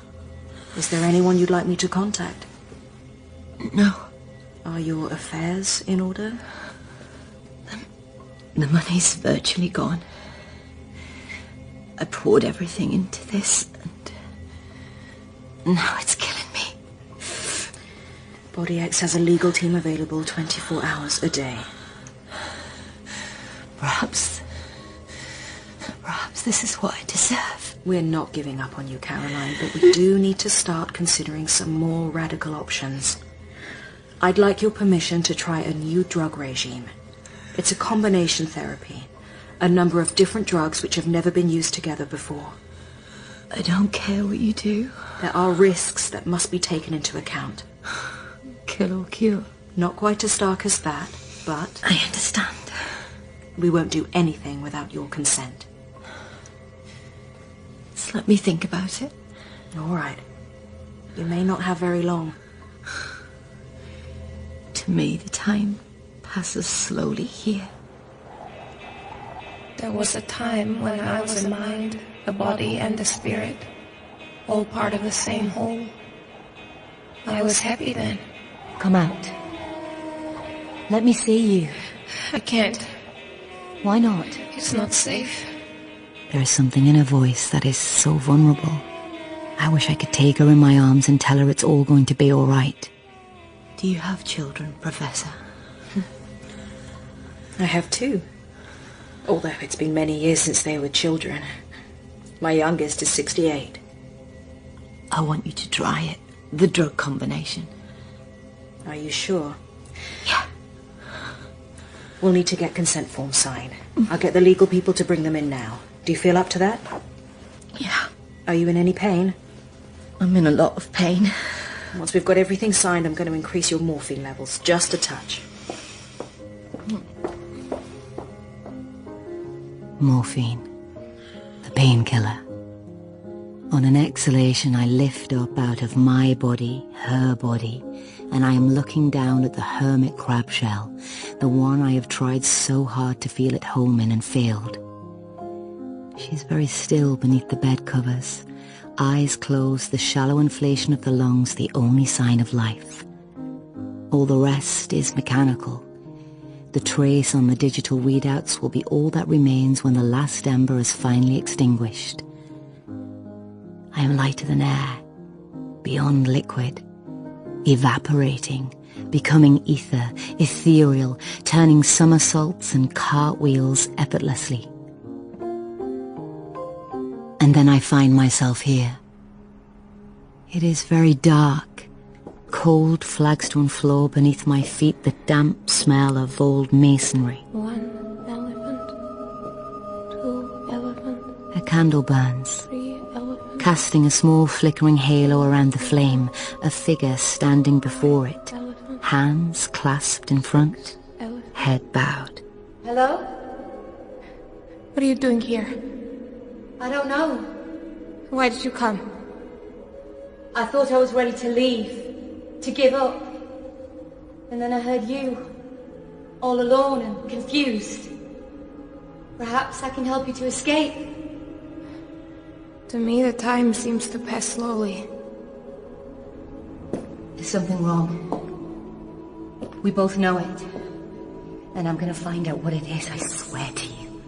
Is there anyone you'd like me to contact? No. Are your affairs in order? The money's virtually gone. I poured everything into this, and now it's killing me. Body X has a legal team available 24 hours a day. Perhaps this is what I deserve. We're not giving up on you, Caroline, but we do need to start considering some more radical options. I'd like your permission to try a new drug regime. It's a combination therapy. A number of different drugs which have never been used together before. I don't care what you do. There are risks that must be taken into account. Kill or cure. Not quite as stark as that, but... I understand. We won't do anything without your consent. Just let me think about it. All right. You may not have very long. To me, the time passes slowly here. There was a time when I was a mind, a body, and a spirit, all part of the same whole. I was happy then. Come out. Let me see you. I can't. Why not? It's not safe. There is something in her voice that is so vulnerable. I wish I could take her in my arms and tell her it's all going to be all right. Do you have children, Professor? I have two. Although it's been many years since they were children. My youngest is 68. I want you to try it. The drug combination. Are you sure? Yeah. We'll need to get consent forms signed. I'll get the legal people to bring them in now. Do you feel up to that? Yeah. Are you in any pain? I'm in a lot of pain. Once we've got everything signed, I'm going to increase your morphine levels just a touch. Morphine. The painkiller. On an exhalation, I lift up out of my body, her body, and I am looking down at the hermit crab shell, the one I have tried so hard to feel at home in and failed. She's very still beneath the bed covers, eyes closed, the shallow inflation of the lungs the only sign of life. All the rest is mechanical. The trace on the digital readouts will be all that remains when the last ember is finally extinguished. I am lighter than air, beyond liquid, evaporating, becoming ether, ethereal, turning somersaults and cartwheels effortlessly. And then I find myself here. It is very dark, cold flagstone floor beneath my feet, the damp smell of old masonry. 1 elephant, 2 elephant. A candle burns, 3 elephant. casting a small flickering halo around the flame, a figure standing before it, hands clasped in front, head bowed. Hello? What are you doing here? I don't know. Why did you come? I thought I was ready to leave, to give up. And then I heard you, all alone and confused. Perhaps I can help you to escape. To me, the time seems to pass slowly. There's something wrong. We both know it. And I'm gonna find out what it is, I swear to you.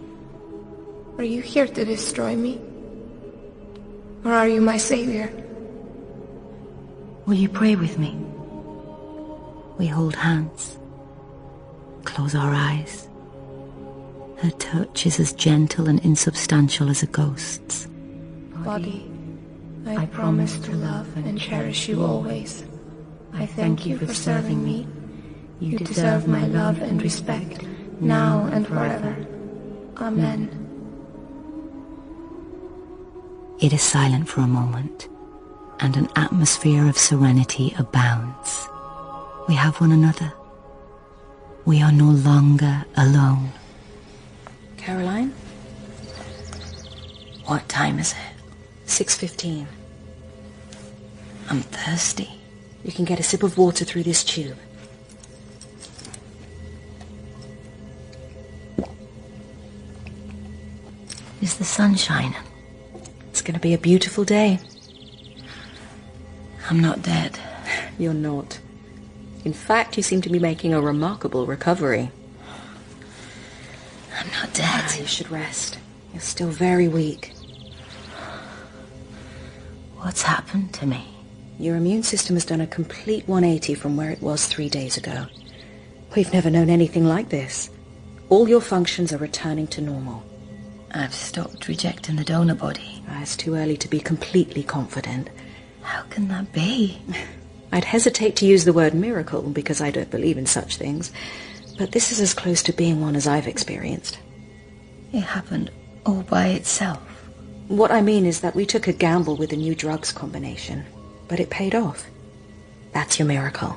Are you here to destroy me? Or are you my savior? Will you pray with me? We hold hands. Close our eyes. Her touch is as gentle and insubstantial as a ghost's. Body, I promise to love and cherish you always. I thank you for serving me. You deserve my love and respect, now and forever. Amen. It is silent for a moment, and an atmosphere of serenity abounds. We have one another. We are no longer alone. Caroline? What time is it? 6:15. I'm thirsty. You can get a sip of water through this tube. Is the sun shining? It's going to be a beautiful day. I'm not dead. You're not. In fact, you seem to be making a remarkable recovery. I'm not dead. You should rest. You're still very weak. What's happened to me? Your immune system has done a complete 180 from where it was 3 days ago. We've never known anything like this. All your functions are returning to normal. I've stopped rejecting the donor body. It's too early to be completely confident. How can that be? I'd hesitate to use the word miracle because I don't believe in such things, but this is as close to being one as I've experienced. It happened all by itself. What I mean is that we took a gamble with a new drugs combination, but it paid off. That's your miracle.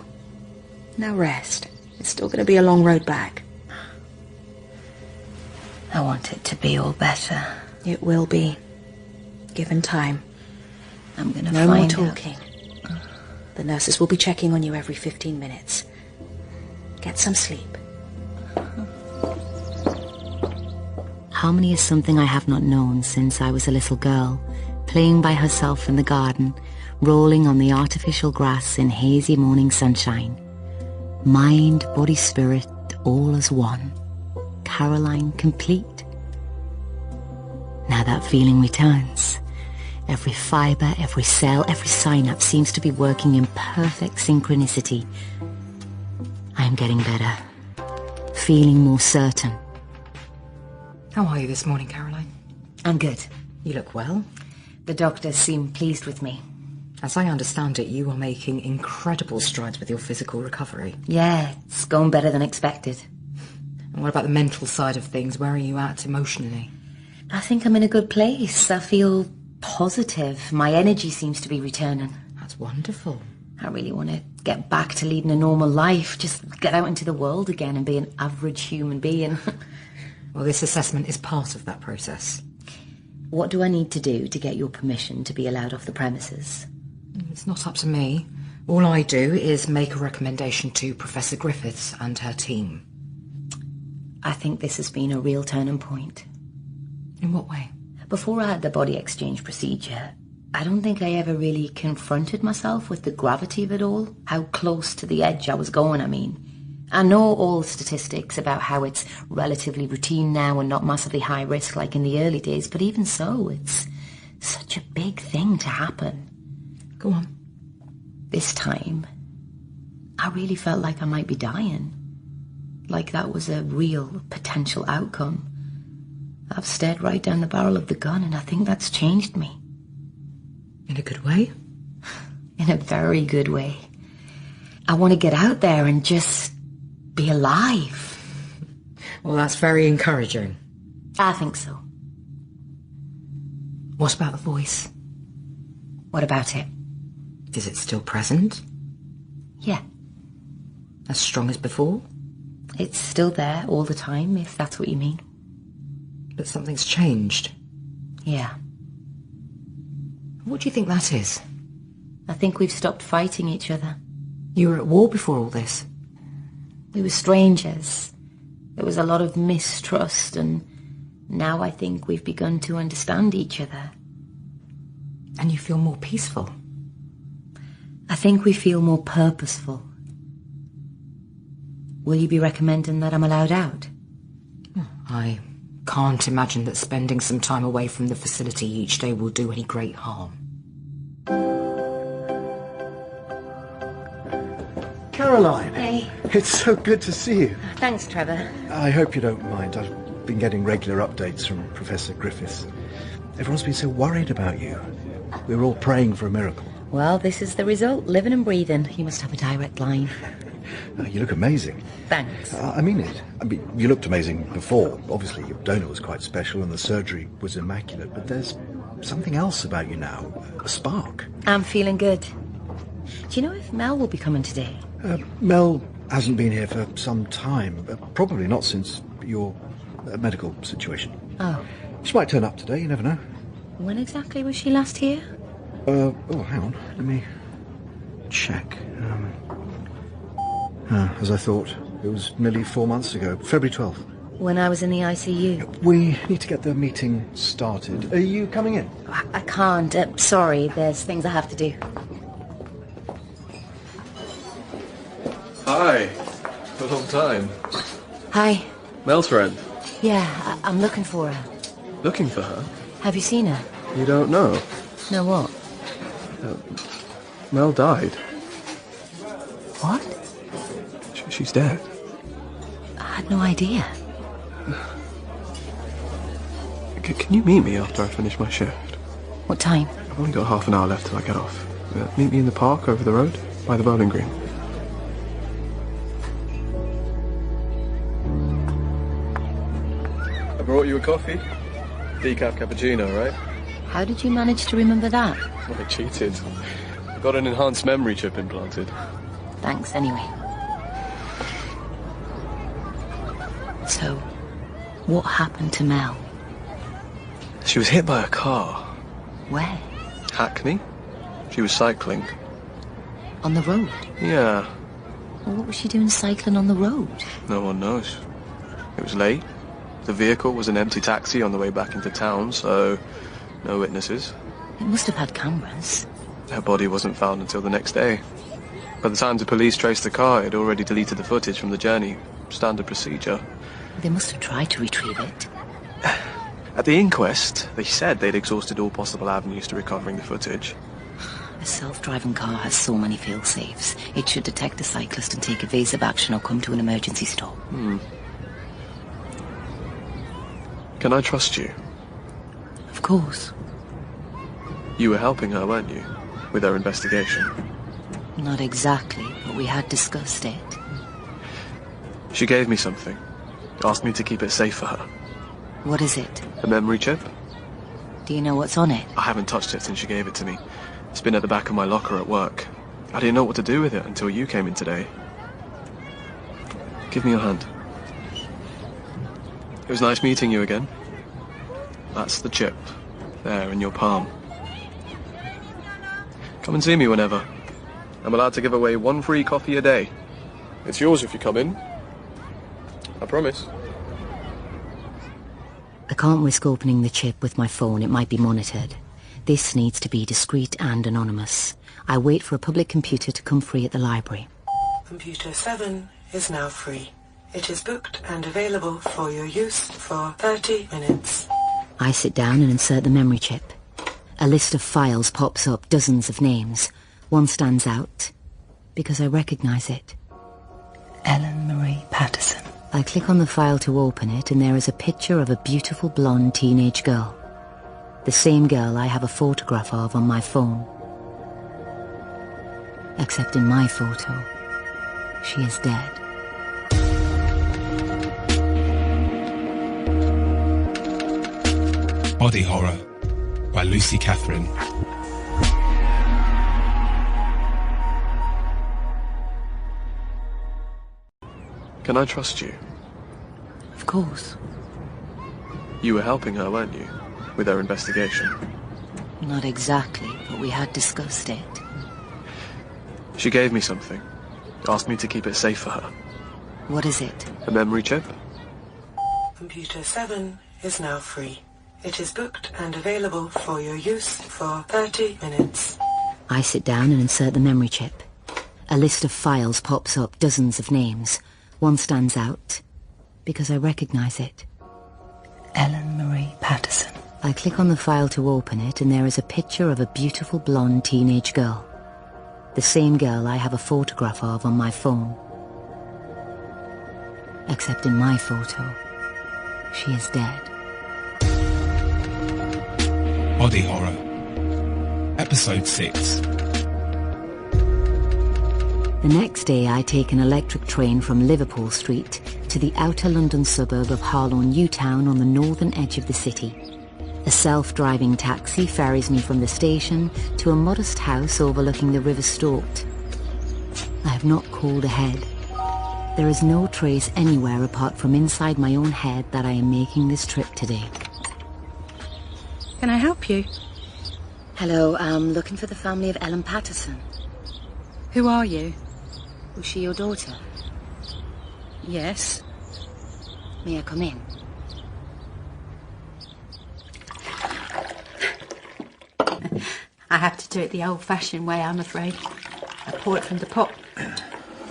Now rest. It's still going to be a long road back. I want it to be all better. It will be. Given time. I'm going to No find more talking. The nurses will be checking on you every 15 minutes. Get some sleep. Harmony is something I have not known since I was a little girl, playing by herself in the garden, rolling on the artificial grass in hazy morning sunshine. Mind, body, spirit, all as one. Caroline complete. Now that feeling returns. Every fibre, every cell, every synapse seems to be working in perfect synchronicity. I am getting better. Feeling more certain. How are you this morning, Caroline? I'm good. You look well. The doctors seem pleased with me. As I understand it, you are making incredible strides with your physical recovery. Yeah, it's going better than expected. And what about the mental side of things? Where are you at emotionally? I think I'm in a good place. I feel positive. My energy seems to be returning. That's wonderful. I really want to get back to leading a normal life. Just get out into the world again and be an average human being. Well, this assessment is part of that process. What do I need to do to get your permission to be allowed off the premises? It's not up to me. All I do is make a recommendation to Professor Griffiths and her team. I think this has been a real turning point. In what way? Before I had the body exchange procedure, I don't think I ever really confronted myself with the gravity of it all, how close to the edge I was going, I mean. I know all statistics about how it's relatively routine now and not massively high risk like in the early days, but even so, it's such a big thing to happen. Go on. This time, I really felt like I might be dying. Like that was a real potential outcome. I've stared right down the barrel of the gun and I think that's changed me. In a good way? In a very good way. I want to get out there and just be alive. Well, that's very encouraging. I think so. What about the voice? What about it? Is it still present? Yeah. As strong as before? It's still there all the time, if that's what you mean. But something's changed. Yeah. What do you think that is? I think we've stopped fighting each other. You were at war before all this. We were strangers. There was a lot of mistrust, and now I think we've begun to understand each other. And you feel more peaceful? I think we feel more purposeful. Will you be recommending that I'm allowed out? I can't imagine that spending some time away from the facility each day will do any great harm. Caroline. Hey. It's so good to see you. Thanks, Trevor. I hope you don't mind. I've been getting regular updates from Professor Griffiths. Everyone's been so worried about you. We were all praying for a miracle. Well, this is the result. Living and breathing. You must have a direct line. You look amazing. Thanks. I mean it. I mean, you looked amazing before. Obviously, your donor was quite special and the surgery was immaculate. But there's something else about you now. A spark. I'm feeling good. Do you know if Mel will be coming today? Mel hasn't been here for some time. Probably not since your medical situation. Oh. She might turn up today, you never know. When exactly was she last here? Oh, hang on. Let me check. As I thought, it was nearly 4 months ago, February 12th. When I was in the ICU. We need to get the meeting started. Are you coming in? I can't. Sorry, there's things I have to do. Hi. A long time. Hi. Mel's friend. Yeah, I'm looking for her. Looking for her? Have you seen her? You don't know? No, what? Mel died. What? She's dead. I had no idea. Can you meet me after I finish my shift? What time? I've only got half an hour left till I get off. Meet me in the park over the road, by the bowling green. I brought you a coffee. Decaf cappuccino, right? How did you manage to remember that? Well, I cheated. I got an enhanced memory chip implanted. Thanks, anyway. So, what happened to Mel? She was hit by a car. Where? Hackney. She was cycling. On the road? Yeah. Well, what was she doing cycling on the road? No one knows. It was late. The vehicle was an empty taxi on the way back into town, so no witnesses. It must have had cameras. Her body wasn't found until the next day. By the time the police traced the car, it had already deleted the footage from the journey. Standard procedure. They must have tried to retrieve it. At the inquest, they said they'd exhausted all possible avenues to recovering the footage. A self-driving car has so many fail-safes. It should detect a cyclist and take evasive action or come to an emergency stop. Can I trust you? Of course. You were helping her, weren't you? With her investigation? Not exactly, but we had discussed it. She gave me something. Asked me to keep it safe for her. What is it? A memory chip. Do you know what's on it? I haven't touched it since she gave it to me. It's been at the back of my locker at work. I didn't know what to do with it until you came in today. Give me your hand. It was nice meeting you again. That's the chip. There, in your palm. Come and see me whenever. I'm allowed to give away 1 free coffee a day. It's yours if you come in. I promise. I can't risk opening the chip with my phone. It might be monitored. This needs to be discreet and anonymous. I wait for a public computer to come free at the library. Computer 7 is now free. It is booked and available for your use for 30 minutes. I sit down and insert the memory chip. A list of files pops up, dozens of names. One stands out because I recognize it. Ellen Marie Patterson. I click on the file to open it, and there is a picture of a beautiful blonde teenage girl. The same girl I have a photograph of on my phone. Except in my photo, she is dead. Body Horror by Lucy Catherine. Can I trust you? Of course. You were helping her, weren't you? With her investigation. Not exactly, but we had discussed it. She gave me something. Asked me to keep it safe for her. What is it? A memory chip. Computer 7 is now free. It is booked and available for your use for 30 minutes. I sit down and insert the memory chip. A list of files pops up, dozens of names. One stands out because I recognize it. Ellen Marie Patterson. I click on the file to open it, and there is a picture of a beautiful blonde teenage girl. The same girl I have a photograph of on my phone. Except in my photo, she is dead. Body Horror, Episode 6. The next day I take an electric train from Liverpool Street to the outer London suburb of Harlow Newtown on the northern edge of the city. A self-driving taxi ferries me from the station to a modest house overlooking the River Stort. I have not called ahead. There is no trace anywhere apart from inside my own head that I am making this trip today. Can I help you? Hello, I'm looking for the family of Ellen Patterson. Who are you? Was she your daughter? Yes. May I come in? I have to do it the old-fashioned way, I'm afraid. I pour it from the pot.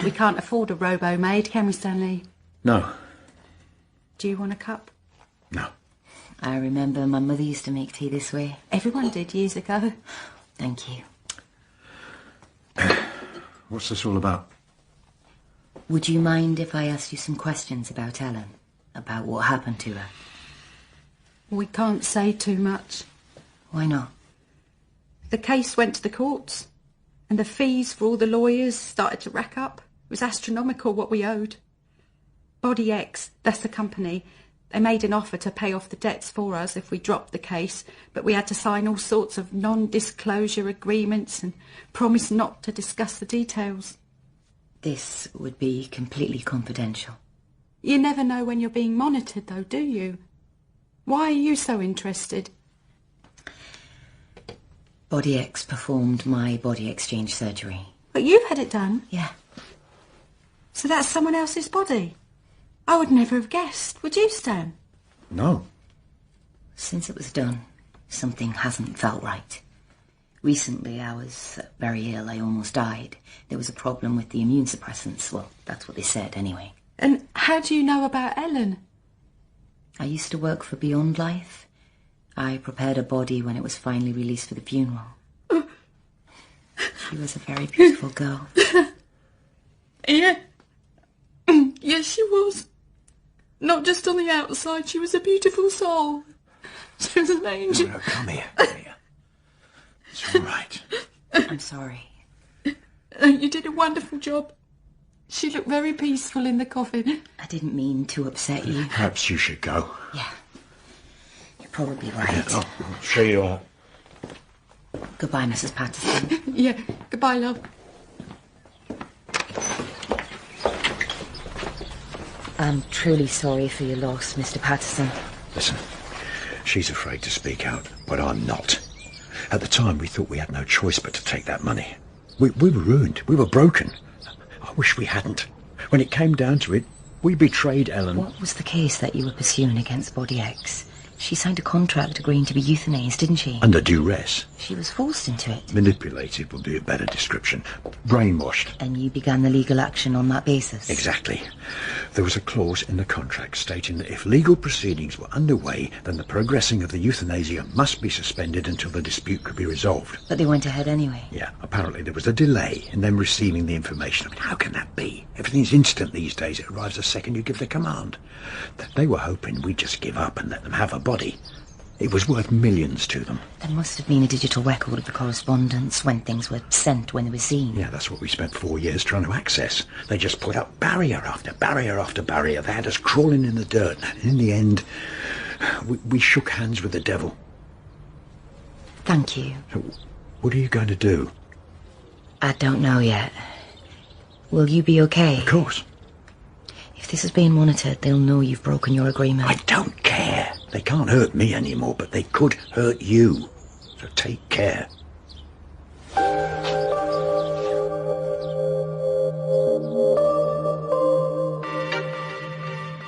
We can't afford a robo-maid, can we, Stanley? No. Do you want a cup? No. I remember my mother used to make tea this way. Everyone did years ago. Thank you. What's this all about? Would you mind if I asked you some questions about Ellen? About what happened to her? We can't say too much. Why not? The case went to the courts, and the fees for all the lawyers started to rack up. It was astronomical what we owed. Body X, that's the company, they made an offer to pay off the debts for us if we dropped the case, but we had to sign all sorts of non-disclosure agreements and promise not to discuss the details. This would be completely confidential. You never know when you're being monitored, though, do you? Why are you so interested? Body X performed my body exchange surgery. But you've had it done? Yeah. So that's someone else's body? I would never have guessed. Would you, Stan? No. Since it was done, something hasn't felt right. Recently, I was very ill. I almost died. There was a problem with the immune suppressants. Well, that's what they said, anyway. And how do you know about Ellen? I used to work for Beyond Life. I prepared her body when it was finally released for the funeral. She was a very beautiful girl. Yeah. Yes, she was. Not just on the outside, she was a beautiful soul. She was an angel. No, come here. It's all right. I'm sorry. You did a wonderful job. She looked very peaceful in the coffin. I didn't mean to upset you. Perhaps you should go. Yeah. You're probably right. Yeah, I'll show you out. Goodbye, Mrs. Patterson. Yeah, goodbye, love. I'm truly sorry for your loss, Mr. Patterson. Listen, she's afraid to speak out, but I'm not. At the time, we thought we had no choice but to take that money. We were ruined. We were broken. I wish we hadn't. When it came down to it, we betrayed Ellen. What was the case that you were pursuing against Body X? She signed a contract agreeing to be euthanized, didn't she? Under duress. She was forced into it. Manipulated would be a better description. Brainwashed. And you began the legal action on that basis? Exactly. There was a clause in the contract stating that if legal proceedings were underway, then the progressing of the euthanasia must be suspended until the dispute could be resolved. But they went ahead anyway? Yeah, apparently there was a delay in them receiving the information. I mean, how can that be? Everything's instant these days. It arrives the second you give the command. They were hoping we'd just give up and let them have a body. It was worth millions to them. There must have been a digital record of the correspondence, when things were sent, when they were seen. Yeah, that's what we spent 4 years trying to access. They just put up barrier after barrier after barrier. They had us crawling in the dirt. And in the end, we shook hands with the devil. Thank you. So, what are you going to do? I don't know yet. Will you be okay? Of course. If this is being monitored, they'll know you've broken your agreement. I don't care. They can't hurt me anymore, but they could hurt you. So take care.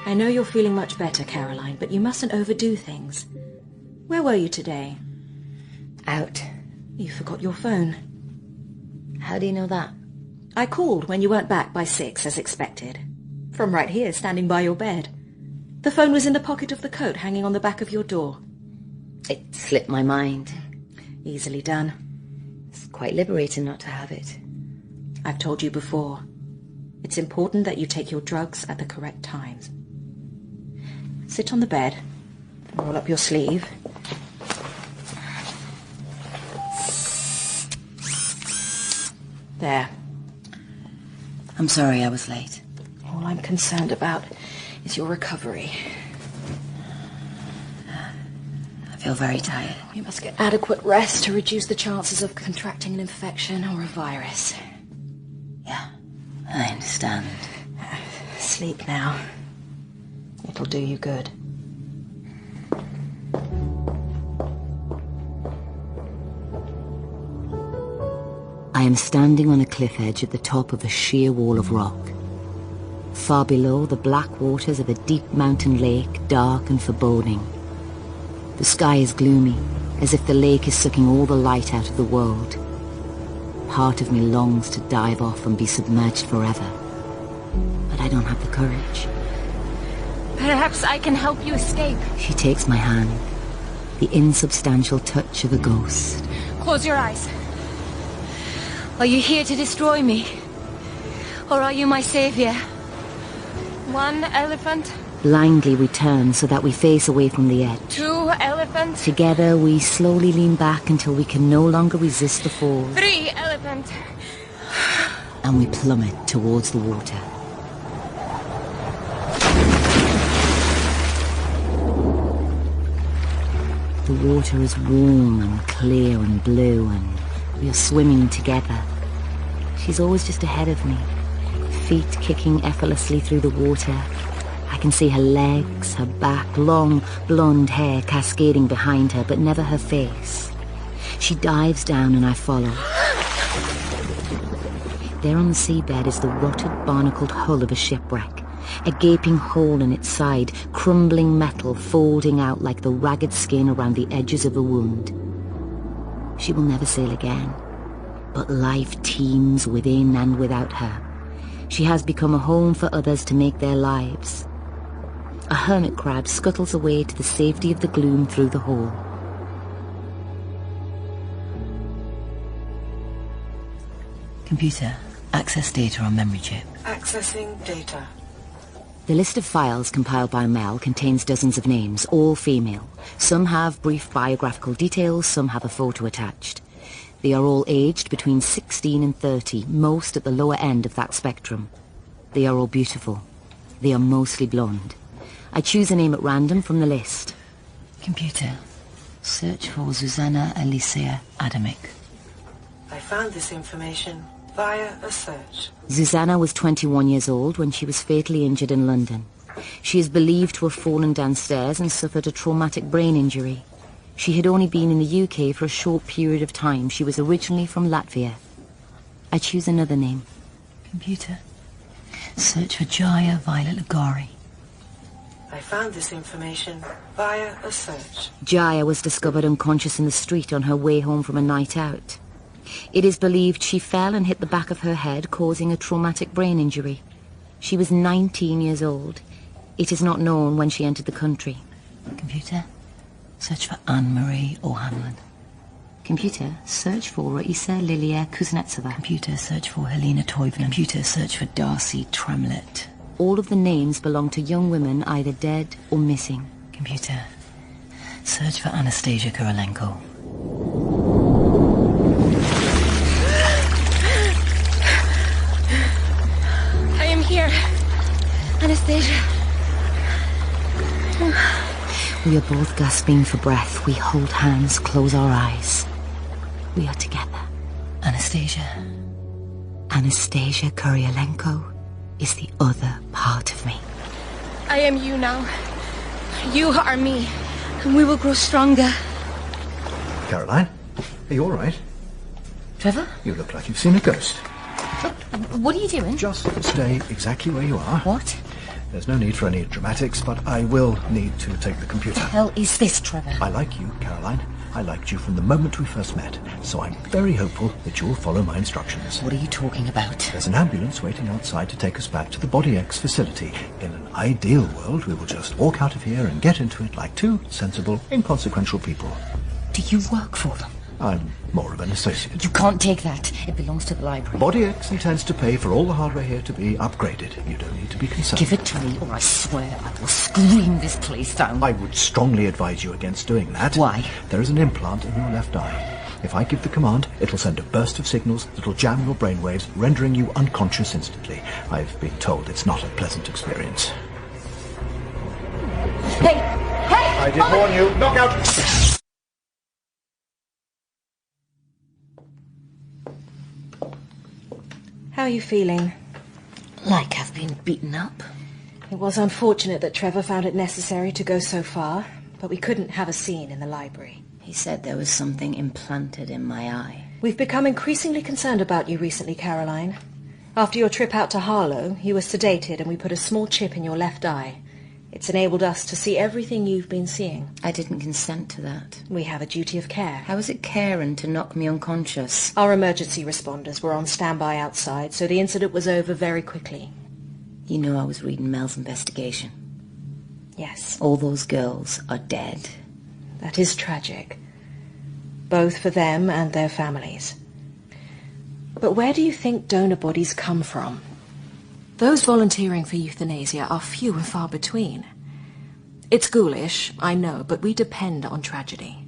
I know you're feeling much better, Caroline, but you mustn't overdo things. Where were you today? Out. You forgot your phone. How do you know that? I called when you weren't back by 6, as expected. From right here, standing by your bed. The phone was in the pocket of the coat hanging on the back of your door. It slipped my mind. Easily done. It's quite liberating not to have it. I've told you before. It's important that you take your drugs at the correct times. Sit on the bed. Roll up your sleeve. There. I'm sorry I was late. All I'm concerned about is your recovery. I feel very tired. You must get adequate rest to reduce the chances of contracting an infection or a virus. Yeah, I understand. Sleep now. It'll do you good. I am standing on a cliff edge at the top of a sheer wall of rock. Far below, the black waters of a deep mountain lake, dark and foreboding. The sky is gloomy, as if the lake is sucking all the light out of the world. Part of me longs to dive off and be submerged forever. But I don't have the courage. Perhaps I can help you escape. She takes my hand, the insubstantial touch of a ghost. Close your eyes. Are you here to destroy me? Or are you my savior? 1 elephant. Blindly we turn so that we face away from the edge. 2 elephants. Together we slowly lean back until we can no longer resist the fall. 3 elephants. And we plummet towards the water. The water is warm and clear and blue, and we are swimming together. She's always just ahead of me, feet kicking effortlessly through the water. I can see her legs, her back, long blonde hair cascading behind her, but never her face. She dives down and I follow. There on the seabed is the rotted, barnacled hull of a shipwreck, a gaping hole in its side, crumbling metal folding out like the ragged skin around the edges of a wound. She will never sail again, but life teems within and without her. She has become a home for others to make their lives. A hermit crab scuttles away to the safety of the gloom through the hole. Computer, access data on memory chip. Accessing data. The list of files compiled by Mel contains dozens of names, all female. Some have brief biographical details, some have a photo attached. They are all aged between 16 and 30, most at the lower end of that spectrum. They are all beautiful. They are mostly blonde. I choose a name at random from the list. Computer, search for Susanna Alicia Adamic. I found this information via a search. Susanna was 21 years old when she was fatally injured in London. She is believed to have fallen downstairs and suffered a traumatic brain injury. She had only been in the UK for a short period of time. She was originally from Latvia. I choose another name. Computer, search for Jaya Violet Ligari. I found this information via a search. Jaya was discovered unconscious in the street on her way home from a night out. It is believed she fell and hit the back of her head, causing a traumatic brain injury. She was 19 years old. It is not known when she entered the country. Computer, search for Anne-Marie O'Hanlon. Computer, search for Raisa Lilia Kuznetsova. Computer, search for Helena Toivonen. Computer, search for Darcy Tremlett. All of the names belong to young women either dead or missing. Computer, search for Anastasia Korolenko. I am here. Anastasia. We are both gasping for breath. We hold hands, close our eyes. We are together. Anastasia. Anastasia Kuryalenko is the other part of me. I am you now. You are me. And we will grow stronger. Caroline, are you all right? Trevor? You look like you've seen a ghost. What are you doing? Just stay exactly where you are. What? There's no need for any dramatics, but I will need to take the computer. What the hell is this, Trevor? I like you, Caroline, I liked you from the moment we first met, so I'm very hopeful that you'll follow my instructions. What are you talking about? There's an ambulance waiting outside to take us back to the Body X facility. In an ideal world, we will just walk out of here and get into it like two sensible, inconsequential people. Do you work for them? I'm more of an associate. You can't take that. It belongs to the library. Body X intends to pay for all the hardware here to be upgraded. You don't need to be concerned. Give it to me, or I swear I will scream this place down. I would strongly advise you against doing that. Why? There is an implant in your left eye. If I give the command, it'll send a burst of signals that'll jam your brainwaves, rendering you unconscious instantly. I've been told it's not a pleasant experience. Hey! Hey! I did warn you. Knock out! How are you feeling? Like I've been beaten up. It was unfortunate that Trevor found it necessary to go so far, but we couldn't have a scene in the library. He said there was something implanted in my eye. We've become increasingly concerned about you recently, Caroline. After your trip out to Harlow, you were sedated and we put a small chip in your left eye. It's enabled us to see everything you've been seeing. I didn't consent to that. We have a duty of care. How is it caring to knock me unconscious? Our emergency responders were on standby outside, so the incident was over very quickly. You know I was reading Mel's investigation. Yes. All those girls are dead. That is tragic. Both for them and their families. But where do you think donor bodies come from? Those volunteering for euthanasia are few and far between. It's ghoulish, I know, but we depend on tragedy.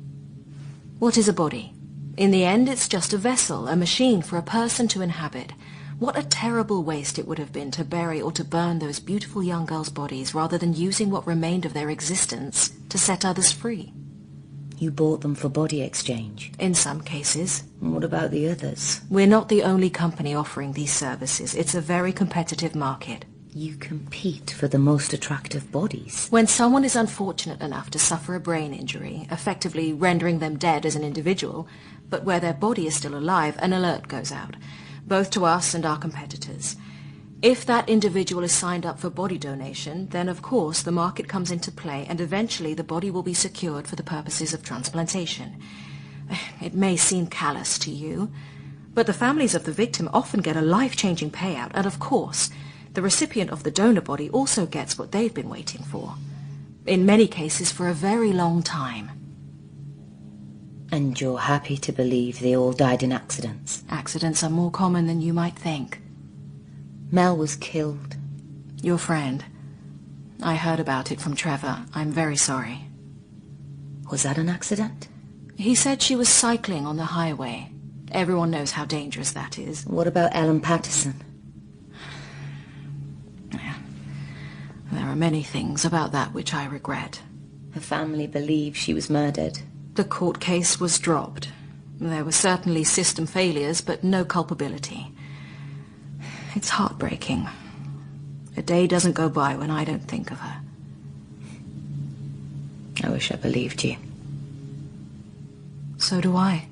What is a body? In the end, it's just a vessel, a machine for a person to inhabit. What a terrible waste it would have been to bury or to burn those beautiful young girls' bodies rather than using what remained of their existence to set others free. You bought them for body exchange? In some cases. And what about the others? We're not the only company offering these services. It's a very competitive market. You compete for the most attractive bodies. When someone is unfortunate enough to suffer a brain injury, effectively rendering them dead as an individual, but where their body is still alive, an alert goes out, both to us and our competitors. If that individual is signed up for body donation, then of course the market comes into play and eventually the body will be secured for the purposes of transplantation. It may seem callous to you, but the families of the victim often get a life-changing payout, and of course the recipient of the donor body also gets what they've been waiting for. In many cases for a very long time. And you're happy to believe they all died in accidents? Accidents are more common than you might think. Mel was killed. Your friend. I heard about it from Trevor. I'm very sorry. Was that an accident? He said she was cycling on the highway. Everyone knows how dangerous that is. What about Ellen Patterson? There are many things about that which I regret. Her family believes she was murdered. The court case was dropped. There were certainly system failures, but no culpability. It's heartbreaking. A day doesn't go by when I don't think of her. I wish I believed you. So do I.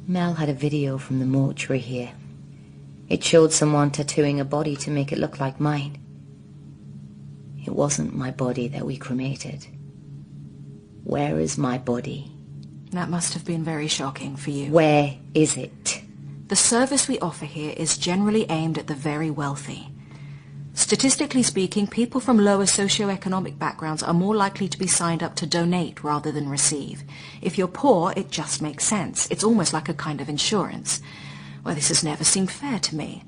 Mel had a video from the mortuary here. It showed someone tattooing a body to make it look like mine. It wasn't my body that we cremated. Where is my body? That must have been very shocking for you. Where is it? The service we offer here is generally aimed at the very wealthy. Statistically speaking, people from lower socioeconomic backgrounds are more likely to be signed up to donate rather than receive. If you're poor, it just makes sense. It's almost like a kind of insurance. Well, this has never seemed fair to me.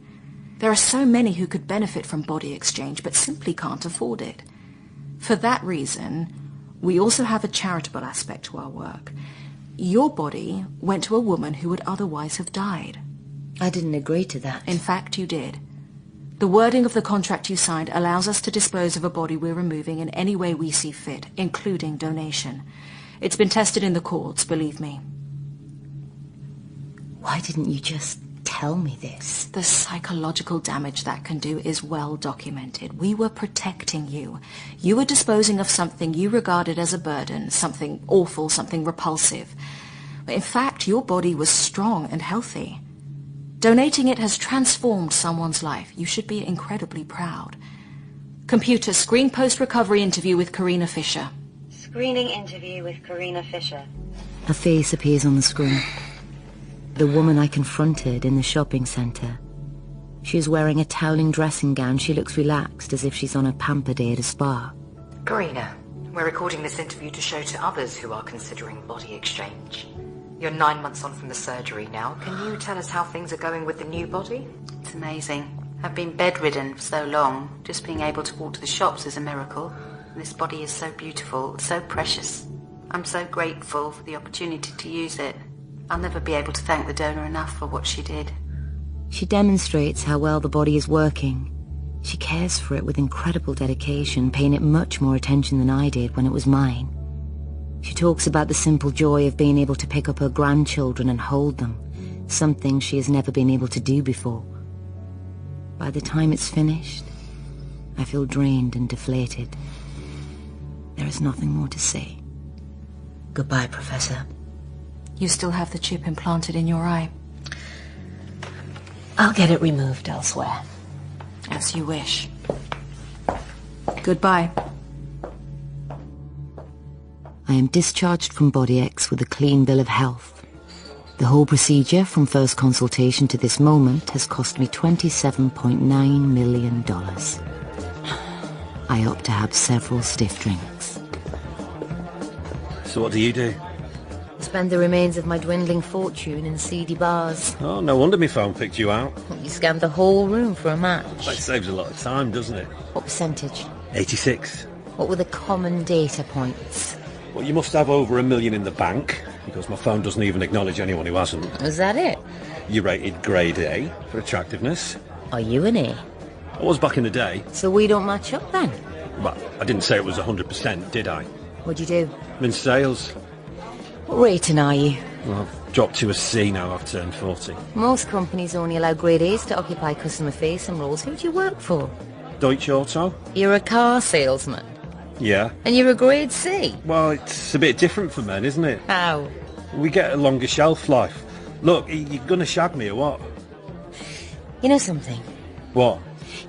There are so many who could benefit from body exchange, but simply can't afford it. For that reason, we also have a charitable aspect to our work. Your body went to a woman who would otherwise have died. I didn't agree to that. In fact, you did. The wording of the contract you signed allows us to dispose of a body we're removing in any way we see fit, including donation. It's been tested in the courts, believe me. Why didn't you just tell me this? The psychological damage that can do is well documented. We were protecting you. You were disposing of something you regarded as a burden, something awful, something repulsive. In fact, your body was strong and healthy. Donating it has transformed someone's life. You should be incredibly proud. Computer, screen post-recovery interview with Karina Fisher. Screening interview with Karina Fisher. Her face appears on the screen. The woman I confronted in the shopping centre. She is wearing a toweling dressing gown. She looks relaxed, as if she's on a pamper day at a spa. Karina, we're recording this interview to show to others who are considering body exchange. You're 9 months on from the surgery now. Can you tell us how things are going with the new body? It's amazing. I've been bedridden for so long. Just being able to walk to the shops is a miracle. This body is so beautiful, so precious. I'm so grateful for the opportunity to use it. I'll never be able to thank the donor enough for what she did. She demonstrates how well the body is working. She cares for it with incredible dedication, paying it much more attention than I did when it was mine. She talks about the simple joy of being able to pick up her grandchildren and hold them, something she has never been able to do before. By the time it's finished, I feel drained and deflated. There is nothing more to say. Goodbye, Professor. You still have the chip implanted in your eye. I'll get it removed elsewhere. As you wish. Goodbye. I am discharged from Body X with a clean bill of health. The whole procedure, from first consultation to this moment, has cost me $27.9 million. I opt to have several stiff drinks. So what do you do? Spend the remains of my dwindling fortune in seedy bars. Oh, no wonder my phone picked you out. You scanned the whole room for a match. That saves a lot of time, doesn't it? What percentage? 86. What were the common data points? Well, you must have over $1 million in the bank, because my phone doesn't even acknowledge anyone who hasn't. Was that it? You rated grade A for attractiveness. Are you an A? I was back in the day. So we don't match up then? Well, I didn't say it was 100%, did I? What'd you do? I'm in sales. What rating are you? Well, I've dropped to a C now I've turned 40. Most companies only allow grade A's to occupy customer-facing roles. Who do you work for? Deutsche Auto. You're a car salesman. Yeah. And you're a grade C? Well, it's a bit different for men, isn't it? How? We get a longer shelf life. Look, you're gonna shag me or what? You know something? What?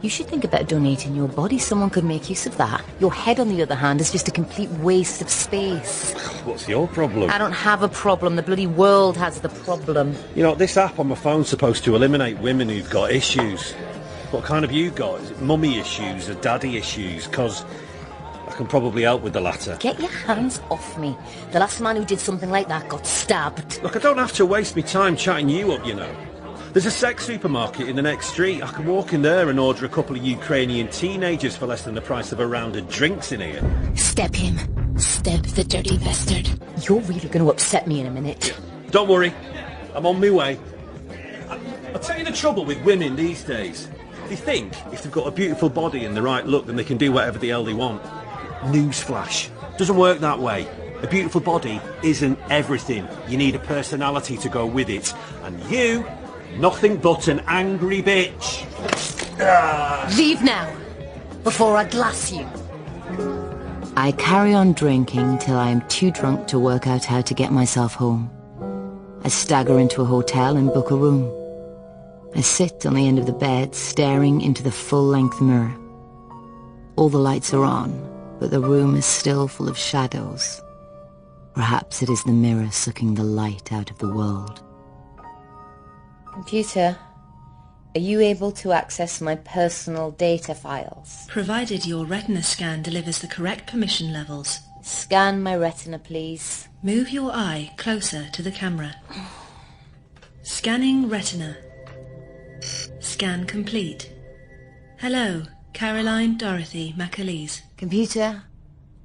You should think about donating your body. Someone could make use of that. Your head, on the other hand, is just a complete waste of space. What's your problem? I don't have a problem. The bloody world has the problem. You know, this app on my phone's supposed to eliminate women who've got issues. What kind have you got? Is it mummy issues or daddy issues? 'Cause I can probably help with the latter. Get your hands off me. The last man who did something like that got stabbed. Look, I don't have to waste my time chatting you up, you know. There's a sex supermarket in the next street. I can walk in there and order a couple of Ukrainian teenagers for less than the price of a round of drinks in here. Step him. Step the dirty bastard. You're really going to upset me in a minute. Don't worry. I'm on my way. I'll tell you the trouble with women these days. They think if they've got a beautiful body and the right look, then they can do whatever the hell they want. Newsflash. Doesn't work that way. A beautiful body isn't everything. You need a personality to go with it. And you... nothing but an angry bitch. Leave now, before I glass you. I carry on drinking till I am too drunk to work out how to get myself home. I stagger into a hotel and book a room. I sit on the end of the bed, staring into the full-length mirror. All the lights are on, but the room is still full of shadows. Perhaps it is the mirror sucking the light out of the world. Computer, are you able to access my personal data files? Provided your retina scan delivers the correct permission levels. Scan my retina, please. Move your eye closer to the camera. Scanning retina. Scan complete. Hello, Caroline Dorothy McAleese. Computer,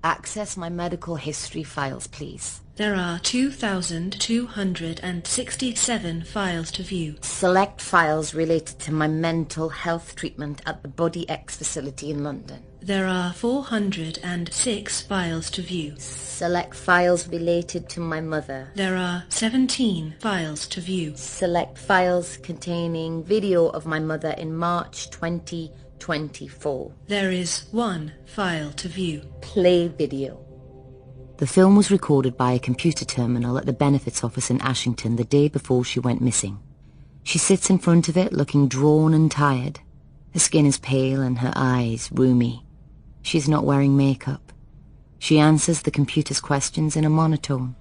access my medical history files, please. There are 2,267 files to view. Select files related to my mental health treatment at the Body X facility in London. There are 406 files to view. Select files related to my mother. There are 17 files to view. Select files containing video of my mother in March 2024. There is 1 file to view. Play video. The film was recorded by a computer terminal at the benefits office in Ashington the day before she went missing. She sits in front of it looking drawn and tired. Her skin is pale and her eyes rheumy. She's not wearing makeup. She answers the computer's questions in a monotone.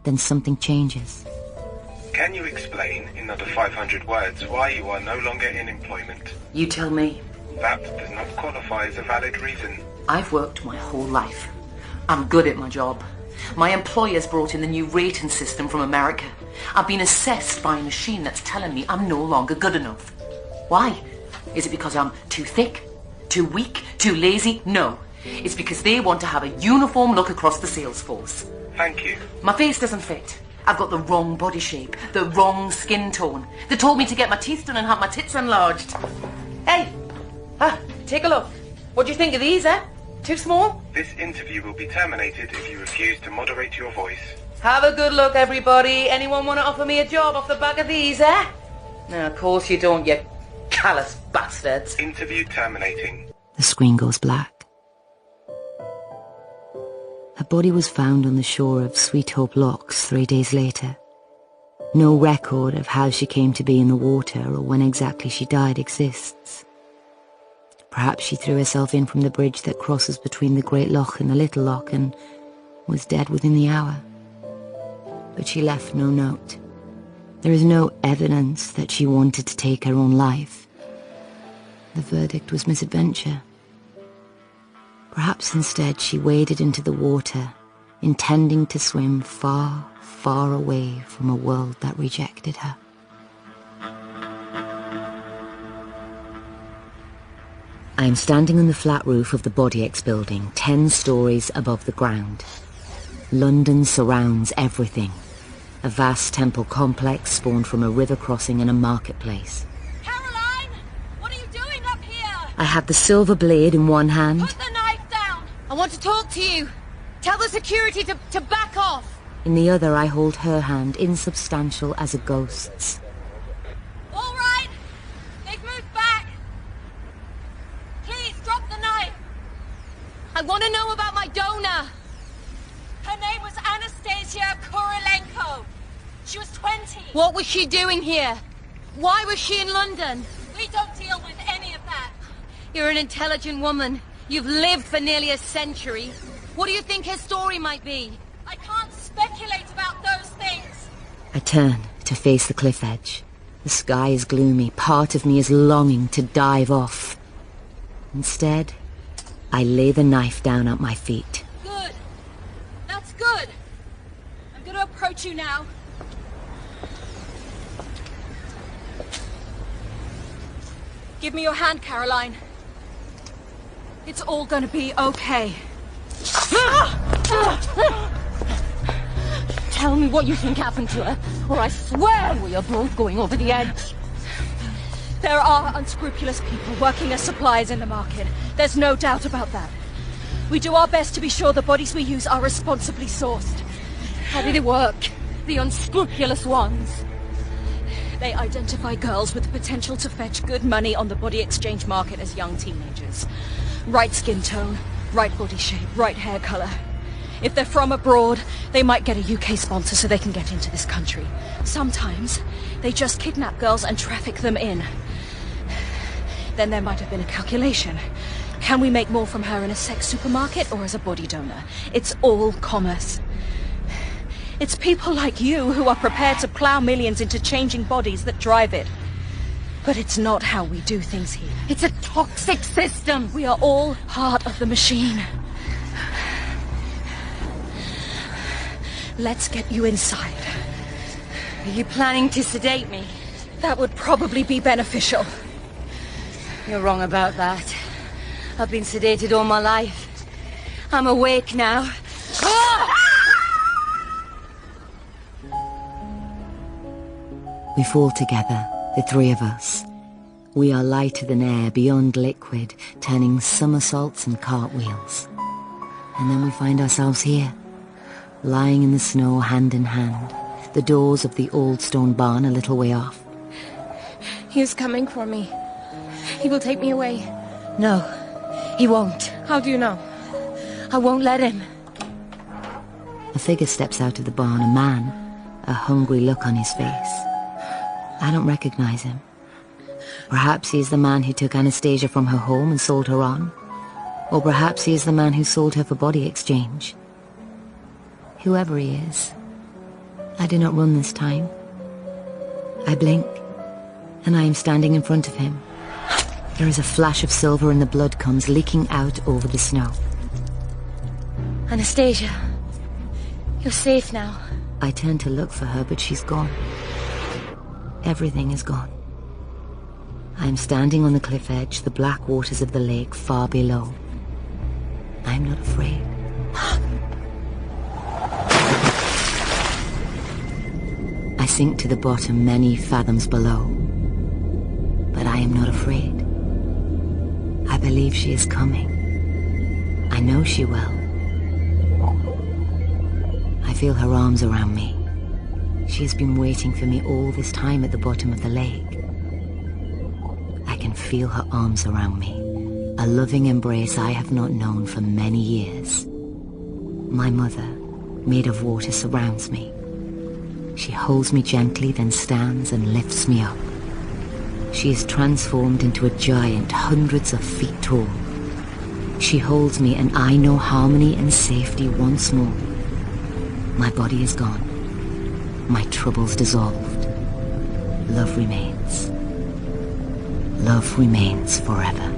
Then something changes. Can you explain, in under 500 words, why you are no longer in employment? You tell me. That does not qualify as a valid reason. I've worked my whole life. I'm good at my job. My employer's brought in the new rating system from America. I've been assessed by a machine that's telling me I'm no longer good enough. Why? Is it because I'm too thick? Too weak? Too lazy? No. It's because they want to have a uniform look across the sales force. Thank you. My face doesn't fit. I've got the wrong body shape, the wrong skin tone. They told me to get my teeth done and have my tits enlarged. Hey! Take a look. What do you think of these, eh? Too small? This interview will be terminated if you refuse to moderate your voice. Have a good look, everybody. Anyone want to offer me a job off the back of these, eh? No, of course you don't, you callous bastards. Interview terminating. The screen goes black. Her body was found on the shore of Sweet Hope Locks 3 days later. No record of how she came to be in the water or when exactly she died exists. Perhaps she threw herself in from the bridge that crosses between the Great Loch and the Little Loch and was dead within the hour. But she left no note. There is no evidence that she wanted to take her own life. The verdict was misadventure. Perhaps instead she waded into the water, intending to swim far, far away from a world that rejected her. I am standing on the flat roof of the Body X building, 10 stories above the ground. London surrounds everything. A vast temple complex spawned from a river crossing and a marketplace. Caroline! What are you doing up here? I have the silver blade in one hand. Put the knife down! I want to talk to you. Tell the security to back off. In the other I hold her hand, insubstantial as a ghost's. All right. They've moved back. Please, drop the knife. I want to know about my donor. Her name was Anastasia Korolenko. She was 20. What was she doing here? Why was she in London? We don't deal with any of that. You're an intelligent woman. You've lived for nearly a century. What do you think her story might be? I can't speculate about those things. I turn to face the cliff edge. The sky is gloomy. Part of me is longing to dive off. Instead, I lay the knife down at my feet. Good. That's good. I'm going to approach you now. Give me your hand, Caroline. It's all going to be okay. Tell me what you think happened to her, or I swear we are both going over the edge. There are unscrupulous people working as suppliers in the market. There's no doubt about that. We do our best to be sure the bodies we use are responsibly sourced. How did it work? The unscrupulous ones. They identify girls with the potential to fetch good money on the body exchange market as young teenagers. Right skin tone, right body shape, right hair colour. If they're from abroad, they might get a UK sponsor so they can get into this country. Sometimes, they just kidnap girls and traffic them in. Then there might have been a calculation. Can we make more from her in a sex supermarket or as a body donor? It's all commerce. It's people like you who are prepared to plough millions into changing bodies that drive it. But it's not how we do things here. It's a toxic system. We are all part of the machine. Let's get you inside. Are you planning to sedate me? That would probably be beneficial. You're wrong about that. I've been sedated all my life. I'm awake now. We fall together, the three of us. We are lighter than air, beyond liquid, turning somersaults and cartwheels. And then we find ourselves here, lying in the snow hand in hand, the doors of the old stone barn a little way off. He is coming for me. He will take me away. No, he won't. How do you know? I won't let him. A figure steps out of the barn, a man, a hungry look on his face. I don't recognize him. Perhaps he's the man who took Anastasia from her home and sold her on. Or perhaps he is the man who sold her for body exchange. Whoever he is, I do not run this time. I blink, and I am standing in front of him. There is a flash of silver and the blood comes leaking out over the snow. Anastasia, you're safe now. I turn to look for her, but she's gone. Everything is gone. I am standing on the cliff edge, the black waters of the lake far below. I am not afraid. I sink to the bottom many fathoms below. But I am not afraid. I believe she is coming. I know she will. I feel her arms around me. She has been waiting for me all this time at the bottom of the lake. I can feel her arms around me, a loving embrace I have not known for many years. My mother, made of water, surrounds me. She holds me gently, then stands and lifts me up. She is transformed into a giant hundreds of feet tall. She holds me and I know harmony and safety once more. My body is gone. My troubles dissolved. Love remains. Love remains forever.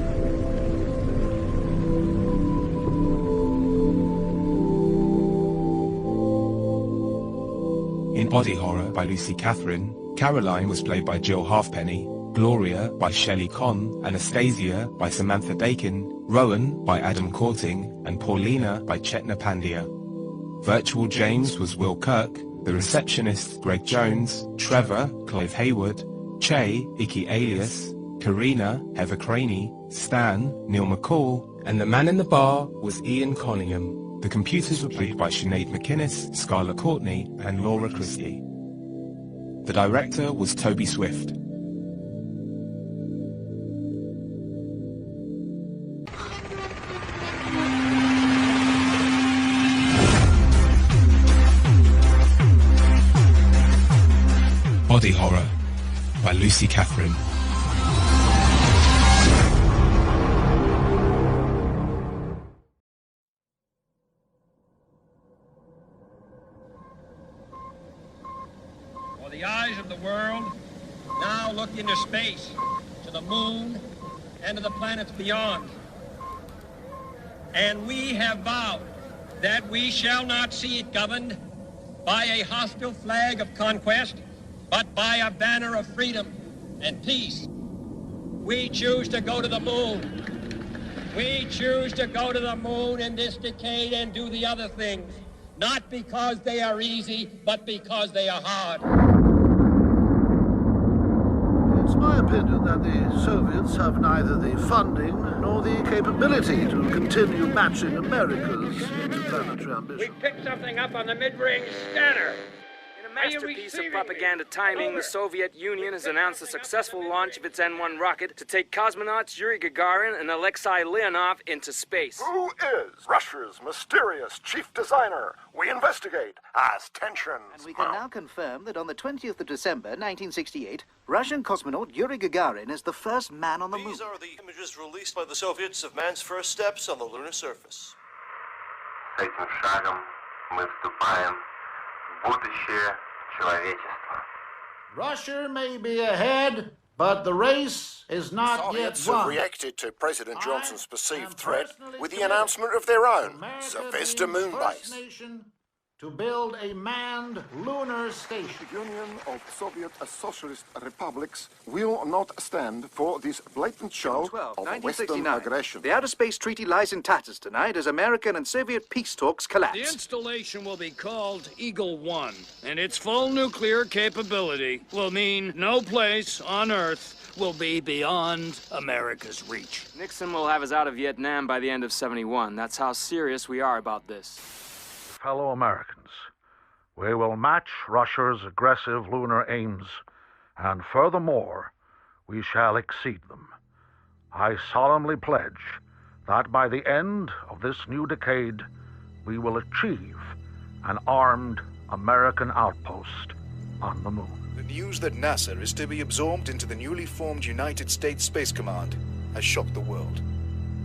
In Body Horror by Lucy Catherine, Caroline was played by Jill Halfpenny, Gloria by Shelley Conn, Anastasia by Samantha Dakin, Rowan by Adam Courting, and Paulina by Chetna Pandya. Virtual James was Will Kirk, the receptionist Greg Jones, Trevor Clive Hayward, Che Icky Alias, Karina Heather Craney, Stan Neil McCall, and the man in the bar was Ian Conningham. The computers were played by Sinead McInnes, Skylar Courtney, and Laura Christie. The director was Toby Swift. Body Horror by Lucy Catherine. For the eyes of the world now look into space, to the moon, and to the planets beyond. And we have vowed that we shall not see it governed by a hostile flag of conquest, but by a banner of freedom and peace. We choose to go to the moon. We choose to go to the moon in this decade and do the other things, not because they are easy, but because they are hard. It's my opinion that the Soviets have neither the funding nor the capability to continue matching America's interplanetary ambition. We picked something up on the mid-range scanner. Masterpiece of propaganda timing, the Soviet Union has announced the successful launch of its N-1 rocket to take cosmonauts Yuri Gagarin and Alexei Leonov into space. Who is Russia's mysterious chief designer? We investigate as tensions. And we can now confirm that on the 20th of December, 1968, Russian cosmonaut Yuri Gagarin is the first man on the moon. These are the images released by the Soviets of man's first steps on the lunar surface. С этим шагом мы вступаем в будущее человечества. Russia may be ahead, but the race is not Soviets yet won. have reacted to President Johnson's perceived threat with the announcement of their own Zvezda moon base. To build a manned lunar station. The Union of Soviet Socialist Republics will not stand for this blatant show of Western aggression. The Outer Space Treaty lies in tatters tonight as American and Soviet peace talks collapse. The installation will be called Eagle 1, and its full nuclear capability will mean no place on Earth will be beyond America's reach. Nixon will have us out of Vietnam by the end of '71. That's how serious we are about this. Fellow Americans, we will match Russia's aggressive lunar aims, and furthermore, we shall exceed them. I solemnly pledge that by the end of this new decade, we will achieve an armed American outpost on the moon. The news that NASA is to be absorbed into the newly formed United States Space Command has shocked the world.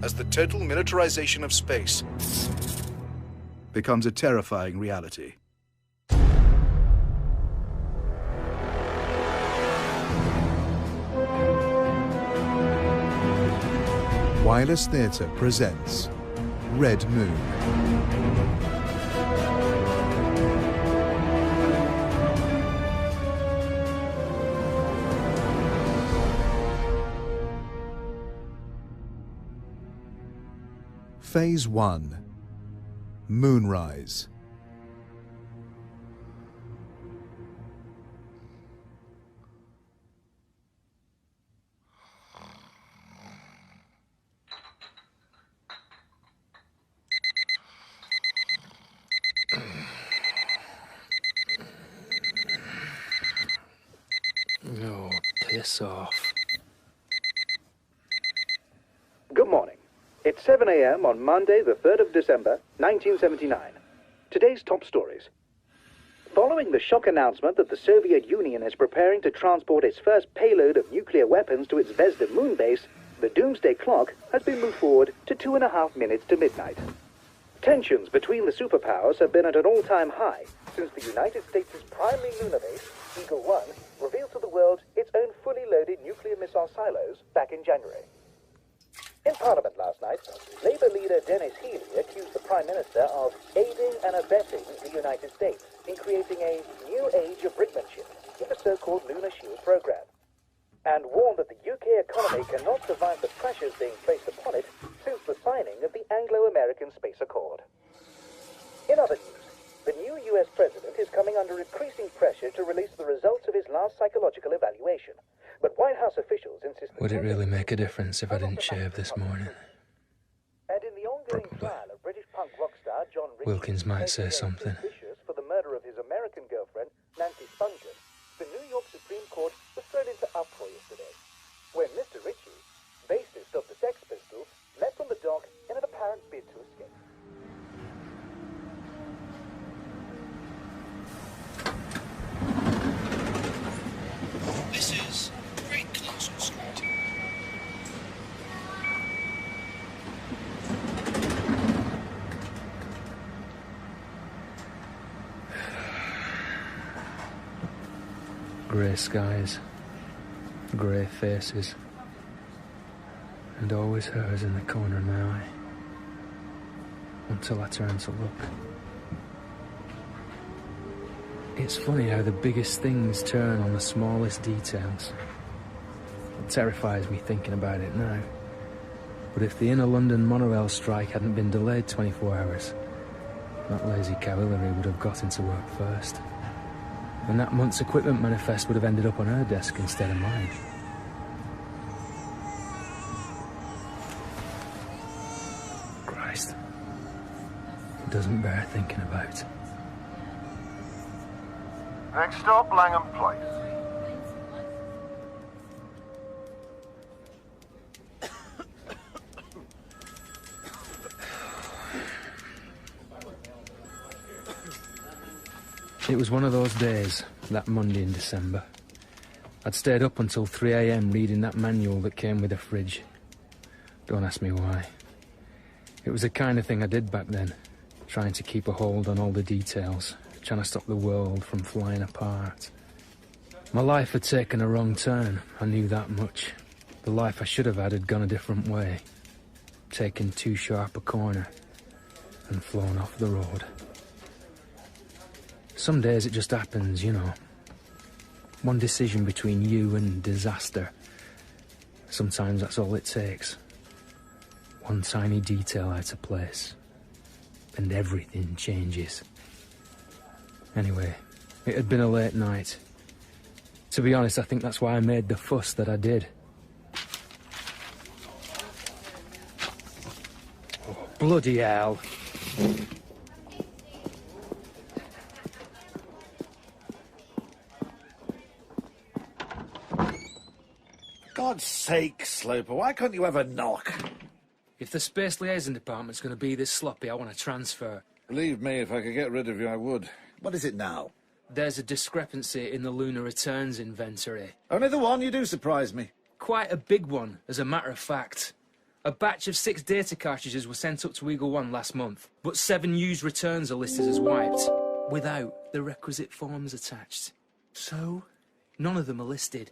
as the total militarization of space becomes a terrifying reality. Wireless Theatre presents Red Moon. Phase 1. Moonrise. Oh, piss off. Good morning. It's 7 a.m. on Monday, the 3rd of December, 1979. Today's top stories. Following the shock announcement that the Soviet Union is preparing to transport its first payload of nuclear weapons to its Zvezda moon base, the doomsday clock has been moved forward to 2.5 minutes to midnight. Tensions between the superpowers have been at an all-time high since the United States' primary lunar base, Eagle 1, revealed to the world its own fully loaded nuclear missile silos back in January. In Parliament last night, Labour leader Dennis Healey accused the Prime Minister of aiding and abetting the United States in creating a new age of brickmanship in the so-called Lunar Shield programme, and warned that the UK economy cannot survive the pressures being placed upon it since the signing of the Anglo-American Space Accord. In other news, the new US president is coming under increasing pressure to release the results of his last psychological evaluation. But White House officials insist... Would it really make a difference if I didn't shave this morning? And in the ongoing trial of British punk rock star John Ritchie, Wilkins might say something. Vicious for the murder of his American girlfriend, Nancy Spungen, the New York Supreme Court was thrown into uproar yesterday, when Mr. Ritchie, bassist of the Sex Pistols, leapt from the dock in an apparent bid to escape. This is Great Council Street. Grey skies, grey faces, and always hers in the corner of my eye, until I turn to look. It's funny how the biggest things turn on the smallest details. It terrifies me thinking about it now. But if the inner London monorail strike hadn't been delayed 24 hours, that lazy cow Hillary would have got into work first. And that month's equipment manifest would have ended up on her desk instead of mine. Christ. It doesn't bear thinking about. Next stop, Langham Place. It was one of those days, that Monday in December. I'd stayed up until 3 a.m. reading that manual that came with the fridge. Don't ask me why. It was the kind of thing I did back then, trying to keep a hold on all the details, trying to stop the world from flying apart. My life had taken a wrong turn, I knew that much. The life I should have had gone a different way, taken too sharp a corner, and flown off the road. Some days it just happens, you know. One decision between you and disaster. Sometimes that's all it takes. One tiny detail out of place, and everything changes. Anyway, it had been a late night. To be honest, I think that's why I made the fuss that I did. Oh, bloody hell. God's sake, Sloper, why can't you ever knock? If the Space Liaison Department's going to be this sloppy, I want to transfer. Believe me, if I could get rid of you, I would. What is it now? There's a discrepancy in the Lunar Returns inventory. Only the one? You do surprise me. Quite a big one, as a matter of fact. A batch of 6 data cartridges were sent up to Eagle 1 last month, but 7 used returns are listed as wiped, without the requisite forms attached. So, none of them are listed.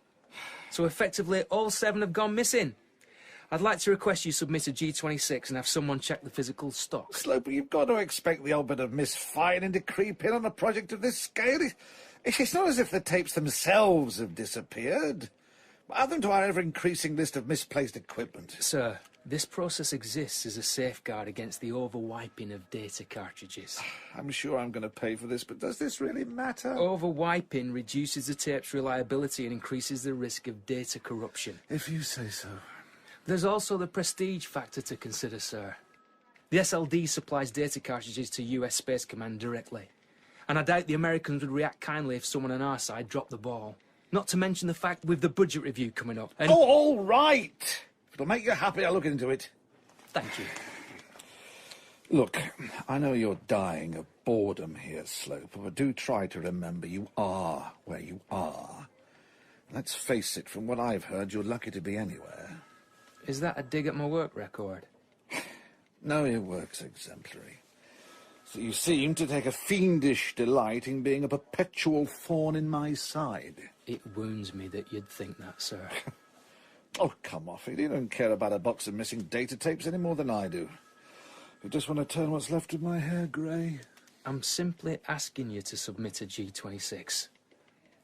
So effectively, all 7 have gone missing. I'd like to request you submit a G26 and have someone check the physical stock. Sloper, you've got to expect the old bit of misfiring to creep in on a project of this scale. It's not as if the tapes themselves have disappeared. Add them to our ever-increasing list of misplaced equipment. Sir, this process exists as a safeguard against the over-wiping of data cartridges. I'm sure I'm going to pay for this, but does this really matter? Over-wiping reduces the tape's reliability and increases the risk of data corruption. If you say so. There's also the prestige factor to consider, sir. The SLD supplies data cartridges to US Space Command directly, and I doubt the Americans would react kindly if someone on our side dropped the ball. Not to mention the fact with the budget review coming up and... Oh, all right! If it'll make you happy, I'll look into it. Thank you. Look, I know you're dying of boredom here, Sloper, but do try to remember you are where you are. Let's face it, from what I've heard, you're lucky to be anywhere. Is that a dig at my work record? No, your work's exemplary. So you seem to take a fiendish delight in being a perpetual thorn in my side. It wounds me that you'd think that, sir. Oh, come off it. You don't care about a box of missing data tapes any more than I do. You just want to turn what's left of my hair grey. I'm simply asking you to submit a G26.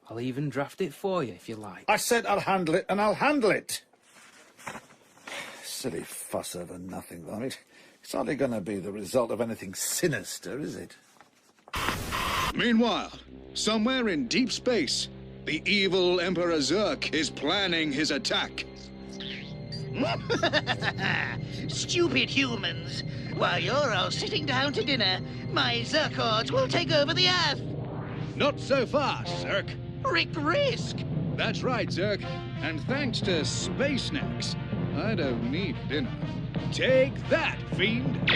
I'll even draft it for you, if you like. I said I'll handle it, and I'll handle it! Silly fuss over nothing, though. I mean, it's hardly going to be the result of anything sinister, is it? Meanwhile, somewhere in deep space, the evil Emperor Zurk is planning his attack. Stupid humans! While you're all sitting down to dinner, my Zurkords will take over the Earth! Not so fast, Zurk. Risk! That's right, Zurk. And thanks to Space Snacks, I don't need dinner. Take that, fiend!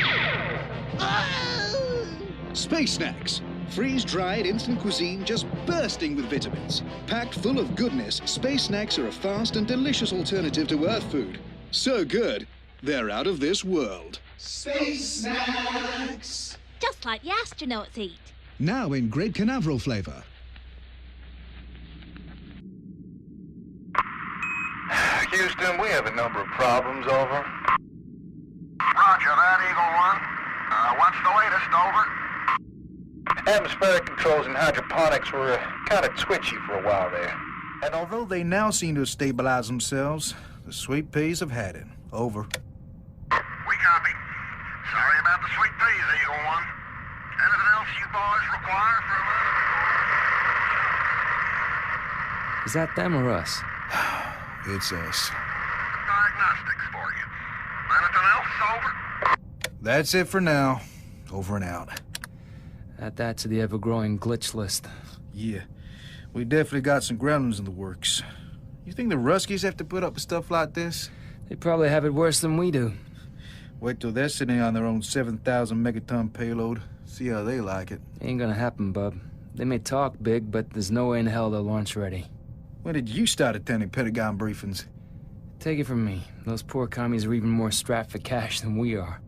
Space Snacks. Freeze-dried instant cuisine just bursting with vitamins. Packed full of goodness, Space Snacks are a fast and delicious alternative to Earth food. So good, they're out of this world. Space Snacks! Just like the astronauts eat. Now in Great Canaveral flavor. Houston, we have a number of problems, over. Roger that, Eagle 1. What's the latest, over? Atmospheric controls and hydroponics were kind of twitchy for a while there. And although they now seem to have stabilized themselves, the sweet peas have had it. Over. We copy. Sorry about the sweet peas, Eagle 1. Anything else you boys require from us? Is that them or us? It's us. Diagnostics for you. Anything else, over? That's it for now. Over and out. Add that to the ever-growing glitch list. Yeah. We definitely got some gremlins in the works. You think the Ruskies have to put up with stuff like this? They probably have it worse than we do. Wait till they're sitting on their own 7,000 megaton payload. See how they like it. Ain't gonna happen, bub. They may talk big, but there's no way in hell they're launch ready. When did you start attending Pentagon briefings? Take it from me. Those poor commies are even more strapped for cash than we are.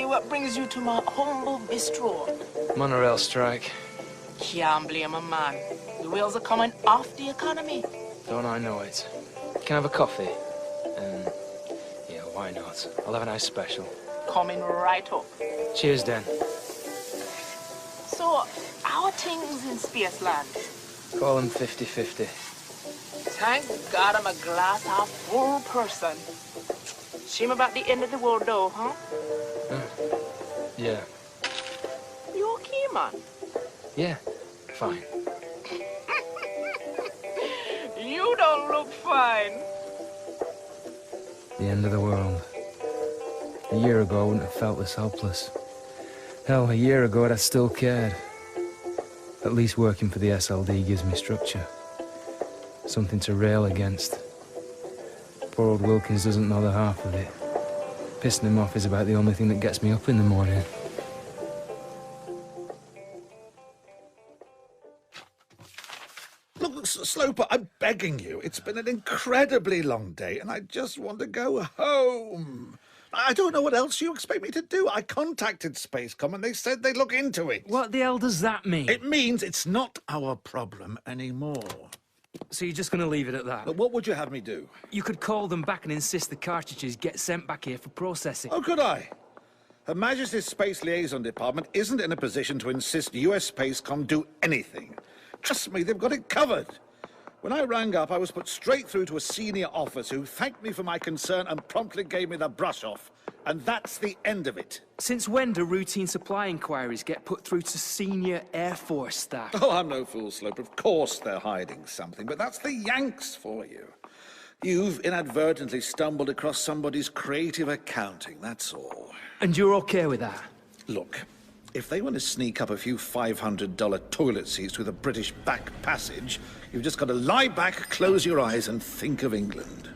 What brings you to my humble bistro? Monorail strike. Can't blame a man. The wheels are coming off the economy. Don't I know it? Can I have a coffee? Yeah, why not? I'll have a nice special. Coming right up. Cheers, Dan. So, how are things in Spaceland? Call them 50-50. Thank God I'm a glass half full person. Shame about the end of the world though, huh? Yeah. You okay, man? Yeah, fine. You don't look fine. The end of the world. A year ago, I wouldn't have felt this helpless. Hell, a year ago, I'd have still cared. At least working for the SLD gives me structure. Something to rail against. Poor old Wilkins doesn't know the half of it. Pissing him off is about the only thing that gets me up in the morning. Look, Sloper, I'm begging you. It's been an incredibly long day, and I just want to go home. I don't know what else you expect me to do. I contacted Spacecom, and they said they'd look into it. What the hell does that mean? It means it's not our problem anymore. So you're just going to leave it at that? But what would you have me do? You could call them back and insist the cartridges get sent back here for processing. Oh, could I? Her Majesty's Space Liaison Department isn't in a position to insist US Spacecom do anything. Trust me, they've got it covered. When I rang up, I was put straight through to a senior officer who thanked me for my concern and promptly gave me the brush-off. And that's the end of it. Since when do routine supply inquiries get put through to senior Air Force staff? Oh, I'm no fool, Sloper. Of course they're hiding something, but that's the Yanks for you. You've inadvertently stumbled across somebody's creative accounting, that's all. And you're okay with that? Look, if they want to sneak up a few $500 toilet seats through the British back passage, you've just got to lie back, close your eyes, and think of England.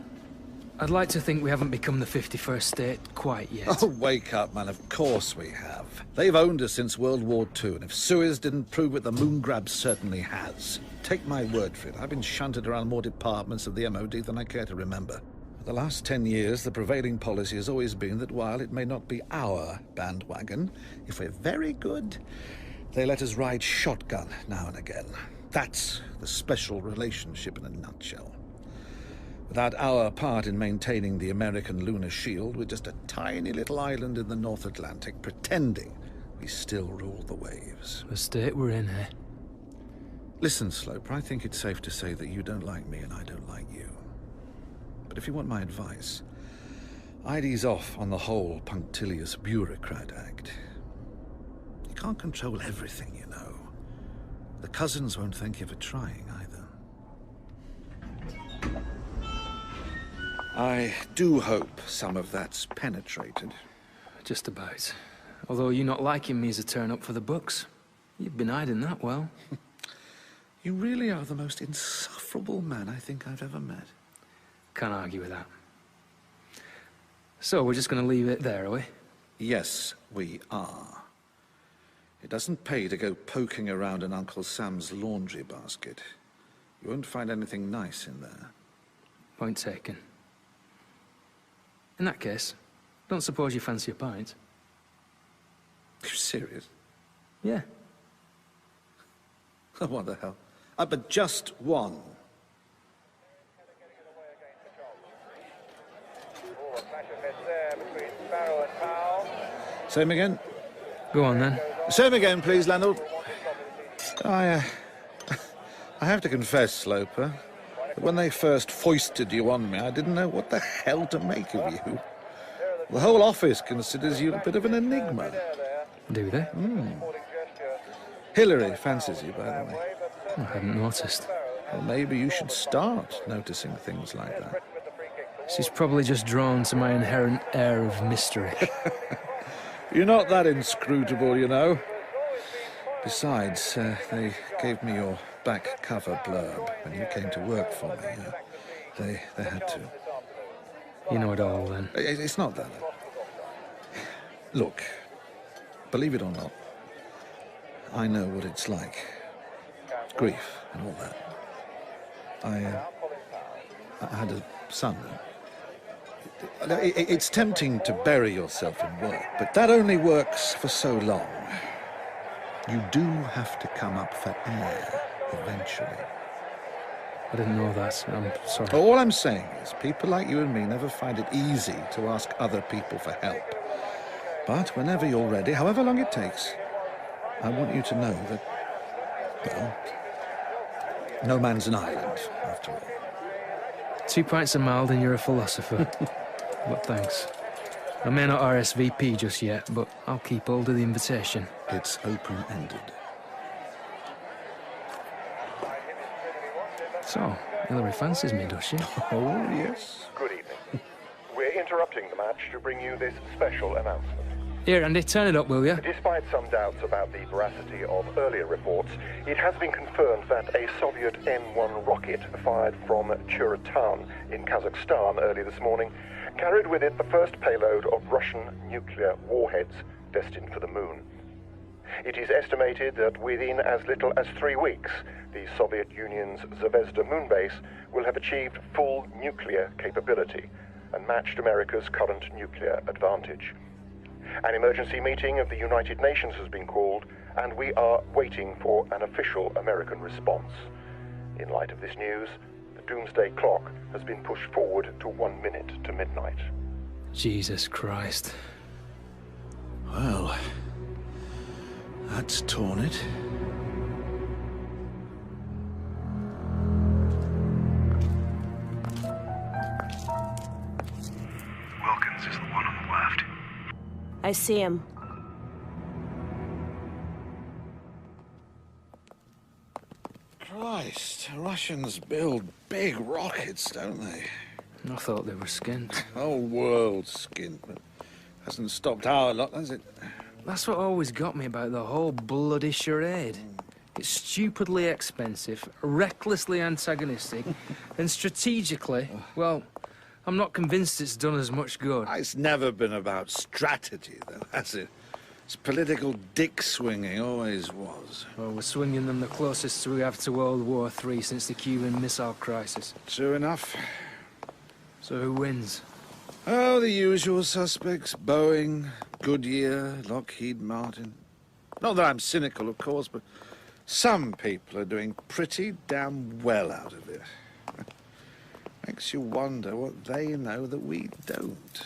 I'd like to think we haven't become the 51st state quite yet. Oh, wake up, man. Of course we have. They've owned us since World War II, and if Suez didn't prove it, the moon grab certainly has. Take my word for it. I've been shunted around more departments of the MOD than I care to remember. For the last 10 years, the prevailing policy has always been that while it may not be our bandwagon, if we're very good, they let us ride shotgun now and again. That's the special relationship in a nutshell. Without our part in maintaining the American lunar shield, we're just a tiny little island in the North Atlantic, pretending we still rule the waves. The state we're in, eh? Listen, Sloper, I think it's safe to say that you don't like me and I don't like you. But if you want my advice, I'd ease off on the whole punctilious bureaucrat act. You can't control everything, you know. The cousins won't thank you for trying, either. I do hope some of that's penetrated. Just about. Although you not liking me as a turn-up for the books. You've been hiding that well. You really are the most insufferable man I think I've ever met. Can't argue with that. So, we're just going to leave it there, are we? Yes, we are. It doesn't pay to go poking around in Uncle Sam's laundry basket. You won't find anything nice in there. Point taken. In that case, don't suppose you fancy a pint? Are you serious? Yeah. What the hell? But just one. Same again? Go on, then. Same again, please, landlord. I have to confess, Sloper, that when they first foisted you on me, I didn't know what the hell to make of you. The whole office considers you a bit of an enigma. Do they? Hillary fancies you, by the way. I hadn't noticed. Well, maybe you should start noticing things like that. She's probably just drawn to my inherent air of mystery. You're not that inscrutable, you know. Besides, they gave me your back cover blurb when you came to work for me. They had to. You know it all, then? It's not that. Look, believe it or not, I know what it's like. Grief and all that. I had a son. It's tempting to bury yourself in work, but that only works for so long. You do have to come up for air eventually. I didn't know that. I'm sorry. All I'm saying is people like you and me never find it easy to ask other people for help. But whenever you're ready, however long it takes, I want you to know that, well, no man's an island, after all. 2 pints of mild and you're a philosopher. But thanks. I may not RSVP just yet, but I'll keep hold of the invitation. It's open-ended. So, Hillary fancies me, does she? Oh, yes. Good evening. We're interrupting the match to bring you this special announcement. Here, Andy, turn it up, will you? Despite some doubts about the veracity of earlier reports, it has been confirmed that a Soviet N-1 rocket fired from Churatan in Kazakhstan early this morning carried with it the first payload of Russian nuclear warheads destined for the moon. It is estimated that within as little as 3 weeks, the Soviet Union's Zvezda moon base will have achieved full nuclear capability and matched America's current nuclear advantage. An emergency meeting of the United Nations has been called, and we are waiting for an official American response. In light of this news, the doomsday clock has been pushed forward to 1 minute to midnight. Jesus Christ. Well, that's torn it. Wilkins is the one on the left. I see him. Christ, Russians build big rockets, don't they? I thought they were skinned. Whole world skinned, but hasn't stopped our lot, has it? That's what always got me about the whole bloody charade. It's stupidly expensive, recklessly antagonistic, and strategically, well, I'm not convinced it's done as much good. It's never been about strategy, though, has it? It's political dick-swinging, always was. Well, we're swinging them the closest we have to World War III since the Cuban Missile Crisis. True enough. So who wins? Oh, the usual suspects. Boeing, Goodyear, Lockheed Martin. Not that I'm cynical, of course, but some people are doing pretty damn well out of it. Makes you wonder what they know that we don't.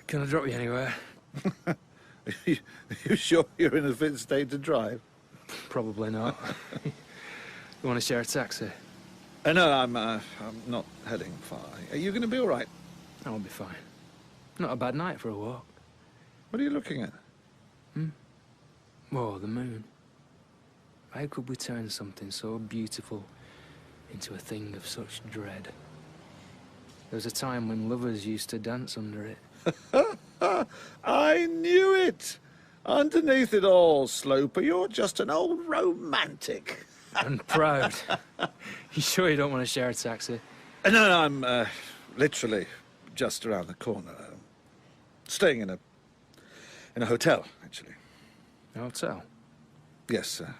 Can I drop you anywhere? Are you sure you're in a fit state to drive? Probably not. You want to share a taxi? No, I'm not heading far. Are you going to be all right? I'll be fine. Not a bad night for a walk. What are you looking at? Oh, the moon. How could we turn something so beautiful into a thing of such dread? There was a time when lovers used to dance under it. I knew it! Underneath it all, Sloper, you're just an old romantic. And proud. You sure you don't want to share a taxi? No, I'm literally just around the corner. Staying in a hotel, actually. A hotel? Yes, sir.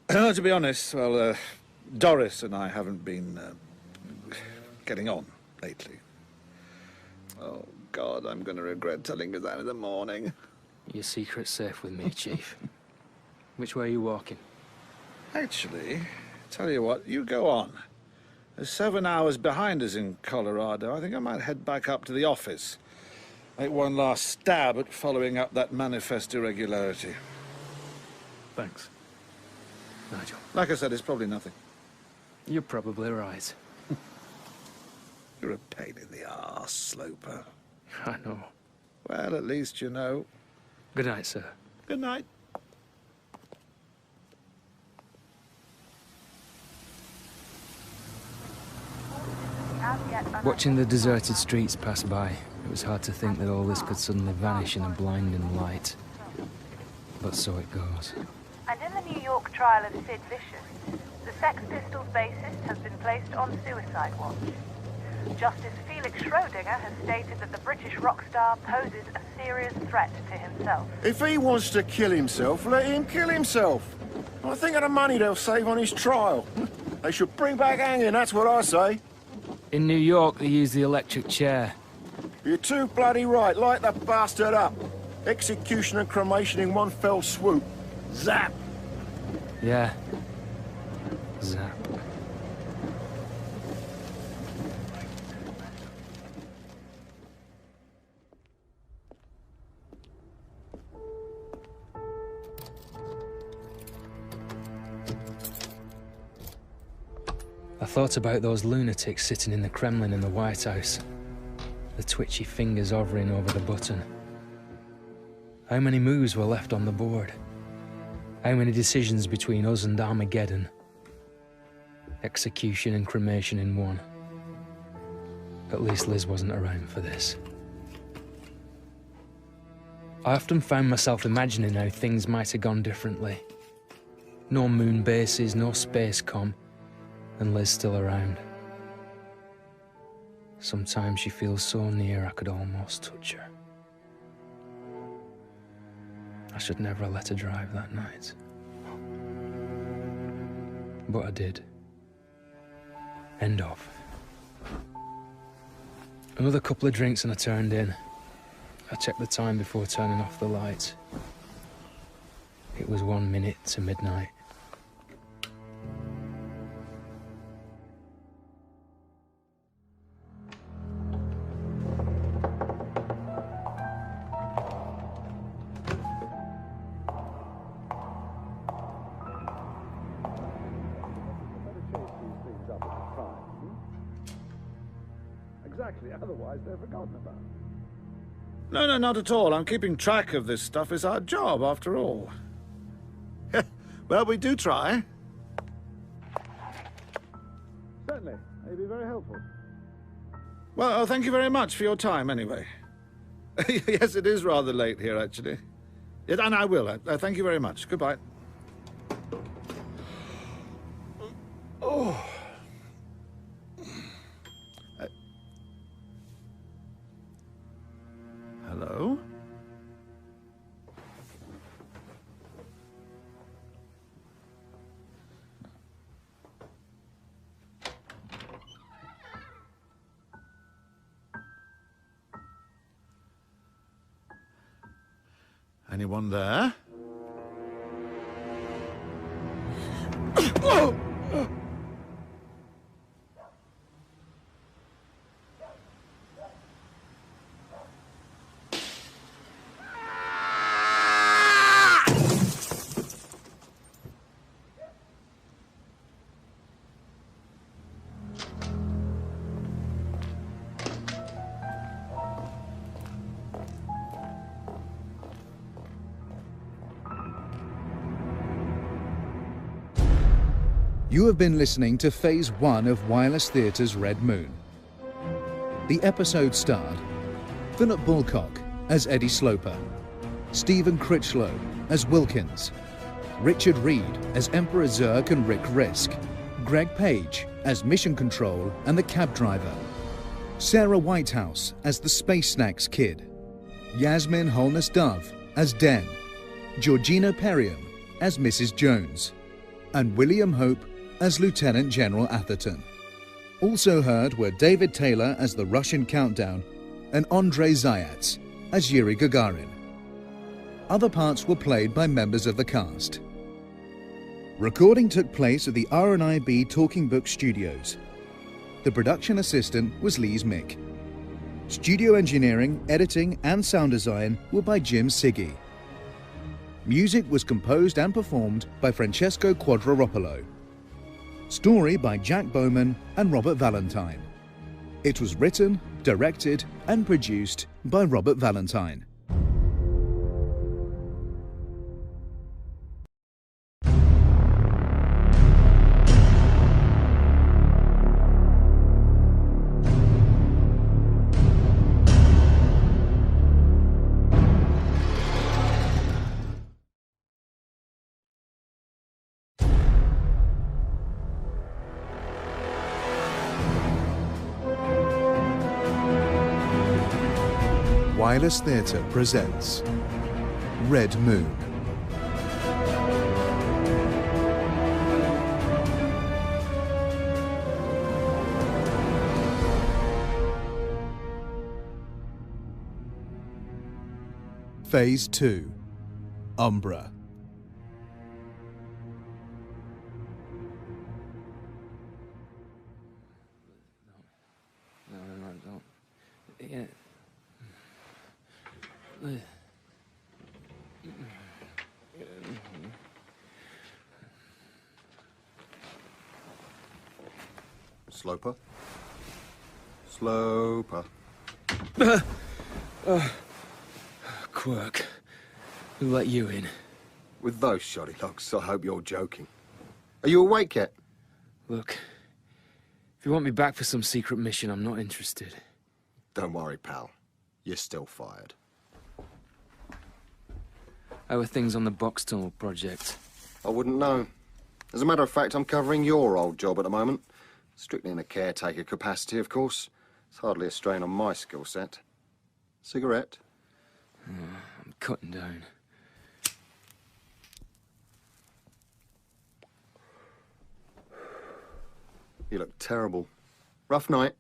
To be honest, well, Doris and I haven't been getting on lately. Oh, God, I'm going to regret telling you that in the morning. Your secret's safe with me, Chief. Which way are you walking? Actually, tell you what, you go on. They're 7 hours behind us in Colorado. I think I might head back up to the office. Make one last stab at following up that manifest irregularity. Thanks, Nigel. Like I said, it's probably nothing. You're probably right. You're a pain in the arse, Sloper. I know. Well, at least you know. Good night, sir. Good night. Watching the deserted streets pass by, it was hard to think that all this could suddenly vanish in a blinding light. But so it goes. And in the New York trial of Sid Vicious, the Sex Pistols bassist has been placed on suicide watch. Justice Felix Schrödinger has stated that the British rock star poses a serious threat to himself. If he wants to kill himself, let him kill himself. I think of the money they'll save on his trial. They should bring back hanging, that's what I say. In New York, they use the electric chair. You're too bloody right. Light the bastard up. Execution and cremation in one fell swoop. Zap! Yeah. Zap. I thought about those lunatics sitting in the Kremlin and the White House, the twitchy fingers hovering over the button. How many moves were left on the board? How many decisions between us and Armageddon? Execution and cremation in one. At least Liz wasn't around for this. I often found myself imagining how things might have gone differently. No moon bases, no space comm, and Liz still around. Sometimes she feels so near I could almost touch her. I should never have let her drive that night. But I did. End of. Another couple of drinks and I turned in. I checked the time before turning off the lights. It was 1 minute to midnight. Exactly, otherwise they're forgotten about. No, not at all. I'm keeping track of this stuff. It's our job, after all. Well, we do try. Certainly. It'd be very helpful. Well, thank you very much for your time, anyway. Yes, it is rather late here, actually. Yes, and I will. Thank you very much. Goodbye. Oh. Hello? Anyone there? Oh! You have been listening to Phase 1 of Wireless Theatre's Red Moon. The episode starred Philip Bulcock as Eddie Sloper, Stephen Critchlow as Wilkins, Richard Reed as Emperor Zerk and Rick Risk, Greg Page as Mission Control and the cab driver, Sarah Whitehouse as the Space Snacks Kid, Yasmin Holness Dove as Den, Georgina Perriam as Mrs. Jones, and William Hope as Lieutenant General Atherton. Also heard were David Taylor as the Russian Countdown and Andrei Zayats as Yuri Gagarin. Other parts were played by members of the cast. Recording took place at the R&IB Talking Book Studios. The production assistant was Lise Mick. Studio engineering, editing and sound design were by Jim Siggy. Music was composed and performed by Francesco Quadropolo. Story by Jack Bowman and Robert Valentine. It was written, directed and produced by Robert Valentine. Wireless Theatre presents Red Moon. Phase 2, Umbra. Sloper? Sloper. Quirk. Who let you in? With those shoddy locks, I hope you're joking. Are you awake yet? Look, if you want me back for some secret mission, I'm not interested. Don't worry, pal. You're still fired. How are things on the box tunnel project? I wouldn't know. As a matter of fact, I'm covering your old job at the moment. Strictly in a caretaker capacity, of course. It's hardly a strain on my skill set. Cigarette? I'm cutting down. You look terrible. Rough night?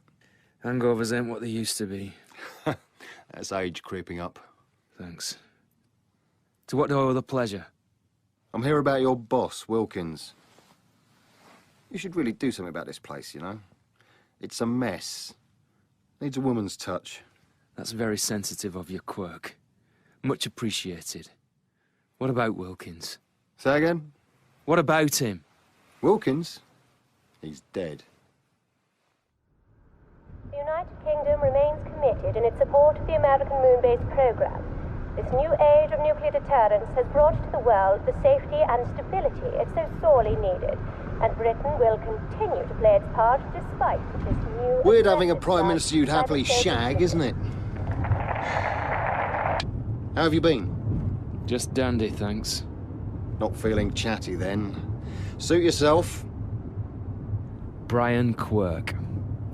Hangovers ain't what they used to be. That's age creeping up. Thanks. To what do I owe the pleasure? I'm here about your boss, Wilkins. You should really do something about this place, you know? It's a mess. Needs a woman's touch. That's very sensitive of your, Quirk. Much appreciated. What about Wilkins? Say again? What about him? Wilkins? He's dead. The United Kingdom remains committed in its support of the American moon-based program. This new age of nuclear deterrence has brought to the world the safety and stability it so sorely needed, and Britain will continue to play its part despite this new... Weird having a Prime Minister you'd happily shag, isn't it? How have you been? Just dandy, thanks. Not feeling chatty, then. Suit yourself. Brian Quirk,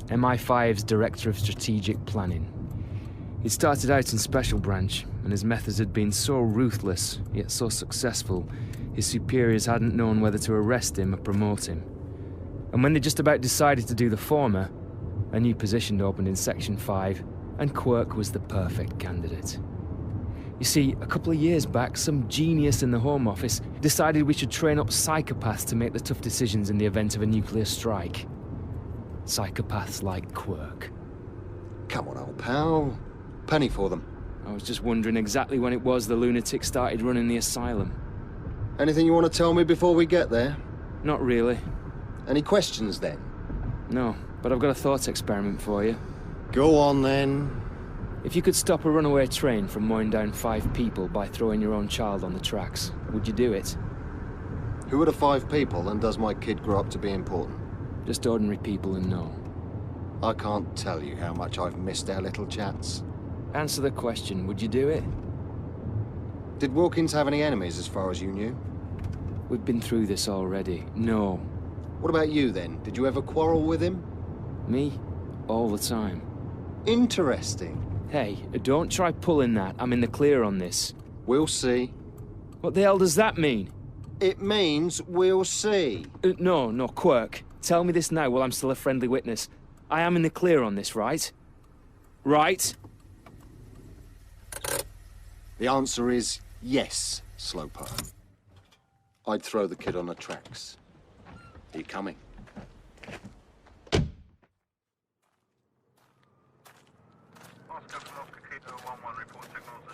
MI5's Director of Strategic Planning. He started out in Special Branch, and his methods had been so ruthless, yet so successful, his superiors hadn't known whether to arrest him or promote him. And when they just about decided to do the former, a new position opened in Section 5, and Quirk was the perfect candidate. You see, a couple of years back, some genius in the Home Office decided we should train up psychopaths to make the tough decisions in the event of a nuclear strike. Psychopaths like Quirk. Come on, old pal. Penny for them. I was just wondering exactly when it was the lunatic started running the asylum. Anything you want to tell me before we get there? Not really. Any questions, then? No, but I've got a thought experiment for you. Go on, then. If you could stop a runaway train from mowing down 5 people by throwing your own child on the tracks, would you do it? Who are the 5 people, and does my kid grow up to be important? Just ordinary people and no. I can't tell you how much I've missed our little chats. Answer the question, would you do it? Did Wilkins have any enemies as far as you knew? We've been through this already. No. What about you, then? Did you ever quarrel with him? Me? All the time. Interesting. Hey, don't try pulling that. I'm in the clear on this. We'll see. What the hell does that mean? It means we'll see. No, Quirk. Tell me this now while I'm still a friendly witness. I am in the clear on this, right? Right? The answer is yes, Sloper. I'd throw the kid on the tracks. Are you coming?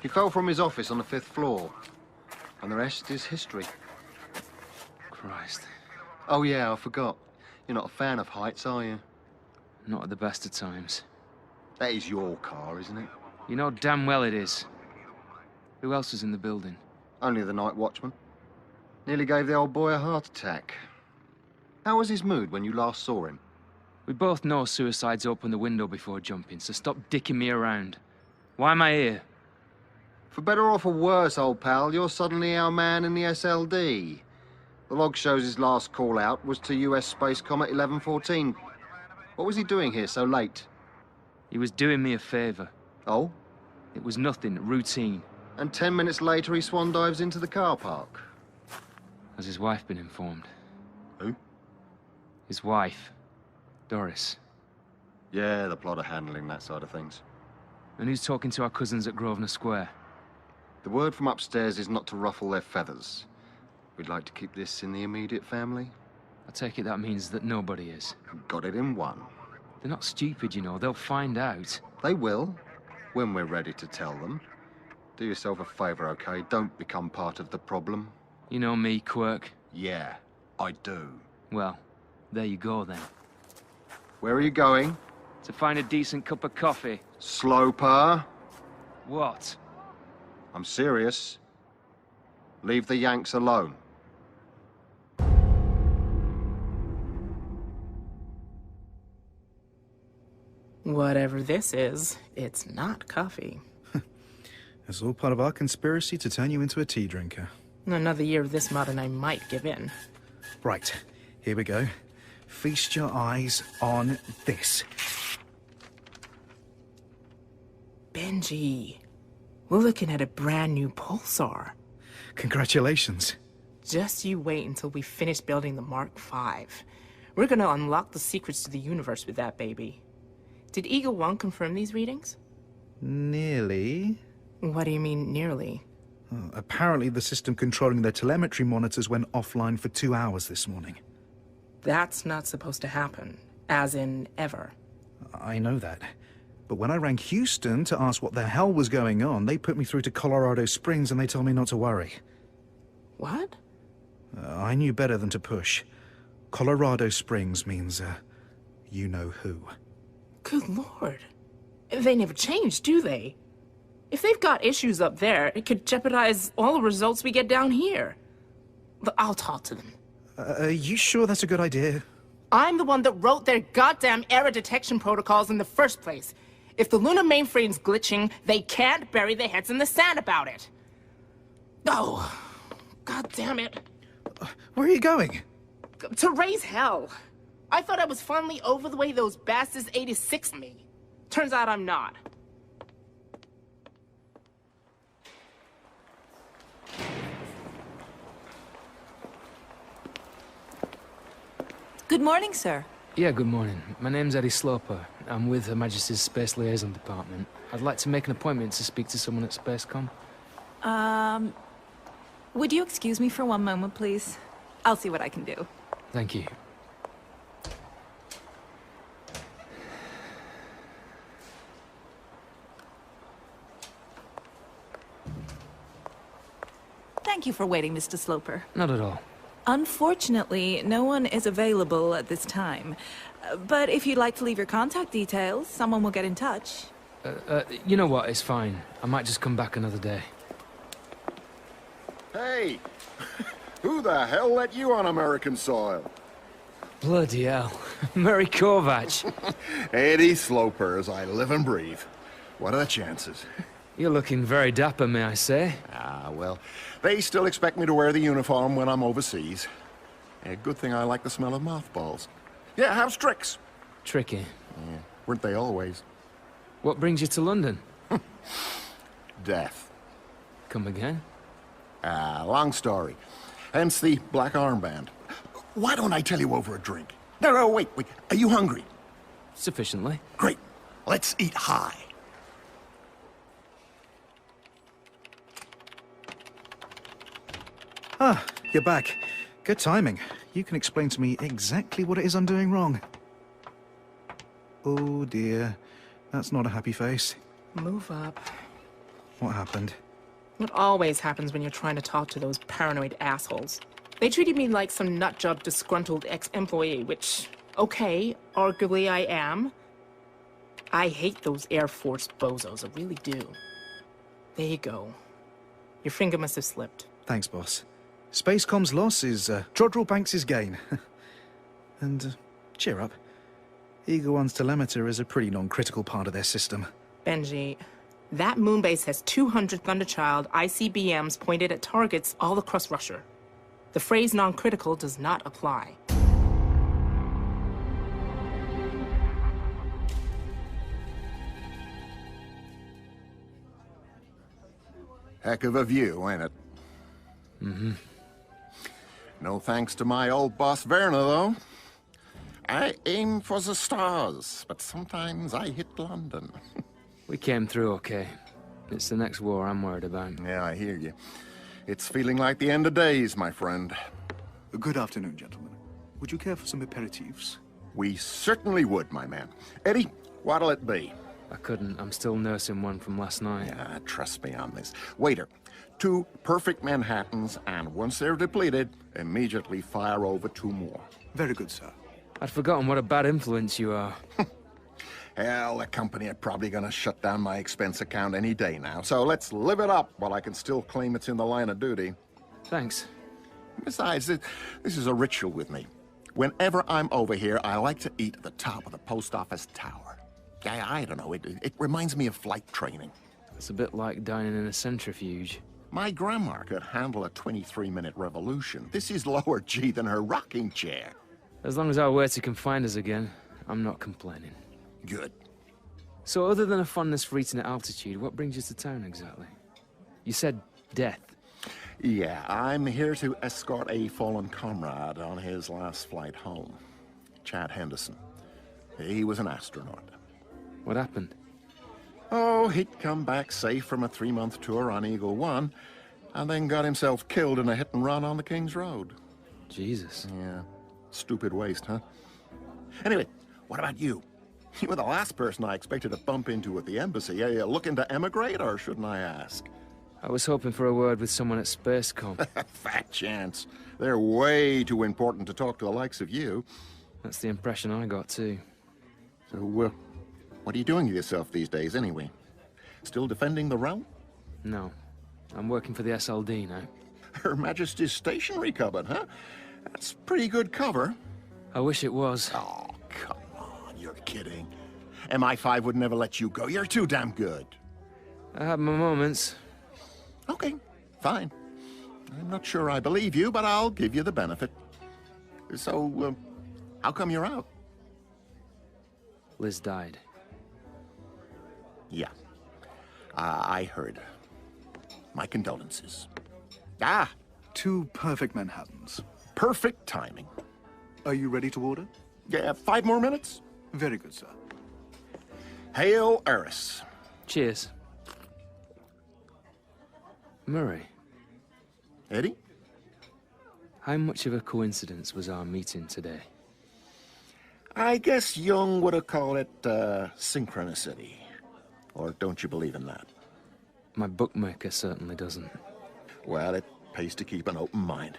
He fell from his office on the 5th floor, and the rest is history. Christ. Oh yeah, I forgot. You're not a fan of heights, are you? Not at the best of times. That is your car, isn't it? You know damn well it is. Who else was in the building? Only the night watchman. Nearly gave the old boy a heart attack. How was his mood when you last saw him? We both know suicides open the window before jumping, so stop dicking me around. Why am I here? For better or for worse, old pal, you're suddenly our man in the SLD. The log shows his last call-out was to US Space Comet 1114. What was he doing here so late? He was doing me a favor. Oh? It was nothing, routine. And 10 minutes later he swan dives into the car park. Has his wife been informed? Who? His wife, Doris. Yeah, the plot are handling that side of things. And who's talking to our cousins at Grosvenor Square? The word from upstairs is not to ruffle their feathers. We'd like to keep this in the immediate family. I take it that means that nobody is. Got it in one. They're not stupid, you know. They'll find out. They will, when we're ready to tell them. Do yourself a favour, okay? Don't become part of the problem. You know me, Quirk. Yeah, I do. Well, there you go then. Where are you going? To find a decent cup of coffee. Sloper. What? I'm serious. Leave the Yanks alone. Whatever this is, it's not coffee. It's all part of our conspiracy to turn you into a tea drinker. Another year of this mud and I might give in. Right, here we go. Feast your eyes on this. Benji, we're looking at a brand new pulsar. Congratulations. Just you wait until we finish building the Mark V. We're gonna unlock the secrets to the universe with that baby. Did Eagle 1 confirm these readings? Nearly. What do you mean, nearly? Oh, apparently the system controlling their telemetry monitors went offline for 2 hours this morning. That's not supposed to happen. As in, ever. I know that. But when I rang Houston to ask what the hell was going on, they put me through to Colorado Springs and they told me not to worry. What? I knew better than to push. Colorado Springs means, you know who. Good Lord. They never change, do they? If they've got issues up there, it could jeopardize all the results we get down here. But I'll talk to them. You sure that's a good idea? I'm the one that wrote their goddamn error detection protocols in the first place. If the lunar mainframe's glitching, they can't bury their heads in the sand about it. Oh, god damn it. Where are you going? To raise hell. I thought I was finally over the way those bastards 86'd me. Turns out I'm not. Good morning, sir. Yeah, good morning. My name's Eddie Sloper. I'm with Her Majesty's Space Liaison Department. I'd like to make an appointment to speak to someone at Spacecom. Would you excuse me for one moment, please? I'll see what I can do. Thank you. Thank you for waiting, Mr. Sloper. Not at all. Unfortunately, no one is available at this time. But if you'd like to leave your contact details, someone will get in touch. You know what? It's fine. I might just come back another day. Hey! Who the hell let you on American soil? Bloody hell. Murray Kovac. Eddie Sloper, as I live and breathe. What are the chances? You're looking very dapper, may I say? Ah, well, they still expect me to wear the uniform when I'm overseas. A good thing I like the smell of mothballs. Yeah, how's tricks? Tricky. Yeah, weren't they always? What brings you to London? Death. Come again? Long story. Hence the black armband. Why don't I tell you over a drink? No, wait. Are you hungry? Sufficiently. Great. Let's eat high. Ah, you're back. Good timing. You can explain to me exactly what it is I'm doing wrong. Oh dear. That's not a happy face. Move up. What happened? What always happens when you're trying to talk to those paranoid assholes. They treated me like some nutjob disgruntled ex-employee, which, okay, arguably I am. I hate those Air Force bozos, I really do. There you go. Your finger must have slipped. Thanks, boss. Spacecom's loss is Jodrell Banks' gain. And cheer up. Eagle One's telemeter is a pretty non-critical part of their system. Benji, that moonbase has 200 Thunderchild ICBMs pointed at targets all across Russia. The phrase non-critical does not apply. Heck of a view, ain't it? Mm-hmm. No thanks to my old boss Werner, though. I aim for the stars, but sometimes I hit London. We came through okay. It's the next war I'm worried about. Yeah, I hear you. It's feeling like the end of days, my friend. Good afternoon, gentlemen. Would you care for some aperitifs? We certainly would, my man. Eddie, what'll it be? I couldn't. I'm still nursing one from last night. Yeah, trust me on this. Waiter, 2 perfect Manhattans, and once they're depleted, immediately fire over 2 more. Very good, sir. I'd forgotten what a bad influence you are. Hell, the company are probably gonna shut down my expense account any day now, so let's live it up while I can still claim it's in the line of duty. Thanks. Besides, this is a ritual with me. Whenever I'm over here, I like to eat at the top of the post office tower. I don't know, it reminds me of flight training. It's a bit like dining in a centrifuge. My grandma could handle a 23-minute revolution. This is lower G than her rocking chair. As long as our Werty can find us again, I'm not complaining. Good. So other than a fondness for eating at altitude, what brings you to town exactly? You said death. Yeah, I'm here to escort a fallen comrade on his last flight home. Chad Henderson. He was an astronaut. What happened? Oh, he'd come back safe from a 3-month tour on Eagle 1, and then got himself killed in a hit-and-run on the King's Road. Jesus. Yeah. Stupid waste, huh? Anyway, what about you? You were the last person I expected to bump into at the embassy. Are you looking to emigrate, or shouldn't I ask? I was hoping for a word with someone at Spacecom. Fat chance. They're way too important to talk to the likes of you. That's the impression I got, too. So, what are you doing with yourself these days, anyway? Still defending the realm? No. I'm working for the SLD now. Her Majesty's Stationery Cupboard, huh? That's pretty good cover. I wish it was. Oh, come on, you're kidding. MI5 would never let you go. You're too damn good. I have my moments. Okay, fine. I'm not sure I believe you, but I'll give you the benefit. So, how come you're out? Liz died. Yeah. I heard. My condolences. Ah! 2 perfect Manhattans. Perfect timing. Are you ready to order? Yeah, 5 more minutes? Very good, sir. Hail Eris. Cheers. Murray. Eddie? How much of a coincidence was our meeting today? I guess Jung would have called it synchronicity. Or don't you believe in that? My bookmaker certainly doesn't. Well, it pays to keep an open mind.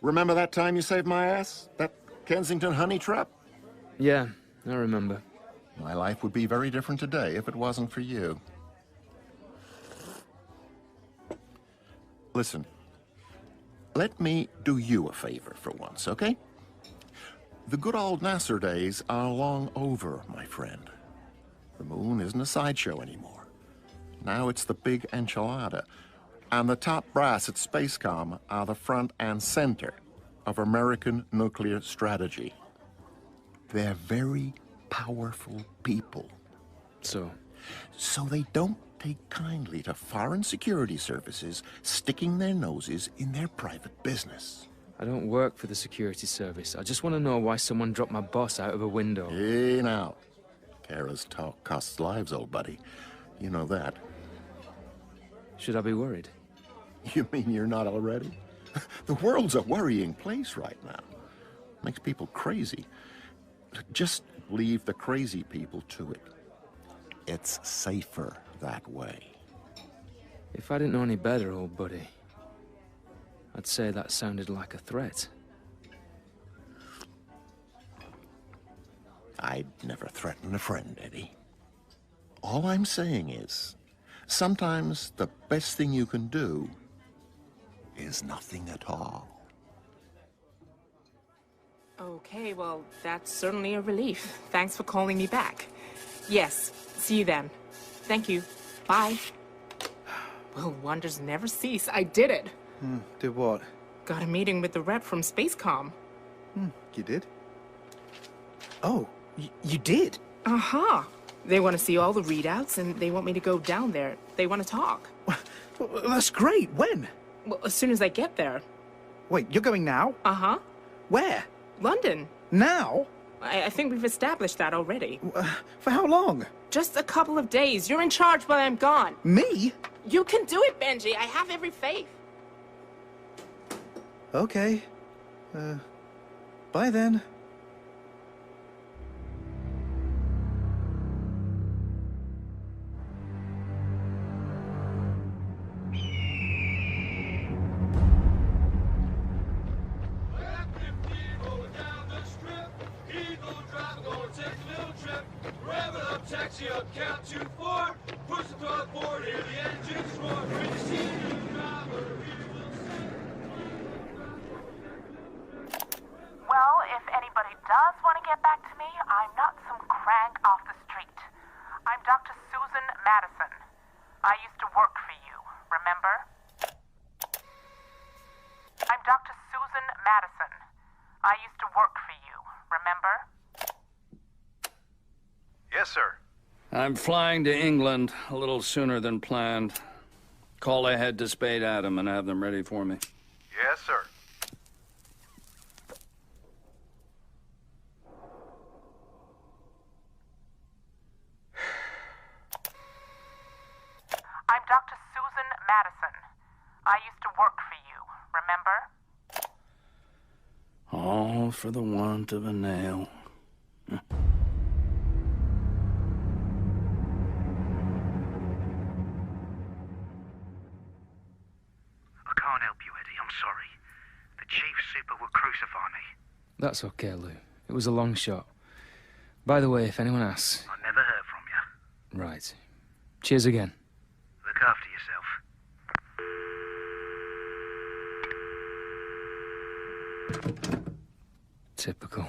Remember that time you saved my ass? That Kensington honey trap? Yeah, I remember. My life would be very different today if it wasn't for you. Listen, let me do you a favor for once, okay? The good old Nasser days are long over, my friend. The moon isn't a sideshow anymore. Now it's the big enchilada. And the top brass at Spacecom are the front and center of American nuclear strategy. They're very powerful people. So they don't take kindly to foreign security services sticking their noses in their private business. I don't work for the security service. I just want to know why someone dropped my boss out of a window. Hey, now. Kara's talk costs lives, old buddy. You know that. Should I be worried? You mean you're not already? The world's a worrying place right now. Makes people crazy. Just leave the crazy people to it. It's safer that way. If I didn't know any better, old buddy, I'd say that sounded like a threat. I'd never threaten a friend, Eddie. All I'm saying is, sometimes the best thing you can do is nothing at all. Okay, well, that's certainly a relief. Thanks for calling me back. Yes, see you then. Thank you. Bye. Well, wonders never cease. I did it. Did what? Got a meeting with the rep from Spacecom. You did? Oh, you did? Uh-huh. They want to see all the readouts, and they want me to go down there. They want to talk. Well, that's great. When? Well, as soon as I get there. Wait, you're going now? Uh-huh. Where? London. Now? I think we've established that already. For how long? Just a couple of days. You're in charge while I'm gone. Me? You can do it, Benji. I have every faith. Okay. Bye then. taxi up, count to 4. Push the throttle forward, hear the engines roar. When you see the new driver, he will say. Well, if anybody does want to get back to me, I'm not some crank off the street. I'm Dr. Susan Madison. I used to work for you, remember? I'm Dr. Susan Madison. I used to work for you, remember? Yes, sir. I'm flying to England a little sooner than planned. Call ahead to Spade Adam and have them ready for me. Yes, sir. I'm Dr. Susan Madison. I used to work for you, remember? All for the want of a nail. I can't help you, Eddie. I'm sorry. The chief super will crucify me. That's okay, Lou. It was a long shot. By the way, if anyone asks... I never heard from you. Right. Cheers again. Look after yourself. Typical.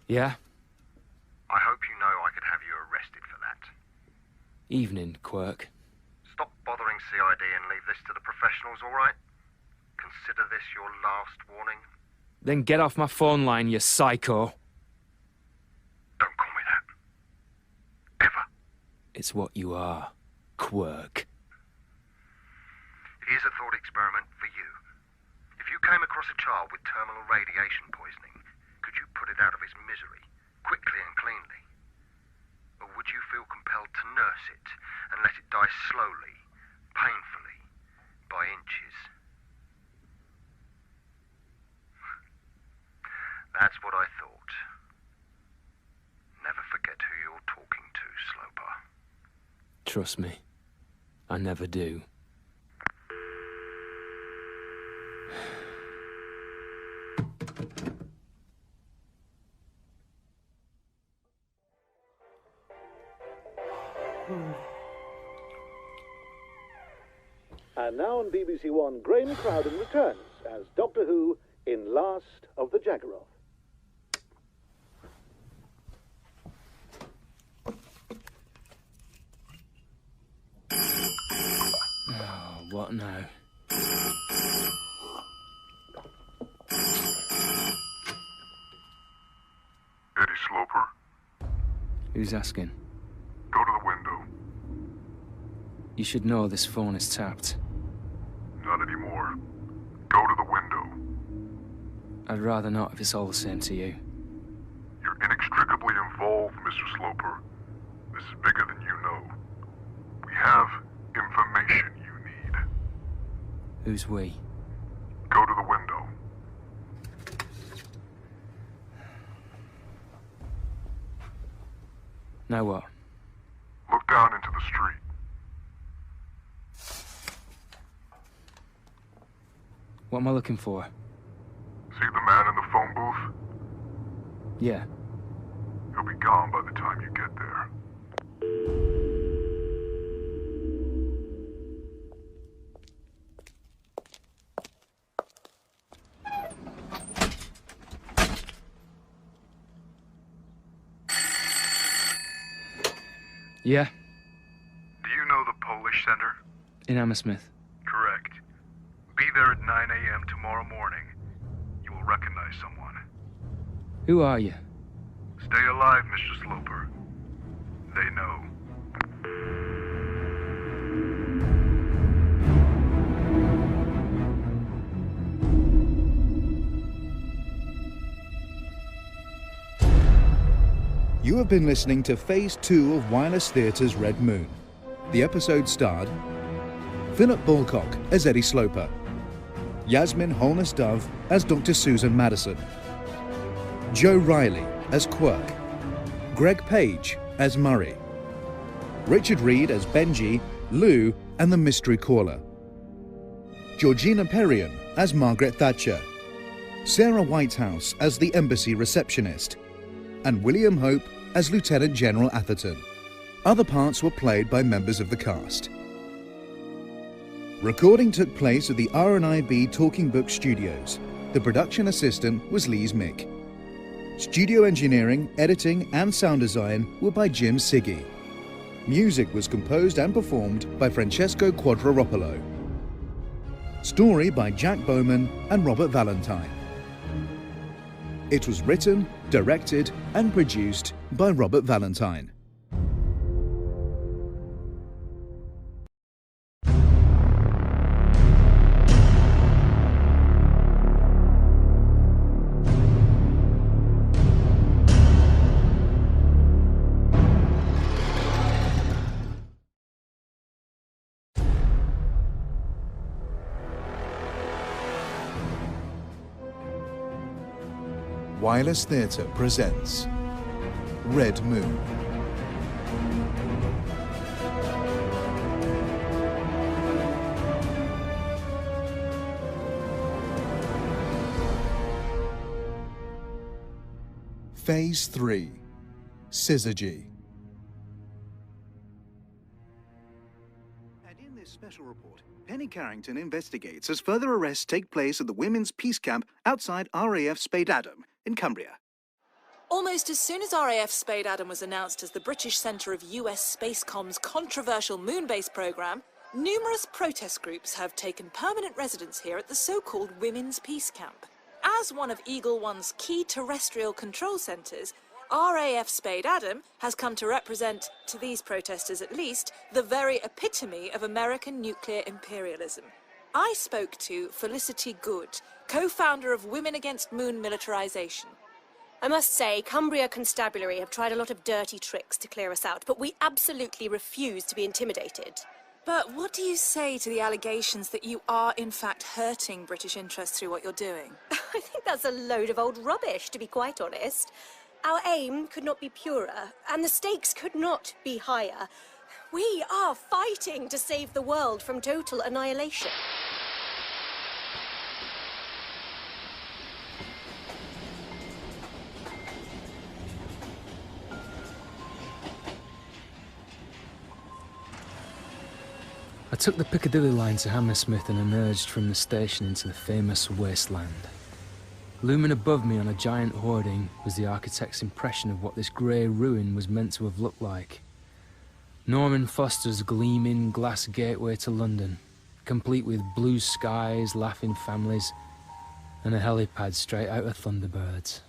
Yeah? I hope you know I could have you arrested for that. Evening, Quirk. Stop bothering CID and leave this to the professionals, all right? Consider this your last warning. Then get off my phone line, you psycho. Don't call me that. Ever. It's what you are, Quirk. Here's a thought experiment for you. If you came across a child with terminal radiation poisoning, could you put it out of its misery, quickly and cleanly? Or would you feel compelled to nurse it and let it die slowly, painfully, by inches? That's what I thought. Never forget who you're talking to, Sloper. Trust me, I never do. And now on BBC One, Graham Crowden returns as Doctor Who in Last of the Jaggeroth. Oh, what now? Eddie Sloper? Who's asking? Go to the window. You should know this phone is tapped. Not anymore. Go to the window. I'd rather not if it's all the same to you. You're inextricably involved, Mr. Sloper. This is bigger than you know. We have information you need. Who's we? Go to the window. Now what? Look down into the street. What am I looking for? See the man in the phone booth? Yeah. He'll be gone by the time you get there. Yeah? Do you know the Polish Center? In Hammersmith. Correct. Be there at 9 a.m. tomorrow morning. You will recognize someone. Who are you? Stay alive, Mr. Sloper. They know. You have been listening to Phase 2 of Wireless Theatre's Red Moon. The episode starred Philip Bulcock as Eddie Sloper, Yasmin Holness-Dove as Dr. Susan Madison, Joe Riley as Quirk, Greg Page as Murray, Richard Reed as Benji, Lou and the Mystery Caller, Georgina Perrion as Margaret Thatcher, Sarah Whitehouse as the embassy receptionist, and William Hope as Lieutenant General Atherton. Other parts were played by members of the cast. Recording took place at the R&IB Talking Book Studios. The production assistant was Lise Mick. Studio engineering, editing and sound design were by Jim Siggy. Music was composed and performed by Francesco Quadropolo. Story by Jack Bowman and Robert Valentine. It was written, directed and produced by Robert Valentine. Wireless Theatre presents Red Moon. Phase 3, Syzygy. And in this special report, Penny Carrington investigates as further arrests take place at the Women's Peace Camp outside RAF Spade Adam in Cumbria. Almost as soon as RAF Spade Adam was announced as the British centre of US Spacecom's controversial moon-based programme, numerous protest groups have taken permanent residence here at the so-called Women's Peace Camp. As one of Eagle One's key terrestrial control centres, RAF Spade Adam has come to represent, to these protesters at least, the very epitome of American nuclear imperialism. I spoke to Felicity Good, co-founder of Women Against Moon Militarization. I must say, Cumbria Constabulary have tried a lot of dirty tricks to clear us out, but we absolutely refuse to be intimidated. But what do you say to the allegations that you are, in fact, hurting British interests through what you're doing? I think that's a load of old rubbish, to be quite honest. Our aim could not be purer, and the stakes could not be higher. We are fighting to save the world from total annihilation. I took the Piccadilly line to Hammersmith and emerged from the station into the famous wasteland. Looming above me on a giant hoarding was the architect's impression of what this grey ruin was meant to have looked like. Norman Foster's gleaming glass gateway to London, complete with blue skies, laughing families, and a helipad straight out of Thunderbirds.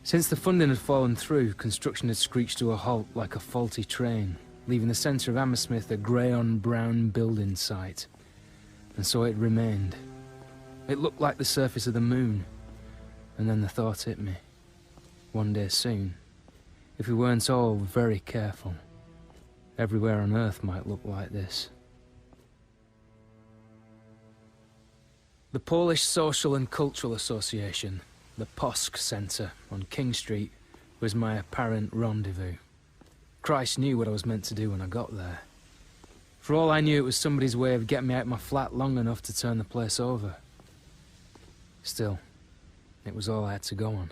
Since the funding had fallen through, construction had screeched to a halt like a faulty train, leaving the centre of Hammersmith a grey-on-brown building site. And so it remained. It looked like the surface of the moon. And then the thought hit me. One day soon, if we weren't all very careful, everywhere on Earth might look like this. The Polish Social and Cultural Association, the POSC Centre on King Street, was my apparent rendezvous. Christ knew what I was meant to do when I got there. For all I knew, it was somebody's way of getting me out of my flat long enough to turn the place over. Still, it was all I had to go on.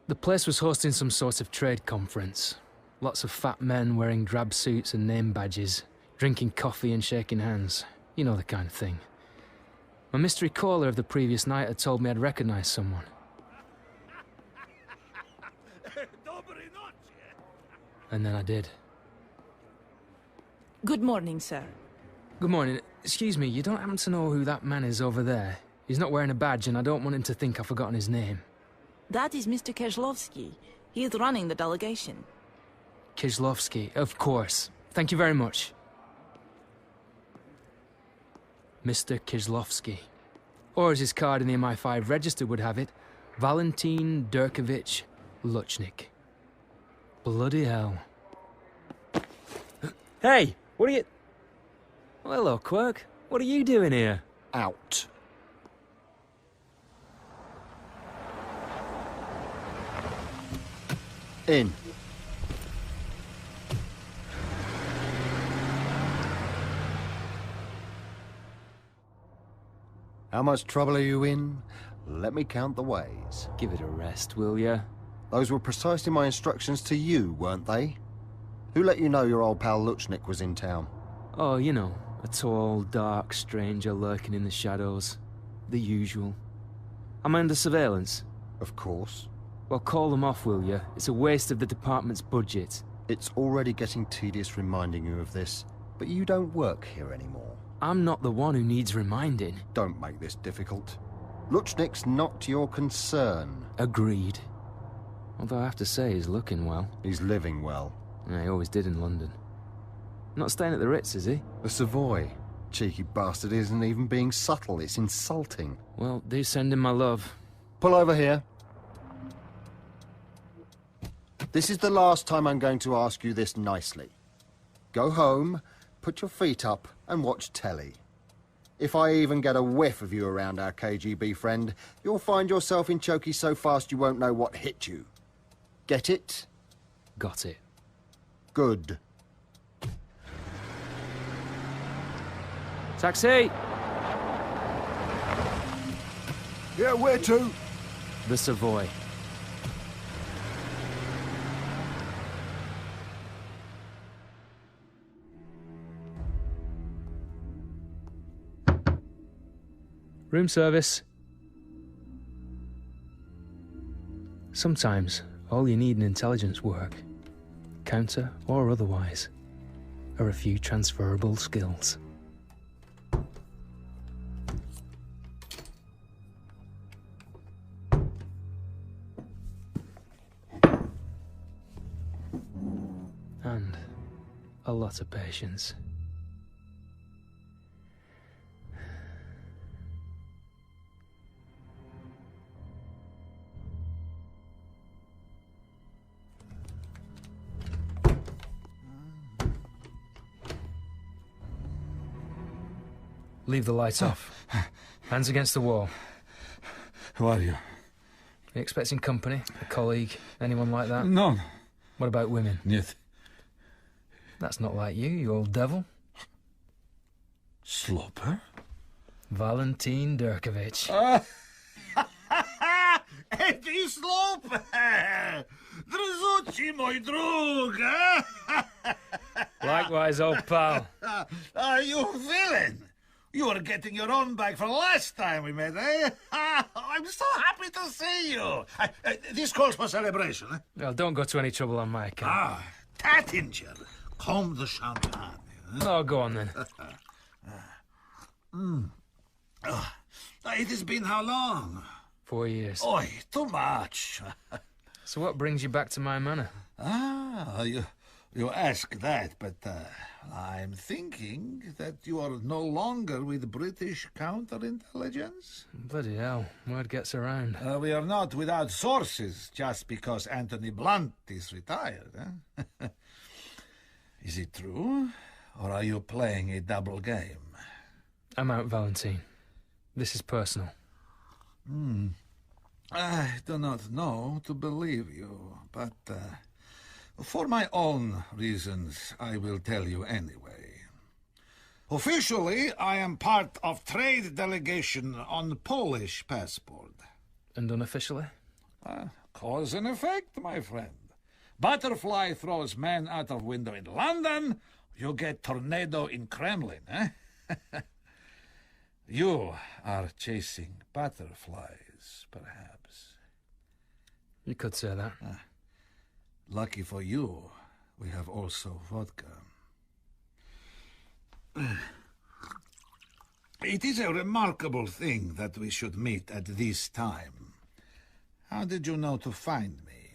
The place was hosting some sort of trade conference. Lots of fat men wearing drab suits and name badges, drinking coffee and shaking hands. You know the kind of thing. My mystery caller of the previous night had told me I'd recognised someone. And then I did. Good morning, sir. Good morning. Excuse me, you don't happen to know who that man is over there? He's not wearing a badge and I don't want him to think I've forgotten his name. That is Mr. Kozlowski. He is running the delegation. Kozlowski, of course. Thank you very much. Mr. Kozlowski. Or as his card in the MI5 register would have it, Valentine Durkovich Luchnik. Bloody hell. Hey, what are you... Well, hello, Quirk. What are you doing here? Out. In. How much trouble are you in? Let me count the ways. Give it a rest, will ya? Those were precisely my instructions to you, weren't they? Who let you know your old pal Luchnik was in town? Oh, you know, a tall, dark stranger lurking in the shadows. The usual. I'm under surveillance. Of course. Well, call them off, will you? It's a waste of the department's budget. It's already getting tedious reminding you of this, but you don't work here anymore. I'm not the one who needs reminding. Don't make this difficult. Luchnik's not your concern. Agreed. Although I have to say he's looking well. He's living well. Yeah, he always did in London. Not staying at the Ritz, is he? The Savoy. Cheeky bastard isn't even being subtle, it's insulting. Well, do send him my love. Pull over here. This is the last time I'm going to ask you this nicely. Go home, put your feet up, and watch telly. If I even get a whiff of you around our KGB friend, you'll find yourself in chokey so fast you won't know what hit you. Get it? Got it. Good. Taxi! Yeah, where to? The Savoy. Room service. Sometimes, all you need in intelligence work, counter or otherwise, are a few transferable skills. And a lot of patience. Leave the lights off. Hands against the wall. Who are you? Are you expecting company? A colleague? Anyone like that? No. What about women? Нет. That's not like you old devil. Sloper? Valentine Durkovich. Эй, Sloper! Druzучий мой друг, Likewise, old pal. Are you feeling? You were getting your own back for last time we met, eh? I'm so happy to see you. This calls for celebration, eh? Well, don't go to any trouble on my account. Tattinger, comme the champagne. Oh, go on then. It has been how long? 4 years. Oi, too much. So what brings you back to my manor? You ask that, but I'm thinking that you are no longer with British counterintelligence. Bloody hell, word gets around. We are not without sources just because Anthony Blunt is retired. Eh? Is it true, or are you playing a double game? I'm out, Valentine. This is personal. I do not know to believe you, but for my own reasons, I will tell you anyway. Officially, I am part of trade delegation on Polish passport. And unofficially? Cause and effect, my friend. Butterfly throws man out of window in London, you get tornado in Kremlin, eh? You are chasing butterflies, perhaps. You could say that. Lucky for you, we have also vodka. It is a remarkable thing that we should meet at this time. How did you know to find me?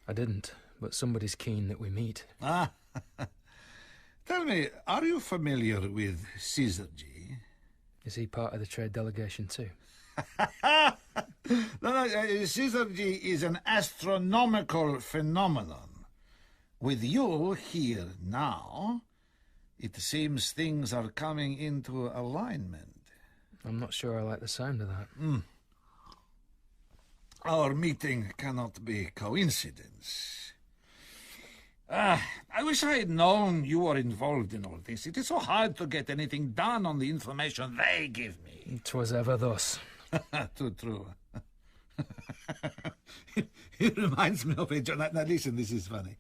I didn't, but somebody's keen that we meet. Tell me, are you familiar with Syzygy? Is he part of the trade delegation too? No, Syzygy is an astronomical phenomenon. With you here now, it seems things are coming into alignment. I'm not sure I like the sound of that. Our meeting cannot be coincidence. I wish I had known you were involved in all this. It is so hard to get anything done on the information they give me. 'Twas ever thus. Too true. It reminds me of a joke. Now listen, this is funny.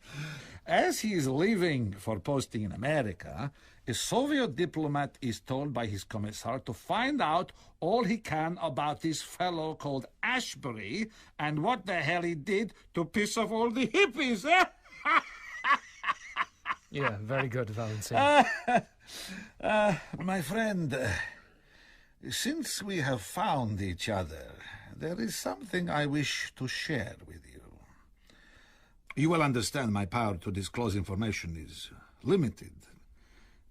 As he is leaving for posting in America, a Soviet diplomat is told by his commissar to find out all he can about this fellow called Ashbury and what the hell he did to piss off all the hippies. Yeah, very good, Valentine. My friend, since we have found each other, there is something I wish to share with you. You will understand my power to disclose information is limited.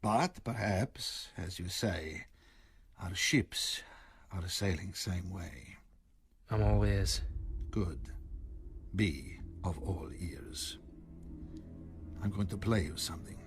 But perhaps, as you say, our ships are sailing same way. I'm all ears. Good. Be of all ears. I'm going to play you something.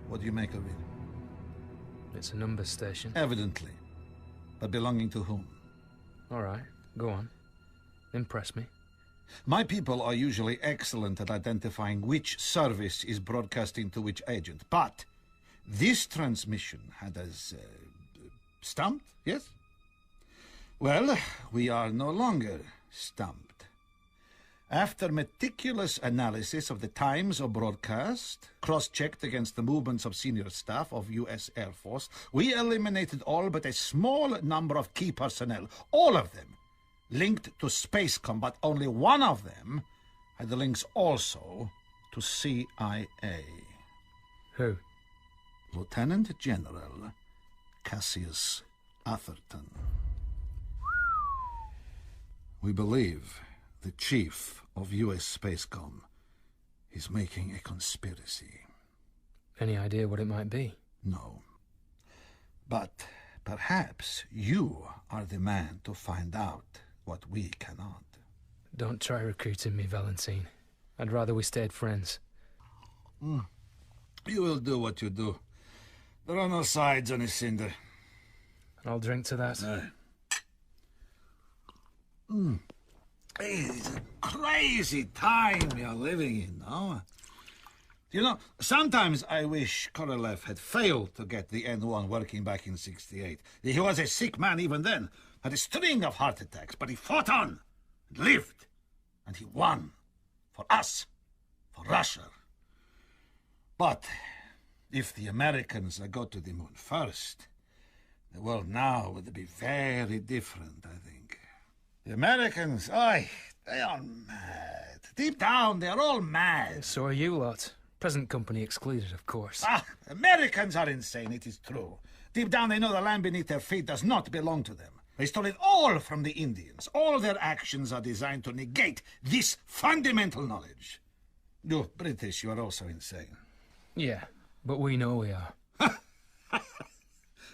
What do you make of it? It's a numbers station. Evidently. But belonging to whom? All right, go on. Impress me. My people are usually excellent at identifying which service is broadcasting to which agent. But this transmission had us stumped, yes? Well, we are no longer stumped. After meticulous analysis of the times of broadcast, cross-checked against the movements of senior staff of U.S. Air Force, we eliminated all but a small number of key personnel, all of them linked to space combat. Only one of them had the links also to CIA. Who? Lieutenant General Cassius Atherton. We believe the chief of U.S. Spacecom is making a conspiracy. Any idea what it might be? No. But perhaps you are the man to find out what we cannot. Don't try recruiting me, Valentine. I'd rather we stayed friends. You will do what you do. There are no sides on a cinder. I'll drink to that. It's a crazy time you're living in, no? You know, sometimes I wish Korolev had failed to get the N1 working back in '68. He was a sick man even then, had a string of heart attacks, but he fought on, and lived, and he won. For us, for Russia. But if the Americans got to the moon first, the world now would be very different, I think. The Americans, they are mad. Deep down, they're all mad. So are you lot. Present company excluded, of course. Americans are insane, it is true. Deep down, they know the land beneath their feet does not belong to them. They stole it all from the Indians. All their actions are designed to negate this fundamental knowledge. You British, you are also insane. Yeah, but we know we are.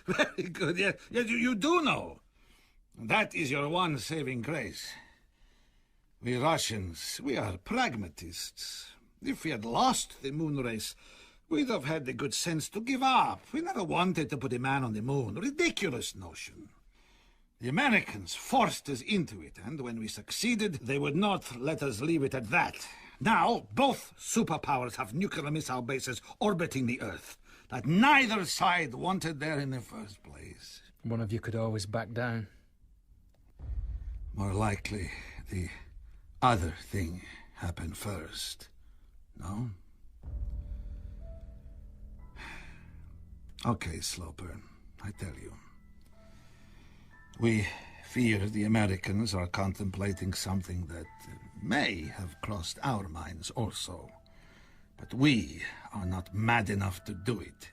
Very good, yes, you do know. That is your one saving grace. We Russians, we are pragmatists. If we had lost the moon race, we'd have had the good sense to give up. We never wanted to put a man on the moon. Ridiculous notion. The Americans forced us into it, and when we succeeded, they would not let us leave it at that. Now, both superpowers have nuclear missile bases orbiting the Earth that neither side wanted there in the first place. One of you could always back down. More likely, the other thing happened first. No? Okay, Sloper, I tell you. We fear the Americans are contemplating something that may have crossed our minds also. But we are not mad enough to do it.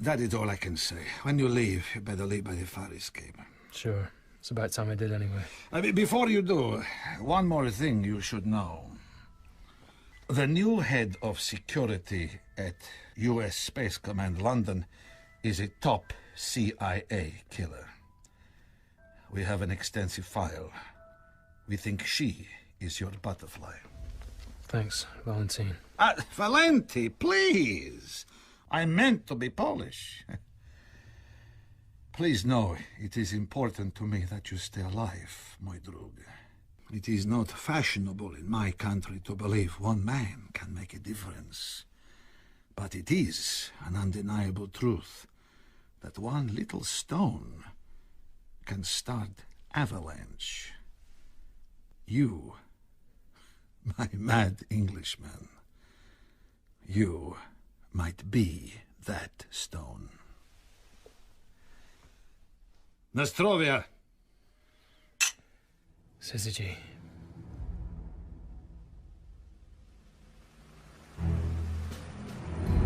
That is all I can say. When you leave, you better leave by the fire escape. Sure. It's about time I did anyway. Before you do, one more thing you should know. The new head of security at U.S. Space Command London is a top CIA killer. We have an extensive file. We think she is your butterfly. Thanks, Valentine. Valenti, please! I meant to be Polish. Please know, it is important to me that you stay alive, my drug. It is not fashionable in my country to believe one man can make a difference. But it is an undeniable truth that one little stone can start avalanche. You, my mad Englishman, you might be that stone. Nostrovia. Syzygy.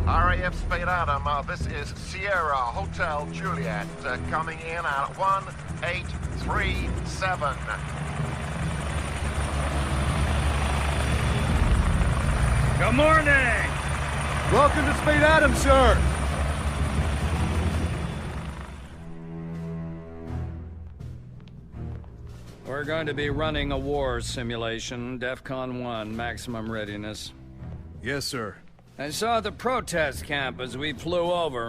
RAF Spade Adam, this is Sierra Hotel Juliet, coming in at 1837. Good morning! Welcome to Spade Adam, sir! We're going to be running a war simulation, DEFCON 1, maximum readiness. Yes, sir. I saw the protest camp as we flew over.